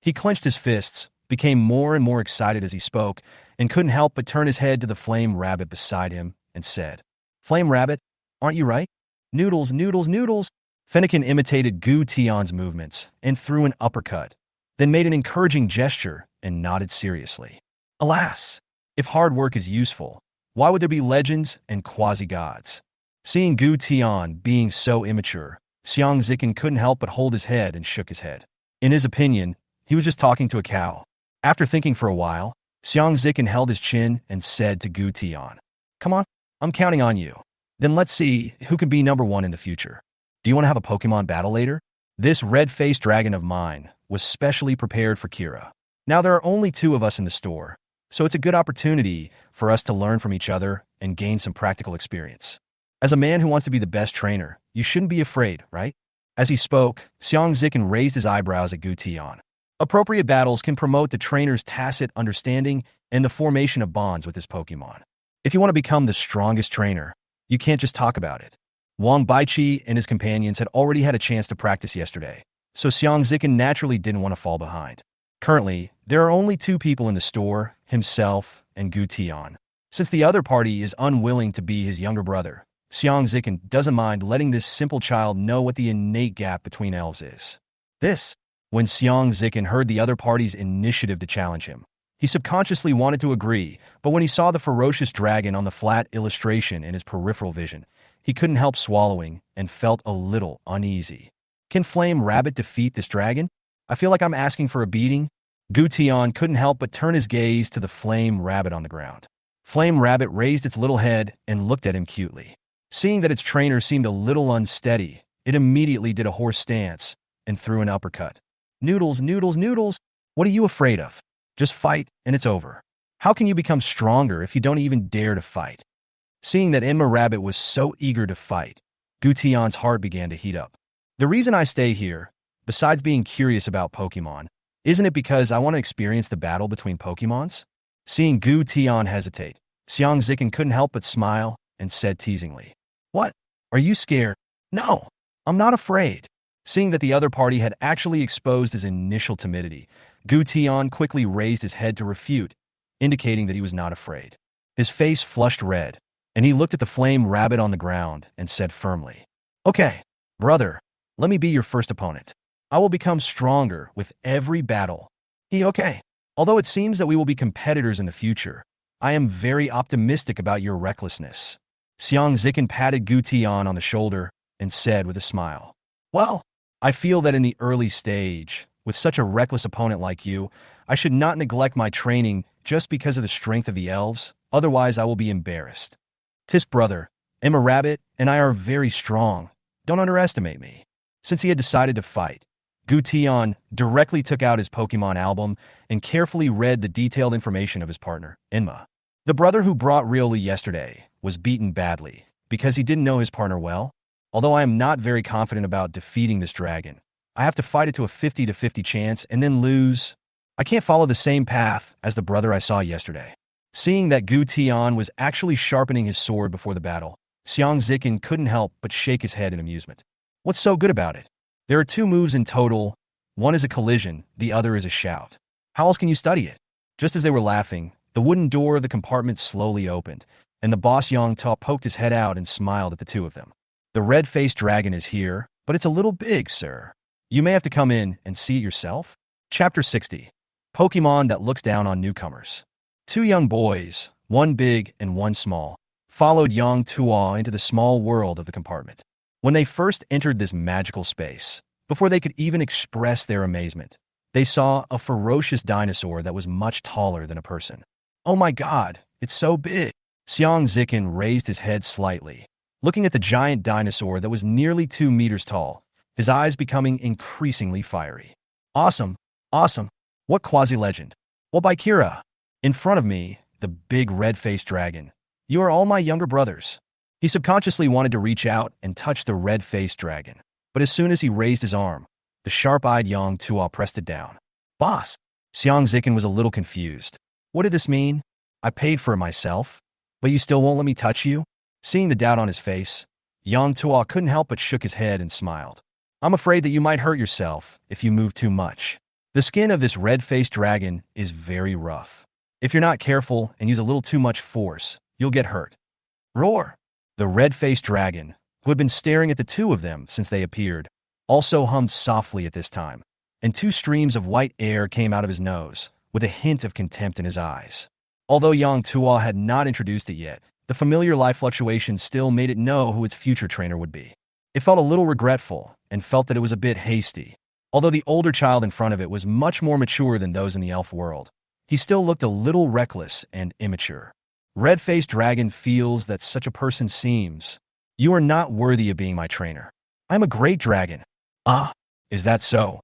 He clenched his fists, became more and more excited as he spoke, and couldn't help but turn his head to the Flame Rabbit beside him and said, "Flame Rabbit, aren't you right? Noodles, noodles, noodles." Fennekin imitated Gu Tian's movements and threw an uppercut, then made an encouraging gesture and nodded seriously. Alas, if hard work is useful, why would there be legends and quasi-gods? Seeing Gu Tian being so immature, Xiang Zikin couldn't help but hold his head and shook his head. In his opinion, he was just talking to a cow. After thinking for a while, Xiang Zikin held his chin and said to Gu Tian, "Come on, I'm counting on you. Then let's see who can be number one in the future. Do you want to have a Pokemon battle later?" This red-faced dragon of mine was specially prepared for Kira. Now there are only two of us in the store, so it's a good opportunity for us to learn from each other and gain some practical experience. As a man who wants to be the best trainer, you shouldn't be afraid, right? As he spoke, Xiang Zikin raised his eyebrows at Gu Tian. Appropriate battles can promote the trainer's tacit understanding and the formation of bonds with his Pokemon. If you want to become the strongest trainer, you can't just talk about it. Wang Baiqi and his companions had already had a chance to practice yesterday, so Xiang Zikin naturally didn't want to fall behind. Currently, there are only two people in the store, himself and Gu Tian. Since the other party is unwilling to be his younger brother, Xiang Zikin doesn't mind letting this simple child know what the innate gap between elves is. When Xiang Zikin heard the other party's initiative to challenge him, he subconsciously wanted to agree, but when he saw the ferocious dragon on the flat illustration in his peripheral vision, he couldn't help swallowing and felt a little uneasy. Can Flame Rabbit defeat this dragon? I feel like I'm asking for a beating. Gu Tian couldn't help but turn his gaze to the Flame Rabbit on the ground. Flame Rabbit raised its little head and looked at him cutely. Seeing that its trainer seemed a little unsteady, it immediately did a horse stance and threw an uppercut. "Noodles, noodles, noodles! What are you afraid of? Just fight and it's over. How can you become stronger if you don't even dare to fight?" Seeing that Enma Rabbit was so eager to fight, Gu Tian's heart began to heat up. "The reason I stay here, besides being curious about Pokemon, isn't it because I want to experience the battle between Pokemons?" Seeing Gu Tian hesitate, Xiang Zikin couldn't help but smile and said teasingly, "What? Are you scared?" "No, I'm not afraid." Seeing that the other party had actually exposed his initial timidity, Gu Tian quickly raised his head to refute, indicating that he was not afraid. His face flushed red, and he looked at the Flame Rabbit on the ground and said firmly, "Okay, brother, let me be your first opponent. I will become stronger with every battle." Okay. Although it seems that we will be competitors in the future, I am very optimistic about your recklessness." Xiang Zikin patted Gu Tian on the shoulder and said with a smile, "Well, I feel that in the early stage, with such a reckless opponent like you, I should not neglect my training just because of the strength of the elves, otherwise I will be embarrassed. Tis brother, I'm a rabbit, and I are very strong. Don't underestimate me." Since he had decided to fight, Gutian directly took out his Pokemon album and carefully read the detailed information of his partner, Inma. The brother who brought Rioli yesterday was beaten badly because he didn't know his partner well. Although I am not very confident about defeating this dragon, I have to fight it to a 50-50 chance and then lose. I can't follow the same path as the brother I saw yesterday. Seeing that Gu Tian was actually sharpening his sword before the battle, Xiang Zikin couldn't help but shake his head in amusement. What's so good about it? There are 2 moves in total. One is a collision, the other is a shout. How else can you study it? Just as they were laughing, the wooden door of the compartment slowly opened, and the boss Yang Ta poked his head out and smiled at the 2 of them. "The red-faced dragon is here, but it's a little big, sir. You may have to come in and see it yourself." Chapter 60. Pokemon that looks down on newcomers. 2 young boys, one big and one small, followed Yang Tua into the small world of the compartment. When they first entered this magical space, before they could even express their amazement, they saw a ferocious dinosaur that was much taller than a person. "Oh my god, it's so big!" Xiang Zikin raised his head slightly, looking at the giant dinosaur that was nearly 2 meters tall, his eyes becoming increasingly fiery. "Awesome! Awesome! What quasi-legend? Well, by Kira! In front of me, the big red-faced dragon. You are all my younger brothers." He subconsciously wanted to reach out and touch the red-faced dragon, but as soon as he raised his arm, the sharp-eyed Yang Tua pressed it down. "Boss!" Xiang Zikin was a little confused. What did this mean? I paid for it myself, but you still won't let me touch you? Seeing the doubt on his face, Yang Tua couldn't help but shook his head and smiled. "I'm afraid that you might hurt yourself if you move too much. The skin of this red-faced dragon is very rough. If you're not careful and use a little too much force, you'll get hurt." Roar! The red-faced dragon, who had been staring at the 2 of them since they appeared, also hummed softly at this time, and 2 streams of white air came out of his nose, with a hint of contempt in his eyes. Although Yang Tua had not introduced it yet, the familiar life fluctuation still made it know who its future trainer would be. It felt a little regretful, and felt that it was a bit hasty. Although the older child in front of it was much more mature than those in the elf world, he still looked a little reckless and immature. Red-faced dragon feels that such a person seems. "You are not worthy of being my trainer. I'm a great dragon." "Ah, is that so?"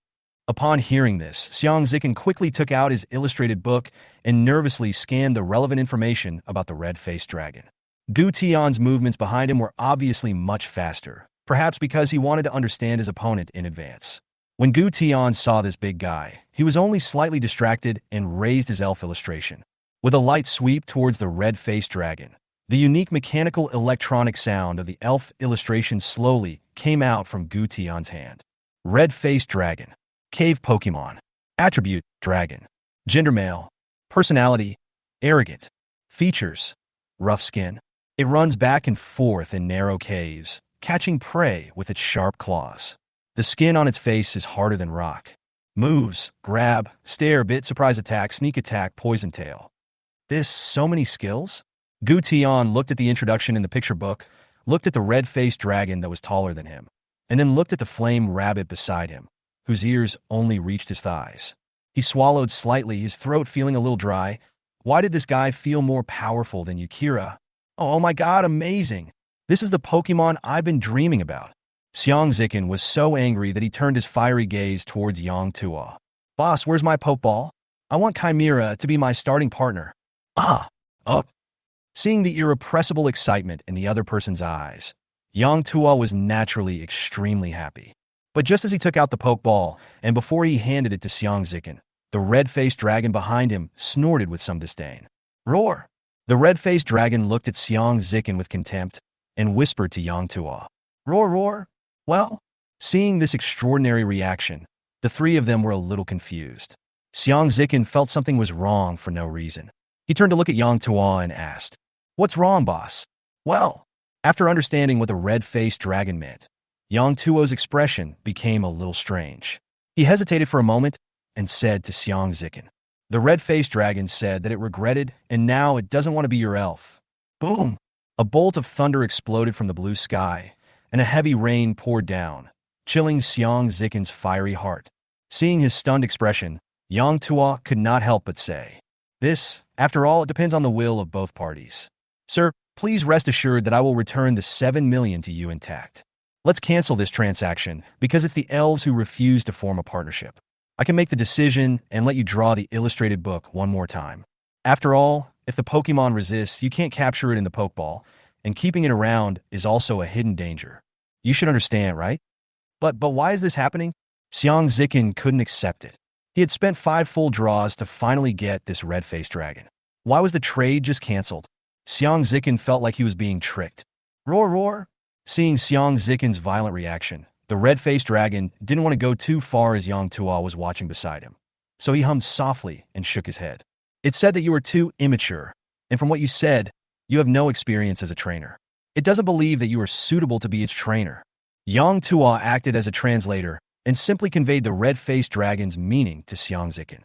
Upon hearing this, Xiang Zikin quickly took out his illustrated book and nervously scanned the relevant information about the red-faced dragon. Gu Tian's movements behind him were obviously much faster, perhaps because he wanted to understand his opponent in advance. When Gu Tian saw this big guy, he was only slightly distracted and raised his elf illustration. With a light sweep towards the red-faced dragon, the unique mechanical electronic sound of the elf illustration slowly came out from Gu Tian's hand. Red-faced dragon. Cave Pokemon. Attribute, dragon. Gender, male. Personality, arrogant. Features, rough skin. It runs back and forth in narrow caves, catching prey with its sharp claws. The skin on its face is harder than rock. Moves, grab, stare, bit, surprise attack, sneak attack, poison tail. This so many skills? Gu Tian looked at the introduction in the picture book, looked at the red-faced dragon that was taller than him, and then looked at the flame rabbit beside him, whose ears only reached his thighs. He swallowed slightly, his throat feeling a little dry. Why did this guy feel more powerful than Yukira? Oh my god, amazing! This is the Pokemon I've been dreaming about. Xiang Zikin was so angry that he turned his fiery gaze towards Yang Tua. "Boss, where's my Pokeball? I want Chimera to be my starting partner." "Ah! Oh!" Seeing the irrepressible excitement in the other person's eyes, Yang Tua was naturally extremely happy. But just as he took out the Pokeball, and before he handed it to Xiang Zikin, the red-faced dragon behind him snorted with some disdain. "Roar!" The red-faced dragon looked at Xiang Zikin with contempt and whispered to Yang Tua, "Roar, roar!" Well, seeing this extraordinary reaction, the 3 of them were a little confused. Xiang Zikin felt something was wrong for no reason. He turned to look at Yang Tua and asked, "What's wrong, boss?" Well, after understanding what the red-faced dragon meant, Yang Tuo's expression became a little strange. He hesitated for a moment and said to Xiang Zikin, "The red-faced dragon said that it regretted and now it doesn't want to be your elf." Boom! A bolt of thunder exploded from the blue sky, and a heavy rain poured down, chilling Xiang Zikin's fiery heart. Seeing his stunned expression, Yang Tuo could not help but say, "This, after all, it depends on the will of both parties. Sir, please rest assured that I will return the 7 million to you intact. Let's cancel this transaction because it's the elves who refuse to form a partnership. I can make the decision and let you draw the illustrated book one more time. After all, if the Pokemon resists, you can't capture it in the Pokeball, and keeping it around is also a hidden danger. You should understand, right? But why is this happening?" Xiang Zikin couldn't accept it. He had spent 5 full draws to finally get this red-faced dragon. Why was the trade just canceled? Xiang Zikin felt like he was being tricked. Roar, roar! Seeing Xiang Zikin's violent reaction, the red-faced dragon didn't want to go too far as Yang Tuo was watching beside him. So he hummed softly and shook his head. "It said that you were too immature, and from what you said, you have no experience as a trainer. It doesn't believe that you are suitable to be its trainer." Yang Tuo acted as a translator and simply conveyed the red-faced dragon's meaning to Xiang Zikin.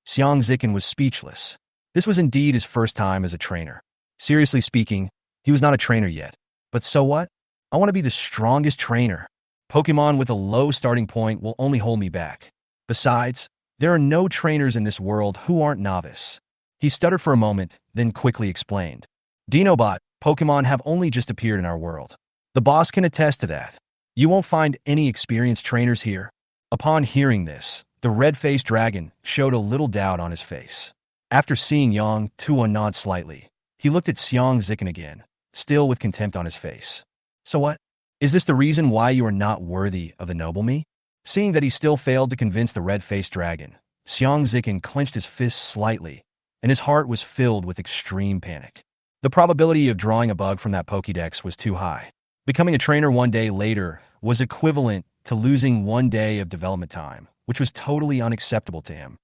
Xiang Zikin was speechless. This was indeed his first time as a trainer. Seriously speaking, he was not a trainer yet. But so what? I want to be the strongest trainer. Pokemon with a low starting point will only hold me back. Besides, there are no trainers in this world who aren't novice. He stuttered for a moment, then quickly explained. Dinobot, Pokemon have only just appeared in our world. The boss can attest to that. You won't find any experienced trainers here. Upon hearing this, the red-faced dragon showed a little doubt on his face. After seeing Yang Tuo nod slightly, he looked at Xiang Zikin again, still with contempt on his face. "So what? Is this the reason why you are not worthy of the noble me?" Seeing that he still failed to convince the red-faced dragon, Xiang Zikin clenched his fists slightly, and his heart was filled with extreme panic. The probability of drawing a bug from that Pokédex was too high. Becoming a trainer one day later was equivalent to losing 1 day of development time, which was totally unacceptable to him.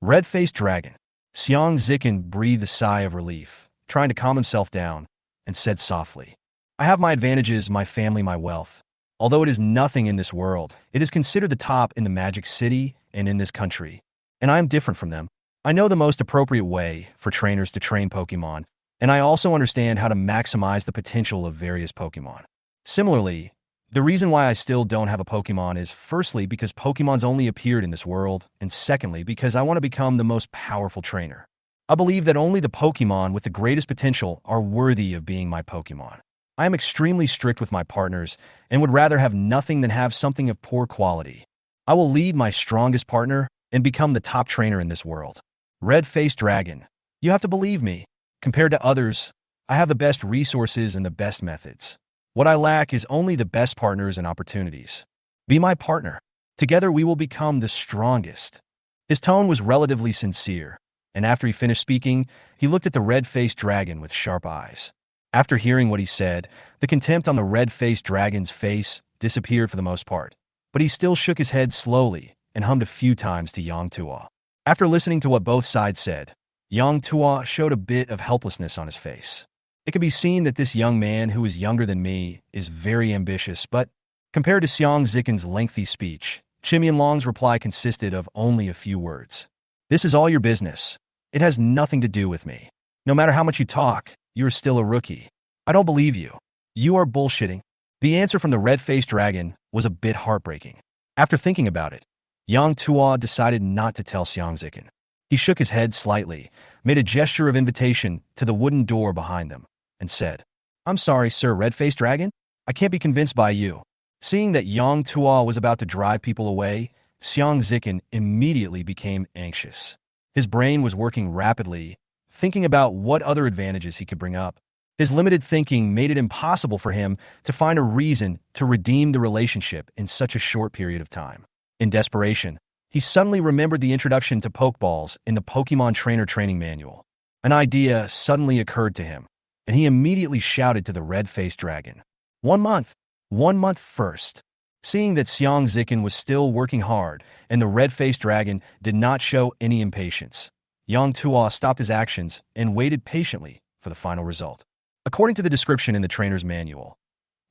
Red-faced dragon. Xiang Zikin breathed a sigh of relief, trying to calm himself down, and said softly, "I have my advantages, my family, my wealth. Although it is nothing in this world, it is considered the top in the Magic City and in this country, and I am different from them. I know the most appropriate way for trainers to train Pokemon, and I also understand how to maximize the potential of various Pokemon. Similarly, the reason why I still don't have a Pokemon is firstly because Pokemon's only appeared in this world, and secondly because I want to become the most powerful trainer. I believe that only the Pokemon with the greatest potential are worthy of being my Pokemon. I am extremely strict with my partners and would rather have nothing than have something of poor quality. I will lead my strongest partner and become the top trainer in this world." Red-faced dragon. You have to believe me. Compared to others, I have the best resources and the best methods. What I lack is only the best partners and opportunities. Be my partner. Together we will become the strongest. His tone was relatively sincere, and after he finished speaking, he looked at the red-faced dragon with sharp eyes. After hearing what he said, the contempt on the red-faced dragon's face disappeared for the most part, but he still shook his head slowly and hummed a few times to Yang Tuo. After listening to what both sides said, Yang Tuo showed a bit of helplessness on his face. It could be seen that this young man who is younger than me is very ambitious, but compared to Xiang Zikin's lengthy speech, Chimianlong's reply consisted of only a few words. "This is all your business. It has nothing to do with me. No matter how much you talk, you are still a rookie. I don't believe you. You are bullshitting." The answer from the red-faced dragon was a bit heartbreaking. After thinking about it, Yang Tuo decided not to tell Xiang Zikin. He shook his head slightly, made a gesture of invitation to the wooden door behind them, and said, "I'm sorry, Sir Red-Faced Dragon. I can't be convinced by you." Seeing that Yang Tuo was about to drive people away, Xiang Zikin immediately became anxious. His brain was working rapidly, thinking about what other advantages he could bring up. His limited thinking made it impossible for him to find a reason to redeem the relationship in such a short period of time. In desperation, he suddenly remembered the introduction to Pokeballs in the Pokemon Trainer Training Manual. An idea suddenly occurred to him, and he immediately shouted to the red-faced dragon, 1 month! 1 month first!" Seeing that Xiang Zikin was still working hard and the red-faced dragon did not show any impatience, Yang Tuo stopped his actions and waited patiently for the final result. According to the description in the trainer's manual,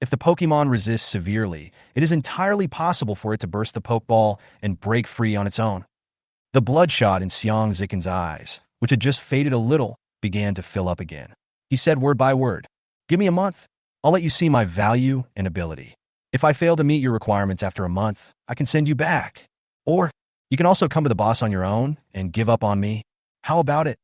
if the Pokemon resists severely, it is entirely possible for it to burst the Pokeball and break free on its own. The bloodshot in Xiang Zikin's eyes, which had just faded a little, began to fill up again. He said word by word, "Give me a month. I'll let you see my value and ability. If I fail to meet your requirements after a month, I can send you back. Or you can also come to the boss on your own and give up on me. How about it?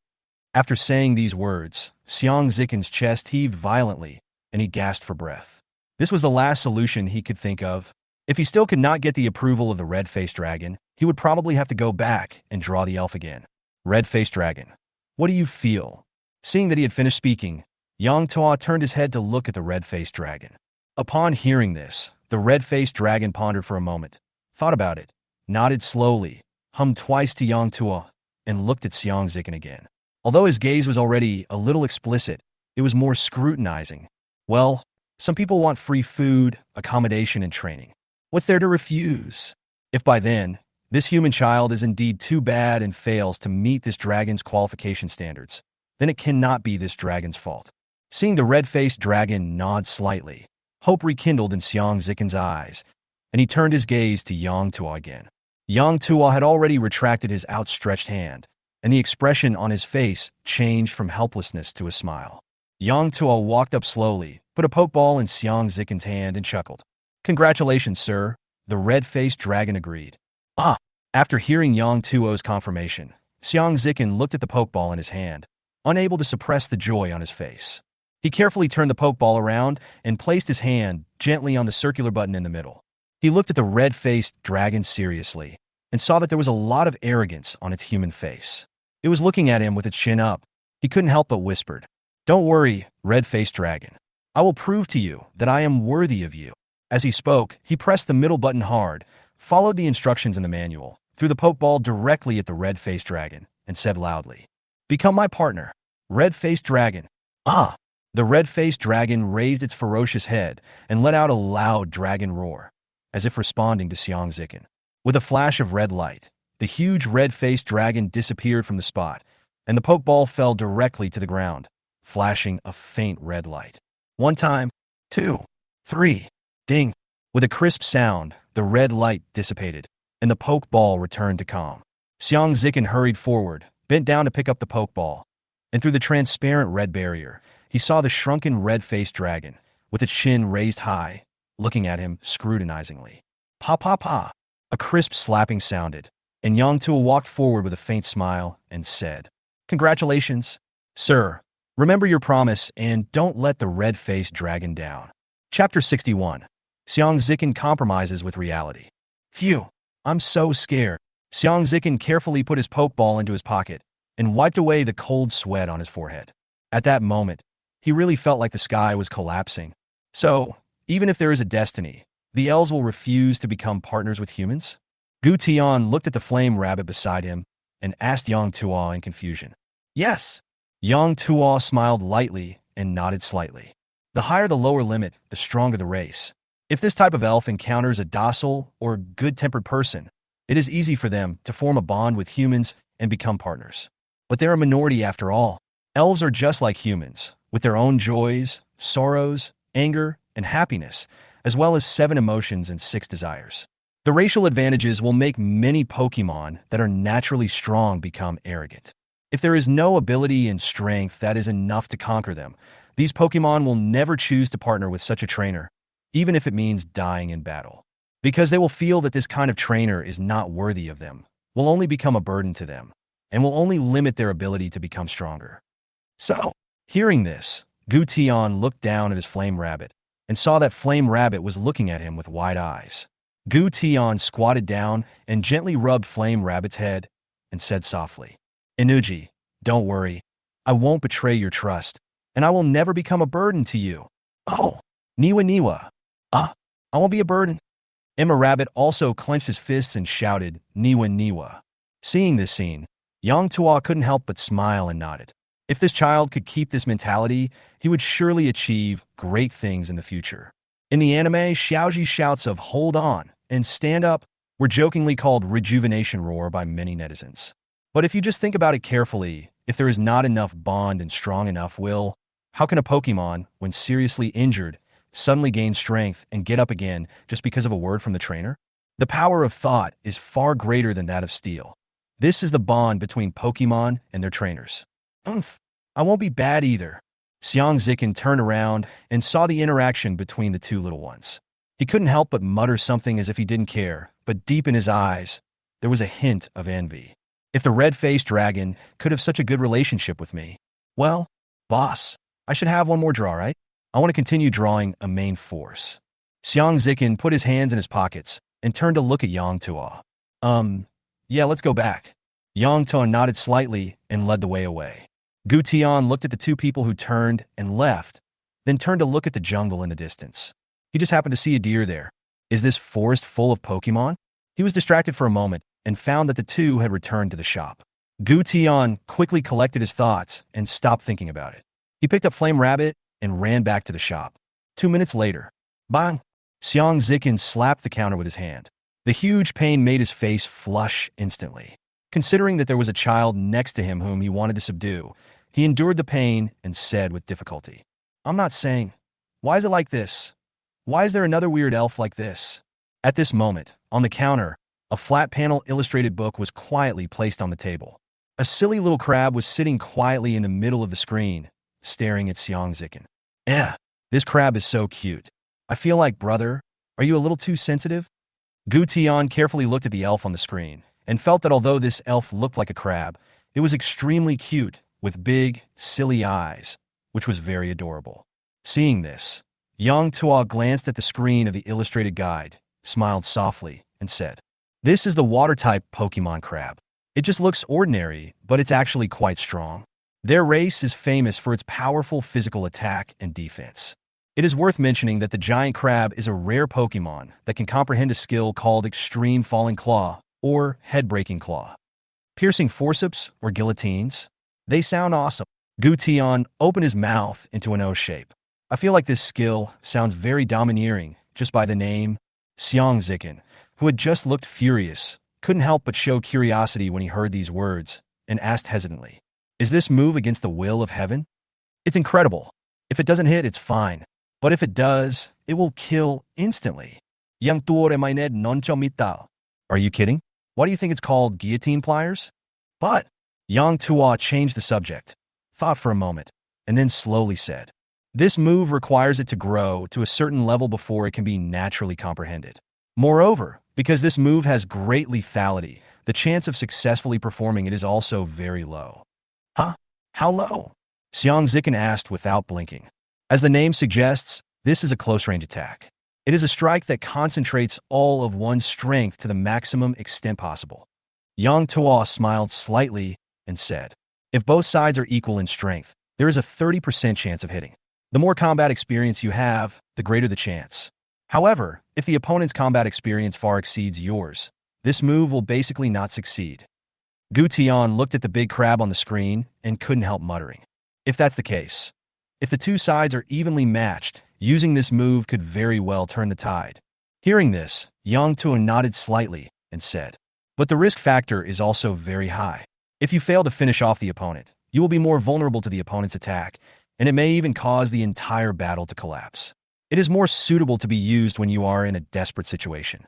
After saying these words, Xiang Zikin's chest heaved violently, and he gasped for breath. This was the last solution he could think of. If he still could not get the approval of the red-faced dragon, he would probably have to go back and draw the elf again. Red-faced dragon, what do you feel? Seeing that he had finished speaking, Yang Tuo turned his head to look at the red-faced dragon. Upon hearing this, the red-faced dragon pondered for a moment, thought about it, nodded slowly, hummed twice to Yang Tuo, and looked at Xiang Zikin again. Although his gaze was already a little explicit, it was more scrutinizing. Well, some people want free food, accommodation, and training. What's there to refuse? If by then, this human child is indeed too bad and fails to meet this dragon's qualification standards, then it cannot be this dragon's fault. Seeing the red-faced dragon nod slightly, hope rekindled in Xiang Zikin's eyes, and he turned his gaze to Yang Tuo again. Yang Tuo had already retracted his outstretched hand, and the expression on his face changed from helplessness to a smile. Yang Tuo walked up slowly, put a pokeball in Xiang Zikin's hand, and chuckled. Congratulations, sir, the red-faced dragon agreed. Ah! After hearing Yang Tuo's confirmation, Xiang Zikin looked at the pokeball in his hand, unable to suppress the joy on his face. He carefully turned the pokeball around and placed his hand gently on the circular button in the middle. He looked at the red-faced dragon seriously and saw that there was a lot of arrogance on its human face. It was looking at him with its chin up. He couldn't help but whispered, "Don't worry, red-faced dragon. I will prove to you that I am worthy of you." As he spoke, he pressed the middle button hard, followed the instructions in the manual, threw the pokeball directly at the red-faced dragon, and said loudly, "Become my partner, red-faced dragon." Ah! The red-faced dragon raised its ferocious head and let out a loud dragon roar, as if responding to Xiang Zikin. With a flash of red light, the huge red-faced dragon disappeared from the spot, and the pokeball fell directly to the ground, flashing a faint red light. One time, two, three, ding! With a crisp sound, the red light dissipated, and the pokeball returned to calm. Xiang Zikin hurried forward, bent down to pick up the pokeball, and through the transparent red barrier, he saw the shrunken red-faced dragon, with its chin raised high, looking at him scrutinizingly. Pa pa pa! A crisp slapping sounded, and Yang Tuo walked forward with a faint smile and said, "Congratulations, sir. Remember your promise and don't let the red-faced dragon down." Chapter 61. Xiang Zikin compromises with reality. Phew, I'm so scared. Xiang Zikin carefully put his pokeball into his pocket and wiped away the cold sweat on his forehead. At that moment, he really felt like the sky was collapsing. So, even if there is a destiny, the elves will refuse to become partners with humans? Gu Tian looked at the flame rabbit beside him and asked Yang Tuo in confusion. Yes. Yang Tuo smiled lightly and nodded slightly. The higher the lower limit, the stronger the race. If this type of elf encounters a docile or good-tempered person, it is easy for them to form a bond with humans and become partners. But they're a minority after all. Elves are just like humans, with their own joys, sorrows, anger, and happiness, as well as 7 emotions and 6 desires. The racial advantages will make many Pokémon that are naturally strong become arrogant. If there is no ability and strength that is enough to conquer them, these Pokémon will never choose to partner with such a trainer, even if it means dying in battle. Because they will feel that this kind of trainer is not worthy of them, will only become a burden to them, and will only limit their ability to become stronger. So, hearing this, Gu Tian looked down at his flame rabbit and saw that flame rabbit was looking at him with wide eyes. Gu Tian squatted down and gently rubbed flame rabbit's head and said softly, "Inuji, don't worry. I won't betray your trust, and I will never become a burden to you." "Oh, Niwa Niwa. I won't be a burden." Emma Rabbit also clenched his fists and shouted, "Niwa Niwa." Seeing this scene, Yang Tuo couldn't help but smile and nodded. If this child could keep this mentality, he would surely achieve great things in the future. In the anime, Xiaoji shouts of "hold on" and "stand up" were jokingly called rejuvenation roar by many netizens. But if you just think about it carefully, if there is not enough bond and strong enough will, how can a Pokemon, when seriously injured, suddenly gain strength and get up again just because of a word from the trainer? The power of thought is far greater than that of steel. This is the bond between Pokemon and their trainers. I won't be bad either. Xiang Zikin turned around and saw the interaction between the two little ones. He couldn't help but mutter something as if he didn't care, but deep in his eyes, there was a hint of envy. If the red-faced dragon could have such a good relationship with me, well, boss, I should have one more draw, right? I want to continue drawing a main force. Xiang Zikin put his hands in his pockets and turned to look at Yang Tuo. Yeah, let's go back. Yang Tuo nodded slightly and led the way away. Gu Tian looked at the two people who turned and left, then turned to look at the jungle in the distance. He just happened to see a deer there. Is this forest full of Pokémon? He was distracted for a moment and found that the two had returned to the shop. Gu Tian quickly collected his thoughts and stopped thinking about it. He picked up Flame Rabbit and ran back to the shop. 2 minutes later, bang! Xiang Zikin slapped the counter with his hand. The huge pain made his face flush instantly. Considering that there was a child next to him whom he wanted to subdue, he endured the pain and said with difficulty, I'm not saying. Why is it like this? Why is there another weird elf like this? At this moment, on the counter, a flat panel illustrated book was quietly placed on the table. A silly little crab was sitting quietly in the middle of the screen, staring at Xiang Zikin. This crab is so cute. I feel like, brother, are you a little too sensitive? Gu Tian carefully looked at the elf on the screen and felt that although this elf looked like a crab, it was extremely cute with big, silly eyes, which was very adorable. Seeing this, Yang Tuo glanced at the screen of the illustrated guide, smiled softly, and said, This is the water-type Pokemon crab. It just looks ordinary, but it's actually quite strong. Their race is famous for its powerful physical attack and defense. It is worth mentioning that the giant crab is a rare Pokemon that can comprehend a skill called Extreme Falling Claw or Head-Breaking Claw. Piercing Forceps or Guillotines? They sound awesome. Gu Tian opened his mouth into an O shape. I feel like this skill sounds very domineering just by the name. Xiang Zikin, who had just looked furious, couldn't help but show curiosity when he heard these words and asked hesitantly, Is this move against the will of heaven? It's incredible. If it doesn't hit, it's fine. But if it does, it will kill instantly. Yang tuore mained non chomita. Are you kidding? Why do you think it's called guillotine pliers? But Yang Tuo changed the subject, thought for a moment, and then slowly said, This move requires it to grow to a certain level before it can be naturally comprehended. Moreover, because this move has great lethality, the chance of successfully performing it is also very low. Huh? How low? Xiang Zikin asked without blinking. As the name suggests, this is a close-range attack. It is a strike that concentrates all of one's strength to the maximum extent possible. Yang Tuo smiled slightly and said, If both sides are equal in strength, there is a 30% chance of hitting. The more combat experience you have, the greater the chance. However, if the opponent's combat experience far exceeds yours, this move will basically not succeed. Gu Tian looked at the big crab on the screen and couldn't help muttering. If that's the case, if the two sides are evenly matched, using this move could very well turn the tide. Hearing this, Yang Tuo nodded slightly and said, But the risk factor is also very high. If you fail to finish off the opponent, you will be more vulnerable to the opponent's attack, and it may even cause the entire battle to collapse. It is more suitable to be used when you are in a desperate situation.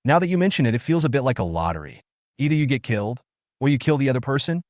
Now that you mention it, it feels a bit like a lottery. Either you get killed, or you kill the other person.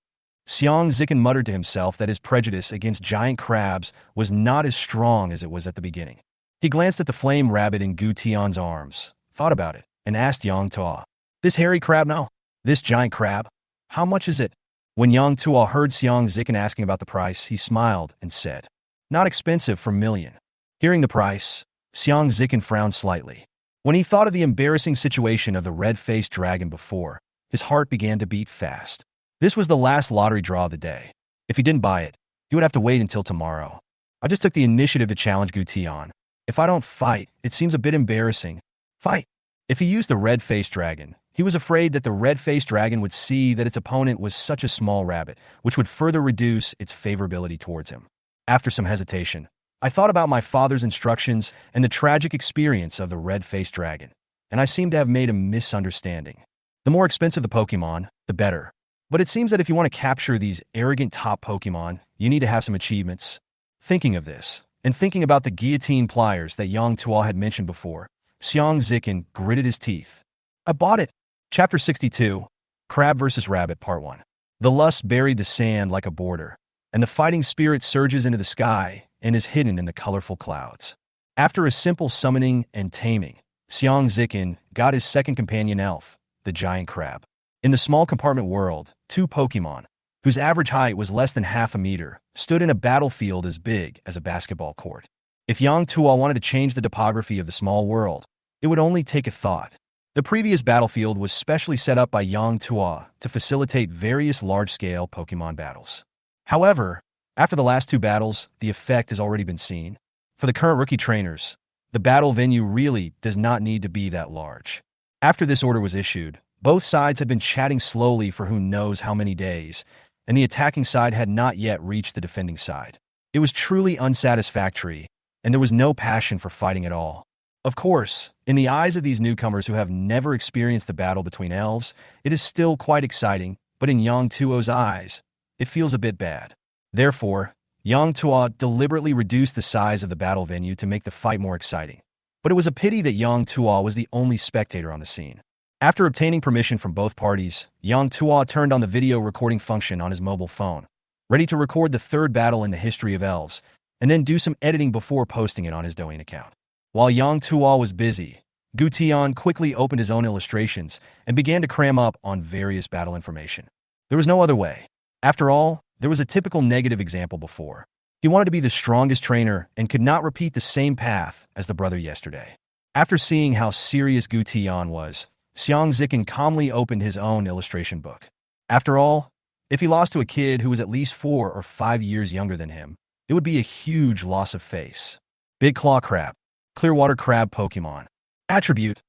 Xiang Zikin muttered to himself that his prejudice against giant crabs was not as strong as it was at the beginning. He glanced at the flame rabbit in Gu Tian's arms, thought about it, and asked Yang Tuo, This hairy crab now? This giant crab? How much is it? When Yang Tuo heard Xiang Zikin asking about the price, he smiled and said, Not expensive for million. Hearing the price, Xiang Zikin frowned slightly. When he thought of the embarrassing situation of the red-faced dragon before, his heart began to beat fast. This was the last lottery draw of the day. If he didn't buy it, he would have to wait until tomorrow. I just took the initiative to challenge Gu Tian. If I don't fight, it seems a bit embarrassing. Fight! If he used the red-faced dragon, he was afraid that the red-faced dragon would see that its opponent was such a small rabbit, which would further reduce its favorability towards him. After some hesitation, I thought about my father's instructions and the tragic experience of the red-faced dragon, and I seem to have made a misunderstanding. The more expensive the Pokemon, the better. But it seems that if you want to capture these arrogant top Pokemon, you need to have some achievements. Thinking of this, and thinking about the guillotine pliers that Yang Tuo had mentioned before, Xiang Zikin gritted his teeth. I bought it. Chapter 62, Crab vs. Rabbit, Part 1. The lust buried the sand like a border, and the fighting spirit surges into the sky, and is hidden in the colorful clouds. After a simple summoning and taming, Xiang Zikin got his second companion elf, the giant crab. In the small compartment world, two Pokémon, whose average height was less than half a meter, stood in a battlefield as big as a basketball court. If Yang Tuo wanted to change the topography of the small world, it would only take a thought. The previous battlefield was specially set up by Yang Tuo to facilitate various large-scale Pokémon battles. However, after the last two battles, the effect has already been seen. For the current rookie trainers, the battle venue really does not need to be that large. After this order was issued, both sides had been chatting slowly for who knows how many days, and the attacking side had not yet reached the defending side. It was truly unsatisfactory, and there was no passion for fighting at all. Of course, in the eyes of these newcomers who have never experienced the battle between elves, it is still quite exciting, but in Yang Tuo's eyes, it feels a bit bad. Therefore, Yang Tuo deliberately reduced the size of the battle venue to make the fight more exciting. But it was a pity that Yang Tuo was the only spectator on the scene. After obtaining permission from both parties, Yang Tuo turned on the video recording function on his mobile phone, ready to record the third battle in the history of elves, and then do some editing before posting it on his Douyin account. While Yang Tuo was busy, Gu Tian quickly opened his own illustrations and began to cram up on various battle information. There was no other way. After all, there was a typical negative example before. He wanted to be the strongest trainer and could not repeat the same path as the brother yesterday. After seeing how serious Gu Tian was, Xiang Zikin calmly opened his own illustration book. After all, if he lost to a kid who was at least 4 or 5 years younger than him, it would be a huge loss of face. Big Claw Crab. Clearwater Crab Pokémon. Attribute: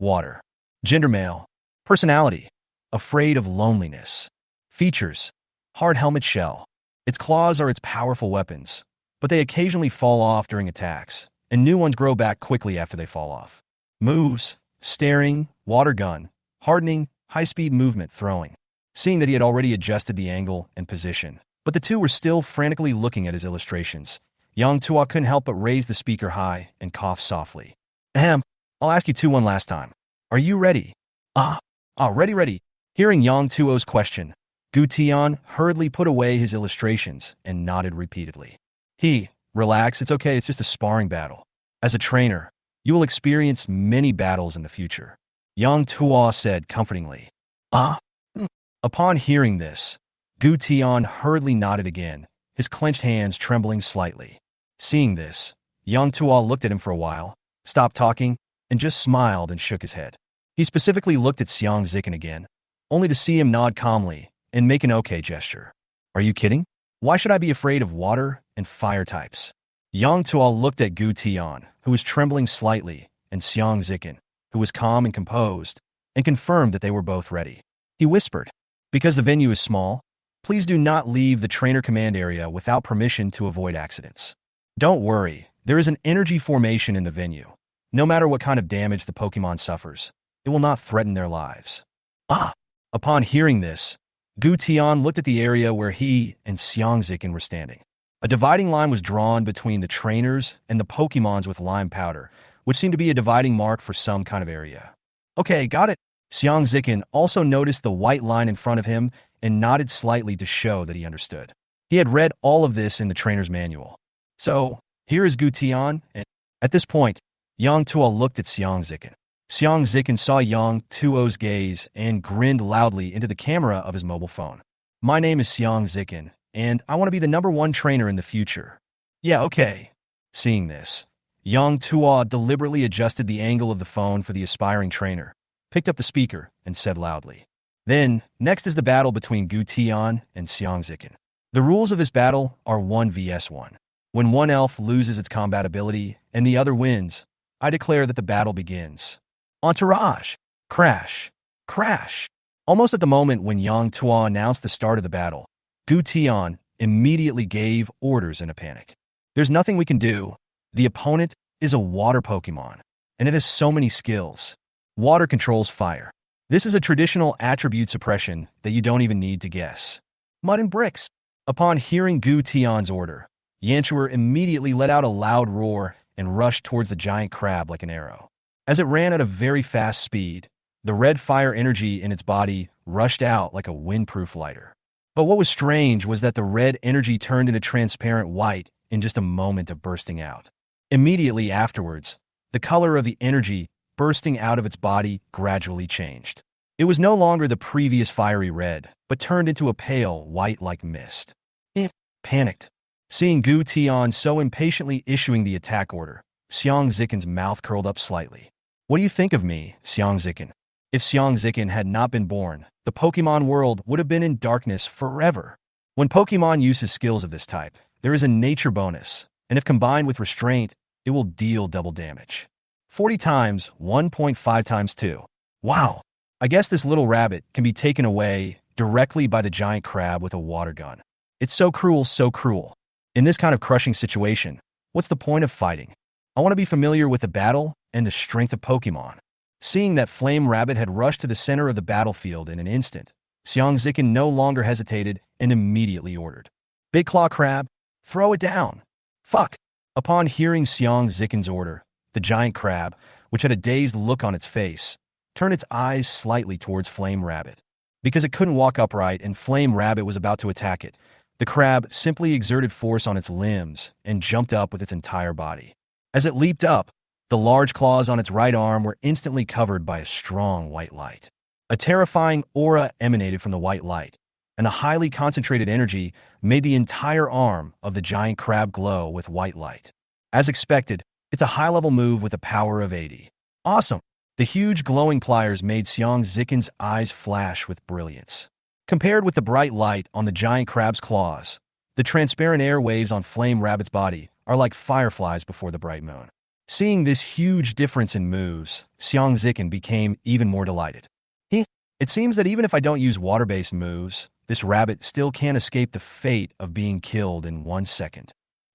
water. Gender: male. Personality: afraid of loneliness. Features: hard helmet shell. Its claws are its powerful weapons, but they occasionally fall off during attacks, and new ones grow back quickly after they fall off. Moves: staring, water gun, hardening, high-speed movement, throwing. Seeing that he had already adjusted the angle and position, but the two were still frantically looking at his illustrations, Yang Tuo couldn't help but raise the speaker high and cough softly. Ahem, I'll ask you two one last time. Are you ready? Ready. Hearing Yang Tuo's question, Gu Tian hurriedly put away his illustrations and nodded repeatedly. Relax, it's okay, it's just a sparring battle. As a trainer, you will experience many battles in the future, Yang Tuo said comfortingly. Upon hearing this, Gu Tian hurriedly nodded again, his clenched hands trembling slightly. Seeing this, Yang Tuo looked at him for a while, stopped talking, and just smiled and shook his head. He specifically looked at Xiang Zikin again, only to see him nod calmly and make an okay gesture. Are you kidding? Why should I be afraid of water and fire types? Yang Tuo looked at Gu Tian, who was trembling slightly, and Xiang Zikin, who was calm and composed, and confirmed that they were both ready. He whispered, because the venue is small, please do not leave the trainer command area without permission to avoid accidents. Don't worry, there is an energy formation in the venue. No matter what kind of damage the Pokémon suffers, it will not threaten their lives. Upon hearing this, Gu Tian looked at the area where he and Xiang Zikin were standing. A dividing line was drawn between the trainers and the Pokémons with lime powder, which seemed to be a dividing mark for some kind of area. Okay, got it. Xiang Zikin also noticed the white line in front of him and nodded slightly to show that he understood. He had read all of this in the trainer's manual. So, here is Gu Tian, and at this point, Yang Tuo looked at Xiang Zikin. Xiang Zikin saw Yang Tuo's gaze and grinned loudly into the camera of his mobile phone. My name is Xiang Zikin, and I want to be the #1 trainer in the future. Yeah, okay. Seeing this, Yang Tuo deliberately adjusted the angle of the phone for the aspiring trainer, picked up the speaker, and said loudly. Then, next is the battle between Gu Tian and Xiang Zikin. The rules of this battle are 1 vs 1. When one elf loses its combat ability and the other wins, I declare that the battle begins. Entourage! Crash! Crash! Almost at the moment when Yang Tuo announced the start of the battle, Gu Tian immediately gave orders in a panic. There's nothing we can do. The opponent is a water Pokémon, and it has so many skills. Water controls fire. This is a traditional attribute suppression that you don't even need to guess. Mud and bricks. Upon hearing Gu Tian's order, Yanchuer immediately let out a loud roar and rushed towards the giant crab like an arrow. As it ran at a very fast speed, the red fire energy in its body rushed out like a windproof lighter. But what was strange was that the red energy turned into transparent white in just a moment of bursting out. Immediately afterwards, the color of the energy bursting out of its body gradually changed. It was no longer the previous fiery red, but turned into a pale white like mist. It panicked. Seeing Gu Tian so impatiently issuing the attack order, Xiang Zikin's mouth curled up slightly. What do you think of me, Xiang Zikin? If Xiang Zikin had not been born, the Pokemon world would have been in darkness forever. When Pokemon uses skills of this type, there is a nature bonus, and if combined with restraint, it will deal double damage. 40 times 1.5 times 2. Wow! I guess this little rabbit can be taken away directly by the giant crab with a water gun. It's so cruel, so cruel. In this kind of crushing situation, what's the point of fighting? I want to be familiar with the battle and the strength of Pokemon. Seeing that Flame Rabbit had rushed to the center of the battlefield in an instant, Xiang Zikin no longer hesitated and immediately ordered, "Big Claw Crab, throw it down." Fuck! Upon hearing Xiang Zikin's order, the giant crab, which had a dazed look on its face, turned its eyes slightly towards Flame Rabbit. Because it couldn't walk upright and Flame Rabbit was about to attack it, the crab simply exerted force on its limbs and jumped up with its entire body. As it leaped up, the large claws on its right arm were instantly covered by a strong white light. A terrifying aura emanated from the white light, and a highly concentrated energy made the entire arm of the giant crab glow with white light. As expected, it's a high-level move with a power of 80. Awesome! The huge glowing pliers made Xiang Zikin's eyes flash with brilliance. Compared with the bright light on the giant crab's claws, the transparent air waves on Flame Rabbit's body are like fireflies before the bright moon. Seeing this huge difference in moves, Xiang Zikin became even more delighted. It seems that even if I don't use water-based moves, this rabbit still can't escape the fate of being killed in 1 second.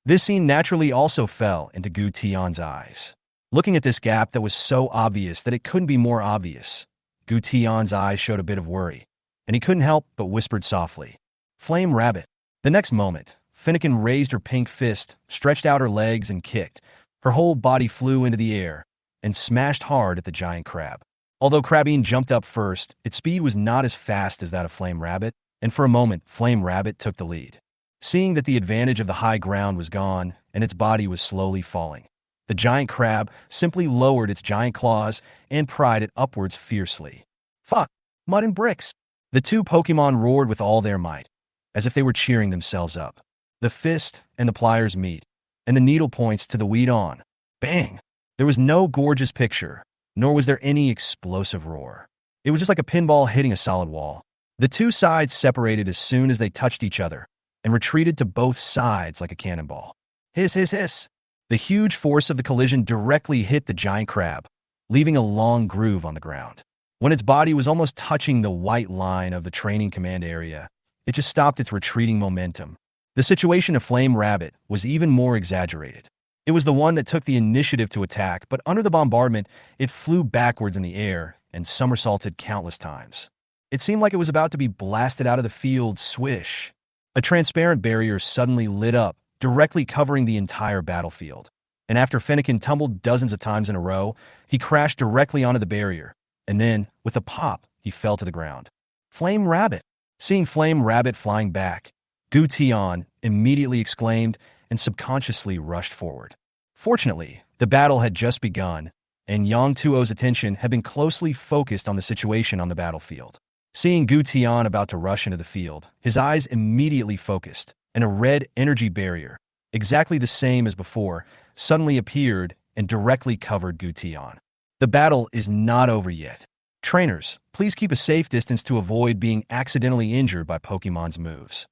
This scene naturally also fell into Gu Tian's eyes. Looking at this gap that was so obvious that it couldn't be more obvious, Gu Tian's eyes showed a bit of worry, and he couldn't help but whispered softly, "Flame Rabbit." The next moment, Finnegan raised her pink fist, stretched out her legs, and kicked. Her whole body flew into the air and smashed hard at the giant crab. Although Crabine jumped up first, its speed was not as fast as that of Flame Rabbit, and for a moment, Flame Rabbit took the lead. Seeing that the advantage of the high ground was gone and its body was slowly falling, the giant crab simply lowered its giant claws and pried it upwards fiercely. Fuck! Mud and bricks! The two Pokemon roared with all their might, as if they were cheering themselves up. The fist and the pliers meet, and the needle points to the weed on. Bang! There was no gorgeous picture, nor was there any explosive roar. It was just like a pinball hitting a solid wall. The two sides separated as soon as they touched each other, and retreated to both sides like a cannonball. Hiss, hiss, hiss! The huge force of the collision directly hit the giant crab, leaving a long groove on the ground. When its body was almost touching the white line of the training command area, it just stopped its retreating momentum. The situation of Flame Rabbit was even more exaggerated. It was the one that took the initiative to attack, but under the bombardment, it flew backwards in the air and somersaulted countless times. It seemed like it was about to be blasted out of the field. Swish! A transparent barrier suddenly lit up, directly covering the entire battlefield. And after Finnegan tumbled dozens of times in a row, he crashed directly onto the barrier, and then, with a pop, he fell to the ground. Flame Rabbit! Seeing Flame Rabbit flying back, Gu Tian immediately exclaimed and subconsciously rushed forward. Fortunately, the battle had just begun, and Yang Tuo's attention had been closely focused on the situation on the battlefield. Seeing Gu Tian about to rush into the field, his eyes immediately focused, and a red energy barrier, exactly the same as before, suddenly appeared and directly covered Gu Tian. The battle is not over yet. Trainers, please keep a safe distance to avoid being accidentally injured by Pokemon's moves.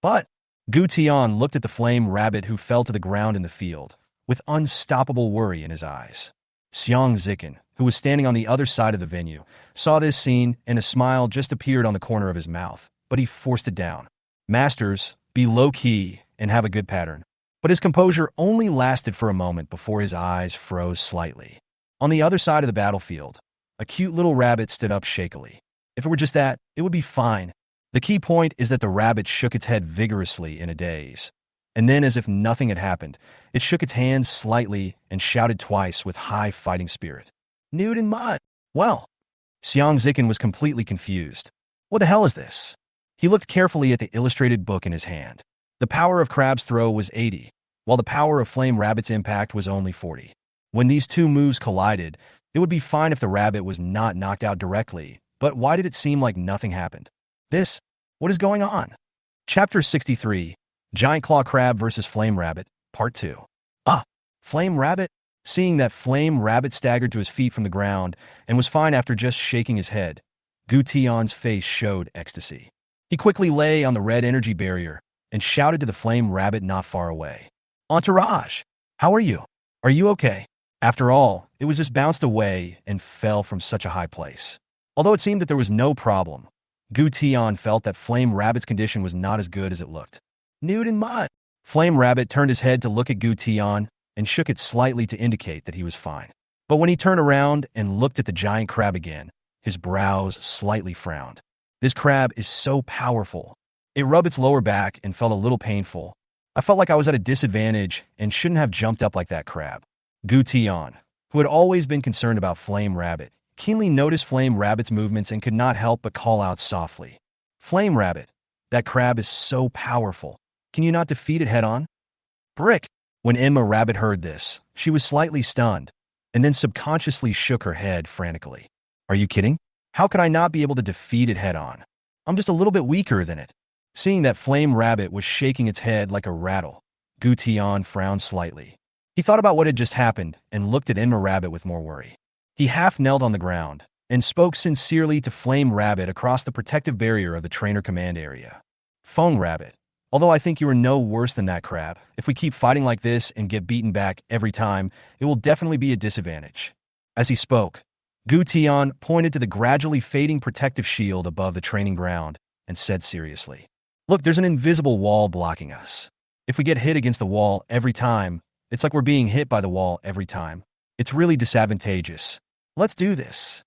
But Gu Tian looked at the Flame Rabbit who fell to the ground in the field, with unstoppable worry in his eyes. Xiang Zikin, who was standing on the other side of the venue, saw this scene and a smile just appeared on the corner of his mouth, but he forced it down. Masters, be low-key and have a good pattern. But his composure only lasted for a moment before his eyes froze slightly. On the other side of the battlefield, a cute little rabbit stood up shakily. If it were just that, it would be fine. The key point is that the rabbit shook its head vigorously in a daze. And then, as if nothing had happened, it shook its hands slightly and shouted twice with high fighting spirit. Nude and mud! Well, Xiang Zikin was completely confused. What the hell is this? He looked carefully at the illustrated book in his hand. The power of Crab's throw was 80, while the power of Flame Rabbit's impact was only 40. When these two moves collided, it would be fine if the rabbit was not knocked out directly, but why did it seem like nothing happened? What is going on? Chapter 63, Giant Claw Crab vs. Flame Rabbit, Part 2. Flame Rabbit? Seeing that Flame Rabbit staggered to his feet from the ground and was fine after just shaking his head, Gution's face showed ecstasy. He quickly lay on the red energy barrier and shouted to the Flame Rabbit not far away. Entourage, how are you? Are you okay? After all, it was just bounced away and fell from such a high place. Although it seemed that there was no problem, Gution felt that Flame Rabbit's condition was not as good as it looked. Nude in mud. Flame Rabbit turned his head to look at Gution and shook it slightly to indicate that he was fine. But when he turned around and looked at the giant crab again, his brows slightly frowned. This crab is so powerful. It rubbed its lower back and felt a little painful. I felt like I was at a disadvantage and shouldn't have jumped up like that crab. Gution, who had always been concerned about Flame Rabbit, keenly noticed Flame Rabbit's movements and could not help but call out softly. Flame Rabbit, that crab is so powerful. Can you not defeat it head-on? Brick! When Emma Rabbit heard this, she was slightly stunned, and then subconsciously shook her head frantically. Are you kidding? How could I not be able to defeat it head-on? I'm just a little bit weaker than it. Seeing that Flame Rabbit was shaking its head like a rattle, Gution frowned slightly. He thought about what had just happened and looked at Emma Rabbit with more worry. He half knelt on the ground and spoke sincerely to Flame Rabbit across the protective barrier of the trainer command area. Phone Rabbit, although I think you are no worse than that crab, if we keep fighting like this and get beaten back every time, it will definitely be a disadvantage. As he spoke, Gution pointed to the gradually fading protective shield above the training ground and said seriously, Look, there's an invisible wall blocking us. If we get hit against the wall every time, it's like we're being hit by the wall every time. It's really disadvantageous. Let's do this.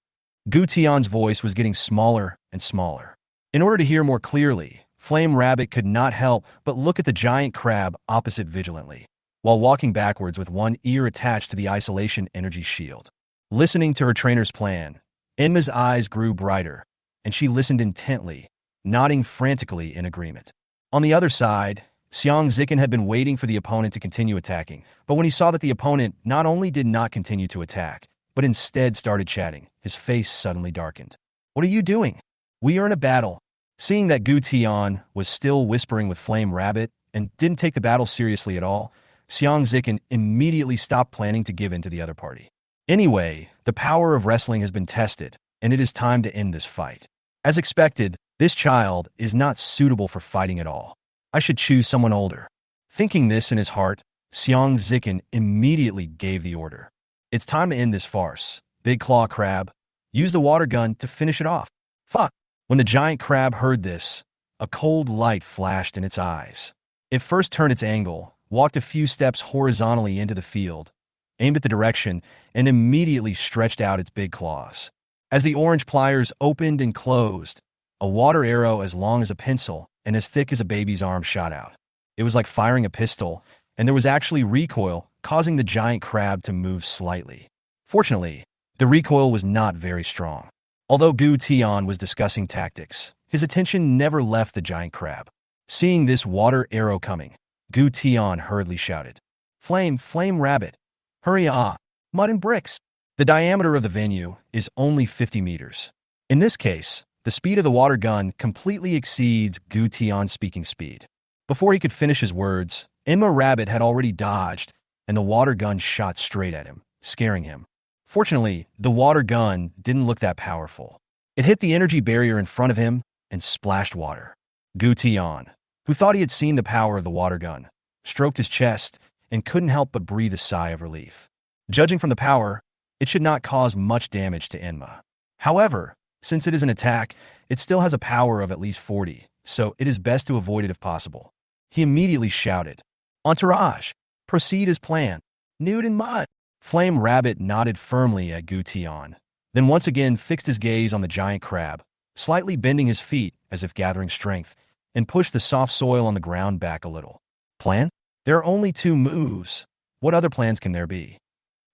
Gution's voice was getting smaller and smaller. In order to hear more clearly, Flame Rabbit could not help but look at the giant crab opposite vigilantly, while walking backwards with one ear attached to the isolation energy shield. Listening to her trainer's plan, Emma's eyes grew brighter, and she listened intently, nodding frantically in agreement. On the other side, Xiang Zikin had been waiting for the opponent to continue attacking, but when he saw that the opponent not only did not continue to attack, but instead started chatting, his face suddenly darkened. What are you doing? We are in a battle. Seeing that Gution was still whispering with Flame Rabbit and didn't take the battle seriously at all, Xiang Zikin immediately stopped planning to give in to the other party. Anyway, the power of wrestling has been tested, and it is time to end this fight. As expected, this child is not suitable for fighting at all. I should choose someone older. Thinking this in his heart, Xiang Zikin immediately gave the order. It's time to end this farce. Big Claw Crab, use the water gun to finish it off. Fuck! When the giant crab heard this, a cold light flashed in its eyes. It first turned its angle, walked a few steps horizontally into the field, aimed at the direction, and immediately stretched out its big claws. As the orange pliers opened and closed, a water arrow as long as a pencil and as thick as a baby's arm shot out. It was like firing a pistol, and there was actually recoil, causing the giant crab to move slightly. Fortunately, the recoil was not very strong. Although Gution was discussing tactics, his attention never left the giant crab. Seeing this water arrow coming, Gution hurriedly shouted, Flame Rabbit! Hurry mud and bricks! The diameter of the venue is only 50 meters. In this case, the speed of the water gun completely exceeds Gution's speaking speed. Before he could finish his words, Emma Rabbit had already dodged, and the water gun shot straight at him, scaring him. Fortunately, the water gun didn't look that powerful. It hit the energy barrier in front of him and splashed water. Gution, who thought he had seen the power of the water gun, stroked his chest and couldn't help but breathe a sigh of relief. Judging from the power, it should not cause much damage to Enma. However, since it is an attack, it still has a power of at least 40, so it is best to avoid it if possible. He immediately shouted, Entourage, proceed as planned. Nude in mud. Flame Rabbit nodded firmly at Gution, then once again fixed his gaze on the giant crab, slightly bending his feet as if gathering strength, and pushed the soft soil on the ground back a little. Plan? There are only 2 moves. What other plans can there be?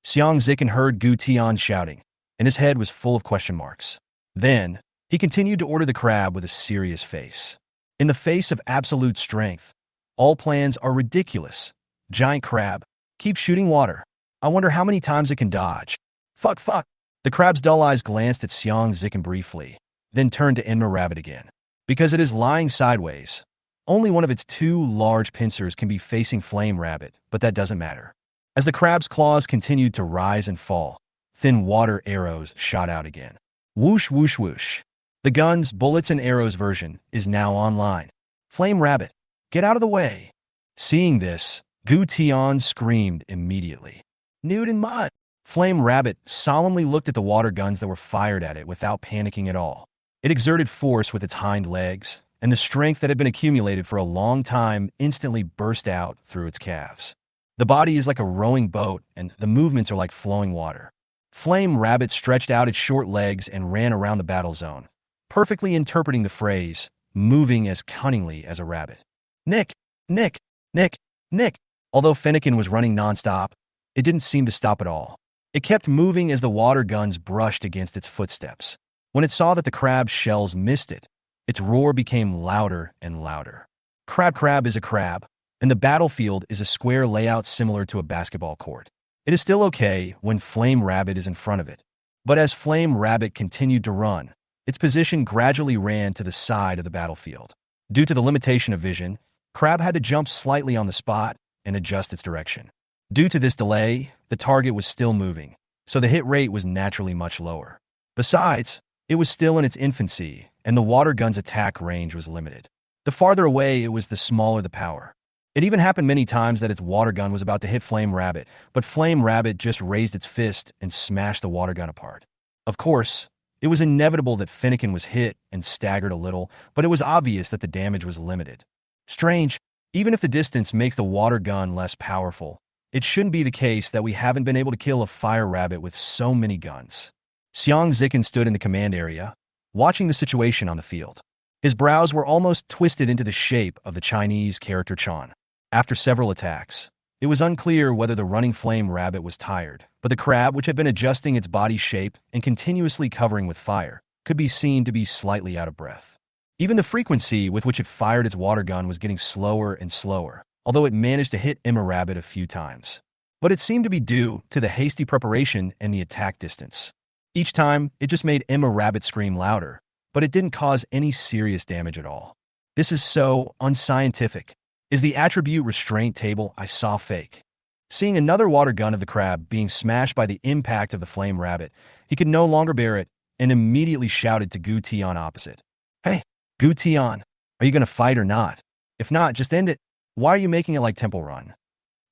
Xiang Zikin heard Gution shouting, and his head was full of question marks. Then, he continued to order the crab with a serious face. In the face of absolute strength, all plans are ridiculous. Giant crab. Keep shooting water. I wonder how many times it can dodge. Fuck, fuck. The crab's dull eyes glanced at Xiang Zicken briefly, then turned to Enma Rabbit again. Because it is lying sideways, only one of its two large pincers can be facing Flame Rabbit, but that doesn't matter. As the crab's claws continued to rise and fall, thin water arrows shot out again. Whoosh, whoosh, whoosh. The guns, bullets, and arrows version is now online. Flame Rabbit, get out of the way. Seeing this, Gu Tian screamed immediately. Nude in mud. Flame Rabbit solemnly looked at the water guns that were fired at it without panicking at all. It exerted force with its hind legs, and the strength that had been accumulated for a long time instantly burst out through its calves. The body is like a rowing boat, and the movements are like flowing water. Flame Rabbit stretched out its short legs and ran around the battle zone, perfectly interpreting the phrase, moving as cunningly as a rabbit. Nick, Nick, Nick, Nick. Although Fennekin was running nonstop, it didn't seem to stop at all. It kept moving as the water guns brushed against its footsteps. When it saw that the crab's shells missed it, its roar became louder and louder. Crab is a crab, and the battlefield is a square layout similar to a basketball court. It is still okay when Flame Rabbit is in front of it. But as Flame Rabbit continued to run, its position gradually ran to the side of the battlefield. Due to the limitation of vision, Crab had to jump slightly on the spot and adjust its direction. Due to this delay, the target was still moving, so the hit rate was naturally much lower. Besides, it was still in its infancy, and the water gun's attack range was limited. The farther away it was, the smaller the power. It even happened many times that its water gun was about to hit Flame Rabbit, but Flame Rabbit just raised its fist and smashed the water gun apart. Of course, it was inevitable that Fennekin was hit and staggered a little, but it was obvious that the damage was limited. Strange, even if the distance makes the water gun less powerful, it shouldn't be the case that we haven't been able to kill a fire rabbit with so many guns. Xiang Zicken stood in the command area, watching the situation on the field. His brows were almost twisted into the shape of the Chinese character Chan. After several attacks, it was unclear whether the running Flame Rabbit was tired, but the crab, which had been adjusting its body shape and continuously covering with fire, could be seen to be slightly out of breath. Even the frequency with which it fired its water gun was getting slower and slower, although it managed to hit Emma Rabbit a few times. But it seemed to be due to the hasty preparation and the attack distance. Each time, it just made Emma Rabbit scream louder, but it didn't cause any serious damage at all. This is so unscientific. Is the attribute restraint table I saw fake? Seeing another water gun of the crab being smashed by the impact of the Flame Rabbit, he could no longer bear it and immediately shouted to Gu Tian opposite. Hey, Gu Tian, are you going to fight or not? If not, just end it. Why are you making it like Temple Run?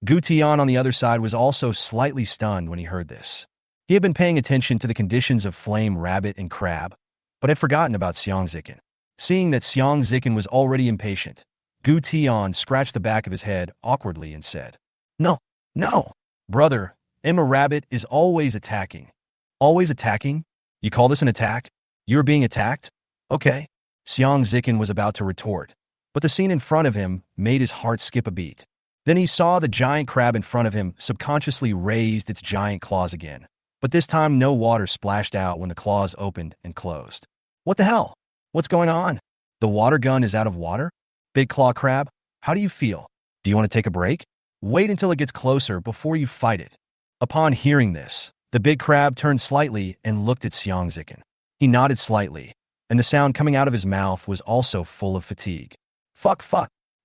Gu Tian on the other side was also slightly stunned when he heard this. He had been paying attention to the conditions of Flame Rabbit and Crab, but had forgotten about Xiang Zicken. Seeing that Xiang Zicken was already impatient, Gu Tian scratched the back of his head awkwardly and said, No, no, brother, Emma Rabbit is always attacking. Always attacking? You call this an attack? You're being attacked? Okay. Xiang Zicken was about to retort, but the scene in front of him made his heart skip a beat. Then he saw the giant crab in front of him subconsciously raised its giant claws again, but this time no water splashed out when the claws opened and closed. What the hell? What's going on? The water gun is out of water? Big Claw Crab, how do you feel? Do you want to take a break? Wait until it gets closer before you fight it. Upon hearing this, the big crab turned slightly and looked at Xiang Zicken. He nodded slightly, and the sound coming out of his mouth was also full of fatigue. Fuck.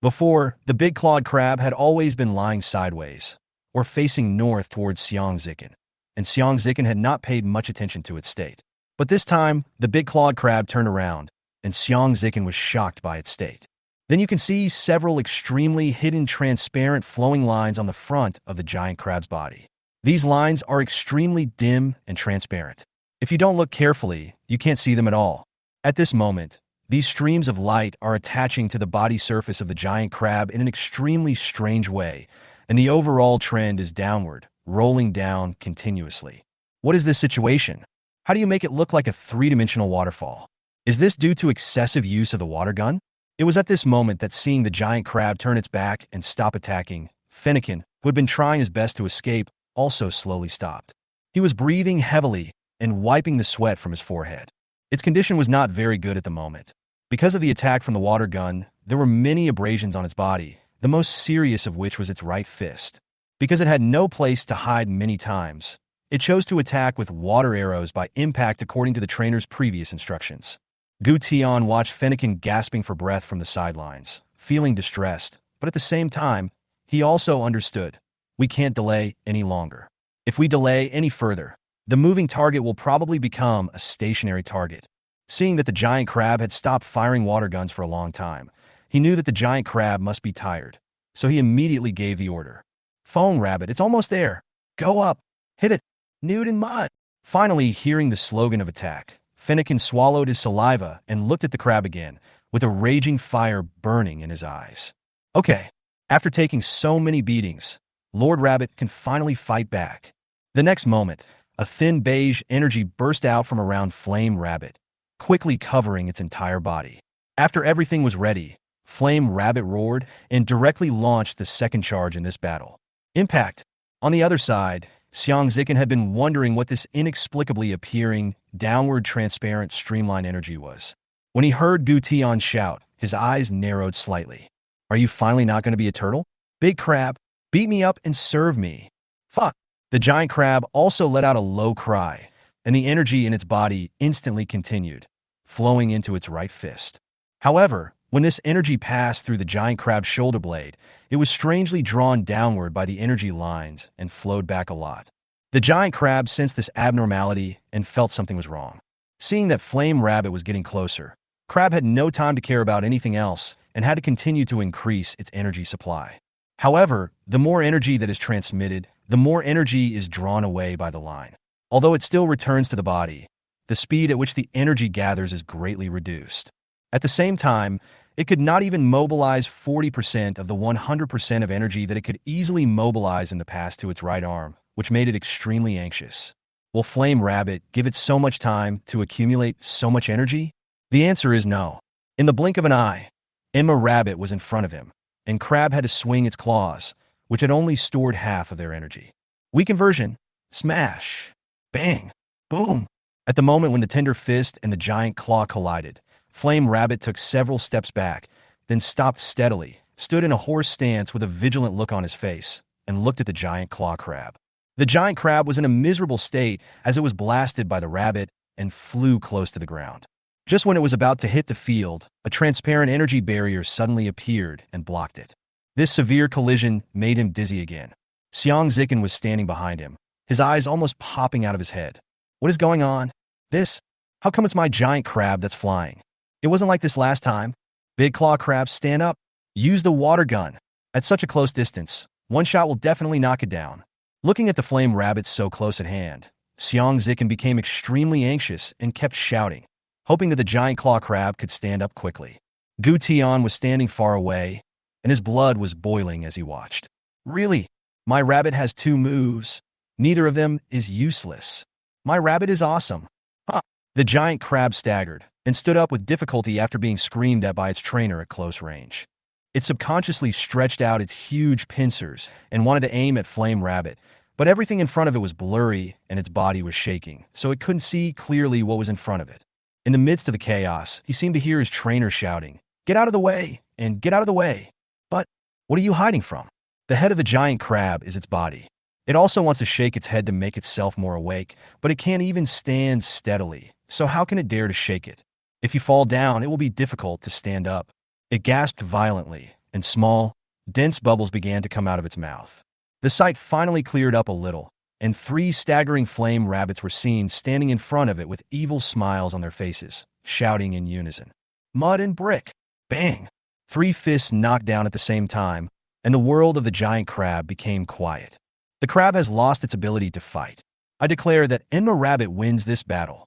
Before, the big clawed crab had always been lying sideways, or facing north towards Xiang Zicken, and Xiang Zicken had not paid much attention to its state. But this time, the big clawed crab turned around, and Xiang Zicken was shocked by its state. Then you can see several extremely hidden transparent flowing lines on the front of the giant crab's body. These lines are extremely dim and transparent. If you don't look carefully, you can't see them at all. At this moment, these streams of light are attaching to the body surface of the giant crab in an extremely strange way, and the overall trend is downward, rolling down continuously. What is this situation? How do you make it look like a three-dimensional waterfall? Is this due to excessive use of the water gun? It was at this moment that seeing the giant crab turn its back and stop attacking, Fennekin, who had been trying his best to escape, also slowly stopped. He was breathing heavily and wiping the sweat from his forehead. Its condition was not very good at the moment. Because of the attack from the water gun, there were many abrasions on its body, the most serious of which was its right fist. Because it had no place to hide many times, it chose to attack with water arrows by impact according to the trainer's previous instructions. Gu Tian watched Fennekin gasping for breath from the sidelines, feeling distressed, but at the same time, he also understood. We can't delay any longer. If we delay any further, the moving target will probably become a stationary target. Seeing that the giant crab had stopped firing water guns for a long time, he knew that the giant crab must be tired, so he immediately gave the order. Phone rabbit, it's almost there. Go up. Hit it. Nude in mud. Finally, hearing the slogan of attack, Fennekin swallowed his saliva and looked at the crab again, with a raging fire burning in his eyes. Okay, after taking so many beatings, Lord Rabbit can finally fight back. The next moment, a thin beige energy burst out from around Flame Rabbit, quickly covering its entire body. After everything was ready, Flame Rabbit roared and directly launched the second charge in this battle. Impact. On the other side, Xiang Zikin had been wondering what this inexplicably appearing, downward transparent streamline energy was. When he heard Gu Tian shout, his eyes narrowed slightly. Are you finally not going to be a turtle? Big crab, beat me up and serve me. Fuck. The giant crab also let out a low cry, and the energy in its body instantly continued, flowing into its right fist. However, when this energy passed through the giant crab's shoulder blade, it was strangely drawn downward by the energy lines and flowed back a lot. The giant crab sensed this abnormality and felt something was wrong. Seeing that Flame Rabbit was getting closer, Crab had no time to care about anything else and had to continue to increase its energy supply. However, the more energy that is transmitted, the more energy is drawn away by the line. Although it still returns to the body, the speed at which the energy gathers is greatly reduced. At the same time, it could not even mobilize 40% of the 100% of energy that it could easily mobilize in the past to its right arm, which made it extremely anxious. Will Flame Rabbit give it so much time to accumulate so much energy? The answer is no. In the blink of an eye, Emma Rabbit was in front of him, and Crab had to swing its claws, which had only stored half of their energy. Weakened version. Smash. Bang. Boom. At the moment when the tender fist and the giant claw collided, Flame Rabbit took several steps back, then stopped steadily, stood in a horse stance with a vigilant look on his face, and looked at the giant claw crab. The giant crab was in a miserable state as it was blasted by the rabbit and flew close to the ground. Just when it was about to hit the field, a transparent energy barrier suddenly appeared and blocked it. This severe collision made him dizzy again. Xiang Zikin was standing behind him, his eyes almost popping out of his head. What is going on? This? How come it's my giant crab that's flying? It wasn't like this last time. Big claw crabs, stand up. Use the water gun. At such a close distance, one shot will definitely knock it down. Looking at the flame rabbits so close at hand, Xiang Zikin became extremely anxious and kept shouting, hoping that the giant claw crab could stand up quickly. Gu Tian was standing far away, and his blood was boiling as he watched. Really? My rabbit has 2 moves. Neither of them is useless. My rabbit is awesome. Huh. The giant crab staggered and stood up with difficulty after being screamed at by its trainer at close range. It subconsciously stretched out its huge pincers and wanted to aim at Flame Rabbit, but everything in front of it was blurry and its body was shaking, so it couldn't see clearly what was in front of it. In the midst of the chaos, he seemed to hear his trainer shouting, "Get out of the way, and get out of the way." But what are you hiding from? The head of the giant crab is its body. It also wants to shake its head to make itself more awake, but it can't even stand steadily, so how can it dare to shake it? If you fall down, it will be difficult to stand up. It gasped violently, and small, dense bubbles began to come out of its mouth. The sight finally cleared up a little, and 3 staggering flame rabbits were seen standing in front of it with evil smiles on their faces, shouting in unison. Mud and brick. Bang! 3 fists knocked down at the same time, and the world of the giant crab became quiet. The crab has lost its ability to fight. I declare that Emma Rabbit wins this battle.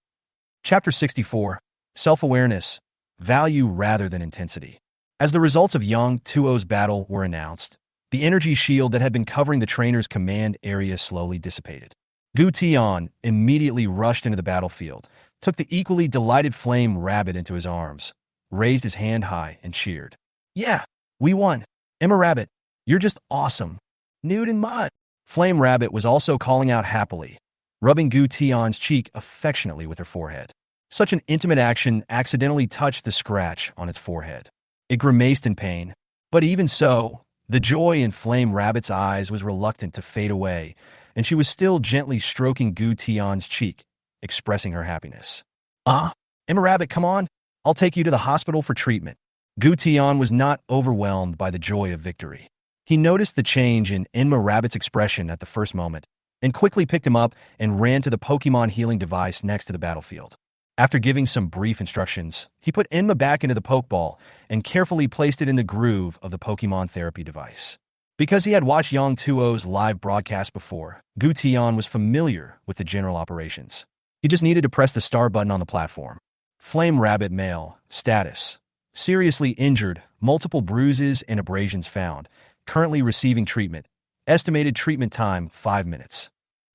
Chapter 64. Self-awareness. Value rather than intensity. As the results of Yang Tuo's battle were announced, the energy shield that had been covering the trainer's command area slowly dissipated. Gu Tian immediately rushed into the battlefield, took the equally delighted Flame Rabbit into his arms, raised his hand high, and cheered. Yeah, we won. Emma Rabbit, you're just awesome. Nude in mud. Flame Rabbit was also calling out happily, rubbing Gu Tian's cheek affectionately with her forehead. Such an intimate action accidentally touched the scratch on its forehead. It grimaced in pain, but even so, The joy in Flame Rabbit's eyes was reluctant to fade away, and she was still gently stroking Gu Tian's cheek, expressing her happiness. Emma Rabbit, come on. I'll take you to the hospital for treatment. Gu Tian was not overwhelmed by the joy of victory. He noticed the change in Enma Rabbit's expression at the first moment, and quickly picked him up and ran to the Pokemon healing device next to the battlefield. After giving some brief instructions, he put Enma back into the Pokeball and carefully placed it in the groove of the Pokemon therapy device. Because he had watched Yang Tuo's live broadcast before, Gu Tian was familiar with the general operations. He just needed to press the star button on the platform. Flame Rabbit male, status. Seriously injured, multiple bruises and abrasions found. Currently receiving treatment. Estimated treatment time, 5 minutes.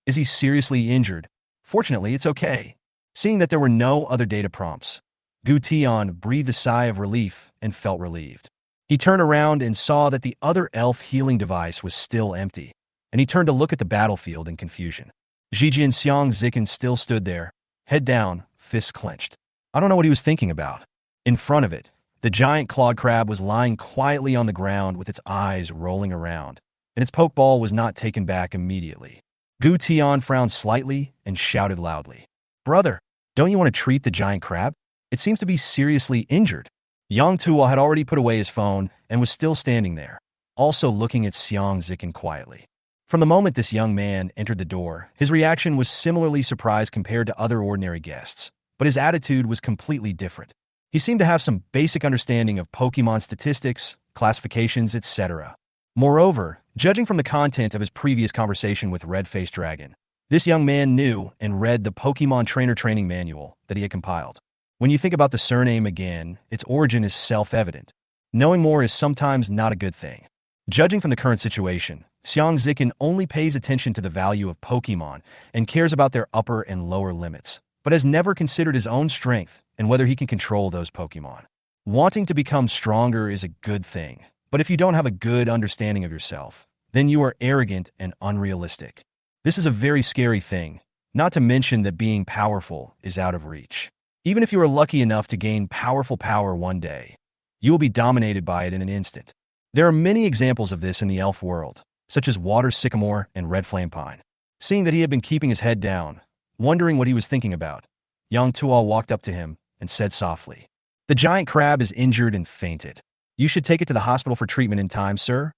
Is he seriously injured? Fortunately, it's okay. Seeing that there were no other data prompts, Gu Tian breathed a sigh of relief and felt relieved. He turned around and saw that the other elf healing device was still empty, and he turned to look at the battlefield in confusion. Zhiji and Xiang Zikin still stood there, head down, fists clenched. I don't know what he was thinking about. In front of it, the giant clawed crab was lying quietly on the ground with its eyes rolling around, and its pokeball was not taken back immediately. Gu Tian frowned slightly and shouted loudly, "Brother, don't you want to treat the giant crab? It seems to be seriously injured." Yang Tuo had already put away his phone and was still standing there, also looking at Xiang Zikin quietly. From the moment this young man entered the door, his reaction was similarly surprised compared to other ordinary guests, but his attitude was completely different. He seemed to have some basic understanding of Pokemon statistics, classifications, etc. Moreover, judging from the content of his previous conversation with Red-Faced Dragon, this young man knew and read the Pokemon Trainer Training Manual that he had compiled. When you think about the surname again, its origin is self-evident. Knowing more is sometimes not a good thing. Judging from the current situation, Xiang Zikin only pays attention to the value of Pokemon and cares about their upper and lower limits, but has never considered his own strength and whether he can control those Pokemon. Wanting to become stronger is a good thing, but if you don't have a good understanding of yourself, then you are arrogant and unrealistic. This is a very scary thing, not to mention that being powerful is out of reach. Even if you are lucky enough to gain powerful power one day, you will be dominated by it in an instant. There are many examples of this in the elf world, such as Water Sycamore and Red Flame Pine. Seeing that he had been keeping his head down, wondering what he was thinking about, Yang Tuo walked up to him and said softly, "The giant crab is injured and fainted. You should take it to the hospital for treatment in time, sir."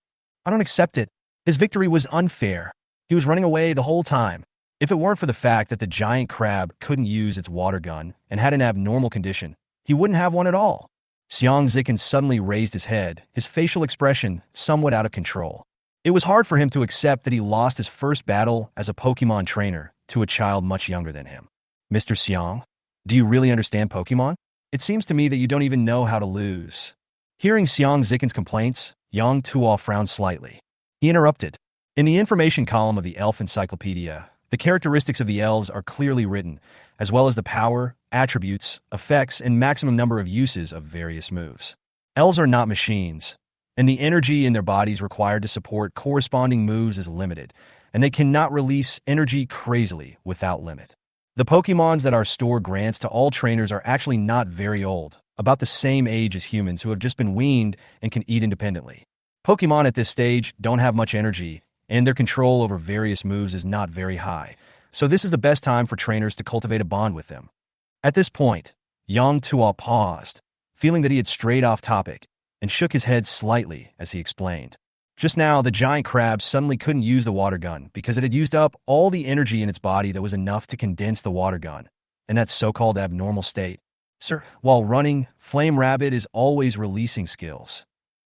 "I don't accept it. His victory was unfair. He was running away the whole time. If it weren't for the fact that the giant crab couldn't use its water gun and had an abnormal condition, he wouldn't have one at all." Xiang Zikin suddenly raised his head, his facial expression somewhat out of control. It was hard for him to accept that he lost his first battle as a Pokemon trainer to a child much younger than him. "Mr. Xiang, do you really understand Pokemon? It seems to me that you don't even know how to lose." Hearing Xiang Zikin's complaints, Yang Tuo frowned slightly. He interrupted. In the information column of the Elf Encyclopedia, the characteristics of the elves are clearly written, as well as the power, attributes, effects, and maximum number of uses of various moves. Elves are not machines, and the energy in their bodies required to support corresponding moves is limited, and they cannot release energy crazily without limit. The Pokemons that our store grants to all trainers are actually not very old, about the same age as humans who have just been weaned and can eat independently. Pokemon at this stage don't have much energy, and their control over various moves is not very high, so this is the best time for trainers to cultivate a bond with them. At this point, Yang Tuo paused, feeling that he had strayed off topic, and shook his head slightly as he explained. Just now, the giant crab suddenly couldn't use the water gun because it had used up all the energy in its body that was enough to condense the water gun, in that so-called abnormal state. Sir, while running, Flame Rabbit is always releasing skills.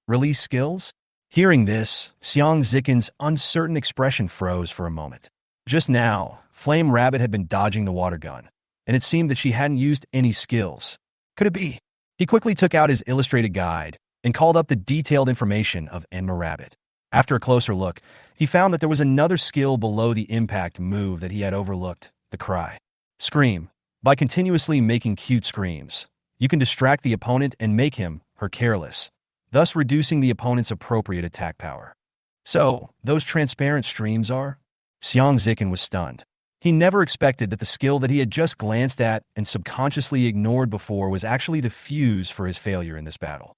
Release skills? Hearing this, Xiang Zikin's uncertain expression froze for a moment. Just now, Flame Rabbit had been dodging the water gun, and it seemed that she hadn't used any skills. Could it be? He quickly took out his illustrated guide and called up the detailed information of Enma Rabbit. After a closer look, he found that there was another skill below the impact move that he had overlooked, the cry. Scream. By continuously making cute screams, you can distract the opponent and make him, her careless, thus reducing the opponent's appropriate attack power. So, those transparent streams are? Xiang Zikin was stunned. He never expected that the skill that he had just glanced at and subconsciously ignored before was actually the fuse for his failure in this battle.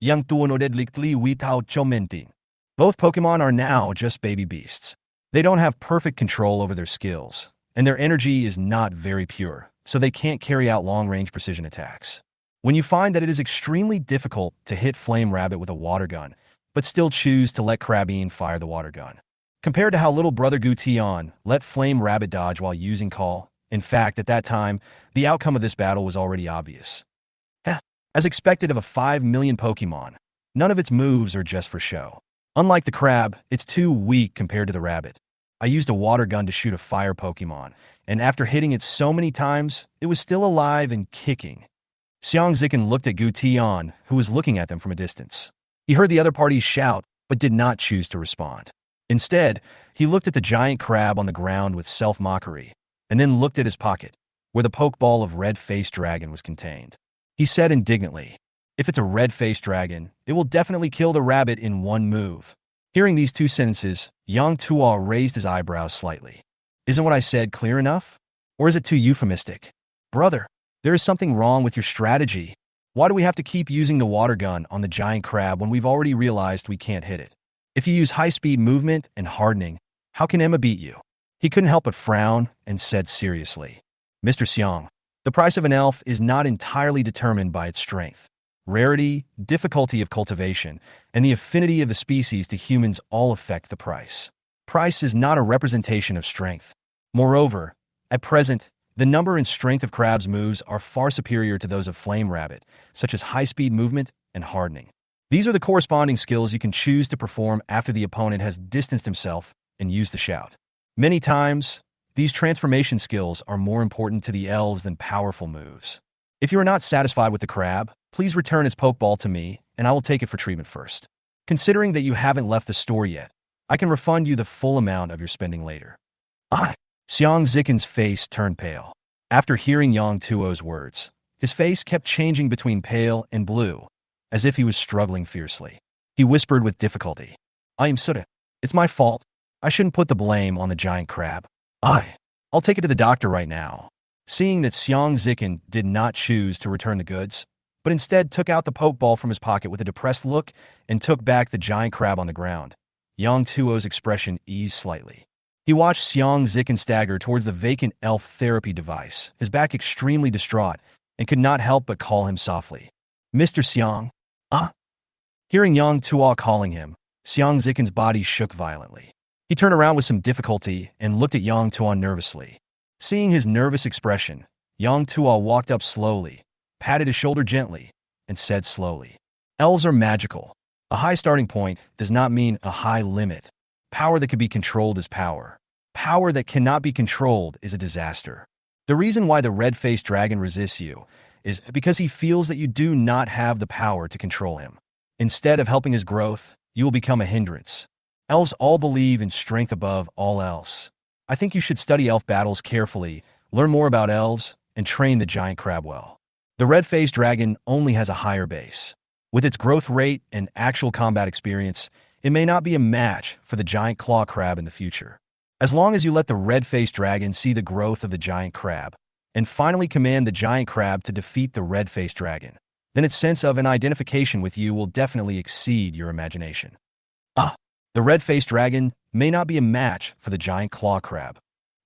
Yang tuonodedlikli without chomenting. Both Pokemon are now just baby beasts. They don't have perfect control over their skills, and their energy is not very pure, so they can't carry out long-range precision attacks. When you find that it is extremely difficult to hit Flame Rabbit with a water gun, but still choose to let Crabine fire the water gun. Compared to how little brother Gution let Flame Rabbit dodge while using Call, in fact, at that time, the outcome of this battle was already obvious. Heh. As expected of a 5 million Pokemon, none of its moves are just for show. Unlike the crab, it's too weak compared to the rabbit. I used a water gun to shoot a fire Pokemon, and after hitting it so many times, it was still alive and kicking. Xiang Zikin looked at Gution, who was looking at them from a distance. He heard the other parties shout, but did not choose to respond. Instead, he looked at the giant crab on the ground with self-mockery, and then looked at his pocket, where the pokeball of red-faced dragon was contained. He said indignantly, "If it's a red-faced dragon, it will definitely kill the rabbit in one move." Hearing these two sentences, Yang Tuo raised his eyebrows slightly. "Isn't what I said clear enough? Or is it too euphemistic? Brother, there is something wrong with your strategy. Why do we have to keep using the water gun on the giant crab when we've already realized we can't hit it? If you use high-speed movement and hardening, how can Emma beat you?" He couldn't help but frown and said seriously, "Mr. Xiang, the price of an elf is not entirely determined by its strength. Rarity, difficulty of cultivation, and the affinity of the species to humans all affect the price. Price is not a representation of strength. Moreover, at present, the number and strength of crab's moves are far superior to those of Flame Rabbit, such as high-speed movement and hardening. These are the corresponding skills you can choose to perform after the opponent has distanced himself and used the shout. Many times, these transformation skills are more important to the elves than powerful moves. If you are not satisfied with the crab, please return its pokeball to me, and I will take it for treatment first. Considering that you haven't left the store yet, I can refund you the full amount of your spending later." Xiang Zikin's face turned pale. After hearing Yang Tuo's words, his face kept changing between pale and blue, as if he was struggling fiercely. He whispered with difficulty, "I am sorry. It's my fault. I shouldn't put the blame on the giant crab. I'll take it to the doctor right now." Seeing that Xiang Zikin did not choose to return the goods, but instead took out the pokeball from his pocket with a depressed look and took back the giant crab on the ground, Yang Tuo's expression eased slightly. He watched Xiang Zikin stagger towards the vacant elf therapy device, his back extremely distraught, and could not help but call him softly, "Mr. Xiang." Hearing Yang Tuo calling him, Xiang Zikin's body shook violently. He turned around with some difficulty and looked at Yang Tuo nervously. Seeing his nervous expression, Yang Tuo walked up slowly, patted his shoulder gently, and said slowly, "Elves are magical. A high starting point does not mean a high limit. Power that can be controlled is power. Power that cannot be controlled is a disaster. The reason why the red-faced dragon resists you is because he feels that you do not have the power to control him. Instead of helping his growth, you will become a hindrance. Elves all believe in strength above all else. I think you should study elf battles carefully, learn more about elves, and train the giant crab well. The red-faced dragon only has a higher base. With its growth rate and actual combat experience, it may not be a match for the giant claw crab in the future. As long as you let the red-faced dragon see the growth of the giant crab, and finally command the giant crab to defeat the red-faced dragon, then its sense of an identification with you will definitely exceed your imagination. The red-faced dragon may not be a match for the giant claw crab.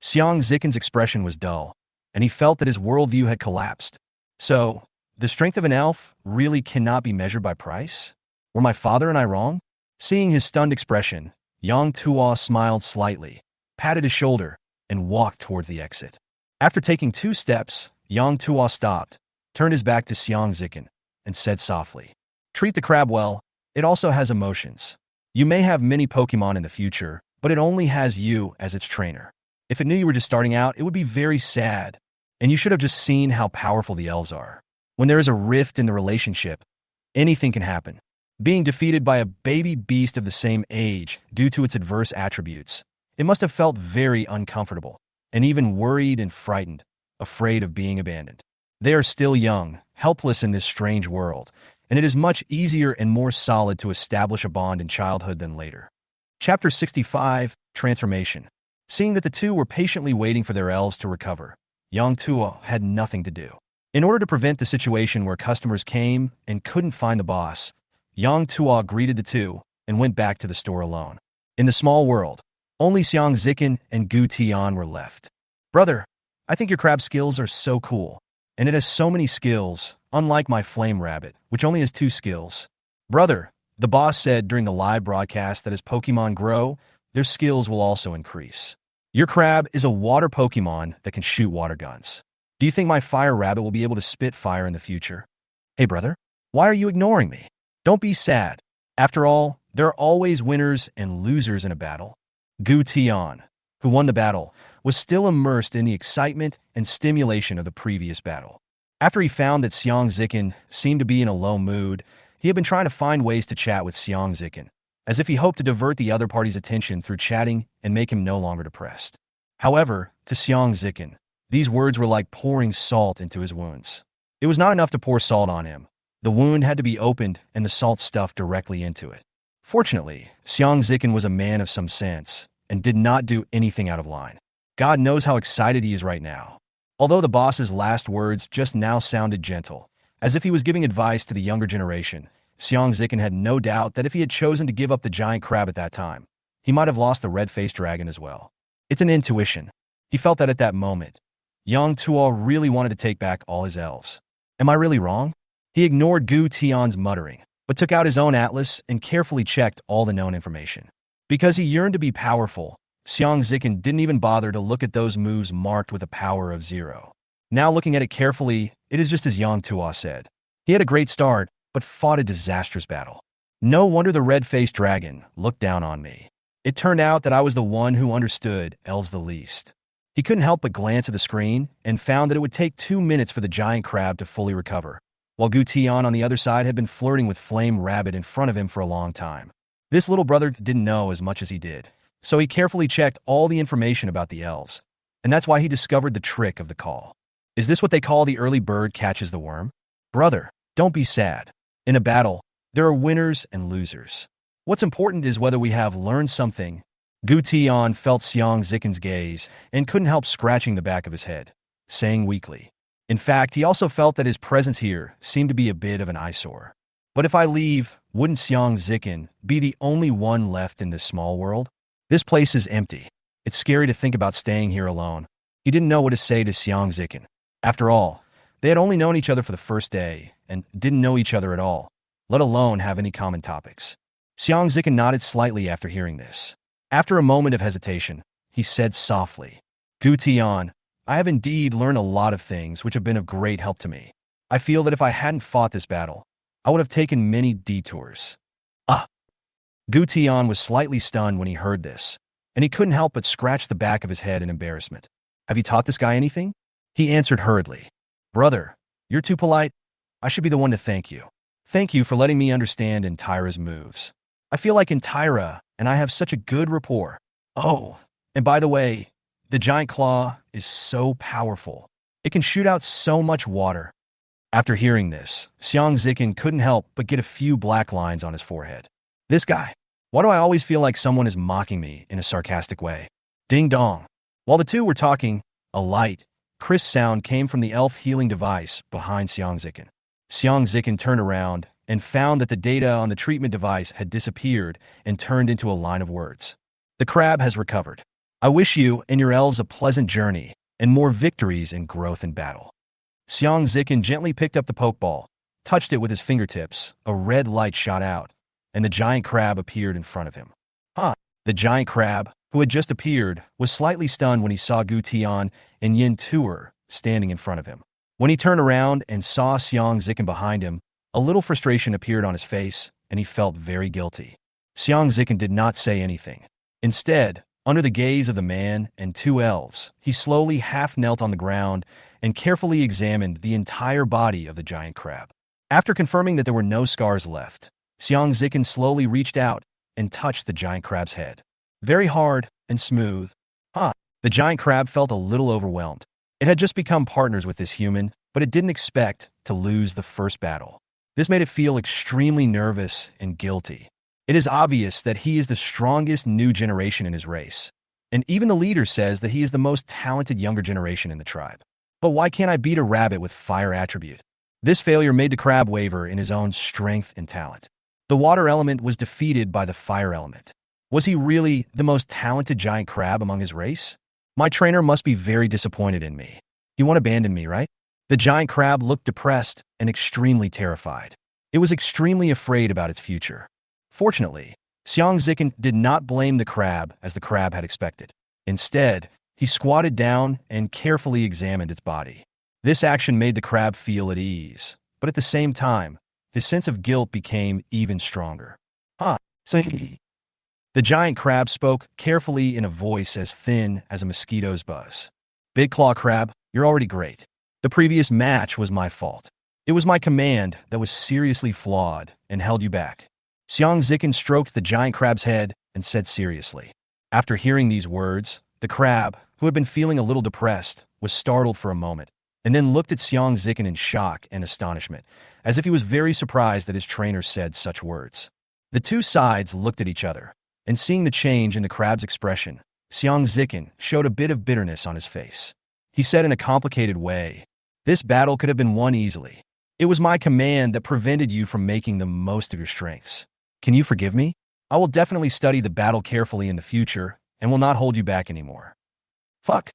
Xiang Zikin's expression was dull, and he felt that his worldview had collapsed. So, the strength of an elf really cannot be measured by price? Were my father and I wrong? Seeing his stunned expression, Yang Tuo smiled slightly, patted his shoulder, and walked towards the exit. After taking 2 steps, Yang Tuo stopped, turned his back to Xiang Zikin, and said softly, "Treat the crab well. It also has emotions. You may have many Pokemon in the future, but it only has you as its trainer. If it knew you were just starting out, it would be very sad, and you should have just seen how powerful the elves are. When there is a rift in the relationship, anything can happen. Being defeated by a baby beast of the same age due to its adverse attributes, it must have felt very uncomfortable, and even worried and frightened, afraid of being abandoned. They are still young, helpless in this strange world, and it is much easier and more solid to establish a bond in childhood than later." Chapter 65, Transformation. Seeing that the two were patiently waiting for their elves to recover, Yang Tuo had nothing to do. In order to prevent the situation where customers came and couldn't find the boss, Yang Tuo greeted the two and went back to the store alone. In the small world, only Xiang Zikin and Gu Tian were left. Brother, I think your crab skills are so cool. And it has so many skills, unlike my flame rabbit, which only has 2 skills. Brother, the boss said during the live broadcast that as Pokemon grow, their skills will also increase. Your crab is a water Pokemon that can shoot water guns. Do you think my fire rabbit will be able to spit fire in the future? Hey brother, why are you ignoring me? Don't be sad. After all, there are always winners and losers in a battle. Gu Tian, who won the battle, was still immersed in the excitement and stimulation of the previous battle. After he found that Xiang Zikin seemed to be in a low mood, he had been trying to find ways to chat with Xiang Zikin, as if he hoped to divert the other party's attention through chatting and make him no longer depressed. However, to Xiang Zikin, these words were like pouring salt into his wounds. It was not enough to pour salt on him. The wound had to be opened and the salt stuffed directly into it. Fortunately, Xiang Zikin was a man of some sense and did not do anything out of line. God knows how excited he is right now. Although the boss's last words just now sounded gentle, as if he was giving advice to the younger generation, Xiang Zikin had no doubt that if he had chosen to give up the giant crab at that time, he might have lost the red-faced dragon as well. It's an intuition. He felt that at that moment, Yang Tuo really wanted to take back all his elves. Am I really wrong? He ignored Gu Tian's muttering, but took out his own atlas and carefully checked all the known information. Because he yearned to be powerful, Xiang Zikin didn't even bother to look at those moves marked with a power of 0. Now looking at it carefully, it is just as Yang Tuo said. He had a great start, but fought a disastrous battle. No wonder the red-faced dragon looked down on me. It turned out that I was the one who understood elves the least. He couldn't help but glance at the screen and found that it would take 2 minutes for the giant crab to fully recover, while Gu Tian on the other side had been flirting with Flame Rabbit in front of him for a long time. This little brother didn't know as much as he did, so he carefully checked all the information about the elves, and that's why he discovered the trick of the call. Is this what they call the early bird catches the worm? Brother, don't be sad. In a battle, there are winners and losers. What's important is whether we have learned something. Gu Tian felt Xiang Zikin's gaze and couldn't help scratching the back of his head, saying weakly. In fact, he also felt that his presence here seemed to be a bit of an eyesore. But if I leave, wouldn't Xiang Zikin be the only one left in this small world? This place is empty. It's scary to think about staying here alone. He didn't know what to say to Xiang Zikin. After all, they had only known each other for the first day and didn't know each other at all, let alone have any common topics. Xiang Zikin nodded slightly after hearing this. After a moment of hesitation, he said softly, Gu Tian, I have indeed learned a lot of things which have been of great help to me. I feel that if I hadn't fought this battle, I would have taken many detours. Gu Tian was slightly stunned when he heard this, and he couldn't help but scratch the back of his head in embarrassment. Have you taught this guy anything? He answered hurriedly. Brother, you're too polite. I should be the one to thank you. Thank you for letting me understand Intyra's moves. I feel like Intyra and I have such a good rapport. Oh, and by the way, the giant claw is so powerful. It can shoot out so much water. After hearing this, Xiang Zikin couldn't help but get a few black lines on his forehead. This guy. Why do I always feel like someone is mocking me in a sarcastic way? Ding dong. While the two were talking, a light, crisp sound came from the elf healing device behind Xiang Zikin. Xiang Zikin turned around and found that the data on the treatment device had disappeared and turned into a line of words. The crab has recovered. I wish you and your elves a pleasant journey and more victories and growth in battle. Xiang Zikin gently picked up the pokeball, touched it with his fingertips, a red light shot out, and the giant crab appeared in front of him. The giant crab, who had just appeared, was slightly stunned when he saw Gu Tian and Yin Tuer standing in front of him. When he turned around and saw Xiang Zikin behind him, a little frustration appeared on his face, and he felt very guilty. Xiang Zikin did not say anything. Instead, under the gaze of the man and 2 elves, he slowly half-knelt on the ground and carefully examined the entire body of the giant crab. After confirming that there were no scars left, Xiang Zikin slowly reached out and touched the giant crab's head. Very hard and smooth. The giant crab felt a little overwhelmed. It had just become partners with this human, but it didn't expect to lose the first battle. This made it feel extremely nervous and guilty. It is obvious that he is the strongest new generation in his race, and even the leader says that he is the most talented younger generation in the tribe. But why can't I beat a rabbit with fire attribute? This failure made the crab waver in his own strength and talent. The water element was defeated by the fire element. Was he really the most talented giant crab among his race? My trainer must be very disappointed in me. He won't abandon me, right? The giant crab looked depressed and extremely terrified. It was extremely afraid about its future. Fortunately, Xiang Zikin did not blame the crab as the crab had expected. Instead, he squatted down and carefully examined its body. This action made the crab feel at ease, but at the same time, his sense of guilt became even stronger. So the giant crab spoke carefully in a voice as thin as a mosquito's buzz. Big Claw Crab, you're already great. The previous match was my fault. It was my command that was seriously flawed and held you back. Xiang Zikin stroked the giant crab's head and said seriously. After hearing these words, the crab, who had been feeling a little depressed, was startled for a moment, and then looked at Xiang Zikin in shock and astonishment, as if he was very surprised that his trainer said such words. The two sides looked at each other, and seeing the change in the crab's expression, Xiang Zikin showed a bit of bitterness on his face. He said in a complicated way, "This battle could have been won easily. It was my command that prevented you from making the most of your strengths. Can you forgive me? I will definitely study the battle carefully in the future and will not hold you back anymore." Fuck.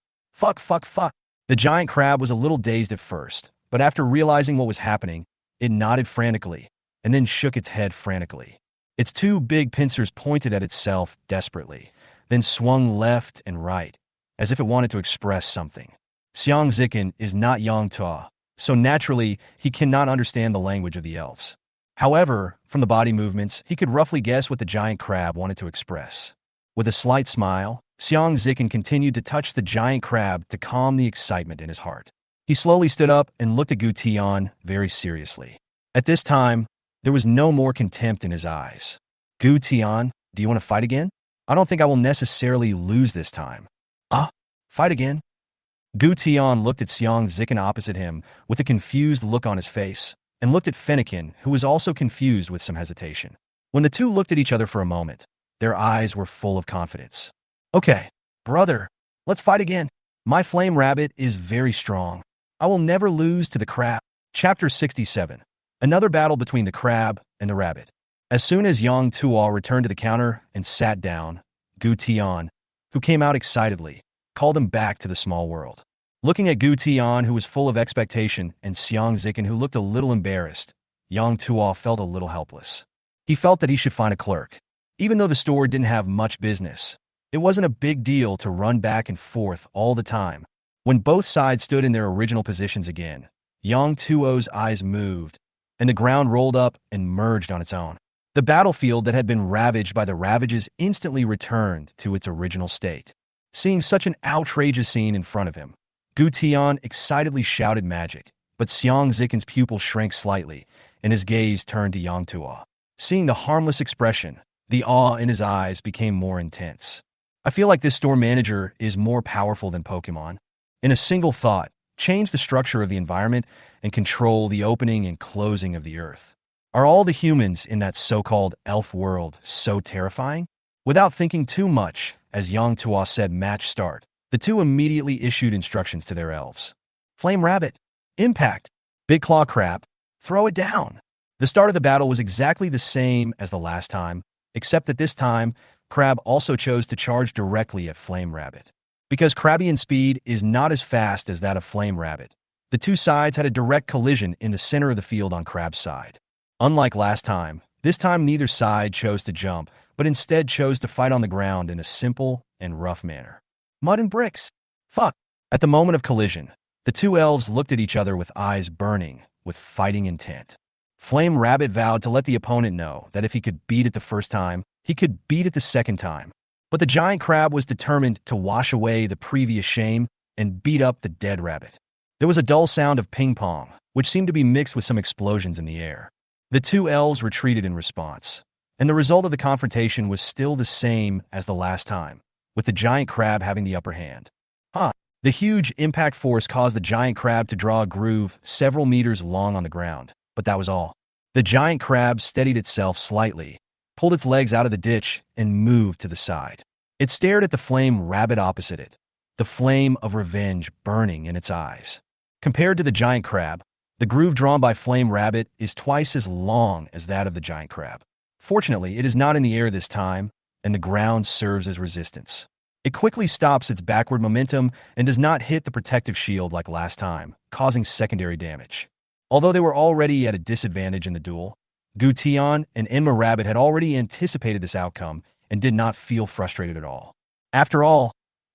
The giant crab was a little dazed at first, but after realizing what was happening, it nodded frantically and then shook its head frantically. Its two big pincers pointed at itself desperately, then swung left and right, as if it wanted to express something. Xiang Zikin is not Yang Tua, so naturally he cannot understand the language of the elves. However, from the body movements, he could roughly guess what the giant crab wanted to express. With a slight smile, Xiang Zikin continued to touch the giant crab to calm the excitement in his heart. He slowly stood up and looked at Gu Tian very seriously. At this time, there was no more contempt in his eyes. Gu Tian, do you want to fight again? I don't think I will necessarily lose this time. Fight again? Gu Tian looked at Xiang Zikin opposite him with a confused look on his face, and looked at Fennekin, who was also confused with some hesitation. When the two looked at each other for a moment, their eyes were full of confidence. Okay, brother, let's fight again. My flame rabbit is very strong. I will never lose to the crab. Chapter 67. Another battle between the crab and the rabbit. As soon as Yang Tuo returned to the counter and sat down, Gu Tian, who came out excitedly, called him back to the small world. Looking at Gu Tian, who was full of expectation, and Xiang Zikin, who looked a little embarrassed, Yang Tuo felt a little helpless. He felt that he should find a clerk. Even though the store didn't have much business, it wasn't a big deal to run back and forth all the time. When both sides stood in their original positions again, Yang Tuo's eyes moved, and the ground rolled up and merged on its own. The battlefield that had been ravaged by the ravages instantly returned to its original state. Seeing such an outrageous scene in front of him, Gu Tian excitedly shouted magic, but Xiang Zikin's pupil shrank slightly, and his gaze turned to Yang Tuo. Seeing the harmless expression, the awe in his eyes became more intense. I feel like this store manager is more powerful than Pokémon. In a single thought, change the structure of the environment and control the opening and closing of the earth. Are all the humans in that so-called elf world so terrifying? Without thinking too much, as Yang Tuo said match start, the two immediately issued instructions to their elves. Flame Rabbit, Impact, Big Claw Crab, Throw it down. The start of the battle was exactly the same as the last time, except that this time, Crab also chose to charge directly at Flame Rabbit. Because Crabbian speed is not as fast as that of Flame Rabbit, the two sides had a direct collision in the center of the field on Crab's side. Unlike last time, this time neither side chose to jump, but instead chose to fight on the ground in a simple and rough manner. Mud and bricks. Fuck. At the moment of collision, the two elves looked at each other with eyes burning with fighting intent. Flame Rabbit vowed to let the opponent know that if he could beat it the first time, he could beat it the second time. But the giant crab was determined to wash away the previous shame and beat up the dead rabbit. There was a dull sound of ping-pong, which seemed to be mixed with some explosions in the air. The two elves retreated in response, and the result of the confrontation was still the same as the last time, with the giant crab having the upper hand. The huge impact force caused the giant crab to draw a groove several meters long on the ground, but that was all. The giant crab steadied itself slightly, pulled its legs out of the ditch, and moved to the side. It stared at the flame rabbit opposite it, the flame of revenge burning in its eyes. Compared to the giant crab, the groove drawn by Flame Rabbit is twice as long as that of the giant crab. Fortunately, it is not in the air this time, and the ground serves as resistance. It quickly stops its backward momentum and does not hit the protective shield like last time, causing secondary damage. Although they were already at a disadvantage in the duel, Gution and Enma Rabbit had already anticipated this outcome and did not feel frustrated at all. After all,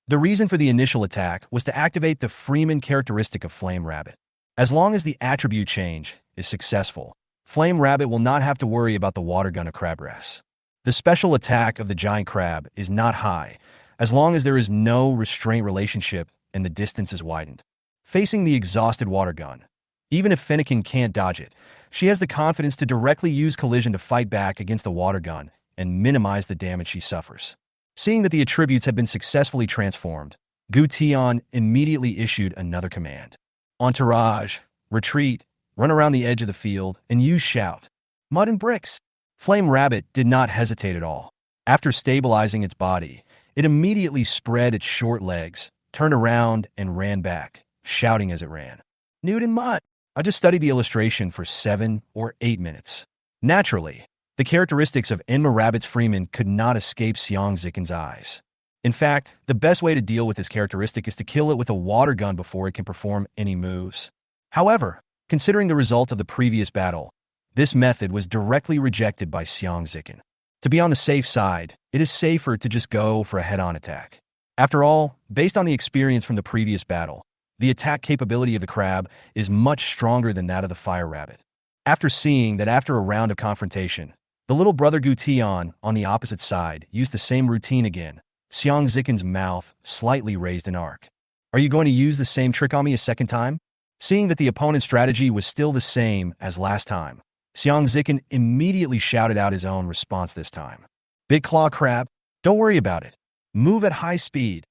the reason for the initial attack was to activate the Freeman characteristic of Flame Rabbit. As long as the attribute change is successful, Flame Rabbit will not have to worry about the water gun of Crabgrass. The special attack of the giant crab is not high, as long as there is no restraint relationship and the distance is widened. Facing the exhausted water gun, even if Fennekin can't dodge it, she has the confidence to directly use collision to fight back against the water gun and minimize the damage she suffers. Seeing that the attributes had been successfully transformed, Gution immediately issued another command. Entourage, retreat, run around the edge of the field, and use shout. Mud and bricks. Flame Rabbit did not hesitate at all. After stabilizing its body, it immediately spread its short legs, turned around, and ran back, shouting as it ran. Nude and mud. I just studied the illustration for 7 or 8 minutes. Naturally, the characteristics of Enma Rabbit's Freeman could not escape Xiang Zikin's eyes. In fact, the best way to deal with this characteristic is to kill it with a water gun before it can perform any moves. However, considering the result of the previous battle, this method was directly rejected by Xiang Zikin. To be on the safe side, it is safer to just go for a head-on attack. After all, based on the experience from the previous battle, the attack capability of the crab is much stronger than that of the fire rabbit. After seeing that after a round of confrontation, the little brother Gution on the opposite side used the same routine again, Xiang Zikin's mouth slightly raised an arc. Are you going to use the same trick on me a second time? Seeing that the opponent's strategy was still the same as last time, Xiang Zikin immediately shouted out his own response this time. Big Claw Crab, don't worry about it. Move at high speed.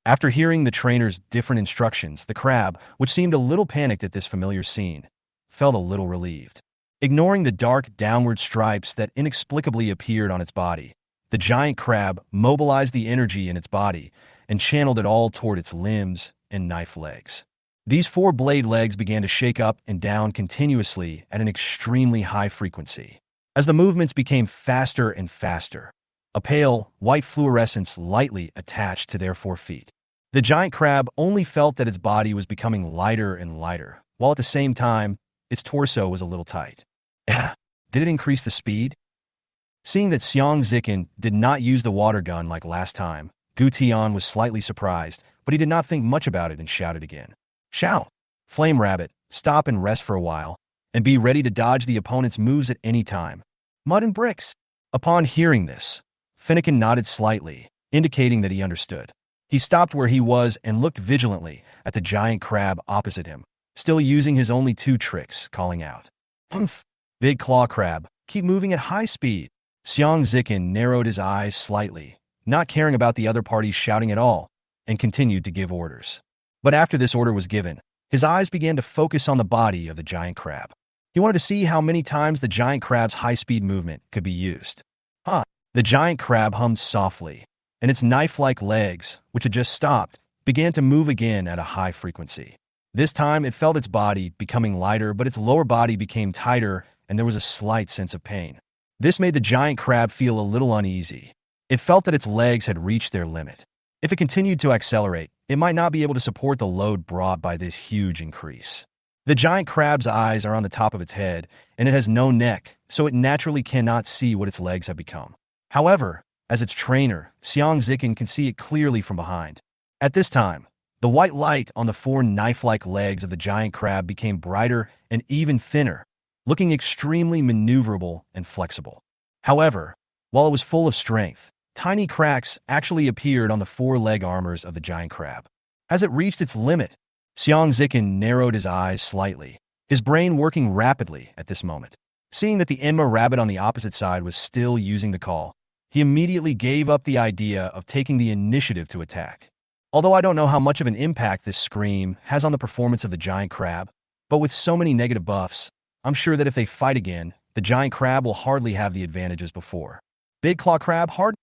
After hearing the trainer's different instructions, the crab, which seemed a little panicked at this familiar scene, felt a little relieved. Ignoring the dark downward stripes that inexplicably appeared on its body, the giant crab mobilized the energy in its body and channeled it all toward its limbs and knife legs. These 4 blade legs began to shake up and down continuously at an extremely high frequency. As the movements became faster and faster, a pale, white fluorescence lightly attached to their 4 feet. The giant crab only felt that its body was becoming lighter and lighter, while at the same time, its torso was a little tight. Did it increase the speed? Seeing that Xiang Zikin did not use the water gun like last time, Gution was slightly surprised, but he did not think much about it and shouted again. Shout! Flame Rabbit, stop and rest for a while, and be ready to dodge the opponent's moves at any time. Mud and bricks. Upon hearing this, Fennekin nodded slightly, indicating that he understood. He stopped where he was and looked vigilantly at the giant crab opposite him, still using his only 2 tricks, calling out. Humph! Big Claw Crab, keep moving at high speed. Xiang Zikin narrowed his eyes slightly, not caring about the other parties shouting at all, and continued to give orders. But after this order was given, his eyes began to focus on the body of the giant crab. He wanted to see how many times the giant crab's high-speed movement could be used. The giant crab hummed softly, and its knife-like legs, which had just stopped, began to move again at a high frequency. This time, it felt its body becoming lighter, but its lower body became tighter, and there was a slight sense of pain. This made the giant crab feel a little uneasy. It felt that its legs had reached their limit. If it continued to accelerate, it might not be able to support the load brought by this huge increase. The giant crab's eyes are on the top of its head, and it has no neck, so it naturally cannot see what its legs have become. However, as its trainer, Xiang Zikin can see it clearly from behind. At this time, the white light on the 4 knife-like legs of the giant crab became brighter and even thinner, looking extremely maneuverable and flexible. However, while it was full of strength, tiny cracks actually appeared on the 4 leg armors of the giant crab. As it reached its limit, Xiang Zikin narrowed his eyes slightly, his brain working rapidly at this moment. Seeing that the Enma Rabbit on the opposite side was still using the call, he immediately gave up the idea of taking the initiative to attack. Although I don't know how much of an impact this scream has on the performance of the giant crab, but with so many negative buffs, I'm sure that if they fight again, the giant crab will hardly have the advantages before. Big Claw Crab hard?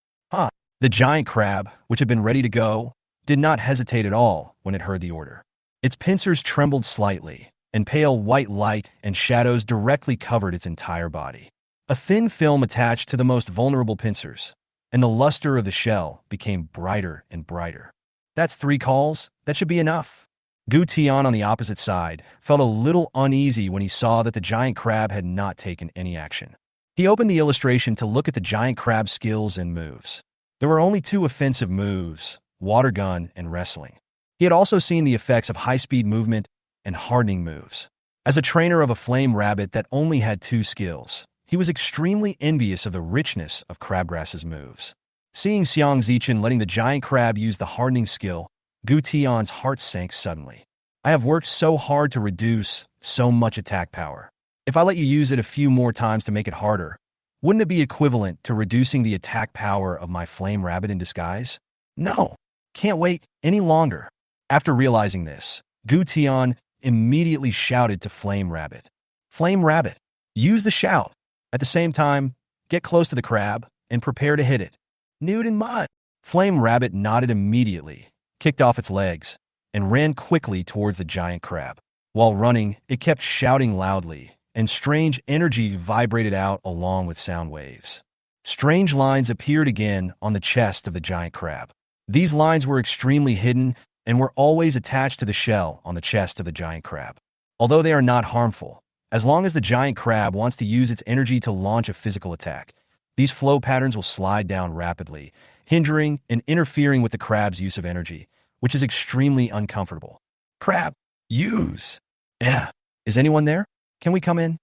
The giant crab, which had been ready to go, did not hesitate at all when it heard the order. Its pincers trembled slightly, and pale white light and shadows directly covered its entire body. A thin film attached to the most vulnerable pincers, and the luster of the shell became brighter and brighter. That's 3 calls. That should be enough. Gu Tian on the opposite side felt a little uneasy when he saw that the giant crab had not taken any action. He opened the illustration to look at the giant crab's skills and moves. There were only 2 offensive moves, water gun and wrestling. He had also seen the effects of high-speed movement and hardening moves. As a trainer of a flame rabbit that only had 2 skills, he was extremely envious of the richness of Crabgrass's moves. Seeing Xiang Zichen letting the giant crab use the hardening skill, Gu Tian's heart sank suddenly. I have worked so hard to reduce so much attack power. If I let you use it a few more times to make it harder, wouldn't it be equivalent to reducing the attack power of my flame rabbit in disguise? No, can't wait any longer. After realizing this, Gu Tian immediately shouted to Flame Rabbit. Flame Rabbit, use the shout. At the same time, get close to the crab and prepare to hit it. Nude in mud. Flame Rabbit nodded immediately, kicked off its legs, and ran quickly towards the giant crab. While running, it kept shouting loudly, and strange energy vibrated out along with sound waves. Strange lines appeared again on the chest of the giant crab. These lines were extremely hidden and were always attached to the shell on the chest of the giant crab. Although they are not harmful, as long as the giant crab wants to use its energy to launch a physical attack, these flow patterns will slide down rapidly, hindering and interfering with the crab's use of energy, which is extremely uncomfortable. Crab, use! Yeah. Is anyone there? Can we come in?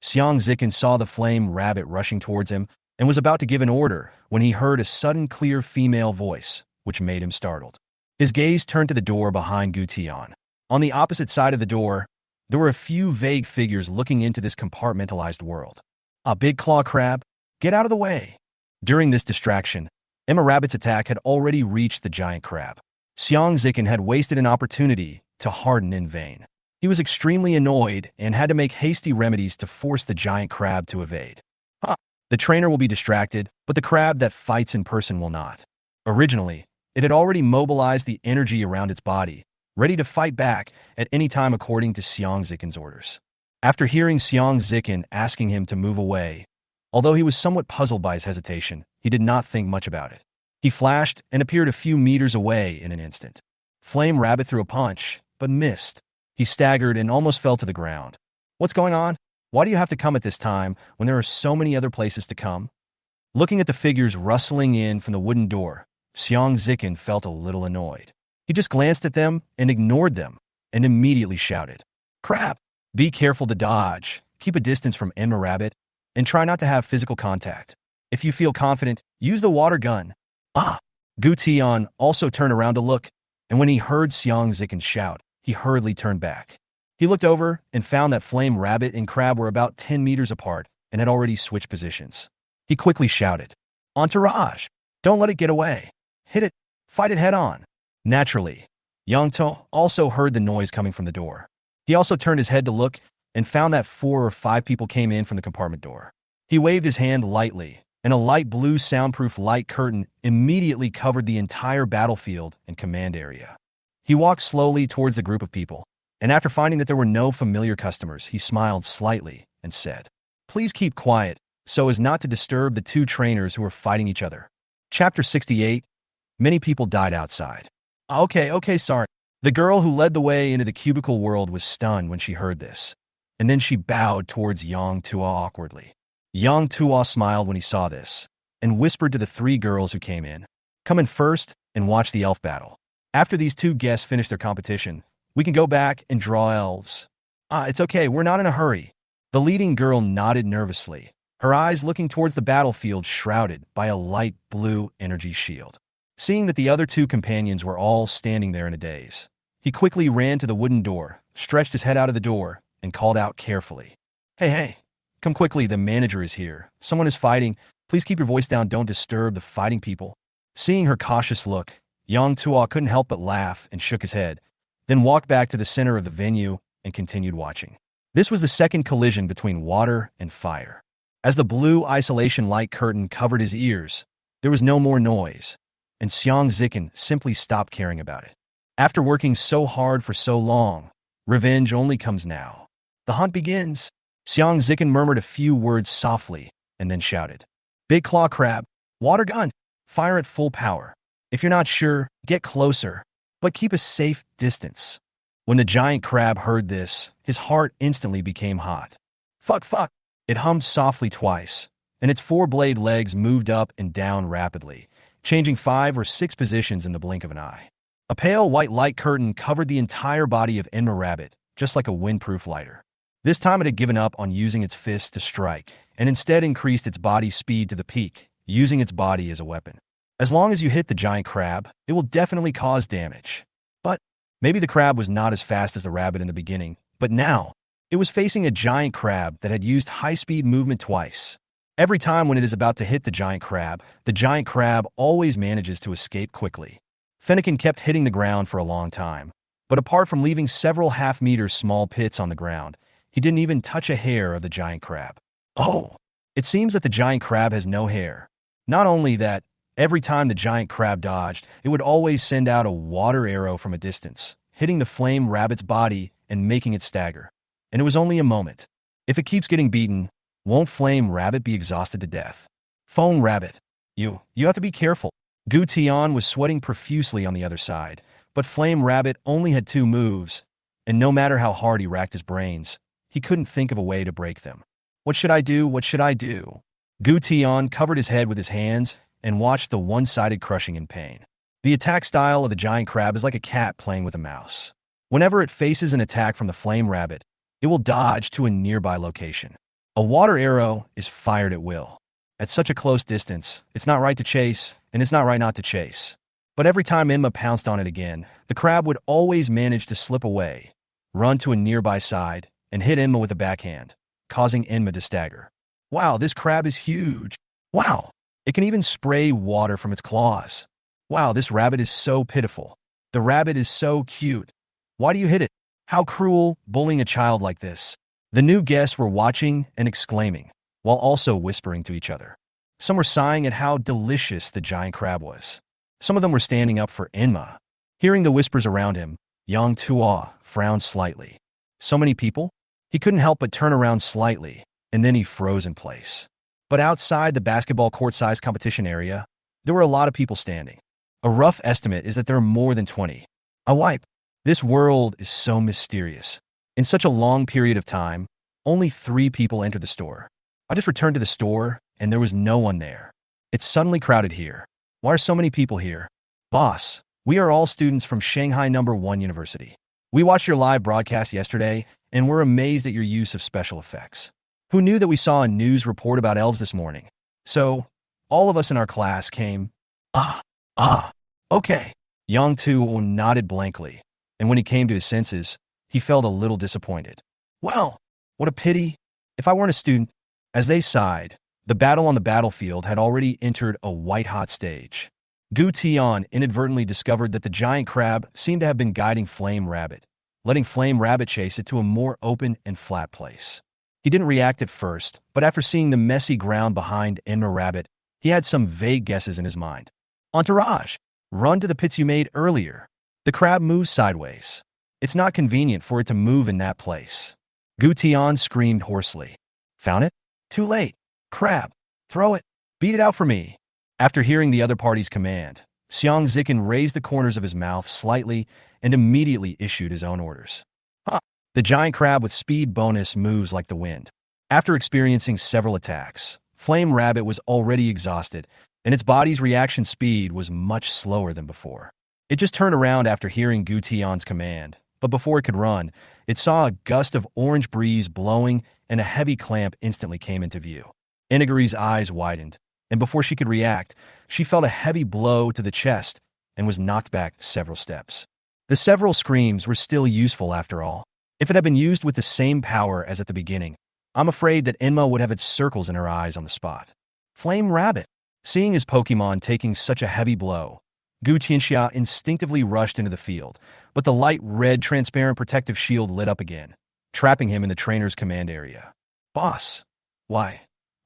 Xiang Zichen saw the flame rabbit rushing towards him and was about to give an order when he heard a sudden clear female voice, which made him startled. His gaze turned to the door behind Gu Tian. On the opposite side of the door, there were a few vague figures looking into this compartmentalized world. A big claw crab, get out of the way! During this distraction, Emma Rabbit's attack had already reached the giant crab. Xiang Zichen had wasted an opportunity to harden in vain. He was extremely annoyed and had to make hasty remedies to force the giant crab to evade. The trainer will be distracted, but the crab that fights in person will not. Originally, it had already mobilized the energy around its body, ready to fight back at any time according to Xiang Zichen's orders. After hearing Xiang Zichen asking him to move away, although he was somewhat puzzled by his hesitation, he did not think much about it. He flashed and appeared a few meters away in an instant. Flame Rabbit threw a punch, but missed. He staggered and almost fell to the ground. What's going on? Why do you have to come at this time when there are so many other places to come? Looking at the figures rustling in from the wooden door, Xiang Zichen felt a little annoyed. He just glanced at them and ignored them, and immediately shouted, Crap! Be careful to dodge, keep a distance from Emma Rabbit, and try not to have physical contact. If you feel confident, use the water gun. Gu Tian also turned around to look, and when he heard Xiang Zichen shout, he hurriedly turned back. He looked over and found that Flame Rabbit and Crab were about 10 meters apart and had already switched positions. He quickly shouted, Entourage! Don't let it get away. Hit it. Fight it head on. Naturally, Yang To also heard the noise coming from the door. He also turned his head to look and found that 4 or 5 people came in from the compartment door. He waved his hand lightly, and a light blue soundproof light curtain immediately covered the entire battlefield and command area. He walked slowly towards the group of people, and after finding that there were no familiar customers, he smiled slightly and said, Please keep quiet so as not to disturb the 2 trainers who were fighting each other. Chapter 68. Many people died outside. Okay, sorry. The girl who led the way into the cubicle world was stunned when she heard this, and then she bowed towards Yang Tua awkwardly. Yang Tua smiled when he saw this, and whispered to the 3 girls who came in, Come in first and watch the elf battle. After these 2 guests finish their competition, we can go back and draw elves. It's okay, we're not in a hurry. The leading girl nodded nervously, her eyes looking towards the battlefield shrouded by a light blue energy shield. Seeing that the other 2 companions were all standing there in a daze, he quickly ran to the wooden door, stretched his head out of the door, and called out carefully, Hey, come quickly, the manager is here. Someone is fighting. Please keep your voice down, don't disturb the fighting people. Seeing her cautious look, Yang Tua couldn't help but laugh and shook his head, then walked back to the center of the venue and continued watching. This was the second collision between water and fire. As the blue isolation light curtain covered his ears, there was no more noise, and Xiang Zichen simply stopped caring about it. After working so hard for so long, revenge only comes now. The hunt begins. Xiang Zicken murmured a few words softly and then shouted, "Big claw crab, water gun, fire at full power. If you're not sure, get closer, but keep a safe distance." When the giant crab heard this, his heart instantly became hot. Fuck, fuck. It hummed softly twice, and its four-blade legs moved up and down rapidly, changing 5 or 6 positions in the blink of an eye. A pale white light curtain covered the entire body of Enma Rabbit, just like a windproof lighter. This time it had given up on using its fists to strike, and instead increased its body's speed to the peak, using its body as a weapon. As long as you hit the giant crab, it will definitely cause damage. But maybe the crab was not as fast as the rabbit in the beginning, but now it was facing a giant crab that had used high-speed movement twice. Every time when it is about to hit the giant crab always manages to escape quickly. Fennekin kept hitting the ground for a long time, but apart from leaving several half-meter small pits on the ground, he didn't even touch a hair of the giant crab. Oh, it seems that the giant crab has no hair. Not only that, every time the giant crab dodged, it would always send out a water arrow from a distance, hitting the flame rabbit's body and making it stagger. And it was only a moment. If it keeps getting beaten, won't Flame Rabbit be exhausted to death? Phone Rabbit, you have to be careful. Gu Tian was sweating profusely on the other side, but Flame Rabbit only had 2 moves, and no matter how hard he racked his brains, he couldn't think of a way to break them. What should I do? What should I do? Gu Tian covered his head with his hands and watched the one-sided crushing in pain. The attack style of the giant crab is like a cat playing with a mouse. Whenever it faces an attack from the Flame Rabbit, it will dodge to a nearby location. A water arrow is fired at will. At such a close distance, it's not right to chase, and it's not right not to chase. But every time Enma pounced on it again, the crab would always manage to slip away, run to a nearby side, and hit Enma with a backhand, causing Enma to stagger. Wow, this crab is huge. Wow, it can even spray water from its claws. Wow, this rabbit is so pitiful. The rabbit is so cute. Why do you hit it? How cruel, bullying a child like this. The new guests were watching and exclaiming, while also whispering to each other. Some were sighing at how delicious the giant crab was. Some of them were standing up for Enma. Hearing the whispers around him, Yang Tuo frowned slightly. So many people? He couldn't help but turn around slightly, and then he froze in place. But outside the basketball court-sized competition area, there were a lot of people standing. A rough estimate is that there are more than 20. A wipe. This world is so mysterious. In such a long period of time, only 3 people entered the store. I just returned to the store, and there was no one there. It's suddenly crowded here. Why are so many people here? Boss, we are all students from Shanghai No. 1 University. We watched your live broadcast yesterday, and we're amazed at your use of special effects. Who knew that we saw a news report about elves this morning? So, all of us in our class came. Okay. Yang Tu nodded blankly, and when he came to his senses, he felt a little disappointed. Well, what a pity. If I weren't a student. As they sighed, the battle on the battlefield had already entered a white-hot stage. Gu Tian inadvertently discovered that the giant crab seemed to have been guiding Flame Rabbit, letting Flame Rabbit chase it to a more open and flat place. He didn't react at first, but after seeing the messy ground behind Enma Rabbit, he had some vague guesses in his mind. Entourage, run to the pits you made earlier. The crab moves sideways. It's not convenient for it to move in that place. Gu Tian screamed hoarsely. Found it? Too late. Crab, throw it. Beat it out for me. After hearing the other party's command, Xiang Zicken raised the corners of his mouth slightly and immediately issued his own orders. The giant crab with speed bonus moves like the wind. After experiencing several attacks, Flame Rabbit was already exhausted, and its body's reaction speed was much slower than before. It just turned around after hearing Gu Tian's command, but before it could run, it saw a gust of orange breeze blowing and a heavy clamp instantly came into view. Inagiri's eyes widened, and before she could react, she felt a heavy blow to the chest and was knocked back several steps. The several screams were still useful after all. If it had been used with the same power as at the beginning, I'm afraid that Enma would have had circles in her eyes on the spot. Flame Rabbit. Seeing his Pokémon taking such a heavy blow, Gu Tianxia instinctively rushed into the field, but the light red transparent protective shield lit up again, trapping him in the trainer's command area. Boss, why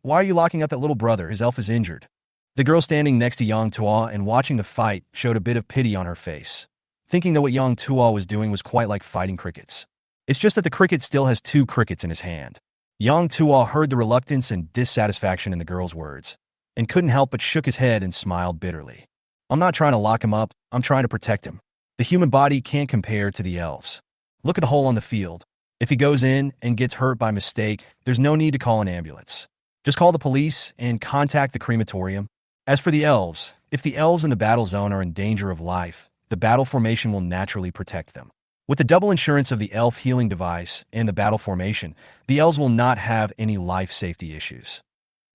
are you locking up that little brother? His elf is injured. The girl standing next to Yang Tuo and watching the fight showed a bit of pity on her face, thinking that what Yang Tuo was doing was quite like fighting crickets. It's just that the cricket still has 2 crickets in his hand. Yang Tuo heard the reluctance and dissatisfaction in the girl's words, and couldn't help but shook his head and smiled bitterly. I'm not trying to lock him up, I'm trying to protect him. The human body can't compare to the elves. Look at the hole on the field. If he goes in and gets hurt by mistake, there's no need to call an ambulance. Just call the police and contact the crematorium. As for the elves, if the elves in the battle zone are in danger of life, the battle formation will naturally protect them. With the double insurance of the elf healing device and the battle formation, the elves will not have any life safety issues.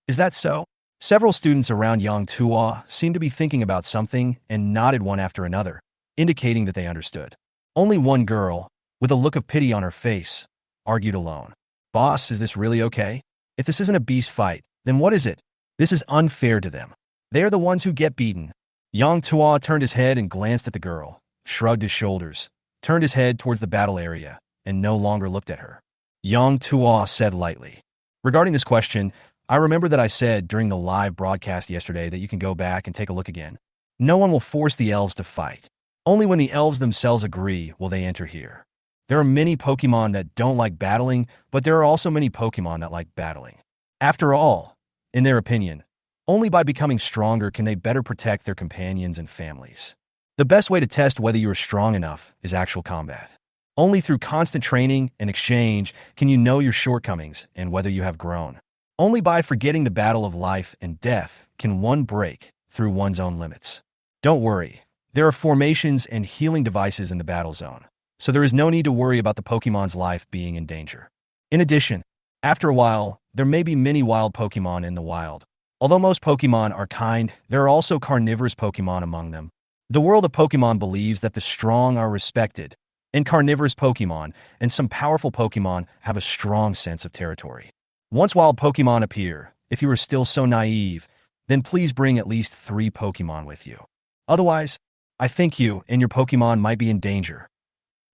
Is that so? Several students around Yang Tuo seemed to be thinking about something and nodded one after another, indicating that they understood. Only one girl, with a look of pity on her face, argued alone. Boss, is this really okay? If this isn't a beast fight, then what is it? This is unfair to them. They are the ones who get beaten. Yang Tuo turned his head and glanced at the girl, shrugged his shoulders, turned his head towards the battle area, and no longer looked at her. Yang Tuo said lightly, regarding this question, I remember that I said during the live broadcast yesterday that you can go back and take a look again. No one will force the elves to fight. Only when the elves themselves agree will they enter here. There are many Pokemon that don't like battling, but there are also many Pokemon that like battling. After all, in their opinion, only by becoming stronger can they better protect their companions and families. The best way to test whether you are strong enough is actual combat. Only through constant training and exchange can you know your shortcomings and whether you have grown. Only by forgetting the battle of life and death can one break through one's own limits. Don't worry, there are formations and healing devices in the battle zone, so there is no need to worry about the Pokemon's life being in danger. In addition, after a while, there may be many wild Pokemon in the wild. Although most Pokemon are kind, there are also carnivorous Pokemon among them. The world of Pokemon believes that the strong are respected, and carnivorous Pokemon and some powerful Pokemon have a strong sense of territory. Once wild Pokemon appear, if you are still so naive, then please bring at least 3 Pokemon with you. Otherwise, I think you and your Pokemon might be in danger.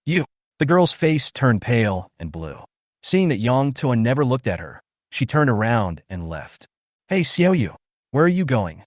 You. The girl's face turned pale and blue. Seeing that Yang Tuo never looked at her, she turned around and left. Hey Xiaoyu, where are you going?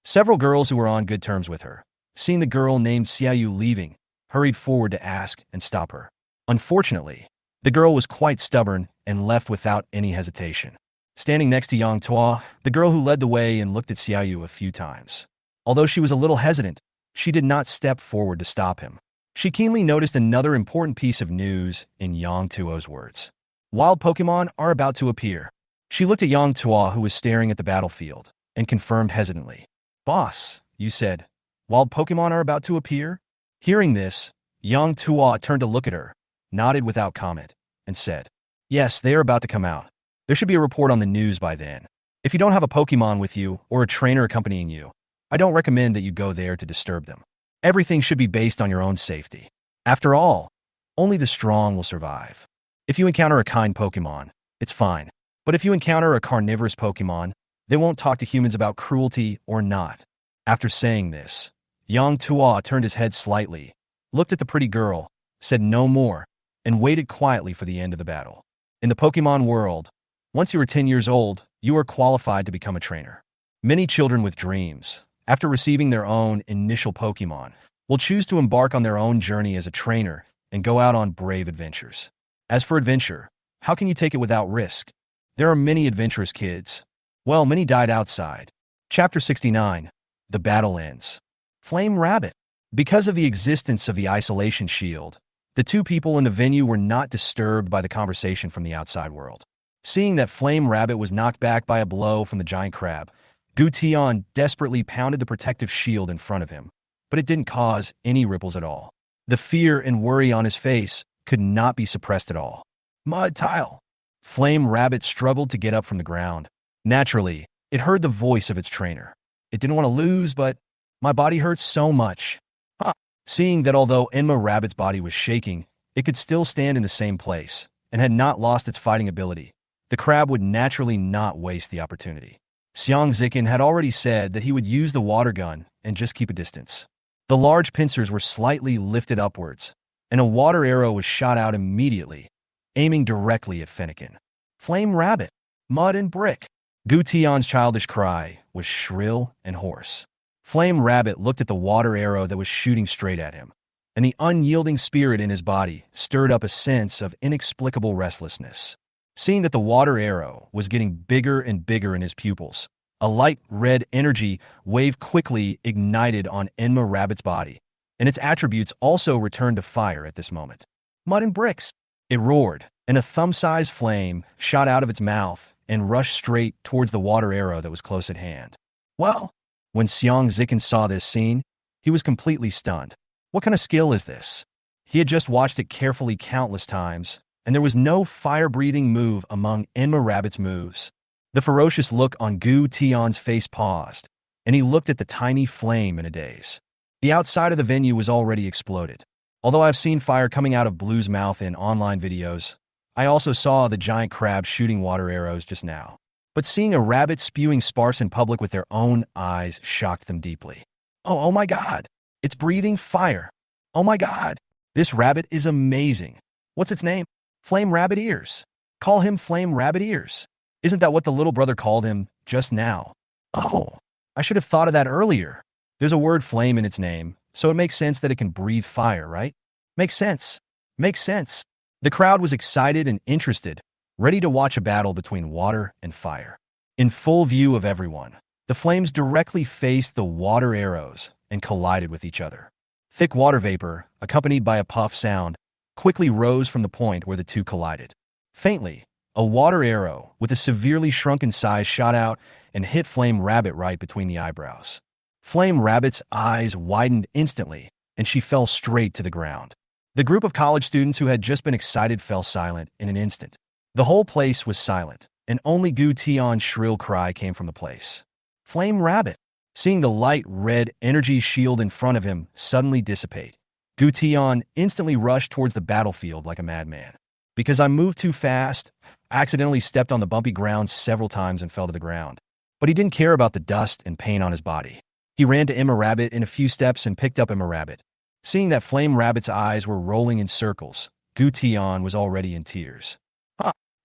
Several girls who were on good terms with her, seeing the girl named Xiaoyu leaving, hurried forward to ask and stop her. Unfortunately, the girl was quite stubborn and left without any hesitation. Standing next to Yang Tuo, the girl who led the way and looked at Xiaoyu a few times. Although she was a little hesitant, she did not step forward to stop him. She keenly noticed another important piece of news in Yang Tuo's words. Wild Pokemon are about to appear. She looked at Yang Tuo, who was staring at the battlefield, and confirmed hesitantly. Boss, you said, wild Pokemon are about to appear? Hearing this, Yang Tuo turned to look at her, nodded without comment, and said, yes, they are about to come out. There should be a report on the news by then. If you don't have a Pokemon with you or a trainer accompanying you, I don't recommend that you go there to disturb them. Everything should be based on your own safety. After all, only the strong will survive. If you encounter a kind Pokemon, it's fine. But if you encounter a carnivorous Pokemon, they won't talk to humans about cruelty or not. After saying this, Yang Tuo turned his head slightly, looked at the pretty girl, said no more, and waited quietly for the end of the battle. In the Pokemon world, once you are 10 years old, you are qualified to become a trainer. Many children with dreams, after receiving their own initial Pokemon, will choose to embark on their own journey as a trainer and go out on brave adventures. As for adventure, how can you take it without risk? There are many adventurous kids. Well, many died outside. Chapter 69. The battle ends. Flame Rabbit. Because of the existence of the isolation shield, the two people in the venue were not disturbed by the conversation from the outside world. Seeing that Flame Rabbit was knocked back by a blow from the giant crab, Gutian desperately pounded the protective shield in front of him, but it didn't cause any ripples at all. The fear and worry on his face could not be suppressed at all. Mud tile. Flame Rabbit struggled to get up from the ground. Naturally, it heard the voice of its trainer. It didn't want to lose, but my body hurts so much. Huh. Seeing that although Enma Rabbit's body was shaking, it could still stand in the same place and had not lost its fighting ability, the crab would naturally not waste the opportunity. Xiang Zikin had already said that he would use the water gun and just keep a distance. The large pincers were slightly lifted upwards, and a water arrow was shot out immediately, aiming directly at Fennekin. Flame Rabbit, mud and brick. Gutian's childish cry was shrill and hoarse. Flame Rabbit looked at the water arrow that was shooting straight at him, and the unyielding spirit in his body stirred up a sense of inexplicable restlessness. Seeing that the water arrow was getting bigger and bigger in his pupils, a light red energy wave quickly ignited on Enma Rabbit's body, and its attributes also returned to fire at this moment. Mud and bricks! It roared, and a thumb-sized flame shot out of its mouth and rushed straight towards the water arrow that was close at hand. Well, when Xiang Zikin saw this scene, he was completely stunned. What kind of skill is this? He had just watched it carefully countless times, and there was no fire-breathing move among Enma Rabbit's moves. The ferocious look on Gu Tian's face paused, and he looked at the tiny flame in a daze. The outside of the venue was already exploded. Although I've seen fire coming out of Blue's mouth in online videos, I also saw the giant crab shooting water arrows just now. But seeing a rabbit spewing sparks in public with their own eyes shocked them deeply. Oh my God! It's breathing fire! Oh my God! This rabbit is amazing! What's its name? Flame Rabbit Ears. Call him Flame Rabbit Ears. Isn't that what the little brother called him just now? Oh, I should have thought of that earlier. There's a word flame in its name, so it makes sense that it can breathe fire, right? Makes sense. Makes sense. The crowd was excited and interested, ready to watch a battle between water and fire. In full view of everyone, the flames directly faced the water arrows and collided with each other. Thick water vapor, accompanied by a puff sound, quickly rose from the point where the two collided. Faintly, a water arrow with a severely shrunken size shot out and hit Flame Rabbit right between the eyebrows. Flame Rabbit's eyes widened instantly, and she fell straight to the ground. The group of college students who had just been excited fell silent in an instant. The whole place was silent, and only Gu Tian's shrill cry came from the place. Flame Rabbit! Seeing the light red energy shield in front of him suddenly dissipate, Gu Tian instantly rushed towards the battlefield like a madman. Because I moved too fast, I accidentally stepped on the bumpy ground several times and fell to the ground. But he didn't care about the dust and pain on his body. He ran to Emma Rabbit in a few steps and picked up Emma Rabbit. Seeing that Flame Rabbit's eyes were rolling in circles, Gu Tian was already in tears.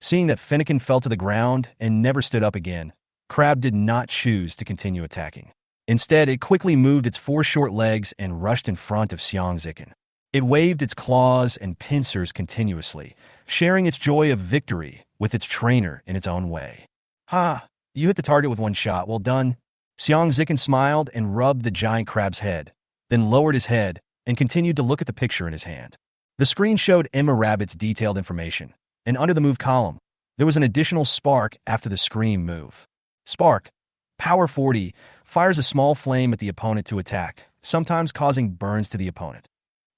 Seeing that Finnegan fell to the ground and never stood up again, Crab did not choose to continue attacking. Instead, it quickly moved its 4 short legs and rushed in front of Xiang Zikin. It waved its claws and pincers continuously, sharing its joy of victory with its trainer in its own way. You hit the target with one shot, well done. Xiang Zikin smiled and rubbed the giant crab's head, then lowered his head and continued to look at the picture in his hand. The screen showed Emma Rabbit's detailed information, and under the move column, there was an additional spark after the scream move. Spark, Power 40, fires a small flame at the opponent to attack, sometimes causing burns to the opponent.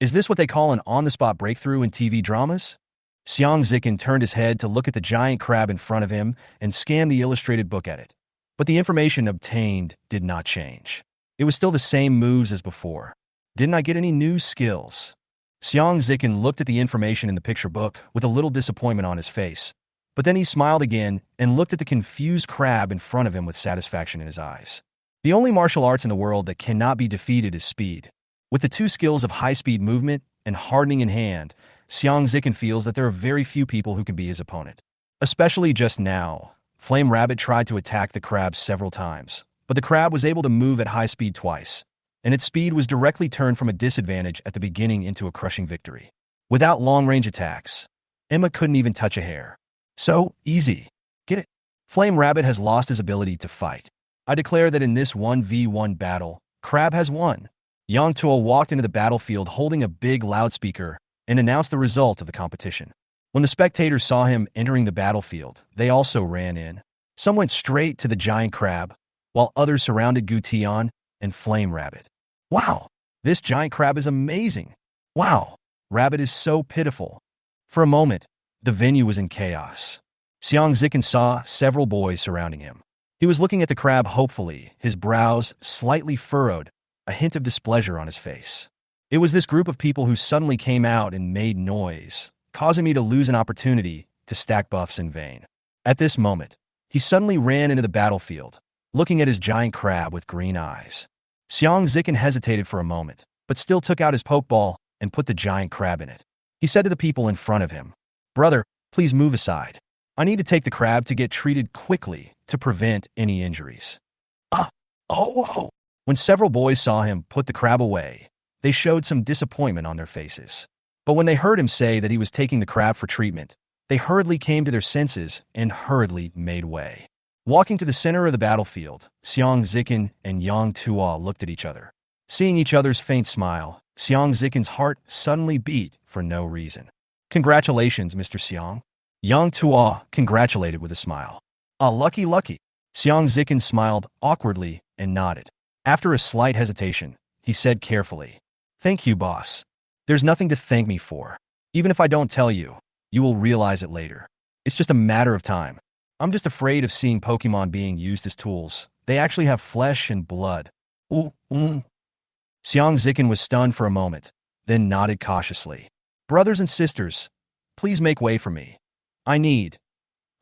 Is this what they call an on-the-spot breakthrough in TV dramas? Xiang Zikin turned his head to look at the giant crab in front of him and scanned the illustrated book at it. But the information obtained did not change. It was still the same moves as before. Didn't I get any new skills? Xiang Zikin looked at the information in the picture book with a little disappointment on his face. But then he smiled again and looked at the confused crab in front of him with satisfaction in his eyes. The only martial arts in the world that cannot be defeated is speed. With the 2 skills of high-speed movement and hardening in hand, Xiang Zikin feels that there are very few people who can be his opponent. Especially just now, Flame Rabbit tried to attack the crab several times, but the crab was able to move at high speed twice, and its speed was directly turned from a disadvantage at the beginning into a crushing victory. Without long-range attacks, Emma couldn't even touch a hair. So easy. Get it? Flame Rabbit has lost his ability to fight. I declare that in this 1v1 battle, Crab has won. Yang Tuo walked into the battlefield holding a big loudspeaker and announced the result of the competition. When the spectators saw him entering the battlefield, they also ran in. Some went straight to the giant crab, while others surrounded Gu Tian and Flame Rabbit. Wow, this giant crab is amazing. Wow, Rabbit is so pitiful. For a moment, the venue was in chaos. Xiang Zikin saw several boys surrounding him. He was looking at the crab hopefully, his brows slightly furrowed, a hint of displeasure on his face. It was this group of people who suddenly came out and made noise, causing me to lose an opportunity to stack buffs in vain. At this moment, he suddenly ran into the battlefield, looking at his giant crab with green eyes. Xiang Zikin hesitated for a moment, but still took out his pokeball and put the giant crab in it. He said to the people in front of him, "Brother, please move aside. I need to take the crab to get treated quickly to prevent any injuries." When several boys saw him put the crab away, they showed some disappointment on their faces. But when they heard him say that he was taking the crab for treatment, They hurriedly came to their senses and hurriedly made way. Walking to the center of the battlefield, Xiang Zikin and Yang Tuo looked at each other. Seeing each other's faint smile, Xiang Zikin's heart suddenly beat for no reason. Congratulations, Mr. Xiang. Yang Tuo congratulated with a smile. Ah, lucky, lucky. Xiang Zikin smiled awkwardly and nodded. After a slight hesitation, he said carefully, "Thank you, boss. There's nothing to thank me for. Even if I don't tell you, you will realize it later. It's just a matter of time. I'm just afraid of seeing Pokemon being used as tools. They actually have flesh and blood." Ooh. Xiang Zikin was stunned for a moment, then nodded cautiously. "Brothers and sisters, please make way for me. I need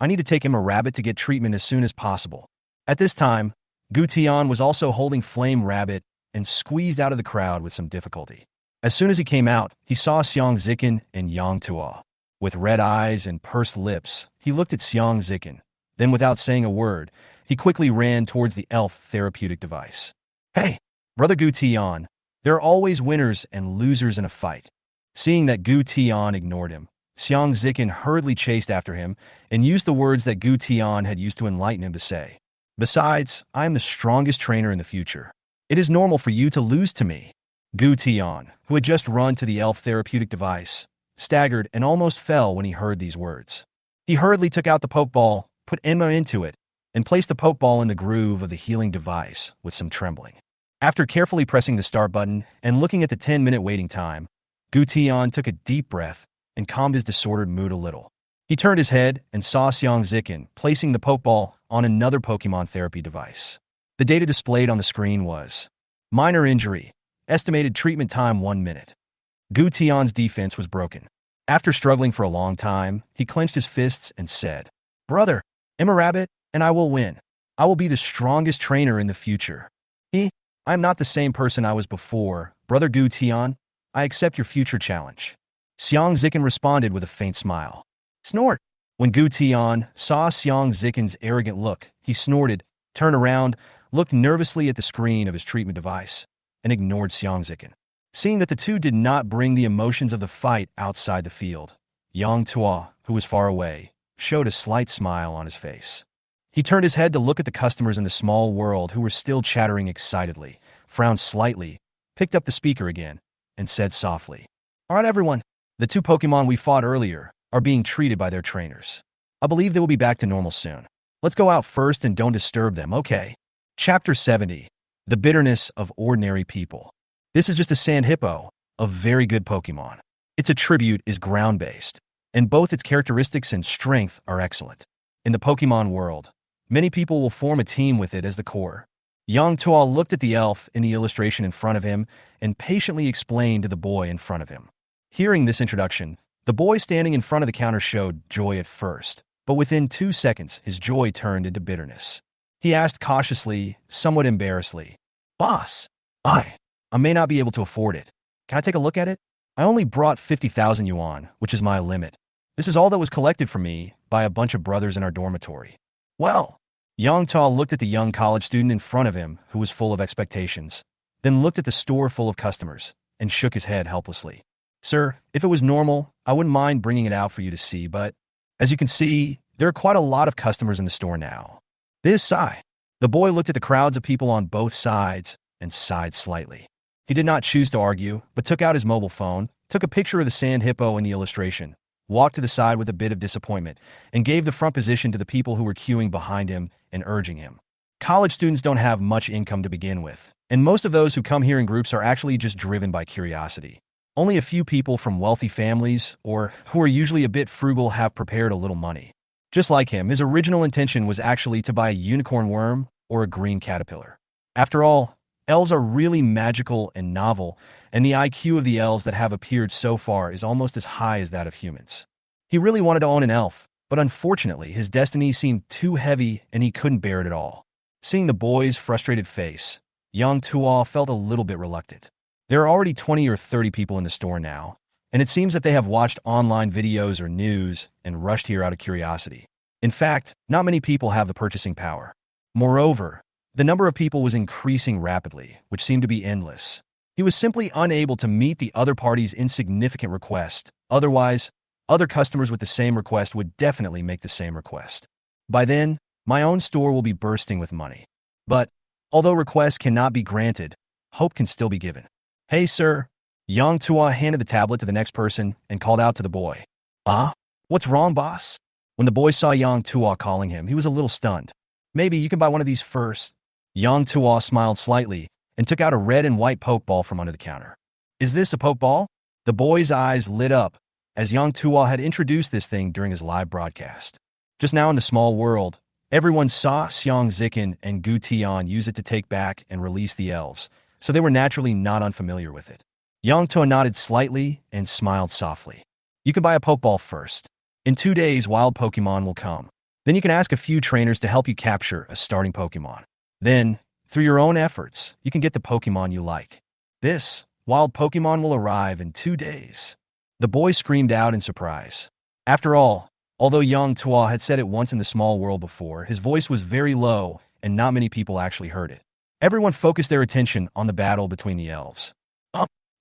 to take him a rabbit to get treatment as soon as possible." At this time, Gu Tian was also holding Flame Rabbit and squeezed out of the crowd with some difficulty. As soon as he came out, he saw Xiang Zikin and Yang Tuo. With red eyes and pursed lips, he looked at Xiang Zikin. Then, without saying a word, he quickly ran towards the elf therapeutic device. "Hey, Brother Gu Tian, there are always winners and losers in a fight." Seeing that Gu Tian ignored him, Xiang Zikin hurriedly chased after him and used the words that Gu Tian had used to enlighten him to say. "Besides, I am the strongest trainer in the future. It is normal for you to lose to me." Gu Tian, who had just run to the elf therapeutic device, staggered and almost fell when he heard these words. He hurriedly took out the pokeball, put Emma into it, and placed the pokeball in the groove of the healing device with some trembling. After carefully pressing the start button and looking at the 10-minute waiting time, Gu Tian took a deep breath and calmed his disordered mood a little. He turned his head and saw Xiang Zikin placing the pokeball on another Pokemon therapy device. The data displayed on the screen was minor injury, estimated treatment time 1 minute. Gu Tian's defense was broken. After struggling for a long time, he clenched his fists and said, "Brother, I'm a rabbit, and I will win. I will be the strongest trainer in the future. I am not the same person I was before. Brother Gu Tian, I accept your future challenge." Xiang Zikin responded with a faint smile. Snort. When Gu Tian saw Xiang Zikin's arrogant look, he snorted, turned around, looked nervously at the screen of his treatment device, and ignored Xiang Zikin. Seeing that the two did not bring the emotions of the fight outside the field, Yang Tuo, who was far away, showed a slight smile on his face. He turned his head to look at the customers in the small world who were still chattering excitedly, frowned slightly, picked up the speaker again, and said softly, "All right, everyone. The 2 Pokemon we fought earlier are being treated by their trainers. I believe they will be back to normal soon. Let's go out first and don't disturb them, okay?" Chapter 70. The Bitterness of Ordinary People. This is just a sand hippo, a very good Pokemon. Its attribute is ground-based, and both its characteristics and strength are excellent. In the Pokemon world, many people will form a team with it as the core. Yang Tuo looked at the elf in the illustration in front of him and patiently explained to the boy in front of him. Hearing this introduction, the boy standing in front of the counter showed joy at first, but within 2 seconds his joy turned into bitterness. He asked cautiously, somewhat embarrassedly, "Boss, I may not be able to afford it. Can I take a look at it? I only brought 50,000 yuan, which is my limit. This is all that was collected from me by a bunch of brothers in our dormitory." "Well," Yang Tuo looked at the young college student in front of him who was full of expectations, then looked at the store full of customers and shook his head helplessly. "Sir, if it was normal, I wouldn't mind bringing it out for you to see, but as you can see, there are quite a lot of customers in the store now." This sigh. The boy looked at the crowds of people on both sides and sighed slightly. He did not choose to argue, but took out his mobile phone, took a picture of the sand hippo in the illustration, walked to the side with a bit of disappointment, and gave the front position to the people who were queuing behind him and urging him. College students don't have much income to begin with, and most of those who come here in groups are actually just driven by curiosity. Only a few people from wealthy families, or who are usually a bit frugal, have prepared a little money. Just like him, his original intention was actually to buy a unicorn worm or a green caterpillar. After all, elves are really magical and novel, and the IQ of the elves that have appeared so far is almost as high as that of humans. He really wanted to own an elf, but unfortunately his destiny seemed too heavy and he couldn't bear it at all. Seeing the boy's frustrated face, Yang Tuo felt a little bit reluctant. There are already 20 or 30 people in the store now, and it seems that they have watched online videos or news and rushed here out of curiosity. In fact, not many people have the purchasing power. Moreover, the number of people was increasing rapidly, which seemed to be endless. He was simply unable to meet the other party's insignificant request. Otherwise, other customers with the same request would definitely make the same request. By then, my own store will be bursting with money. But, although requests cannot be granted, hope can still be given. Hey, sir. Yang Tua handed the tablet to the next person and called out to the boy. Ah? What's wrong, boss? When the boy saw Yang Tua calling him, he was a little stunned. Maybe you can buy one of these first. Yang Tua smiled slightly and took out a red and white pokeball from under the counter. Is this a pokeball? The boy's eyes lit up as Yang Tua had introduced this thing during his live broadcast. Just now in the small world, everyone saw Xiang Zikin and Gu Tian use it to take back and release the elves, so they were naturally not unfamiliar with it. Yang Tua nodded slightly and smiled softly. You can buy a pokeball first. In 2 days, wild Pokemon will come. Then you can ask a few trainers to help you capture a starting Pokemon. Then, through your own efforts, you can get the Pokemon you like. This wild Pokemon will arrive in 2 days. The boy screamed out in surprise. After all, although Yang Tua had said it once in the small world before, his voice was very low and not many people actually heard it. Everyone focused their attention on the battle between the elves.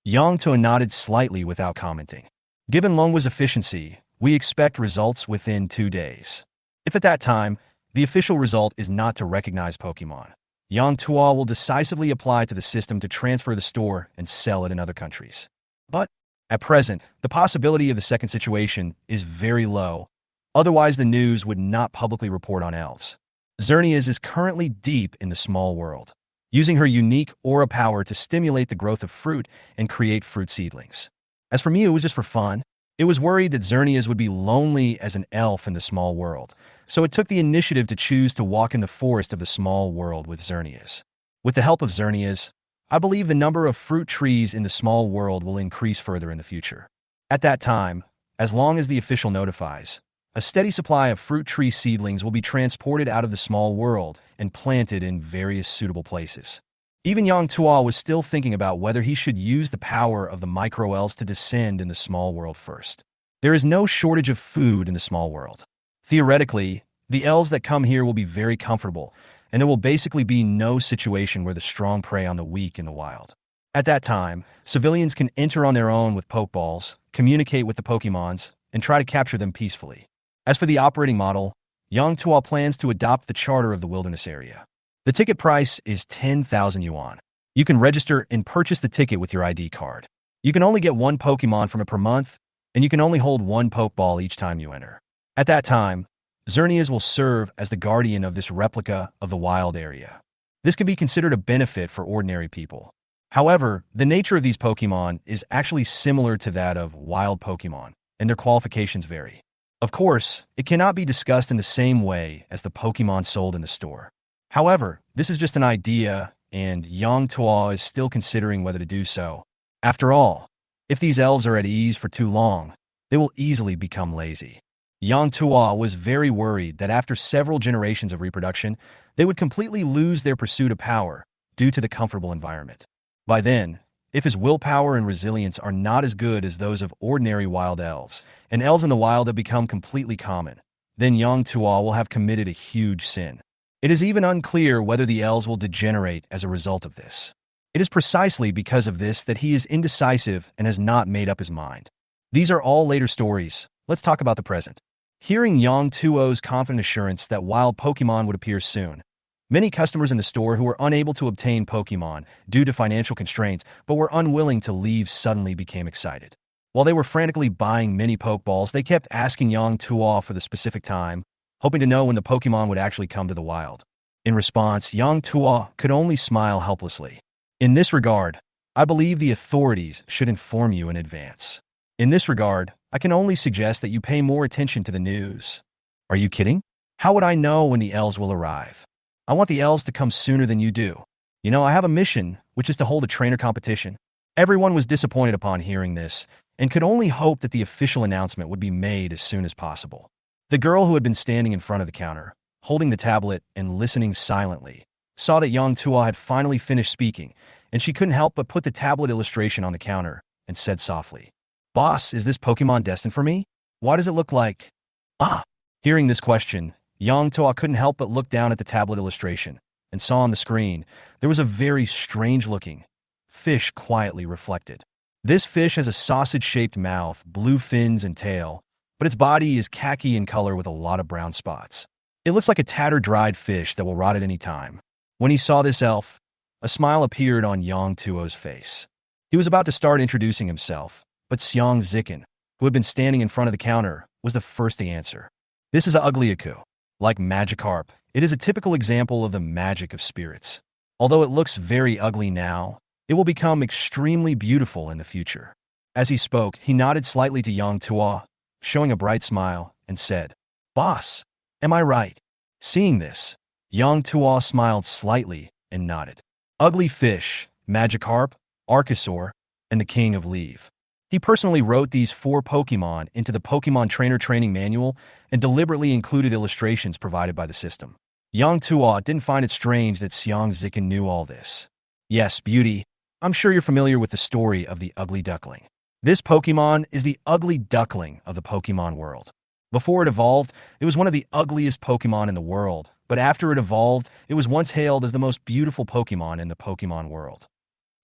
Yang Tua nodded slightly without commenting. Given Longwa's efficiency, we expect results within 2 days. If at that time, the official result is not to recognize Pokemon, Yang Tua will decisively apply to the system to transfer the store and sell it in other countries. But, at present, the possibility of the second situation is very low, otherwise the news would not publicly report on elves. Xerneas is currently deep in the small world, using her unique aura power to stimulate the growth of fruit and create fruit seedlings. As for me, it was just for fun. It was worried that Xerneas would be lonely as an elf in the small world, so it took the initiative to choose to walk in the forest of the small world with Xerneas. With the help of Xerneas, I believe the number of fruit trees in the small world will increase further in the future. At that time, as long as the official notifies, a steady supply of fruit tree seedlings will be transported out of the small world and planted in various suitable places. Even Yang Tua was still thinking about whether he should use the power of the micro-elves to descend in the small world first. There is no shortage of food in the small world. Theoretically, the elves that come here will be very comfortable, and there will basically be no situation where the strong prey on the weak in the wild. At that time, civilians can enter on their own with pokeballs, communicate with the Pokemons, and try to capture them peacefully. As for the operating model, Yang Tua plans to adopt the charter of the wilderness area. The ticket price is 10,000 yuan. You can register and purchase the ticket with your ID card. You can only get 1 Pokemon from it per month, and you can only hold 1 Pokeball each time you enter. At that time, Xerneas will serve as the guardian of this replica of the wild area. This can be considered a benefit for ordinary people. However, the nature of these Pokemon is actually similar to that of wild Pokemon, and their qualifications vary. Of course, it cannot be discussed in the same way as the Pokemon sold in the store. However, this is just an idea, and Yang Tua is still considering whether to do so. After all, if these elves are at ease for too long, they will easily become lazy. Yang Tua was very worried that after several generations of reproduction, they would completely lose their pursuit of power due to the comfortable environment. By then, if his willpower and resilience are not as good as those of ordinary wild elves, and elves in the wild have become completely common, then Yang Tua will have committed a huge sin. It is even unclear whether the elves will degenerate as a result of this. It is precisely because of this that he is indecisive and has not made up his mind. These are all later stories. Let's talk about the present. Hearing Yang Tuo's confident assurance that wild Pokemon would appear soon, many customers in the store who were unable to obtain Pokemon due to financial constraints but were unwilling to leave suddenly became excited. While they were frantically buying many Pokeballs, they kept asking Yang Tuo for the specific time, hoping to know when the Pokemon would actually come to the wild. In response, Yang Tuo could only smile helplessly. In this regard, I believe the authorities should inform you in advance. In this regard, I can only suggest that you pay more attention to the news. Are you kidding? How would I know when the elves will arrive? I want the elves to come sooner than you do. You know, I have a mission, which is to hold a trainer competition. Everyone was disappointed upon hearing this, and could only hope that the official announcement would be made as soon as possible. The girl who had been standing in front of the counter, holding the tablet and listening silently, saw that Yang Tua had finally finished speaking, and she couldn't help but put the tablet illustration on the counter and said softly, "Boss, is this Pokemon destined for me? Why does it look like—" Ah! Hearing this question, Yang Tua couldn't help but look down at the tablet illustration and saw on the screen there was a very strange-looking fish quietly reflected. This fish has a sausage-shaped mouth, blue fins and tail, but its body is khaki in color with a lot of brown spots. It looks like a tattered dried fish that will rot at any time. When he saw this elf, a smile appeared on Yang Tuo's face. He was about to start introducing himself, but Xiang Zikin, who had been standing in front of the counter, was the first to answer. This is a uglyaku. Like Magikarp, it is a typical example of the magic of spirits. Although it looks very ugly now, it will become extremely beautiful in the future. As he spoke, he nodded slightly to Yang Tuo, showing a bright smile, and said, "Boss, am I right?" Seeing this, Yang Tuo smiled slightly and nodded. Ugly fish, Magikarp, Archosaur, and the King of Leave. He personally wrote these 4 Pokémon into the Pokémon Trainer Training Manual and deliberately included illustrations provided by the system. Yang Tuo didn't find it strange that Xiang Zikin knew all this. Yes, Beauty, I'm sure you're familiar with the story of the ugly duckling. This Pokémon is the ugly duckling of the Pokémon world. Before it evolved, it was one of the ugliest Pokémon in the world, but after it evolved, it was once hailed as the most beautiful Pokémon in the Pokémon world.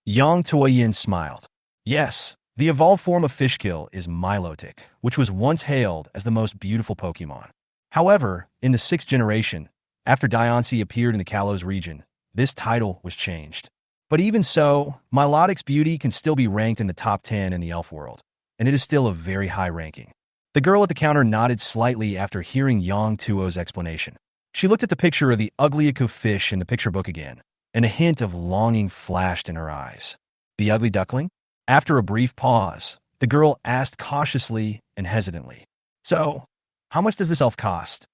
Yang Tuoyin smiled. Yes, the evolved form of Fishkill is Milotic, which was once hailed as the most beautiful Pokémon. However, in the 6th generation, after Diancie appeared in the Kalos region, this title was changed. But even so, Milotic's beauty can still be ranked in the top 10 in the elf world, and it is still a very high ranking. The girl at the counter nodded slightly after hearing Yang Tuo's explanation. She looked at the picture of the uglyaku fish in the picture book again, and a hint of longing flashed in her eyes. The ugly duckling? After a brief pause, the girl asked cautiously and hesitantly, "So, how much does this elf cost?"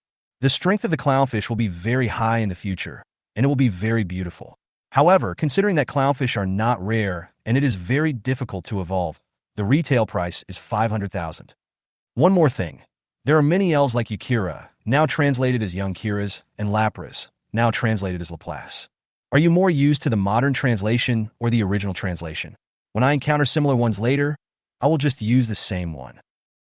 The strength of the clownfish will be very high in the future, and it will be very beautiful. However, considering that clownfish are not rare and it is very difficult to evolve, the retail price is 500,000. One more thing. There are many elves like Yukira, now translated as Young Kiras, and Lapras, now translated as Laplace. Are you more used to the modern translation or the original translation? When I encounter similar ones later, I will just use the same one.